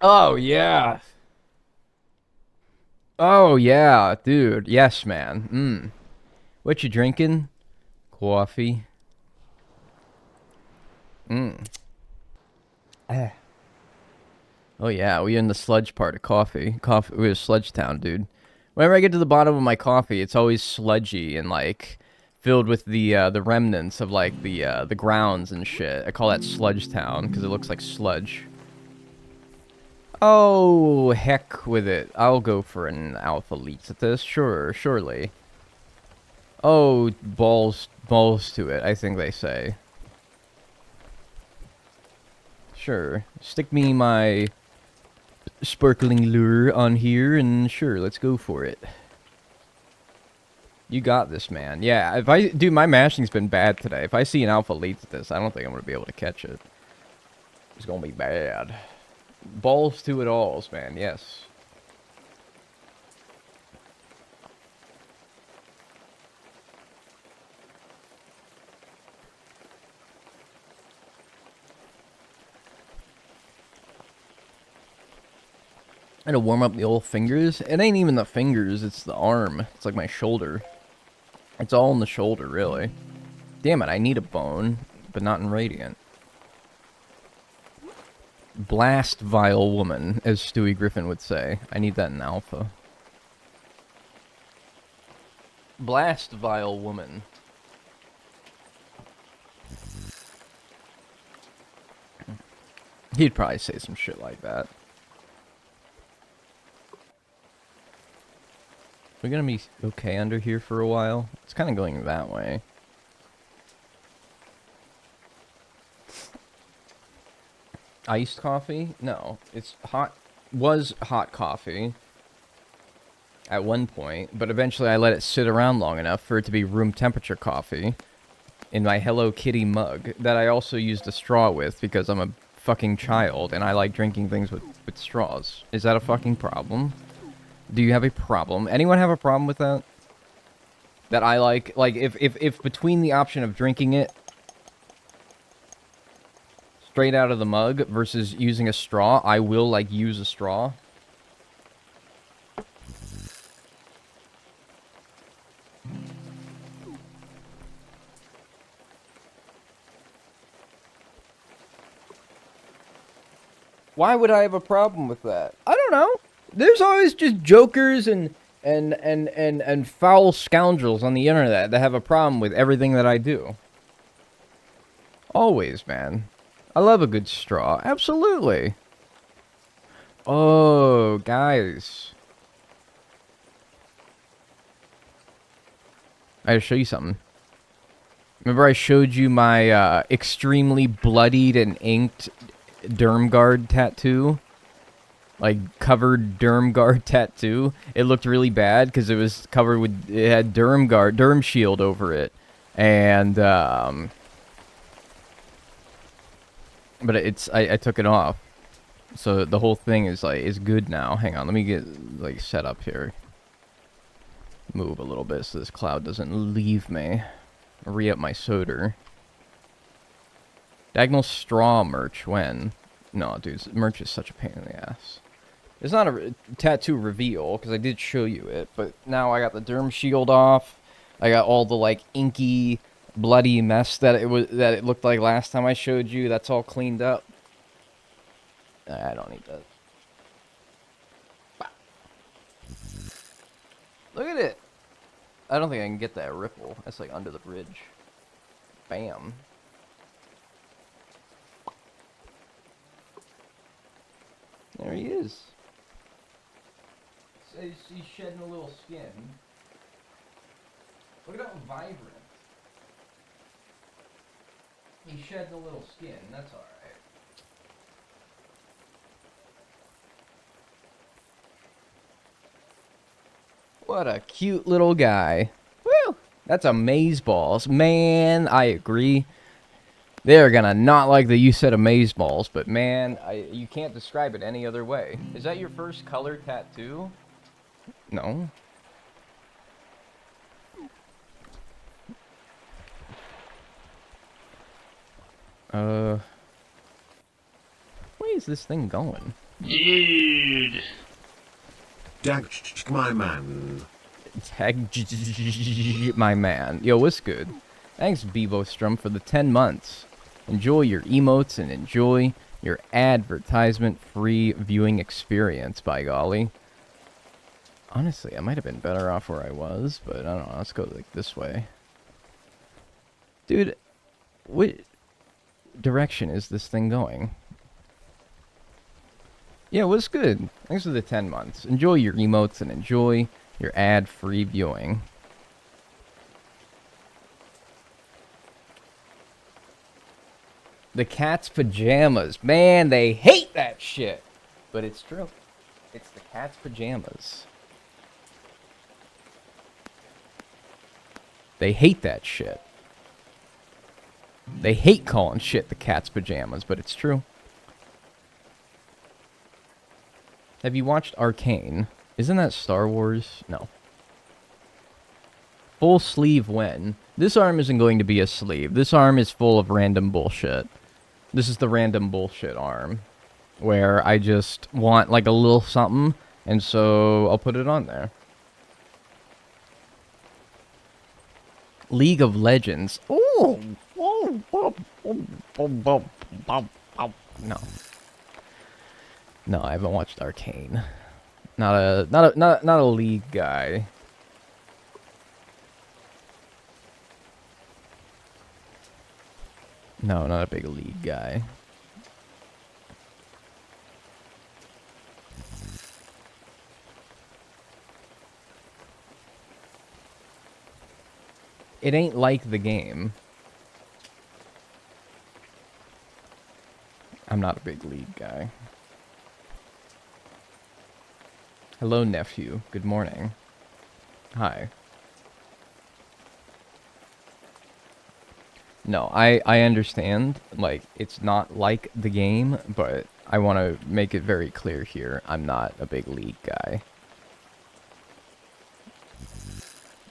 Oh, yeah. Oh, yeah, dude. Yes, man. What you drinking? Coffee. Oh, yeah, we in the sludge part of coffee. We're Sludge Town, dude. Whenever I get to the bottom of my coffee, it's always sludgy and, like, filled with the remnants of, like, the grounds and shit. I call that Sludge Town, because it looks like sludge. Oh, heck with it. I'll go for an alpha leaks at this. Sure, surely. Oh, balls to it, I think they say. Sure. Stick me my sparkling lure on here, and sure, let's go for it. You got this, man. Yeah, dude, my mashing's been bad today. If I see an alpha leads at this, I don't think I'm gonna be able to catch it. It's gonna be bad. Balls to it alls, man, yes. I had to warm up the old fingers. It ain't even the fingers, it's the arm. It's like my shoulder. It's all in the shoulder, really. Damn it, I need a bone, but not in Radiant. Blast vile woman, as Stewie Griffin would say. I need that in Alpha. Blast vile woman. He'd probably say some shit like that. We're gonna be okay under here for a while. It's kind of going that way. Iced coffee? No, it's hot. Was hot coffee at one point, but eventually I let it sit around long enough for it to be room temperature coffee in my Hello Kitty mug that I also used a straw with because I'm a fucking child and I like drinking things with straws. Is that a fucking problem? Do you have a problem? Anyone have a problem with that? That I like if between the option of drinking it straight out of the mug versus using a straw, I will, like, use a straw. Why would I have a problem with that? I don't know. There's always just jokers and foul scoundrels on the internet that have a problem with everything that I do. Always, man. I love a good straw. Absolutely. Oh, guys. I gotta show you something. Remember I showed you my extremely bloodied and inked Dermguard tattoo? Like, covered Dermguard tattoo? It looked really bad because it was covered with... It had Derm shield over it. And, but I took it off. So the whole thing is, like, is good now. Hang on, let me get, like, set up here. Move a little bit so this cloud doesn't leave me. Re-up my soda. Diagonal straw merch, when? No, dude, merch is such a pain in the ass. It's not a tattoo reveal, because I did show you it, but now I got the derm shield off. I got all the, like, inky, bloody mess that it looked like last time I showed you. That's all cleaned up. I don't need that. Look at it! I don't think I can get that ripple. That's like under the bridge. Bam. There he is. He's shedding a little skin. Look at how vibrant. He's shedding a little skin, that's alright. What a cute little guy. Woo! That's amazeballs. Man, I agree. They're gonna not like the use of amazeballs, but man, you can't describe it any other way. Is that your first color tattoo? No. Where is this thing going? Dude. Dag my man. Tag my man. Yo, what's good? Thanks, Bebostrum, for the 10 months. Enjoy your emotes and enjoy your advertisement-free viewing experience, by golly. Honestly, I might have been better off where I was, but I don't know. Let's go like this way. Dude, what direction is this thing going? Yeah, what's good? Thanks for the 10 months. Enjoy your emotes and enjoy your ad-free viewing. The cat's pajamas. Man, they hate that shit. But it's true. It's the cat's pajamas. They hate that shit. They hate calling shit the cat's pajamas, but it's true. Have you watched Arcane? Isn't that Star Wars? No. Full sleeve when? This arm isn't going to be a sleeve. This arm is full of random bullshit. This is the random bullshit arm. Where I just want like a little something, and so I'll put it on there. League of Legends. Ooh. No. No, I haven't watched Arcane. Not a League guy. No, not a big League guy. It ain't like the game. I'm not a big League guy. Hello, nephew. Good morning. Hi. No, I understand, like, it's not like the game, but I want to make it very clear here. I'm not a big League guy.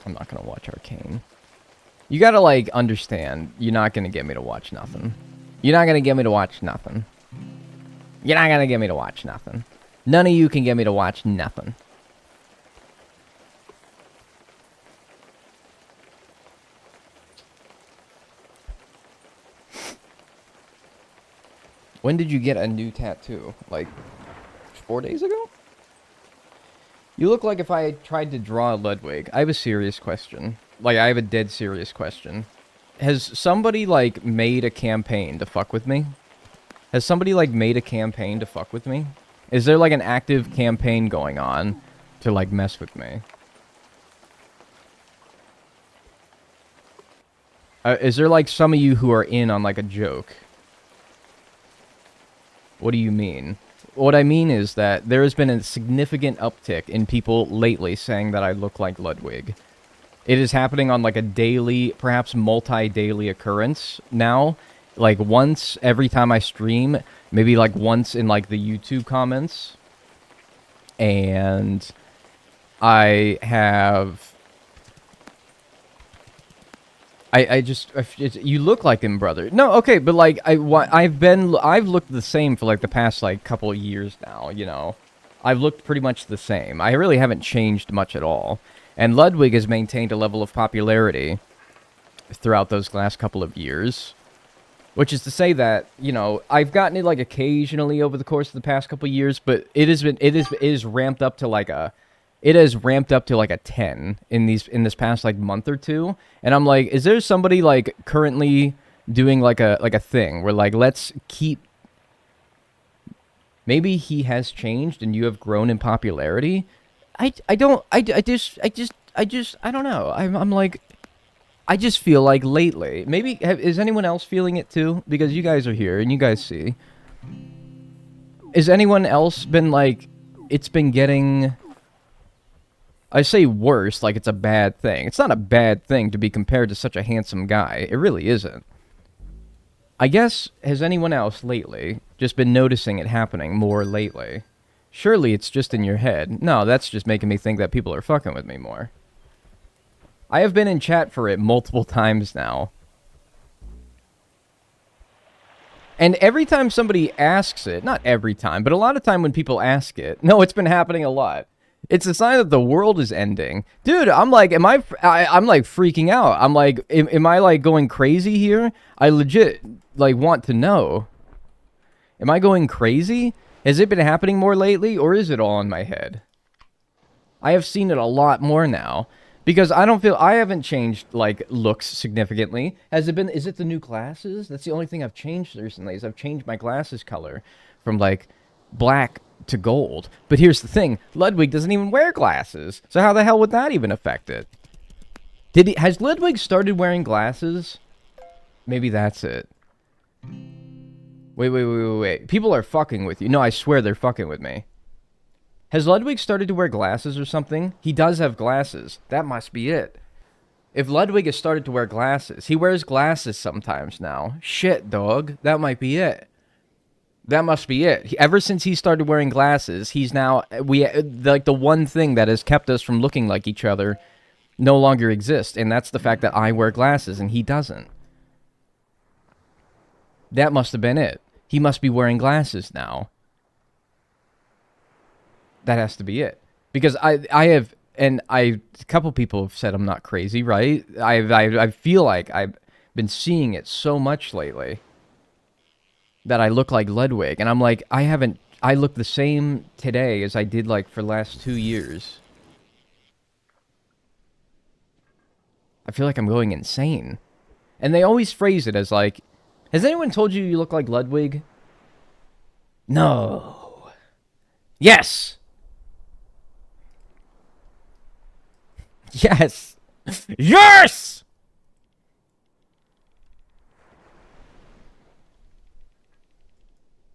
I'm not going to watch Arcane. You got to, like, understand, you're not going to get me to watch nothing. You're not going to get me to watch nothing. You're not going to get me to watch nothing. None of you can get me to watch nothing. When did you get a new tattoo? Like, 4 days ago? You look like if I tried to draw Ludwig. I have a serious question. Like, I have a dead serious question. Has somebody, like, made a campaign to fuck with me? Has somebody, like, made a campaign to fuck with me? Is there, like, an active campaign going on to, like, mess with me? Is there, like, some of you who are in on, like, a joke? What do you mean? What I mean is that there has been a significant uptick in people lately saying that I look like Ludwig. It is happening on, like, a daily, perhaps multi-daily occurrence now. Like, once every time I stream, maybe, like, once in, like, the YouTube comments. And I have... you look like him, brother. No, okay, but, like, I've looked the same for, like, the past, like, couple of years now, you know. I've looked pretty much the same. I really haven't changed much at all. And Ludwig has maintained a level of popularity throughout those last couple of years. Which is to say that, you know, I've gotten it, like, occasionally over the course of the past couple of years, but it is ramped up to, like, a... It has ramped up to, like, a 10 in this past, like, month or two. And I'm like, is there somebody, like, currently doing, like a thing where, like, let's keep... Maybe he has changed and you have grown in popularity? I don't know. I'm like... I just feel like lately... Maybe... Is anyone else feeling it, too? Because you guys are here and you guys see. Has anyone else been, like... It's been getting... I say worse like it's a bad thing. It's not a bad thing to be compared to such a handsome guy. It really isn't. I guess, has anyone else lately just been noticing it happening more lately? Surely it's just in your head. No, that's just making me think that people are fucking with me more. I have been in chat for it multiple times now. And every time somebody asks it, not every time, but a lot of time when people ask it, no, it's been happening a lot. It's a sign that the world is ending. Dude, I'm like, I'm like freaking out. I'm like, am I like going crazy here? I legit like want to know. Am I going crazy? Has it been happening more lately, or is it all in my head? I have seen it a lot more now. Because I haven't changed, like, looks significantly. Has it been, is it the new glasses? That's the only thing I've changed recently, is I've changed my glasses color from, like, black to gold. But here's the thing, Ludwig doesn't even wear glasses. So how the hell would that even affect it? Has Ludwig started wearing glasses? Maybe that's it. Wait. People are fucking with you. No, I swear they're fucking with me. Has Ludwig started to wear glasses or something? He does have glasses. That must be it. If Ludwig has started to wear glasses, he wears glasses sometimes now. Shit, dog. That might be it. That must be it. Ever since he started wearing glasses, he's now... like, the one thing that has kept us from looking like each other no longer exists, and that's the fact that I wear glasses and he doesn't. That must have been it. He must be wearing glasses now. That has to be it. Because a couple people have said I'm not crazy, right? I feel like I've been seeing it so much lately that I look like Ludwig. And I'm like, I look the same today as I did, like, for the last 2 years. I feel like I'm going insane. And they always phrase it as, like, has anyone told you you look like Ludwig? No. Yes! Yes! Yes!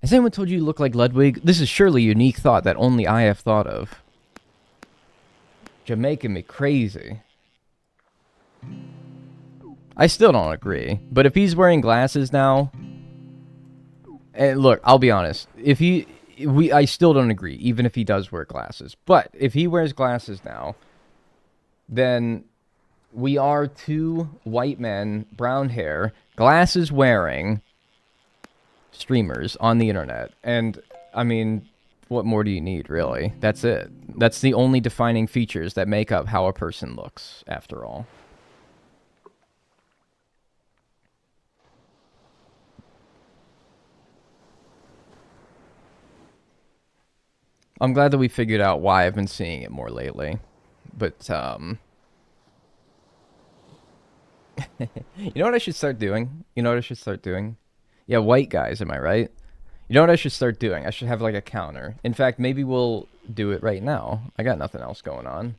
Has anyone told you look like Ludwig? This is surely a unique thought that only I have thought of. You're making me crazy. I still don't agree. But if he's wearing glasses now... And look, I'll be honest. I still don't agree, even if he does wear glasses. But if he wears glasses now... then we are two white men, brown hair, glasses wearing streamers on the internet. And, I mean, what more do you need, really? That's it. That's the only defining features that make up how a person looks, after all. I'm glad that we figured out why I've been seeing it more lately. But, you know what I should start doing? Yeah, white guys, am I right? You know what I should start doing? I should have, like, a counter. In fact, maybe we'll do it right now. I got nothing else going on.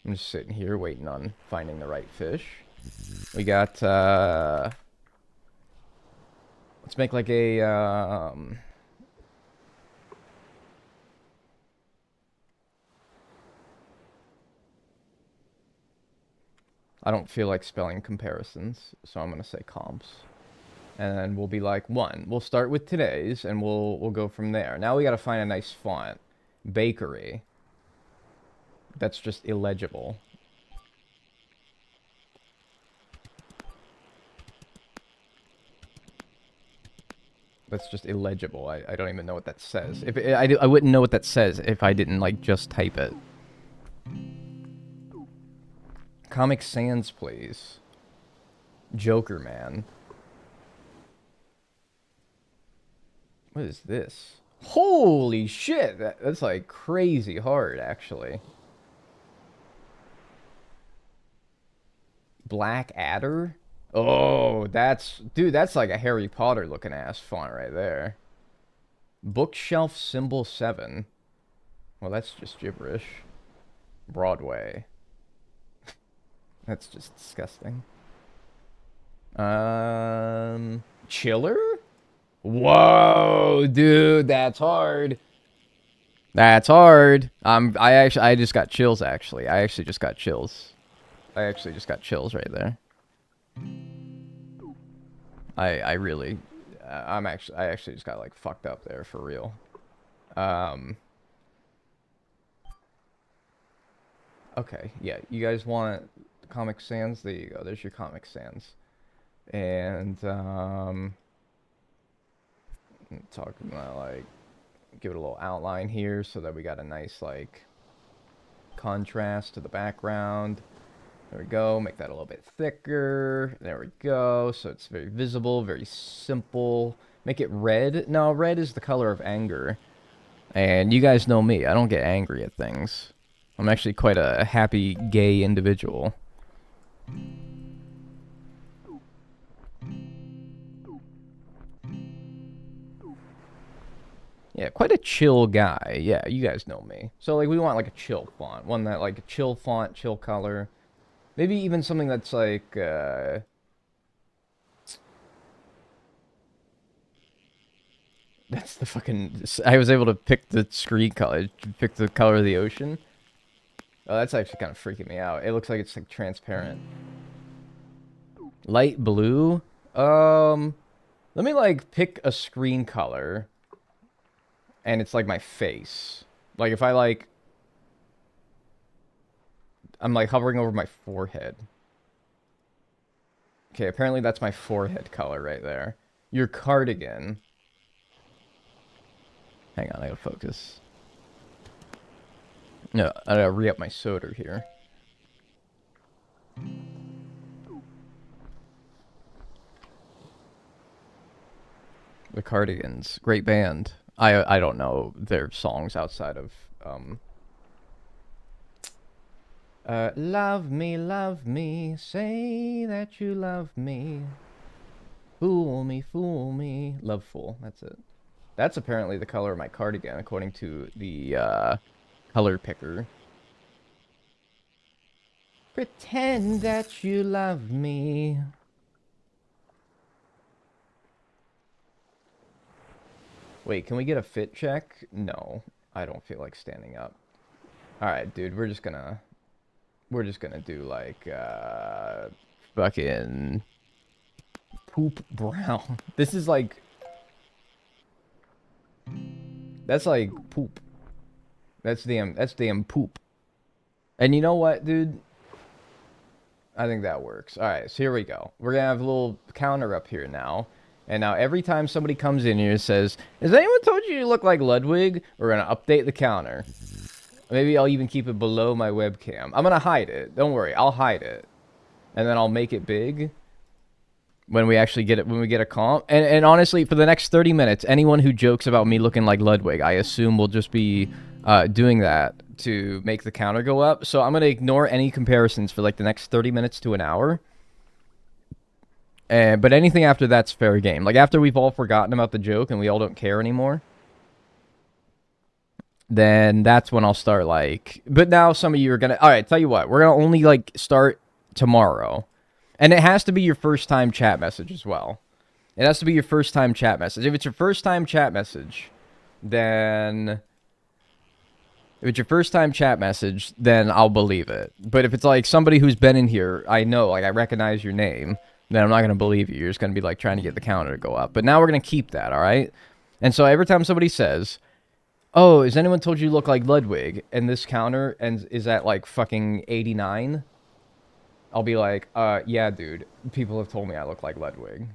I'm just sitting here waiting on finding the right fish. We got, let's make, like, a, I don't feel like spelling comparisons, so I'm gonna say comps. And then we'll be like, we'll start with today's, and we'll go from there. Now we gotta find a nice font. Bakery. That's just illegible. That's just illegible. I don't even know what that says. I wouldn't know what that says if I didn't, like, just type it. Comic Sans, please. Joker Man. What is this? Holy shit! That's like crazy hard, actually. Black Adder? Oh, dude, that's like a Harry Potter looking ass font right there. Bookshelf Symbol 7. Well, that's just gibberish. Broadway. That's just disgusting. Chiller? Whoa, dude, that's hard. That's hard. I just got chills, actually. I actually just got chills. I actually just got chills right there. I really, I actually just got, like, fucked up there, for real. Okay, yeah, you guys want Comic Sans? There you go, there's your Comic Sans. And, talking about, like, give it a little outline here so that we got a nice, like, contrast to the background. There we go, make that a little bit thicker. There we go, so it's very visible, very simple. Make it red. No, red is the color of anger. And you guys know me, I don't get angry at things. I'm actually quite a happy, gay individual. Yeah, quite a chill guy. Yeah, you guys know me. So, like, we want, like, a chill font. One that, like, a chill font, chill color. Maybe even something that's, like, That's the fucking... I was able to pick the screen color. Pick the color of the ocean. Oh, that's actually kind of freaking me out. It looks like it's, like, transparent. Light blue? Let me, like, pick a screen color. And it's, like, my face. Like, if I, like... I'm, like, hovering over my forehead. Okay, apparently that's my forehead color right there. Your cardigan. Hang on, I gotta focus. No, I gotta re-up my soda here. The Cardigans. Great band. I don't know their songs outside of, love me, say that you love me. Fool me, love fool, that's it. That's apparently the color of my cardigan, according to the, color picker. Pretend that you love me. Wait, can we get a fit check? No, I don't feel like standing up. Alright, dude, we're just gonna do, like, fucking poop brown. This is, like... That's, like, poop. That's damn poop. And you know what, dude? I think that works. Alright, so here we go. We're gonna have a little counter up here now. And now every time somebody comes in here and says, has anyone told you look like Ludwig? We're gonna update the counter. Maybe I'll even keep it below my webcam. I'm gonna hide it. Don't worry, I'll hide it. And then I'll make it big when we actually get it, when we get a comp. And honestly, for the next 30 minutes, anyone who jokes about me looking like Ludwig, I assume will just be doing that to make the counter go up. So I'm gonna ignore any comparisons for like the next 30 minutes to an hour. But anything after that's fair game. Like, after we've all forgotten about the joke and we all don't care anymore, then that's when I'll start, like... But now some of you are gonna... Alright, tell you what. We're gonna only, like, start tomorrow. And it has to be your first-time chat message as well. It has to be your first-time chat message. If it's your first-time chat message, then... If it's your first-time chat message, then I'll believe it. But if it's, like, somebody who's been in here, I know, like, I recognize your name... then I'm not going to believe you. You're just going to be, like, trying to get the counter to go up. But now we're going to keep that, all right? And so every time somebody says, oh, has anyone told you look like Ludwig? And this counter is at, like, fucking 89? I'll be like, yeah, dude. People have told me I look like Ludwig.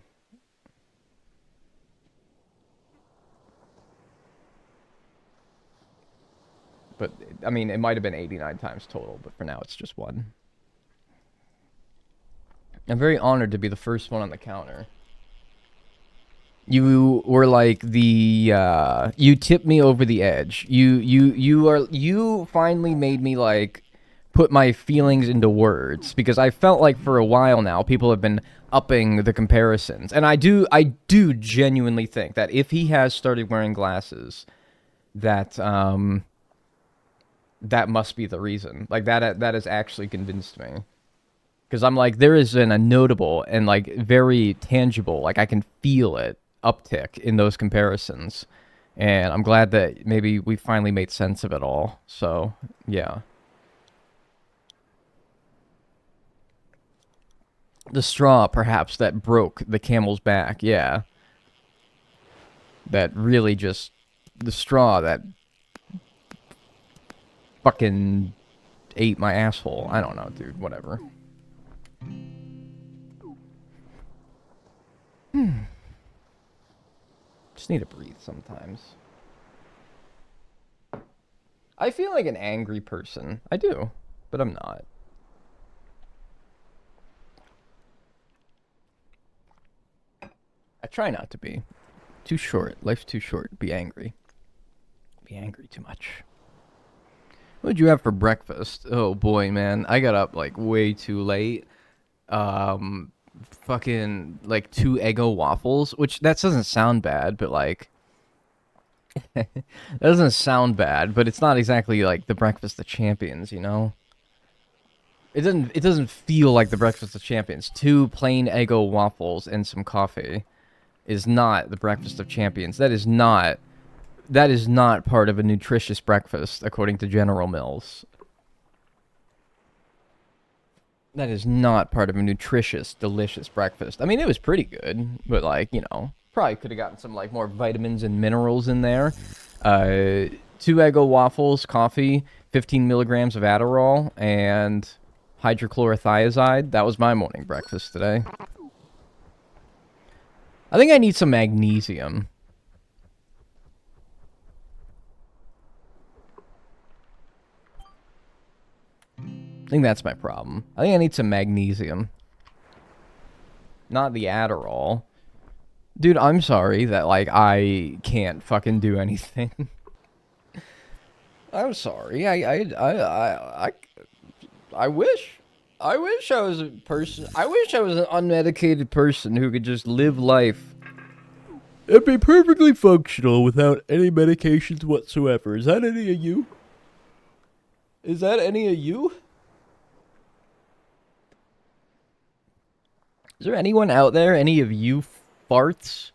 But, I mean, it might have been 89 times total, but for now it's just one. I'm very honored to be the first one on the counter. You were like the, you tipped me over the edge. You finally made me, like, put my feelings into words. Because I felt like for a while now, people have been upping the comparisons. And I do genuinely think that if he has started wearing glasses, that, that must be the reason. Like, that has actually convinced me. Because I'm like, there is a notable and, like, very tangible, like, I can feel it, uptick in those comparisons. And I'm glad that maybe we finally made sense of it all. So, yeah. The straw, perhaps, that broke the camel's back. Yeah. That really just... The straw that fucking ate my asshole. I don't know, dude. Whatever. Just need to breathe sometimes. I feel like an angry person. I do, but I'm not. I try not to be. Too short. Life's too short. Be angry. Be angry too much. What did you have for breakfast? Oh boy, man. I got up like way too late. Fucking like 2 Eggo waffles, which that doesn't sound bad, but like that doesn't sound bad, but it's not exactly like the breakfast of champions, you know? It doesn't feel like the breakfast of champions. 2 plain Eggo waffles and some coffee is not the breakfast of champions. That is not part of a nutritious breakfast according to General Mills. That is not part of a nutritious, delicious breakfast. I mean, it was pretty good, but like, you know, probably could have gotten some like more vitamins and minerals in there. 2 Eggo waffles, coffee, 15 milligrams of Adderall, and hydrochlorothiazide. That was my morning breakfast today. I think I need some magnesium. I think that's my problem. I think I need some magnesium. Not the Adderall. Dude, I'm sorry that, like, I can't fucking do anything. I'm sorry. I wish I was a person. I wish I was an unmedicated person who could just live life and be perfectly functional without any medications whatsoever. Is that any of you? Is that any of you? Is there anyone out there, any of you farts?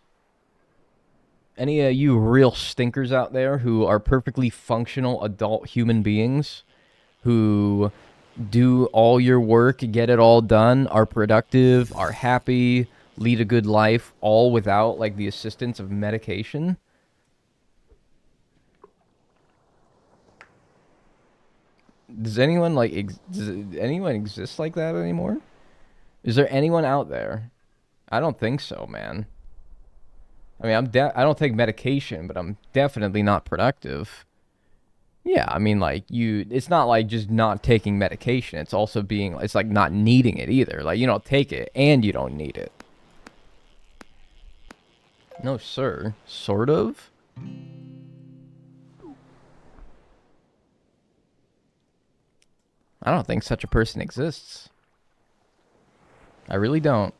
Any of you real stinkers out there who are perfectly functional adult human beings who do all your work, get it all done, are productive, are happy, lead a good life, all without like the assistance of medication? Does anyone does anyone exist like that anymore? Is there anyone out there? I don't think so, man. I mean, I don't take medication, but I'm definitely not productive. Yeah, I mean, like, it's not like just not taking medication. It's also it's like not needing it either. Like, you don't take it and you don't need it. No, sir. Sort of? I don't think such a person exists. I really don't.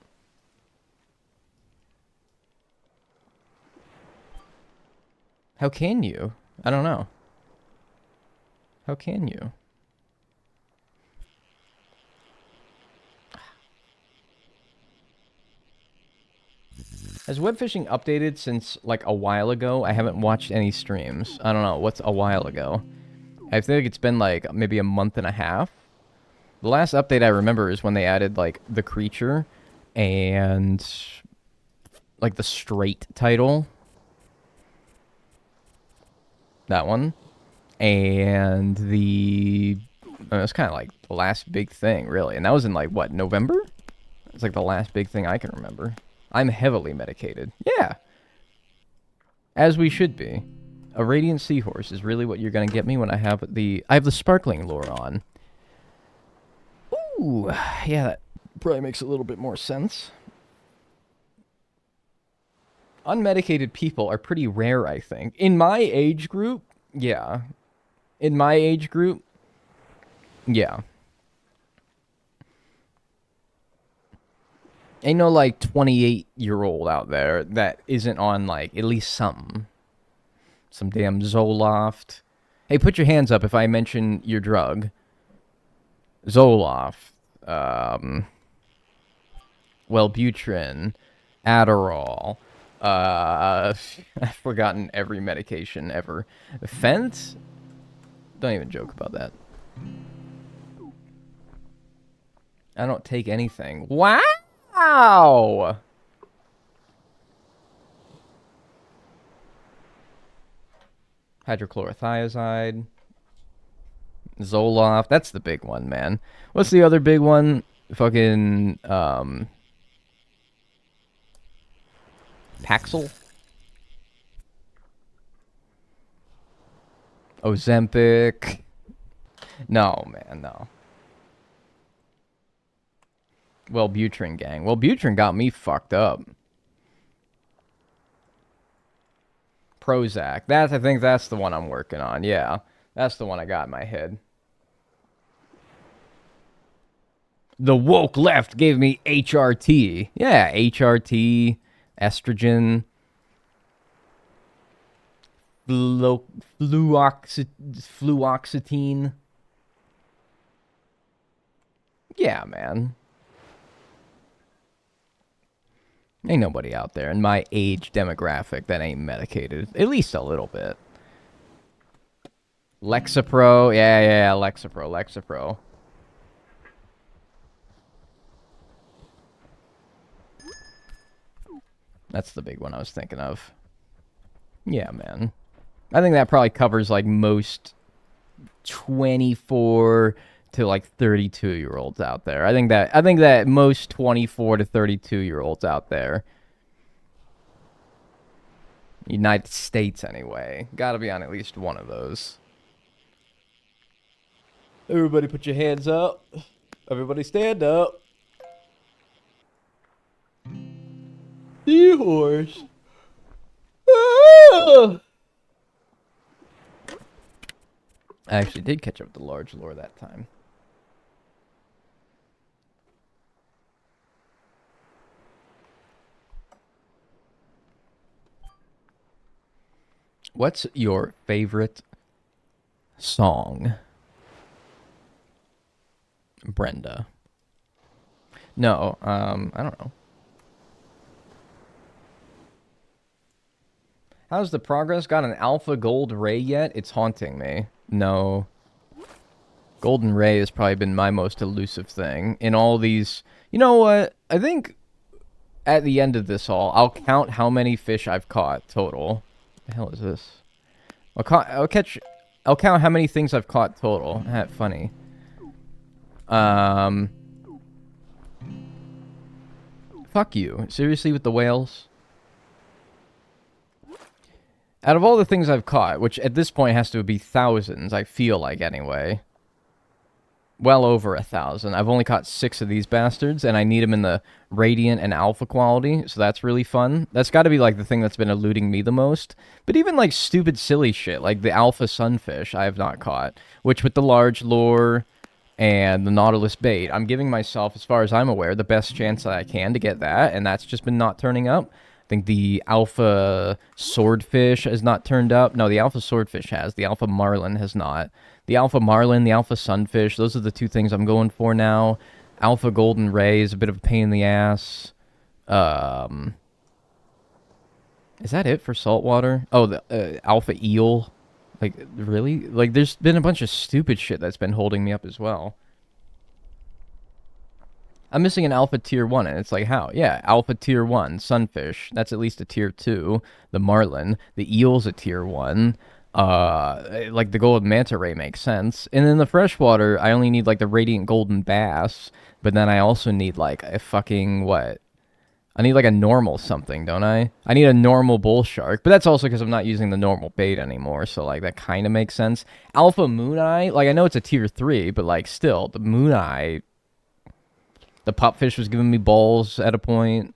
How can you? I don't know. How can you? Has web fishing updated since like a while ago? I haven't watched any streams. I don't know. What's a while ago? I think it's been like maybe a month and a half. The last update I remember is when they added like the creature and like the straight title. That one. And it's kind of like the last big thing, really. And that was in like, what, November? It's like the last big thing I can remember. I'm heavily medicated. Yeah. As we should be. A radiant seahorse is really what you're going to get me when I have the sparkling lure on. Ooh, yeah, that probably makes a little bit more sense. Unmedicated people are pretty rare, I think. In my age group, yeah. In my age group, yeah. Ain't no, like, 28-year-old out there that isn't on, like, at least something. Some damn Zoloft. Hey, put your hands up if I mention your drug. Zoloft. Wellbutrin. Adderall. I've forgotten every medication ever. Fence? Don't even joke about that. I don't take anything. Wow! Hydrochlorothiazide. Zoloft. That's the big one, man. What's the other big one? Fucking, Paxil? Ozempic. No, man, no. Wellbutrin, gang. Wellbutrin got me fucked up. Prozac. I think that's the one I'm working on. Yeah, that's the one I got in my head. The woke left gave me HRT. Yeah, HRT, estrogen, fluoxetine. Yeah, man. Ain't nobody out there in my age demographic that ain't medicated. At least a little bit. Lexapro. Yeah, Lexapro. That's the big one I was thinking of. Yeah, man. I think that probably covers, like, most 24 to, like, 32-year-olds out there. I think that most 24 to 32-year-olds out there, United States anyway, gotta be on at least one of those. Everybody put your hands up. Everybody stand up. Seahorse. Ah! I actually did catch up with the large lure that time. What's your favorite song? Brenda. No, I don't know. How's the progress? Got an alpha gold ray yet? It's haunting me. No. Golden ray has probably been my most elusive thing in all these. You know what? I think at the end of this all, I'll count how many fish I've caught total. What the hell is this? I'll count how many things I've caught total. That's funny. Fuck you. Seriously with the whales? Out of all the things I've caught, which at this point has to be thousands, I feel like anyway. Well over 1,000. I've only caught 6 of these bastards, and I need them in the radiant and alpha quality, so that's really fun. That's got to be like the thing that's been eluding me the most. But even like stupid silly shit, like the alpha sunfish I have not caught, which with the large lure and the Nautilus bait, I'm giving myself, as far as I'm aware, the best chance that I can to get that, and that's just been not turning up. I think the alpha swordfish has not turned up. No, the alpha swordfish has. The alpha marlin has not. The alpha marlin, the alpha sunfish, those are the 2 things I'm going for now. Alpha golden ray is a bit of a pain in the ass. Is that it for saltwater? Oh, the alpha eel. Like, really? Like, there's been a bunch of stupid shit that's been holding me up as well. I'm missing an alpha tier 1, and it's like, how? Yeah, alpha tier 1, sunfish. That's at least a tier 2. The marlin. The eel's a tier 1. Like, the golden manta ray makes sense. And in the freshwater, I only need, like, the radiant golden bass. But then I also need, like, a fucking, what? I need, like, a normal something, don't I? I need a normal bull shark. But that's also because I'm not using the normal bait anymore. So, like, that kind of makes sense. Alpha moon eye. Like, I know it's a tier 3, but, like, still, the moon eye... The pupfish was giving me balls at a point.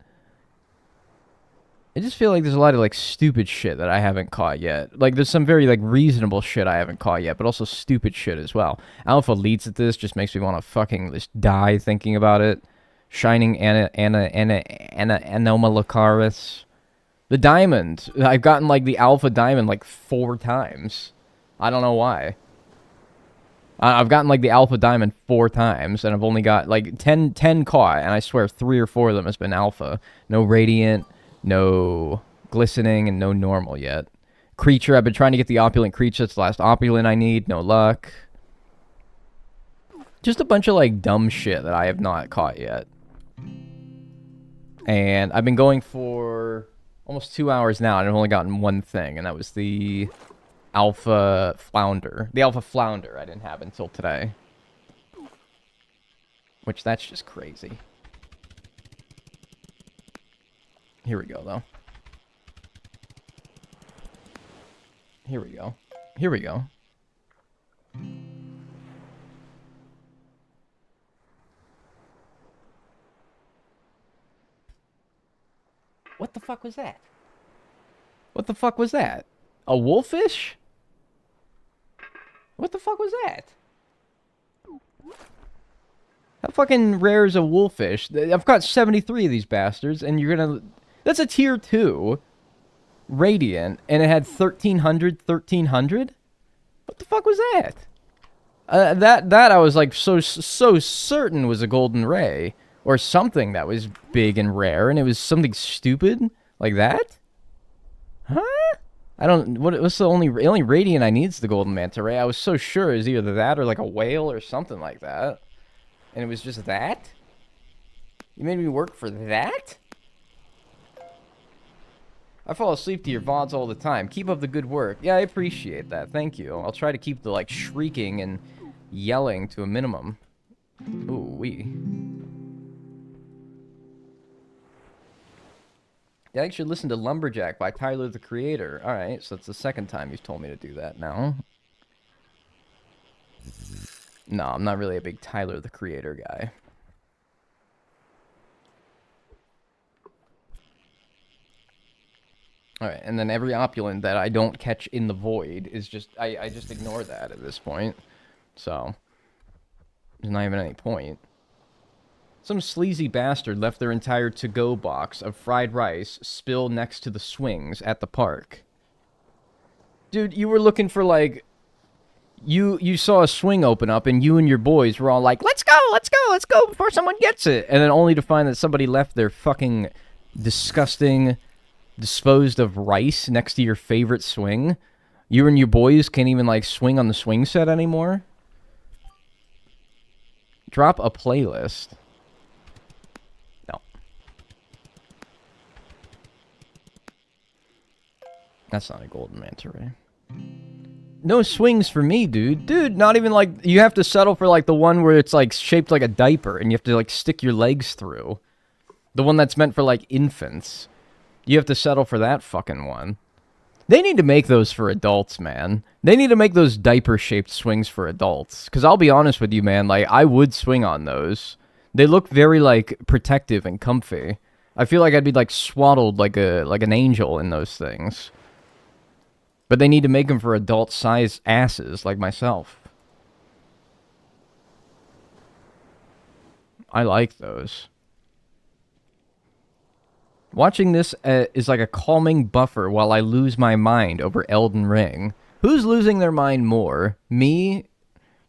I just feel like there's a lot of, like, stupid shit that I haven't caught yet. Like, there's some very, like, reasonable shit I haven't caught yet, but also stupid shit as well. Alpha leads at this, just makes me want to fucking just die thinking about it. Shining Anomalocaris. The diamond. I've gotten, like, the alpha diamond, like, 4 times. I don't know why. I've gotten, like, the alpha diamond 4 times, and I've only got, like, 10 caught, and I swear 3 or 4 of them has been alpha. No radiant, no glistening and no normal yet. Creature, I've been trying to get the opulent creature. It's the last opulent I need. No luck. Just a bunch of, like, dumb shit that I have not caught yet. And I've been going for almost 2 hours now, and I've only gotten one thing, and that was the alpha flounder. The alpha flounder I didn't have until today. Which, that's just crazy. Here we go, though. Here we go. Here we go. What the fuck was that? What the fuck was that? A wolfish? What the fuck was that? How fucking rare is a wolfish? I've got 73 of these bastards, and you're gonna... That's a tier 2. Radiant, and it had 1300, 1300? What the fuck was that? That I was like so certain was a golden ray. Or something that was big and rare, and it was something stupid like that? Huh? I don't... What's the only radiant I need is the golden manta ray. I was so sure it was either that or like a whale or something like that. And it was just that? You made me work for that? I fall asleep to your VODs all the time. Keep up the good work. Yeah, I appreciate that. Thank you. I'll try to keep the, like, shrieking and yelling to a minimum. Ooh, wee. Yeah, I should listen to Lumberjack by Tyler, the Creator. Alright, so that's the second time you've told me to do that now. No, I'm not really a big Tyler, the Creator guy. Alright, and then every opulent that I don't catch in the void is just... I just ignore that at this point. So, there's not even any point. Some sleazy bastard left their entire to-go box of fried rice spilled next to the swings at the park. Dude, you were looking for, like... You saw a swing open up, and you and your boys were all like, let's go, let's go, let's go before someone gets it! And then only to find that somebody left their fucking disgusting, disposed of rice next to your favorite swing. You and your boys can't even, like, swing on the swing set anymore? Drop a playlist. No. That's not a golden manta ray. No swings for me, dude. Dude, not even, like, you have to settle for, like, the one where it's, like, shaped like a diaper, and you have to, like, stick your legs through. The one that's meant for, like, infants. You have to settle for that fucking one. They need to make those for adults, man. They need to make those diaper-shaped swings for adults. Because I'll be honest with you, man, like, I would swing on those. They look very, like, protective and comfy. I feel like I'd be, like, swaddled like an angel in those things. But they need to make them for adult-sized asses like myself. I like those. Watching this is like a calming buffer while I lose my mind over Elden Ring. Who's losing their mind more? Me,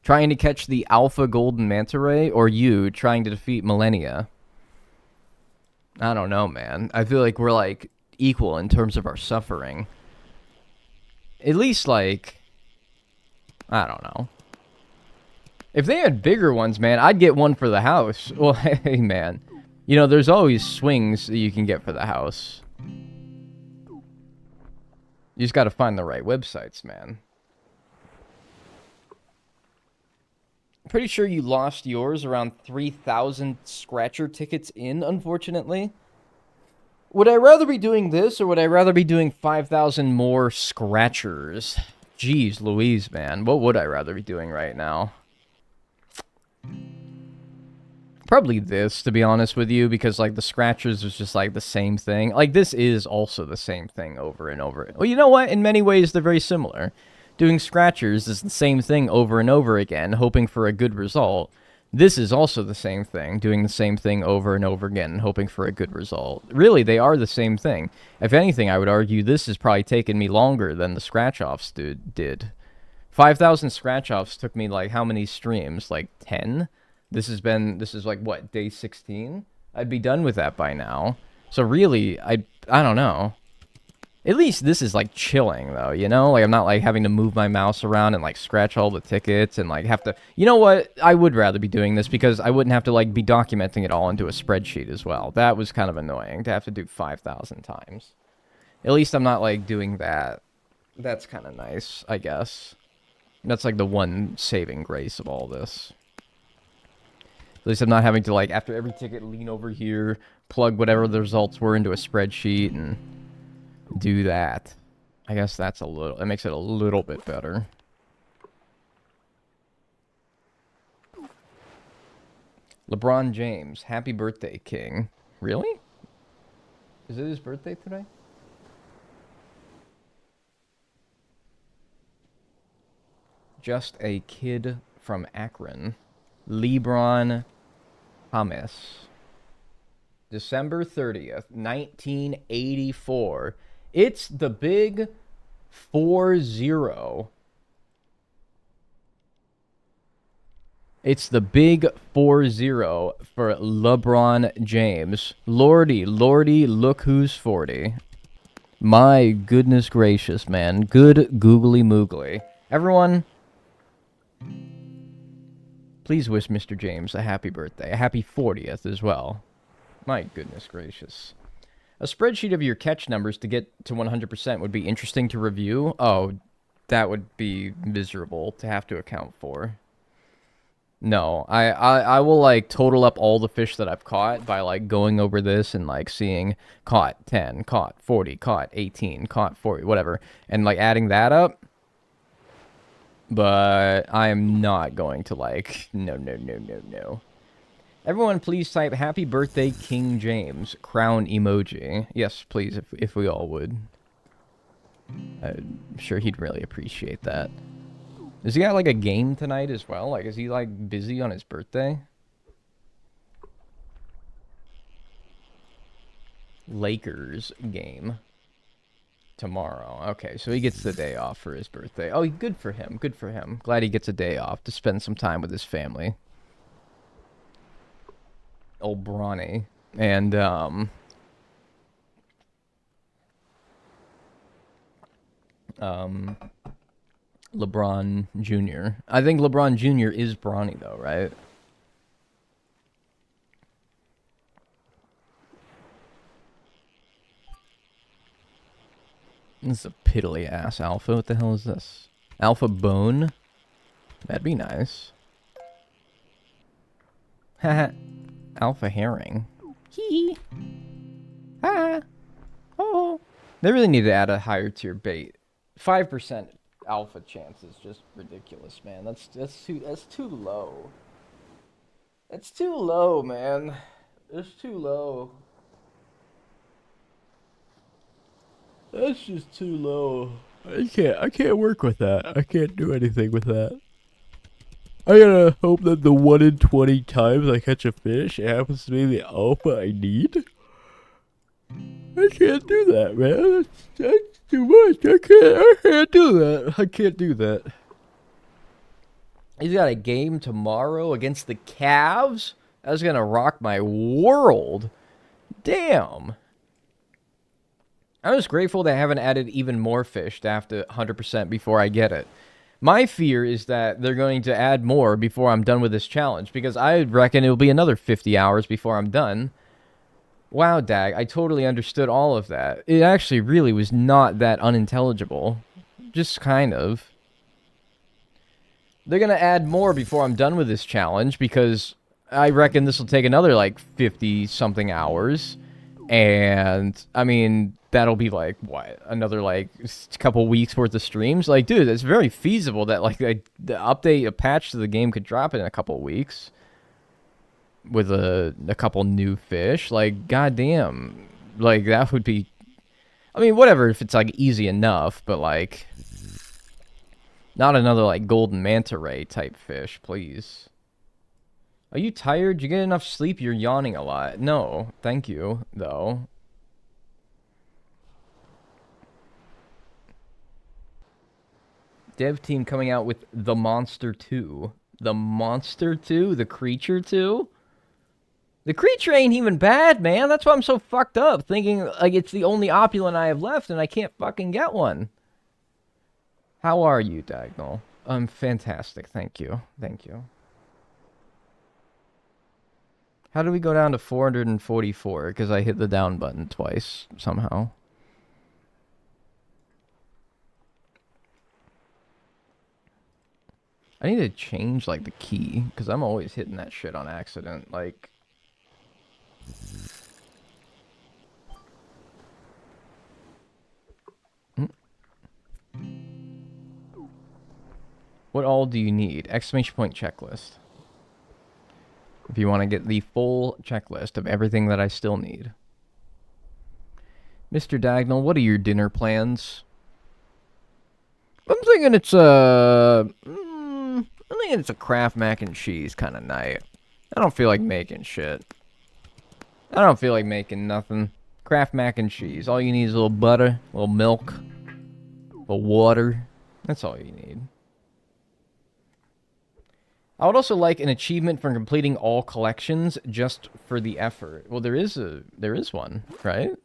trying to catch the Alpha Golden Manta Ray, or you, trying to defeat Millennia? I don't know, man. I feel like we're, like, equal in terms of our suffering. At least, like... I don't know. If they had bigger ones, man, I'd get one for the house. Well, hey, man. You know, there's always swings that you can get for the house. You just gotta find the right websites, man. I'm pretty sure you lost yours around 3,000 scratcher tickets in, unfortunately. Would I rather be doing this, or would I rather be doing 5,000 more scratchers? Jeez Louise, man. What would I rather be doing right now? Probably this, to be honest with you, because, like, the scratchers is just, like, the same thing. Like, this is also the same thing over and over. Well, you know what? In many ways, they're very similar. Doing scratchers is the same thing over and over again, hoping for a good result. This is also the same thing, doing the same thing over and over again, hoping for a good result. Really, they are the same thing. If anything, I would argue this has probably taken me longer than the scratch-offs did. 5,000 scratch-offs took me, like, how many streams? Like, 10? This is, like, what, day 16? I'd be done with that by now. So really, I don't know. At least this is like chilling though, you know? Like I'm not like having to move my mouse around and like scratch all the tickets and like have to, you know what? I would rather be doing this because I wouldn't have to like be documenting it all into a spreadsheet as well. That was kind of annoying to have to do 5,000 times. At least I'm not like doing that. That's kind of nice, I guess. That's like the one saving grace of all this. At least I'm not having to like after every ticket lean over here, plug whatever the results were into a spreadsheet and do that. I guess that's it makes it a little bit better. LeBron James, happy birthday, King. Really? Is it his birthday today? Just a kid from Akron. LeBron Thomas. December 30th, 1984. It's the big 4-0. It's the big 4-0 for LeBron James. Lordy, look who's 40. My goodness gracious, man. Good googly moogly. Everyone, please wish Mr. James a happy birthday. A happy 40th as well. My goodness gracious. A spreadsheet of your catch numbers to get to 100% would be interesting to review. Oh, that would be miserable to have to account for. No, I will like total up all the fish that I've caught by like going over this and like seeing caught 10, caught 40, caught 18, caught 40, whatever. And like adding that up. But I am not going to like, no. Everyone, please type happy birthday, King James. Crown emoji. Yes, please, if we all would. I'm sure he'd really appreciate that. Does he got, like, a game tonight as well? Like, is he, like, busy on his birthday? Lakers game. Tomorrow. Okay, so he gets the day off for his birthday. Oh, good for him. Good for him. Glad he gets a day off to spend some time with his family. Old Bronny. And, LeBron Jr. I think LeBron Jr. is Bronny, though, right? This is a piddly-ass alpha. What the hell is this? Alpha bone? That'd be nice. Haha. Alpha herring. Hee. Ha. Oh. They really need to add a higher tier bait. 5% alpha chance is just ridiculous, man. That's too low. That's too low, man. It's too low. That's just too low. I can't work with that. I can't do anything with that. I gotta hope that the 1 in 20 times I catch a fish, it happens to be the alpha I need. I can't do that, man. That's too much. I can't do that. I can't do that. He's got a game tomorrow against the Cavs? That's gonna rock my world. Damn. I'm just grateful they haven't added even more fish to have to 100% before I get it. My fear is that they're going to add more before I'm done with this challenge, because I reckon it'll be another 50 hours before I'm done. Wow, Dag, I totally understood all of that. It actually really was not that unintelligible. Just kind of. They're going to add more before I'm done with this challenge, because I reckon this will take another, like, 50-something hours. And, I mean, that'll be, like, what? Another, like, couple weeks worth of streams? Like, dude, it's very feasible that, like, the update, a patch to the game could drop in a couple weeks. With a couple new fish. Like, goddamn. Like, that would be... I mean, whatever if it's, like, easy enough, but, like... Not another, like, golden manta ray type fish, please. Are you tired? Did you get enough sleep? You're yawning a lot. No, thank you, though. Dev team coming out with The Monster 2. The Monster 2? The Creature 2? The creature ain't even bad, man. That's why I'm so fucked up, thinking like it's the only opulent I have left and I can't fucking get one. How are you, Diagonal? I'm fantastic, thank you. Thank you. How do we go down to 444? Because I hit the down button twice, somehow. I need to change, like, the key, because I'm always hitting that shit on accident, like... What all do you need? Exclamation point checklist. If you want to get the full checklist of everything that I still need. Mr. Diagonal, what are your dinner plans? I'm thinking it's I'm thinking it's a Kraft mac and cheese kind of night. I don't feel like making shit. I don't feel like making nothing. Kraft mac and cheese. All you need is a little butter, a little milk, a little water. That's all you need. I would also like an achievement for completing all collections just for the effort. Well, there is one, right?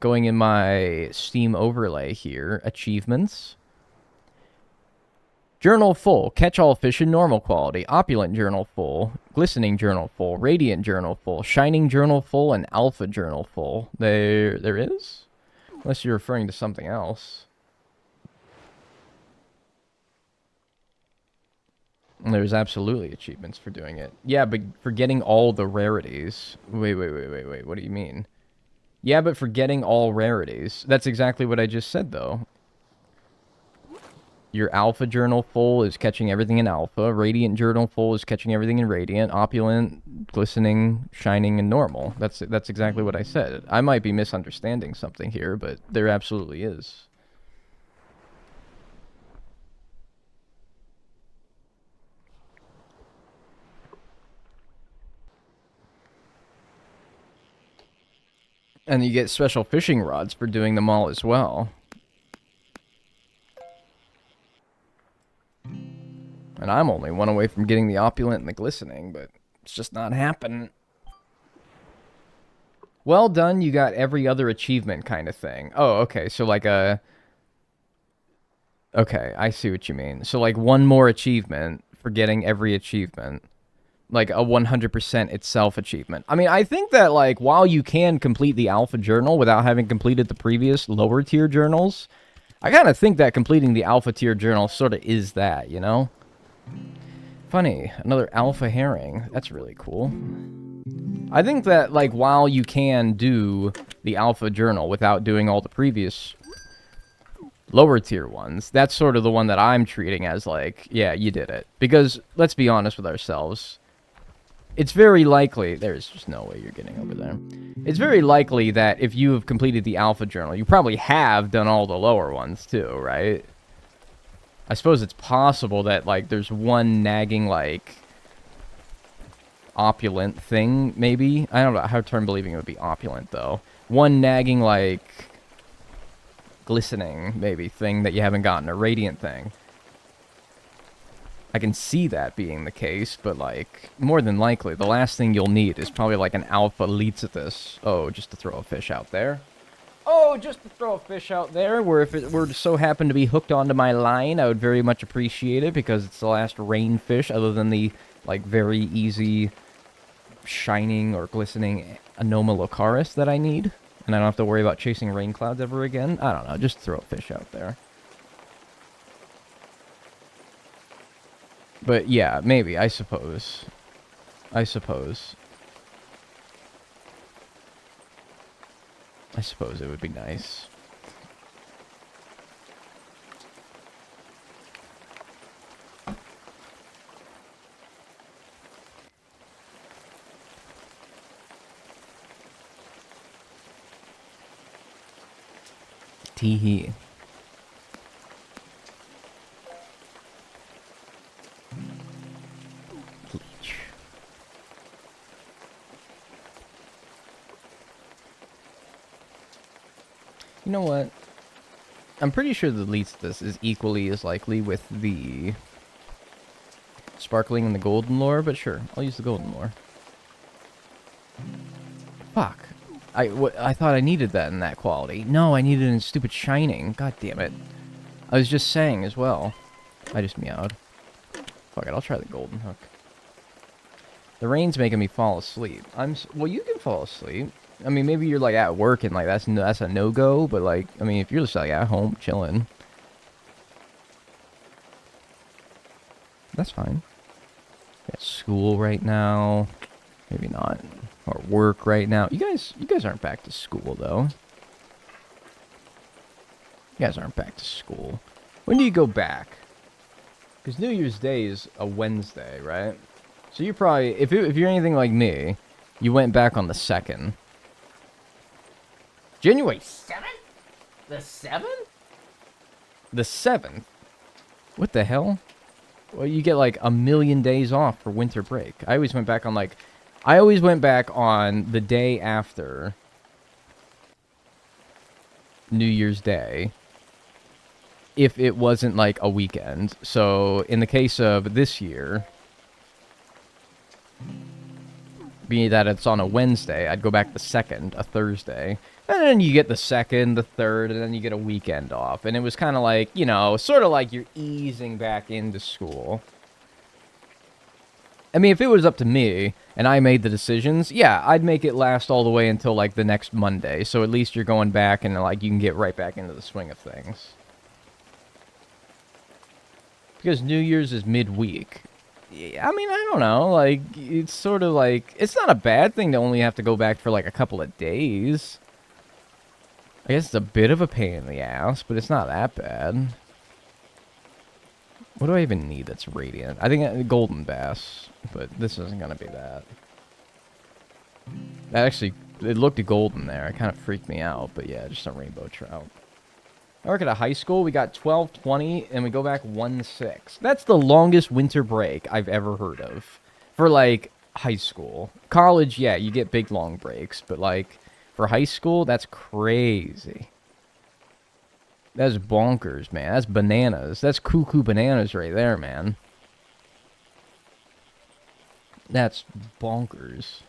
Going in my Steam overlay here, achievements. Journal full, catch all fish in normal quality, opulent journal full, glistening journal full, radiant journal full, shining journal full, and alpha journal full. There is? Unless you're referring to something else. There's absolutely achievements for doing it. Yeah, but for getting all the rarities. Wait. What do you mean? Yeah, but for getting all rarities. That's exactly what I just said, though. Your alpha journal full is catching everything in alpha. Radiant journal full is catching everything in radiant. Opulent, glistening, shining, and normal. That's exactly what I said. I might be misunderstanding something here, but there absolutely is. And you get special fishing rods for doing them all as well. And I'm only one away from getting the opulent and the glistening, but it's just not happening. Well done, you got every other achievement kind of thing. Oh, okay, so like a... Okay, I see what you mean. So like one more achievement for getting every achievement. Like a 100% itself achievement. I mean, I think that, like, while you can complete the alpha journal without having completed the previous lower tier journals, I kind of think that completing the alpha tier journal sort of is that, you know? Funny, another alpha herring. That's really cool. I think that, like, while you can do the alpha journal without doing all the previous lower tier ones, that's sort of the one that I'm treating as, like, yeah, you did it. Because, let's be honest with ourselves, it's very likely... There's just no way you're getting over there. It's very likely that if you have completed the alpha journal, you probably have done all the lower ones too, right? I suppose it's possible that, like, there's one nagging, like, opulent thing, maybe? I don't know how term believing it would be opulent, though. One nagging, like, glistening, maybe, thing that you haven't gotten, a radiant thing. I can see that being the case, but, like, more than likely, the last thing you'll need is probably, like, an alpha Leetzathus. Oh, just to throw a fish out there. Oh, just to throw a fish out there, where if it were to so happen to be hooked onto my line, I would very much appreciate it, because it's the last rain fish, other than the, like, very easy shining or glistening Anomalocaris that I need. And I don't have to worry about chasing rain clouds ever again. I don't know, just throw a fish out there. But yeah, maybe, I suppose. I suppose it would be nice. Tee-hee. Leech. You know what? I'm pretty sure the Leetsthus is equally as likely with the Sparkling and the Golden Lure, but sure, I'll use the Golden Lure. Fuck. I thought I needed that in that quality. No, I needed it in stupid shining. God damn it. I was just saying as well. I just meowed. Fuck it, I'll try the golden hook. The rain's making me fall asleep. Well, you can fall asleep. I mean, maybe you're like at work and like that's a no-go, but like, I mean, if you're just like at home chilling, that's fine. At school right now, maybe not, or work right now. You guys aren't back to school though. You guys aren't back to school. When do you go back? Because New Year's Day is a Wednesday, right? So you probably, if you're anything like me, you went back on the 2nd. January 7th? The 7th? The 7th? What the hell? Well, you get like a million days off for winter break. I always went back on the day after New Year's Day, if it wasn't like a weekend. So in the case of this year, being that it's on a Wednesday, I'd go back the 2nd, a Thursday. And then you get the 2nd, the 3rd, and then you get a weekend off. And it was kind of like, you know, sort of like you're easing back into school. I mean, if it was up to me, and I made the decisions, yeah, I'd make it last all the way until, like, the next Monday. So at least you're going back and, like, you can get right back into the swing of things. Because New Year's is midweek. I mean, I don't know, like, it's sort of like, it's not a bad thing to only have to go back for, like, a couple of days. I guess it's a bit of a pain in the ass, but it's not that bad. What do I even need that's radiant? I think golden bass, but this isn't going to be that. That actually, it looked golden there. It kind of freaked me out, but yeah, just a rainbow trout. I work at a high school. We got 12:20, and we go back 1/6. That's the longest winter break I've ever heard of. For, like, high school. College, yeah, you get big, long breaks. But, like, for high school, that's crazy. That's bonkers, man. That's bananas. That's cuckoo bananas right there, man. That's bonkers.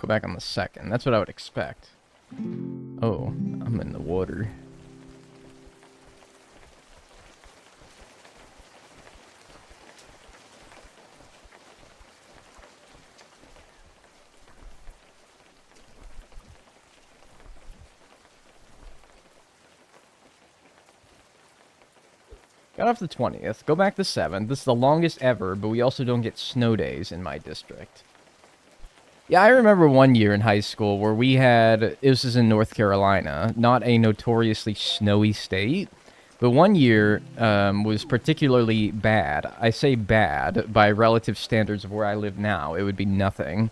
Go back on the 2nd. That's what I would expect. Oh, I'm in the water. Got off the 20th. Go back the 7th. This is the longest ever, but we also don't get snow days in my district. Yeah, I remember one year in high school where we had, this is in North Carolina, not a notoriously snowy state, but one year was particularly bad. I say bad by relative standards of where I live now. It would be nothing.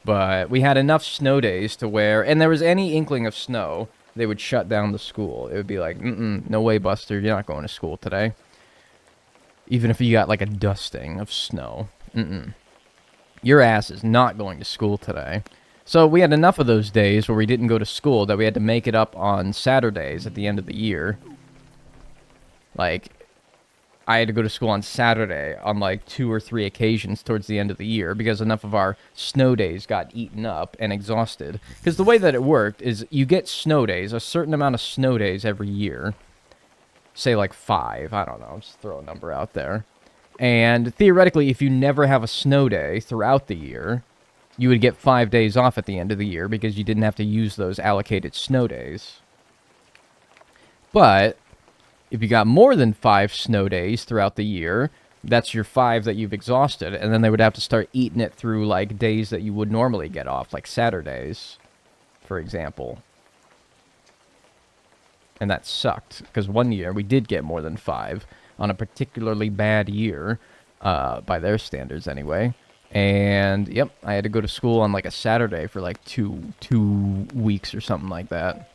But we had enough snow days to where, and there was any inkling of snow, they would shut down the school. It would be like, no way, Buster, you're not going to school today. Even if you got like a dusting of snow. Your ass is not going to school today. So we had enough of those days where we didn't go to school that we had to make it up on Saturdays at the end of the year. Like, I had to go to school on Saturday on like 2 or 3 occasions towards the end of the year because enough of our snow days got eaten up and exhausted. Because the way that it worked is you get snow days, a certain amount of snow days every year. Say like 5, I don't know, just throw a number out there. And theoretically, if you never have a snow day throughout the year, you would get 5 days off at the end of the year because you didn't have to use those allocated snow days. But if you got more than 5 snow days throughout the year, that's your 5 that you've exhausted, and then they would have to start eating it through like days that you would normally get off, like Saturdays, for example. And that sucked, because one year we did get more than 5 on a particularly bad year, by their standards anyway. And, yep, I had to go to school on like a Saturday for like two weeks or something like that.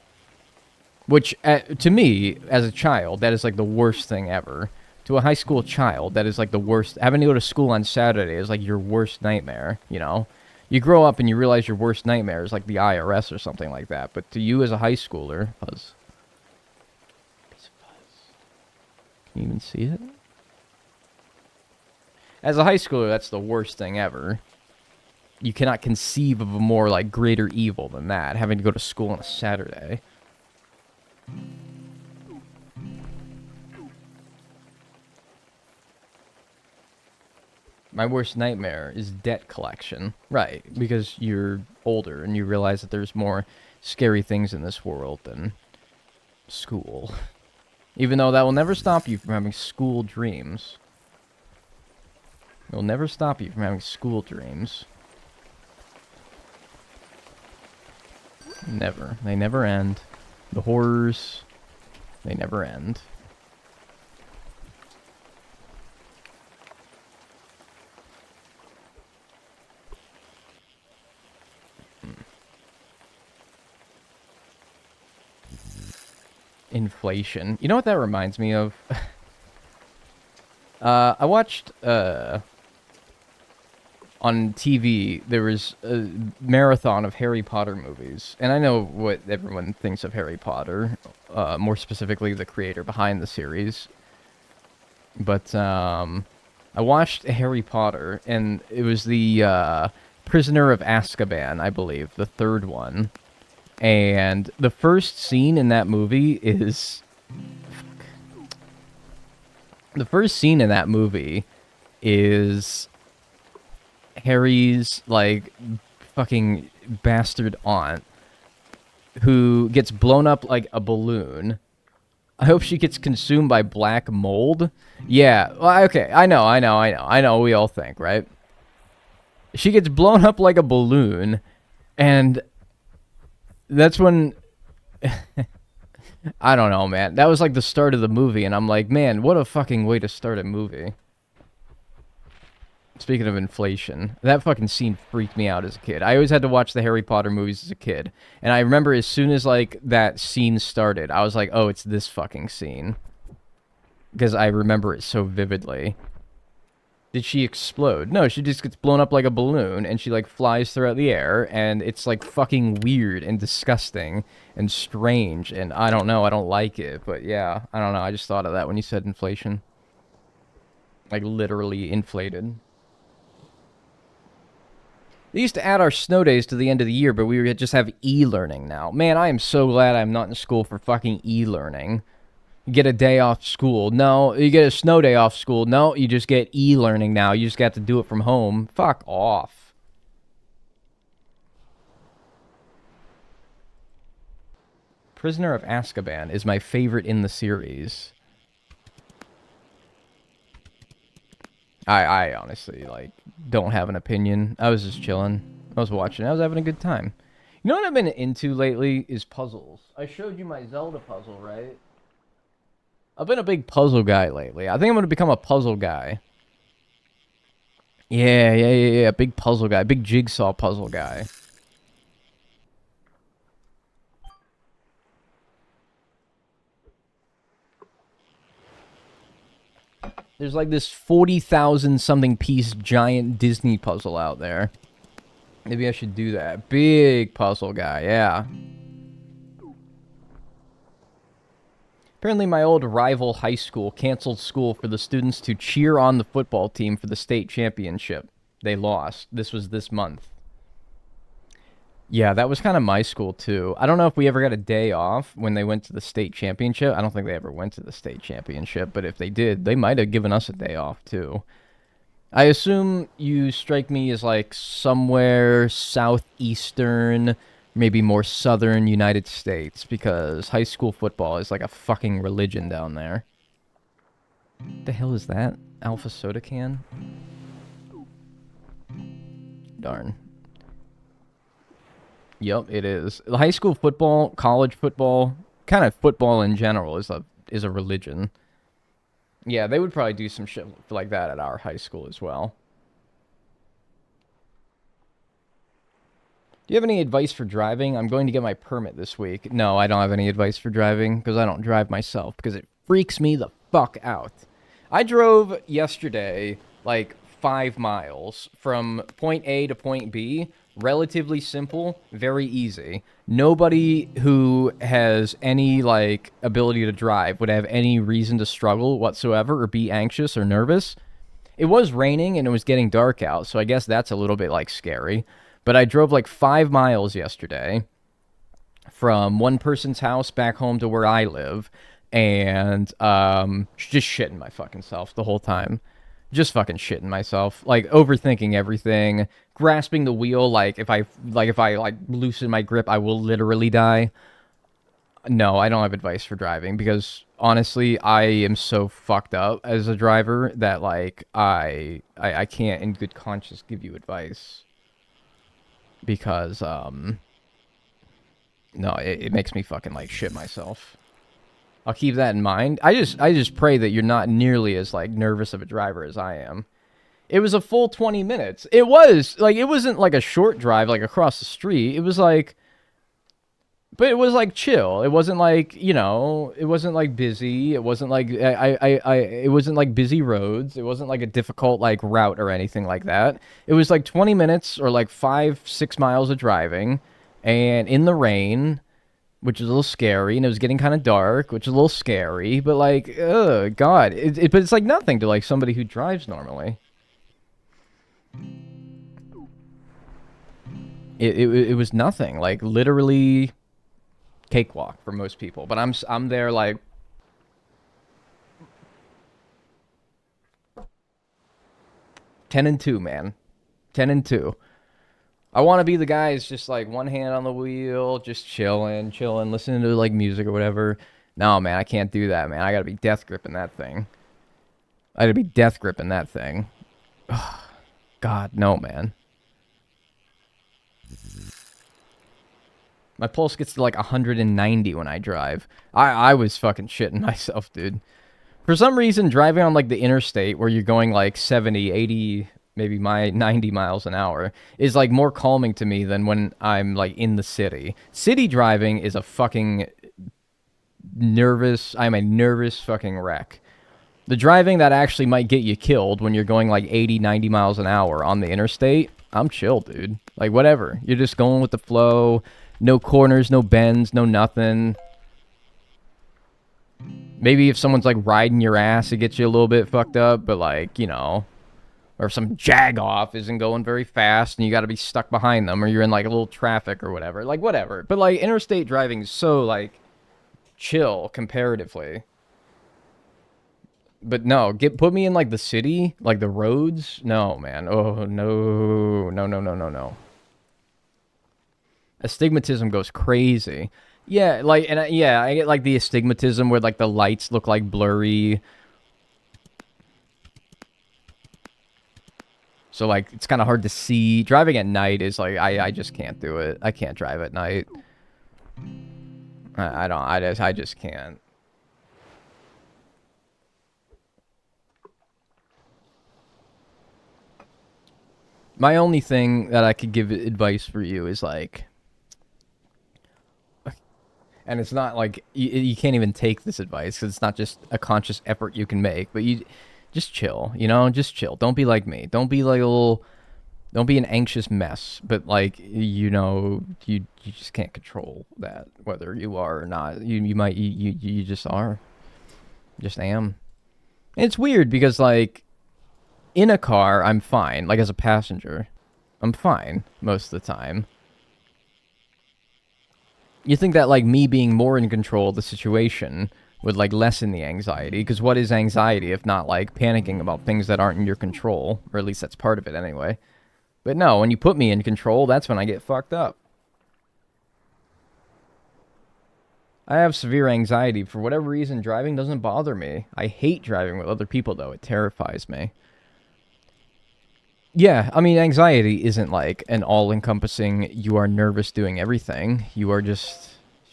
Which, to me, as a child, that is like the worst thing ever. To a high school child, that is like the worst. Having to go to school on Saturday is like your worst nightmare, you know? You grow up and you realize your worst nightmare is like the IRS or something like that. But to you as a high schooler, Fuzz. Can you even see it? As a high schooler, that's the worst thing ever. You cannot conceive of a more, like, greater evil than that, having to go to school on a Saturday. My worst nightmare is debt collection. Right, because you're older and you realize that there's more scary things in this world than school. Even though that will never stop you from having school dreams. It will never stop you from having school dreams. Never. They never end. The horrors, they never end. Inflation. You know what that reminds me of? I watched, on TV, there was a marathon of Harry Potter movies. And I know what everyone thinks of Harry Potter, more specifically the creator behind the series. But, I watched Harry Potter, and it was the, Prisoner of Azkaban, I believe, the third one. And the first scene in that movie is... The first scene in that movie is Harry's, like, fucking bastard aunt who gets blown up like a balloon. I hope she gets consumed by black mold. Yeah, well, okay, I know, we all think, right? She gets blown up like a balloon, and that's when... I don't know, man. That was like the start of the movie, and I'm like, man, what a fucking way to start a movie. Speaking of inflation, that fucking scene freaked me out as a kid. I always had to watch the Harry Potter movies as a kid, and I remember as soon as, like, that scene started, I was like, oh, it's this fucking scene. Because I remember it so vividly. Did she explode? No, she just gets blown up like a balloon, and she, like, flies throughout the air, and it's, like, fucking weird and disgusting and strange, and I don't know, I don't like it, but yeah, I don't know, I just thought of that when you said inflation. Like, literally inflated. They used to add our snow days to the end of the year, but we just have e-learning now. Man, I am so glad I'm not in school for fucking e-learning. You get a day off school. No, you get a snow day off school. No, you just get e-learning now. You just got to do it from home. Fuck off. Prisoner of Azkaban is my favorite in the series. I honestly, like, don't have an opinion. I was just chilling. I was watching. I was having a good time. You know what I've been into lately is puzzles. I showed you my Zelda puzzle, right? I've been a big puzzle guy lately. I think I'm going to become a puzzle guy. Yeah. Big puzzle guy. Big jigsaw puzzle guy. There's like this 40,000 something piece giant Disney puzzle out there. Maybe I should do that. Big puzzle guy, yeah. Apparently my old rival high school canceled school for the students to cheer on the football team for the state championship. They lost. This was this month. Yeah, that was kind of my school, too. I don't know if we ever got a day off when they went to the state championship. I don't think they ever went to the state championship, but if they did, they might have given us a day off, too. I assume you strike me as, like, somewhere southeastern, maybe more southern United States, because high school football is like a fucking religion down there. What the hell is that? Alpha soda can? Darn. Yep, it is. High school football, college football, kind of football in general is a religion. Yeah, they would probably do some shit like that at our high school as well. Do you have any advice for driving? I'm going to get my permit this week. No, I don't have any advice for driving because I don't drive myself because it freaks me the fuck out. I drove yesterday like 5 miles from point A to point B. Relatively simple, very easy. Nobody who has any, like, ability to drive would have any reason to struggle whatsoever or be anxious or nervous. It was raining and it was getting dark out, so I guess that's a little bit like scary. But I drove like 5 miles yesterday from one person's house back home to where I live, and just shitting my fucking self the whole time. Just fucking shitting myself, like overthinking everything, grasping the wheel like if I loosen my grip, I will literally die. No, I don't have advice for driving because honestly, I am so fucked up as a driver that like I can't in good conscience give you advice because no, it makes me fucking like shit myself. I'll keep that in mind. I just pray that you're not nearly as like nervous of a driver as I am. It was a full 20 minutes. It was like, it wasn't like a short drive like across the street. It was like, but it was like chill. It wasn't like, you know, it wasn't like busy. It wasn't like it wasn't like busy roads. It wasn't like a difficult like route or anything like that. It was like 20 minutes or like 5-6 miles of driving, and in the rain, which is a little scary, and it was getting kind of dark, which is a little scary. But like, oh god, but it's like nothing to like somebody who drives normally. It was nothing, like literally cakewalk for most people, but I'm there like ten and two, man. 10-2. I want to be the guy who's just like one hand on the wheel, just chilling, listening to like music or whatever. No, man, I can't do that, man. I gotta be death gripping that thing. I gotta be death gripping that thing. Ugh, God, no, man. My pulse gets to like 190 when I drive. I was fucking shitting myself, dude. For some reason, driving on like the interstate where you're going like 70, 80, maybe 90 miles an hour is like more calming to me than when I'm like in the city. City driving is a fucking I'm a nervous fucking wreck. The driving that actually might get you killed when you're going like 80, 90 miles an hour on the interstate, I'm chill, dude. Like whatever. You're just going with the flow. No corners, no bends, no nothing. Maybe if someone's like riding your ass, it gets you a little bit fucked up, but like, you know, or if some jag-off isn't going very fast and you gotta be stuck behind them, or you're in like a little traffic or whatever. Like, whatever. But like, interstate driving is so like chill comparatively. But no, put me in like the city, like the roads. No, man. Oh, no. No. Astigmatism goes crazy. Yeah, like, and yeah, I get like the astigmatism where like the lights look like blurry. So like it's kind of hard to see. Driving at night is like I just can't do it. I can't drive at night. I just can't. My only thing that I could give advice for you is like, and it's not like you can't even take this advice because it's not just a conscious effort you can make, but you just chill, you know, just chill. Don't be like me. Don't be like don't be an anxious mess. But like, you know, you just can't control that, whether you are or not. You just are, just am. And it's weird because like in a car, I'm fine. Like as a passenger, I'm fine most of the time. You think that like me being more in control of the situation would like lessen the anxiety, because what is anxiety if not like panicking about things that aren't in your control, or at least that's part of it anyway. But no, when you put me in control, that's when I get fucked up. I have severe anxiety. For whatever reason, driving doesn't bother me. I hate driving with other people though. It terrifies me. Yeah, I mean, anxiety isn't like an all-encompassing, you are nervous doing everything. You are just,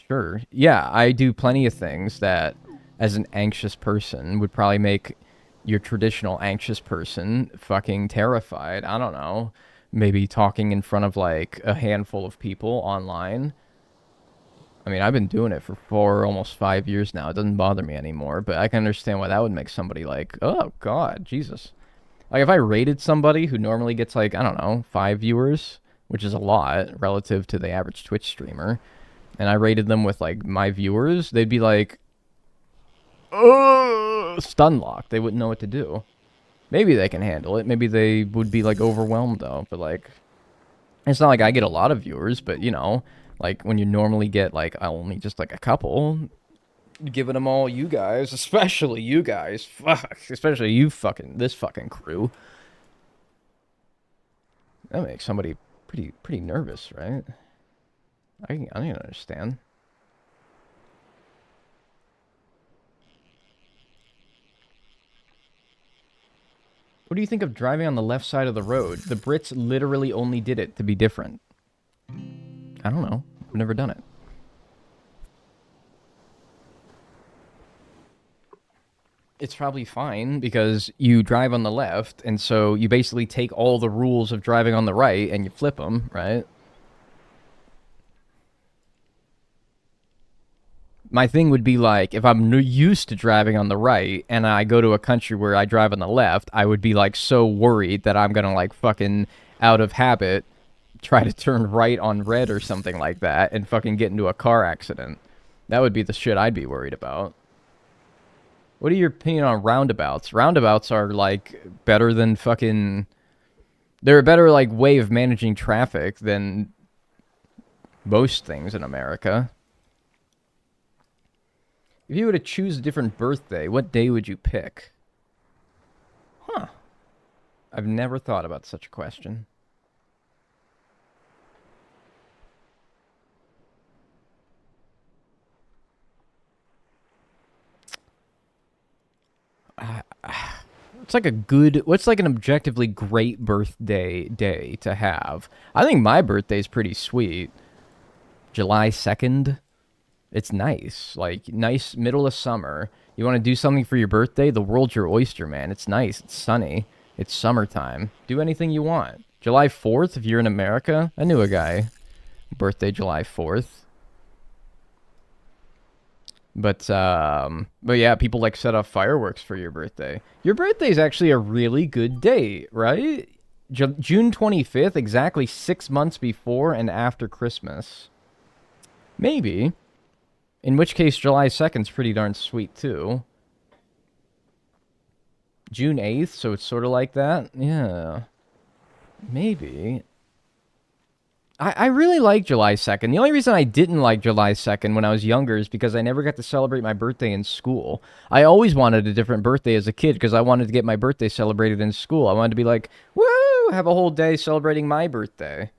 sure. Yeah, I do plenty of things that, as an anxious person, would probably make your traditional anxious person fucking terrified. I don't know. Maybe talking in front of, like, a handful of people online. I mean, I've been doing it for almost 5 years now. It doesn't bother me anymore, but I can understand why that would make somebody like, oh, God, Jesus. Like, if I rated somebody who normally gets, like, I don't know, 5 viewers, which is a lot relative to the average Twitch streamer, and I rated them with, like, my viewers, they'd be like, stun locked. They wouldn't know what to do. Maybe they can handle it. Maybe they would be, like, overwhelmed, though. But, like, it's not like I get a lot of viewers, but, you know, like, when you normally get, like, only just, like, a couple, giving them all you guys, especially you guys, fuck, especially you fucking, this fucking crew. That makes somebody pretty nervous, right? I can understand. What do you think of driving on the left side of the road? The Brits literally only did it to be different. I don't know. I've never done it. It's probably fine because you drive on the left, and so you basically take all the rules of driving on the right and you flip them, right? My thing would be like, if I'm used to driving on the right and I go to a country where I drive on the left, I would be like so worried that I'm gonna like fucking out of habit try to turn right on red or something like that and fucking get into a car accident. That would be the shit I'd be worried about. What are your opinion on roundabouts? Roundabouts are like better than fucking... They're a better like way of managing traffic than most things in America. If you were to choose a different birthday, what day would you pick? Huh. I've never thought about such a question. It's like a good... What's like an objectively great birthday day to have? I think my birthday's pretty sweet. July 2nd. It's nice. Like, nice middle of summer. You want to do something for your birthday? The world's your oyster, man. It's nice. It's sunny. It's summertime. Do anything you want. July 4th, if you're in America. I knew a guy. Birthday July 4th. But yeah, people like set off fireworks for your birthday. Your birthday is actually a really good date, right? June 25th, exactly 6 months before and after Christmas. Maybe. In which case, July 2nd's pretty darn sweet, too. June 8th, so it's sort of like that? Yeah. Maybe. I really like July 2nd. The only reason I didn't like July 2nd when I was younger is because I never got to celebrate my birthday in school. I always wanted a different birthday as a kid because I wanted to get my birthday celebrated in school. I wanted to be like, woo, have a whole day celebrating my birthday.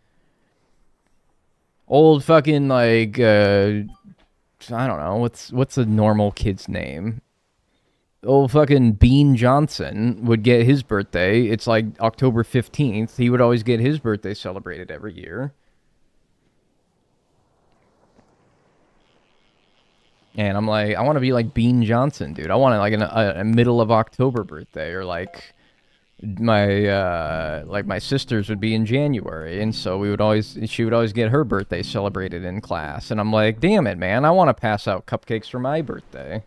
Old fucking, like, I don't know, what's a normal kid's name? Old fucking Bean Johnson would get his birthday. It's like October 15th. He would always get his birthday celebrated every year. And I'm like, I want to be like Bean Johnson, dude. I want it like a middle of October birthday, or like my sister's would be in January, and so she would always get her birthday celebrated in class. And I'm like, damn it, man, I want to pass out cupcakes for my birthday.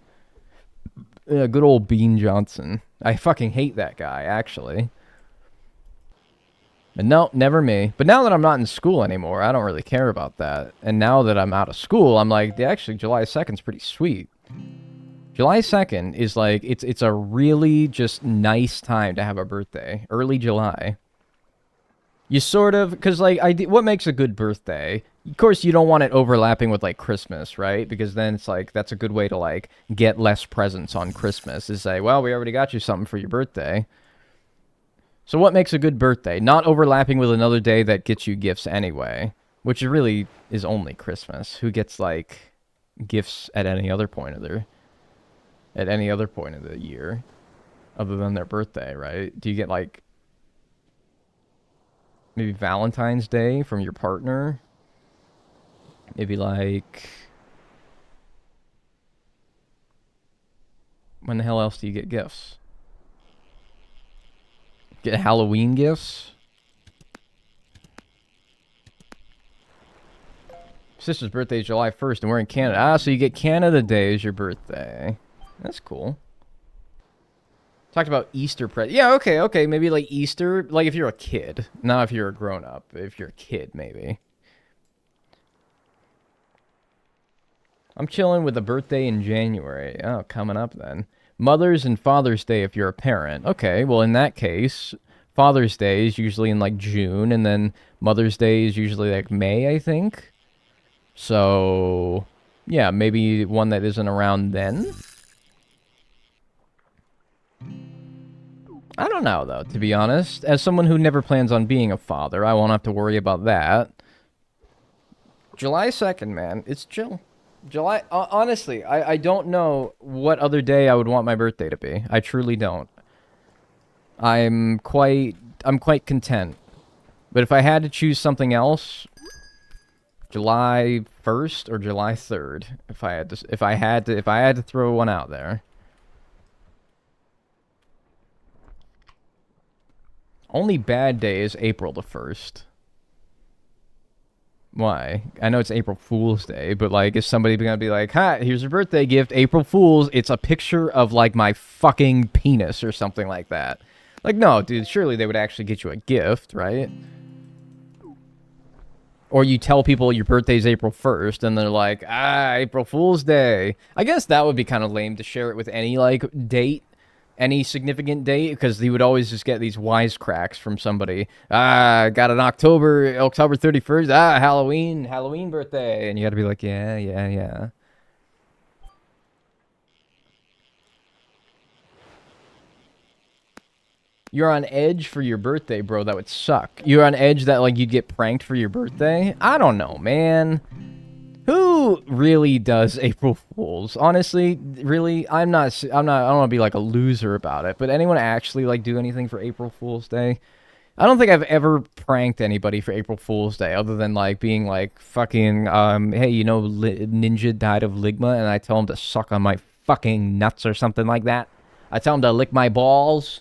Yeah, good old Bean Johnson. I fucking hate that guy, actually. But no, never me. But now that I'm not in school anymore, I don't really care about that. And now that I'm out of school, I'm like, actually, July 2nd's pretty sweet. July 2nd is like, it's a really just nice time to have a birthday. Early July. You sort of, because like, what makes a good birthday? Of course, you don't want it overlapping with like Christmas, right? Because then it's like, that's a good way to like get less presents on Christmas. Is say, well, we already got you something for your birthday. So what makes a good birthday? Not overlapping with another day that gets you gifts anyway. Which really is only Christmas. Who gets like gifts at any other point of the year? Other than their birthday, right? Do you get like maybe Valentine's Day from your partner? Maybe like... When the hell else do you get gifts? Get Halloween gifts? Sister's birthday is July 1st and we're in Canada. Ah, so you get Canada Day as your birthday. That's cool. Talked about Easter yeah, okay. Maybe like Easter, like if you're a kid. Not if you're a grown-up. If you're a kid, maybe. I'm chilling with a birthday in January. Oh, coming up then. Mother's and Father's Day if you're a parent. Okay, well, in that case, Father's Day is usually in, like, June, and then Mother's Day is usually, like, May, I think. So, yeah, maybe one that isn't around then? I don't know, though, to be honest. As someone who never plans on being a father, I won't have to worry about that. July 2nd, man. It's chill. July... honestly, I don't know what other day I would want my birthday to be. I truly don't. I'm quite content. But if I had to choose something else, July 1st or July 3rd, if I had to throw one out there. Only bad day is April the 1st. Why? I know it's April Fool's Day, but, like, is somebody gonna be like, "Ha, here's your birthday gift, April Fool's, it's a picture of, like, my fucking penis," or something like that? Like, no, dude, surely they would actually get you a gift, right? Or you tell people your birthday's April 1st, and they're like, April Fool's Day. I guess that would be kind of lame to share it with any, like, date. Any significant date, because you would always just get these wisecracks from somebody. Got an October 31st. Halloween birthday. And you gotta be like, yeah. You're on edge for your birthday, bro. That would suck. You're on edge that, like, you'd get pranked for your birthday? I don't know, man. Who really does April Fools? Honestly, really, I don't want to be like a loser about it, but anyone actually, like, do anything for April Fool's Day? I don't think I've ever pranked anybody for April Fool's Day, other than, like, being like, fucking, hey, you know, Ninja died of ligma, and I tell him to suck on my fucking nuts or something like that. I tell him to lick my balls.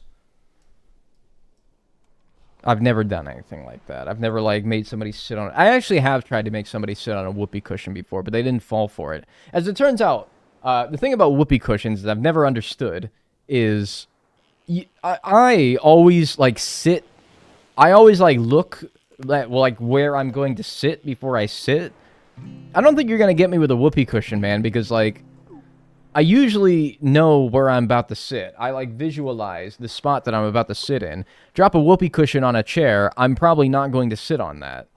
I've never done anything like that. I've never, like, made somebody sit on it. I actually have tried to make somebody sit on a whoopee cushion before, but they didn't fall for it. As it turns out, the thing about whoopee cushions that I've never understood is I always, like, sit. I always, like, look at, well, like, where I'm going to sit before I sit. I don't think you're going to get me with a whoopee cushion, man, because, like, I usually know where I'm about to sit. I, like, visualize the spot that I'm about to sit in. Drop a whoopee cushion on a chair, I'm probably not going to sit on that.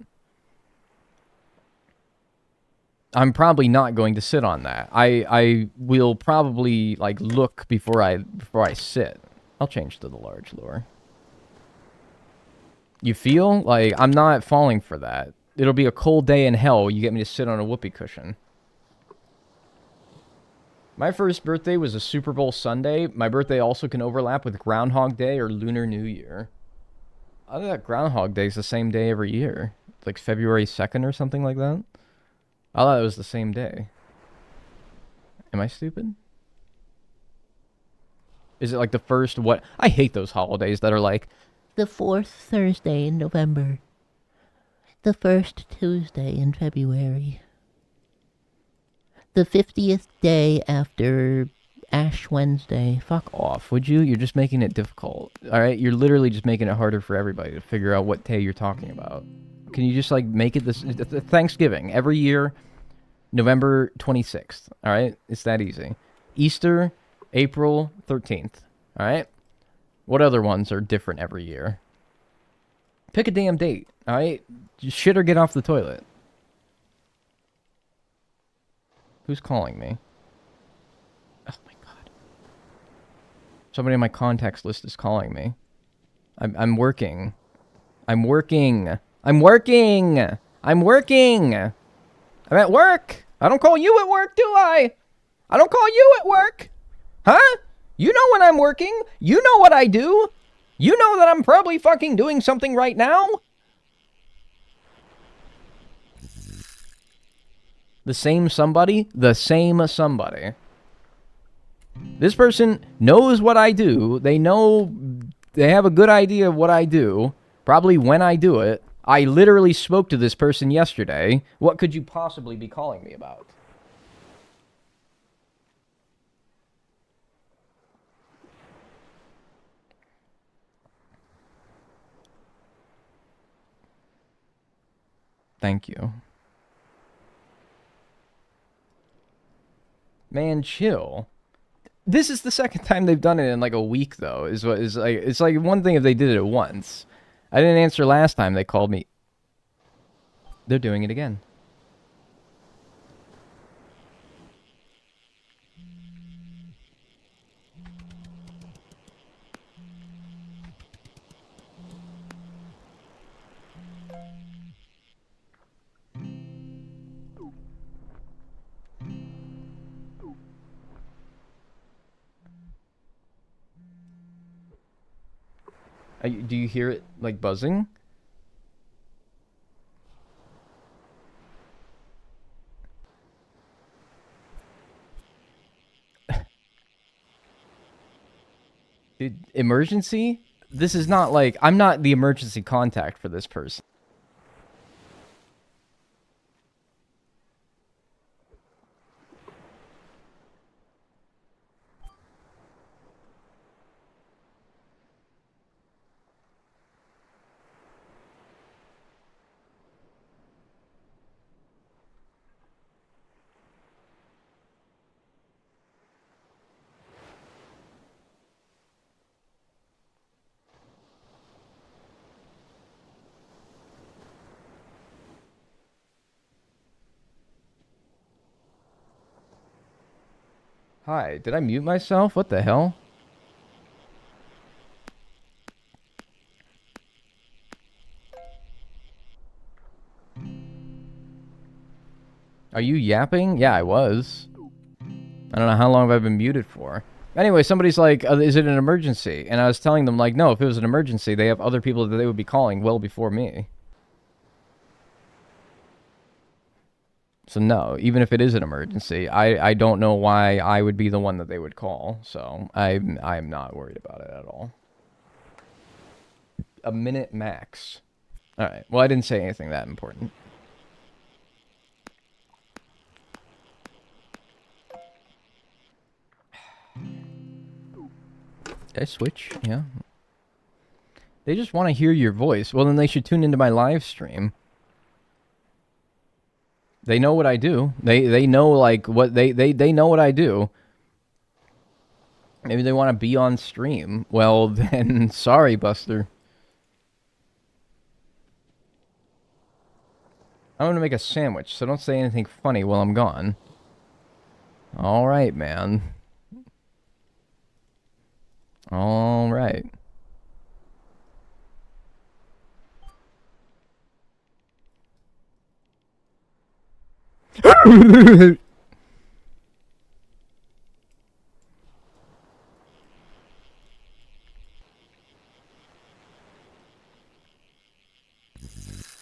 I'm probably not going to sit on that. I will probably, like, look before I sit. I'll change to the large lure. You feel? Like, I'm not falling for that. It'll be a cold day in hell, you get me to sit on a whoopee cushion. My first birthday was a Super Bowl Sunday. My birthday also can overlap with Groundhog Day or Lunar New Year. I thought Groundhog Day is the same day every year. Like February 2nd or something like that. I thought it was the same day. Am I stupid? Is it like the first what? I hate those holidays that are like the fourth Thursday in November. The first Tuesday in February. The 50th day after Ash Wednesday. Fuck off, would you? You're just making it difficult. Alright? You're literally just making it harder for everybody to figure out what day you're talking about. Can you just, like, make it this... Thanksgiving. Every year, November 26th. Alright? It's that easy. Easter, April 13th. Alright? What other ones are different every year? Pick a damn date. Alright? Just shit or get off the toilet. Who's calling me? Oh my god. Somebody on my contacts list is calling me. I'm working. I'm working. I'm working! I'm working! I'm at work! I don't call you at work, do I? I don't call you at work! Huh? You know when I'm working. You know what I do. You know that I'm probably fucking doing something right now. The same somebody? The same somebody. This person knows what I do. They know... They have a good idea of what I do. Probably when I do it. I literally spoke to this person yesterday. What could you possibly be calling me about? Thank you. Man, chill. This is the second time they've done it in like a week, though. Is what is like it's like one thing if they did it once. I didn't answer last time they called me. They're doing it again. Do you hear it like buzzing? Dude, emergency? This is not like I'm not the emergency contact for this person. Hi, did I mute myself? What the hell? Are you yapping? Yeah, I was. I don't know how long have I been muted for. Anyway, somebody's like, is it an emergency? And I was telling them, like, no, if it was an emergency, they have other people that they would be calling well before me. So no, even if it is an emergency, I don't know why I would be the one that they would call. So I'm not worried about it at all. A minute max. All right. Well, I didn't say anything that important. Did I switch? Yeah. They just want to hear your voice. Well, then they should tune into my live stream. They know what I do. They know like what they know what I do. Maybe they want to be on stream. Well, then sorry, Buster. I'm going to make a sandwich, so don't say anything funny while I'm gone. All right, man. All right.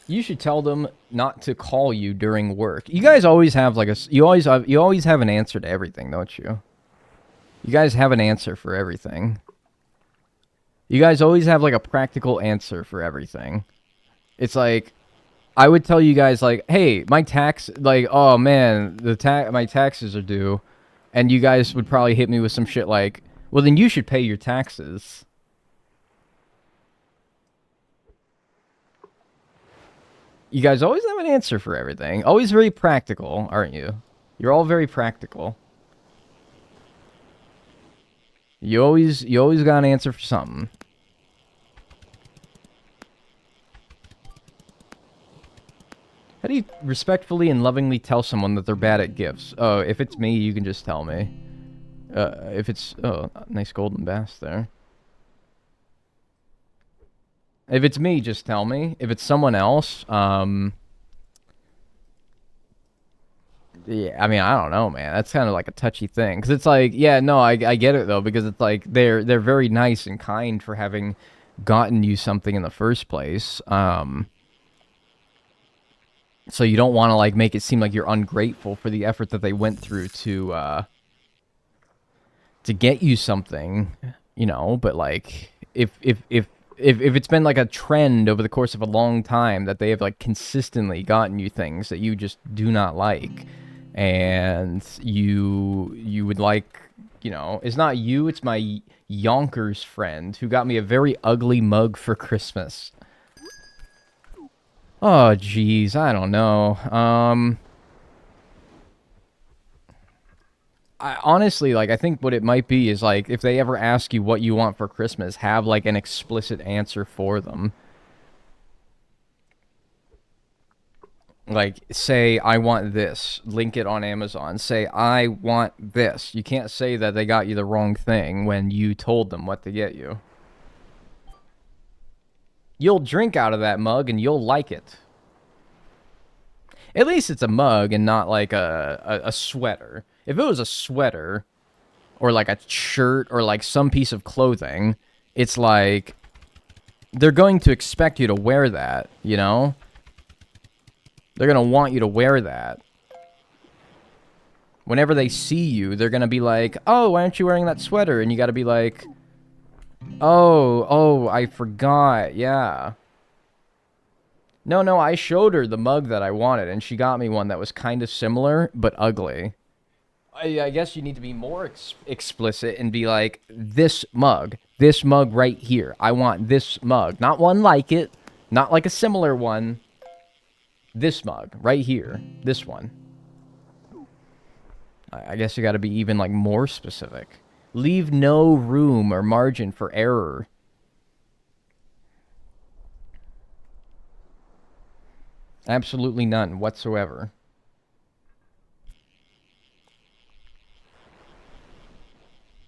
You should tell them not to call you during work. You guys always have like you always have an answer to everything, don't you? You guys have an answer for everything. You guys always have like a practical answer for everything. It's like I would tell you guys like, "Hey, my tax like oh man, my taxes are due." And you guys would probably hit me with some shit like, "Well, then you should pay your taxes." You guys always have an answer for everything. Always very practical, aren't you? You're all very practical. You always got an answer for something. How do you respectfully and lovingly tell someone that they're bad at gifts? Oh, if it's me, you can just tell me. If it's... Oh, nice golden bass there. If it's me, just tell me. If it's someone else, yeah, I mean, I don't know, man. That's kind of like a touchy thing. Because it's like, yeah, no, I get it, though. Because it's like, they're very nice and kind for having gotten you something in the first place. So you don't want to, like, make it seem like you're ungrateful for the effort that they went through to get you something, you know? But, like, if it's been like a trend over the course of a long time that they have like consistently gotten you things that you just do not like, and you would like, you know, it's not you, it's my Yonkers friend who got me a very ugly mug for Christmas. Oh jeez, I don't know. honestly, like, I think what it might be is, like, if they ever ask you what you want for Christmas, have, like, an explicit answer for them. Like, say, I want this. Link it on Amazon. Say, I want this. You can't say that they got you the wrong thing when you told them what to get you. You'll drink out of that mug and you'll like it. At least it's a mug and not like a sweater. If it was a sweater or like a shirt or like some piece of clothing, it's like they're going to expect you to wear that, you know? They're going to want you to wear that. Whenever they see you, they're going to be like, oh, why aren't you wearing that sweater? And you got to be like, oh, I forgot, yeah. No, I showed her the mug that I wanted, and she got me one that was kind of similar, but ugly. I guess you need to be more explicit and be like, this mug right here. I want this mug. Not one like it, not like a similar one. This mug, right here. This one. I guess you gotta be even, like, more specific. Leave no room or margin for error. Absolutely none whatsoever.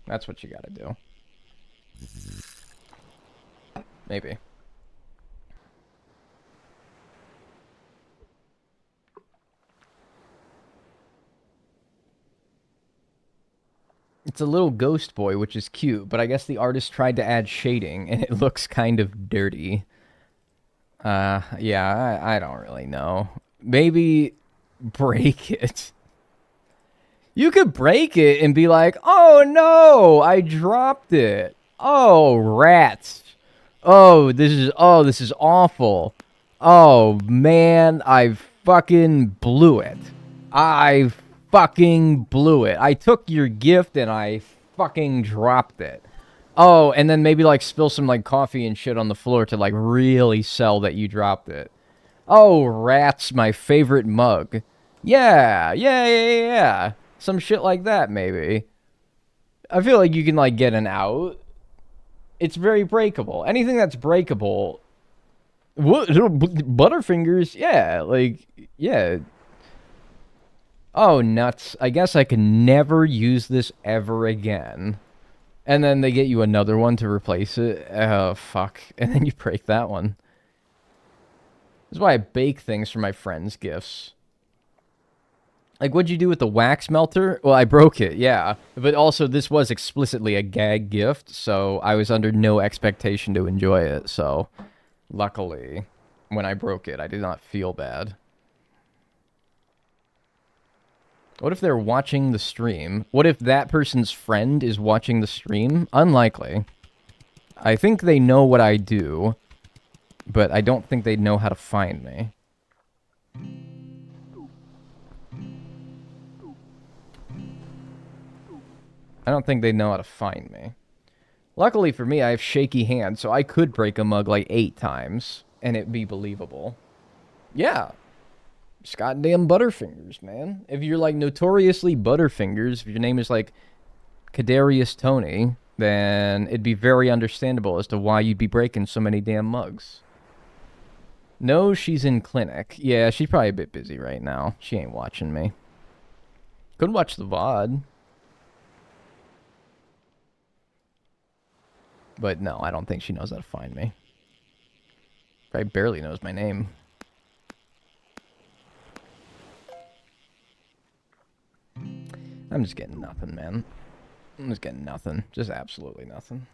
That's what you gotta do. Maybe. It's a little ghost boy, which is cute, but I guess the artist tried to add shading, and it looks kind of dirty. Yeah, I don't really know. Maybe break it. You could break it and be like, oh no, I dropped it. Oh, rats. This is awful. Oh, man, I fucking blew it. I fucking blew it. I took your gift and I fucking dropped it. Oh, and then maybe, like, spill some, like, coffee and shit on the floor to, like, really sell that you dropped it. Oh, rats, my favorite mug. Yeah. Some shit like that, maybe. I feel like you can, like, get an out. It's very breakable. Anything that's breakable... Butterfingers? Yeah, like, yeah. Oh, nuts. I guess I can never use this ever again. And then they get you another one to replace it. Oh, fuck. And then you break that one. This is why I bake things for my friends' gifts. Like, what'd you do with the wax melter? Well, I broke it, yeah. But also, this was explicitly a gag gift, so I was under no expectation to enjoy it. So, luckily, when I broke it, I did not feel bad. What if they're watching the stream? What if that person's friend is watching the stream? Unlikely. I think they know what I do, but I don't think they know how to find me. I don't think they know how to find me. Luckily for me, I have shaky hands, so I could break a mug like 8 times, and it'd be believable. Yeah. Just goddamn Butterfingers, man. If you're, like, notoriously Butterfingers, if your name is, like, Kadarius Tony, then it'd be very understandable as to why you'd be breaking so many damn mugs. No, she's in clinic. Yeah, she's probably a bit busy right now. She ain't watching me. Could watch the VOD. But no, I don't think she knows how to find me. Probably barely knows my name. I'm just getting nothing, man. I'm just getting nothing. Just absolutely nothing.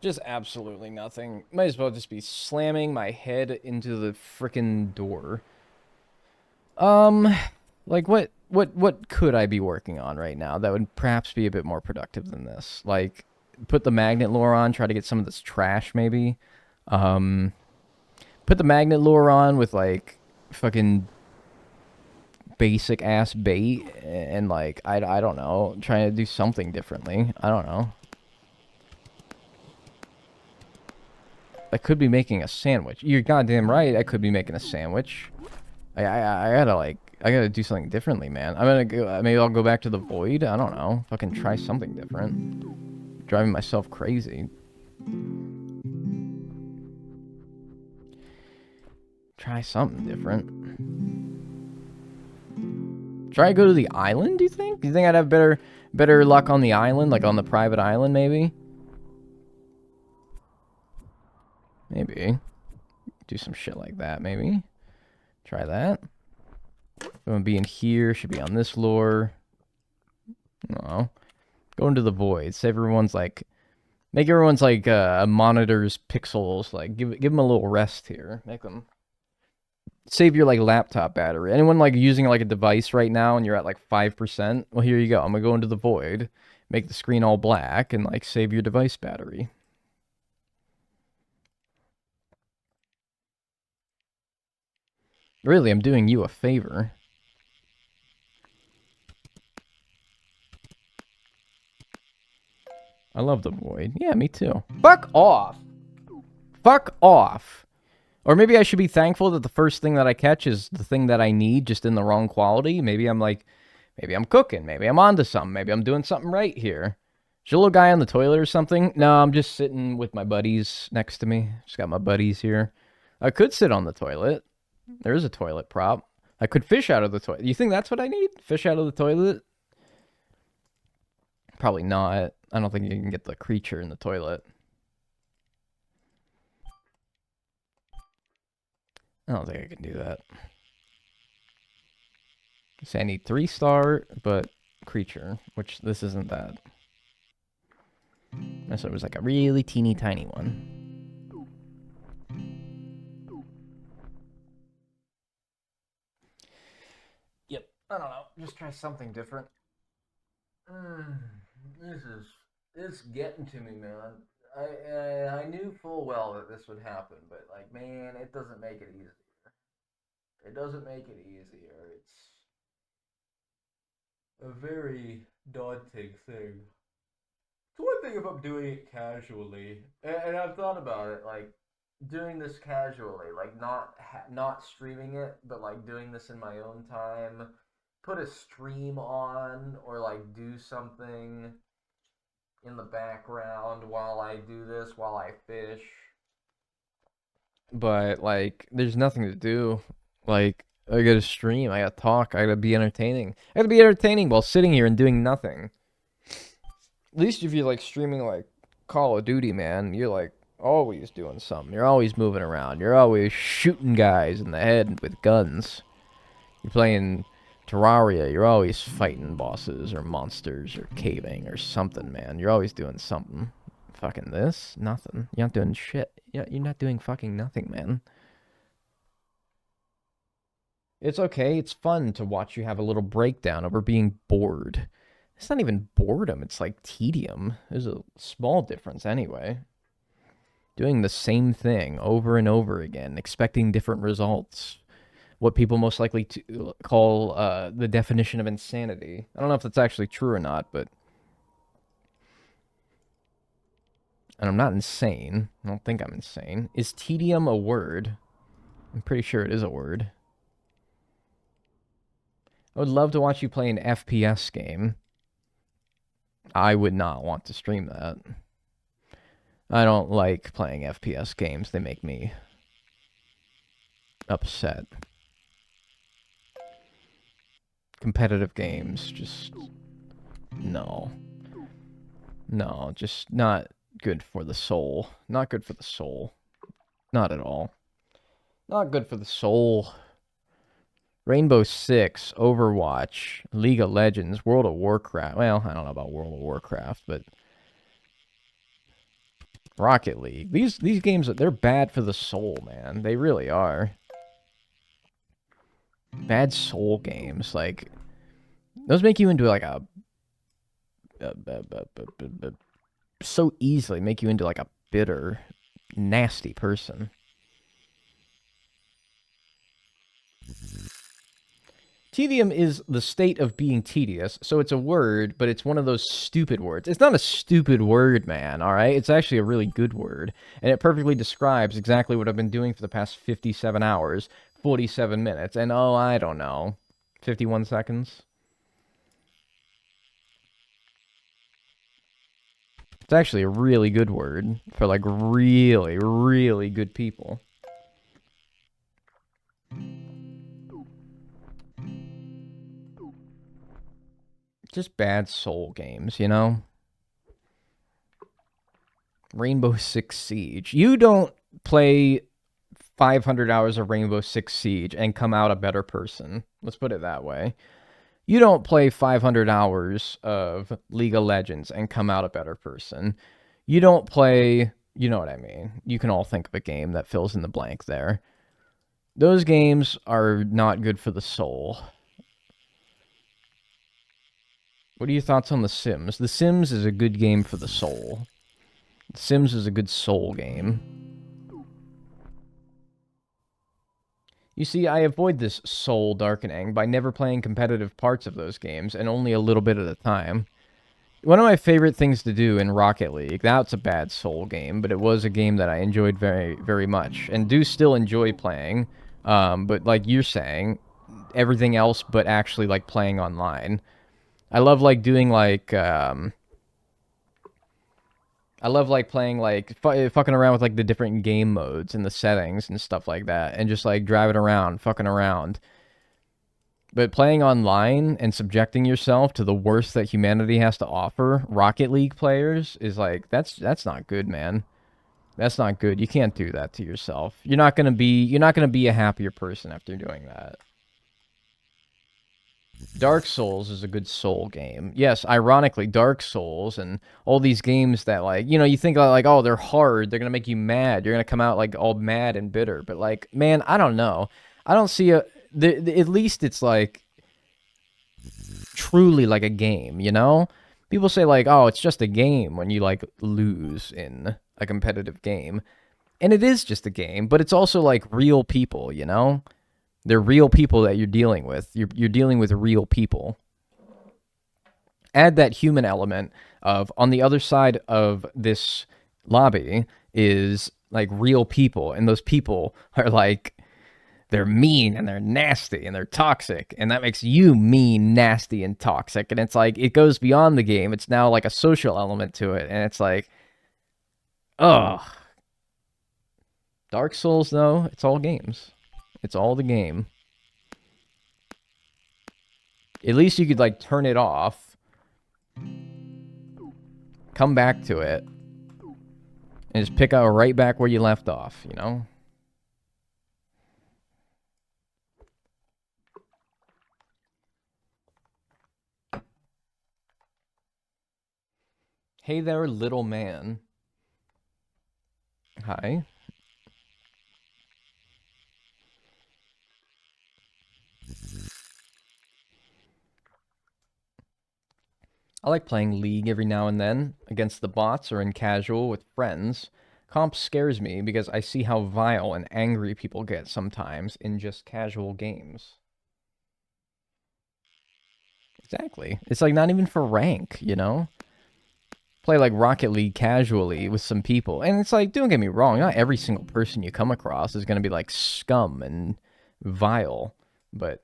Just absolutely nothing. Might as well just be slamming my head into the frickin' door. Like, what could I be working on right now that would perhaps be a bit more productive than this? Like, put the magnet lure on, try to get some of this trash, maybe. Put the magnet lure on with, like, fucking basic ass bait and, like, I don't know, trying to do something differently. I don't know. I could be making a sandwich. You're goddamn right, I could be making a sandwich. I gotta, like, I gotta do something differently, man. I'm gonna go. Maybe I'll go back to the void. I don't know. Fucking try something different. Driving myself crazy. Try something different. Try to go to the island, do you think? Do you think I'd have better luck on the island? Like on the private island, maybe? Maybe. Do some shit like that, maybe. Try that. I'm gonna be in here. Should be on this lore. No. Go into the void. Save everyone's like... Make everyone's like monitors pixels. Like, give them a little rest here. Make them... Save your like laptop battery. Anyone like using like a device right now and you're at like 5%? Well, here you go. I'm gonna go into the void, make the screen all black, and like save your device battery. Really, I'm doing you a favor. I love the void. Yeah, me too. Fuck off. Fuck off. Or maybe I should be thankful that the first thing that I catch is the thing that I need, just in the wrong quality. Maybe I'm like, maybe I'm cooking. Maybe I'm onto something. Maybe I'm doing something right here. Is your little guy on the toilet or something? No, I'm just sitting with my buddies next to me. Just got my buddies here. I could sit on the toilet. There is a toilet prop. I could fish out of the toilet. You think that's what I need? Fish out of the toilet? Probably not. I don't think you can get the creature in the toilet. I don't think I can do that. Say I need 3-star, but creature, which this isn't that. So it was like a really teeny tiny one. Yep, I don't know. Just try something different. It's getting to me, man. I knew full well that this would happen, but like, man, it doesn't make it easier. It doesn't make it easier. It's a very daunting thing. It's one thing if I'm doing it casually, and I've thought about it, like doing this casually, like not streaming it, but like doing this in my own time. Put a stream on, or like do something in the background while I do this, while I fish. But like, there's nothing to do. Like, I gotta stream, I gotta talk, I gotta be entertaining. I gotta be entertaining while sitting here and doing nothing. At least if you're like streaming like Call of Duty, man, you're like always doing something. You're always moving around. You're always shooting guys in the head with guns. You're playing Terraria, you're always fighting bosses or monsters or caving or something, man. You're always doing something. Fucking this? Nothing. You're not doing shit. You're not doing fucking nothing, man. It's okay. It's fun to watch you have a little breakdown over being bored. It's not even boredom. It's like tedium. There's a small difference anyway. Doing the same thing over and over again, expecting different results. What people most likely to call the definition of insanity. I don't know if that's actually true or not, but... And I'm not insane. I don't think I'm insane. Is tedium a word? I'm pretty sure it is a word. I would love to watch you play an FPS game. I would not want to stream that. I don't like playing FPS games. They make me upset. Competitive games, just... No. No, just not good for the soul. Not good for the soul. Not at all. Not good for the soul. Rainbow Six, Overwatch, League of Legends, World of Warcraft. Well, I don't know about World of Warcraft, but... Rocket League. These games, they're bad for the soul, man. They really are. Bad soul games, like... Those make you into, like, so easily make you into, like, a bitter, nasty person. Tedium is the state of being tedious, so it's a word, but it's one of those stupid words. It's not a stupid word, man, alright? It's actually a really good word, and it perfectly describes exactly what I've been doing for the past 57 hours, 47 minutes, and oh, I don't know. 51 seconds. It's actually a really good word for like really, really good people. Just bad soul games, you know? Rainbow Six Siege. You don't play 500 hours of Rainbow Six Siege and come out a better person. Let's put it that way. You don't play 500 hours of League of Legends and come out a better person. You don't play, you know what I mean. You can all think of a game that fills in the blank there. Those games are not good for the soul. What are your thoughts on The Sims? The Sims is a good game for the soul. The Sims is a good soul game. You see, I avoid this soul darkening by never playing competitive parts of those games, and only a little bit at a time. One of my favorite things to do in Rocket League, that's a bad soul game, but it was a game that I enjoyed very, very much, and do still enjoy playing, but like you're saying, everything else but actually like playing online. I love like doing like, I love like playing like fucking around with like the different game modes and the settings and stuff like that, and just like driving around, fucking around. But playing online and subjecting yourself to the worst that humanity has to offer, Rocket League players, is like that's not good, man. That's not good. You can't do that to yourself. You're not gonna be a happier person after doing that. Dark Souls is a good soul game. Yes, ironically, Dark Souls and all these games that, like, you know, you think like, oh, they're hard, they're gonna make you mad, you're gonna come out like all mad and bitter. But like, man, I don't know. I don't see at least it's like truly like a game, you know? People say like, oh, it's just a game when you like lose in a competitive game. And it is just a game, but it's also like real people, you know? They're real people that you're dealing with. You're dealing with real people. Add that human element of on the other side of this lobby is like real people, and those people are like they're mean and they're nasty and they're toxic, and that makes you mean, nasty, and toxic. And it's like it goes beyond the game. It's now like a social element to it, and it's like, ugh. Dark Souls, though, it's all games. It's all the game. At least you could, like, turn it off, come back to it, and just pick out right back where you left off, you know? Hey there, little man. Hi. I like playing League every now and then, against the bots or in casual with friends. Comp scares me because I see how vile and angry people get sometimes in just casual games. Exactly. It's like not even for rank, you know? Play like Rocket League casually with some people. And it's like, don't get me wrong, not every single person you come across is going to be like scum and vile. But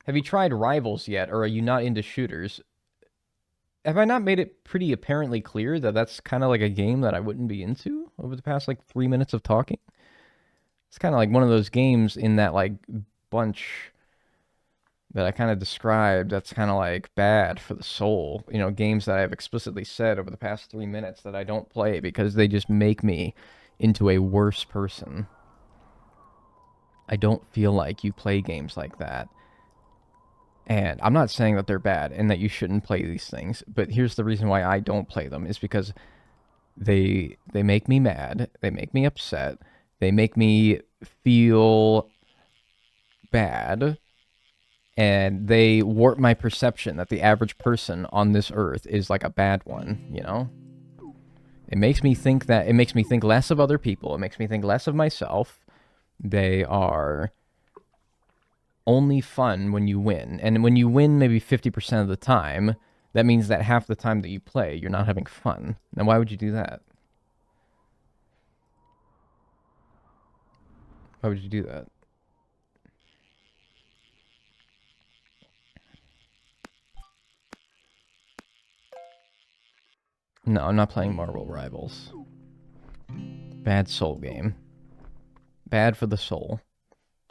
have you tried Rivals yet, or are you not into shooters? Have I not made it pretty apparently clear that that's kind of like a game that I wouldn't be into over the past like 3 minutes of talking? It's kind of like one of those games in that like bunch that I kind of described that's kind of like bad for the soul. You know, games that I've explicitly said over the past 3 minutes that I don't play because they just make me into a worse person. I don't feel like you play games like that. And I'm not saying that they're bad and that you shouldn't play these things, but here's the reason why I don't play them is because they make me mad, they make me upset, they make me feel bad, and they warp my perception that the average person on this earth is like a bad one, you know? It makes me think less of other people, it makes me think less of myself. They are only fun when you win. And when you win maybe 50% of the time, that means that half the time that you play, you're not having fun. Now, why would you do that? Why would you do that? No, I'm not playing Marvel Rivals. Bad soul game. Bad for the soul.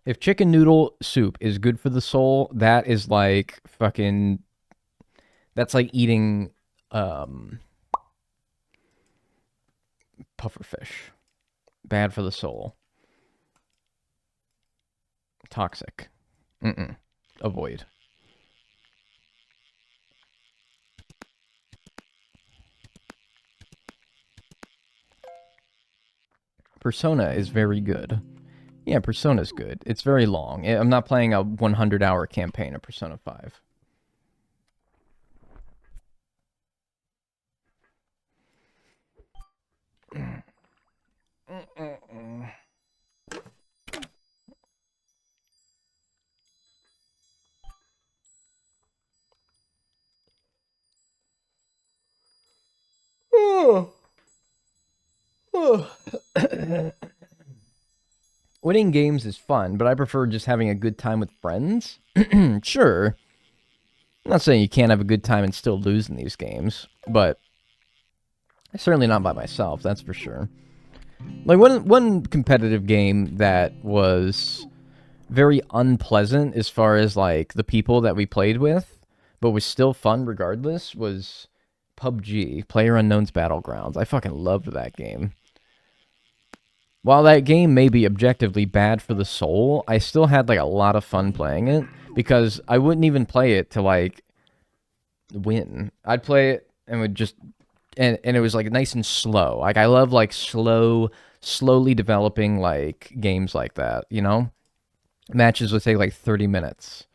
If chicken noodle soup is good for the soul, that is like fucking... That's like eating pufferfish. Bad for the soul. Toxic. Avoid. Persona is very good. Yeah, Persona's good. It's very long. I'm not playing a 100-hour campaign of Persona 5. Winning games is fun, but I prefer just having a good time with friends. Sure. I'm not saying you can't have a good time and still lose in these games, but certainly not by myself, that's for sure. Like, one competitive game that was very unpleasant as far as, like, the people that we played with, but was still fun regardless, was PUBG, PlayerUnknown's Battlegrounds. I fucking loved that game. While that game may be objectively bad for the soul, I still had, like, a lot of fun playing it, because I wouldn't even play it to, like, win. I'd play it and would just... And it was, like, nice and slow. Like, I love, like, slowly developing, like, games like that, you know? Matches would take, like, 30 minutes.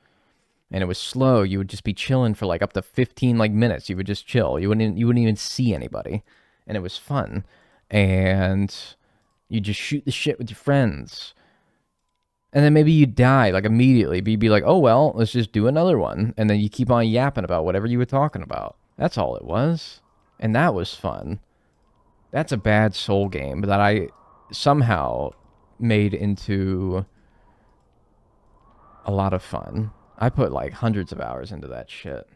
And it was slow. You would just be chilling for, like, up to 15, like, minutes. You would just chill. You wouldn't even see anybody. And it was fun. And you just shoot the shit with your friends. And then maybe you die, like, immediately. But you'd be like, oh, well, let's just do another one. And then you keep on yapping about whatever you were talking about. That's all it was. And that was fun. That's a bad soul game that I somehow made into a lot of fun. I put, like, hundreds of hours into that shit.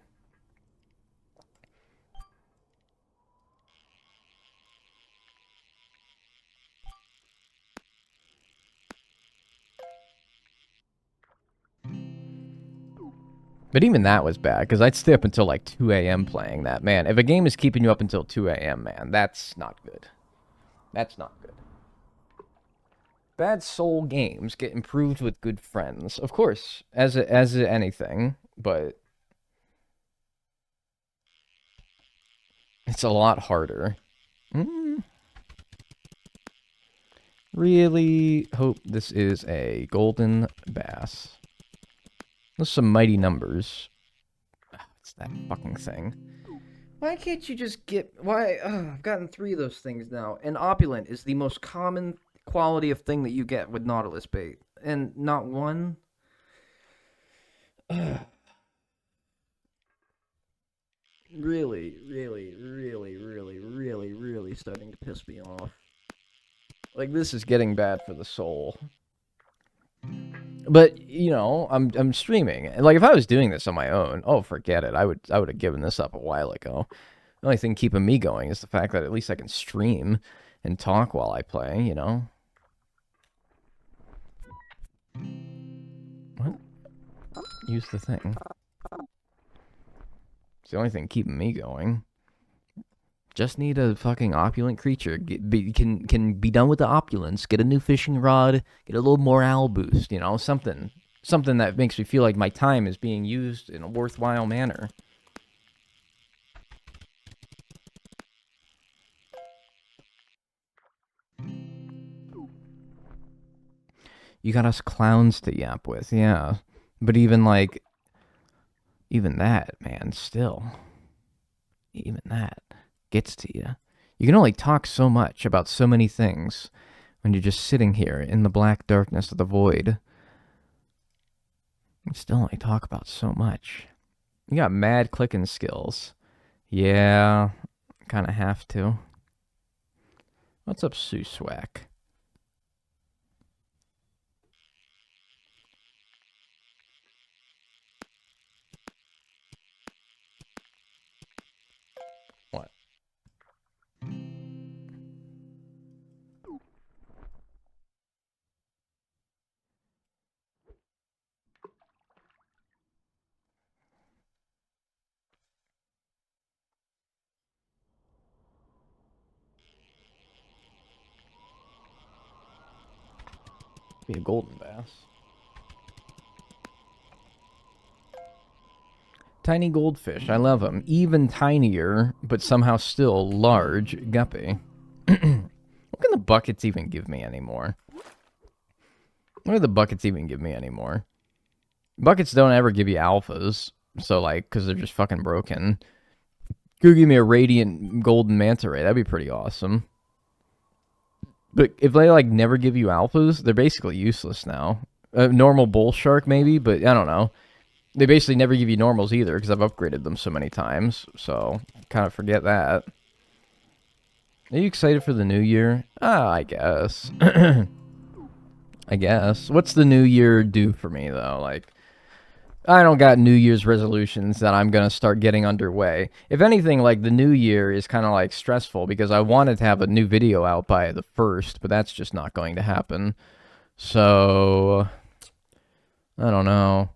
But even that was bad, because I'd stay up until, like, 2 a.m. playing that. Man, if a game is keeping you up until 2 a.m., man, that's not good. That's not good. Bad soul games get improved with good friends. Of course, as anything, but it's a lot harder. Really hope this is a golden bass. Those are some mighty numbers. It's that fucking thing. Why can't you just get... Why... I've gotten 3 of those things now. And opulent is the most common quality of thing that you get with Nautilus bait. And not one... Really starting to piss me off. Like, this is getting bad for the soul. But, you know, I'm streaming. And, like, if I was doing this on my own, oh, forget it. I would have given this up a while ago. The only thing keeping me going is the fact that at least I can stream and talk while I play, you know? What? Use the thing. It's the only thing keeping me going. Just need a fucking opulent creature. Can be done with the opulence. Get a new fishing rod. Get a little morale boost, you know? Something that makes me feel like my time is being used in a worthwhile manner. You got us clowns to yap with, yeah. But even, like... Even that, man, still. Even that gets to you. You can only talk so much about so many things when you're just sitting here in the black darkness of the void. You still only talk about so much. You got mad clicking skills. Yeah, kind of have to. What's up, Suswak? What? Be a golden bass. Tiny goldfish. I love them. Even tinier, but somehow still large guppy. What can the buckets even give me anymore? What do the buckets even give me anymore? Buckets don't ever give you alphas. So, like, because they're just fucking broken. Go give me a radiant golden manta ray. That'd be pretty awesome. But if they, like, never give you alphas, they're basically useless now. A normal bull shark, maybe, but I don't know. They basically never give you normals either, because I've upgraded them so many times. So, kind of forget that. Are you excited for the new year? I guess. I guess. What's the new year do for me, though? Like, I don't got New Year's resolutions that I'm going to start getting underway. If anything, like, the new year is kind of, like, stressful, because I wanted to have a new video out by the 1st, but that's just not going to happen. So, I don't know.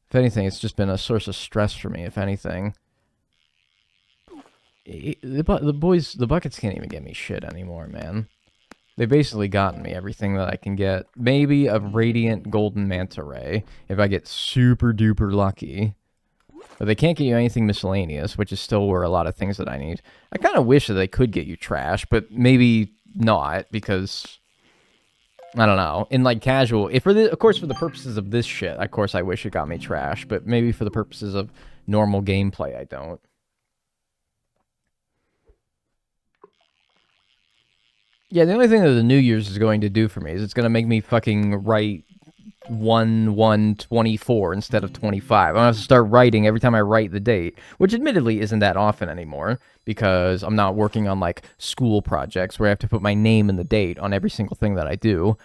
If anything, it's just been a source of stress for me, if anything. The buckets can't even get me shit anymore, man. They basically gotten me everything that I can get. Maybe a radiant golden manta ray, if I get super duper lucky. But they can't get you anything miscellaneous, which is still where a lot of things that I need. I kind of wish that they could get you trash, but maybe not, because I don't know. In, like, casual, of course, for the purposes of this shit, of course, I wish it got me trash, but maybe for the purposes of normal gameplay, I don't. Yeah, the only thing that the New Year's is going to do for me is it's going to make me fucking write 1/1/24 instead of 25. I'm going to have to start writing every time I write the date, which admittedly isn't that often anymore, because I'm not working on, like, school projects where I have to put my name and the date on every single thing that I do.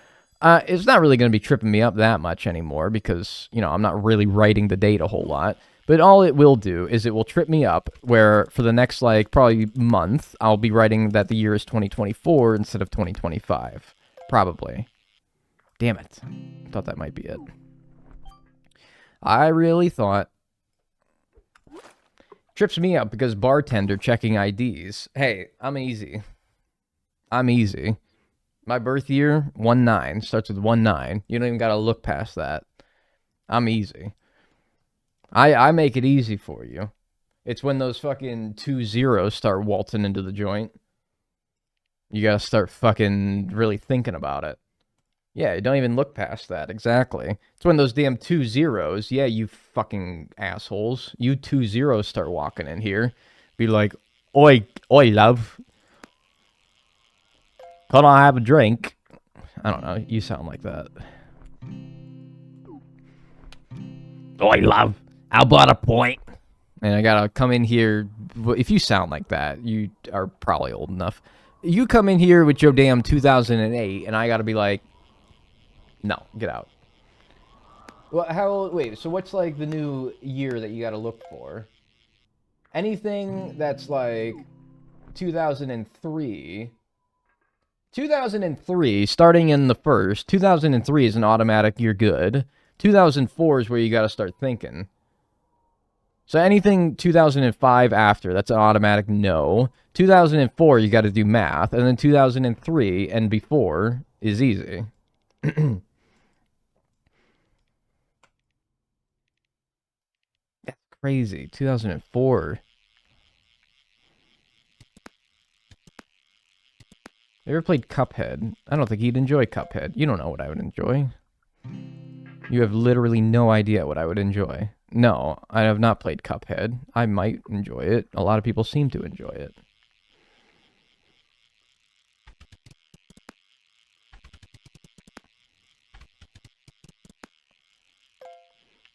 It's not really going to be tripping me up that much anymore, because, you know, I'm not really writing the date a whole lot. But all it will do is it will trip me up, where for the next, like, probably month, I'll be writing that the year is 2024 instead of 2025. Probably. Damn it. Thought that might be it. I really thought. Trips me up because bartender checking IDs. Hey, I'm easy. I'm easy. My birth year, 19. Starts with 19. You don't even gotta look past that. I'm easy. I make it easy for you. It's when those fucking 2 zeros start waltzing into the joint. You gotta start fucking really thinking about it. Yeah, you don't even look past that, exactly. It's when those damn 2 zeros, yeah, you fucking assholes, you 2 zeros start walking in here. Be like, oi, love. Can I have a drink? I don't know, you sound like that. Oi, love. How about a point? And I gotta come in here. If you sound like that, you are probably old enough. You come in here with your damn 2008, and I gotta be like, no, get out. Well, wait, so what's, like, the new year that you gotta look for? Anything that's, like, 2003. 2003, starting in the 1st, 2003 is an automatic, you're good. 2004 is where you gotta start thinking. So anything 2005 after, that's an automatic no. 2004, you got to do math. And then 2003 and before is easy. That's crazy. 2004. You ever played Cuphead? I don't think you'd enjoy Cuphead. You don't know what I would enjoy. You have literally no idea what I would enjoy. No, I have not played Cuphead. I might enjoy it. A lot of people seem to enjoy it.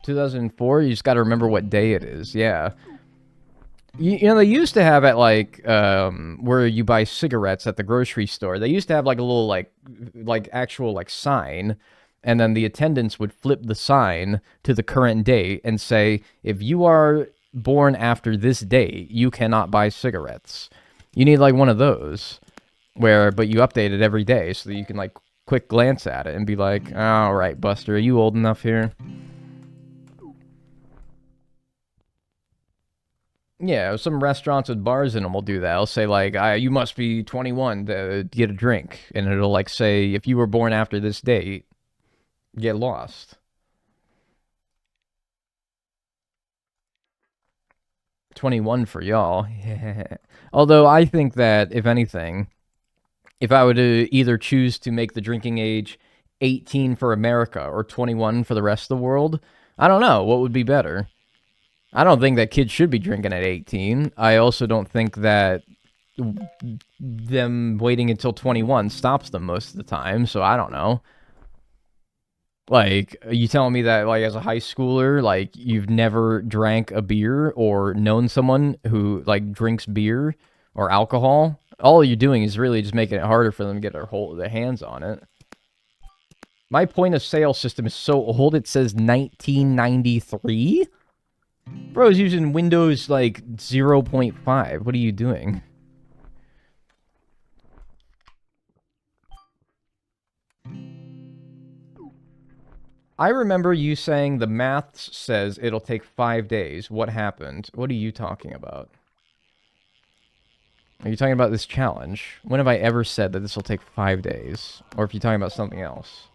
$2004, you just got to remember what day it is. Yeah. You know, they used to have at, like, where you buy cigarettes at the grocery store, they used to have, like, a little, like actual, like, sign, and then the attendants would flip the sign to the current date and say, if you are born after this date, you cannot buy cigarettes. You need, like, one of those, but you update it every day so that you can, like, quick glance at it and be like, all right, Buster, are you old enough here? Yeah, some restaurants with bars in them will do that. It'll say, like, you must be 21 to get a drink. And it'll, like, say, if you were born after this date. Get lost. 21 for y'all. Although I think that, if anything, if I were to either choose to make the drinking age 18 for America or 21 for the rest of the world, I don't know. What would be better? I don't think that kids should be drinking at 18. I also don't think that them waiting until 21 stops them most of the time, so I don't know. Like, are you telling me that, like, as a high schooler, like, you've never drank a beer or known someone who, like, drinks beer or alcohol? All you're doing is really just making it harder for them to get their hands on it. My point of sale system is so old, it says 1993? Bro's using Windows, like, 0.5. What are you doing? I remember you saying the maths says it'll take 5 days. What happened? What are you talking about? Are you talking about this challenge? When have I ever said that this will take 5 days? Or if you're talking about something else?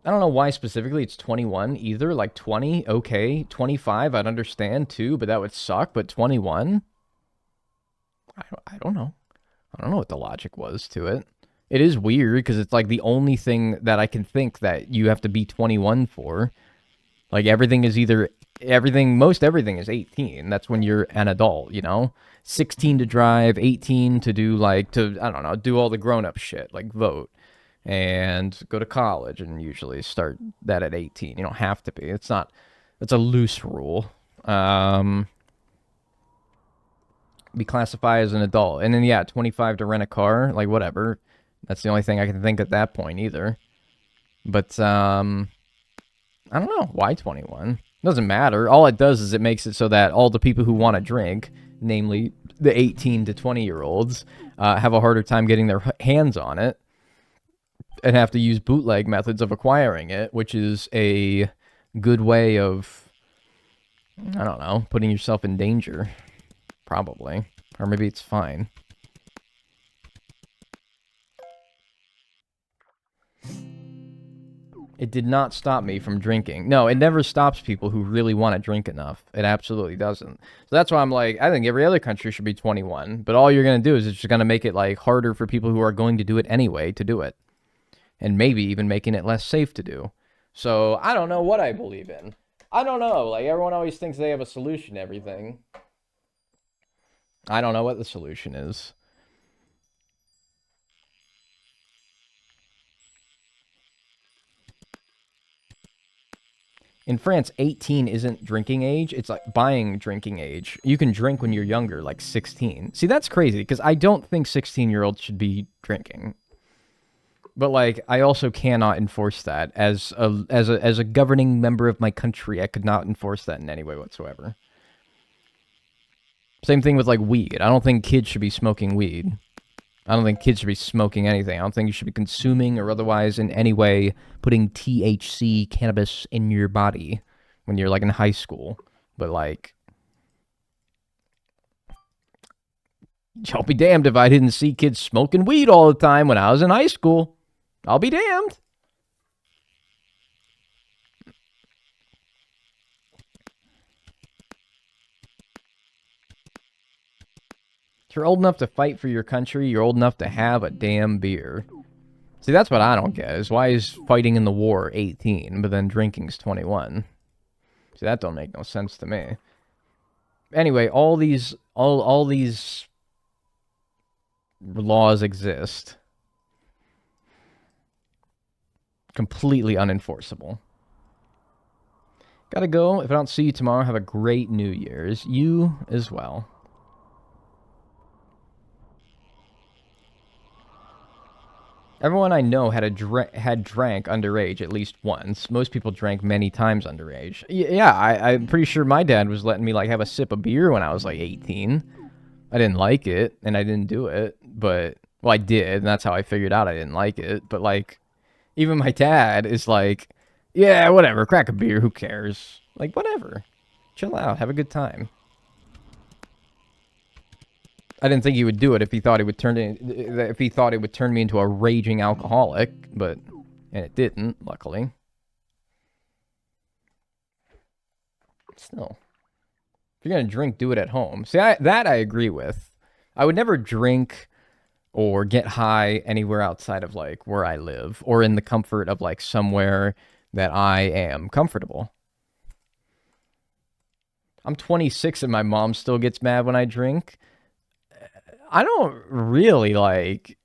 I don't know why specifically it's 21 either. Like 20, okay. 25, I'd understand too, but that would suck. But 21? I don't know. I don't know what the logic was to it. It is weird because it's like the only thing that I can think that you have to be 21 for. Like everything is either most everything is 18. That's when you're an adult, you know? 16 to drive, 18 to do like I don't know, do all the grown-up shit, like vote and go to college, and usually start that at 18. You don't have to be. It's a loose rule. Be classified as an adult. And then, yeah, 25 to rent a car. Like, whatever. That's the only thing I can think at that point, either. But, I don't know. Why 21? Doesn't matter. All it does is it makes it so that all the people who want to drink, namely the 18 to 20-year-olds, have a harder time getting their hands on it and have to use bootleg methods of acquiring it, which is a good way of, I don't know, putting yourself in danger. Probably. Or maybe it's fine. It did not stop me from drinking. No, it never stops people who really want to drink enough. It absolutely doesn't. So that's why I'm like, I think every other country should be 21. But all you're going to do is it's just going to make it, like, harder for people who are going to do it anyway to do it. And maybe even making it less safe to do. So I don't know what I believe in. I don't know. Like, everyone always thinks they have a solution to everything. I don't know what the solution is. In France, 18 isn't drinking age. It's like buying drinking age. You can drink when you're younger, like 16. See, that's crazy, because I don't think 16-year-olds should be drinking. But, like, I also cannot enforce that. As a governing member of my country, I could not enforce that in any way whatsoever. Same thing with, like, weed. I don't think kids should be smoking weed. I don't think kids should be smoking anything. I don't think you should be consuming or otherwise in any way putting THC, cannabis, in your body when you're, like, in high school. But, like, I'll be damned if I didn't see kids smoking weed all the time when I was in high school. I'll be damned. If you're old enough to fight for your country, you're old enough to have a damn beer. See, that's what I don't get, is why is fighting in the war 18, but then drinking's 21? See, that don't make no sense to me. Anyway, all these laws exist. Completely unenforceable. Gotta go. If I don't see you tomorrow, have a great New Year's. You as well. Everyone I know had drank underage at least once. Most people drank many times underage. Yeah, I'm pretty sure my dad was letting me, like, have a sip of beer when I was, like, 18. I didn't like it, and I didn't do it, but, well, I did, and that's how I figured out I didn't like it. But, like, even my dad is like, yeah, whatever, crack a beer, who cares? Like, whatever. Chill out, have a good time. I didn't think he would do it if he thought it would turn me into a raging alcoholic, and it didn't, luckily. Still, if you're gonna drink, do it at home. See, that I agree with. I would never drink or get high anywhere outside of like where I live or in the comfort of like somewhere that I am comfortable. I'm 26 and my mom still gets mad when I drink. I don't really like.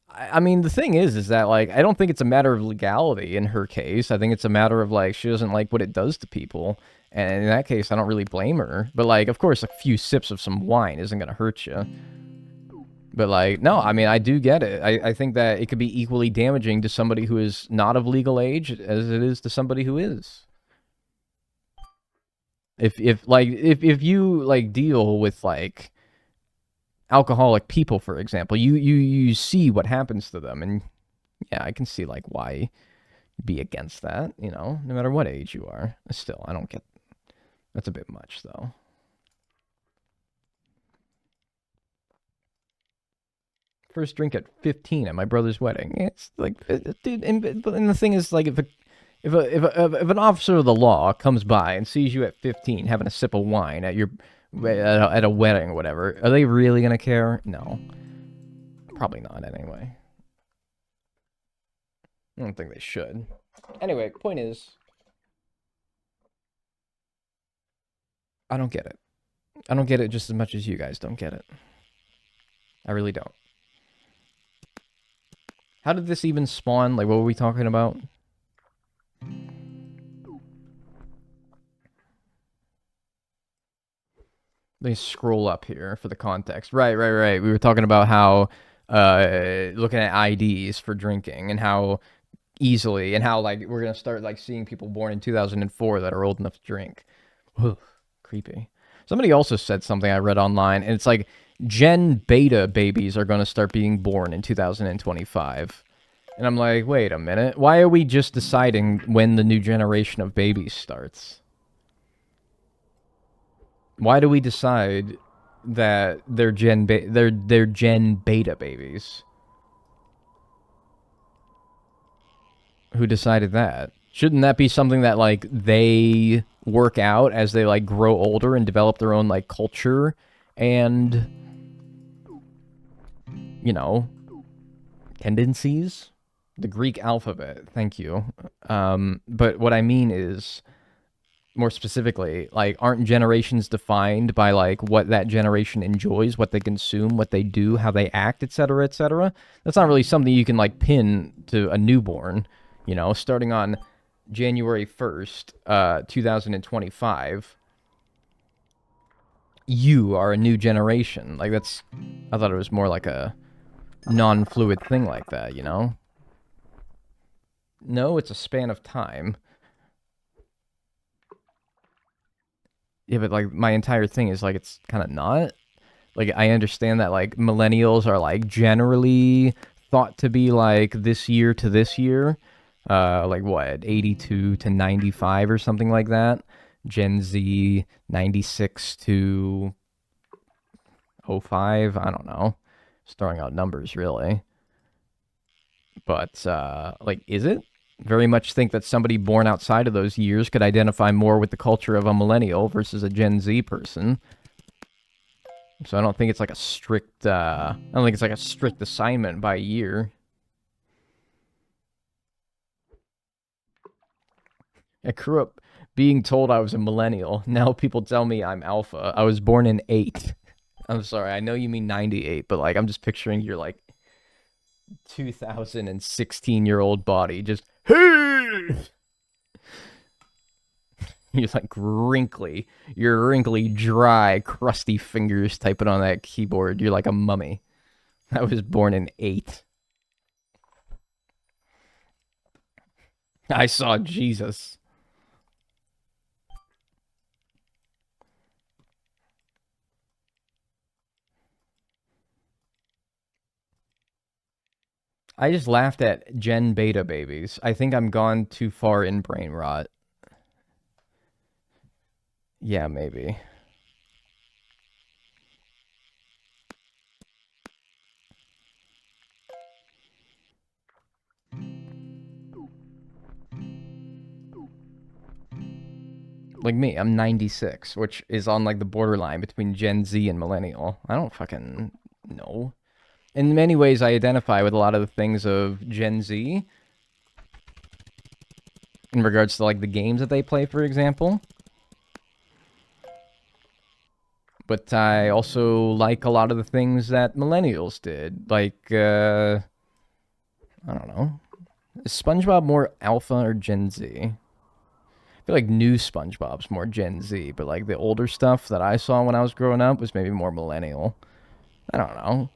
I mean, the thing is that like I don't think it's a matter of legality in her case. I think it's a matter of like she doesn't like what it does to people, and in that case, I don't really blame her. But like, of course, a few sips of some wine isn't gonna hurt you. But like, no, I mean, I do get it. I think that it could be equally damaging to somebody who is not of legal age as it is to somebody who is. If you like deal with like alcoholic people, for example, you see what happens to them, and yeah, I can see like why be against that, you know, no matter what age you are. Still, I don't get that's a bit much though. First drink at 15 at my brother's wedding. It's like, dude, and the thing is, like, if an officer of the law comes by and sees you at 15 having a sip of wine at a wedding or whatever, are they really gonna care? No, probably not. Anyway, I don't think they should. Anyway, point is, I don't get it. I don't get it just as much as you guys don't get it. I really don't. How did this even spawn? Like, what were we talking about? Let me scroll up here for the context. Right. We were talking about how looking at IDs for drinking and how easily and how like we're gonna start like seeing people born in 2004 that are old enough to drink. Ugh, creepy. Somebody also said something I read online, and it's like Gen Beta babies are gonna start being born in 2025. And I'm like, wait a minute. Why are we just deciding when the new generation of babies starts? Why do we decide that they're Gen Beta babies? Who decided that? Shouldn't that be something that like they work out as they like grow older and develop their own like culture and you know, tendencies? The Greek alphabet, thank you. But what I mean is, more specifically, like, aren't generations defined by, like, what that generation enjoys, what they consume, what they do, how they act, etc., etc.? That's not really something you can, like, pin to a newborn, you know, starting on January 1st, 2025. You are a new generation. Like, that's... I thought it was more like a non-fluid thing like that, you know? No, it's a span of time. Yeah, but, like, my entire thing is, like, it's kind of not. Like, I understand that, like, millennials are, like, generally thought to be, like, this year to this year. Like, what, 82 to 95 or something like that? Gen Z, 96 to 05? I don't know. Just throwing out numbers, really. But, like, is it? Very much think that somebody born outside of those years could identify more with the culture of a millennial versus a Gen Z person. So I don't think it's like a strict, I don't think it's like a strict assignment by year. I grew up being told I was a millennial. Now people tell me I'm alpha. I was born in 8. I'm sorry, I know you mean 98, but like I'm just picturing your like 2016-year-old body just hey. You're like wrinkly. You're wrinkly, dry, crusty fingers typing on that keyboard. You're like a mummy. I was born in 8. I saw Jesus. I just laughed at Gen Beta babies. I think I'm gone too far in brain rot. Yeah, maybe. Like me, I'm 96, which is on like the borderline between Gen Z and millennial. I don't fucking know. In many ways, I identify with a lot of the things of Gen Z in regards to like the games that they play, for example. But I also like a lot of the things that millennials did. Like, I don't know. Is SpongeBob more alpha or Gen Z? I feel like new SpongeBob's more Gen Z, but like the older stuff that I saw when I was growing up was maybe more millennial. I don't know.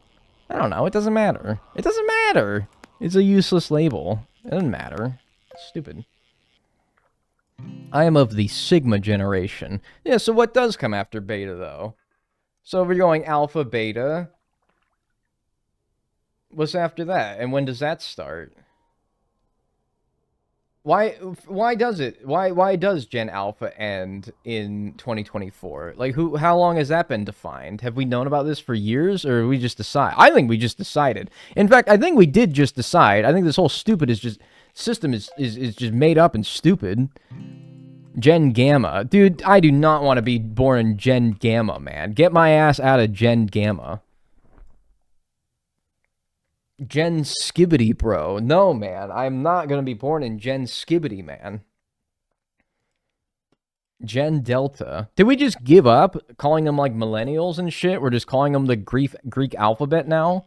I don't know. It doesn't matter. It doesn't matter. It's a useless label. It doesn't matter. It's stupid. I am of the Sigma generation. Yeah, so what does come after beta, though? So if we're going alpha, beta, what's after that? And when does that start? Why does it? Why does Gen Alpha end in 2024? Like how long has that been defined? Have we known about this for years, or we just decide? I think we just decided. In fact, I think we did just decide. I think this whole system is just made up and stupid. Gen Gamma. Dude, I do not want to be born in Gen Gamma, man. Get my ass out of Gen Gamma. Gen Skibbity, bro. No, man. I'm not going to be born in Gen Skibbity, man. Gen Delta. Did we just give up calling them, like, millennials and shit? We're just calling them the Greek alphabet now?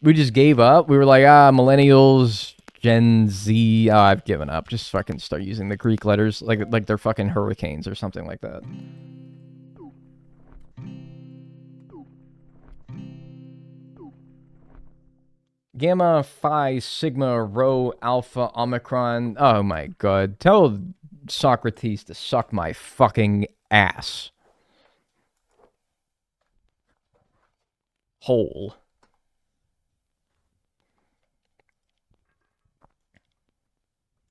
We just gave up? We were like, millennials, Gen Z. Oh, I've given up. Just fucking start using the Greek letters like they're fucking hurricanes or something like that. Gamma, Phi, Sigma, Rho, Alpha, Omicron. Oh my god. Tell Socrates to suck my fucking ass. Hole.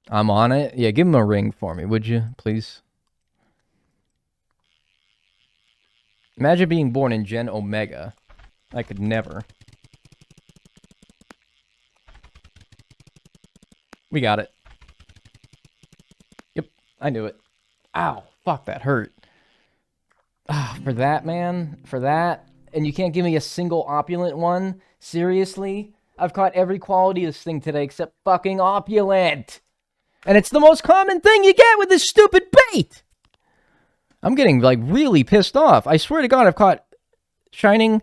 I'm on it. Yeah, give him a ring for me, would you, please? Imagine being born in Gen Omega. I could never. We got it. Yep, I knew it. Ow, fuck, that hurt. For that, man? For that? And you can't give me a single opulent one? Seriously? I've caught every quality of this thing today except fucking opulent! And it's the most common thing you get with this stupid bait! I'm getting, like, really pissed off. I swear to God, I've caught shining,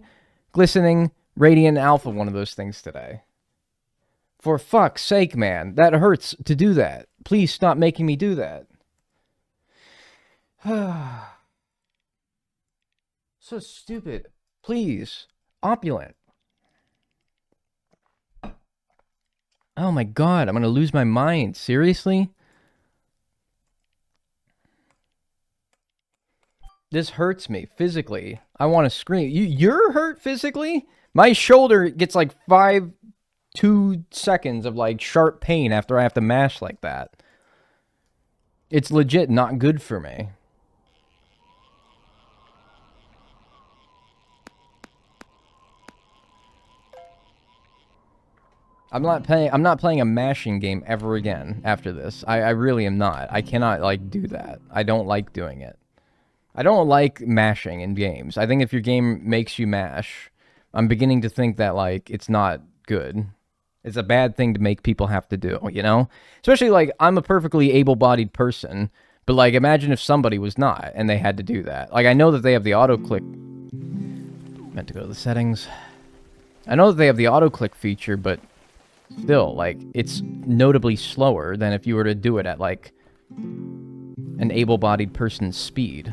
glistening, radiant alpha one of those things today. For fuck's sake, man. That hurts to do that. Please stop making me do that. So stupid. Please. Opulent. Oh my god, I'm gonna lose my mind. Seriously? This hurts me physically. I want to scream. You're hurt physically? My shoulder gets like 2 seconds of like sharp pain after I have to mash like that. It's legit not good for me. I'm not playing a mashing game ever again after this. I really am not. I cannot like do that. I don't like doing it. I don't like mashing in games. I think if your game makes you mash, I'm beginning to think that like it's not good. It's a bad thing to make people have to do, you know? Especially, like, I'm a perfectly able-bodied person, but, like, imagine if somebody was not, and they had to do that. Like, I know that they have the auto-click... Meant to go to the settings. I know that they have the auto-click feature, but still, like, it's notably slower than if you were to do it at, like, an able-bodied person's speed.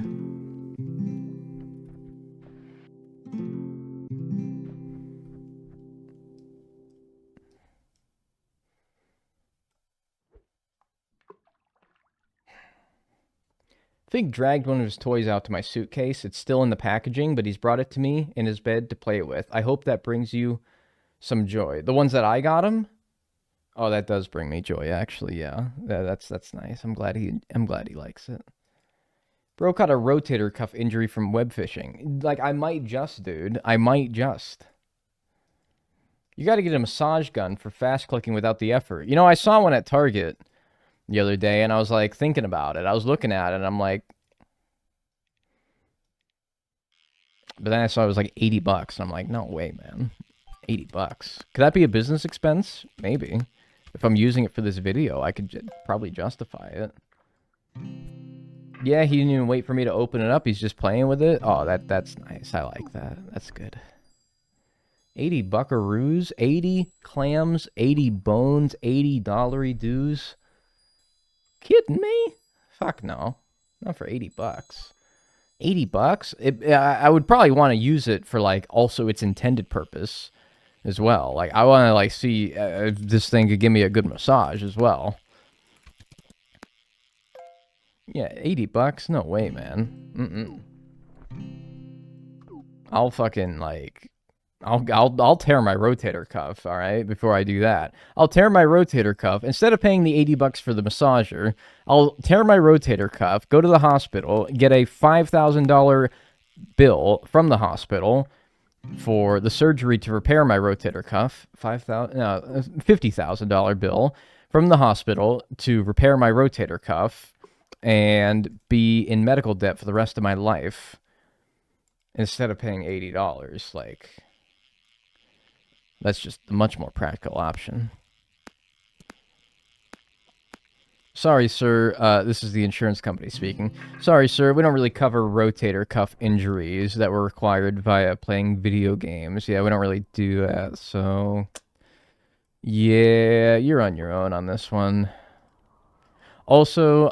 Fig dragged one of his toys out to my suitcase. It's still in the packaging, but he's brought it to me in his bed to play it with. I hope that brings you some joy. The ones that I got him? Oh, that does bring me joy, actually, yeah. That's nice. I'm glad he likes it. Bro caught a rotator cuff injury from web fishing. Like, I might just, dude. I might just. You gotta get a massage gun for fast clicking without the effort. You know, I saw one at Target the other day, and I was like thinking about it. I was looking at it, and I'm like, but then I saw it was like $80, and I'm like, no way, man. $80. Could that be a business expense? Maybe. If I'm using it for this video, I could probably justify it. Yeah, he didn't even wait for me to open it up. He's just playing with it. Oh, that's nice. I like that. That's good. 80 buckaroos, 80 clams, 80 bones, 80 dollary dues. Kidding me? Fuck no. Not for $80. $80? I would probably want to use it for, like, also its intended purpose as well. Like, I want to, like, see if this thing could give me a good massage as well. Yeah, $80? No way, man. I'll fucking, like, I'll tear my rotator cuff, all right, before I do that. I'll tear my rotator cuff. Instead of paying the $80 for the massager, I'll tear my rotator cuff, go to the hospital, get a $5,000 bill from the hospital for the surgery to repair my rotator cuff, $50,000 bill from the hospital to repair my rotator cuff, and be in medical debt for the rest of my life instead of paying $80. Like, that's just a much more practical option. Sorry, sir. This is the insurance company speaking. Sorry, sir. We don't really cover rotator cuff injuries that were required via playing video games. Yeah, we don't really do that. So, yeah, you're on your own on this one. Also,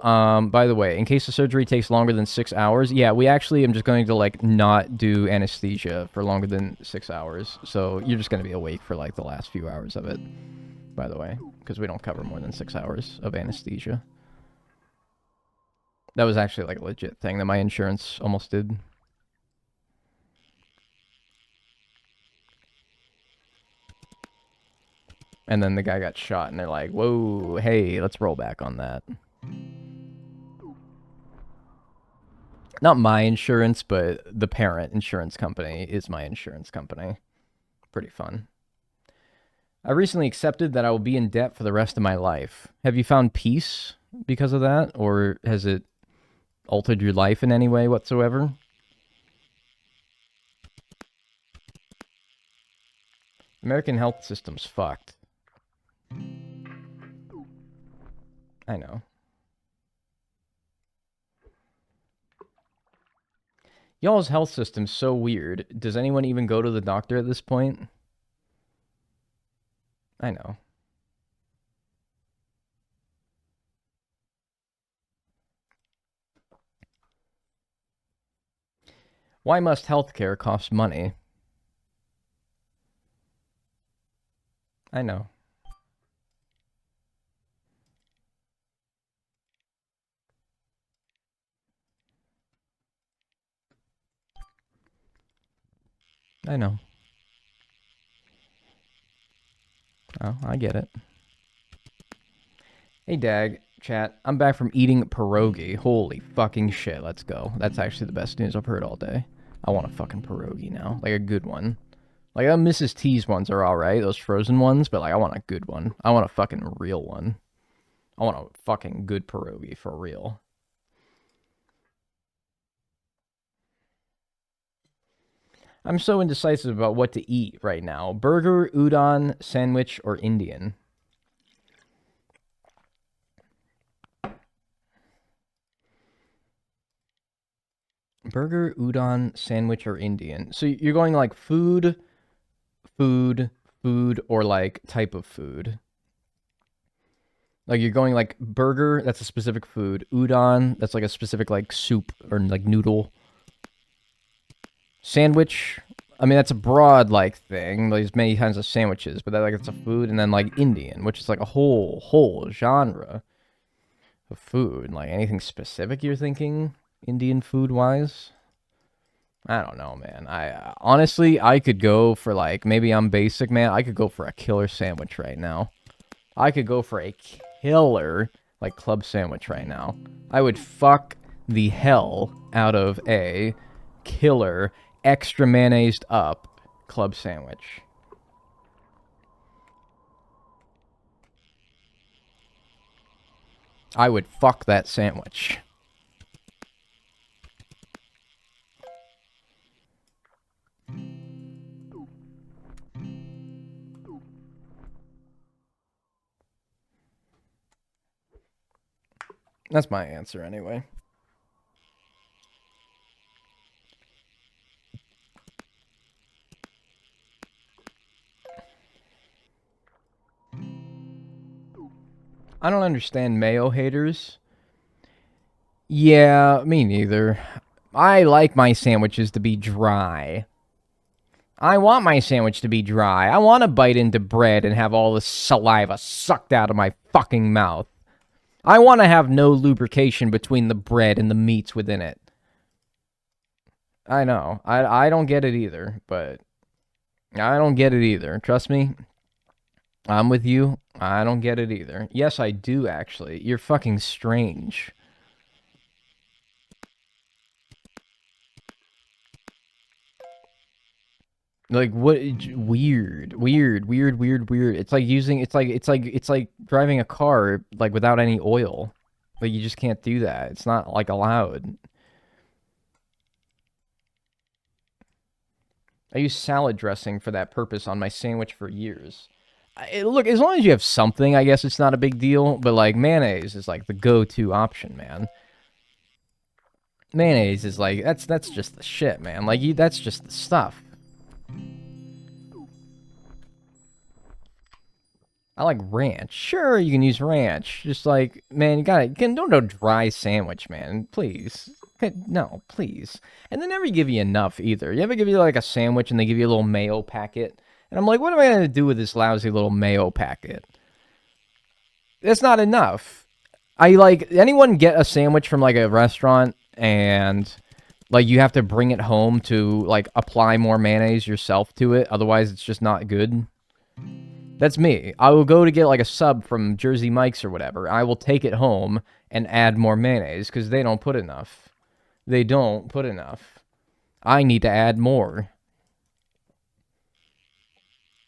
by the way, in case the surgery takes longer than 6 hours, yeah, we actually am just going to, like, not do anesthesia for longer than 6 hours. So you're just going to be awake for, like, the last few hours of it, by the way, because we don't cover more than 6 hours of anesthesia. That was actually, like, a legit thing that my insurance almost did. And then the guy got shot, and they're like, whoa, hey, let's roll back on that. Not my insurance, but the parent insurance company is my insurance company. Pretty fun. I recently accepted that I will be in debt for the rest of my life. Have you found peace because of that? Or has it altered your life in any way whatsoever? American health system's fucked. I know. Y'all's health system's so weird. Does anyone even go to the doctor at this point? I know. Why must healthcare cost money? I know. I know. Oh, I get it. Hey, Dag, chat. I'm back from eating pierogi. Holy fucking shit, let's go. That's actually the best news I've heard all day. I want a fucking pierogi now. Like, a good one. Like, Mrs. T's ones are alright, those frozen ones, but, like, I want a good one. I want a fucking real one. I want a fucking good pierogi for real. I'm so indecisive about what to eat right now. Burger, udon, sandwich, or Indian? Burger, udon, sandwich, or Indian? So you're going like food, or like type of food? Like you're going like burger, that's a specific food. Udon, that's like a specific like soup or like noodle. Sandwich, I mean, that's a broad, like, thing. There's many kinds of sandwiches, but that, like, it's a food. And then, like, Indian, which is, like, a whole genre of food. Like, anything specific you're thinking Indian food-wise? I don't know, man. Honestly, I could go for, like, maybe I'm basic, man. I could go for a killer sandwich right now. I could go for a killer, like, club sandwich right now. I would fuck the hell out of a killer extra mayonnaised up club sandwich. I would fuck that sandwich. That's my answer anyway. I don't understand mayo haters. Yeah, me neither. I like my sandwiches to be dry. I want my sandwich to be dry. I want to bite into bread and have all the saliva sucked out of my fucking mouth. I want to have no lubrication between the bread and the meats within it. I know. I don't get it either, but I don't get it either. Trust me. I'm with you. I don't get it either. Yes, I do, actually. You're fucking strange. Like, what? Weird. It's like using, it's like driving a car, like, without any oil. Like, you just can't do that. It's not, like, allowed. I use salad dressing for that purpose on my sandwich for years. Look, as long as you have something, I guess it's not a big deal. But, like, mayonnaise is, like, the go-to option, man. Mayonnaise is, like, that's just the shit, man. Like, that's just the stuff. I like ranch. Sure, you can use ranch. Just like, man, don't do a dry sandwich, man. Please. No, please. And they never give you enough either. You ever give you like a sandwich and they give you a little mayo packet? And I'm like, what am I going to do with this lousy little mayo packet? That's not enough. Anyone get a sandwich from like a restaurant and like you have to bring it home to like apply more mayonnaise yourself to it. Otherwise, it's just not good. That's me. I will go to get like a sub from Jersey Mike's or whatever. I will take it home and add more mayonnaise because they don't put enough. They don't put enough. I need to add more.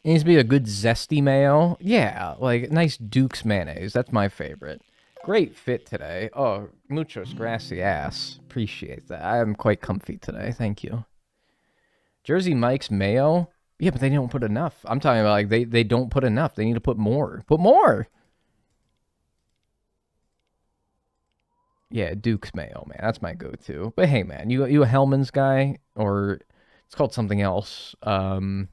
It needs to be a good zesty mayo. Yeah, like nice Duke's mayonnaise. That's my favorite. Great fit today. Oh, muchos gracias. Appreciate that. I am quite comfy today. Thank you. Jersey Mike's mayo? Yeah, but they don't put enough. I'm talking about, like, they don't put enough. They need to put more. Put more! Yeah, Duke's mayo, man. That's my go-to. But hey, man, you a Hellman's guy? Or it's called something else. Certain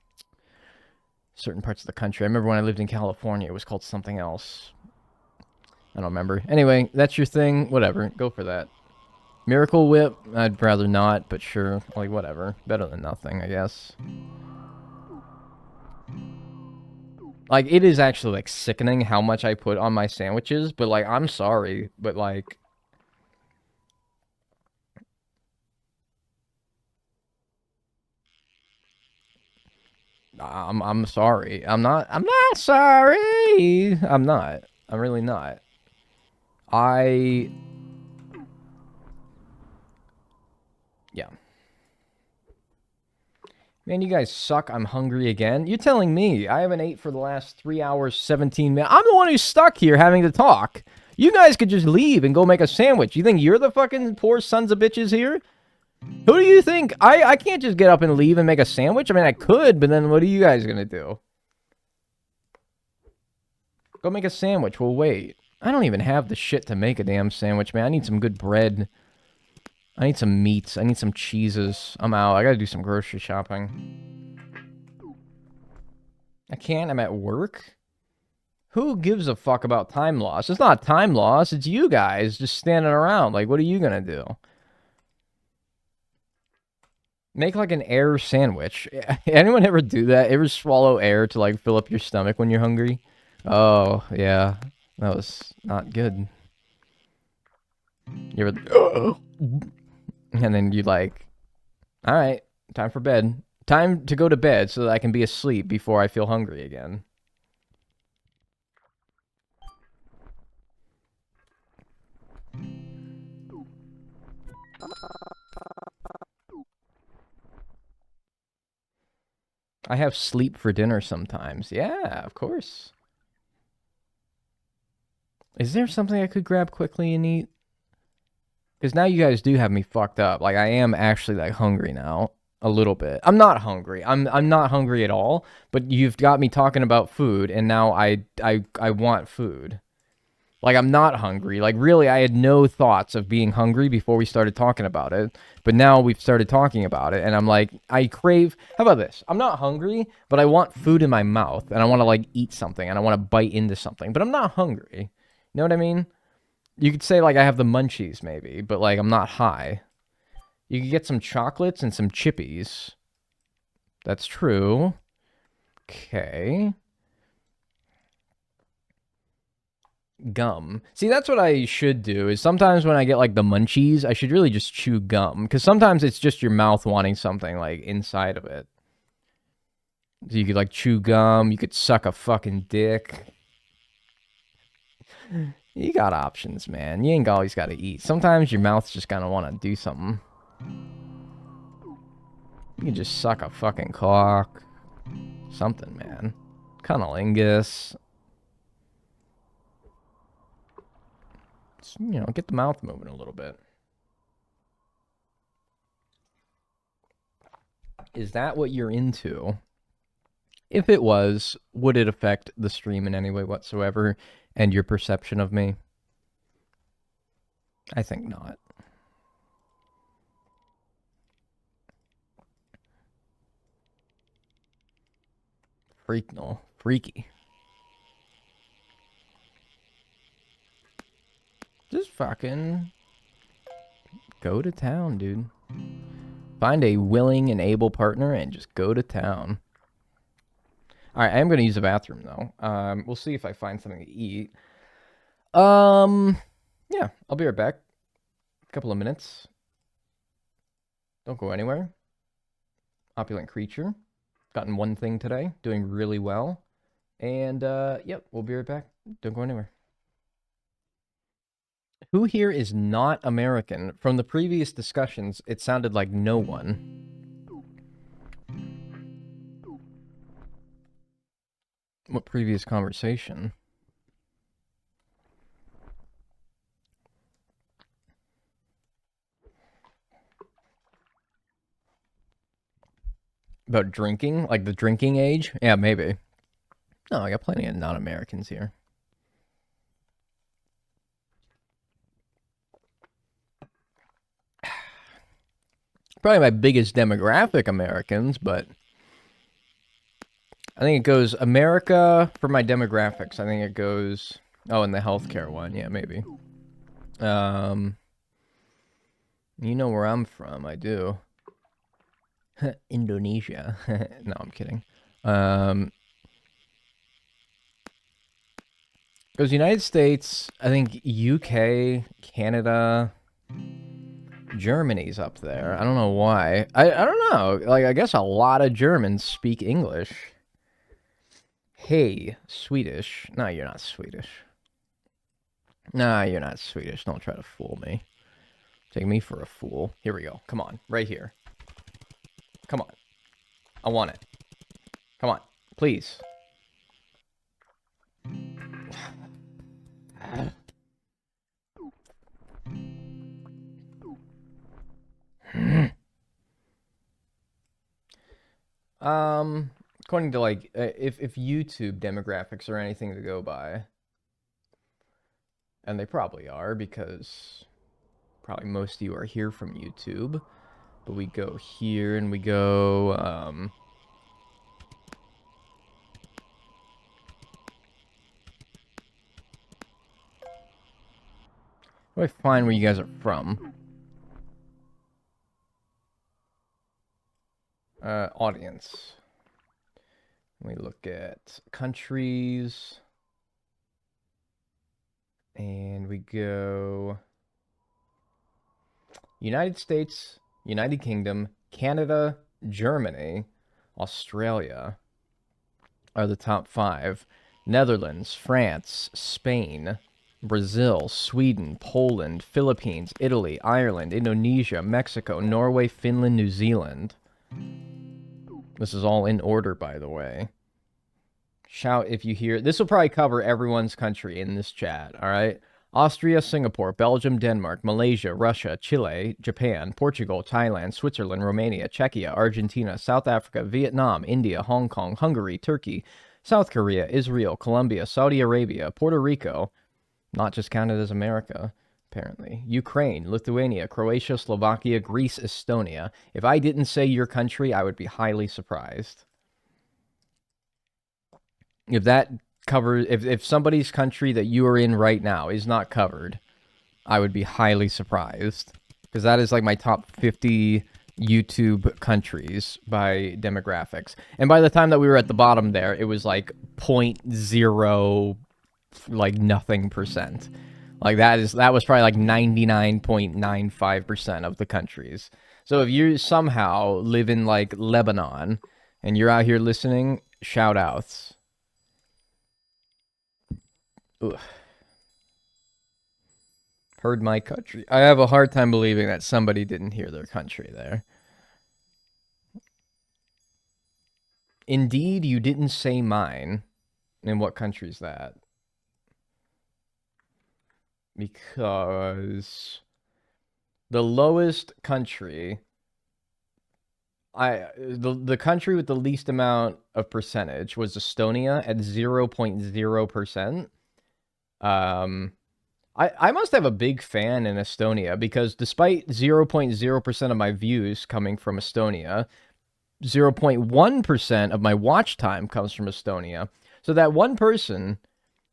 parts of the country. I remember when I lived in California, it was called something else. I don't remember. Anyway, that's your thing. Whatever. Go for that. Miracle Whip? I'd rather not, but sure. Like, whatever. Better than nothing, I guess. Like, it is actually, like, sickening how much I put on my sandwiches, but, like, I'm sorry, but, like... I'm sorry. I'm not sorry! I'm not. I'm really not. Yeah. Man, you guys suck. I'm hungry again. You're telling me. I haven't ate for the last 3 hours, 17 minutes. I'm the one who's stuck here having to talk. You guys could just leave and go make a sandwich. You think you're the fucking poor sons of bitches here? Who do you think? I can't just get up and leave and make a sandwich. I mean, I could, but then what are you guys going to do? Go make a sandwich. We'll wait. I don't even have the shit to make a damn sandwich, man. I need some good bread. I need some meats. I need some cheeses. I'm out. I gotta do some grocery shopping. I can't. I'm at work. Who gives a fuck about time loss? It's not time loss. It's you guys just standing around. Like, what are you gonna do? Make like an air sandwich. Anyone ever do that? Ever swallow air to like fill up your stomach when you're hungry? Oh, yeah. That was not good. You ever... And then you like, all right, time for bed. Time to go to bed so that I can be asleep before I feel hungry again. I have sleep for dinner sometimes. Yeah, of course. Is there something I could grab quickly and eat? Because now you guys do have me fucked up. Like, I am actually, like, hungry now. A little bit. I'm not hungry. I'm not hungry at all. But you've got me talking about food, and now I want food. Like, I'm not hungry. Like, really, I had no thoughts of being hungry before we started talking about it. But now we've started talking about it, and I'm like, I crave... How about this? I'm not hungry, but I want food in my mouth, and I want to, like, eat something, and I want to bite into something. But I'm not hungry. You know what I mean? You could say, like, I have the munchies, maybe, but, like, I'm not high. You could get some chocolates and some chippies. That's true. Okay. Gum. See, that's what I should do, is sometimes when I get, like, the munchies, I should really just chew gum. Because sometimes it's just your mouth wanting something, like, inside of it. So you could, like, chew gum. You could suck a fucking dick. You got options, man. You ain't always got to eat. Sometimes your mouth's just gonna want to do something. You can just suck a fucking cock. Something, man. Cunnilingus. Just, you know, get the mouth moving a little bit. Is that what you're into? If it was, would it affect the stream in any way whatsoever and your perception of me? I think not. Freaky. Just fucking go to town, dude. Find a willing and able partner and just go to town. Alright, I am going to use the bathroom, though. We'll see if I find something to eat. Yeah, I'll be right back. A couple of minutes. Don't go anywhere. Opulent creature. Gotten one thing today. Doing really well. And, yep, we'll be right back. Don't go anywhere. Who here is not American? From the previous discussions, it sounded like no one. What previous conversation? About drinking? Like the drinking age? Yeah, maybe. No, I got plenty of non-Americans here. Probably my biggest demographic Americans, but I think it goes America for my demographics. I think it goes, oh, and the healthcare one. Yeah, maybe. You know where I'm from. I do. Indonesia. No, I'm kidding. Goes United States, I think UK, Canada, Germany's up there. I don't know why. I don't know. Like, I guess a lot of Germans speak English. Hey, Swedish. No, you're not Swedish. Nah, you're not Swedish. Don't try to fool me. Take me for a fool. Here we go. Come on. Right here. Come on. I want it. Come on. Please. According to, like, if YouTube demographics are anything to go by, and they probably are, because probably most of you are here from YouTube, but we go here and we go, how do I find where you guys are from? Audience. We look at countries, and we go United States, United Kingdom, Canada, Germany, Australia are the top 5. Netherlands, France, Spain, Brazil, Sweden, Poland, Philippines, Italy, Ireland, Indonesia, Mexico, Norway, Finland, New Zealand. This is all in order, by the way. Shout if you hear. This will probably cover everyone's country in this chat, all right? Austria, Singapore, Belgium, Denmark, Malaysia, Russia, Chile, Japan, Portugal, Thailand, Switzerland, Romania, Czechia, Argentina, South Africa, Vietnam, India, Hong Kong, Hungary, Turkey, South Korea, Israel, Colombia, Saudi Arabia, Puerto Rico, not just counted as America, apparently, Ukraine, Lithuania, Croatia, Slovakia, Greece, Estonia. If I didn't say your country, I would be highly surprised. If that covers, if somebody's country that you are in right now is not covered, I would be highly surprised. Because that is like my top 50 YouTube countries by demographics. And by the time that we were at the bottom there, it was like 0.0, like nothing percent. Like that was probably like 99.95% of the countries. So if you somehow live in like Lebanon and you're out here listening, shout outs. Ugh. Heard my country. I have a hard time believing that somebody didn't hear their country there. Indeed, you didn't say mine. And what country's that? Because the lowest country, the country with the least amount of percentage was Estonia at 0.0%. I must have a big fan in Estonia because despite 0.0% of my views coming from Estonia, 0.1% of my watch time comes from Estonia. So that one person,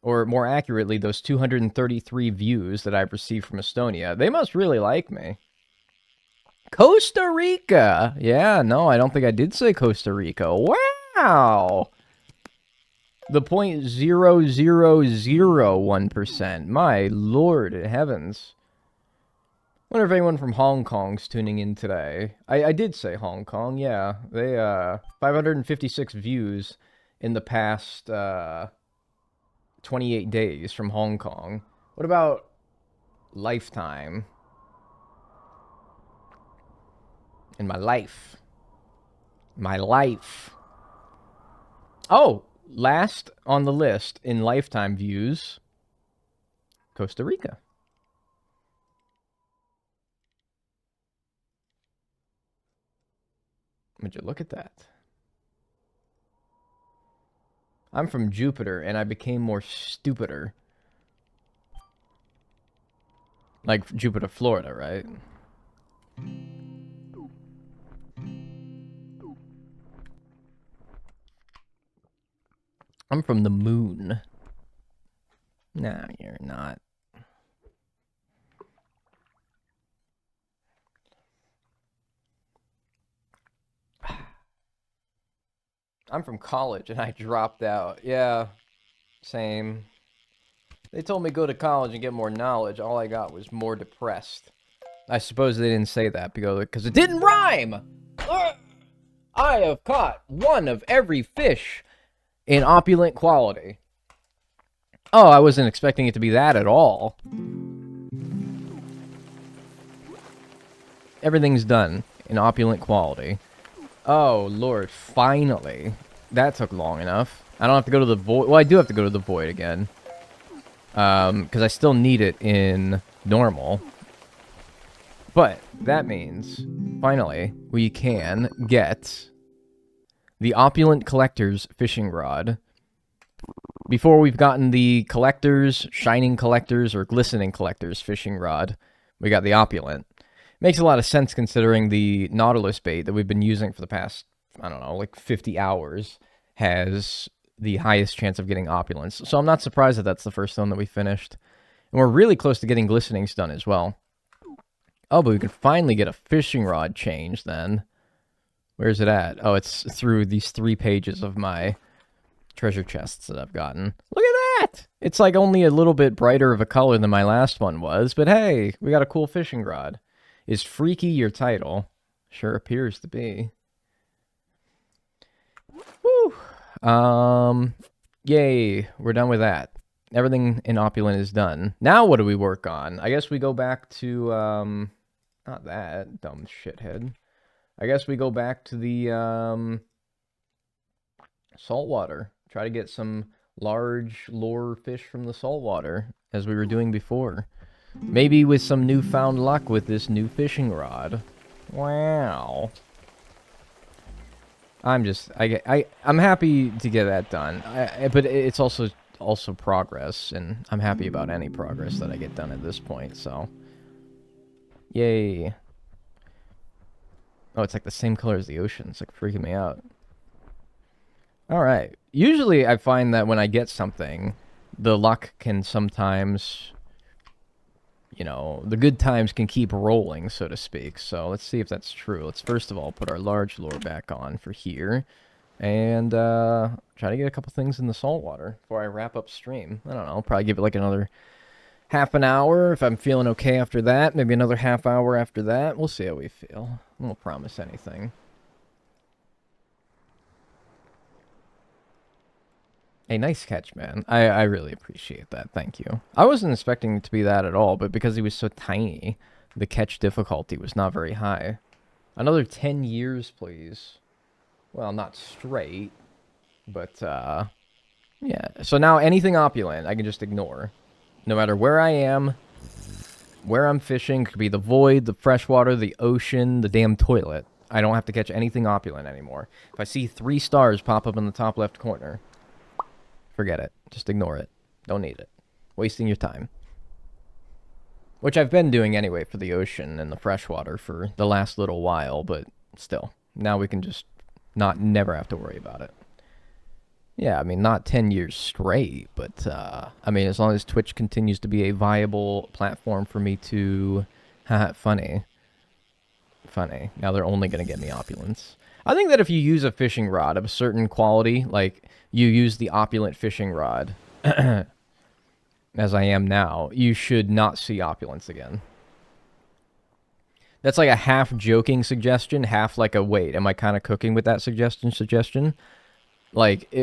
or more accurately, those 233 views that I've received from Estonia, they must really like me. Costa Rica! Yeah, no, I don't think I did say Costa Rica. Wow! The 0.0001%. My lord heavens. Wonder if anyone from Hong Kong's tuning in today. I did say Hong Kong, yeah. They, 556 views in the past, 28 days from Hong Kong. What about Lifetime? In my life. My life. Oh! Last on the list in Lifetime views, Costa Rica. Would you look at that? I'm from Jupiter, and I became more stupider. Like Jupiter, Florida, right? I'm from the moon. No, you're not. I'm from college and I dropped out. Yeah, same. They told me go to college and get more knowledge. All I got was more depressed. I suppose they didn't say that because it didn't rhyme! I have caught one of every fish in opulent quality. Oh, I wasn't expecting it to be that at all. Everything's done in opulent quality. Oh, Lord, finally. That took long enough. I don't have to go to the void. Well, I do have to go to the void again. Because I still need it in normal. But that means, finally, we can get the Opulent Collector's fishing rod. Before we've gotten the Collector's, Shining Collector's, or Glistening Collector's fishing rod, we got the Opulent. Makes a lot of sense considering the Nautilus bait that we've been using for the past, I don't know, like 50 hours has the highest chance of getting opulence. So I'm not surprised that that's the first one that we finished. And we're really close to getting glistenings done as well. Oh, but we can finally get a fishing rod change then. Where's it at? Oh, it's through these 3 pages of my treasure chests that I've gotten. Look at that! It's like only a little bit brighter of a color than my last one was, but hey, we got a cool fishing rod. Is freaky your title? Sure appears to be. Woo! Yay, we're done with that. Everything in Opulent is done. Now what do we work on? I guess we go back to, not that, dumb shithead. I guess we go back to the, saltwater Try to get some large lure fish from the saltwater, as we were doing before. Maybe with some newfound luck with this new fishing rod. Wow. I'm happy to get that done. But it's also progress, and I'm happy about any progress that I get done at this point, so. Yay. Oh, it's like the same color as the ocean. It's like freaking me out. Alright. Usually I find that when I get something, the luck can sometimes, you know, the good times can keep rolling, so to speak. So let's see if that's true. Let's first of all put our large lure back on for here. And try to get a couple things in the saltwater before I wrap up stream. I don't know. I'll probably give it like another half an hour if I'm feeling okay after that. Maybe another half hour after that. We'll see how we feel. I won't promise anything. Hey, nice catch, man. I really appreciate that. Thank you. I wasn't expecting it to be that at all, but because he was so tiny, the catch difficulty was not very high. Another 10 years, please. Well, not straight, but, yeah. So now anything opulent, I can just ignore. No matter where I am, where I'm fishing, it could be the void, the freshwater, the ocean, the damn toilet. I don't have to catch anything opulent anymore. If I see 3 stars pop up in the top left corner, forget it. Just ignore it. Don't need it. Wasting your time. Which I've been doing anyway for the ocean and the freshwater for the last little while, but still. Now we can just never have to worry about it. Yeah, I mean, not 10 years straight, but, I mean, as long as Twitch continues to be a viable platform for me to... funny. Funny. Now they're only going to get me opulence. I think that if you use a fishing rod of a certain quality, like, you use the opulent fishing rod, as I am now, you should not see opulence again. That's like a half-joking suggestion, half like a, wait, am I kind of cooking with that suggestion? Like,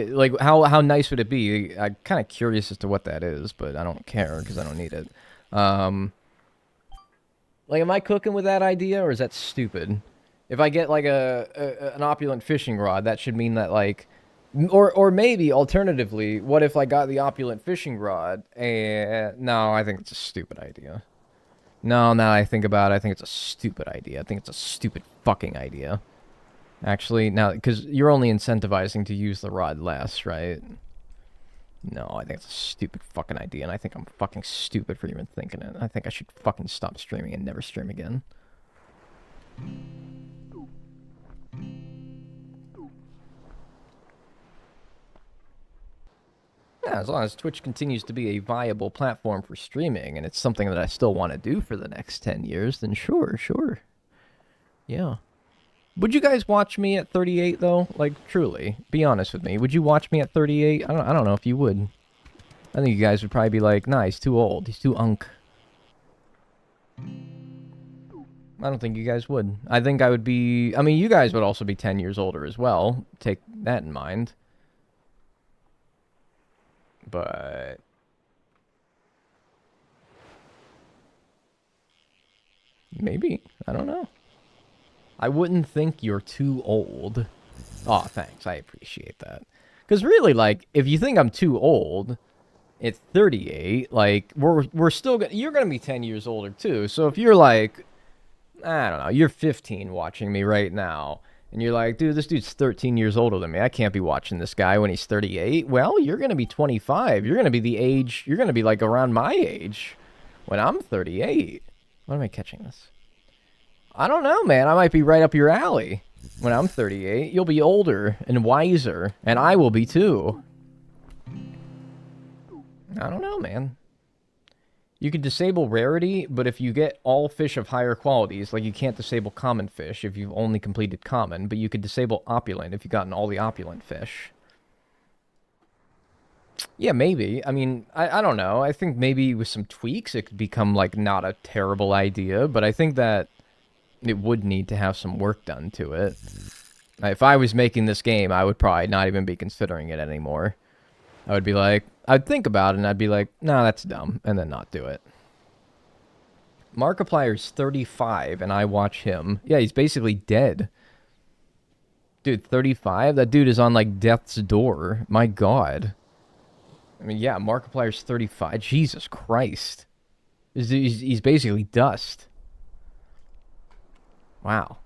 how nice would it be? I'm kind of curious as to what that is, but I don't care because I don't need it. Like, am I cooking with that idea, or is that stupid? If I get, like, an opulent fishing rod, that should mean that, like... Or maybe, alternatively, what if I got the opulent fishing rod, and... No, I think it's a stupid idea. No, now I think about it, I think it's a stupid idea. I think it's a stupid fucking idea. Actually, now, because you're only incentivizing to use the rod less, right? No, I think it's a stupid fucking idea, and I think I'm fucking stupid for even thinking it. I think I should fucking stop streaming and never stream again. Yeah, as long as Twitch continues to be a viable platform for streaming, and it's something that I still want to do for the next 10 years, then sure. Yeah. Would you guys watch me at 38, though? Like, truly. Be honest with me. Would you watch me at 38? I don't know if you would. I think you guys would probably be like, nah, he's too old. He's too unk. I don't think you guys would. I think I would be... I mean, you guys would also be 10 years older as well. Take that in mind. But... maybe. I don't know. I wouldn't think you're too old. Aw, thanks. I appreciate that. Because really, like, if you think I'm too old, at 38, like, we're still... you're going to be 10 years older, too. So if you're, like... I don't know. You're 15 watching me right now. And you're like, dude, this dude's 13 years older than me. I can't be watching this guy when he's 38. Well, you're going to be 25. You're going to be the age... you're going to be, like, around my age when I'm 38. Why am I catching this? I don't know, man. I might be right up your alley. When I'm 38, you'll be older and wiser, and I will be too. I don't know, man. You could disable rarity, but if you get all fish of higher qualities, like you can't disable common fish if you've only completed common, but you could disable opulent if you've gotten all the opulent fish. Yeah, maybe. I mean, I don't know. I think maybe with some tweaks it could become, like, not a terrible idea, but I think that it would need to have some work done to it. If I was making this game, I would probably not even be considering it anymore. I would be like, I'd think about it, and I'd be like, nah, that's dumb, and then not do it. Markiplier's 35, and I watch him. Yeah, he's basically dead. Dude, 35? That dude is on, like, death's door. My God. I mean, yeah, Markiplier's 35. Jesus Christ. He's basically dust. Wow.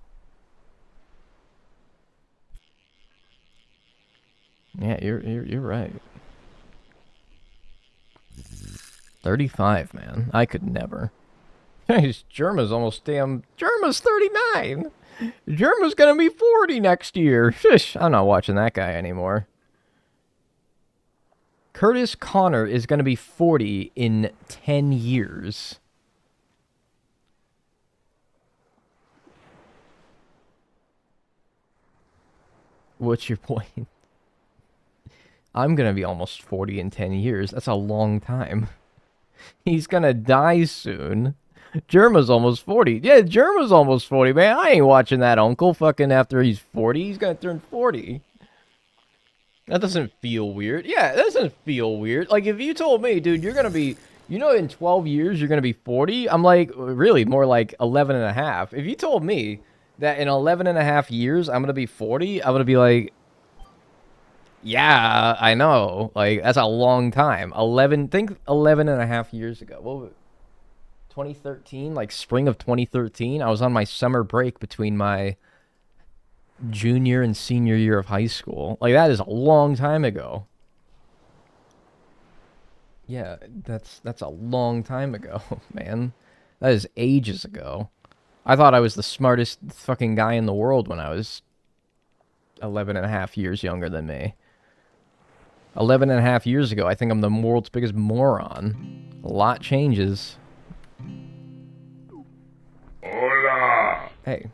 Yeah, you're right. 35, man. I could never. Germa's almost damn... Germa's 39! Germa's gonna be 40 next year. Shish, I'm not watching that guy anymore. Curtis Connor is gonna be 40 in 10 years. What's your point? I'm gonna be almost 40 in 10 years. That's a long time. He's gonna die soon. Germa's almost 40. Yeah, Germa's almost 40, man. I ain't watching that uncle fucking after he's 40. He's gonna turn 40. That doesn't feel weird. Yeah, that doesn't feel weird. Like, if you told me, dude, you're gonna be... You know, in 12 years, you're gonna be 40? I'm like, really, more like 11 and a half. If you told me that in 11 and a half years, I'm gonna be 40, I'm gonna be like... Yeah, I know. Like, that's a long time. 11... Think 11 and a half years ago. What was it? 2013? Like, spring of 2013? I was on my summer break between my junior and senior year of high school. Like, that is a long time ago. Yeah, that's a long time ago, man. That is ages ago. I thought I was the smartest fucking guy in the world when I was 11 and a half years younger than me. 11 and a half years ago, I think I'm the world's biggest moron. A lot changes. Hola. Hey.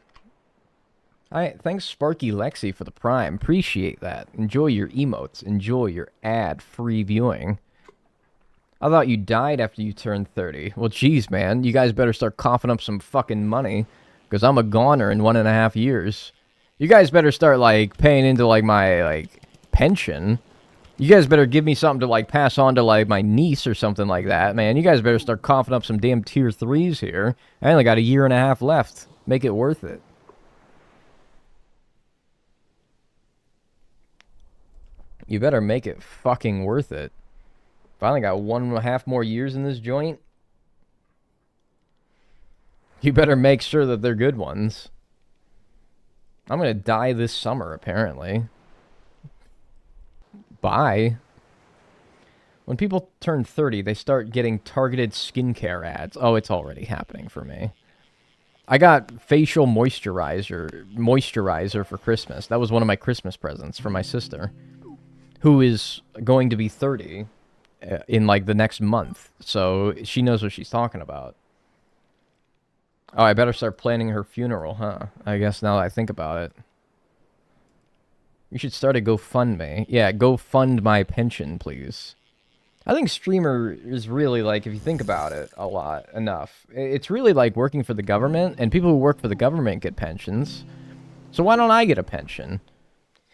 Thanks Sparky Lexi for the Prime. Appreciate that. Enjoy your emotes. Enjoy your ad-free viewing. I thought you died after you turned 30. Well, geez, man. You guys better start coughing up some fucking money. Because I'm a goner in 1.5 years. You guys better start, like, paying into, like, my, like, pension. You guys better give me something to, like, pass on to, like, my niece or something like that, man. You guys better start coughing up some damn tier 3s here. I only got 1.5 years left. Make it worth it. You better make it fucking worth it. If I only got 1.5 more years in this joint, you better make sure that they're good ones. I'm gonna die this summer, apparently. Bye. When people turn 30, they start getting targeted skincare ads. Oh, it's already happening for me. I got facial moisturizer for Christmas. That was one of my Christmas presents for my sister, who is going to be 30 in, like, the next month. So she knows what she's talking about. Oh, I better start planning her funeral, huh? I guess now that I think about it. You should start a GoFundMe. Yeah, go fund my pension, please. I think streamer is really, like, if you think about it a lot, enough, it's really like working for the government, and people who work for the government get pensions. So why don't I get a pension?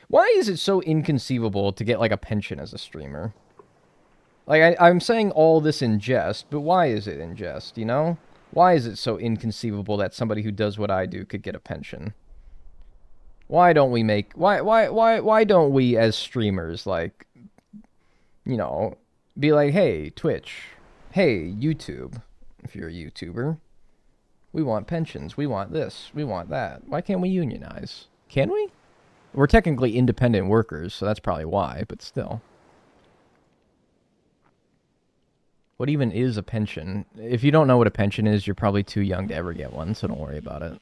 Why is it so inconceivable to get, like, a pension as a streamer? Like, I'm saying all this in jest, but why is it in jest, you know? Why is it so inconceivable that somebody who does what I do could get a pension? Why don't we make... Why don't we, as streamers, like, you know, be like, hey, Twitch, hey, YouTube, if you're a YouTuber, we want pensions, we want this, we want that. Why can't we unionize? Can we? We're technically independent workers, so that's probably why, but still. What even is a pension? If you don't know what a pension is, you're probably too young to ever get one, so don't worry about it.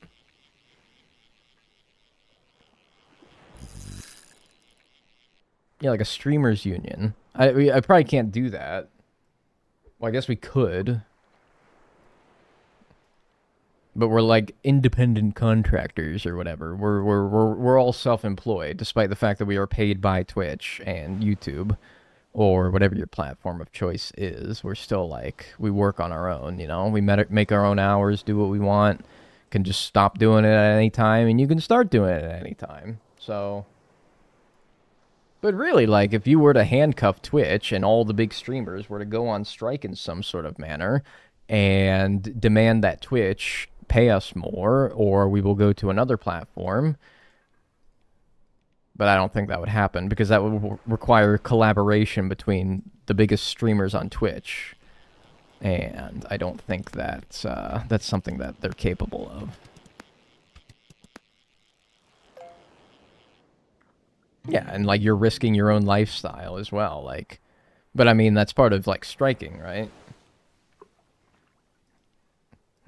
Yeah, like a streamers union. I probably can't do that. Well, I guess we could. But we're like independent contractors or whatever. We're all self-employed, despite the fact that we are paid by Twitch and YouTube or whatever your platform of choice is. We're still like, we work on our own, you know? We make our own hours, do what we want, can just stop doing it at any time, and you can start doing it at any time. So, but really, like, if you were to handcuff Twitch and all the big streamers were to go on strike in some sort of manner and demand that Twitch pay us more, or we will go to another platform, But I don't think that would happen because that would require collaboration between the biggest streamers on Twitch. And I don't think that's something that they're capable of. Yeah, and like you're risking your own lifestyle as well, like, but I mean that's part of like striking, right?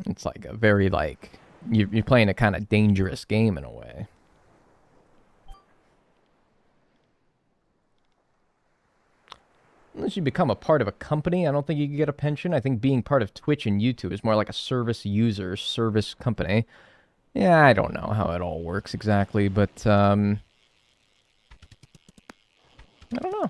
It's like a very like you're playing a kind of dangerous game in a way. Unless you become a part of a company, I don't think you can get a pension. I think being part of Twitch and YouTube is more like a service user, service company. Yeah, I don't know how it all works exactly, but I don't know.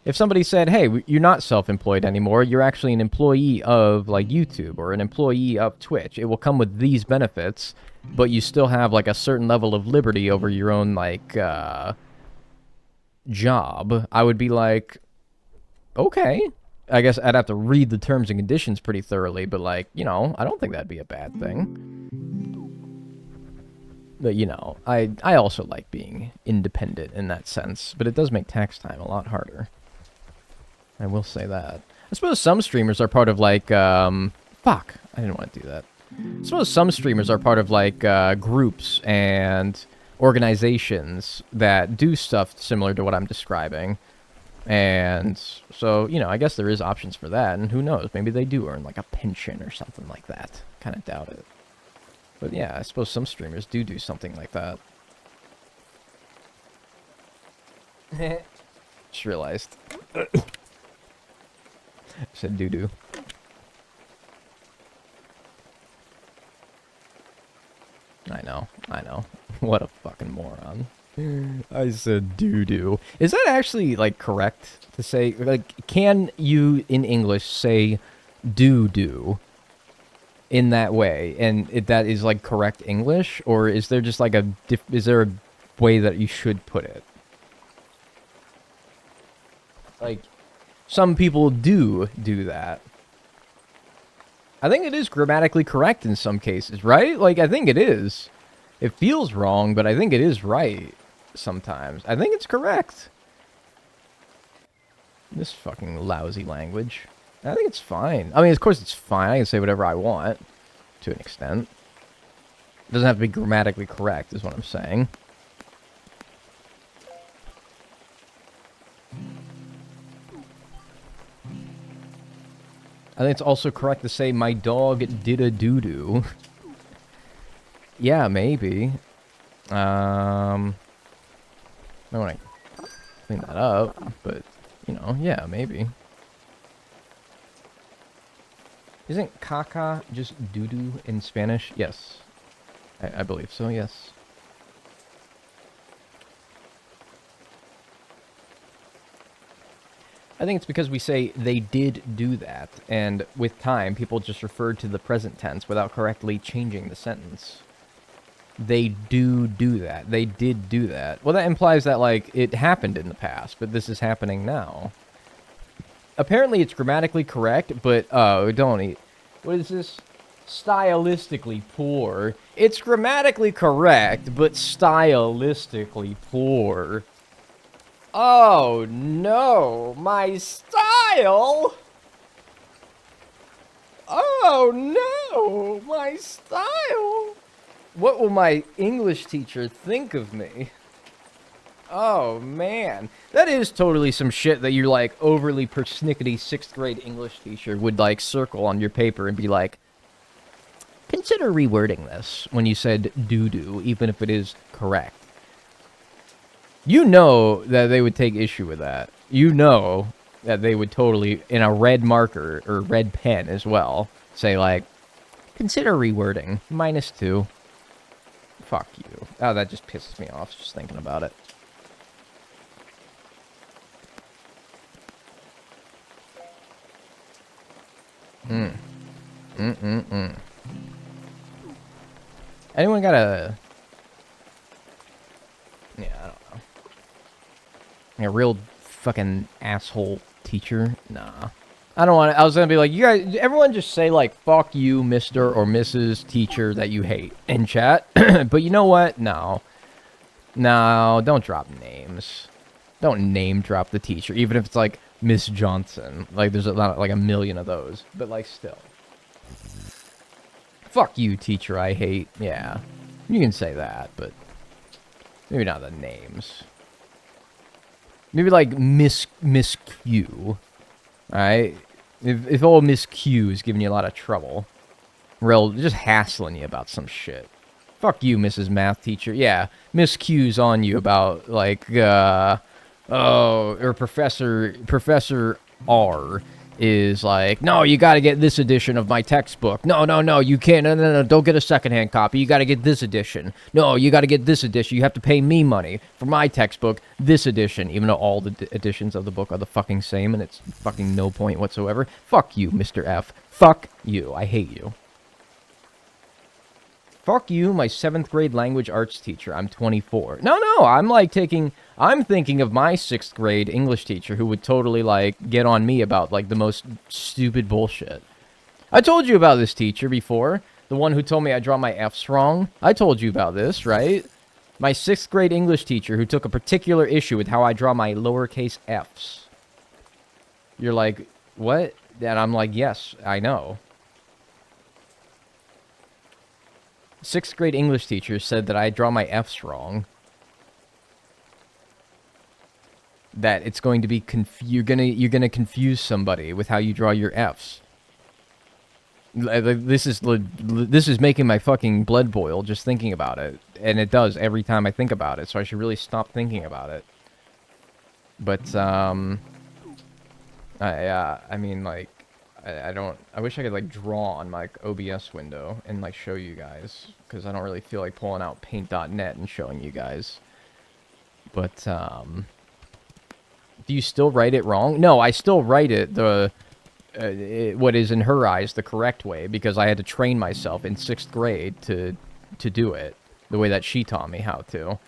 If somebody said, hey, you're not self-employed anymore, you're actually an employee of, like, YouTube or an employee of Twitch, it will come with these benefits, but you still have, like, a certain level of liberty over your own, like, job, I would be like, okay. I guess I'd have to read the terms and conditions pretty thoroughly, but, like, you know, I don't think that'd be a bad thing. But, you know, I also like being independent in that sense, but it does make tax time a lot harder. I will say that. I suppose some streamers are part of, like, fuck, I didn't want to do that. I suppose some streamers are part of, like, groups and organizations that do stuff similar to what I'm describing. And so, you know, I guess there is options for that, and who knows, maybe they do earn, like, a pension or something like that. Kind of doubt it. But yeah, I suppose some streamers do something like that. Just realized. I said doo-doo. I know. What a fucking moron. I said doo-doo. Is that actually, like, correct to say? Like, can you, in English, say doo-doo in that way, and that is like correct English, or is there just like is there a way that you should put it? Like, some people do that. I think it is grammatically correct in some cases, right? Like, I think it is. It feels wrong, but I think it is right sometimes. I think it's correct. This fucking lousy language. I think it's fine. I mean, of course it's fine. I can say whatever I want, to an extent. It doesn't have to be grammatically correct, is what I'm saying. I think it's also correct to say, my dog did a doo-doo. Yeah, maybe. I want to clean that up, but, you know, yeah, maybe. Isn't caca just doo-doo in Spanish? Yes. I believe so, yes. I think it's because we say they did do that, and with time, people just referred to the present tense without correctly changing the sentence. They do that. They did do that. Well, that implies that, like, it happened in the past, but this is happening now. Apparently it's grammatically correct, but, don't eat. What is this? Stylistically poor. It's grammatically correct, but stylistically poor. Oh, no. My style? Oh, no. My style? What will my English teacher think of me? Oh, man. That is totally some shit that your, like, overly persnickety 6th grade English teacher would, like, circle on your paper and be like, consider rewording this when you said doo-doo, even if it is correct. You know that they would take issue with that. You know that they would totally, in a red marker, or red pen as well, say, like, consider rewording, -2. Fuck you. Oh, that just pisses me off just thinking about it. Anyone got a... Yeah, I don't know. A real fucking asshole teacher? Nah. I don't want to... I was gonna be like, you guys... Everyone just say, like, fuck you, Mr. or Mrs. Teacher that you hate in chat. But you know what? No. No, don't drop names. Don't name drop the teacher, even if it's like Miss Johnson. Like there's like a million of those, but like still. Fuck you, teacher I hate. Yeah, you can say that, but maybe not the names. Maybe like Miss Q. Alright? If old Miss Q is giving you a lot of trouble, just hassling you about some shit. Fuck you, Mrs. Math Teacher. Yeah, Miss Q's on you about, like, or Professor R is like, no, you gotta get this edition of my textbook. No, you can't. No, don't get a secondhand copy. You gotta get this edition. No, you gotta get this edition. You have to pay me money for my textbook, this edition, even though all the editions of the book are the fucking same and it's fucking no point whatsoever. Fuck you, Mr. F. Fuck you. I hate you. Fuck you, my 7th grade language arts teacher. I'm 24. No, I'm thinking of my 6th grade English teacher who would totally, like, get on me about, like, the most stupid bullshit. I told you about this teacher before. The one who told me I draw my F's wrong. I told you about this, right? My 6th grade English teacher who took a particular issue with how I draw my lowercase f's. You're like, what? And I'm like, yes, I know. 6th grade English teacher said that I draw my F's wrong. That it's going to be you're gonna confuse somebody with how you draw your F's. This is making my fucking blood boil just thinking about it, and it does every time I think about it. So I should really stop thinking about it. But I mean, like, I wish I could, like, draw on my OBS window and, like, show you guys, because I don't really feel like pulling out paint.net and showing you guys. But, do you still write it wrong? No, I still write it what is in her eyes the correct way, because I had to train myself in 6th grade to do it the way that she taught me how to.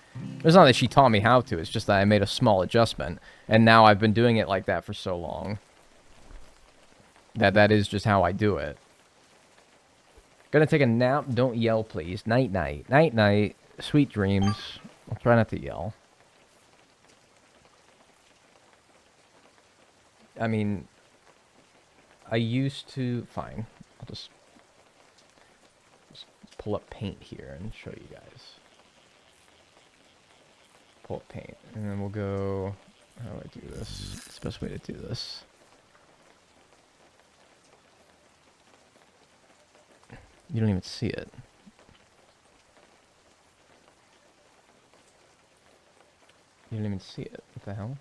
It's not that she taught me how to, it's just that I made a small adjustment, and now I've been doing it like that for so long. That is just how I do it. Gonna take a nap. Don't yell, please. Night, night. Night, night. Sweet dreams. I'll try not to yell. I mean, I used to... Fine. I'll just pull up paint here and show you guys. Pull up paint. And then we'll go... How do I do this? It's the best way to do this. You don't even see it. You don't even see it. What the hell?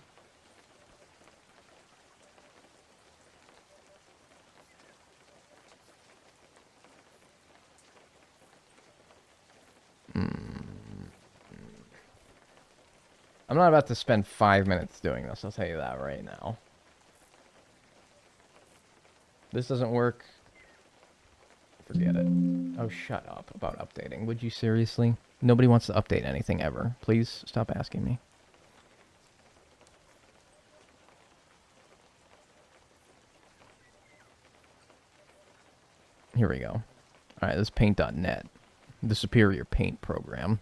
I'm not about to spend 5 minutes doing this, I'll tell you that right now. This doesn't work. Forget it. Oh, shut up about updating. Would you seriously? Nobody wants to update anything ever. Please stop asking me. Here we go. Alright, this is paint.net. The superior paint program.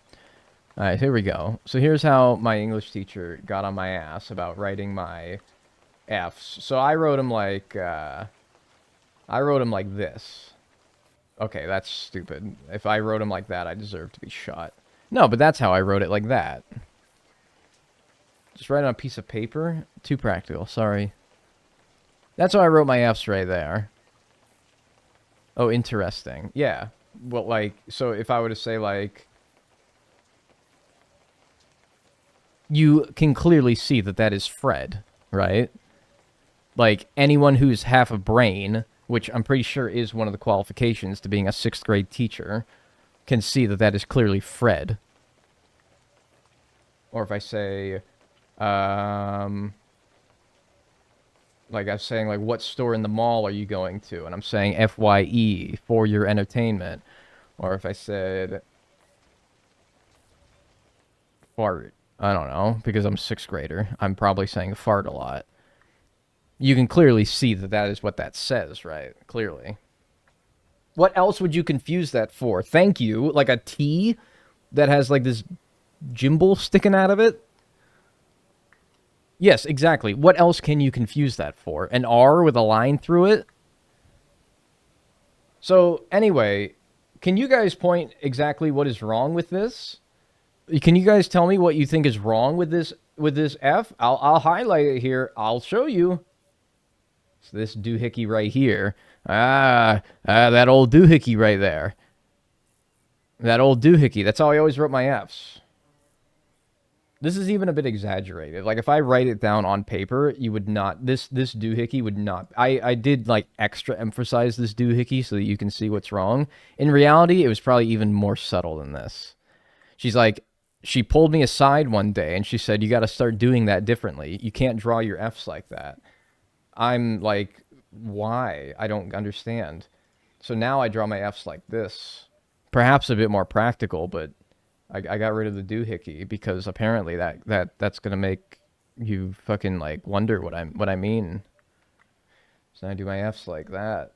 Alright, here we go. So here's how my English teacher got on my ass about writing my F's. So I wrote them like this. Okay, that's stupid. If I wrote them like that, I deserve to be shot. No, but that's how I wrote it, like that. Just write it on a piece of paper? Too practical, sorry. That's how I wrote my F's right there. Oh, interesting. Yeah. Well, like, so if I were to say, like... You can clearly see that that is Fred, right? Like, anyone who's half a brain, which I'm pretty sure is one of the qualifications to being a 6th grade teacher, can see that that is clearly Fred. Or if I say, like I'm saying, like, what store in the mall are you going to? And I'm saying FYE, for your entertainment. Or if I said, fart. I don't know, because I'm a 6th grader. I'm probably saying fart a lot. You can clearly see that that is what that says, right? Clearly. What else would you confuse that for? Thank you. Like a T that has like this gimbal sticking out of it. Yes, exactly. What else can you confuse that for? An R with a line through it? So, anyway, can you guys point exactly what is wrong with this? Can you guys tell me what you think is wrong with this F? I'll highlight it here. I'll show you. So this doohickey right here. That old doohickey right there. That old doohickey. That's how I always wrote my Fs. This is even a bit exaggerated. Like, if I write it down on paper, you would not... This doohickey would not... I did, like, extra emphasize this doohickey so that you can see what's wrong. In reality, it was probably even more subtle than this. She's like... She pulled me aside one day, and she said, you got to start doing that differently. You can't draw your Fs like that. I'm like, why? I don't understand. So now I draw my Fs like this. Perhaps a bit more practical, but... I got rid of the doohickey because apparently that's gonna make you fucking like wonder what I mean. So I do my Fs like that.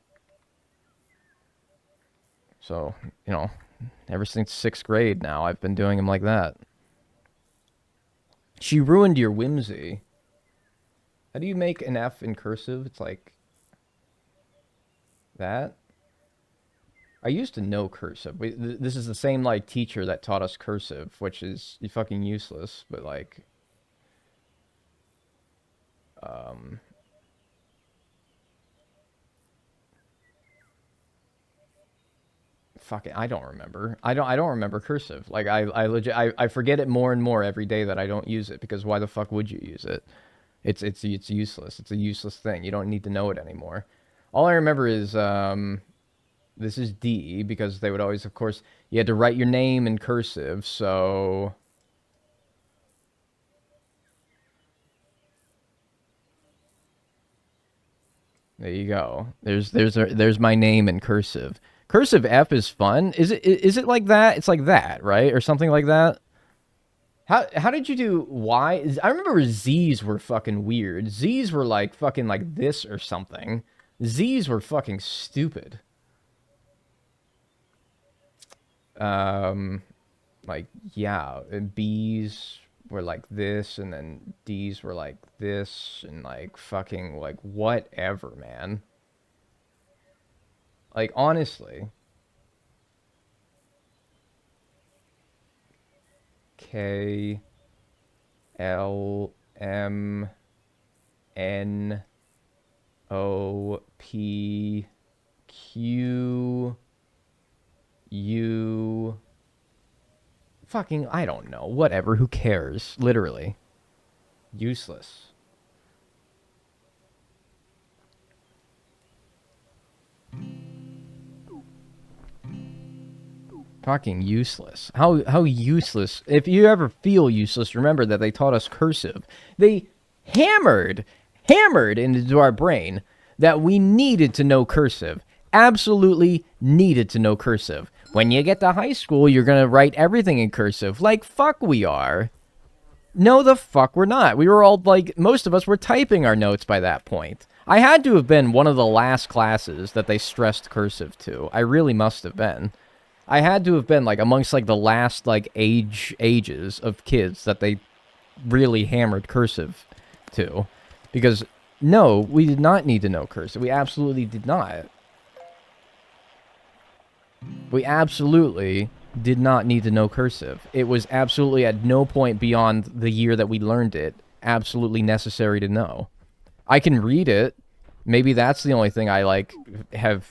So, you know, ever since 6th grade now, I've been doing them like that. She ruined your whimsy. How do you make an F in cursive? It's like that. I used to know cursive. This is the same, like, teacher that taught us cursive, which is fucking useless, but, like... Fucking, I don't remember. I don't remember cursive. Like, I legit... I forget it more and more every day that I don't use it, because why the fuck would you use it? It's useless. It's a useless thing. You don't need to know it anymore. All I remember is, this is D, because they would always, of course, you had to write your name in cursive, so... There you go. There's my name in cursive. Cursive F is fun. Is it like that? It's like that, right? Or something like that? How did you do Y? I remember Z's were fucking weird. Z's were like fucking like this or something. Z's were fucking stupid. Like, yeah, and B's were like this, and then D's were like this, and like fucking like whatever, man. Like, honestly. K L M N O P Q U... Fucking, I don't know. Whatever, who cares? Literally. Useless. Fucking useless. How useless. If you ever feel useless, remember that they taught us cursive. They hammered into our brain that we needed to know cursive. Absolutely needed to know cursive. When you get to high school, you're going to write everything in cursive. Like, fuck we are. No, the fuck we're not. We were all, like, most of us were typing our notes by that point. I had to have been one of the last classes that they stressed cursive to. I really must have been. I had to have been, like, amongst, like, the last, like, ages of kids that they really hammered cursive to. Because, no, we did not need to know cursive. We absolutely did not. We absolutely did not need to know cursive. It was absolutely at no point beyond the year that we learned it absolutely necessary to know. I can read it. Maybe that's the only thing I, like, have...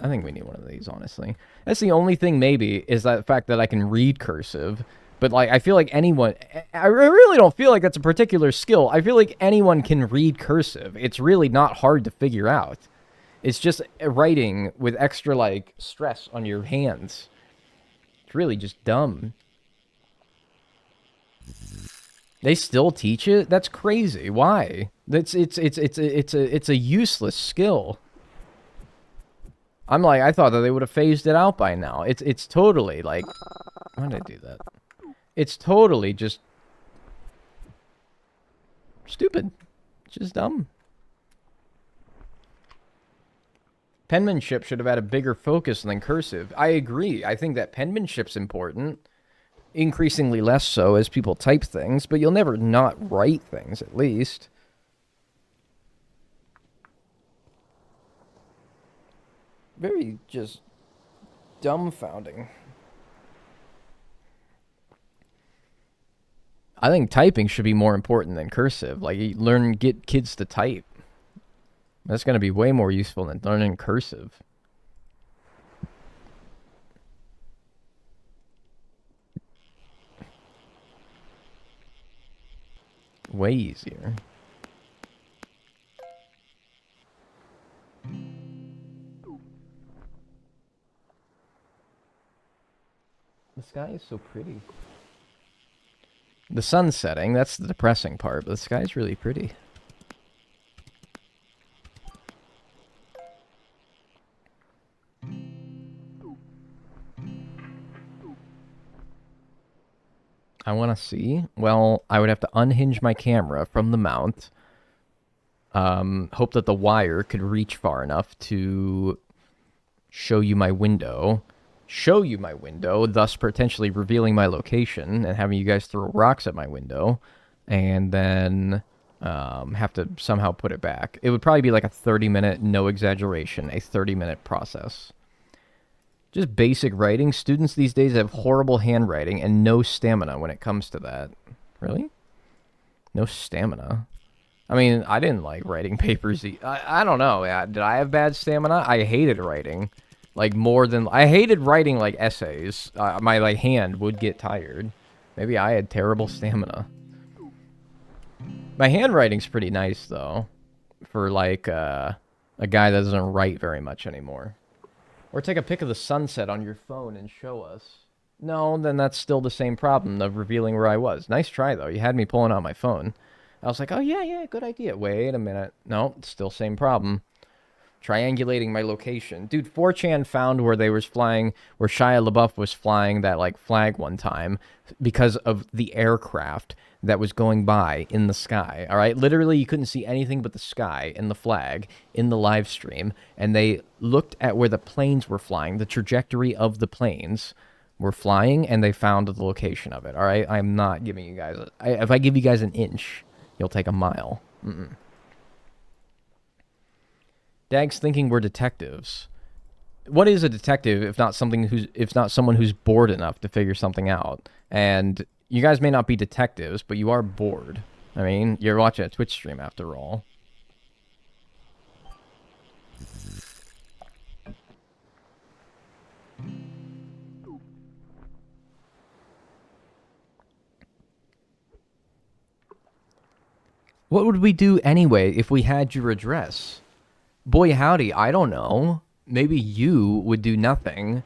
I think we need one of these, honestly. That's the only thing, maybe, is that fact that I can read cursive. But, like, I feel like anyone... I really don't feel like that's a particular skill. I feel like anyone can read cursive. It's really not hard to figure out. It's just writing with extra, like, stress on your hands. It's really just dumb. They still teach it? That's crazy. Why? It's a useless skill. I'm like, I thought that they would have phased it out by now. It's totally, like... Why did I do that? It's totally just... stupid. It's just dumb. Penmanship should have had a bigger focus than cursive. I agree. I think that penmanship's important. Increasingly less so as people type things, but you'll never not write things, at least. Very just dumbfounding. I think typing should be more important than cursive. Like, get kids to type. That's going to be way more useful than learning cursive. Way easier. The sky is so pretty. The sun's setting, that's the depressing part, but the sky's really pretty. I want to see. Well, I would have to unhinge my camera from the mount. Hope that the wire could reach far enough to show you my window. Show you my window, thus potentially revealing my location and having you guys throw rocks at my window. And then have to somehow put it back. It would probably be like a 30-minute, no exaggeration, a 30-minute process. Just basic writing. Students these days have horrible handwriting and no stamina when it comes to that. Really? No stamina? I mean, I didn't like writing papers. I don't know. Yeah, did I have bad stamina? I hated writing. Like, more than... I hated writing, like, essays. My, like, hand would get tired. Maybe I had terrible stamina. My handwriting's pretty nice, though. For, like, a guy that doesn't write very much anymore. Or take a pic of the sunset on your phone and show us. No, then that's still the same problem of revealing where I was. Nice try, though. You had me pulling out my phone. I was like, oh, yeah, good idea. Wait a minute. No, still same problem. Triangulating my location. Dude, 4chan found where they was flying, where Shia LaBeouf was flying that, like, flag one time because of the aircraft that was going by in the sky, all right? Literally, you couldn't see anything but the sky and the flag in the live stream, and they looked at where the planes were flying, the trajectory of the planes were flying, and they found the location of it, all right? I'm not giving you guys... if I give you guys an inch, you'll take a mile. Dag's thinking we're detectives. What is a detective if not someone who's bored enough to figure something out? And you guys may not be detectives, but you are bored. I mean, you're watching a Twitch stream after all. What would we do anyway if we had your address? Boy howdy, I don't know. Maybe you would do nothing.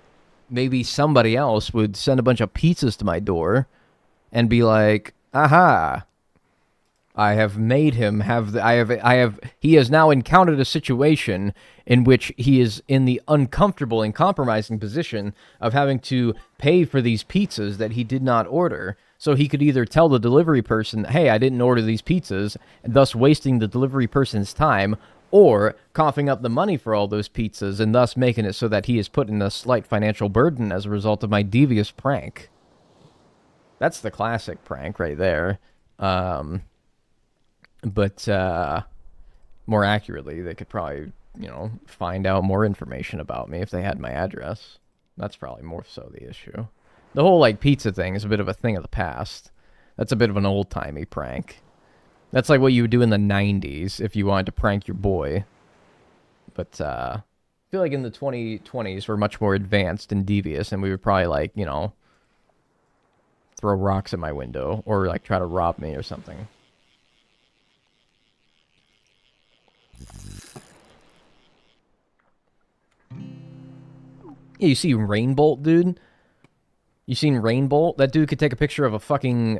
Maybe somebody else would send a bunch of pizzas to my door and be like, aha, I have made him have he has now encountered a situation in which he is in the uncomfortable and compromising position of having to pay for these pizzas that he did not order. So he could either tell the delivery person, hey, I didn't order these pizzas, and thus wasting the delivery person's time, or coughing up the money for all those pizzas and thus making it so that he is put in a slight financial burden as a result of my devious prank. That's the classic prank right there. But more accurately, they could probably, find out more information about me if they had my address. That's probably more so the issue. The whole, pizza thing is a bit of a thing of the past. That's a bit of an old-timey prank. That's like what you would do in the 90s if you wanted to prank your boy. But, I feel like in the 2020s, we're much more advanced and devious, and we would probably, throw rocks at my window, or, try to rob me or something. Yeah, you see Rainbolt, dude? You seen Rainbolt? That dude could take a picture of a fucking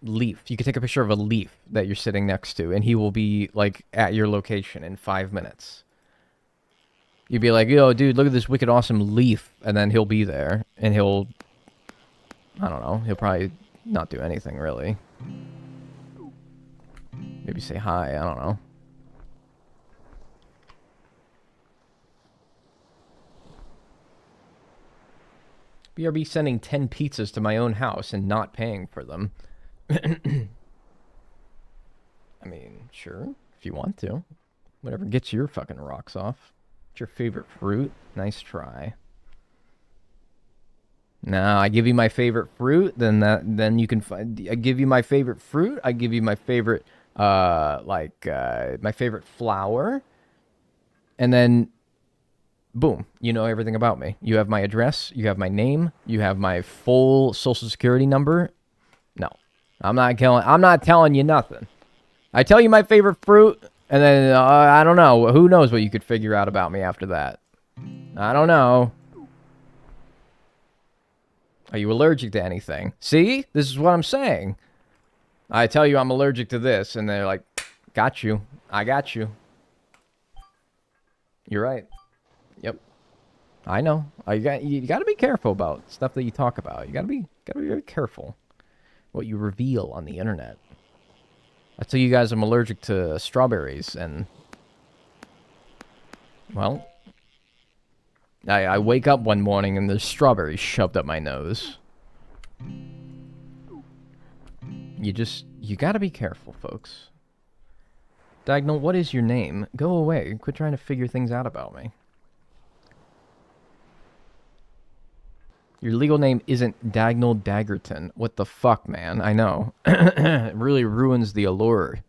leaf. You could take a picture of a leaf that you're sitting next to, and he will be, at your location in 5 minutes. You'd be like, yo, dude, look at this wicked awesome leaf. And then he'll be there, and he'll... I don't know. He'll probably not do anything, really. Maybe say hi. I don't know. BRB sending 10 pizzas to my own house and not paying for them. I mean, sure, if you want to. Whatever gets your fucking rocks off. What's your favorite fruit? Nice try. Now, I give you my favorite fruit, then you can find. I give you my favorite fruit. I give you my favorite, my favorite flower, and then, boom, you know everything about me. You have my address. You have my name. You have my full social security number. No, I'm not telling you nothing. I tell you my favorite fruit, and then I don't know. Who knows what you could figure out about me after that? I don't know. Are you allergic to anything? See? This is what I'm saying. I tell you I'm allergic to this, and they're like, got you. I got you. You're right. Yep. I know. You got to be careful about stuff that you talk about. You got to be very careful what you reveal on the internet. I tell you guys I'm allergic to strawberries, and well, I wake up one morning and there's strawberries shoved up my nose. You gotta be careful, folks. Diagonal, what is your name? Go away. Quit trying to figure things out about me. Your legal name isn't Diagonal Daggerton. What the fuck, man? I know. It really ruins the allure.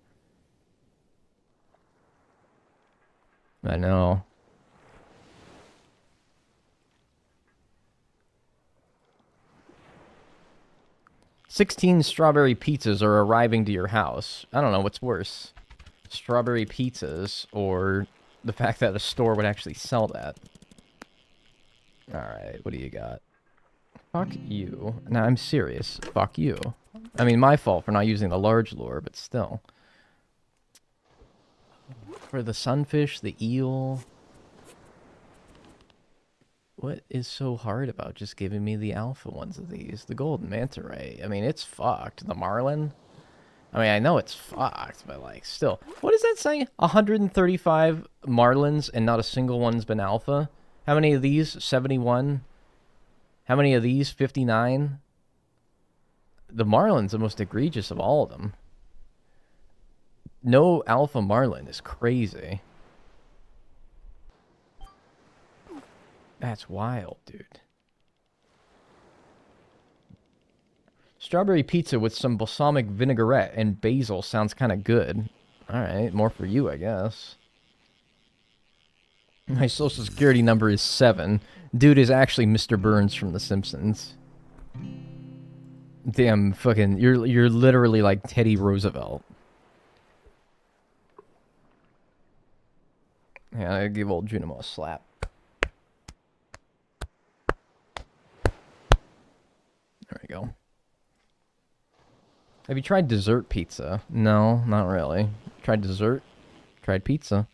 I know. "16 strawberry pizzas are arriving to your house." I don't know what's worse. Strawberry pizzas or the fact that a store would actually sell that. Alright, what do you got? Fuck you. No, I'm serious. Fuck you. I mean, my fault for not using the large lure, but still. For the sunfish, the eel... What is so hard about just giving me the alpha ones of these? The golden manta ray. I mean, it's fucked. The marlin. I mean, I know it's fucked, but like, still. What does that say? 135 marlins and not a single one's been alpha? How many of these? 71? How many of these? 59? The marlin's the most egregious of all of them. No alpha marlin is crazy. That's wild, dude. Strawberry pizza with some balsamic vinaigrette and basil sounds kind of good. Alright, more for you, I guess. My social security number is 7. Dude is actually Mr. Burns from The Simpsons. Damn, fucking, you're literally like Teddy Roosevelt. Yeah, I give old Junimo a slap. There we go. Have you tried dessert pizza? No, not really. Tried dessert? Tried pizza.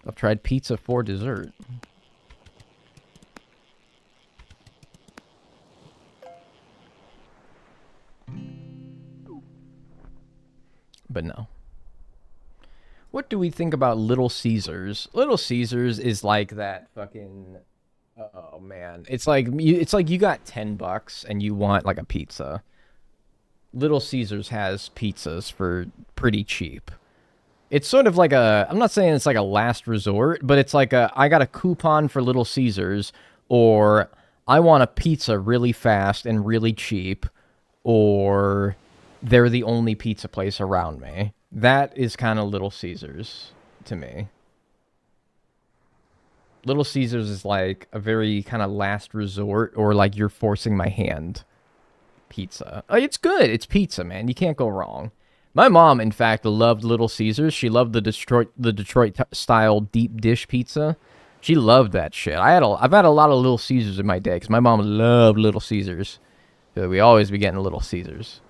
I've tried pizza for dessert. But no. What do we think about Little Caesars? Little Caesars is like that fucking... Oh man, it's like you got $10 and you want like a pizza. Little Caesars has pizzas for pretty cheap. It's sort of like a, I'm not saying it's like a last resort, but it's like a, I got a coupon for Little Caesars, or I want a pizza really fast and really cheap, or they're the only pizza place around me. That is kind of Little Caesars to me. Little Caesars is like a very kind of last resort, or like you're forcing my hand pizza. It's good. It's pizza, man. You can't go wrong. My mom, in fact, loved Little Caesars. She loved the Detroit style deep dish pizza. She loved that shit. I've had a lot of Little Caesars in my day because my mom loved Little Caesars. So we always be getting Little Caesars.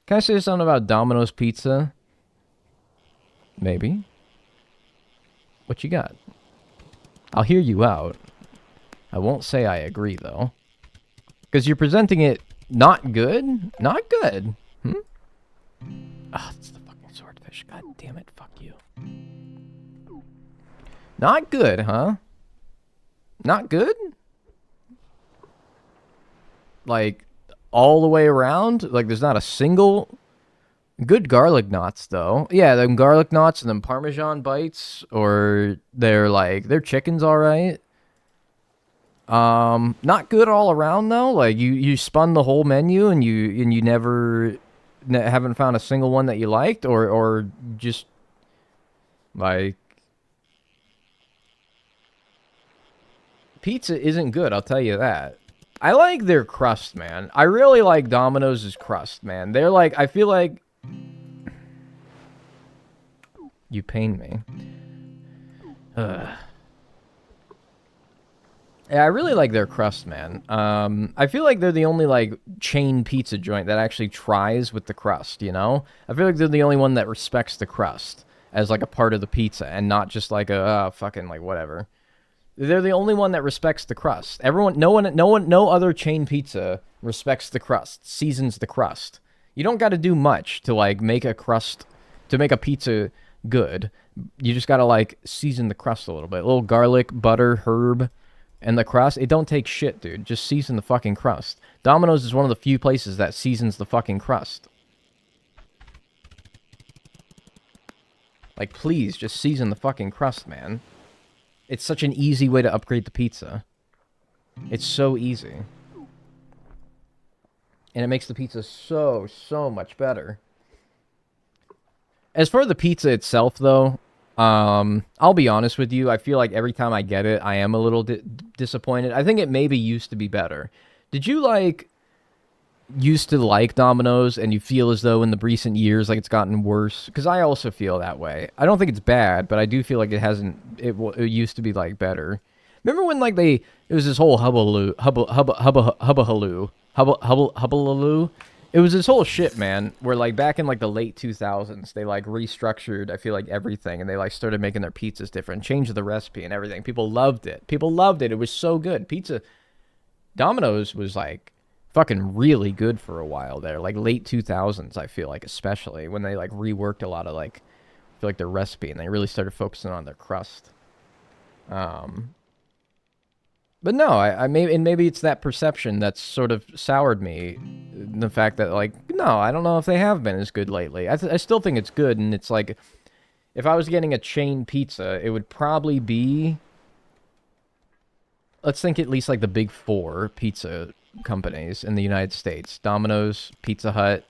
Can I say something about Domino's Pizza? Maybe. What you got? I'll hear you out. I won't say I agree, though. Because you're presenting it not good? Not good. Ah, it's the fucking swordfish. God damn it. Fuck you. Not good, huh? Not good? like all the way around. Like there's not a single good garlic knots though. Yeah, them garlic knots and them Parmesan bites, or their chicken's all right. Not good all around though. Like you spun the whole menu and you never haven't found a single one that you liked, or just like pizza isn't good, I'll tell you that. I like their crust, man. I really like Domino's crust, man. They're like, I feel like you pain me. Ugh. Yeah, I really like their crust, man. I feel like they're the only, like, chain pizza joint that actually tries with the crust, you know? I feel like they're the only one that respects the crust as, like, a part of the pizza and not just, like, fucking, like, whatever. They're the only one that respects the crust. No other chain pizza respects the crust, seasons the crust. You don't got to do much to, like, make a crust, to make a pizza good. You just got to, like, season the crust a little bit. A little garlic, butter, herb. And the crust, it don't take shit, dude. Just season the fucking crust. Domino's is one of the few places that seasons the fucking crust. Like, please, just season the fucking crust, man. It's such an easy way to upgrade the pizza. It's so easy. And it makes the pizza so, so much better. As for the pizza itself, though, I'll be honest with you. I feel like every time I get it, I am a little disappointed. I think it maybe used to be better. Did you, like, used to like Domino's and you feel as though in the recent years, like, it's gotten worse? Because I also feel that way. I don't think it's bad, but I do feel like it hasn't, it used to be, like, better. Remember when, like, it was this whole hubbaloo. It was this whole shit, man, where, like, back in, like, the late 2000s, they, like, restructured, I feel like, everything, and they, like, started making their pizzas different, changed the recipe and everything. People loved it. People loved it. It was so good. Domino's was, like, fucking really good for a while there. Like, late 2000s, I feel like, especially, when they, like, reworked a lot of, like, I feel like their recipe, and they really started focusing on their crust. But no, maybe it's that perception that's sort of soured me. The fact that, like, no, I don't know if they have been as good lately. I still think it's good, and it's like, if I was getting a chain pizza, it would probably be, let's think at least like the big four pizza companies in the United States. Domino's, Pizza Hut,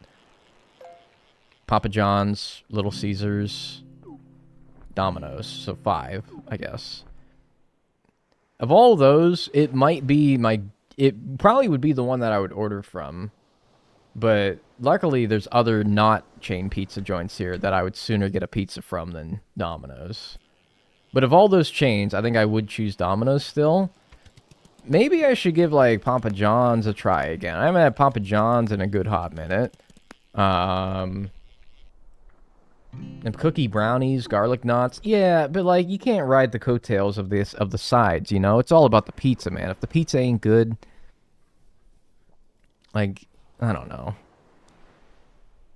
Papa John's, Little Caesars, Domino's. So 5, I guess. Of all those, it probably would be the one that I would order from. But luckily, there's other not chain pizza joints here that I would sooner get a pizza from than Domino's. But of all those chains, I think I would choose Domino's still. Maybe I should give, like, Papa John's a try again. I haven't had Papa John's in a good hot minute. And cookie brownies, garlic knots. Yeah, but, like, you can't ride the coattails of the sides, you know? It's all about the pizza, man. If the pizza ain't good, like, I don't know.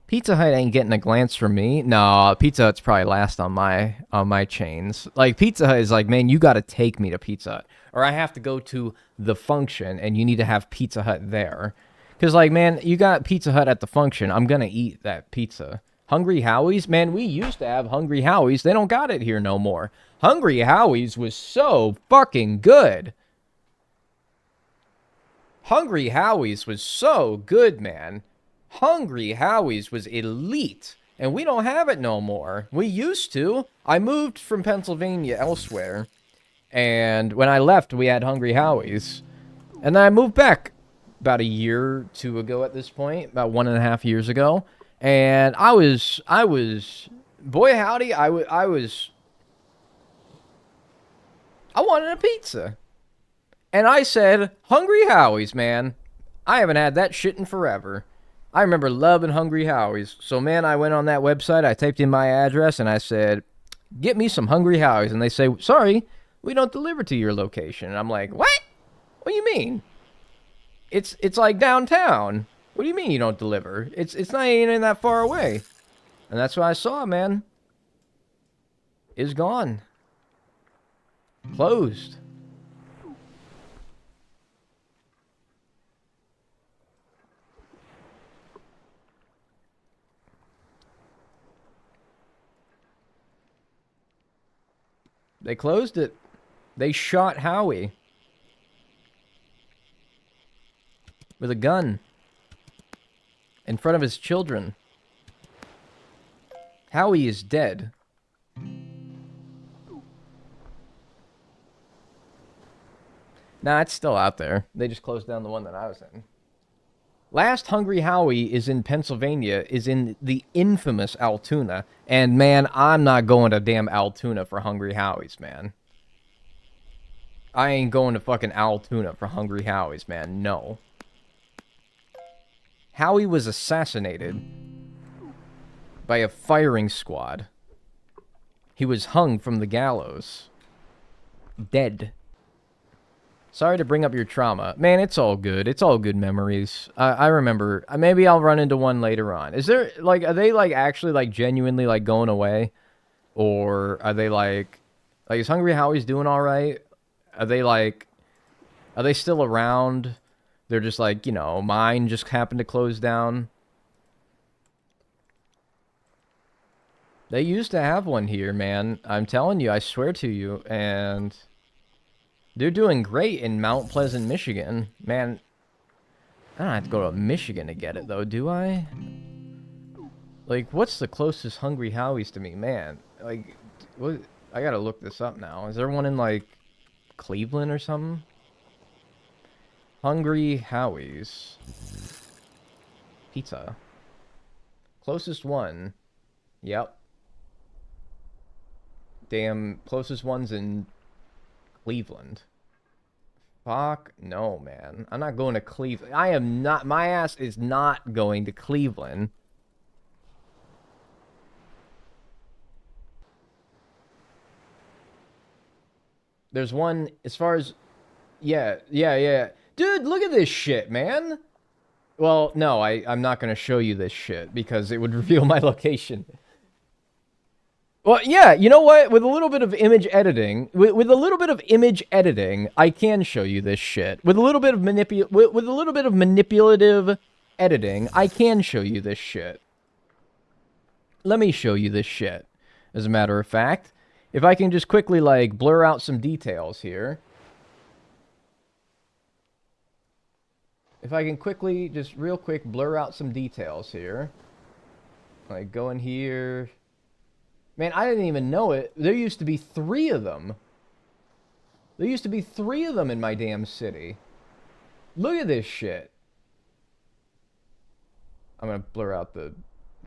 Pizza Hut ain't getting a glance from me. No, Pizza Hut's probably last on my chains. Like, Pizza Hut is like, man, you gotta take me to Pizza Hut. Or I have to go to the function, and you need to have Pizza Hut there. Because, like, man, you got Pizza Hut at the function. I'm gonna eat that pizza. Hungry Howie's? Man, we used to have Hungry Howie's. They don't got it here no more. Hungry Howie's was so fucking good. Hungry Howie's was so good, man. Hungry Howie's was elite. And we don't have it no more. We used to. I moved from Pennsylvania elsewhere. And when I left, we had Hungry Howie's. And then I moved back about a year or two ago at this point. About 1.5 years ago. And I was, boy howdy, I wanted a pizza. And I said, Hungry Howie's, man. I haven't had that shit in forever. I remember loving Hungry Howie's. So, man, I went on that website, I typed in my address, and I said, get me some Hungry Howie's. And they say, sorry, we don't deliver to your location. And I'm like, what? What do you mean? It's like downtown. What do you mean you don't deliver? It's not even that far away. And that's what I saw, man. It's gone. Closed. They closed it. They shot Howie. With a gun. In front of his children. Howie is dead. Nah, it's still out there. They just closed down the one that I was in. Last Hungry Howie is in Pennsylvania, is in the infamous Altoona. And, man, I'm not going to damn Altoona for Hungry Howie's, man. I ain't going to fucking Altoona for Hungry Howie's, man. No. Howie was assassinated by a firing squad. He was hung from the gallows. Dead. Sorry to bring up your trauma. Man, it's all good. It's all good memories. I remember. Maybe I'll run into one later on. Is there, like, are they, like, actually, like, genuinely, like, going away? Or are they, like, is Hungry Howie's doing all right? Are they, like, are they still around? They're just, like, you know, mine just happened to close down. They used to have one here, man. I'm telling you, I swear to you, and... they're doing great in Mount Pleasant, Michigan. Man, I don't have to go to Michigan to get it, though, do I? Like, what's the closest Hungry Howie's to me? Man, like, what? I gotta look this up now. Is there one in, like, Cleveland or something? Hungry Howie's. Pizza. Closest one. Yep. Damn, closest one's in... Cleveland. Fuck no, man. I'm not going to Cleveland. I am not. My ass is not going to Cleveland. There's one as far as... Yeah. Dude, look at this shit, man. Well, no, I'm not going to show you this shit because it would reveal my location. Well, yeah, you know what? With a little bit of image editing, with a little bit of image editing, I can show you this shit. With a little bit of manipulative editing, I can show you this shit. Let me show you this shit. As a matter of fact, if I can just quickly, like, blur out some details here. If I can quickly, just real quick, blur out some details here. Like, go in here... Man, I didn't even know it. There used to be 3 of them. There used to be 3 of them in my damn city. Look at this shit. I'm going to blur out the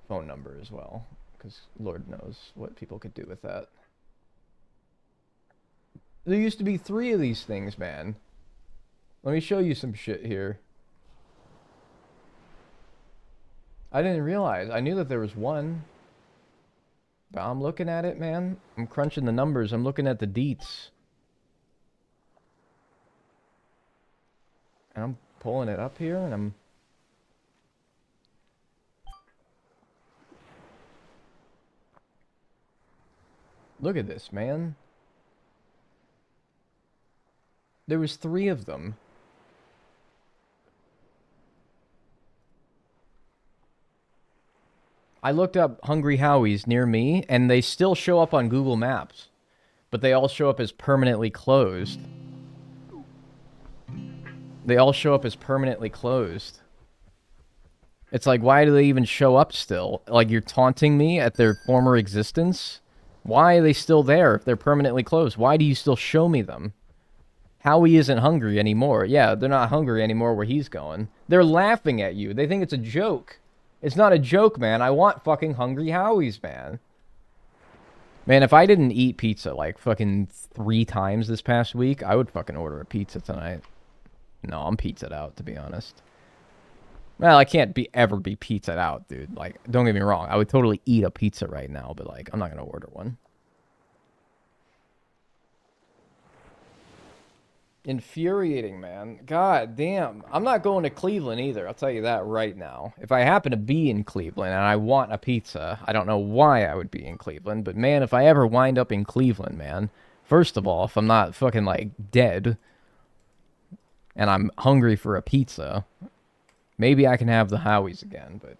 phone number as well. Because Lord knows what people could do with that. There used to be 3 of these things, man. Let me show you some shit here. I didn't realize. I knew that there was one. But I'm looking at it, man. I'm crunching the numbers. I'm looking at the deets. And I'm pulling it up here, and I'm... Look at this, man. There was 3 of them. I looked up Hungry Howie's near me, and they still show up on Google Maps. But they all show up as permanently closed. They all show up as permanently closed. It's like, why do they even show up still? Like, you're taunting me at their former existence? Why are they still there if they're permanently closed? Why do you still show me them? Howie isn't hungry anymore. Yeah, they're not hungry anymore where he's going. They're laughing at you. They think it's a joke. It's not a joke, man. I want fucking Hungry Howie's, man. Man, if I didn't eat pizza like fucking 3 times this past week, I would fucking order a pizza tonight. No, I'm pizzaed out, to be honest. Well, I can't ever be pizzaed out, dude. Like, don't get me wrong. I would totally eat a pizza right now, but, like, I'm not going to order one. Infuriating, man. God damn. I'm not going to Cleveland either. I'll tell you that right now. If I happen to be in Cleveland and I want a pizza, I don't know why I would be in Cleveland, but man, if I ever wind up in Cleveland, man, first of all, if I'm not fucking, like, dead and I'm hungry for a pizza, maybe I can have the Howie's again, but...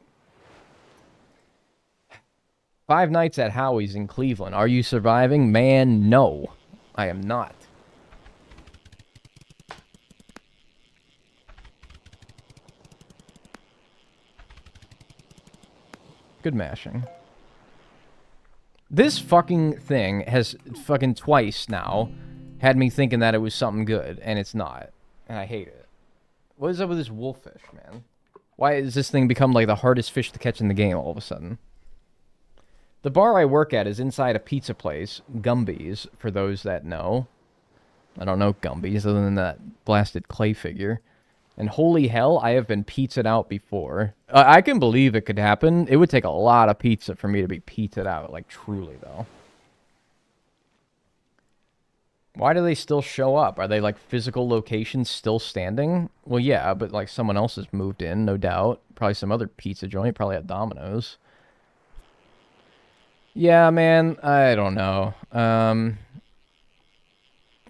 5 nights at Howie's in Cleveland. Are you surviving? Man, no. I am not. Good mashing. This fucking thing has fucking twice now had me thinking that it was something good, and it's not. And I hate it. What is up with this wolffish, man? Why has this thing become like the hardest fish to catch in the game all of a sudden? The bar I work at is inside a pizza place, Gumby's, for those that know. I don't know Gumby's other than that blasted clay figure. And holy hell, I have been pizzaed out before. I can believe it could happen. It would take a lot of pizza for me to be pizzaed out, like truly though. Why do they still show up? Are they like physical locations still standing? Well, yeah, but like someone else has moved in, no doubt. Probably some other pizza joint, probably at Domino's. Yeah, man, I don't know.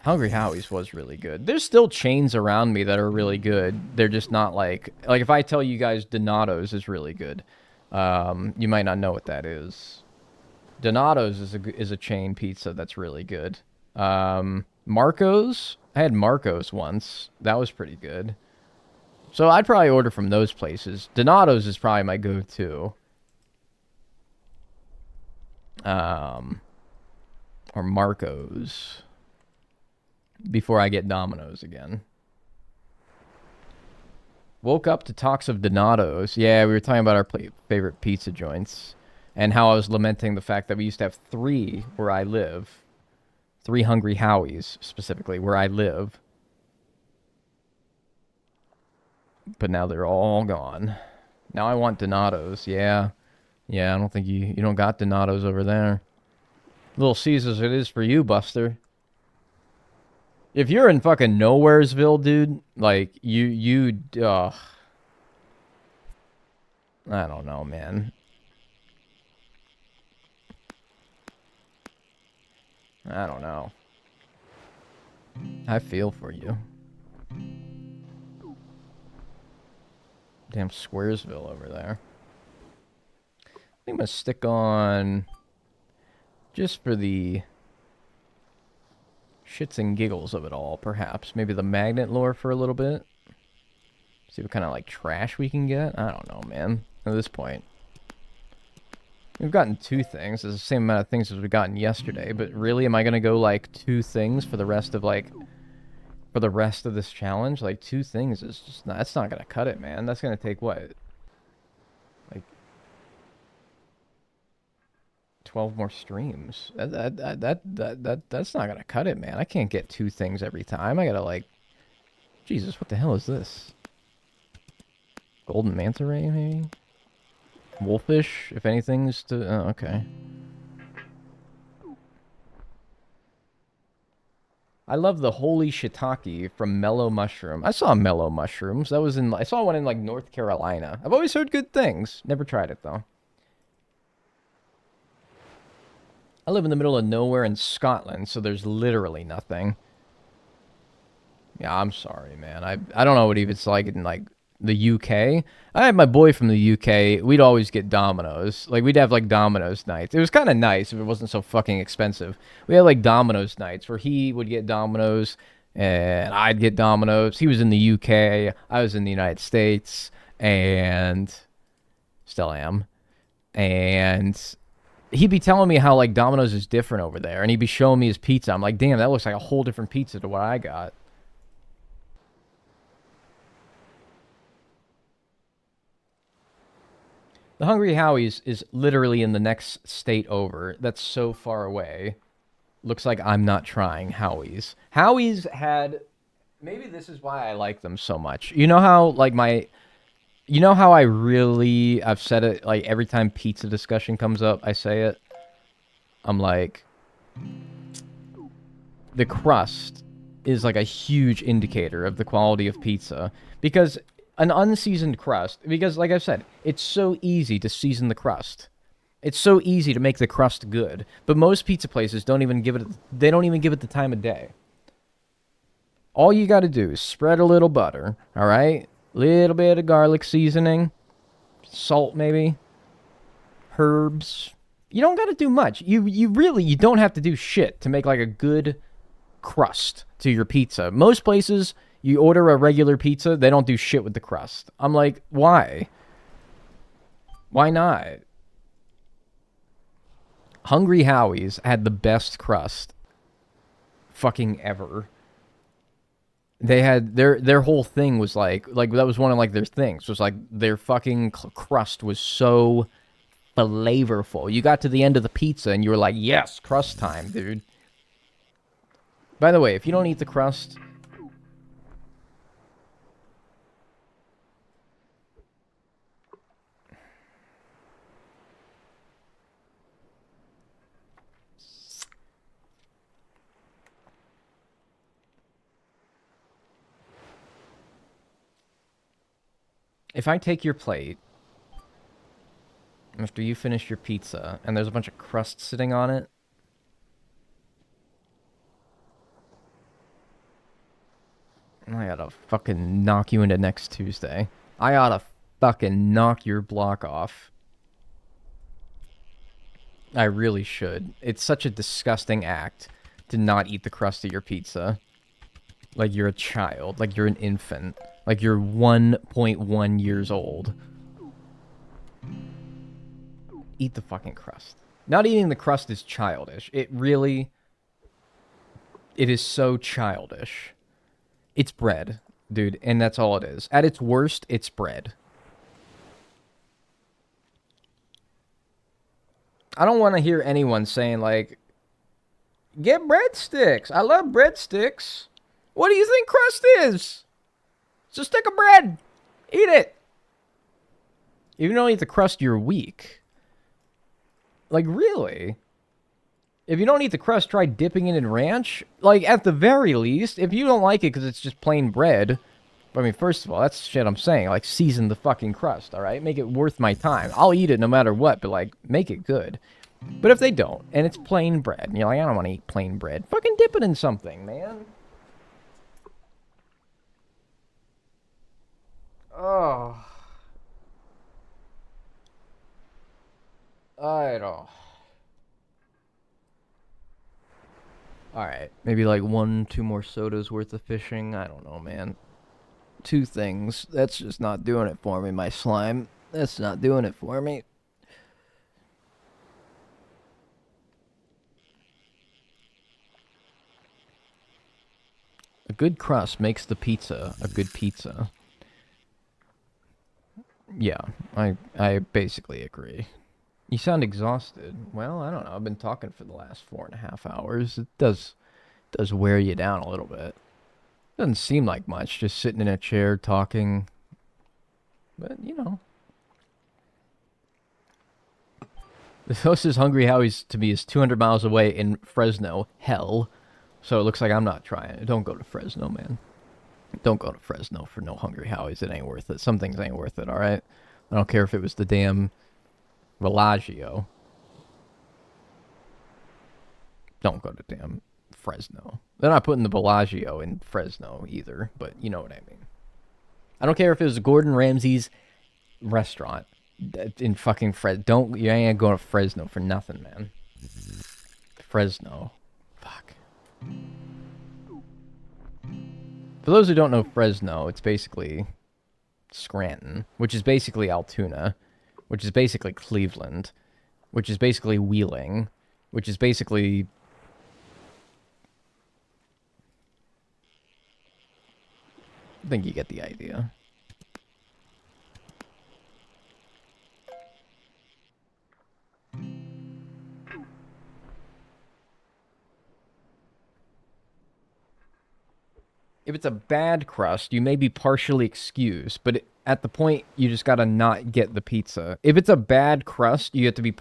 Hungry Howie's was really good. There's still chains around me that are really good. They're just not like if I tell you guys Donato's is really good, you might not know what that is. Donato's is a chain pizza that's really good. Marco's, I had Marco's once. That was pretty good. So I'd probably order from those places. Donato's is probably my go-to. Or Marco's. Before I get Domino's again. Woke up to talks of Donato's. Yeah, we were talking about our favorite pizza joints. And how I was lamenting the fact that we used to have 3 where I live. 3 Hungry Howies, specifically, where I live. But now they're all gone. Now I want Donato's, yeah. Yeah, I don't think you don't got Donato's over there. Little Caesars it is for you, Buster. If you're in fucking Nowheresville, dude, like, I don't know, man. I don't know. I feel for you. Damn Squaresville over there. I think I'm gonna stick on, just for the shits and giggles of it all, perhaps. Maybe the magnet lore for a little bit. See what kind of, like, trash we can get. I don't know, man. At this point. We've gotten 2 things. It's the same amount of things as we gotten yesterday. But really, am I going to go, like, 2 things for the rest of, like... For the rest of this challenge? Like, 2 things is just not... That's not going to cut it, man. That's going to take, what? Like... 12 more streams. That's not going to cut it, man. I can't get 2 things every time. I got to, like... Jesus, what the hell is this? Golden Manta Ray, maybe? Wolfish, if anything's to... Oh, okay. I love the holy shiitake from Mellow Mushroom. I saw Mellow Mushrooms. That was in... I saw one in, like, North Carolina. I've always heard good things. Never tried it, though. I live in the middle of nowhere in Scotland, so there's literally nothing. Yeah, I'm sorry, man. I don't know what even it's like in, like... the UK. I had my boy from the UK. We'd always get Domino's. Like, we'd have, like, Domino's nights. It was kind of nice if it wasn't so fucking expensive. We had, like, Domino's nights where he would get Domino's and I'd get Domino's. He was in the UK. I was in the United States. And still am. And he'd be telling me how, like, Domino's is different over there. And he'd be showing me his pizza. I'm like, damn, that looks like a whole different pizza to what I got. The Hungry Howie's is literally in the next state over. That's so far away. Looks like I'm not trying Howie's. Howie's had... Maybe this is why I like them so much. You know how, like, You know how I've said it, like, every time pizza discussion comes up, I say it? I'm like... The crust is, like, a huge indicator of the quality of pizza. Because... an unseasoned crust, because like I've said, it's so easy to season the crust. It's so easy to make the crust good. But most pizza places don't even give it the time of day. All you got to do is spread a little butter, all right? Little bit of garlic seasoning, salt maybe, herbs. You don't got to do much. You don't have to do shit to make like a good crust to your pizza. Most places, you order a regular pizza, they don't do shit with the crust. I'm like, why? Why not? Hungry Howie's had the best crust fucking ever. They had their whole thing was like that was one of like their things was like their fucking crust was so flavorful. You got to the end of the pizza and you were like, yes, crust time, dude. By the way, if you don't eat the crust, if I take your plate after you finish your pizza and there's a bunch of crust sitting on it, I oughta fucking knock you into next Tuesday. I oughta fucking knock your block off. I really should. It's such a disgusting act to not eat the crust of your pizza. Like you're a child. Like you're an infant. Like you're 1.1 years old. Eat the fucking crust. Not eating the crust is childish. It is so childish. It's bread, dude, and that's all it is. At its worst, it's bread. I don't want to hear anyone saying, like, get breadsticks. I love breadsticks. What do you think crust is? It's a stick of bread. Eat it. If you don't eat the crust, you're weak. Like, really? If you don't eat the crust, try dipping it in ranch. Like, at the very least, if you don't like it because it's just plain bread, I mean, first of all, that's shit I'm saying. Like, season the fucking crust, all right? Make it worth my time. I'll eat it no matter what, but, like, make it good. But if they don't, and it's plain bread, and you're like, I don't want to eat plain bread, fucking dip it in something, man. Oh. I don't... Alright, maybe like 1-2 more sodas worth of fishing. I don't know, man. 2 things. That's just not doing it for me, my slime. That's not doing it for me. A good crust makes the pizza a good pizza. Yeah, I basically agree. You sound exhausted. Well, I don't know. I've been talking for the last 4.5 hours. It does wear you down a little bit. Doesn't seem like much, just sitting in a chair talking. But, you know. The closest Hungry Howie's to me is 200 miles away in Fresno. Hell. So it looks like I'm not trying it. Don't go to Fresno, man. Don't go to Fresno for no Hungry Howie's. It ain't worth it. Some things ain't worth it, alright? I don't care if it was the damn Bellagio. Don't go to damn Fresno. They're not putting the Bellagio in Fresno either, but you know what I mean. I don't care if it was Gordon Ramsay's restaurant in fucking Fresno. You ain't going to Fresno for nothing, man. Fresno. Fuck. For those who don't know Fresno, it's basically Scranton, which is basically Altoona, which is basically Cleveland, which is basically Wheeling, which is basically... I think you get the idea. If it's a bad crust, you may be partially excused, but at the point, you just gotta not get the pizza. If it's a bad crust, you have to be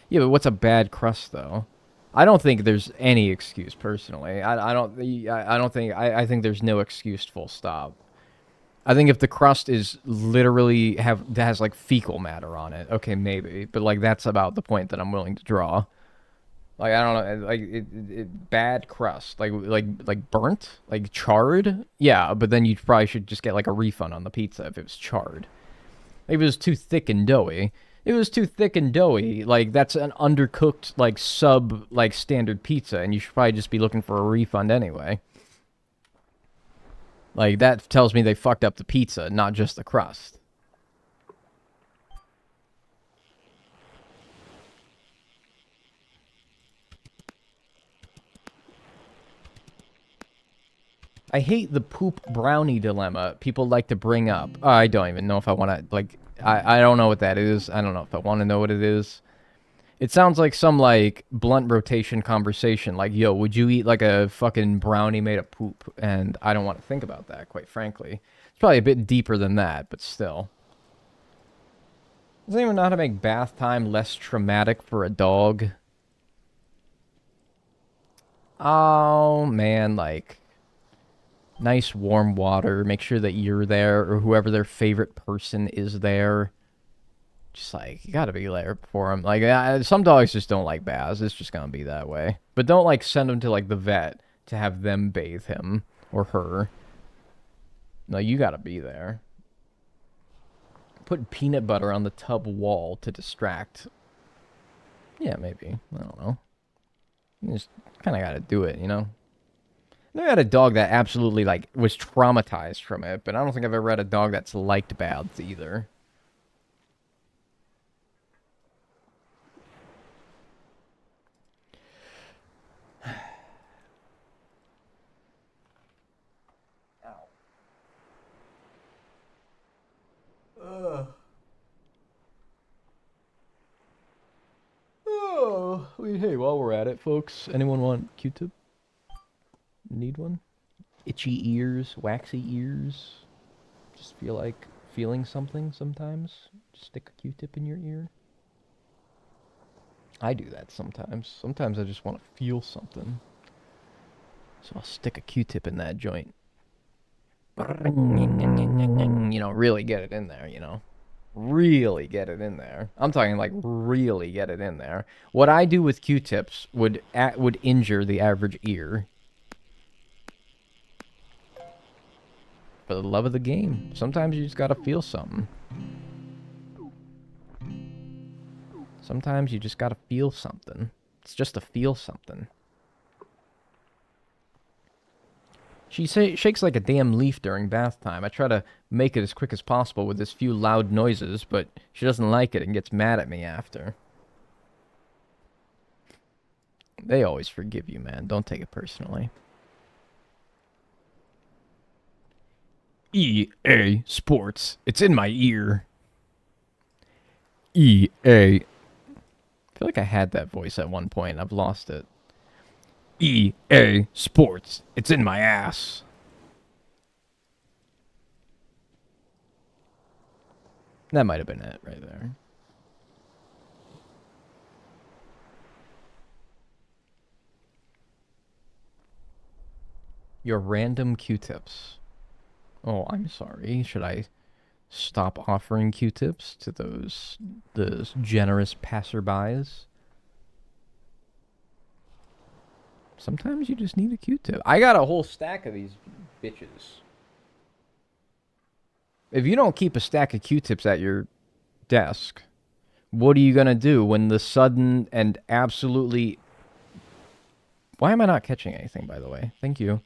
Yeah, but what's a bad crust, though? I don't think there's any excuse, personally. I think there's no excuse, full stop. I think if the crust is literally has like fecal matter on it, okay, maybe. But like that's about the point that I'm willing to draw. Like I don't know, like bad crust, like burnt, like charred. Yeah, but then you probably should just get like a refund on the pizza if it was charred. If it was too thick and doughy, It was too thick and doughy. Like, that's an undercooked, like, like, standard pizza, and you should probably just be looking for a refund anyway. Like, that tells me they fucked up the pizza, not just the crust. I hate the poop brownie dilemma people like to bring up. I don't even know if I want to, like, I don't know what that is. I don't know if I want to know what it is. It sounds like some, like, blunt rotation conversation. Like, yo, would you eat, like, a fucking brownie made of poop? And I don't want to think about that, quite frankly. It's probably a bit deeper than that, but still. Does anyone know how to make bath time less traumatic for a dog? Oh, man, like... nice warm water. Make sure that you're there or whoever their favorite person is there. Just like, you gotta be there for them. Like, some dogs just don't like baths. It's just gonna be that way. But don't, like, send them to, like, the vet to have them bathe him or her. No, you gotta be there. Put peanut butter on the tub wall to distract. Yeah, maybe. I don't know. You just kind of gotta do it, you know? I had a dog that absolutely, like, was traumatized from it, but I don't think I've ever had a dog that's liked baths either. Oh, hey, while we're at it, folks, anyone want Q-tip? Need one? Itchy ears, waxy ears. Just feel like feeling something sometimes. Just stick a Q-tip in your ear. I do that sometimes. Sometimes I just want to feel something. So I'll stick a Q-tip in that joint. You know, really get it in there, you know. Really get it in there. I'm talking like really get it in there. What I do with Q-tips would injure the average ear. For the love of the game. Sometimes you just gotta feel something. Sometimes you just gotta feel something. It's just to feel something. She shakes like a damn leaf during bath time. I try to make it as quick as possible with as few loud noises, but she doesn't like it and gets mad at me after. They always forgive you, man. Don't take it personally. EA Sports. It's in my ear. EA. I feel like I had that voice at one point. I've lost it. EA Sports. It's in my ass. That might have been it right there. Your random Q-tips. Oh, I'm sorry. Should I stop offering Q-tips to those generous passerbys? Sometimes you just need a Q-tip. I got a whole stack of these bitches. If you don't keep a stack of Q-tips at your desk, what are you gonna do when the sudden and absolutely... Why am I not catching anything, by the way? Thank you.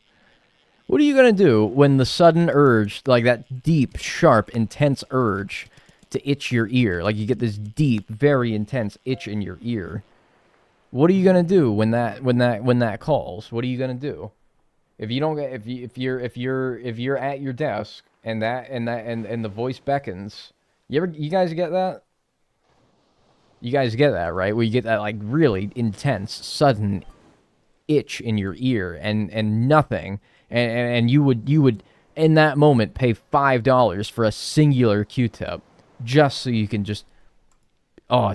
What are you gonna do when the sudden urge, like that deep, sharp, intense urge to itch your ear, like you get this deep, very intense itch in your ear? What are you gonna do when that calls? What are you gonna do? If you don't get if you're at your desk and the voice beckons, you guys get that? You guys get that, right? Where you get that like really intense, sudden itch in your ear and nothing. And you would in that moment pay $5 for a singular Q-tip just so you can just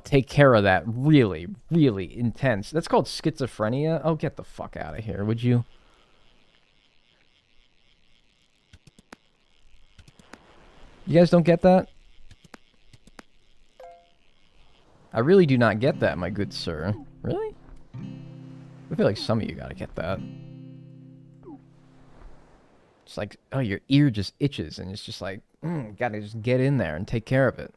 take care of that really, really intense. That's called schizophrenia. Oh, get the fuck out of here, would you? You guys don't get that? I really do not get that, my good sir. Really? I feel like some of you gotta get that. It's like, oh, your ear just itches, and it's just like, gotta just get in there and take care of it.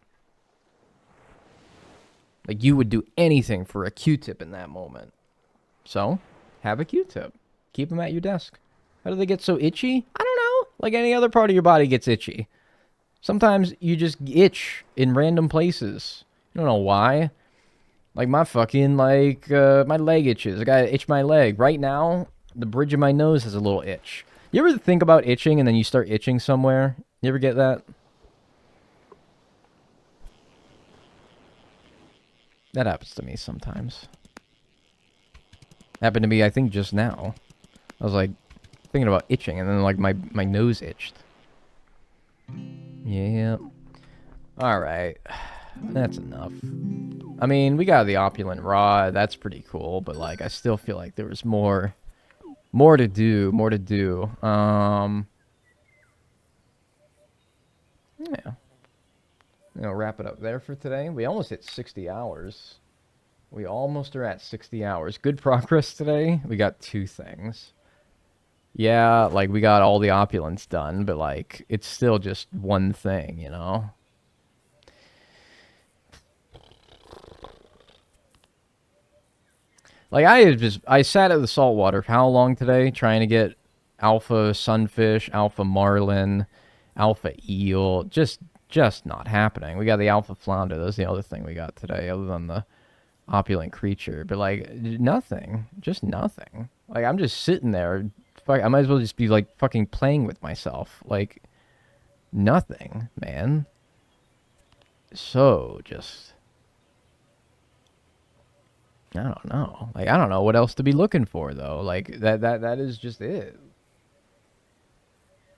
Like, you would do anything for a Q-tip in that moment. So, have a Q-tip. Keep them at your desk. How do they get so itchy? I don't know. Like any other part of your body gets itchy. Sometimes you just itch in random places. You don't know why. Like my fucking, my leg itches. I gotta itch my leg. Right now, the bridge of my nose has a little itch. You ever think about itching and then you start itching somewhere? You ever get that? That happens to me sometimes. Happened to me, I think, just now. I was, like, thinking about itching, and then, like, my nose itched. Yeah. Alright. That's enough. I mean, we got the opulent raw. That's pretty cool, but, like, I still feel like there was more to do. Yeah. Wrap it up there for today. We almost hit 60 hours. We almost are at 60 hours. Good progress today. We got 2 things. Yeah, like, we got all the opulence done, but, like, it's still just one thing, you know? Like, I sat at the saltwater for how long today? Trying to get alpha sunfish, alpha marlin, alpha eel. Just not happening. We got the alpha flounder. That's the other thing we got today, other than the opulent creature. But, like, nothing. Just nothing. Like, I'm just sitting there. I might as well just be, like, fucking playing with myself. Like, nothing, man. So, just... I don't know. Like, I don't know what else to be looking for, though. Like, that is just it.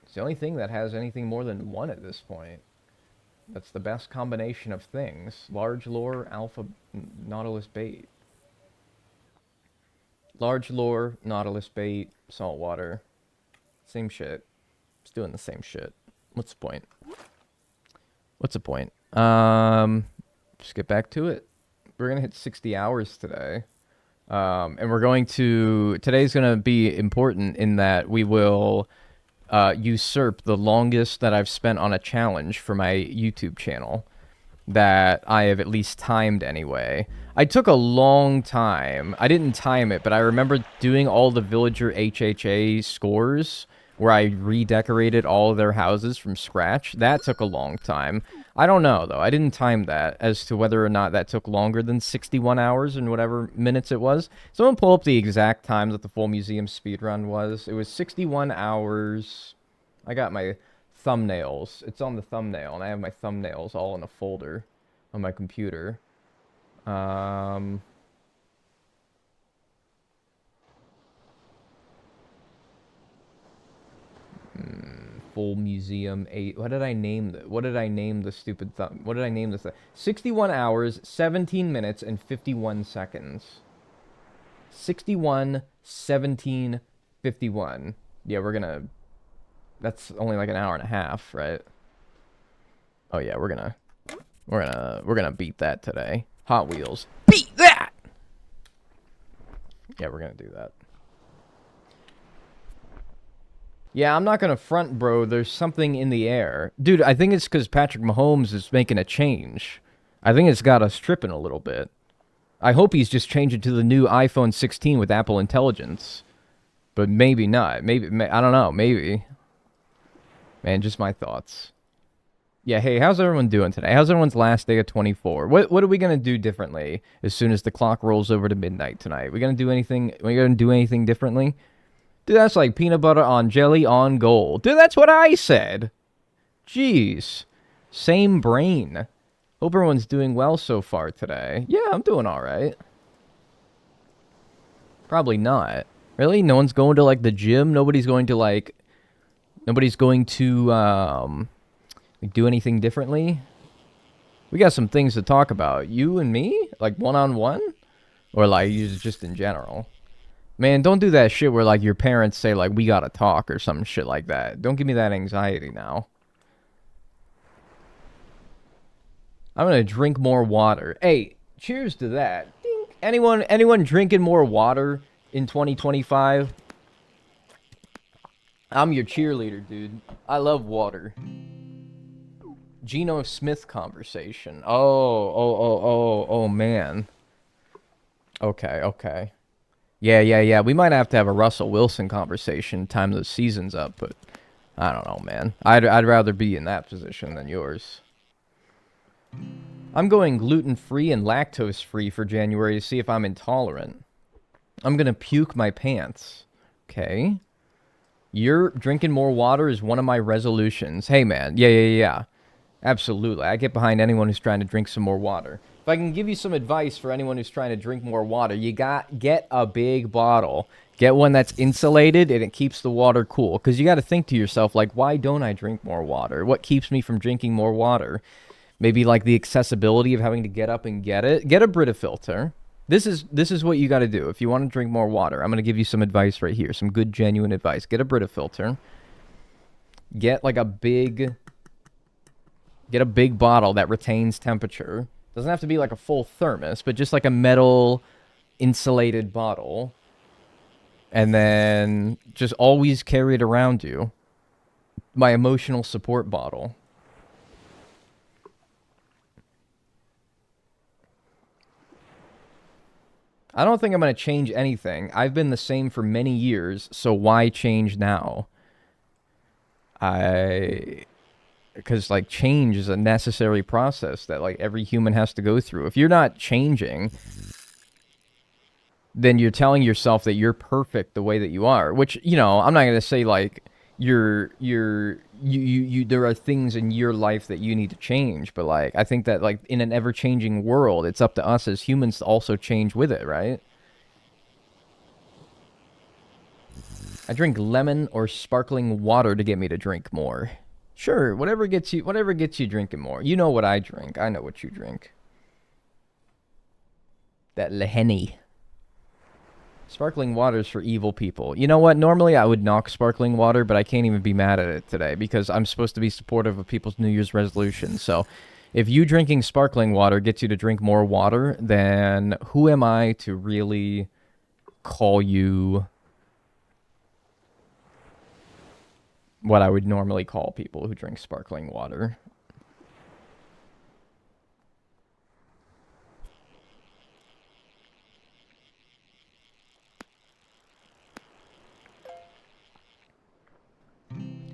It's the only thing that has anything more than 1 at this point. That's the best combination of things. Large lure, alpha nautilus bait. Large lure, nautilus bait, saltwater. Same shit. It's doing the same shit. What's the point? What's the point? Just get back to it. We're going to hit 60 hours today. And we're going to... Today's going to be important in that we will... usurp the longest that I've spent on a challenge for my YouTube channel that I have at least timed anyway. I took a long time. I didn't time it, but I remember doing all the villager HHA scores where I redecorated all of their houses from scratch. That took a long time. I don't know, though. I didn't time that as to whether or not that took longer than 61 hours and whatever minutes it was. Someone pull up the exact time that the full museum speedrun was. It was 61 hours. I got my thumbnails. It's on the thumbnail, and I have my thumbnails all in a folder on my computer. Full museum 8. What did I name the stupid what did I name this? 61 hours, 17 minutes, and 51 seconds. 61, 17, 51. Yeah, that's only like an hour and a half, right? Oh yeah, we're gonna beat that today. Hot Wheels. Beat that! Yeah, we're gonna do that. Yeah, I'm not gonna front, bro. There's something in the air. Dude, I think it's because Patrick Mahomes is making a change. I think it's got us tripping a little bit. I hope he's just changing to the new iPhone 16 with Apple Intelligence. But maybe not. Maybe, I don't know. Maybe. Man, just my thoughts. Yeah, hey, how's everyone doing today? How's everyone's last day of 24? What are we gonna do differently as soon as the clock rolls over to midnight tonight? We gonna do anything differently? Dude, that's like peanut butter on jelly on gold. Dude, that's what I said. Jeez. Same brain. Hope everyone's doing well so far today. Yeah, I'm doing alright. Probably not. Really? No one's going to, like, the gym? Nobody's going to, like, do anything differently? We got some things to talk about. You and me? Like, one-on-one? Or, like, just in general? Man, don't do that shit where, like, your parents say, like, we gotta talk or some shit like that. Don't give me that anxiety now. I'm gonna drink more water. Hey, cheers to that. Dink. Anyone drinking more water in 2025? I'm your cheerleader, dude. I love water. Geno Smith conversation. Oh, man. Okay. Yeah. We might have to have a Russell Wilson conversation time the season's up, but I don't know, man. I'd rather be in that position than yours. I'm going gluten-free and lactose-free for January to see if I'm intolerant. I'm gonna puke my pants. Okay. You're drinking more water is one of my resolutions. Hey, man. Yeah. Absolutely. I get behind anyone who's trying to drink some more water. If I can give you some advice for anyone who's trying to drink more water, get a big bottle. Get one that's insulated and it keeps the water cool. Because you got to think to yourself, like, why don't I drink more water? What keeps me from drinking more water? Maybe like the accessibility of having to get up and get it. Get a Brita filter. This is what you got to do if you want to drink more water. I'm going to give you some advice right here. Some good, genuine advice. Get a Brita filter. Get like a big bottle that retains temperature. Doesn't have to be like a full thermos, but just like a metal insulated bottle. And then just always carry it around you. My emotional support bottle. I don't think I'm going to change anything. I've been the same for many years, so why change now? Because, like, change is a necessary process that, like, every human has to go through. If you're not changing, then you're telling yourself that you're perfect the way that you are. Which, you know, I'm not going to say, like, there are things in your life that you need to change. But, like, I think that, like, in an ever-changing world, it's up to us as humans to also change with it, right? I drink lemon or sparkling water to get me to drink more. Sure, whatever gets you drinking more. You know what I drink. I know what you drink. That Henny. Sparkling water's for evil people. You know what? Normally I would knock sparkling water, but I can't even be mad at it today because I'm supposed to be supportive of people's New Year's resolutions. So, if you drinking sparkling water gets you to drink more water, then who am I to really call you what I would normally call people who drink sparkling water?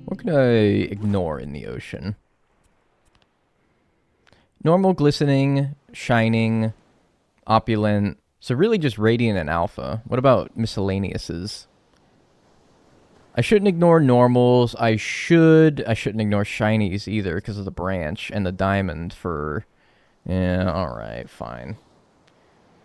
What can I ignore in the ocean? Normal, glistening, shining, opulent. So really just radiant and alpha. What about miscellaneouses? I shouldn't ignore normals. I shouldn't ignore shinies either because of the branch and the diamond for... Yeah, alright, fine.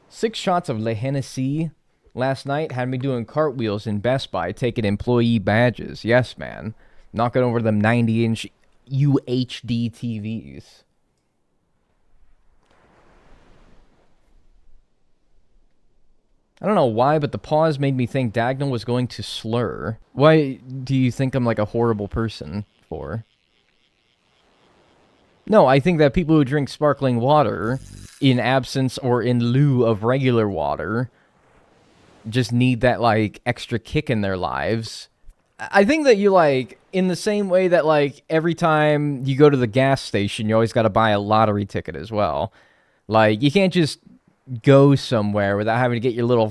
6 shots of Le Hennessy last night had me doing cartwheels in Best Buy, taking employee badges. Yes, man. Knocking over them 90-inch UHD TVs. I don't know why, but the pause made me think Dagnall was going to slur. Why do you think I'm like a horrible person for? No, I think that people who drink sparkling water in absence or in lieu of regular water just need that, like, extra kick in their lives. I think that you, like, in the same way that, like, every time you go to the gas station, you always got to buy a lottery ticket as well. Like, you can't just go somewhere without having to get your little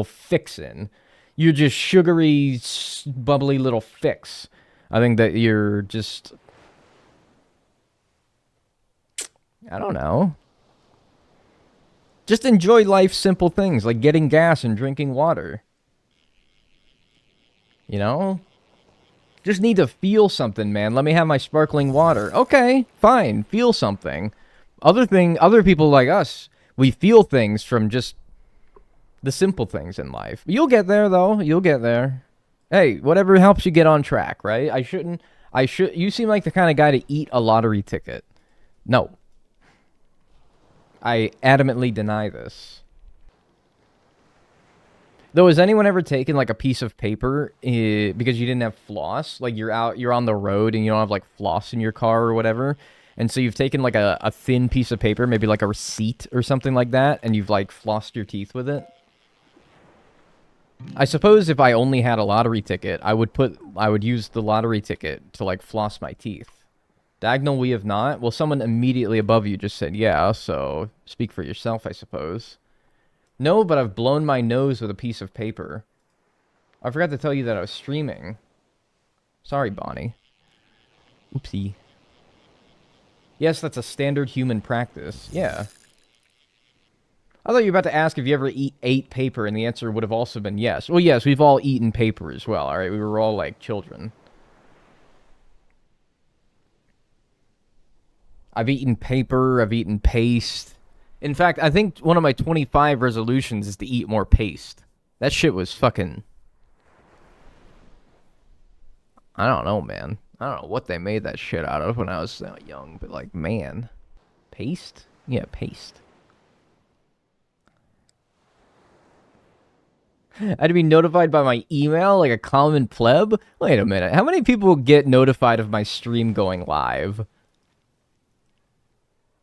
fix in. You're just sugary, bubbly little fix. I think that you're just... I don't know. Just enjoy life's simple things, like getting gas and drinking water. You know? Just need to feel something, man. Let me have my sparkling water. Okay, fine. Feel something. Other people like us, we feel things from just the simple things in life. You'll get there, though. You'll get there. Hey, whatever helps you get on track, right? You seem like the kind of guy to eat a lottery ticket. No. I adamantly deny this. Though, has anyone ever taken, like, a piece of paper because you didn't have floss? Like, you're on the road and you don't have, like, floss in your car or whatever. And so you've taken, like, a thin piece of paper, maybe like a receipt or something like that, and you've, like, flossed your teeth with it. I suppose if I only had a lottery ticket, I would use the lottery ticket to, like, floss my teeth. Diagonal we have not. Well, someone immediately above you just said yeah, so speak for yourself, I suppose. No, but I've blown my nose with a piece of paper. I forgot to tell you that I was streaming. Sorry, Bonnie. Oopsie. Yes, that's a standard human practice. Yeah. I thought you were about to ask if you ever ate paper, and the answer would have also been yes. Well, yes, we've all eaten paper as well, alright? We were all, like, children. I've eaten paper, I've eaten paste. In fact, I think one of my 25 resolutions is to eat more paste. That shit was fucking... I don't know, man. I don't know what they made that shit out of when I was young, but like, man. Paste? Yeah, paste. I had to be notified by my email like a common pleb? Wait a minute. How many people get notified of my stream going live?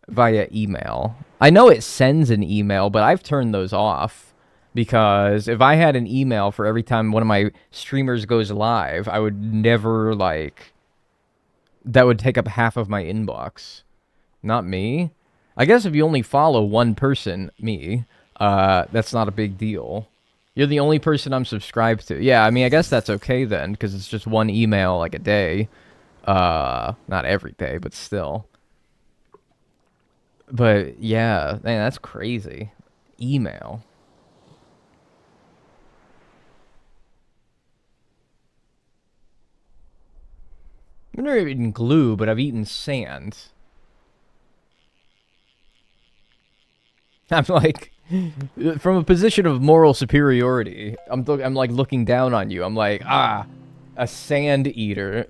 Via email. I know it sends an email, but I've turned those off. Because if I had an email for every time one of my streamers goes live, I would never, like... That would take up half of my inbox. Not me. I guess if you only follow one person, me, that's not a big deal. You're the only person I'm subscribed to. Yeah, I mean, I guess that's okay then, because it's just one email, like, a day. Not every day, but still. But, yeah, man, that's crazy. Email. I've never eaten glue, but I've eaten sand. I'm like, from a position of moral superiority, I'm like looking down on you. I'm like, ah, a sand eater.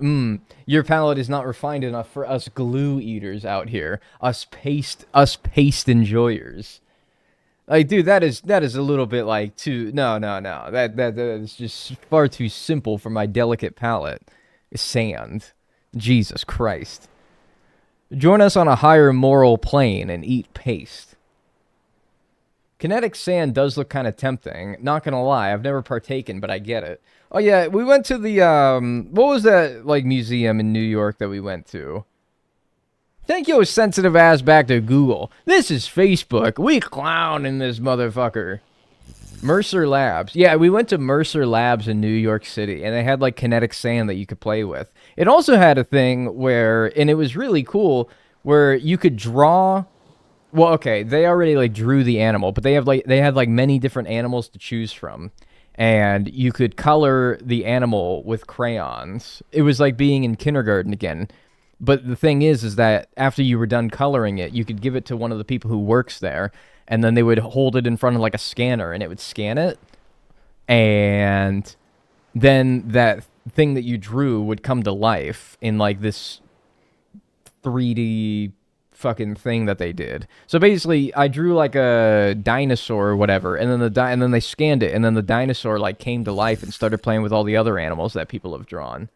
Your palate is not refined enough for us glue eaters out here. Us paste enjoyers. Like, dude, that is a little bit like too. No. That is just far too simple for my delicate palate. Sand. Jesus Christ. Join us on a higher moral plane and eat paste. Kinetic sand does look kind of tempting. Not gonna lie, I've never partaken, but I get it. Oh yeah, we went to the, what was that, like, museum in New York that we went to? Thank your sensitive ass back to Google. This is Facebook. We clown in this motherfucker. Mercer Labs. Yeah, we went to Mercer Labs in New York City, and they had, like, kinetic sand that you could play with. It also had a thing where, and it was really cool, where you could draw... Well, okay, they already, like, drew the animal, but they had, like, many different animals to choose from. And you could color the animal with crayons. It was like being in kindergarten again. But the thing is that after you were done coloring it, you could give it to one of the people who works there, and then they would hold it in front of, like, a scanner, and it would scan it. And then that thing that you drew would come to life in, like, this 3D fucking thing that they did. So basically, I drew, like, a dinosaur or whatever, and then they scanned it, and then the dinosaur, like, came to life and started playing with all the other animals that people have drawn.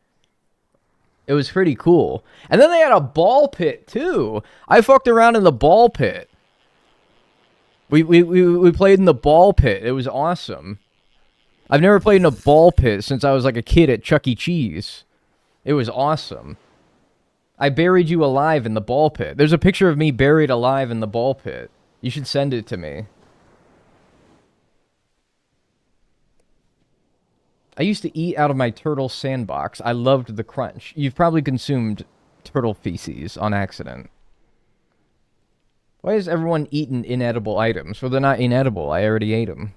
It was pretty cool. And then they had a ball pit, too. I fucked around in the ball pit. We played in the ball pit. It was awesome. I've never played in a ball pit since I was like a kid at Chuck E. Cheese. It was awesome. I buried you alive in the ball pit. There's a picture of me buried alive in the ball pit. You should send it to me. I used to eat out of my turtle sandbox. I loved the crunch. You've probably consumed turtle feces on accident. Why is everyone eating inedible items? Well, they're not inedible. I already ate them.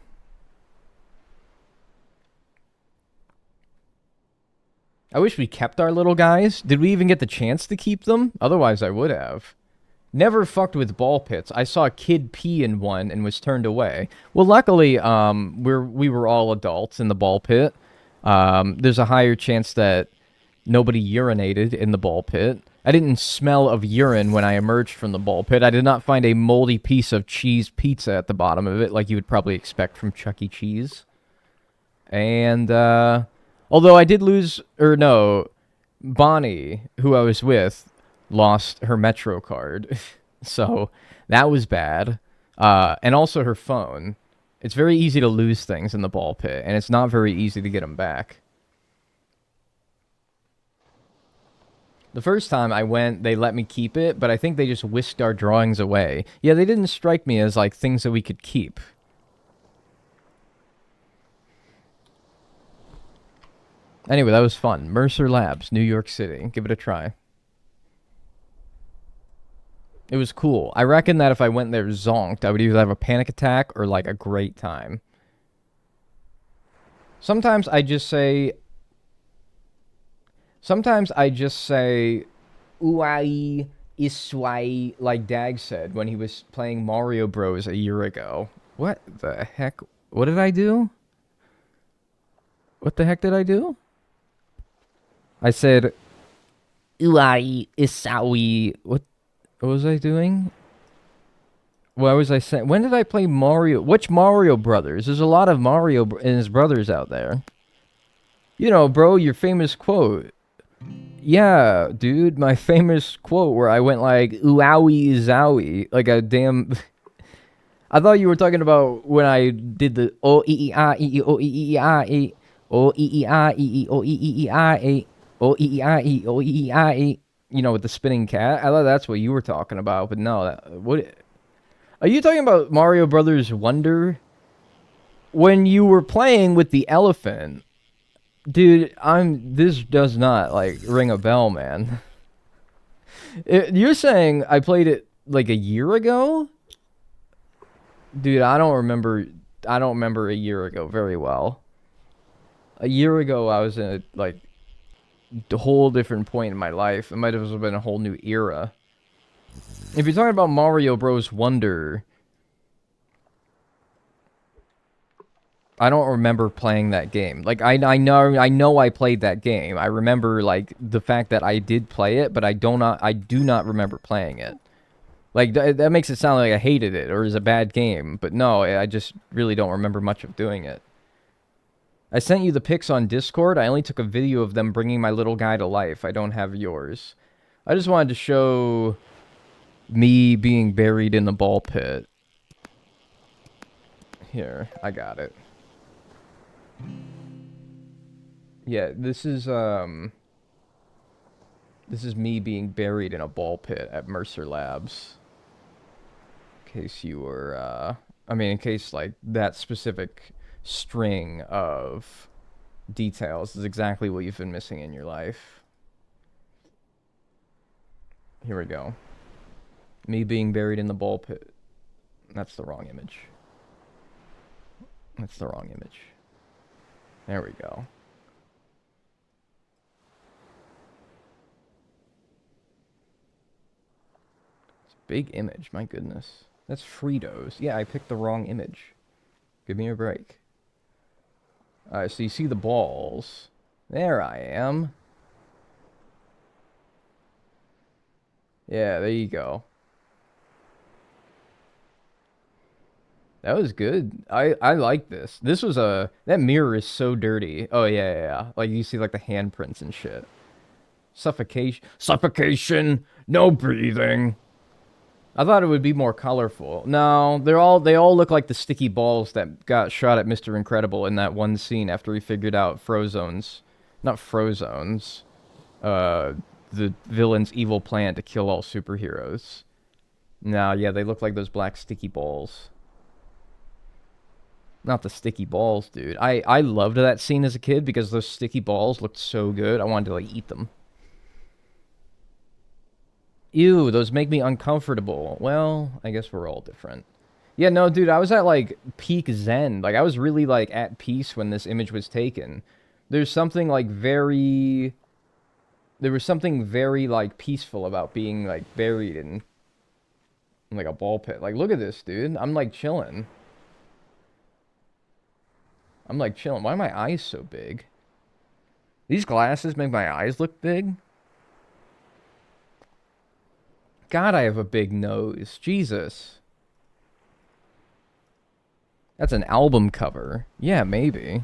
I wish we kept our little guys. Did we even get the chance to keep them? Otherwise, I would have. Never fucked with ball pits. I saw a kid pee in one and was turned away. Well, luckily, we were all adults in the ball pit. There's a higher chance that nobody urinated in the ball pit. I didn't smell of urine when I emerged from the ball pit. I did not find a moldy piece of cheese pizza at the bottom of it, like you would probably expect from Chuck E. Cheese. And, although I did lose, or no, Bonnie, who I was with, lost her Metro card. So, that was bad. And also her phone. It's very easy to lose things in the ball pit, and it's not very easy to get them back. The first time I went, they let me keep it, but I think they just whisked our drawings away. Yeah, they didn't strike me as, like, things that we could keep. Anyway, that was fun. Mercer Labs, New York City. Give it a try. It was cool. I reckon that if I went there zonked, I would either have a panic attack or, like, a great time. Sometimes I just say, Uai Iswai, like Dag said when he was playing Mario Bros. A year ago. What the heck? What did I do? What the heck did I do? I said, Uai Isawi. What was I doing? What was I saying? When did I play Mario? Which Mario Brothers? There's a lot of Mario and his brothers out there. You know, bro, your famous quote. Yeah, dude, my famous quote where I went like, oowowie zowie, like a damn... I thought you were talking about when I did the O-E-E-I-E-O-E-E-I-E, O-E-E-I-E-E-O-E-E-I-E, O-E-E-I-E-O-E-E-I-E, you know, with the spinning cat. I thought that's what you were talking about, but no, what... Are you talking about Mario Brothers Wonder? When you were playing with the elephant... Dude, this does not, like, ring a bell, man. You're saying I played it, like, a year ago? Dude, I don't remember a year ago very well. A year ago, I was in a, like, a whole different point in my life. It might have been a whole new era. If you're talking about Mario Bros. Wonder... I don't remember playing that game. Like, I know I played that game. I remember, like, the fact that I did play it, but I do not remember playing it. Like, that makes it sound like I hated it or it was a bad game. But no, I just really don't remember much of doing it. I sent you the pics on Discord. I only took a video of them bringing my little guy to life. I don't have yours. I just wanted to show me being buried in the ball pit. Here, I got it. Yeah, this is me being buried in a ball pit at Mercer Labs. In case you were, in case, like, that specific string of details is exactly what you've been missing in your life. Here we go. Me being buried in the ball pit. That's the wrong image. That's the wrong image. There we go. It's a big image, my goodness. That's Fritos. Yeah, I picked the wrong image. Give me a break. Alright, so you see the balls. There I am. Yeah, there you go. That was good. I like this. This was that mirror is so dirty. Oh, yeah. Like, you see, like, the handprints and shit. Suffocation! No breathing! I thought it would be more colorful. No, they all look like the sticky balls that got shot at Mr. Incredible in that one scene after he figured out Frozone's... Not Frozone's. The villain's evil plan to kill all superheroes. No, yeah, they look like those black sticky balls. Not the sticky balls, dude. I loved that scene as a kid because those sticky balls looked so good. I wanted to, like, eat them. Ew, those make me uncomfortable. Well, I guess we're all different. Yeah, no, dude, I was at, like, peak zen. Like, I was really, like, at peace when this image was taken. There's something, like, very... There was something very, like, peaceful about being, like, buried in like, a ball pit. Like, look at this, dude. I'm, like, chilling. I'm, like, chilling. Why are my eyes so big? These glasses make my eyes look big? God, I have a big nose. Jesus. That's an album cover. Yeah, maybe.